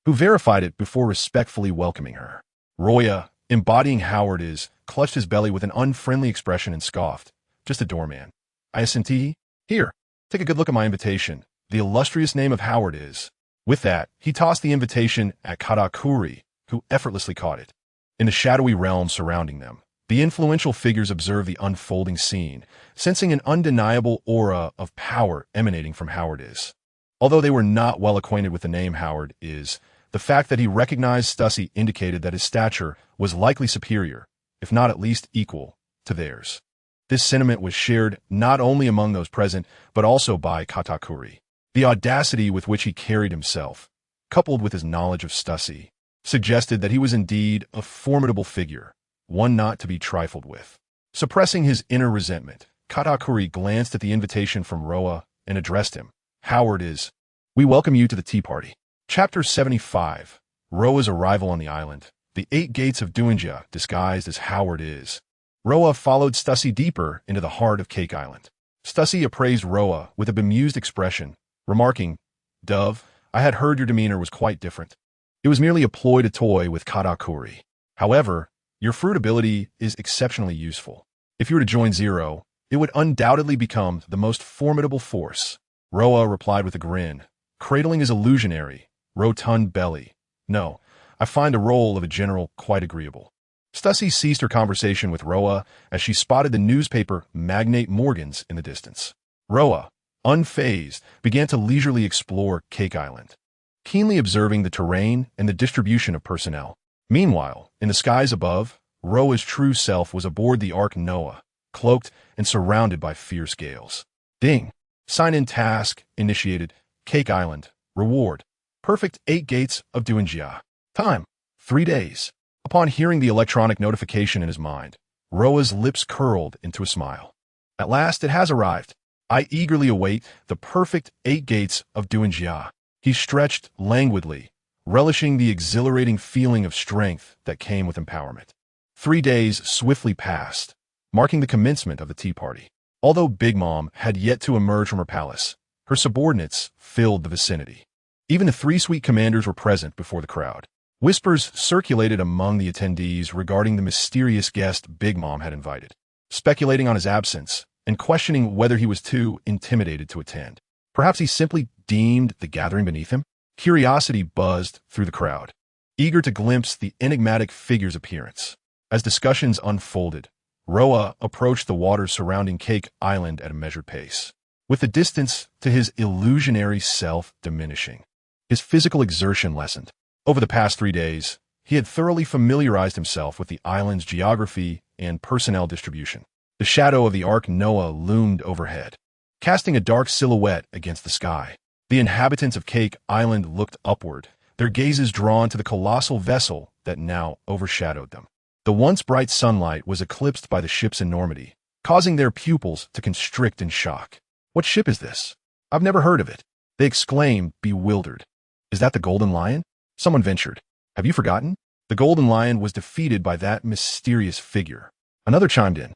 who verified it before respectfully welcoming her. Luo Ya, embodying Howard is, clutched his belly with an unfriendly expression and scoffed. "Just a doorman. I assentee. Here, take a good look at my invitation. The illustrious name of Howard is." With that, he tossed the invitation at Katakuri, who effortlessly caught it. In the shadowy realm surrounding them, the influential figures observed the unfolding scene, sensing an undeniable aura of power emanating from Howard is. Although they were not well acquainted with the name Howard is, the fact that he recognized Stussy indicated that his stature was likely superior, if not at least equal, to theirs. This sentiment was shared not only among those present, but also by Katakuri. The audacity with which he carried himself, coupled with his knowledge of Stussy, suggested that he was indeed a formidable figure, one not to be trifled with. Suppressing his inner resentment, Katakuri glanced at the invitation from Roa and addressed him. "Howard is, we welcome you to the tea party." Chapter 75. Roa's arrival on the island. The 8 gates of Duinja disguised as Howard is. Roa followed Stussy deeper into the heart of Cake Island. Stussy appraised Roa with a bemused expression, remarking, "Dove, I had heard your demeanor was quite different. It was merely a ploy to toy with Katakuri. However, your fruit ability is exceptionally useful. If you were to join Zero, it would undoubtedly become the most formidable force." Roa replied with a grin, cradling his illusionary, rotund belly. "No, I find the role of a general quite agreeable." Stussy ceased her conversation with Roa as she spotted the newspaper magnate Morgan's in the distance. Roa, unfazed, began to leisurely explore Cake Island, keenly observing the terrain and the distribution of personnel. Meanwhile, in the skies above, Roa's true self was aboard the Ark Noah, cloaked and surrounded by fierce gales. Ding! Sign-in task initiated. Cake Island. Reward. Perfect 8 gates of Duinjia. Time. 3 days. Upon hearing the electronic notification in his mind, Roa's lips curled into a smile. At last it has arrived. I eagerly await the perfect 8 gates of Duinjia. He stretched languidly, relishing the exhilarating feeling of strength that came with empowerment. 3 days swiftly passed, marking the commencement of the tea party. Although Big Mom had yet to emerge from her palace, her subordinates filled the vicinity. Even the 3 suite commanders were present before the crowd. Whispers circulated among the attendees regarding the mysterious guest Big Mom had invited. Speculating on his absence and questioning whether he was too intimidated to attend. Perhaps he simply deemed the gathering beneath him? Curiosity buzzed through the crowd, eager to glimpse the enigmatic figure's appearance. As discussions unfolded, Roa approached the waters surrounding Cake Island at a measured pace, with the distance to his illusionary self diminishing. His physical exertion lessened. Over the past 3 days, he had thoroughly familiarized himself with the island's geography and personnel distribution. The shadow of the Ark Noah loomed overhead, casting a dark silhouette against the sky. The inhabitants of Cake Island looked upward, their gazes drawn to the colossal vessel that now overshadowed them. The once bright sunlight was eclipsed by the ship's enormity, causing their pupils to constrict in shock. "What ship is this? I've never heard of it," they exclaimed, bewildered. "Is that the Golden Lion?" Someone ventured. "Have you forgotten? The Golden Lion was defeated by that mysterious figure." Another chimed in.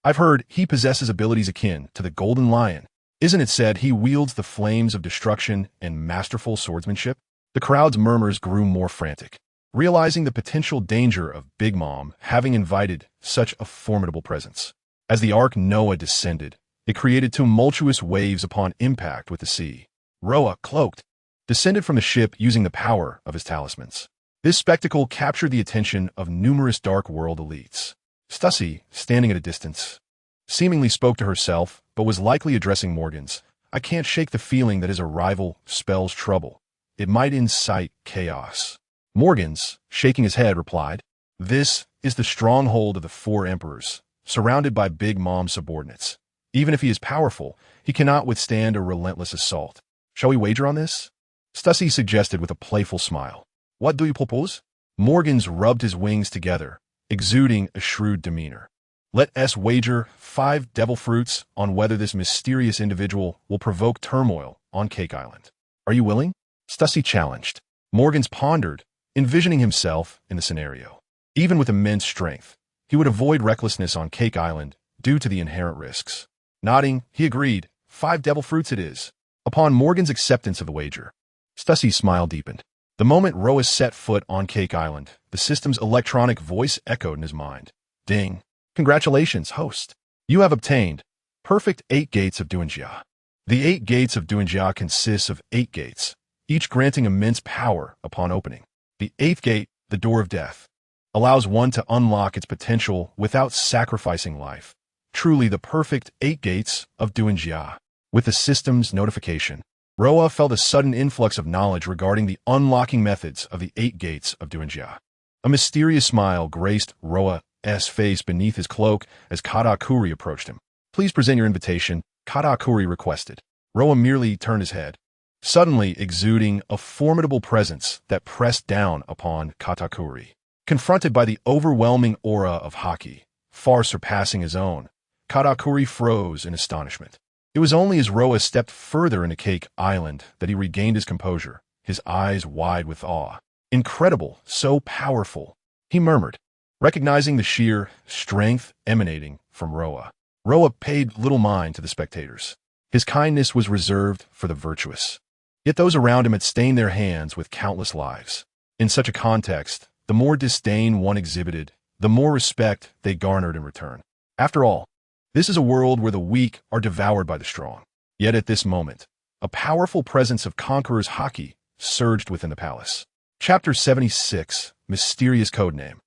"I've heard he possesses abilities akin to the Golden Lion. Isn't it said he wields the flames of destruction and masterful swordsmanship?" The crowd's murmurs grew more frantic, realizing the potential danger of Big Mom having invited such a formidable presence. As the Ark Noah descended, it created tumultuous waves upon impact with the sea. Roa, cloaked, descended from the ship using the power of his talismans. This spectacle captured the attention of numerous Dark World elites. Stussy, standing at a distance, seemingly spoke to herself, but was likely addressing Morgans. "I can't shake the feeling that his arrival spells trouble. It might incite chaos." Morgans, shaking his head, replied, "This is the stronghold of the 4 emperors, surrounded by Big Mom's subordinates. Even if he is powerful, he cannot withstand a relentless assault. Shall we wager on this?" Stussy suggested with a playful smile. "What do you propose?" Morgans rubbed his wings together, exuding a shrewd demeanor. "Let us wager 5 devil fruits on whether this mysterious individual will provoke turmoil on Cake Island. Are you willing?" Stussy challenged. Morgans pondered, envisioning himself in the scenario. Even with immense strength, he would avoid recklessness on Cake Island due to the inherent risks. Nodding, he agreed, 5 devil fruits it is. Upon Morgan's acceptance of the wager, Stussy's smile deepened. The moment Roa set foot on Cake Island, the system's electronic voice echoed in his mind. "Ding. Congratulations, host. You have obtained perfect 8 gates of Duanjia." The 8 gates of Duanjia consists of 8 gates, each granting immense power upon opening. The 8th gate, the Door of Death, allows one to unlock its potential without sacrificing life. Truly the perfect 8 gates of Duanjia. With the system's notification, Roa felt a sudden influx of knowledge regarding the unlocking methods of the 8 gates of Duanjia. A mysterious smile graced Roa's face beneath his cloak as Katakuri approached him. "Please present your invitation," Katakuri requested. Roa merely turned his head, suddenly exuding a formidable presence that pressed down upon Katakuri. Confronted by the overwhelming aura of Haki, far surpassing his own, Katakuri froze in astonishment. It was only as Roa stepped further into Cake Island that he regained his composure, his eyes wide with awe. "Incredible, so powerful," he murmured, recognizing the sheer strength emanating from Roa. Roa paid little mind to the spectators. His kindness was reserved for the virtuous. Yet those around him had stained their hands with countless lives. In such a context, the more disdain one exhibited, the more respect they garnered in return. After all, this is a world where the weak are devoured by the strong. Yet at this moment, a powerful presence of Conqueror's Haki surged within the palace. Chapter 76, Mysterious Codename.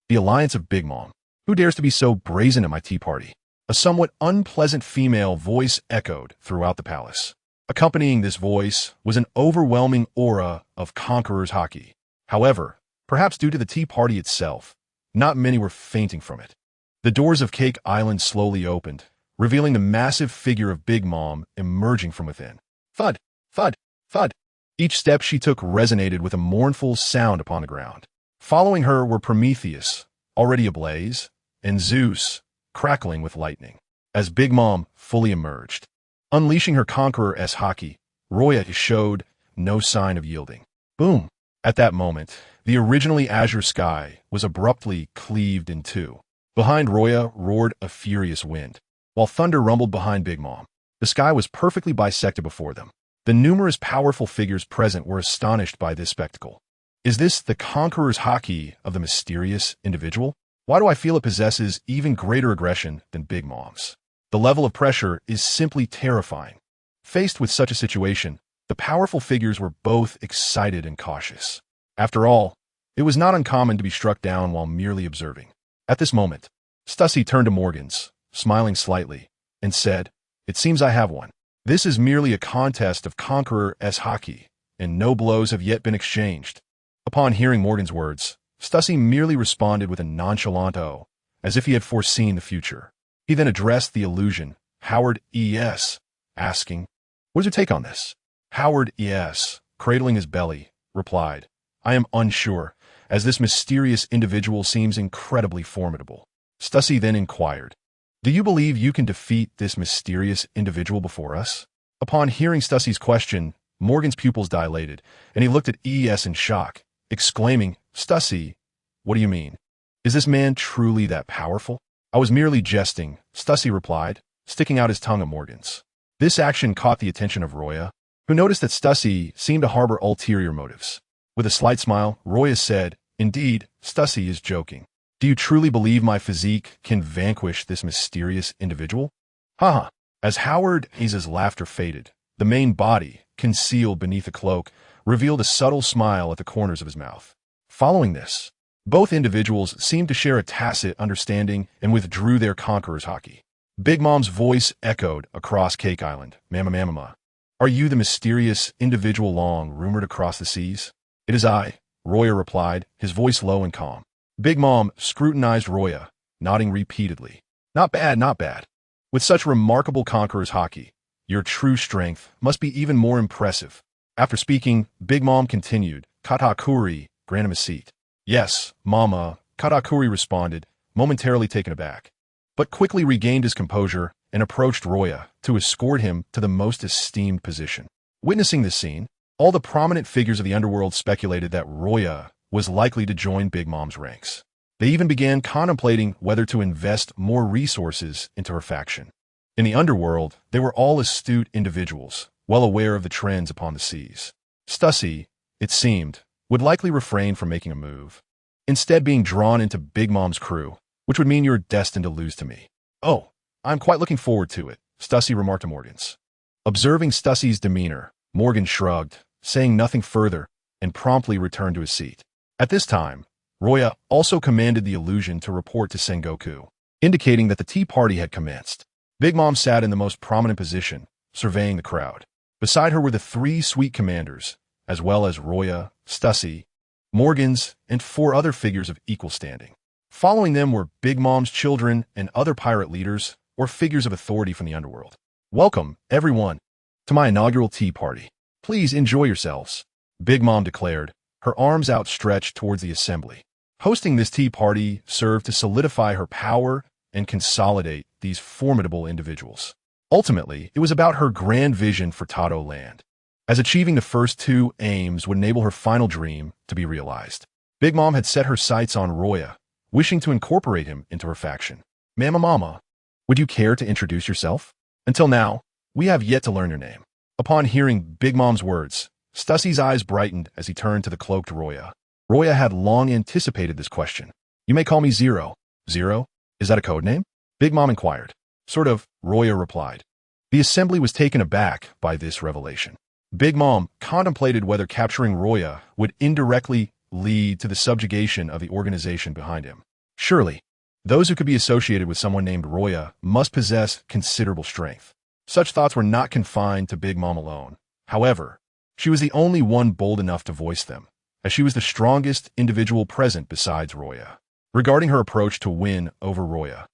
The Alliance of Big Mom. "Who dares to be so brazen at my tea party?" A somewhat unpleasant female voice echoed throughout the palace. Accompanying this voice was an overwhelming aura of Conqueror's Haki. However, perhaps due to the tea party itself, not many were fainting from it. The doors of Cake Island slowly opened, revealing the massive figure of Big Mom emerging from within. Thud, thud, thud. Each step she took resonated with a mournful sound upon the ground. Following her were Prometheus, already ablaze, and Zeus, crackling with lightning. As Big Mom fully emerged, unleashing her Conqueror's Haki, Roya showed no sign of yielding. Boom! At that moment, the originally azure sky was abruptly cleaved in two. Behind Roya roared a furious wind, while thunder rumbled behind Big Mom. The sky was perfectly bisected before them. The numerous powerful figures present were astonished by this spectacle. Is this the Conqueror's Haki of the mysterious individual? Why do I feel it possesses even greater aggression than Big Mom's? The level of pressure is simply terrifying. Faced with such a situation, the powerful figures were both excited and cautious. After all, it was not uncommon to be struck down while merely observing. At this moment, Stussy turned to Morgans, smiling slightly, and said, "It seems I have one. This is merely a contest of conqueror's Haki, and no blows have yet been exchanged." Upon hearing Morgan's words, Stussy merely responded with a nonchalant "oh," as if he had foreseen the future. He then addressed the illusion, Howard E.S., asking, "What is your take on this?" Howard E.S., cradling his belly, replied, "I am unsure, as this mysterious individual seems incredibly formidable." Stussy then inquired, "Do you believe you can defeat this mysterious individual before us?" Upon hearing Stussy's question, Morgan's pupils dilated, and he looked at E.S. in shock, exclaiming, "Stussy, what do you mean? Is this man truly that powerful?" "I was merely jesting," Stussy replied, sticking out his tongue at Morgan's. This action caught the attention of Luo Ya, who noticed that Stussy seemed to harbor ulterior motives. With a slight smile, Luo Ya said, "Indeed, Stussy is joking. Do you truly believe my physique can vanquish this mysterious individual?" "Haha." As Howard E's laughter faded, the main body, concealed beneath a cloak, revealed a subtle smile at the corners of his mouth. Following this, both individuals seemed to share a tacit understanding and withdrew their conqueror's Haki. Big Mom's voice echoed across Cake Island. "Mama, are you the mysterious individual long rumored across the seas?" "It is I," Luo Ya replied, his voice low and calm. Big Mom scrutinized Luo Ya, nodding repeatedly. Not bad, not bad. With such remarkable conqueror's Haki, your true strength must be even more impressive." After speaking, Big Mom continued, "Katakuri, grant him a seat." "Yes, Mama," Katakuri responded, momentarily taken aback, but quickly regained his composure and approached Luo Ya to escort him to the most esteemed position. Witnessing this scene, all the prominent figures of the underworld speculated that Luo Ya was likely to join Big Mom's ranks. They even began contemplating whether to invest more resources into her faction. In the underworld, they were all astute individuals, well aware of the trends upon the seas. Stussy, it seemed, would likely refrain from making a move, instead being drawn into Big Mom's crew, which would mean you're destined to lose to me. "Oh, I'm quite looking forward to it," Stussy remarked to Morgans. Observing Stussy's demeanor, Morgan shrugged, saying nothing further, and promptly returned to his seat. At this time, Luo Ya also commanded the illusion to report to Sengoku, indicating that the tea party had commenced. Big Mom sat in the most prominent position, surveying the crowd. Beside her were the three suite commanders, as well as Luo Ya, Stussy, Morgans, and 4 other figures of equal standing. Following them were Big Mom's children and other pirate leaders or figures of authority from the underworld. "Welcome, everyone, to my inaugural tea party. Please enjoy yourselves," Big Mom declared, her arms outstretched towards the assembly. Hosting this tea party served to solidify her power and consolidate these formidable individuals. Ultimately, it was about her grand vision for Tato Land, as achieving the first 2 aims would enable her final dream to be realized. Big Mom had set her sights on Luo Ya, wishing to incorporate him into her faction. "Mama, would you care to introduce yourself? Until now, we have yet to learn your name." Upon hearing Big Mom's words, Stussy's eyes brightened as he turned to the cloaked Luo Ya. Luo Ya had long anticipated this question. "You may call me Zero." "Zero? Is that a code name?" Big Mom inquired. "Sort of," Luo Ya replied. The assembly was taken aback by this revelation. Big Mom contemplated whether capturing Luo Ya would indirectly lead to the subjugation of the organization behind him. Surely, those who could be associated with someone named Luo Ya must possess considerable strength. Such thoughts were not confined to Big Mom alone. However, she was the only one bold enough to voice them, as she was the strongest individual present besides Luo Ya. Regarding her approach to win over Luo Ya,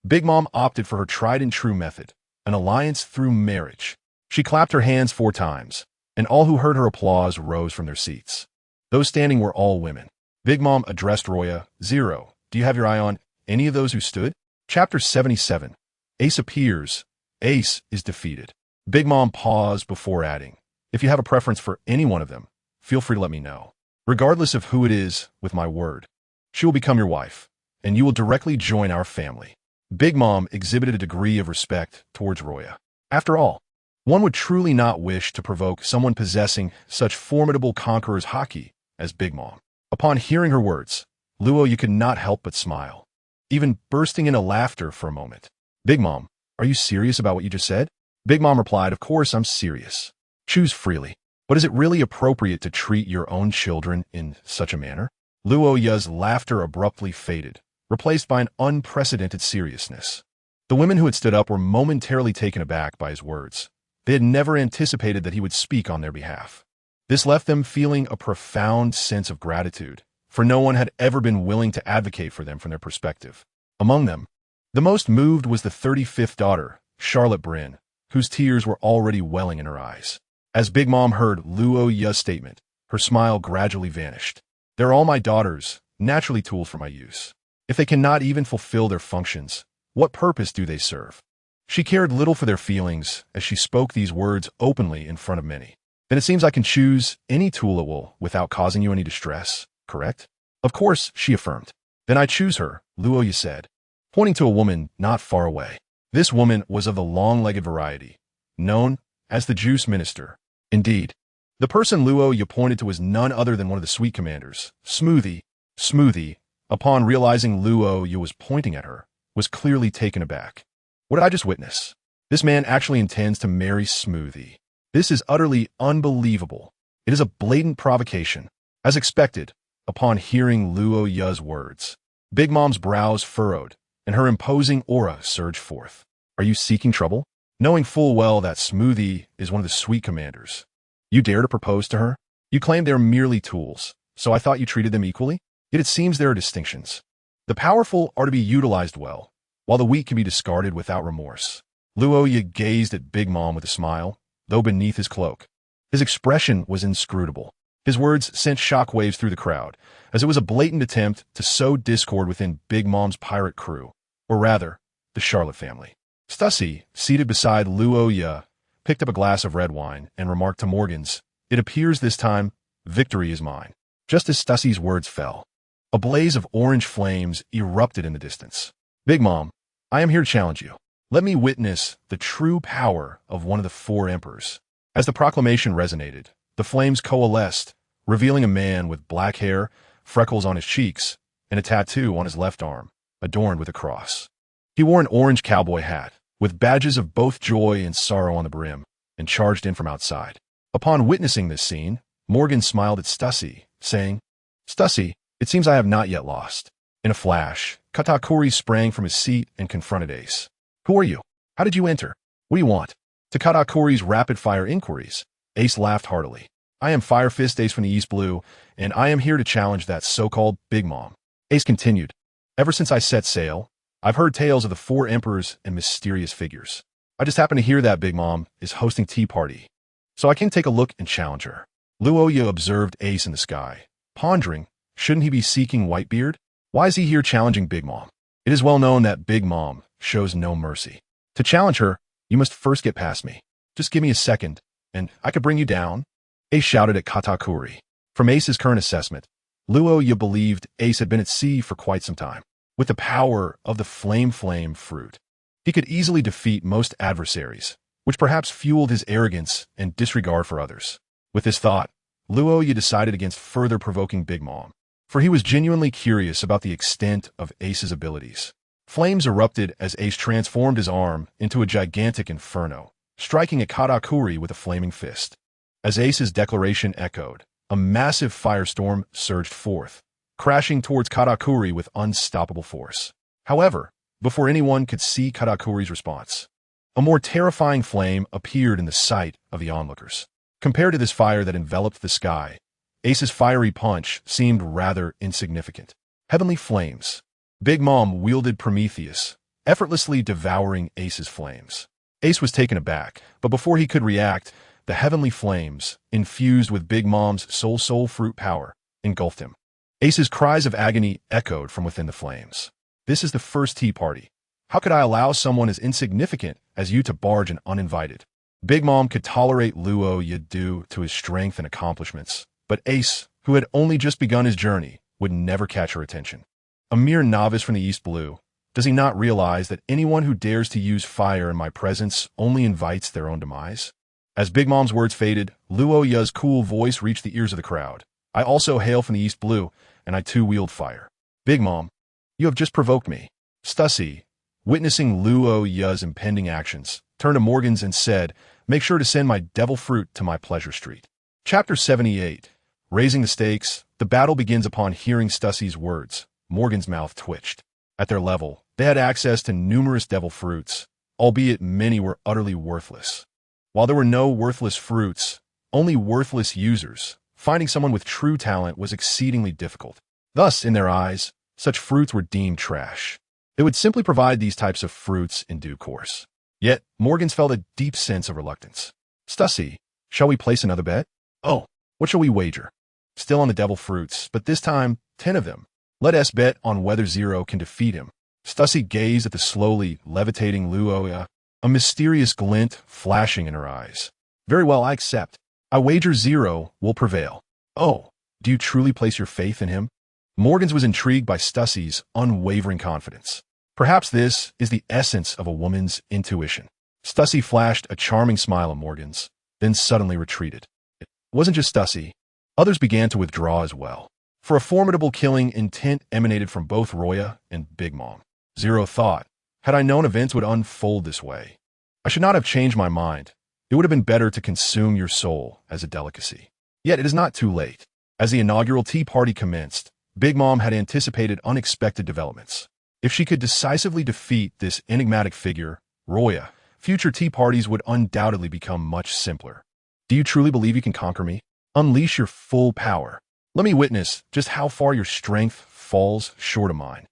Big Mom opted for her tried-and-true method, an alliance through marriage. She clapped her hands 4 times, and all who heard her applause rose from their seats. Those standing were all women. Big Mom addressed Luo Ya. "Zero, do you have your eye on any of those who stood?" Chapter 77. Ace appears. Ace is defeated. Big Mom paused before adding, "If you have a preference for any one of them, feel free to let me know. Regardless of who it is, with my word, she will become your wife, and you will directly join our family." Big Mom exhibited a degree of respect towards Luo Ya. After all, one would truly not wish to provoke someone possessing such formidable conqueror's Haki as Big Mom. Upon hearing her words, Luo Ya could not help but smile, even bursting into laughter for a moment. Big Mom, Are you serious about what you just said? Big Mom replied, of course I'm serious. Choose freely. But is it really appropriate to treat your own children in such a manner? Luo Ya's laughter abruptly faded, replaced by an unprecedented seriousness. The women who had stood up were momentarily taken aback by his words. They had never anticipated that he would speak on their behalf. This left them feeling a profound sense of gratitude, for no one had ever been willing to advocate for them from their perspective. Among them, the most moved was the 35th daughter, Charlotte Bryn, whose tears were already welling in her eyes. As Big Mom heard Luo Ya's statement, her smile gradually vanished. They're all my daughters, naturally tools for my use. If they cannot even fulfill their functions, what purpose do they serve? She cared little for their feelings as she spoke these words openly in front of many. Then it seems I can choose any tool at will without causing you any distress, correct? Of course, she affirmed. Then I choose her, Luo Ya said, pointing to a woman not far away. This woman was of the long-legged variety, known as the Juice Minister. Indeed, the person Luo Ya pointed to was none other than one of the Sweet Commanders, Smoothie. Smoothie, upon realizing Luo Ya was pointing at her, was clearly taken aback. What did I just witness? This man actually intends to marry Smoothie. This is utterly unbelievable. It is a blatant provocation. As expected, upon hearing Luo Ya's words, Big Mom's brows furrowed, and her imposing aura surged forth. Are you seeking trouble? Knowing full well that Smoothie is one of the Sweet Commanders, you dare to propose to her? You claim they're merely tools, so I thought you treated them equally? Yet it seems there are distinctions. The powerful are to be utilized well, while the weak can be discarded without remorse. Luo Ya gazed at Big Mom with a smile, though beneath his cloak. His expression was inscrutable. His words sent shockwaves through the crowd, as it was a blatant attempt to sow discord within Big Mom's pirate crew, or rather, the Charlotte family. Stussy, seated beside Luo Ya, picked up a glass of red wine and remarked to Morgans, it appears this time, victory is mine. Just as Stussy's words fell, a blaze of orange flames erupted in the distance. Big Mom, I am here to challenge you. Let me witness the true power of one of the four emperors. As the proclamation resonated, the flames coalesced, revealing a man with black hair, freckles on his cheeks, and a tattoo on his left arm, adorned with a cross. He wore an orange cowboy hat, with badges of both joy and sorrow on the brim, and charged in from outside. Upon witnessing this scene, Morgan smiled at Stussy, saying, Stussy, it seems I have not yet lost. In a flash, Katakuri sprang from his seat and confronted Ace. Who are you? How did you enter? What do you want? To Katakuri's rapid-fire inquiries, Ace laughed heartily. I am Fire Fist Ace from the East Blue, and I am here to challenge that so-called Big Mom. Ace continued, ever since I set sail, I've heard tales of the four emperors and mysterious figures. I just happen to hear that Big Mom is hosting tea party, so I can take a look and challenge her. Luo Ya observed Ace in the sky, pondering, shouldn't he be seeking Whitebeard? Why is he here challenging Big Mom? It is well known that Big Mom shows no mercy. To challenge her, you must first get past me. Just give me a second, and I could bring you down. Ace shouted at Katakuri. From Ace's current assessment, Luo Ya believed Ace had been at sea for quite some time. With the power of the flame fruit, he could easily defeat most adversaries, which perhaps fueled his arrogance and disregard for others. With this thought, Luo Ya decided against further provoking Big Mom, for he was genuinely curious about the extent of Ace's abilities. Flames erupted as Ace transformed his arm into a gigantic inferno, striking at Katakuri with a flaming fist. As Ace's declaration echoed, a massive firestorm surged forth, crashing towards Katakuri with unstoppable force. However, before anyone could see Katakuri's response, a more terrifying flame appeared in the sight of the onlookers. Compared to this fire that enveloped the sky, Ace's fiery punch seemed rather insignificant. Heavenly flames. Big Mom wielded Prometheus, effortlessly devouring Ace's flames. Ace was taken aback, but before he could react, the heavenly flames, infused with Big Mom's soul fruit power, engulfed him. Ace's cries of agony echoed from within the flames. This is the first tea party. How could I allow someone as insignificant as you to barge in uninvited? Big Mom could tolerate Luo Ya due to his strength and accomplishments, but Ace, who had only just begun his journey, would never catch her attention. A mere novice from the East Blue, does he not realize that anyone who dares to use fire in my presence only invites their own demise? As Big Mom's words faded, Luo Ya's cool voice reached the ears of the crowd. I also hail from the East Blue, and I too wield fire. Big Mom, you have just provoked me. Stussy, witnessing Luo Ya's impending actions, turned to Morgans and said, "Make sure to send my devil fruit to my pleasure street." Chapter 78. Raising the stakes, the battle begins upon hearing Stussy's words. Morgan's mouth twitched. At their level, they had access to numerous devil fruits, albeit many were utterly worthless. While there were no worthless fruits, only worthless users, finding someone with true talent was exceedingly difficult. Thus, in their eyes, such fruits were deemed trash. They would simply provide these types of fruits in due course. Yet, Morgans felt a deep sense of reluctance. "Stussy, shall we place another bet?" "Oh, what shall we wager?" "Still on the devil fruits, but this time 10 of them. Let us bet on whether Zero can defeat him." Stussy gazed at the slowly levitating Luo Ya, a mysterious glint flashing in her eyes. "Very well, I accept. I wager Zero will prevail." "Oh, do you truly place your faith in him?" Morgans was intrigued by Stussy's unwavering confidence. Perhaps this is the essence of a woman's intuition. Stussy flashed a charming smile at Morgans, then suddenly retreated. It wasn't just Stussy. Others began to withdraw as well. For a formidable killing intent emanated from both Roya and Big Mom. Zero thought, "Had I known events would unfold this way, I should not have changed my mind. It would have been better to consume your soul as a delicacy." Yet it is not too late. As the inaugural tea party commenced, Big Mom had anticipated unexpected developments. If she could decisively defeat this enigmatic figure, Roya, future tea parties would undoubtedly become much simpler. "Do you truly believe you can conquer me? Unleash your full power. Let me witness just how far your strength falls short of mine.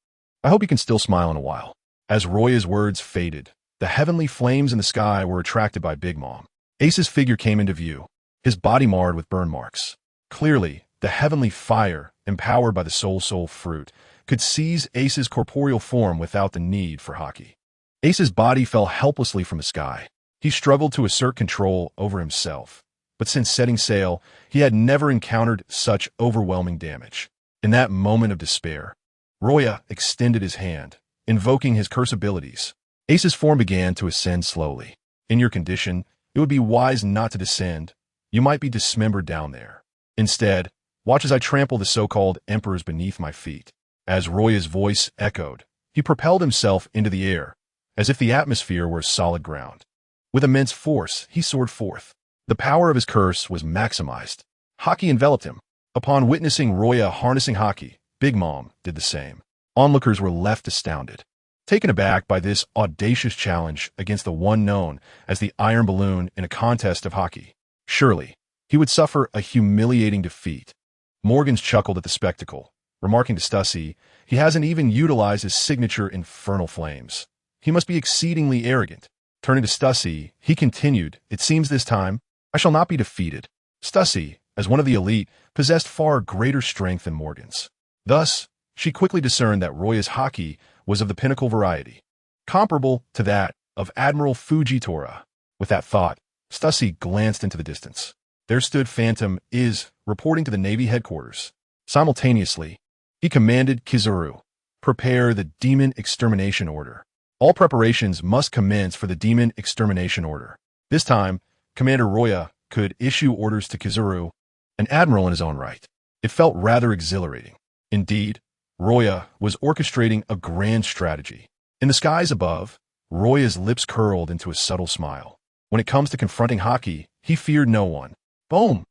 I hope you can still smile in a while." As Roya's words faded, the heavenly flames in the sky were attracted by Big Mom. Ace's figure came into view, his body marred with burn marks. Clearly, the heavenly fire, empowered by the soul fruit, could seize Ace's corporeal form without the need for Haki. Ace's body fell helplessly from the sky. He struggled to assert control over himself, but since setting sail, he had never encountered such overwhelming damage. In that moment of despair, Roya extended his hand, invoking his curse abilities. Ace's form began to ascend slowly. "In your condition, it would be wise not to descend. You might be dismembered down there. Instead, watch as I trample the so-called emperors beneath my feet." As Roya's voice echoed, he propelled himself into the air, as if the atmosphere were solid ground. With immense force, he soared forth. The power of his curse was maximized. Haki enveloped him. Upon witnessing Roya harnessing Haki, Big Mom did the same. Onlookers were left astounded, taken aback by this audacious challenge against the one known as the Iron Balloon in a contest of Haki. Surely, he would suffer a humiliating defeat. Morgans chuckled at the spectacle, remarking to Stussy, "He hasn't even utilized his signature infernal flames. He must be exceedingly arrogant." Turning to Stussy, he continued, "It seems this time, I shall not be defeated." Stussy, as one of the elite, possessed far greater strength than Morgans. Thus, she quickly discerned that Roya's Haki was of the pinnacle variety, comparable to that of Admiral Fujitora. With that thought, Stussy glanced into the distance. There stood Phantom Is, reporting to the Navy headquarters. Simultaneously, he commanded Kizaru, "Prepare the Demon Extermination Order." All preparations must commence for the Demon Extermination Order. This time, Commander Roya could issue orders to Kizaru, an admiral in his own right. It felt rather exhilarating. Indeed, Roya was orchestrating a grand strategy. In the skies above, Roya's lips curled into a subtle smile. When it comes to confronting Haki, he feared no one. Boom!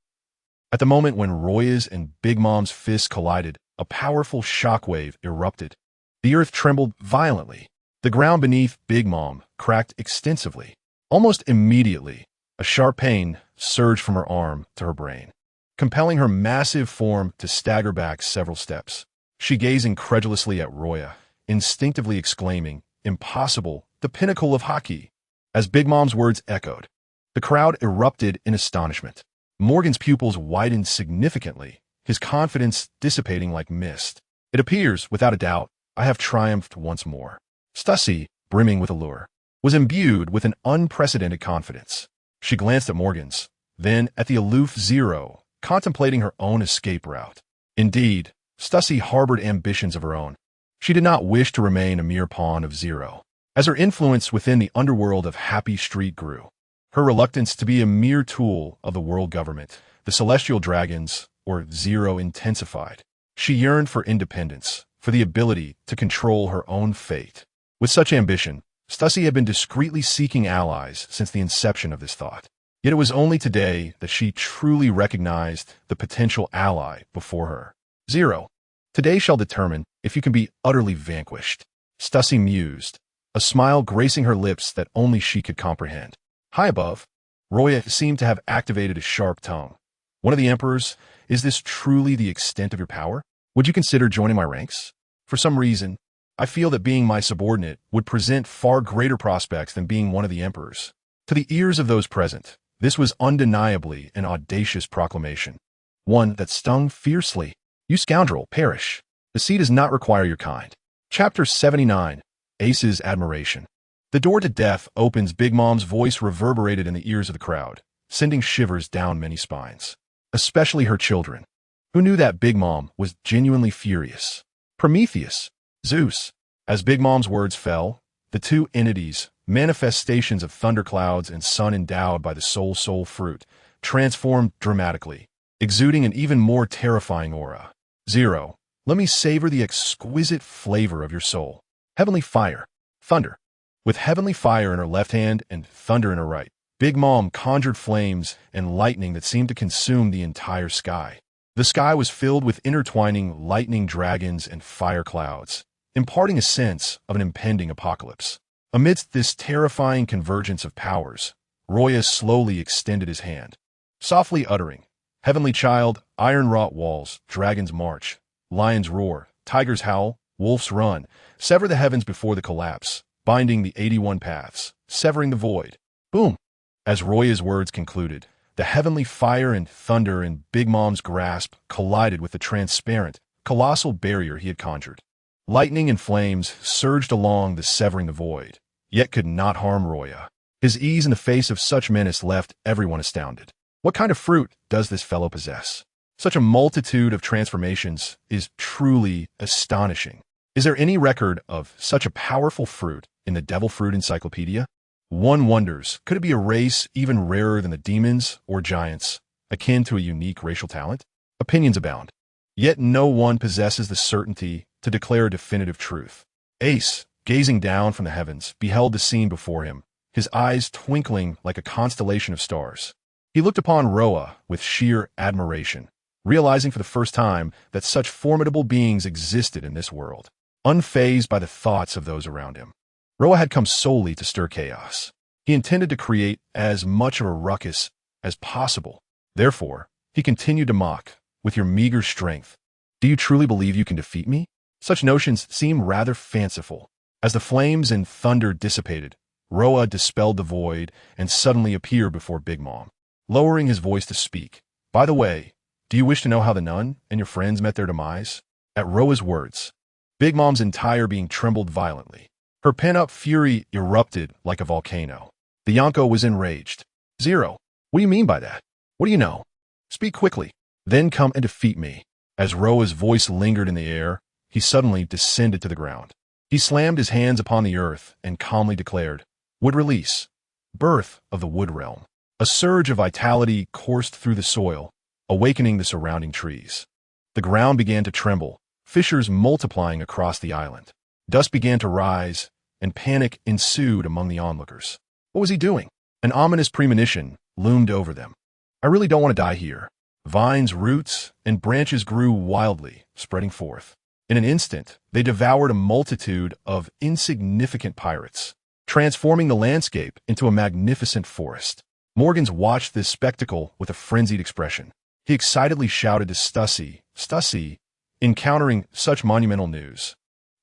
At the moment when Roya's and Big Mom's fists collided, a powerful shockwave erupted. The earth trembled violently. The ground beneath Big Mom cracked extensively. Almost immediately, a sharp pain surged from her arm to her brain, compelling her massive form to stagger back several steps. She gazed incredulously at Roya, instinctively exclaiming, "Impossible, the pinnacle of Haki." As Big Mom's words echoed, the crowd erupted in astonishment. Morgan's pupils widened significantly, his confidence dissipating like mist. "It appears, without a doubt, I have triumphed once more." Stussy, brimming with allure, was imbued with an unprecedented confidence. She glanced at Morgan's, then at the aloof Zero, contemplating her own escape route. Indeed, Stussy harbored ambitions of her own. She did not wish to remain a mere pawn of Zero. As her influence within the underworld of Happy Street grew, her reluctance to be a mere tool of the world government, the Celestial Dragons, or Zero, intensified. She yearned for independence, for the ability to control her own fate. With such ambition, Stussy had been discreetly seeking allies since the inception of this thought. Yet it was only today that she truly recognized the potential ally before her. 0. Today shall determine if you can be utterly vanquished. Stussy mused, a smile gracing her lips that only she could comprehend. High above, Luo Ya seemed to have activated a sharp tongue. One of the emperors, is this truly the extent of your power? Would you consider joining my ranks? For some reason, I feel that being my subordinate would present far greater prospects than being one of the emperors. To the ears of those present, this was undeniably an audacious proclamation. One that stung fiercely. You scoundrel, perish. The sea does not require your kind. Chapter 79. Ace's Admiration. The door to death opens. Big Mom's voice reverberated in the ears of the crowd, sending shivers down many spines. Especially her children, who knew that Big Mom was genuinely furious. Prometheus, Zeus. As Big Mom's words fell, the two entities, manifestations of thunderclouds and sun endowed by the soul fruit, transformed dramatically, exuding an even more terrifying aura. 0. Let me savor the exquisite flavor of your soul. Heavenly fire. Thunder. With heavenly fire in her left hand and thunder in her right, Big Mom conjured flames and lightning that seemed to consume the entire sky. The sky was filled with intertwining lightning dragons and fire clouds, imparting a sense of an impending apocalypse. Amidst this terrifying convergence of powers, Luo Ya slowly extended his hand, softly uttering, Heavenly child, iron-wrought walls, dragons march, lions roar, tigers howl, wolves run, sever the heavens before the collapse, binding the 81 paths, severing the void. Boom! As Luo Ya's words concluded, the heavenly fire and thunder in Big Mom's grasp collided with the transparent, colossal barrier he had conjured. Lightning and flames surged along the severing the void, yet could not harm Luo Ya. His ease in the face of such menace left everyone astounded. What kind of fruit does this fellow possess? Such a multitude of transformations is truly astonishing. Is there any record of such a powerful fruit in the Devil Fruit Encyclopedia? One wonders, could it be a race even rarer than the demons or giants, akin to a unique racial talent? Opinions abound. Yet no one possesses the certainty to declare a definitive truth. Ace, gazing down from the heavens, beheld the scene before him, his eyes twinkling like a constellation of stars. He looked upon Luo Ya with sheer admiration, realizing for the first time that such formidable beings existed in this world, unfazed by the thoughts of those around him. Luo Ya had come solely to stir chaos. He intended to create as much of a ruckus as possible. Therefore, he continued to mock, with your meager strength. Do you truly believe you can defeat me? Such notions seem rather fanciful. As the flames and thunder dissipated, Luo Ya dispelled the void and suddenly appeared before Big Mom, lowering his voice to speak. By the way, do you wish to know how the nun and your friends met their demise? At Luo Ya's words, Big Mom's entire being trembled violently. Her pent-up fury erupted like a volcano. The Yonko was enraged. 0. What do you mean by that? What do you know? Speak quickly. Then come and defeat me. As Luo Ya's voice lingered in the air, he suddenly descended to the ground. He slammed his hands upon the earth and calmly declared, Wood release. Birth of the wood realm. A surge of vitality coursed through the soil, awakening the surrounding trees. The ground began to tremble, fissures multiplying across the island. Dust began to rise, and panic ensued among the onlookers. What was he doing? An ominous premonition loomed over them. I really don't want to die here. Vines, roots, and branches grew wildly, spreading forth. In an instant, they devoured a multitude of insignificant pirates, transforming the landscape into a magnificent forest. Morgans watched this spectacle with a frenzied expression. He excitedly shouted to Stussy, Stussy, encountering such monumental news.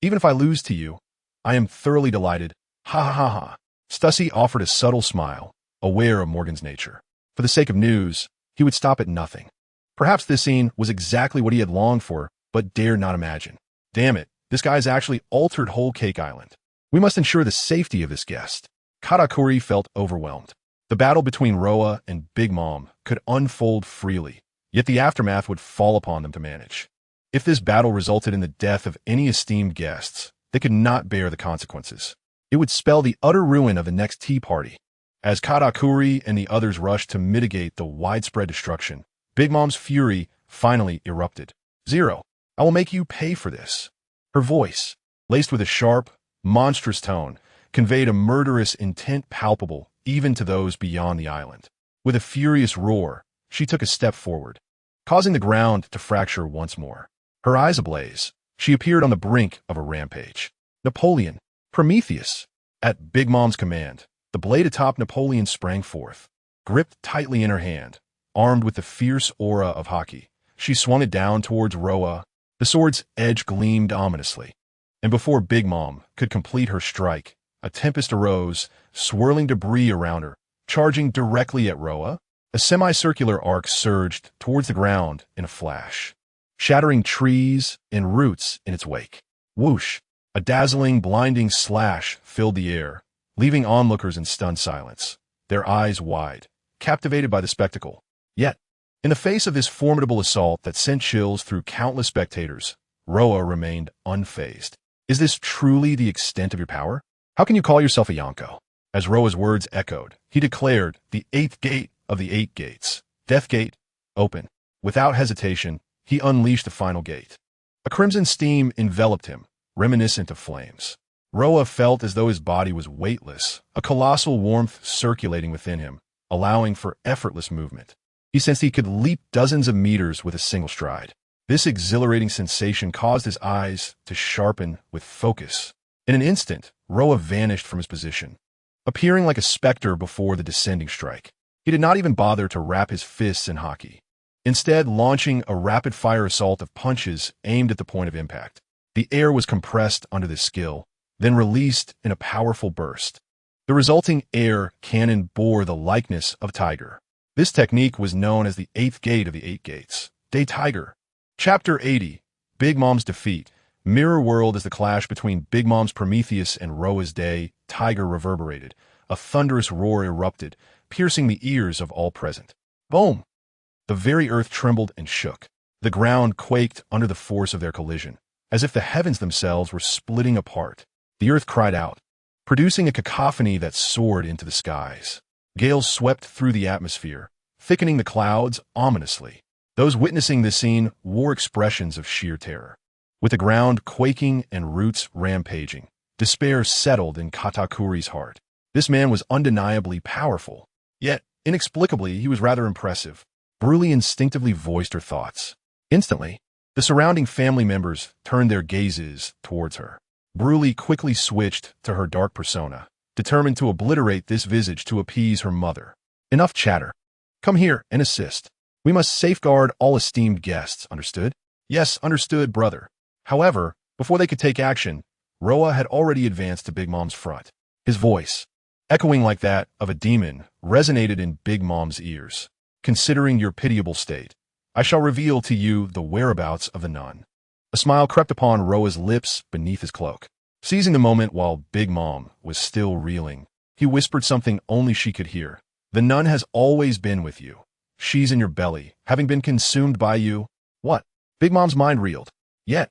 Even if I lose to you, I am thoroughly delighted. Ha ha ha ha. Stussy offered a subtle smile, aware of Morgan's nature. For the sake of news, he would stop at nothing. Perhaps this scene was exactly what he had longed for, but dared not imagine. Damn it, this guy's actually altered whole Cake Island. We must ensure the safety of this guest. Katakuri felt overwhelmed. The battle between Luo Ya and Big Mom could unfold freely, yet the aftermath would fall upon them to manage. If this battle resulted in the death of any esteemed guests, they could not bear the consequences. It would spell the utter ruin of the next tea party. As Katakuri and the others rushed to mitigate the widespread destruction, Big Mom's fury finally erupted. 0. I will make you pay for this. Her voice, laced with a sharp, monstrous tone conveyed a murderous intent palpable even to those beyond the island. With a furious roar, she took a step forward, causing the ground to fracture once more. Her eyes ablaze, she appeared on the brink of a rampage. Napoleon, Prometheus. At Big Mom's command, the blade atop Napoleon sprang forth. Gripped tightly in her hand, armed with the fierce aura of Haki, she swung it down towards Roa. The sword's edge gleamed ominously. And before Big Mom could complete her strike, a tempest arose, swirling debris around her, charging directly at Roa. A semicircular arc surged towards the ground in a flash, shattering trees and roots in its wake. Whoosh! A dazzling, blinding slash filled the air, leaving onlookers in stunned silence, their eyes wide, captivated by the spectacle. Yet, in the face of this formidable assault that sent chills through countless spectators, Roa remained unfazed. Is this truly the extent of your power? How can you call yourself a Yonko? As Roa's words echoed, he declared the 8th gate of the 8 gates, Death Gate, open. Without hesitation, he unleashed the final gate. A crimson steam enveloped him, reminiscent of flames. Roa felt as though his body was weightless, a colossal warmth circulating within him, allowing for effortless movement. He sensed he could leap dozens of meters with a single stride. This exhilarating sensation caused his eyes to sharpen with focus. In an instant, Roa vanished from his position, appearing like a specter before the descending strike. He did not even bother to wrap his fists in Haki, instead launching a rapid-fire assault of punches aimed at the point of impact. The air was compressed under this skill, then released in a powerful burst. The resulting air cannon bore the likeness of a tiger. This technique was known as the 8th gate of the 8 gates, Day Tiger. Chapter 80, Big Mom's Defeat. Mirror world as the clash between Big Mom's Prometheus and Roa's Day Tiger reverberated. A thunderous roar erupted, piercing the ears of all present. Boom! The very earth trembled and shook. The ground quaked under the force of their collision, as if the heavens themselves were splitting apart. The earth cried out, producing a cacophony that soared into the skies. Gales swept through the atmosphere, thickening the clouds ominously. Those witnessing this scene wore expressions of sheer terror. With the ground quaking and roots rampaging, despair settled in Katakuri's heart. This man was undeniably powerful, yet, inexplicably, he was rather impressive. Bruley instinctively voiced her thoughts. Instantly, the surrounding family members turned their gazes towards her. Bruley quickly switched to her dark persona, determined to obliterate this visage to appease her mother. Enough chatter. Come here and assist. We must safeguard all esteemed guests, understood? Yes, understood, brother. However, before they could take action, Roa had already advanced to Big Mom's front. His voice, echoing like that of a demon, resonated in Big Mom's ears. Considering your pitiable state, I shall reveal to you the whereabouts of the nun. A smile crept upon Roa's lips beneath his cloak. Seizing the moment while Big Mom was still reeling, he whispered something only she could hear. The nun has always been with you. She's in your belly, having been consumed by you. What? Big Mom's mind reeled. Yet,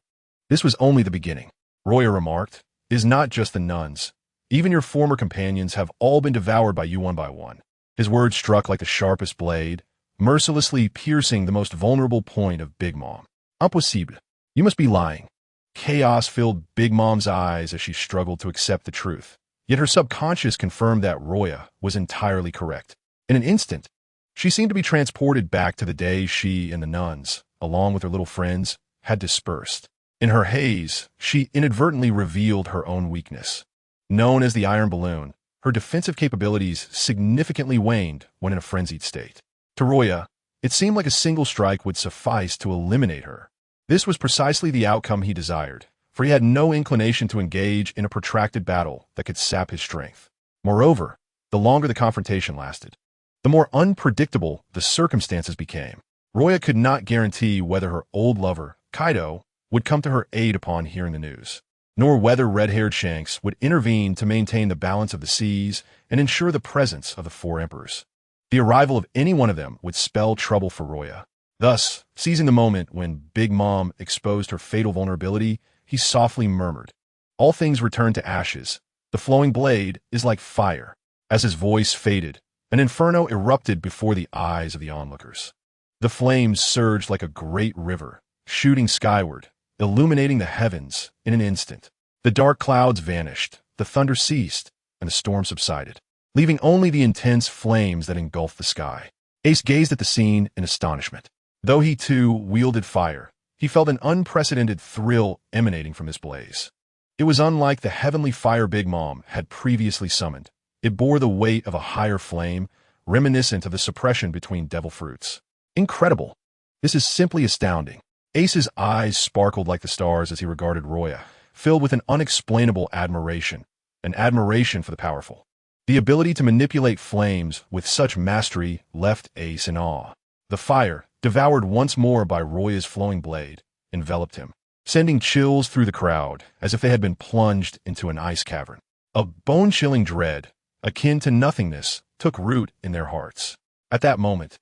this was only the beginning. Roya remarked, it is not just the nuns. Even your former companions have all been devoured by you one by one. His words struck like the sharpest blade, mercilessly piercing the most vulnerable point of Big Mom. Impossible. You must be lying. Chaos filled Big Mom's eyes as she struggled to accept the truth. Yet her subconscious confirmed that Roya was entirely correct. In an instant, she seemed to be transported back to the day she and the nuns, along with her little friends, had dispersed. In her haze, she inadvertently revealed her own weakness. Known as the Iron Balloon, her defensive capabilities significantly waned when in a frenzied state. To Roya, it seemed like a single strike would suffice to eliminate her. This was precisely the outcome he desired, for he had no inclination to engage in a protracted battle that could sap his strength. Moreover, the longer the confrontation lasted, the more unpredictable the circumstances became. Roya could not guarantee whether her old lover, Kaido, would come to her aid upon hearing the news, nor whether red-haired Shanks would intervene to maintain the balance of the seas and ensure the presence of the 4 emperors. The arrival of any one of them would spell trouble for Roya. Thus, seizing the moment when Big Mom exposed her fatal vulnerability, he softly murmured, all things return to ashes. The flowing blade is like fire. As his voice faded, an inferno erupted before the eyes of the onlookers. The flames surged like a great river, shooting skyward, illuminating the heavens in an instant. The dark clouds vanished, the thunder ceased, and the storm subsided, leaving only the intense flames that engulfed the sky. Ace gazed at the scene in astonishment. Though he too wielded fire, he felt an unprecedented thrill emanating from this blaze. It was unlike the heavenly fire Big Mom had previously summoned. It bore the weight of a higher flame, reminiscent of the suppression between devil fruits. Incredible! This is simply astounding. Ace's eyes sparkled like the stars as he regarded Luo Ya, filled with an unexplainable admiration, an admiration for the powerful. The ability to manipulate flames with such mastery left Ace in awe. The fire, devoured once more by Luo Ya's flowing blade, enveloped him, sending chills through the crowd as if they had been plunged into an ice cavern. A bone-chilling dread, akin to nothingness, took root in their hearts. At that moment,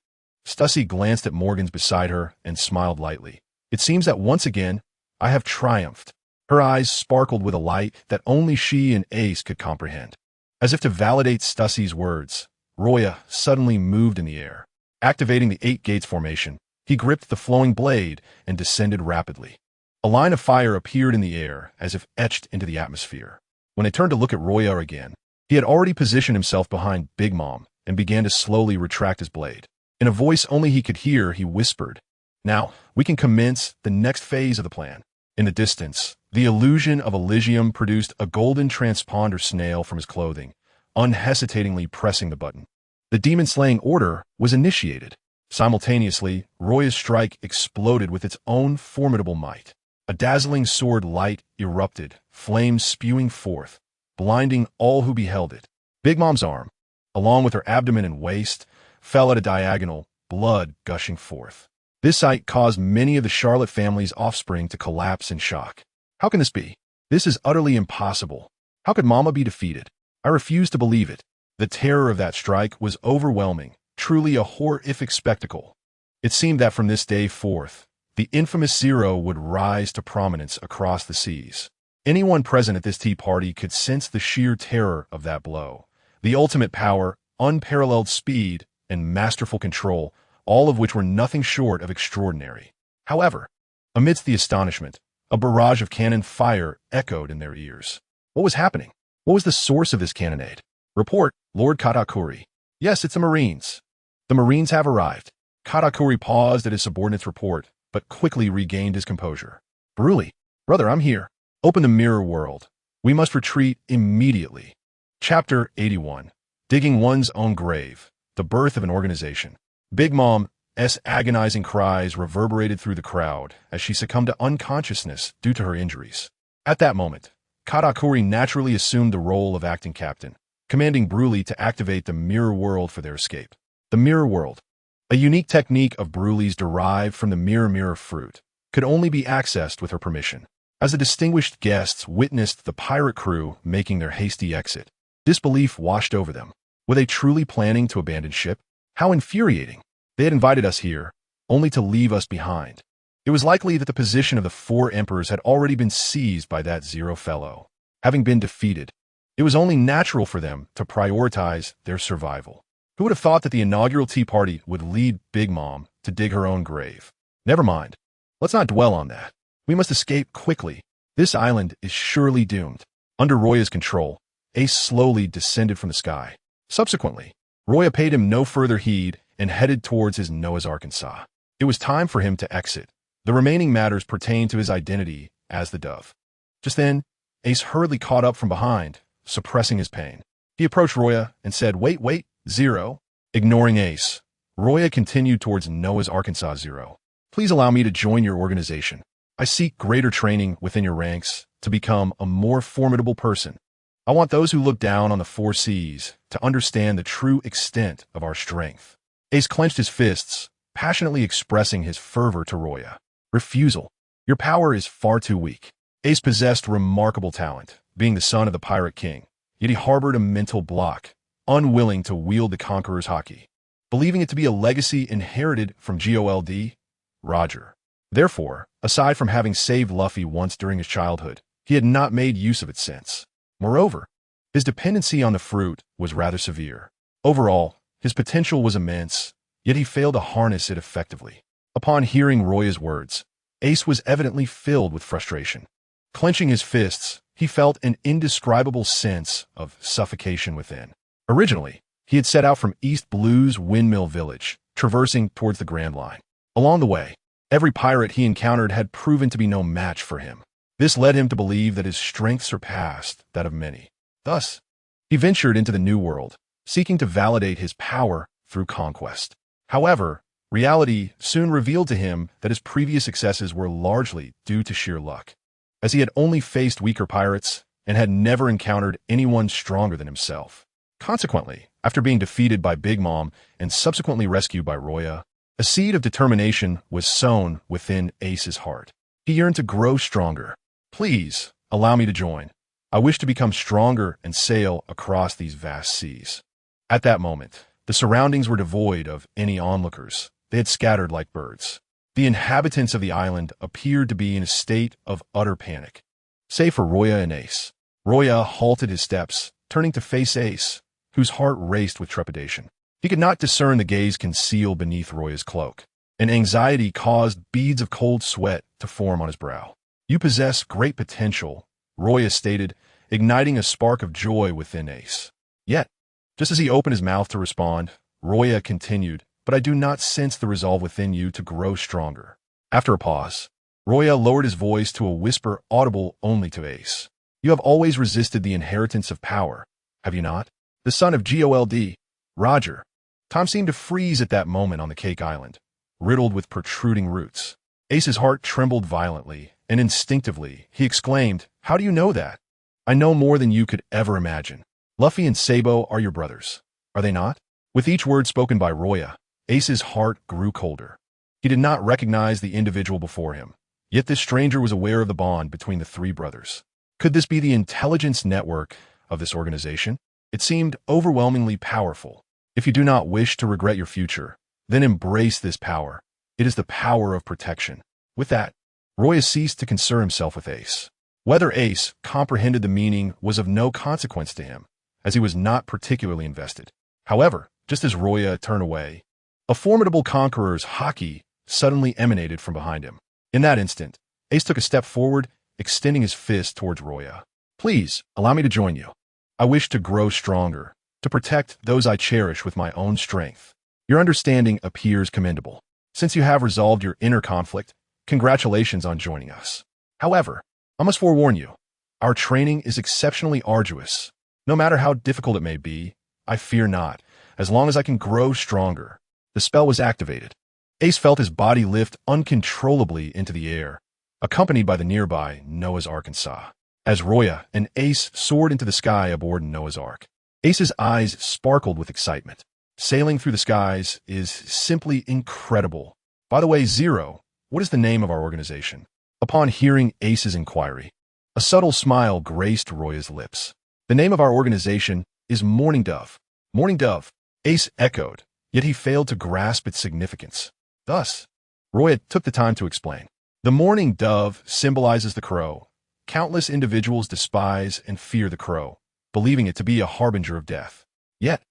Stussy glanced at Morgans beside her and smiled lightly. It seems that once again, I have triumphed. Her eyes sparkled with a light that only she and Ace could comprehend. As if to validate Stussy's words, Luo Ya suddenly moved in the air. Activating the 8 gates formation, he gripped the flowing blade and descended rapidly. A line of fire appeared in the air as if etched into the atmosphere. When they turned to look at Luo Ya again, he had already positioned himself behind Big Mom and began to slowly retract his blade. In a voice only he could hear, he whispered, "Now, we can commence the next phase of the plan." In the distance, the illusion of Elysium produced a golden transponder snail from his clothing, unhesitatingly pressing the button. The demon-slaying order was initiated. Simultaneously, Luo Ya's strike exploded with its own formidable might. A dazzling sword light erupted, flames spewing forth, blinding all who beheld it. Big Mom's arm, along with her abdomen and waist, fell at a diagonal, blood gushing forth. This sight caused many of the Charlotte family's offspring to collapse in shock. How can this be? This is utterly impossible. How could Mama be defeated? I refuse to believe it. The terror of that strike was overwhelming, truly a horrific spectacle. It seemed that from this day forth, the infamous Zero would rise to prominence across the seas. Anyone present at this tea party could sense the sheer terror of that blow. The ultimate power, unparalleled speed, and masterful control, all of which were nothing short of extraordinary. However, amidst the astonishment, a barrage of cannon fire echoed in their ears. What was happening? What was the source of this cannonade? Report, Lord Katakuri. Yes, it's the Marines. The Marines have arrived. Katakuri paused at his subordinate's report, but quickly regained his composure. Bruli, brother, I'm here. Open the mirror world. We must retreat immediately. Chapter 81. Digging One's Own Grave. The Birth of an Organization. Big Mom's agonizing cries reverberated through the crowd as she succumbed to unconsciousness due to her injuries. At that moment, Katakuri naturally assumed the role of acting captain, commanding Bruli to activate the mirror world for their escape. The mirror world, a unique technique of Bruli's derived from the mirror fruit, could only be accessed with her permission. As the distinguished guests witnessed the pirate crew making their hasty exit, disbelief washed over them. Were they truly planning to abandon ship? How infuriating! They had invited us here, only to leave us behind. It was likely that the position of the 4 emperors had already been seized by that Zero fellow. Having been defeated, it was only natural for them to prioritize their survival. Who would have thought that the inaugural tea party would lead Big Mom to dig her own grave? Never mind. Let's not dwell on that. We must escape quickly. This island is surely doomed. Under Luo Ya's control, Ace slowly descended from the sky. Subsequently, Luo Ya paid him no further heed and headed towards his Noah's Arkansas. It was time for him to exit. The remaining matters pertained to his identity as the Dove. Just then, Ace hurriedly caught up from behind, suppressing his pain. He approached Luo Ya and said, Wait, Zero. Ignoring Ace, Luo Ya continued towards Noah's Arkansas. Zero. Please allow me to join your organization. I seek greater training within your ranks to become a more formidable person. I want those who look down on the 4 seas to understand the true extent of our strength. Ace clenched his fists, passionately expressing his fervor to Luo Ya. Refusal. Your power is far too weak. Ace possessed remarkable talent, being the son of the Pirate King, yet he harbored a mental block, unwilling to wield the Conqueror's Haki, believing it to be a legacy inherited from Gold Roger. Therefore, aside from having saved Luffy once during his childhood, he had not made use of it since. Moreover, his dependency on the fruit was rather severe. Overall, his potential was immense, yet he failed to harness it effectively. Upon hearing Luo Ya's words, Ace was evidently filled with frustration. Clenching his fists, he felt an indescribable sense of suffocation within. Originally, he had set out from East Blue's Windmill Village, traversing towards the Grand Line. Along the way, every pirate he encountered had proven to be no match for him. This led him to believe that his strength surpassed that of many. Thus, he ventured into the New World, seeking to validate his power through conquest. However, reality soon revealed to him that his previous successes were largely due to sheer luck, as he had only faced weaker pirates and had never encountered anyone stronger than himself. Consequently, after being defeated by Big Mom and subsequently rescued by Luo Ya, a seed of determination was sown within Ace's heart. He yearned to grow stronger. Please, allow me to join. I wish to become stronger and sail across these vast seas. At that moment, the surroundings were devoid of any onlookers. They had scattered like birds. The inhabitants of the island appeared to be in a state of utter panic. Save for Luo Ya and Ace. Luo Ya halted his steps, turning to face Ace, whose heart raced with trepidation. He could not discern the gaze concealed beneath Luo Ya's cloak, and anxiety caused beads of cold sweat to form on his brow. You possess great potential, Luo Ya stated, igniting a spark of joy within Ace. Yet, just as he opened his mouth to respond, Luo Ya continued, but I do not sense the resolve within you to grow stronger. After a pause, Luo Ya lowered his voice to a whisper audible only to Ace. You have always resisted the inheritance of power, have you not? The son of Gold, Roger. Time seemed to freeze at that moment on the Cake Island, riddled with protruding roots. Ace's heart trembled violently, and instinctively, he exclaimed, How do you know that? I know more than you could ever imagine. Luffy and Sabo are your brothers, are they not? With each word spoken by Luo Ya, Ace's heart grew colder. He did not recognize the individual before him, yet this stranger was aware of the bond between the three brothers. Could this be the intelligence network of this organization? It seemed overwhelmingly powerful. If you do not wish to regret your future, then embrace this power. It is the power of protection. With that, Luo Ya ceased to concern himself with Ace. Whether Ace comprehended the meaning was of no consequence to him, as he was not particularly invested. However, just as Luo Ya turned away, a formidable conqueror's Haki suddenly emanated from behind him. In that instant, Ace took a step forward, extending his fist towards Luo Ya. Please, allow me to join you. I wish to grow stronger, to protect those I cherish with my own strength. Your understanding appears commendable. Since you have resolved your inner conflict, congratulations on joining us. However, I must forewarn you, our training is exceptionally arduous. No matter how difficult it may be, I fear not, as long as I can grow stronger. The spell was activated. Ace felt his body lift uncontrollably into the air, accompanied by the nearby Noah's Arkansas. As Luo Ya and Ace soared into the sky aboard Noah's Ark, Ace's eyes sparkled with excitement. Sailing through the skies is simply incredible. By the way, Zero, what is the name of our organization? Upon hearing Ace's inquiry, a subtle smile graced Luo Ya's lips. The name of our organization is Morning Dove. Morning Dove, Ace echoed, yet he failed to grasp its significance. Thus, Luo Ya took the time to explain. The Morning Dove symbolizes the crow. Countless individuals despise and fear the crow, believing it to be a harbinger of death. Yet,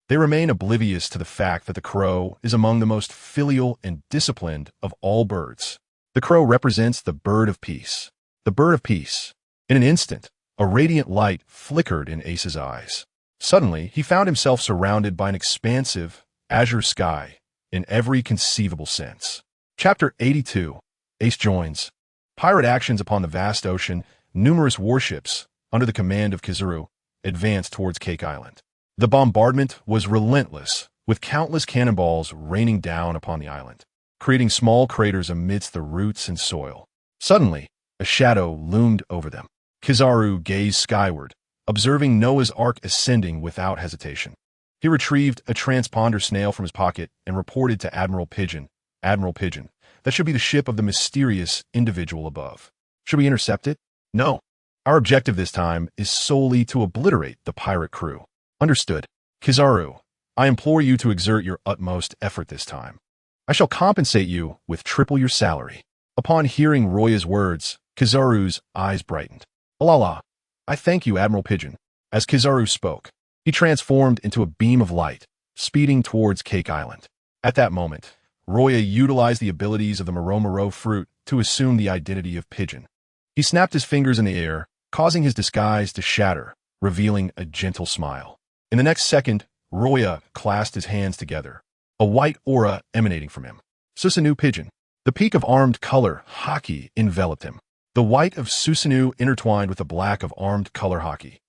they remain oblivious to the fact that the crow is among the most filial and disciplined of all birds. The crow represents the bird of peace. The bird of peace. In an instant, a radiant light flickered in Ace's eyes. Suddenly, he found himself surrounded by an expansive, azure sky in every conceivable sense. Chapter 82. Ace joins. Pirate actions upon the vast ocean. Numerous warships, under the command of Kizaru, advanced towards Cake Island. The bombardment was relentless, with countless cannonballs raining down upon the island, creating small craters amidst the roots and soil. Suddenly, a shadow loomed over them. Kizaru gazed skyward, observing Noah's Ark ascending without hesitation. He retrieved a transponder snail from his pocket and reported to Admiral Pigeon, that should be the ship of the mysterious individual above. Should we intercept it? No. Our objective this time is solely to obliterate the pirate crew. Understood. Kizaru, I implore you to exert your utmost effort this time. I shall compensate you with triple your salary. Upon hearing Luo Ya's words, Kizaru's eyes brightened. Alala, I thank you, Admiral Pigeon. As Kizaru spoke, he transformed into a beam of light, speeding towards Cake Island. At that moment, Luo Ya utilized the abilities of the Moro fruit to assume the identity of Pigeon. He snapped his fingers in the air, causing his disguise to shatter, revealing a gentle smile. In the next second, Luo Ya clasped his hands together, a white aura emanating from him. Susanoo pigeon. The peak of armed color, Haki, enveloped him. The white of Susanoo intertwined with the black of armed color Haki,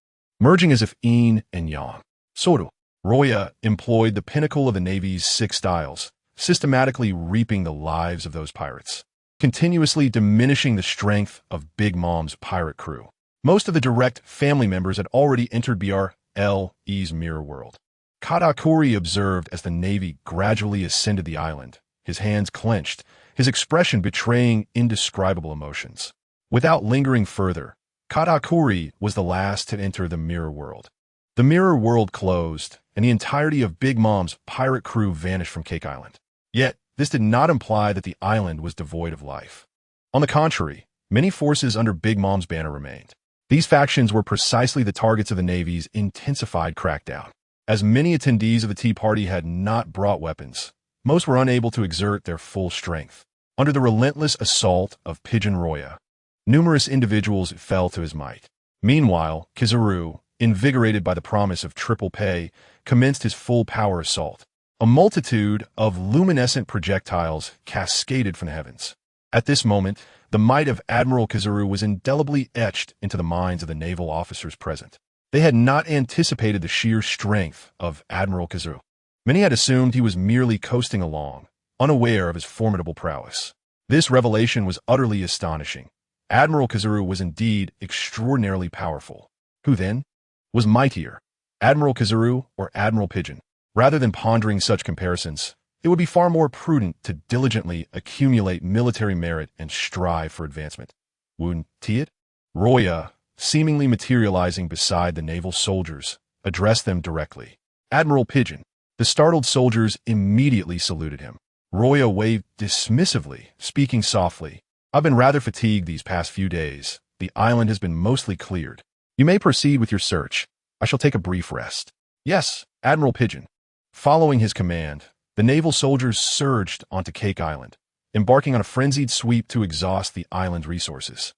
merging as if yin and yang. Soru. Luo Ya employed the pinnacle of the Navy's 6 styles, systematically reaping the lives of those pirates, continuously diminishing the strength of Big Mom's pirate crew. Most of the direct family members had already entered BRLE's mirror world. Katakuri observed as the Navy gradually ascended the island, his hands clenched, his expression betraying indescribable emotions. Without lingering further, Katakuri was the last to enter the mirror world. The mirror world closed, and the entirety of Big Mom's pirate crew vanished from Cake Island. Yet, this did not imply that the island was devoid of life. On the contrary, many forces under Big Mom's banner remained. These factions were precisely the targets of the Navy's intensified crackdown. As many attendees of the Tea Party had not brought weapons, most were unable to exert their full strength. Under the relentless assault of Pigeon Luo Ya, numerous individuals fell to his might. Meanwhile, Kizaru, invigorated by the promise of triple pay, commenced his full-power assault. A multitude of luminescent projectiles cascaded from the heavens. At this moment, the might of Admiral Kizaru was indelibly etched into the minds of the naval officers present. They had not anticipated the sheer strength of Admiral Kizaru. Many had assumed he was merely coasting along, unaware of his formidable prowess. This revelation was utterly astonishing. Admiral Kizaru was indeed extraordinarily powerful. Who then was mightier, Admiral Kizaru or Admiral Pigeon? Rather than pondering such comparisons, it would be far more prudent to diligently accumulate military merit and strive for advancement. Wouldn't it? Luo Ya, seemingly materializing beside the naval soldiers, addressed them directly. Admiral Pigeon. The startled soldiers immediately saluted him. Luo Ya waved dismissively, speaking softly. I've been rather fatigued these past few days. The island has been mostly cleared. You may proceed with your search. I shall take a brief rest. Yes, Admiral Pigeon. Following his command, the naval soldiers surged onto Cake Island, embarking on a frenzied sweep to exhaust the island's resources.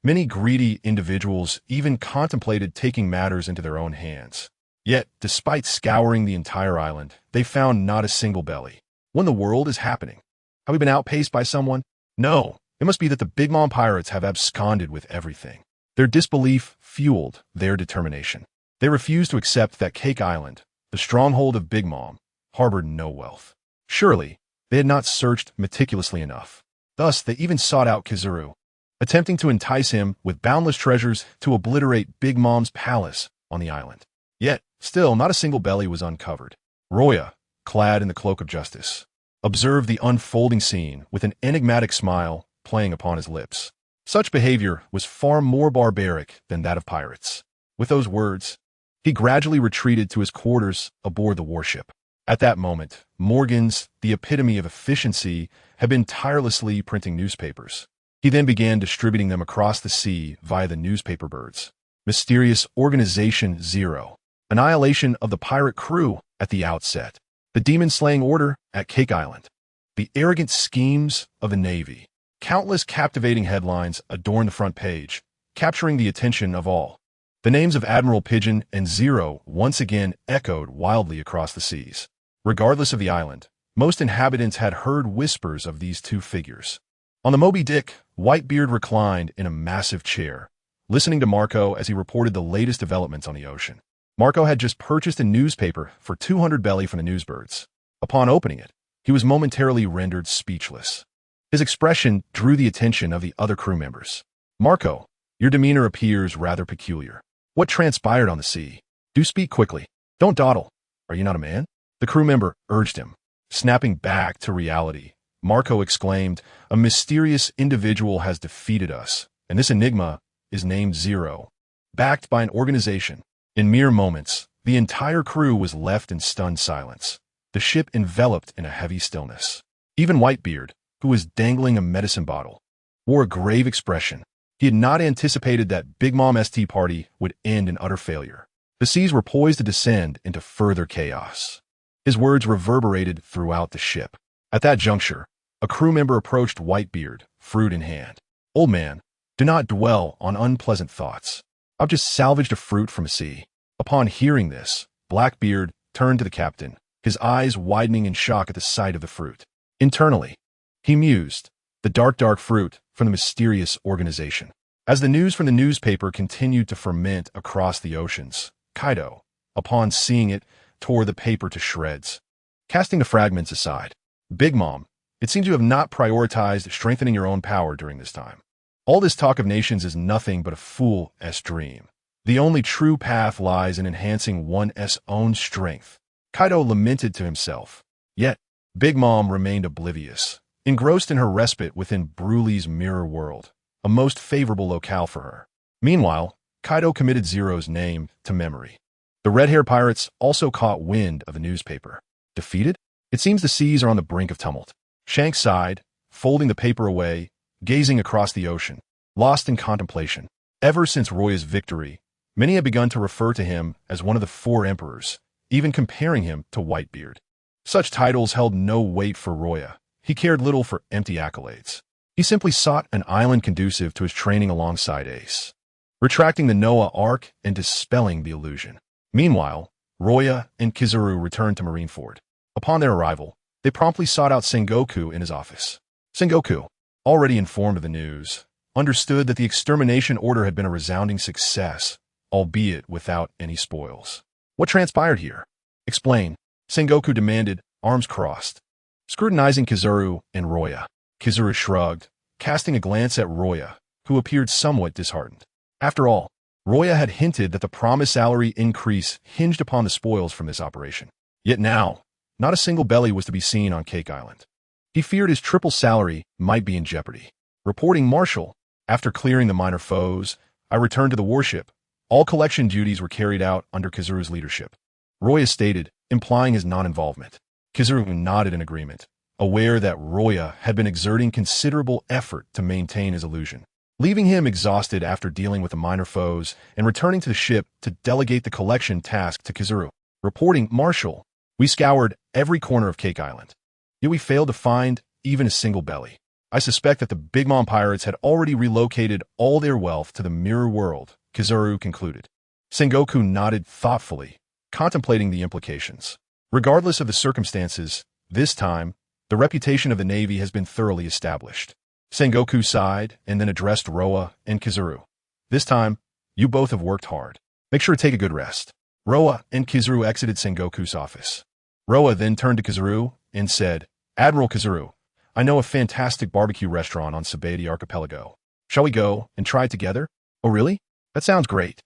Many greedy individuals even contemplated taking matters into their own hands. Yet, despite scouring the entire island, they found not a single belly. What in the world is happening? Have we been outpaced by someone? No, it must be that the Big Mom pirates have absconded with everything. Their disbelief fueled their determination. They refused to accept that Cake Island, the stronghold of Big Mom, harbored no wealth. Surely, they had not searched meticulously enough. Thus, they even sought out Kizaru, attempting to entice him with boundless treasures to obliterate Big Mom's palace on the island. Yet, still, not a single belly was uncovered. Luo Ya, clad in the cloak of justice, observed the unfolding scene with an enigmatic smile playing upon his lips. Such behavior was far more barbaric than that of pirates. With those words, he gradually retreated to his quarters aboard the warship. At that moment, Morgans, the epitome of efficiency, had been tirelessly printing newspapers. He then began distributing them across the sea via the newspaper birds. Mysterious Organization Zero. Annihilation of the pirate crew at the outset. The demon-slaying order at Cake Island. The arrogant schemes of the Navy. Countless captivating headlines adorned the front page, capturing the attention of all. The names of Admiral Pigeon and Zero once again echoed wildly across the seas. Regardless of the island, most inhabitants had heard whispers of these two figures. On the Moby Dick, Whitebeard reclined in a massive chair, listening to Marco as he reported the latest developments on the ocean. Marco had just purchased a newspaper for 200 belly from the newsbirds. Upon opening it, he was momentarily rendered speechless. His expression drew the attention of the other crew members. Marco, your demeanor appears rather peculiar. What transpired on the sea? Do speak quickly. Don't dawdle. Are you not a man? The crew member urged him. Snapping back to reality, Marco exclaimed, a mysterious individual has defeated us, and this enigma is named Zero. Backed by an organization. In mere moments, the entire crew was left in stunned silence. The ship enveloped in a heavy stillness. Even Whitebeard, who was dangling a medicine bottle, wore a grave expression. He had not anticipated that Big Mom's tea party would end in utter failure. The seas were poised to descend into further chaos. His words reverberated throughout the ship. At that juncture, a crew member approached Whitebeard, fruit in hand. Old man, do not dwell on unpleasant thoughts. I've just salvaged a fruit from a sea. Upon hearing this, Blackbeard turned to the captain, his eyes widening in shock at the sight of the fruit. Internally, he mused, the dark fruit from the mysterious organization. As the news from the newspaper continued to ferment across the oceans, Kaido, upon seeing it, tore the paper to shreds. Casting the fragments aside, Big Mom, it seems you have not prioritized strengthening your own power during this time. All this talk of nations is nothing but a fool's dream. The only true path lies in enhancing one's own strength. Kaido lamented to himself. Yet, Big Mom remained oblivious, engrossed in her respite within Broly's mirror world, a most favorable locale for her. Meanwhile, Kaido committed Zero's name to memory. The red-hair pirates also caught wind of the newspaper. Defeated? It seems the seas are on the brink of tumult. Shanks sighed, folding the paper away, gazing across the ocean, lost in contemplation. Ever since Roya's victory, many had begun to refer to him as one of the four emperors, even comparing him to Whitebeard. Such titles held no weight for Roya. He cared little for empty accolades. He simply sought an island conducive to his training alongside Ace, retracting the Noah arc and dispelling the illusion. Meanwhile, Roya and Kizaru returned to Marineford. Upon their arrival, they promptly sought out Sengoku in his office. Sengoku, already informed of the news, understood that the extermination order had been a resounding success, albeit without any spoils. What transpired here? Explain, Sengoku demanded, arms crossed. Scrutinizing Kizaru and Roya, Kizaru shrugged, casting a glance at Roya, who appeared somewhat disheartened. After all, Roya had hinted that the promised salary increase hinged upon the spoils from this operation. Yet now, not a single belly was to be seen on Cake Island. He feared his triple salary might be in jeopardy. Reporting Marshal, after clearing the minor foes, I returned to the warship. All collection duties were carried out under Kizaru's leadership. Roya stated, implying his non-involvement. Kizaru nodded in agreement, aware that Roya had been exerting considerable effort to maintain his illusion. Leaving him exhausted after dealing with the minor foes and returning to the ship to delegate the collection task to Kizaru. Reporting Marshal, we scoured every corner of Cake Island. Yet we failed to find even a single belly. I suspect that the Big Mom pirates had already relocated all their wealth to the mirror world, Kizaru concluded. Sengoku nodded thoughtfully, contemplating the implications. Regardless of the circumstances, this time, the reputation of the Navy has been thoroughly established. Sengoku sighed and then addressed Roa and Kizaru. This time, you both have worked hard. Make sure to take a good rest. Roa and Kizaru exited Sengoku's office. Roa then turned to Kizaru and said, Admiral Kizaru, I know a fantastic barbecue restaurant on Sabaody Archipelago. Shall we go and try it together? Oh really? That sounds great.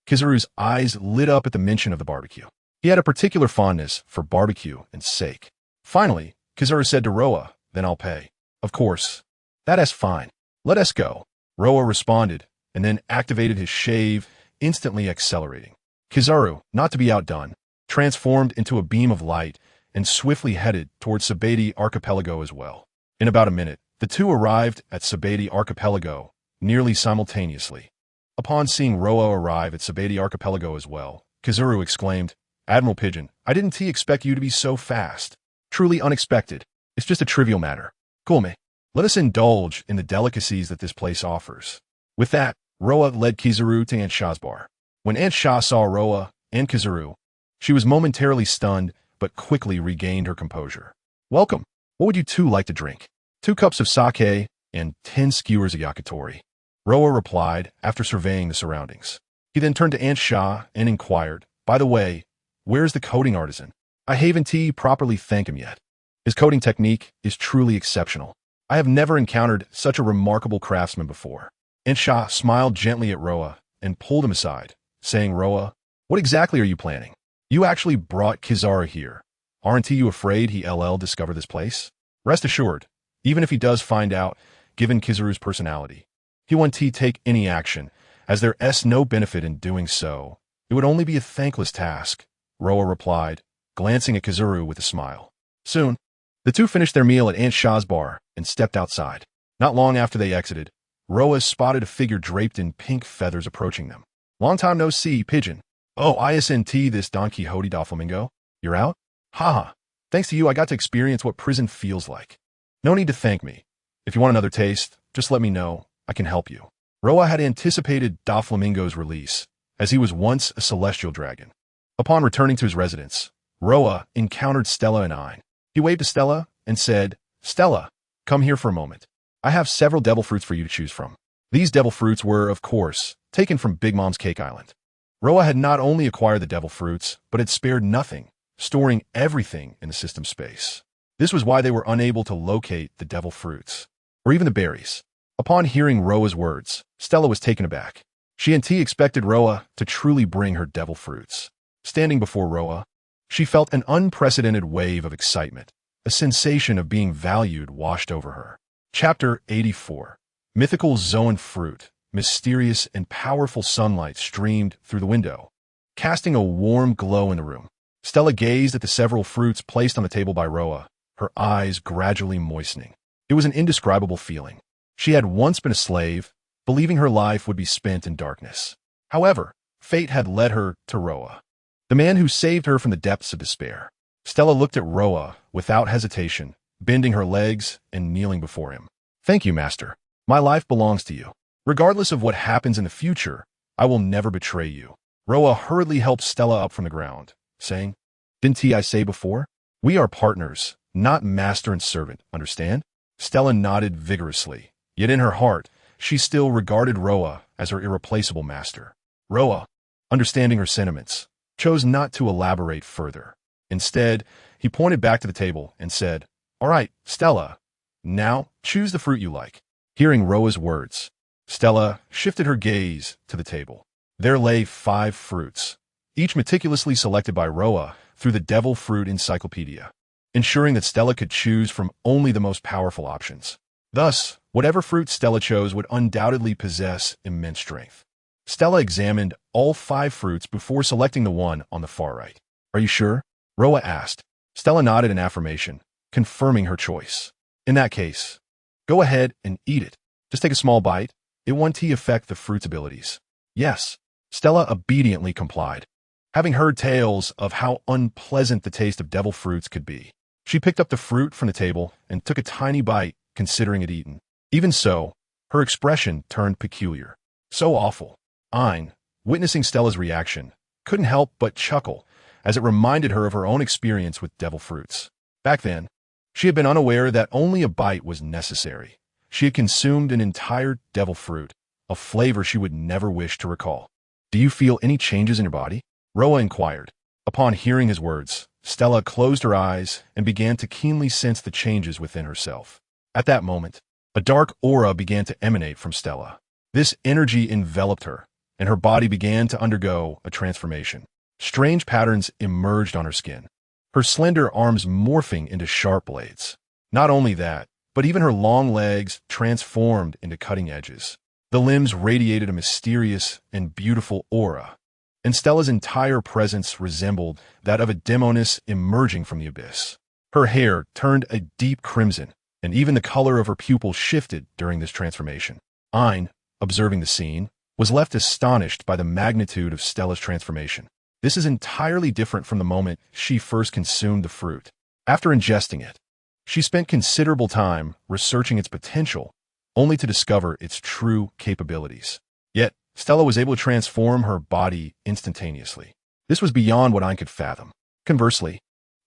Kizaru's eyes lit up at the mention of the barbecue. He had a particular fondness for barbecue and steak. Finally, Kizaru said to Roa, then I'll pay. Of course. That's fine. Let us go. Roa responded, and then activated his shave, instantly accelerating. Kizaru, not to be outdone, transformed into a beam of light and swiftly headed towards Sabaody Archipelago as well. In about a minute, the two arrived at Sabaody Archipelago, nearly simultaneously. Upon seeing Roa arrive at Sabaody Archipelago as well, Kizaru exclaimed, Admiral Pigeon, I didn't expect you to be so fast. Truly unexpected. It's just a trivial matter. Cool me. Let us indulge in the delicacies that this place offers. With that, Roa led Kizaru to Aunt Sha's bar. When Aunt Sha saw Roa and Kizaru, she was momentarily stunned, but quickly regained her composure. Welcome. What would you two like to drink? 2 cups of sake and 10 skewers of yakitori. Roa replied after surveying the surroundings. He then turned to Aunt Sha and inquired, by the way, where's the coating artisan? I haven't properly thanked him yet. His coating technique is truly exceptional. I have never encountered such a remarkable craftsman before. Aunt Sha smiled gently at Roa and pulled him aside, saying, Roa, what exactly are you planning? You actually brought Kizaru here. Aren't you afraid he'll discover this place? Rest assured, even if he does find out, given Kizaru's personality, he won't take any action, as there's no benefit in doing so. It would only be a thankless task, Roa replied, glancing at Kizaru with a smile. Soon, the two finished their meal at Aunt Sha's bar and stepped outside. Not long after they exited, Roa spotted a figure draped in pink feathers approaching them. Long time no see, Pigeon. Oh, isn't this Don Quixote Doflamingo? You're out? Haha. Thanks to you, I got to experience what prison feels like. No need to thank me. If you want another taste, just let me know. I can help you. Roa had anticipated Doflamingo's release, as he was once a celestial dragon. Upon returning to his residence, Roa encountered Stella and Ein. He waved to Stella and said, "Stella, come here for a moment. I have several devil fruits for you to choose from." These devil fruits were, of course, taken from Big Mom's Cake Island. Roa had not only acquired the devil fruits, but had spared nothing, storing everything in the system space. This was why they were unable to locate the devil fruits, or even the berries. Upon hearing Roa's words, Stella was taken aback. She and T expected Roa to truly bring her devil fruits. Standing before Roa, she felt an unprecedented wave of excitement. A sensation of being valued washed over her. Chapter 84. Mythical Zoan Fruit. Mysterious and powerful sunlight streamed through the window, casting a warm glow in the room. Stella gazed at the several fruits placed on the table by Roa, her eyes gradually moistening. It was an indescribable feeling. She had once been a slave, believing her life would be spent in darkness. However, fate had led her to Roa, the man who saved her from the depths of despair. Stella looked at Roa without hesitation, bending her legs and kneeling before him. "Thank you, Master. My life belongs to you. Regardless of what happens in the future, I will never betray you." Roa hurriedly helped Stella up from the ground, saying, "Didn't I say before? We are partners, not master and servant, understand?" Stella nodded vigorously, yet in her heart, she still regarded Roa as her irreplaceable master. Roa, understanding her sentiments, chose not to elaborate further. Instead, he pointed back to the table and said, "All right, Stella, now choose the fruit you like." Hearing Roa's words, Stella shifted her gaze to the table. There lay 5 fruits, each meticulously selected by Roa through the Devil Fruit Encyclopedia, ensuring that Stella could choose from only the most powerful options. Thus, whatever fruit Stella chose would undoubtedly possess immense strength. Stella examined all 5 fruits before selecting the one on the far right. "Are you sure?" Roa asked. Stella nodded in affirmation, confirming her choice. "In that case, go ahead and eat it. Just take a small bite. It won't affect the fruit's abilities." "Yes." Stella obediently complied. Having heard tales of how unpleasant the taste of devil fruits could be, she picked up the fruit from the table and took a tiny bite, considering it eaten. Even so, her expression turned peculiar. So awful. Ein, witnessing Stella's reaction, couldn't help but chuckle, as it reminded her of her own experience with devil fruits. Back then, she had been unaware that only a bite was necessary. She had consumed an entire devil fruit, a flavor she would never wish to recall. "Do you feel any changes in your body?" Roa inquired. Upon hearing his words, Stella closed her eyes and began to keenly sense the changes within herself. At that moment, a dark aura began to emanate from Stella. This energy enveloped her, and her body began to undergo a transformation. Strange patterns emerged on her skin, her slender arms morphing into sharp blades. Not only that, but even her long legs transformed into cutting edges. The limbs radiated a mysterious and beautiful aura, and Stella's entire presence resembled that of a demoness emerging from the abyss. Her hair turned a deep crimson, and even the color of her pupils shifted during this transformation. Ein, observing the scene, was left astonished by the magnitude of Stella's transformation. This is entirely different from the moment she first consumed the fruit. After ingesting it, she spent considerable time researching its potential, only to discover its true capabilities. Yet, Stella was able to transform her body instantaneously. This was beyond what I could fathom. Conversely,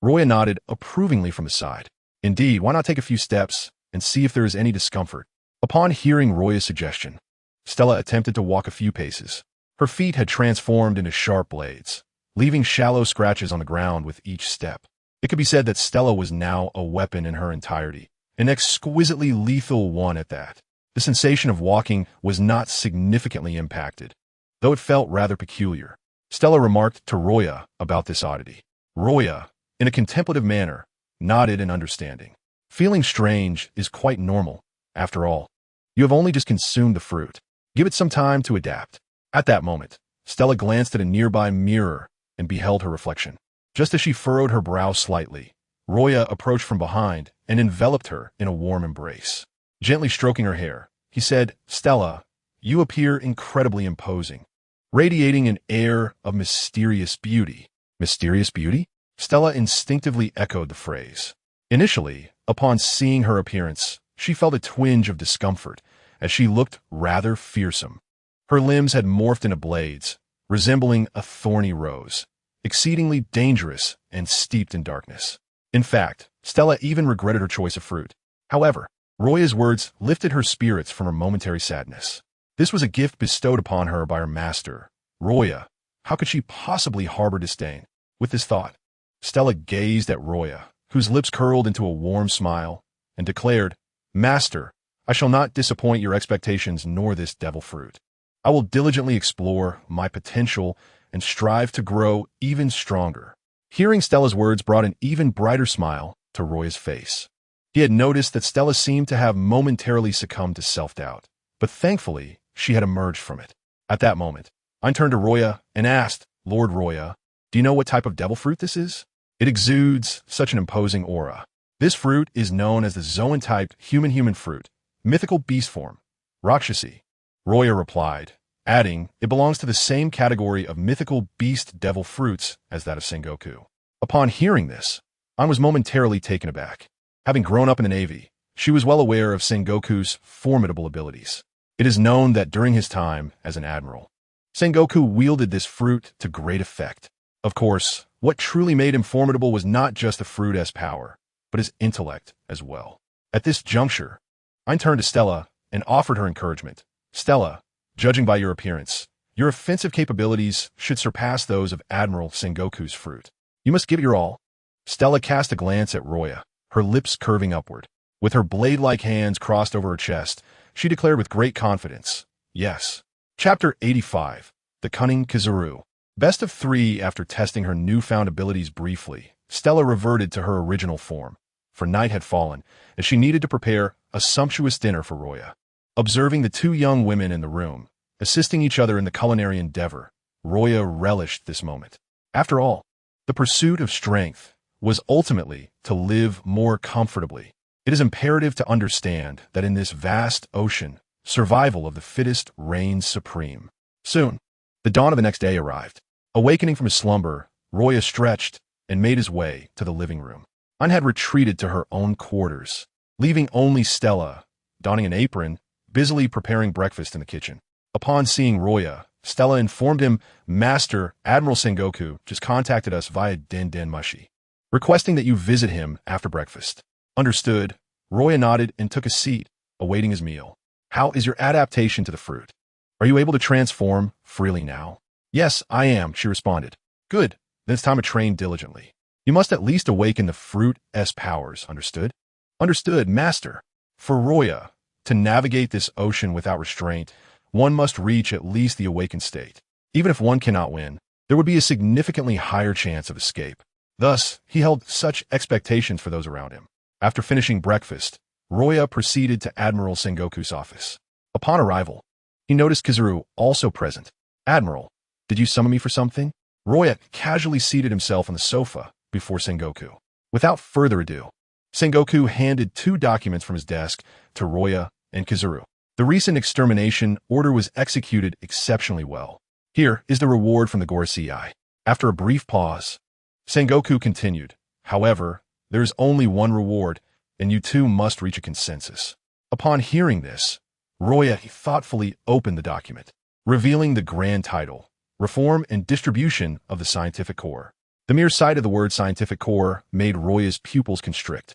Roya nodded approvingly from the side. "Indeed, why not take a few steps and see if there is any discomfort?" Upon hearing Roya's suggestion, Stella attempted to walk a few paces. Her feet had transformed into sharp blades, leaving shallow scratches on the ground with each step. It could be said that Stella was now a weapon in her entirety, an exquisitely lethal one at that. The sensation of walking was not significantly impacted, though it felt rather peculiar. Stella remarked to Roya about this oddity. Roya, in a contemplative manner, nodded in understanding. "Feeling strange is quite normal. After all, you have only just consumed the fruit. Give it some time to adapt." At that moment, Stella glanced at a nearby mirror and beheld her reflection. Just as she furrowed her brow slightly, Roya approached from behind and enveloped her in a warm embrace. Gently stroking her hair, he said, "Stella, you appear incredibly imposing, radiating an air of mysterious beauty." "Mysterious beauty?" Stella instinctively echoed the phrase. Initially, upon seeing her appearance, she felt a twinge of discomfort, as she looked rather fearsome. Her limbs had morphed into blades, resembling a thorny rose, exceedingly dangerous and steeped in darkness. In fact, Stella even regretted her choice of fruit. However, Roya's words lifted her spirits from her momentary sadness. This was a gift bestowed upon her by her master, Roya. How could she possibly harbor disdain? With this thought, Stella gazed at Roya, whose lips curled into a warm smile, and declared, "Master, I shall not disappoint your expectations nor this devil fruit. I will diligently explore my potential and strive to grow even stronger." Hearing Stella's words brought an even brighter smile to Roya's face. He had noticed that Stella seemed to have momentarily succumbed to self-doubt, but thankfully, she had emerged from it. At that moment, I turned to Roya and asked, "Lord Roya, do you know what type of devil fruit this is? It exudes such an imposing aura." This fruit is known as the Zoan-type human fruit, mythical beast form, Rakshasi. Roya replied, adding, "It belongs to the same category of mythical beast devil fruits as that of Sengoku." Upon hearing this, I was momentarily taken aback. Having grown up in the Navy, she was well aware of Sengoku's formidable abilities. It is known that during his time as an admiral, Sengoku wielded this fruit to great effect. Of course, what truly made him formidable was not just the fruit's power, but his intellect as well. At this juncture, I turned to Stella and offered her encouragement. "Stella, judging by your appearance, your offensive capabilities should surpass those of Admiral Sengoku's fruit. You must give it your all." Stella cast a glance at Roya, her lips curving upward. With her blade-like hands crossed over her chest, she declared with great confidence, "Yes." Chapter 85. The Cunning Kizaru. Best of 3. After testing her newfound abilities briefly, Stella reverted to her original form, for night had fallen, and she needed to prepare a sumptuous dinner for Roya. Observing the two young women in the room, assisting each other in the culinary endeavor, Roya relished this moment. After all, the pursuit of strength was ultimately to live more comfortably. It is imperative to understand that in this vast ocean, survival of the fittest reigns supreme. Soon, the dawn of the next day arrived. Awakening from his slumber, Roya stretched and made his way to the living room. An had retreated to her own quarters, leaving only Stella, donning an apron, busily preparing breakfast in the kitchen. Upon seeing Roya, Stella informed him, "Master, Admiral Sengoku just contacted us via Den Mushi, requesting that you visit him after breakfast." Understood. Roya nodded and took a seat, awaiting his meal. "How is your adaptation to the fruit? Are you able to transform freely now?" "Yes, I am," she responded. "Good. Then it's time to train diligently. You must at least awaken the fruit's powers, understood?" "Understood, Master." For Roya, to navigate this ocean without restraint, one must reach at least the awakened state. Even if one cannot win, there would be a significantly higher chance of escape. Thus, he held such expectations for those around him. After finishing breakfast, Roya proceeded to Admiral Sengoku's office. Upon arrival, he noticed Kizaru also present. "Admiral, did you summon me for something?" Roya casually seated himself on the sofa before Sengoku. Without further ado, Sengoku handed 2 documents from his desk to Roya and Kizaru. The recent extermination order was executed exceptionally well. Here is the reward from the Gorosei. After a brief pause, Sengoku continued, "However, there is only one reward, and you two must reach a consensus." Upon hearing this, Roya thoughtfully opened the document, revealing the grand title, Reform and Distribution of the Scientific Corps. The mere sight of the word scientific corps made Roya's pupils constrict.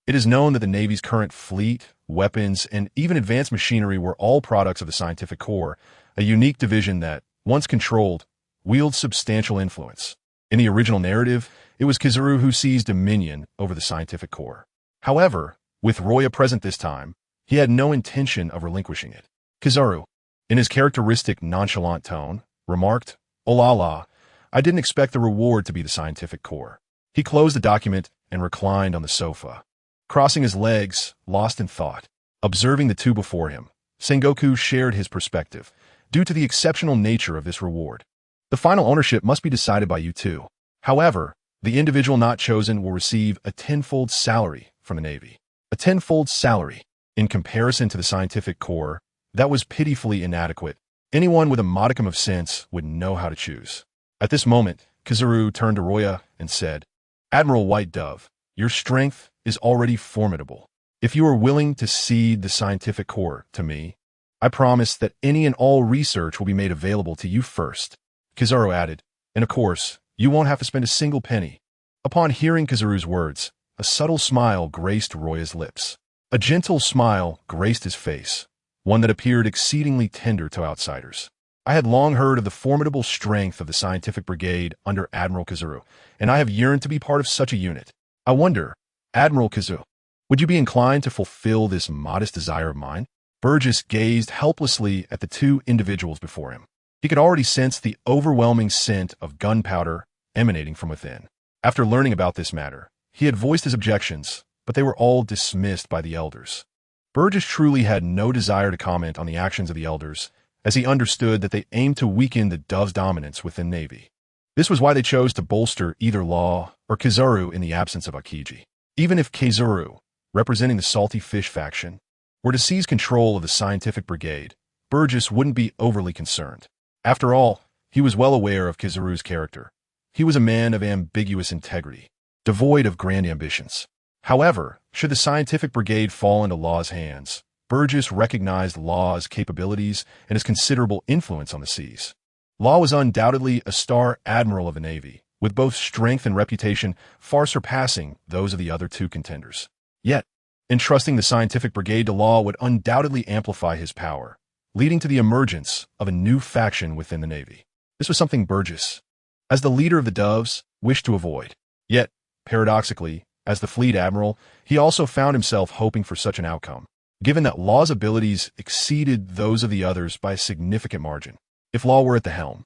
It is known that the Navy's current fleet, weapons, and even advanced machinery were all products of the scientific corps, a unique division that, once controlled, wields substantial influence. In the original narrative, it was Kizaru who seized dominion over the scientific corps. However, with Roya present this time, he had no intention of relinquishing it. Kizaru, in his characteristic nonchalant tone, remarked, "Oh la la, I didn't expect the reward to be the scientific corps." He closed the document and reclined on the sofa, crossing his legs, lost in thought. Observing the two before him, Sengoku shared his perspective. Due to the exceptional nature of this reward, the final ownership must be decided by you two. However, the individual not chosen will receive a 10-fold salary from the Navy. A 10-fold salary. In comparison to the scientific corps, that was pitifully inadequate. Anyone with a modicum of sense would know how to choose. At this moment, Kizaru turned to Roya and said, "Admiral White Dove, your strength is already formidable. If you are willing to cede the scientific corps to me, I promise that any and all research will be made available to you first, Kizaru added, and of course, you won't have to spend a single penny. Upon hearing Kizaru's words, a subtle smile graced Roya's lips. A gentle smile graced his face, one that appeared exceedingly tender to outsiders. I had long heard of the formidable strength of the scientific brigade under Admiral Kizaru, and I have yearned to be part of such a unit. I wonder, Admiral Kizaru, would you be inclined to fulfill this modest desire of mine? Burgess gazed helplessly at the two individuals before him. He could already sense the overwhelming scent of gunpowder emanating from within. After learning about this matter, he had voiced his objections, but they were all dismissed by the elders. Burgess truly had no desire to comment on the actions of the elders, as he understood that they aimed to weaken the Dove's dominance within Navy. This was why they chose to bolster either Law or Kizaru in the absence of Akiji. Even if Kizaru, representing the Salty Fish faction, were to seize control of the scientific brigade, Burgess wouldn't be overly concerned. After all, he was well aware of Kizaru's character. He was a man of ambiguous integrity, devoid of grand ambitions. However, should the scientific brigade fall into Law's hands, Burgess recognized Law's capabilities and his considerable influence on the seas. Law was undoubtedly a star admiral of the Navy, with both strength and reputation far surpassing those of the other two contenders. Yet, entrusting the scientific brigade to Law would undoubtedly amplify his power, leading to the emergence of a new faction within the Navy. This was something Burgess, as the leader of the Doves, wished to avoid. Yet, paradoxically, as the fleet admiral, he also found himself hoping for such an outcome, given that Law's abilities exceeded those of the others by a significant margin. If Law were at the helm,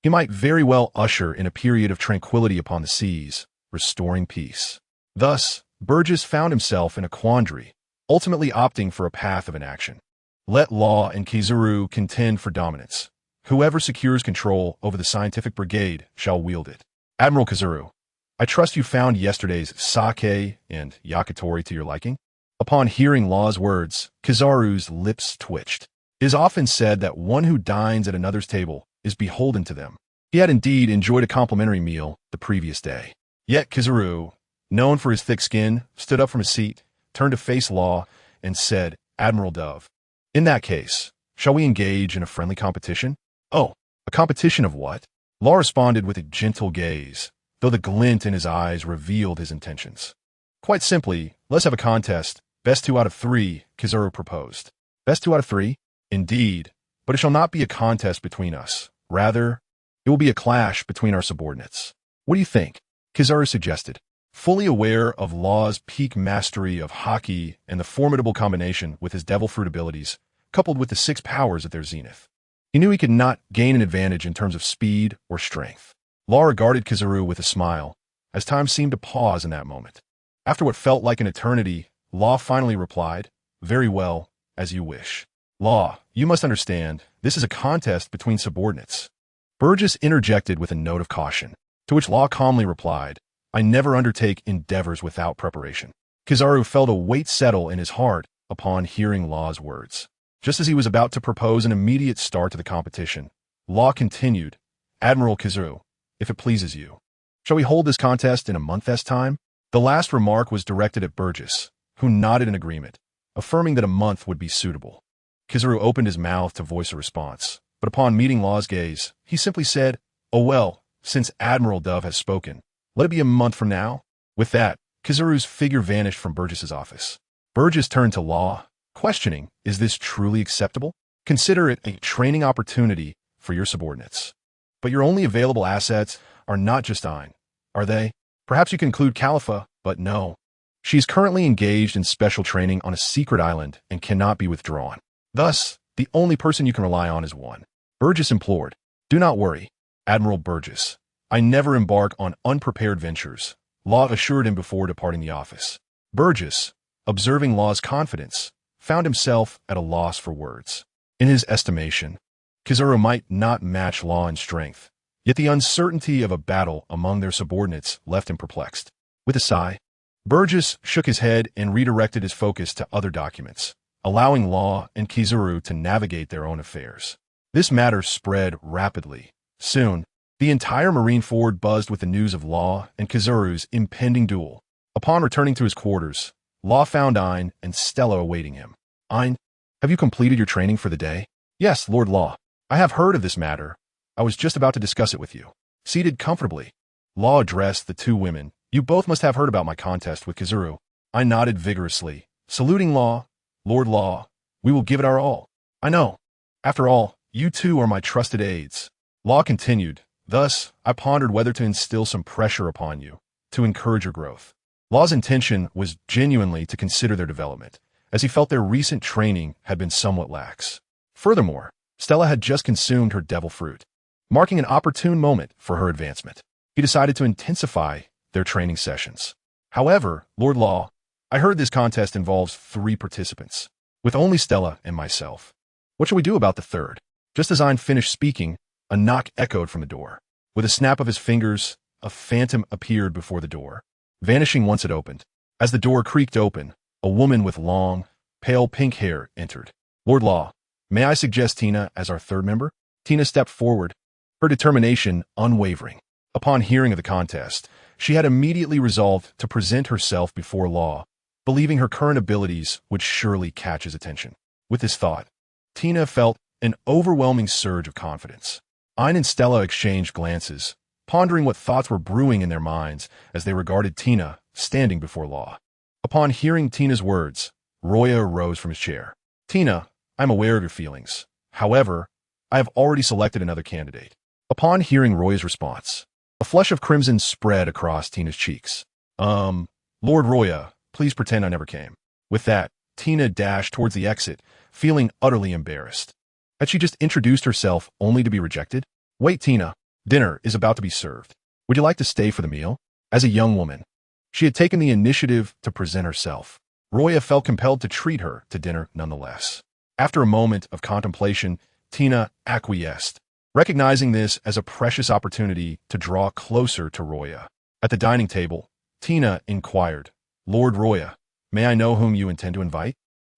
he might very well usher in a period of tranquility upon the seas, restoring peace. Thus, Burgess found himself in a quandary, ultimately opting for a path of inaction. Let Law and Kizaru contend for dominance. Whoever secures control over the scientific brigade shall wield it. Admiral Kizaru, I trust you found yesterday's sake and yakitori to your liking? Upon hearing Law's words, Kizaru's lips twitched. It is often said that one who dines at another's table is beholden to them. He had indeed enjoyed a complimentary meal the previous day. Yet Kizaru, known for his thick skin, stood up from his seat, turned to face Law, and said, Admiral Dove, in that case, shall we engage in a friendly competition? Oh, a competition of what? Law responded with a gentle gaze, though the glint in his eyes revealed his intentions. Quite simply, let's have a contest. Best 2 out of 3, Kizaru proposed. Best 2 out of 3? Indeed, but it shall not be a contest between us. Rather, it will be a clash between our subordinates. What do you think? Kizaru suggested, fully aware of Law's peak mastery of Haki and the formidable combination with his devil fruit abilities, coupled with the 6 powers at their zenith. He knew he could not gain an advantage in terms of speed or strength. Law regarded Kizaru with a smile, as time seemed to pause in that moment. After what felt like an eternity, Law finally replied, very well, as you wish. Law, you must understand, this is a contest between subordinates. Burgess interjected with a note of caution, to which Law calmly replied, I never undertake endeavors without preparation. Kizaru felt a weight settle in his heart upon hearing Law's words. Just as he was about to propose an immediate start to the competition, Law continued, Admiral Kizaru, if it pleases you, shall we hold this contest in a month's time? The last remark was directed at Burgess, who nodded in agreement, affirming that a month would be suitable. Kizaru opened his mouth to voice a response, but upon meeting Law's gaze, he simply said, oh well, since Admiral Dove has spoken, let it be a month from now. With that, Kizaru's figure vanished from Burgess's office. Burgess turned to Law, questioning, is this truly acceptable? Consider it a training opportunity for your subordinates. But your only available assets are not just Ain, are they? Perhaps you can include Khalifa, but no. She is currently engaged in special training on a secret island and cannot be withdrawn. Thus, the only person you can rely on is one. Burgess implored, do not worry, Admiral Burgess. I never embark on unprepared ventures, Law assured him before departing the office. Burgess, observing Law's confidence, found himself at a loss for words. In his estimation, Kizaru might not match Law in strength, yet the uncertainty of a battle among their subordinates left him perplexed. With a sigh, Burgess shook his head and redirected his focus to other documents, allowing Law and Kizaru to navigate their own affairs. This matter spread rapidly. Soon, the entire Marine Fort buzzed with the news of Law and Kizaru's impending duel. Upon returning to his quarters, Law found Ain and Stella awaiting him. Ain, Have you completed your training for the day? Yes, Lord Law. I have heard of this matter. I was just about to discuss it with you. Seated comfortably, Law addressed the two women. You both must have heard about my contest with Kizuru. I nodded vigorously, saluting Law. Lord Law, we will give it our all. I know. After all, you two are my trusted aides. Law continued. Thus, I pondered whether to instill some pressure upon you, to encourage your growth. Law's intention was genuinely to consider their development, as he felt their recent training had been somewhat lax. Furthermore, Stella had just consumed her devil fruit, marking an opportune moment for her advancement. He decided to intensify their training sessions. However, Lord Law, I heard this contest involves 3 participants, with only Stella and myself. What shall we do about the third? Just as I finished speaking, a knock echoed from the door. With a snap of his fingers, a phantom appeared before the door, vanishing once it opened. As the door creaked open, a woman with long, pale pink hair entered. Lord Law, may I suggest Tina as our third member? Tina stepped forward, her determination unwavering. Upon hearing of the contest, she had immediately resolved to present herself before Law, believing her current abilities would surely catch his attention. With this thought, Tina felt an overwhelming surge of confidence. Aine and Stella exchanged glances, pondering what thoughts were brewing in their minds as they regarded Tina standing before Law. Upon hearing Tina's words, Ryūjin Jakka rose from his chair. Tina, I'm aware of your feelings. However, I have already selected another candidate. Upon hearing Roya's response, a flush of crimson spread across Tina's cheeks. Lord Roya, please pretend I never came. With that, Tina dashed towards the exit, feeling utterly embarrassed. Had she just introduced herself only to be rejected? Wait, Tina. Dinner is about to be served. Would you like to stay for the meal? As a young woman, she had taken the initiative to present herself. Roya felt compelled to treat her to dinner nonetheless. After a moment of contemplation, Tina acquiesced, recognizing this as a precious opportunity to draw closer to Roya. At the dining table, Tina inquired, Lord Roya, may I know whom you intend to invite?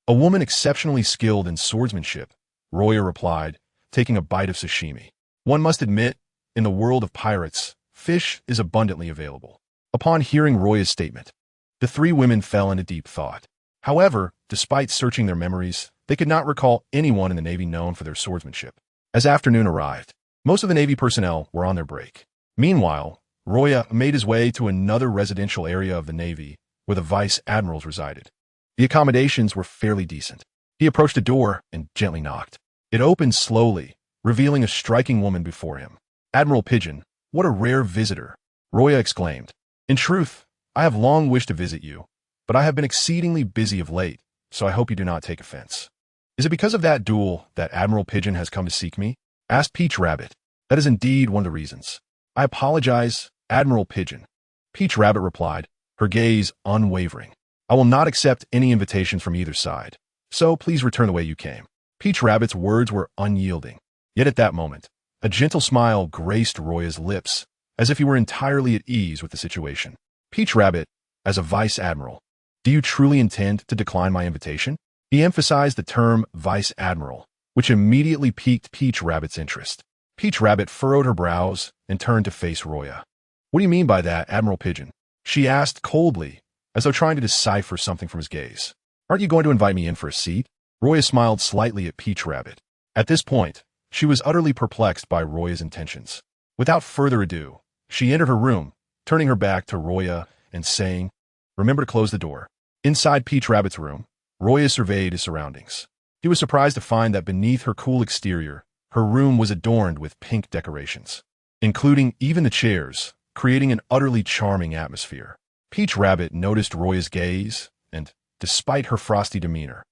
A woman exceptionally skilled in swordsmanship, Roya replied, taking a bite of sashimi. One must admit, in the world of pirates, fish is abundantly available. Upon hearing Roya's statement, the 3 women fell into deep thought. However, despite searching their memories, they could not recall anyone in the Navy known for their swordsmanship. As afternoon arrived, most of the Navy personnel were on their break. Meanwhile, Roya made his way to another residential area of the Navy where the vice admirals resided. The accommodations were fairly decent. He approached a door and gently knocked. It opened slowly, revealing a striking woman before him. Admiral Pigeon, what a rare visitor, Roya exclaimed. In truth, I have long wished to visit you, but I have been exceedingly busy of late, so I hope you do not take offense. Is it because of that duel that Admiral Pigeon has come to seek me? Asked Peach Rabbit. That is indeed one of the reasons. I apologize, Admiral Pigeon. Peach Rabbit replied, her gaze unwavering. I will not accept any invitations from either side, so please return the way you came. Peach Rabbit's words were unyielding. Yet at that moment, a gentle smile graced Roya's lips, as if he were entirely at ease with the situation. Peach Rabbit, as a vice admiral, do you truly intend to decline my invitation? He emphasized the term vice admiral, which immediately piqued Peach Rabbit's interest. Peach Rabbit furrowed her brows and turned to face Roya. What do you mean by that, Admiral Pigeon? She asked coldly, as though trying to decipher something from his gaze. Aren't you going to invite me in for a seat? Roya smiled slightly at Peach Rabbit. At this point, she was utterly perplexed by Roya's intentions. Without further ado, she entered her room, turning her back to Roya and saying, remember to close the door. Inside Peach Rabbit's room, Roya surveyed his surroundings. He was surprised to find that beneath her cool exterior, her room was adorned with pink decorations, including even the chairs, creating an utterly charming atmosphere. Peach Rabbit noticed Roya's gaze, and, despite her frosty demeanor,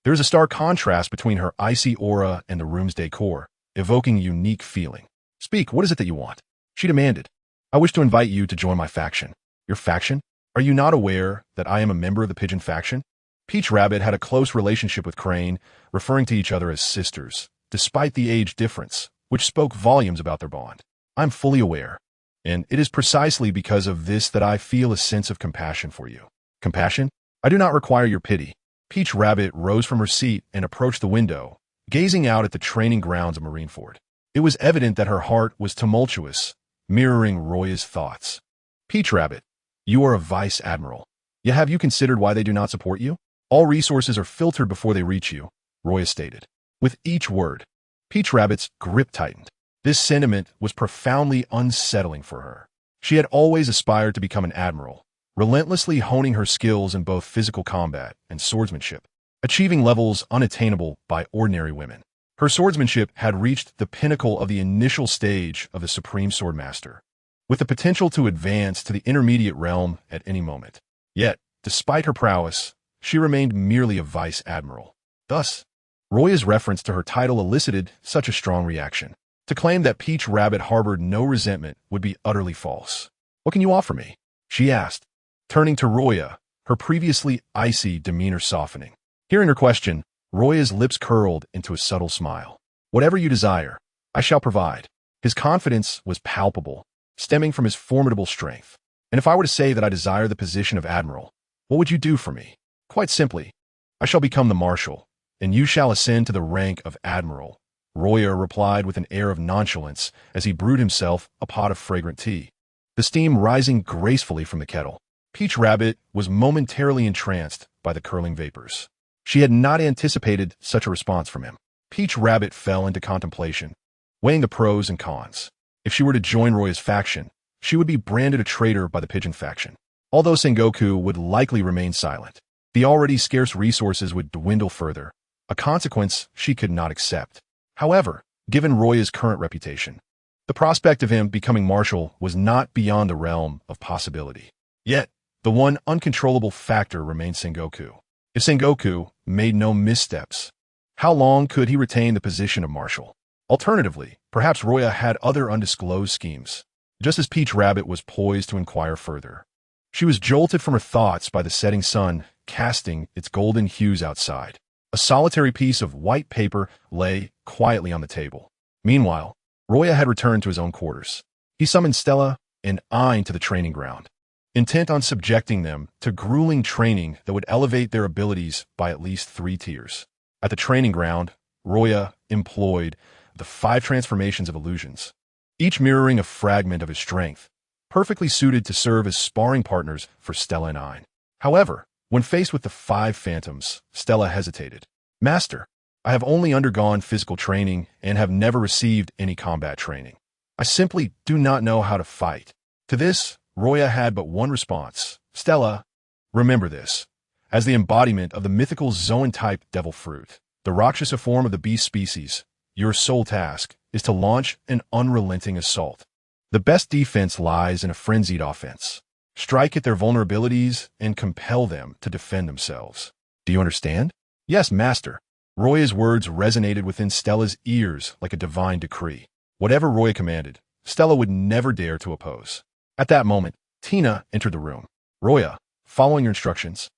there is a stark contrast between her icy aura and the room's decor, evoking a unique feeling. Speak, what is it that you want? She demanded. I wish to invite you to join my faction. Your faction? Are you not aware that I am a member of the Pigeon faction? Peach Rabbit had a close relationship with Crane, referring to each other as sisters, despite the age difference, which spoke volumes about their bond. I'm fully aware, and it is precisely because of this that I feel a sense of compassion for you. Compassion? I do not require your pity. Peach Rabbit rose from her seat and approached the window, gazing out at the training grounds of Marineford. It was evident that her heart was tumultuous, mirroring Roya's thoughts. Peach Rabbit, you are a vice admiral. Yet have you considered why they do not support you? All resources are filtered before they reach you, Roya stated. With each word, Peach Rabbit's grip tightened. This sentiment was profoundly unsettling for her. She had always aspired to become an admiral, relentlessly honing her skills in both physical combat and swordsmanship, achieving levels unattainable by ordinary women. Her swordsmanship had reached the pinnacle of the initial stage of the Supreme Swordmaster, with the potential to advance to the intermediate realm at any moment. Yet, despite her prowess, she remained merely a vice admiral. Thus, Roya's reference to her title elicited such a strong reaction. To claim that Peach Rabbit harbored no resentment would be utterly false. "What can you offer me?" she asked, turning to Roya, her previously icy demeanor softening. Hearing her question, Roya's lips curled into a subtle smile. "Whatever you desire, I shall provide." His confidence was palpable, stemming from his formidable strength. "And if I were to say that I desire the position of admiral, what would you do for me?" "Quite simply, I shall become the marshal, and you shall ascend to the rank of admiral," Roya replied with an air of nonchalance as he brewed himself a pot of fragrant tea, the steam rising gracefully from the kettle. Peach Rabbit was momentarily entranced by the curling vapors. She had not anticipated such a response from him. Peach Rabbit fell into contemplation, weighing the pros and cons. If she were to join Roya's faction, she would be branded a traitor by the Pigeon faction. Although Sengoku would likely remain silent, the already scarce resources would dwindle further, a consequence she could not accept. However, given Roya's current reputation, the prospect of him becoming marshal was not beyond the realm of possibility. Yet, the one uncontrollable factor remained Sengoku. If Sengoku made no missteps, how long could he retain the position of marshal? Alternatively, perhaps Roya had other undisclosed schemes. Just as Peach Rabbit was poised to inquire further, she was jolted from her thoughts by the setting sun casting its golden hues outside. A solitary piece of white paper lay quietly on the table. Meanwhile, Roya had returned to his own quarters. He summoned Stella and Ain to the training ground, intent on subjecting them to grueling training that would elevate their abilities by at least 3 tiers. At the training ground, Roya employed the 5 transformations of illusions, each mirroring a fragment of his strength, perfectly suited to serve as sparring partners for Stella and Ain. However, when faced with the 5 phantoms, Stella hesitated. "Master, I have only undergone physical training and have never received any combat training. I simply do not know how to fight." To this, Roya had but one response. "Stella, remember this. As the embodiment of the mythical Zoan-type devil fruit, the Rakshasa form of the beast species, your sole task is to launch an unrelenting assault. The best defense lies in a frenzied offense. Strike at their vulnerabilities and compel them to defend themselves. Do you understand?" "Yes, master." Roya's words resonated within Stella's ears like a divine decree. Whatever Roya commanded, Stella would never dare to oppose. At that moment, Tina entered the room. "Roya, following your instructions,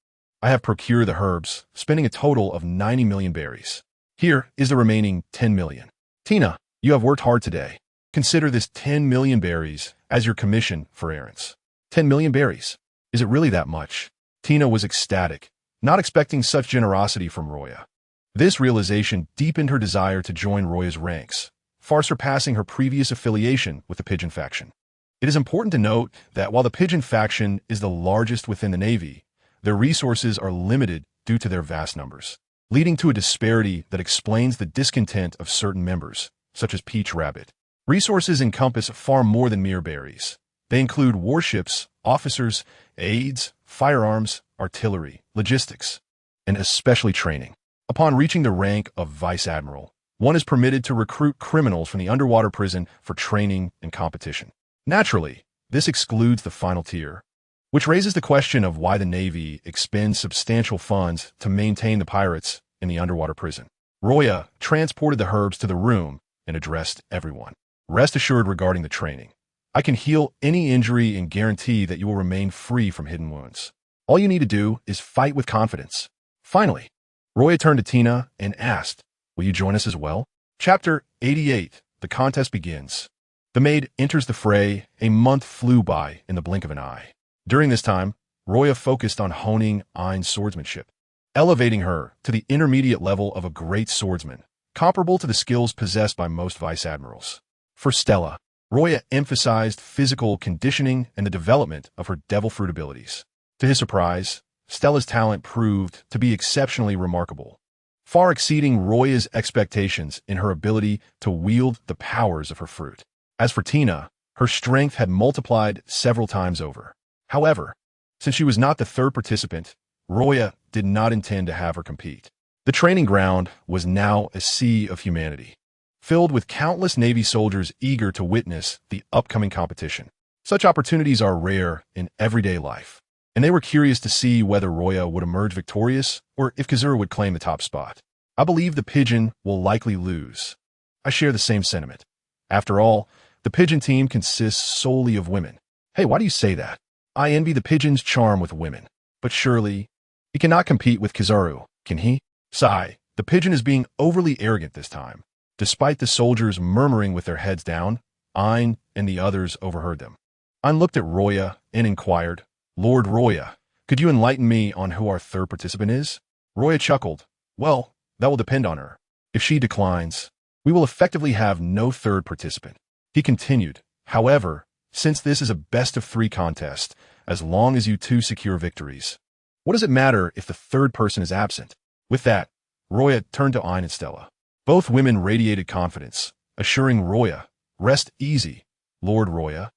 I have procured the herbs, spending a total of 90 million berries. Here is the remaining 10 million. Tina, you have worked hard today. Consider this 10 million berries as your commission for errands." 10 million berries. Is it really that much? Tina was ecstatic, not expecting such generosity from Roya. This realization deepened her desire to join Roya's ranks, far surpassing her previous affiliation with the Pigeon faction. It is important to note that while the Pigeon faction is the largest within the Navy, their resources are limited due to their vast numbers, leading to a disparity that explains the discontent of certain members, such as Peach Rabbit. Resources encompass far more than mere berries. They include warships, officers, aides, firearms, artillery, logistics, and especially training. Upon reaching the rank of Vice Admiral, one is permitted to recruit criminals from the underwater prison for training and competition. Naturally, this excludes the final tier, which raises the question of why the Navy expends substantial funds to maintain the pirates in the underwater prison. Roya transported the herbs to the room and addressed everyone. "Rest assured regarding the training. I can heal any injury and guarantee that you will remain free from hidden wounds. All you need to do is fight with confidence." Finally, Roya turned to Tina and asked, "Will you join us as well?" Chapter 88. The contest begins. The maid enters the fray. A month flew by in the blink of an eye. During this time, Roya focused on honing Ain's swordsmanship, elevating her to the intermediate level of a great swordsman, comparable to the skills possessed by most vice admirals. For Stella, Roya emphasized physical conditioning and the development of her devil fruit abilities. To his surprise, Stella's talent proved to be exceptionally remarkable. far exceeding Roya's expectations in her ability to wield the powers of her fruit. As for Tina, her strength had multiplied several times over. However, since she was not the third participant, Roya did not intend to have her compete. The training ground was now a sea of humanity, filled with countless Navy soldiers eager to witness the upcoming competition. Such opportunities are rare in everyday life, and they were curious to see whether Roya would emerge victorious or if Kizuru would claim the top spot. I believe the pigeon will likely lose. I share the same sentiment. After all, the pigeon team consists solely of women. Hey, why do you say that? I envy the pigeon's charm with women. But surely, he cannot compete with Kizuru, can he? Sigh, the pigeon is being overly arrogant this time. Despite the soldiers murmuring with their heads down, Ein and the others overheard them. Ein looked at Roya and inquired, Lord Roya, could you enlighten me on who our third participant is? Roya chuckled. Well, that will depend on her. If she declines, we will effectively have no third participant. He continued, however, since this is a best-of-3 contest, as long as you two secure victories, what does it matter if the third person is absent? With that, Roya turned to Ein and Stella. Both women radiated confidence, assuring Roya, rest easy, Lord Roya.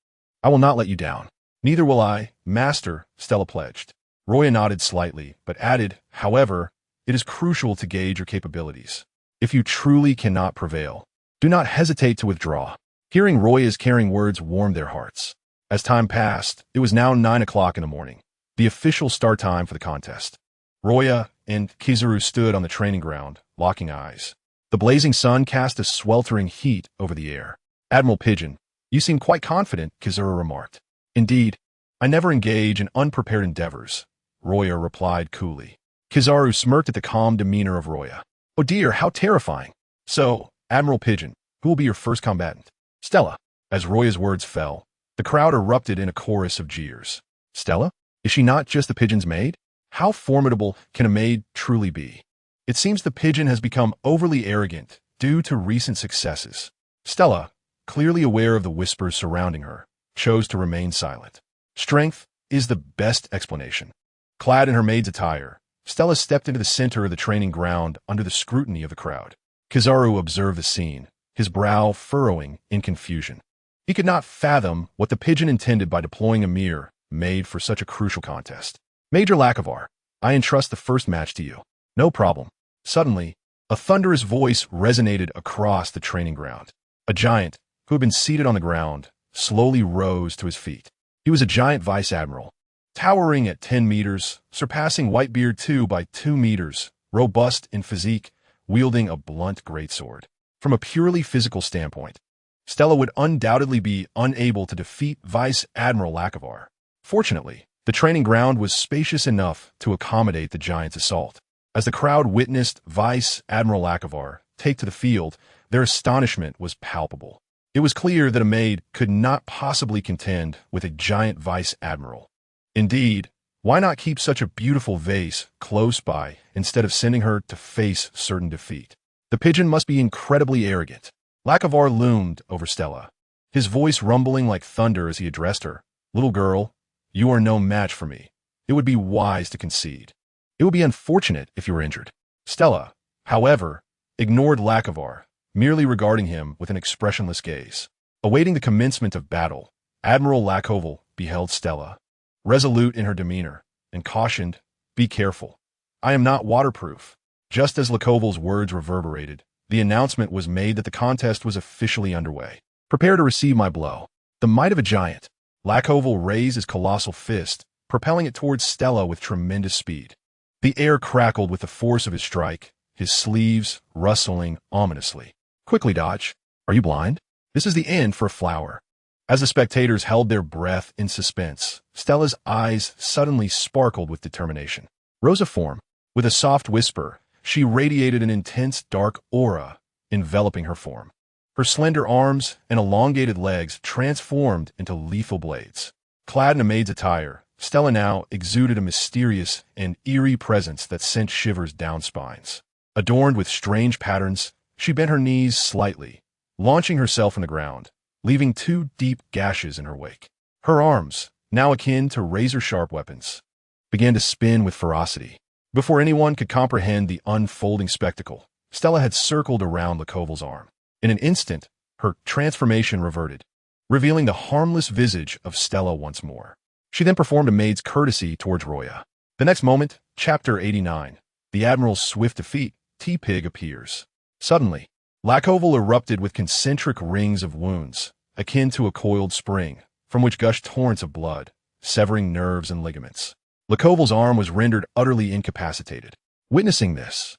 I will not let you down. Neither will I, Master, Stella pledged. Roya nodded slightly, but added, however, it is crucial to gauge your capabilities. If you truly cannot prevail, do not hesitate to withdraw. Hearing Roya's caring words warmed their hearts. As time passed, it was now 9 o'clock in the morning, the official start time for the contest. Roya and Kizuru stood on the training ground, locking eyes. The blazing sun cast a sweltering heat over the air. Admiral Pigeon, you seem quite confident, Kizuru remarked. Indeed, I never engage in unprepared endeavors, Roya replied coolly. Kizuru smirked at the calm demeanor of Roya. Oh dear, how terrifying. So, Admiral Pigeon, who will be your first combatant? Stella. As Roya's words fell, the crowd erupted in a chorus of jeers. Stella? Is she not just the pigeon's maid? How formidable can a maid truly be? It seems the pigeon has become overly arrogant due to recent successes. Stella, clearly aware of the whispers surrounding her, chose to remain silent. Strength is the best explanation. Clad in her maid's attire, Stella stepped into the center of the training ground under the scrutiny of the crowd. Kizuru observed the scene, his brow furrowing in confusion. He could not fathom what the pigeon intended by deploying a mirror made for such a crucial contest. Major Lakovar, I entrust the first match to you. No problem. Suddenly, a thunderous voice resonated across the training ground. A giant, who had been seated on the ground, slowly rose to his feet. He was a giant vice admiral, towering at 10 meters, surpassing Whitebeard 2 by 2 meters, robust in physique, wielding a blunt greatsword. From a purely physical standpoint, Stella would undoubtedly be unable to defeat Vice Admiral Lakovar. Fortunately, the training ground was spacious enough to accommodate the giant's assault. As the crowd witnessed Vice Admiral Lakovar take to the field, their astonishment was palpable. It was clear that a maid could not possibly contend with a giant vice admiral. Indeed, why not keep such a beautiful vase close by instead of sending her to face certain defeat? The pigeon must be incredibly arrogant. Lakovar loomed over Stella, his voice rumbling like thunder as he addressed her. Little girl, you are no match for me. It would be wise to concede. It would be unfortunate if you were injured. Stella, however, ignored Lakovar, merely regarding him with an expressionless gaze. Awaiting the commencement of battle, Admiral Lakoval beheld Stella, resolute in her demeanor, and cautioned, be careful. I am not waterproof. Just as Lakoval's words reverberated, the announcement was made that the contest was officially underway. Prepare to receive my blow. The might of a giant. Lakoval raised his colossal fist, propelling it towards Stella with tremendous speed. The air crackled with the force of his strike, his sleeves rustling ominously. Quickly, dodge. Are you blind? This is the end for a flower. As the spectators held their breath in suspense, Stella's eyes suddenly sparkled with determination. Rosa form. With a soft whisper, she radiated an intense dark aura enveloping her form. Her slender arms and elongated legs transformed into lethal blades. Clad in a maid's attire, Stella now exuded a mysterious and eerie presence that sent shivers down spines. Adorned with strange patterns, she bent her knees slightly, launching herself on the ground, leaving 2 deep gashes in her wake. Her arms, now akin to razor-sharp weapons, began to spin with ferocity. Before anyone could comprehend the unfolding spectacle, Stella had circled around Lakoval's arm. In an instant, her transformation reverted, revealing the harmless visage of Stella once more. She then performed a maid's courtesy towards Luo Ya. The next moment, Chapter 89, the Admiral's swift defeat, T-Pig appears. Suddenly, Lakoval erupted with concentric rings of wounds, akin to a coiled spring, from which gushed torrents of blood, severing nerves and ligaments. Lakoval's arm was rendered utterly incapacitated. Witnessing this,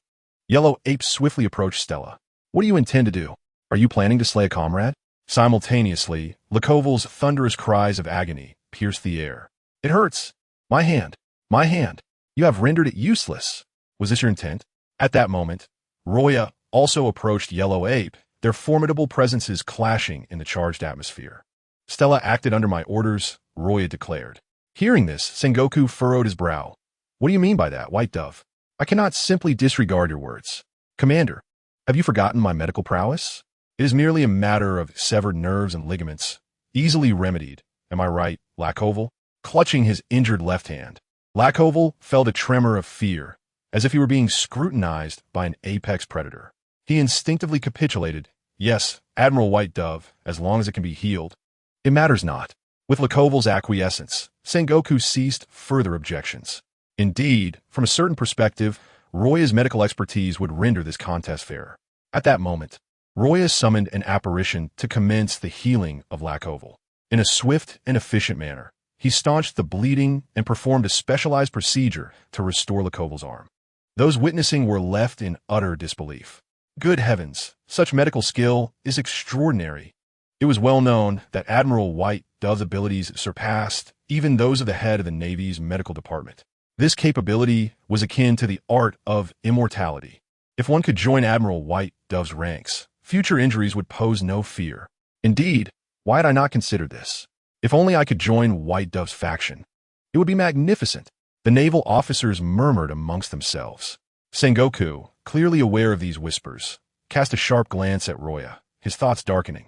Yellow Ape swiftly approached Stella. "What do you intend to do? Are you planning to slay a comrade?" Simultaneously, Lakoval's thunderous cries of agony pierced the air. "It hurts! My hand! My hand! You have rendered it useless! Was this your intent?" At that moment, Luo Ya also approached Yellow Ape, their formidable presences clashing in the charged atmosphere. "Stella acted under my orders," Luo Ya declared. Hearing this, Sengoku furrowed his brow. "What do you mean by that, White Dove? I cannot simply disregard your words. Commander, have you forgotten my medical prowess? It is merely a matter of severed nerves and ligaments, easily remedied. Am I right, Lakoval?" Clutching his injured left hand, Lakoval felt a tremor of fear, as if he were being scrutinized by an apex predator. He instinctively capitulated. "Yes, Admiral White Dove, as long as it can be healed. It matters not." With Lakoval's acquiescence, Sengoku ceased further objections. Indeed, from a certain perspective, Luo Ya's medical expertise would render this contest fair. At that moment, Luo Ya summoned an apparition to commence the healing of Lakoval. In a swift and efficient manner, he staunched the bleeding and performed a specialized procedure to restore Lakoval's arm. Those witnessing were left in utter disbelief. Good heavens, such medical skill is extraordinary. It was well known that Admiral White Dove's abilities surpassed even those of the head of the Navy's medical department. This capability was akin to the art of immortality. If one could join Admiral White Dove's ranks, future injuries would pose no fear. Indeed, why had I not considered this? If only I could join White Dove's faction. It would be magnificent. The naval officers murmured amongst themselves. Sengoku, clearly aware of these whispers, cast a sharp glance at Luo Ya, his thoughts darkening.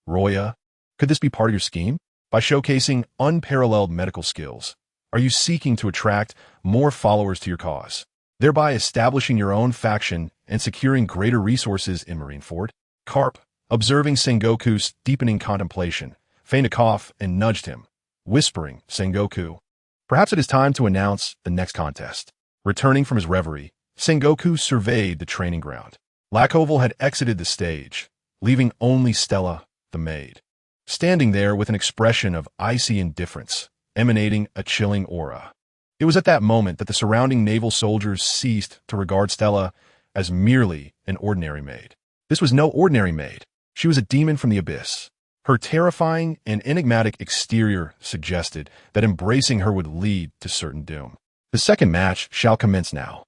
"Luo Ya, could this be part of your scheme? By showcasing unparalleled medical skills, are you seeking to attract more followers to your cause, thereby establishing your own faction and securing greater resources in Marineford?" Carp, observing Sengoku's deepening contemplation, feigned a cough and nudged him, whispering, "Sengoku, perhaps it is time to announce the next contest." Returning from his reverie, Sengoku surveyed the training ground. Lakoval had exited the stage, leaving only Stella, the maid, standing there with an expression of icy indifference, emanating a chilling aura. It was at that moment that the surrounding naval soldiers ceased to regard Stella as merely an ordinary maid. This was no ordinary maid. She was a demon from the abyss. Her terrifying and enigmatic exterior suggested that embracing her would lead to certain doom. The second match shall commence now.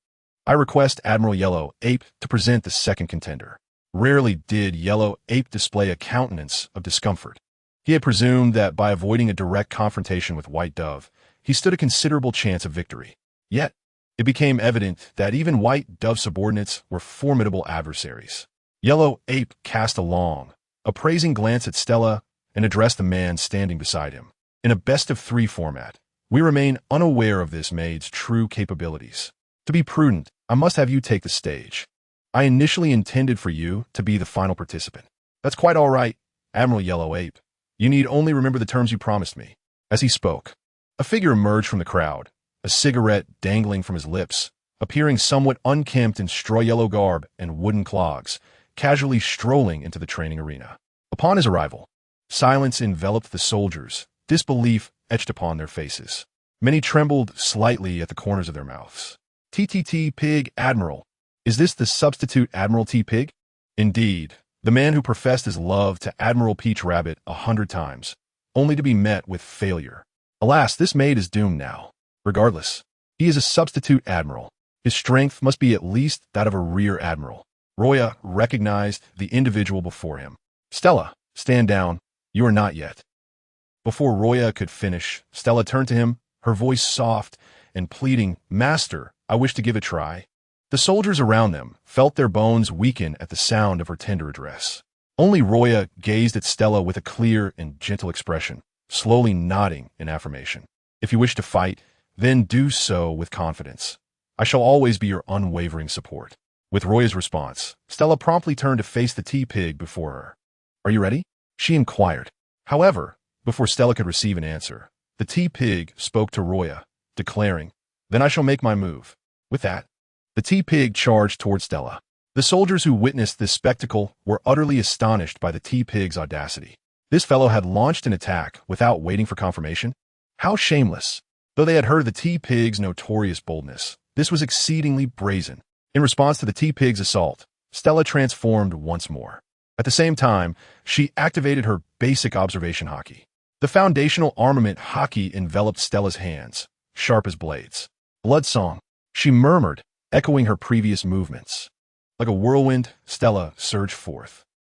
I request Admiral Yellow Ape to present the second contender. Rarely did Yellow Ape display a countenance of discomfort. He had presumed that by avoiding a direct confrontation with White Dove, he stood a considerable chance of victory. Yet, it became evident that even White Dove's subordinates were formidable adversaries. Yellow Ape cast a long, appraising glance at Stella and addressed the man standing beside him. In a best-of-3 format, we remain unaware of this maid's true capabilities. To be prudent, I must have you take the stage. I initially intended for you to be the final participant. That's quite all right, Admiral Yellow Ape. You need only remember the terms you promised me. As he spoke, a figure emerged from the crowd, a cigarette dangling from his lips, appearing somewhat unkempt in straw-yellow garb and wooden clogs, casually strolling into the training arena. Upon his arrival, silence enveloped the soldiers, disbelief etched upon their faces. Many trembled slightly at the corners of their mouths. "TTT Pig Admiral. Is this the substitute Admiral T. Pig?" Indeed, the man who professed his love to Admiral Peach Rabbit 100 times, only to be met with failure. Alas, this maid is doomed now. Regardless, he is a substitute admiral. His strength must be at least that of a rear admiral. Luo Ya recognized the individual before him. "Stella, stand down. You are not yet." Before Luo Ya could finish, Stella turned to him, her voice soft and pleading, "Master, I wish to give a try." The soldiers around them felt their bones weaken at the sound of her tender address. Only Luo Ya gazed at Stella with a clear and gentle expression, slowly nodding in affirmation. "If you wish to fight, then do so with confidence. I shall always be your unwavering support. With Roya's response, Stella promptly turned to face the tea-pig before her. Are you ready? She inquired. However, before Stella could receive an answer, the tea-pig spoke to Roya, declaring, Then I shall make my move. With that, the tea-pig charged toward Stella. The soldiers who witnessed this spectacle were utterly astonished by the tea-pig's audacity. This fellow had launched an attack without waiting for confirmation? How shameless! Though they had heard of the tea-pig's notorious boldness, this was exceedingly brazen. In response to the tea-pig's assault, Stella transformed once more. At the same time, she activated her basic observation Haki. The foundational armament Haki enveloped Stella's hands, sharp as blades. Blood song, she murmured, echoing her previous movements. Like a whirlwind, Stella surged forth.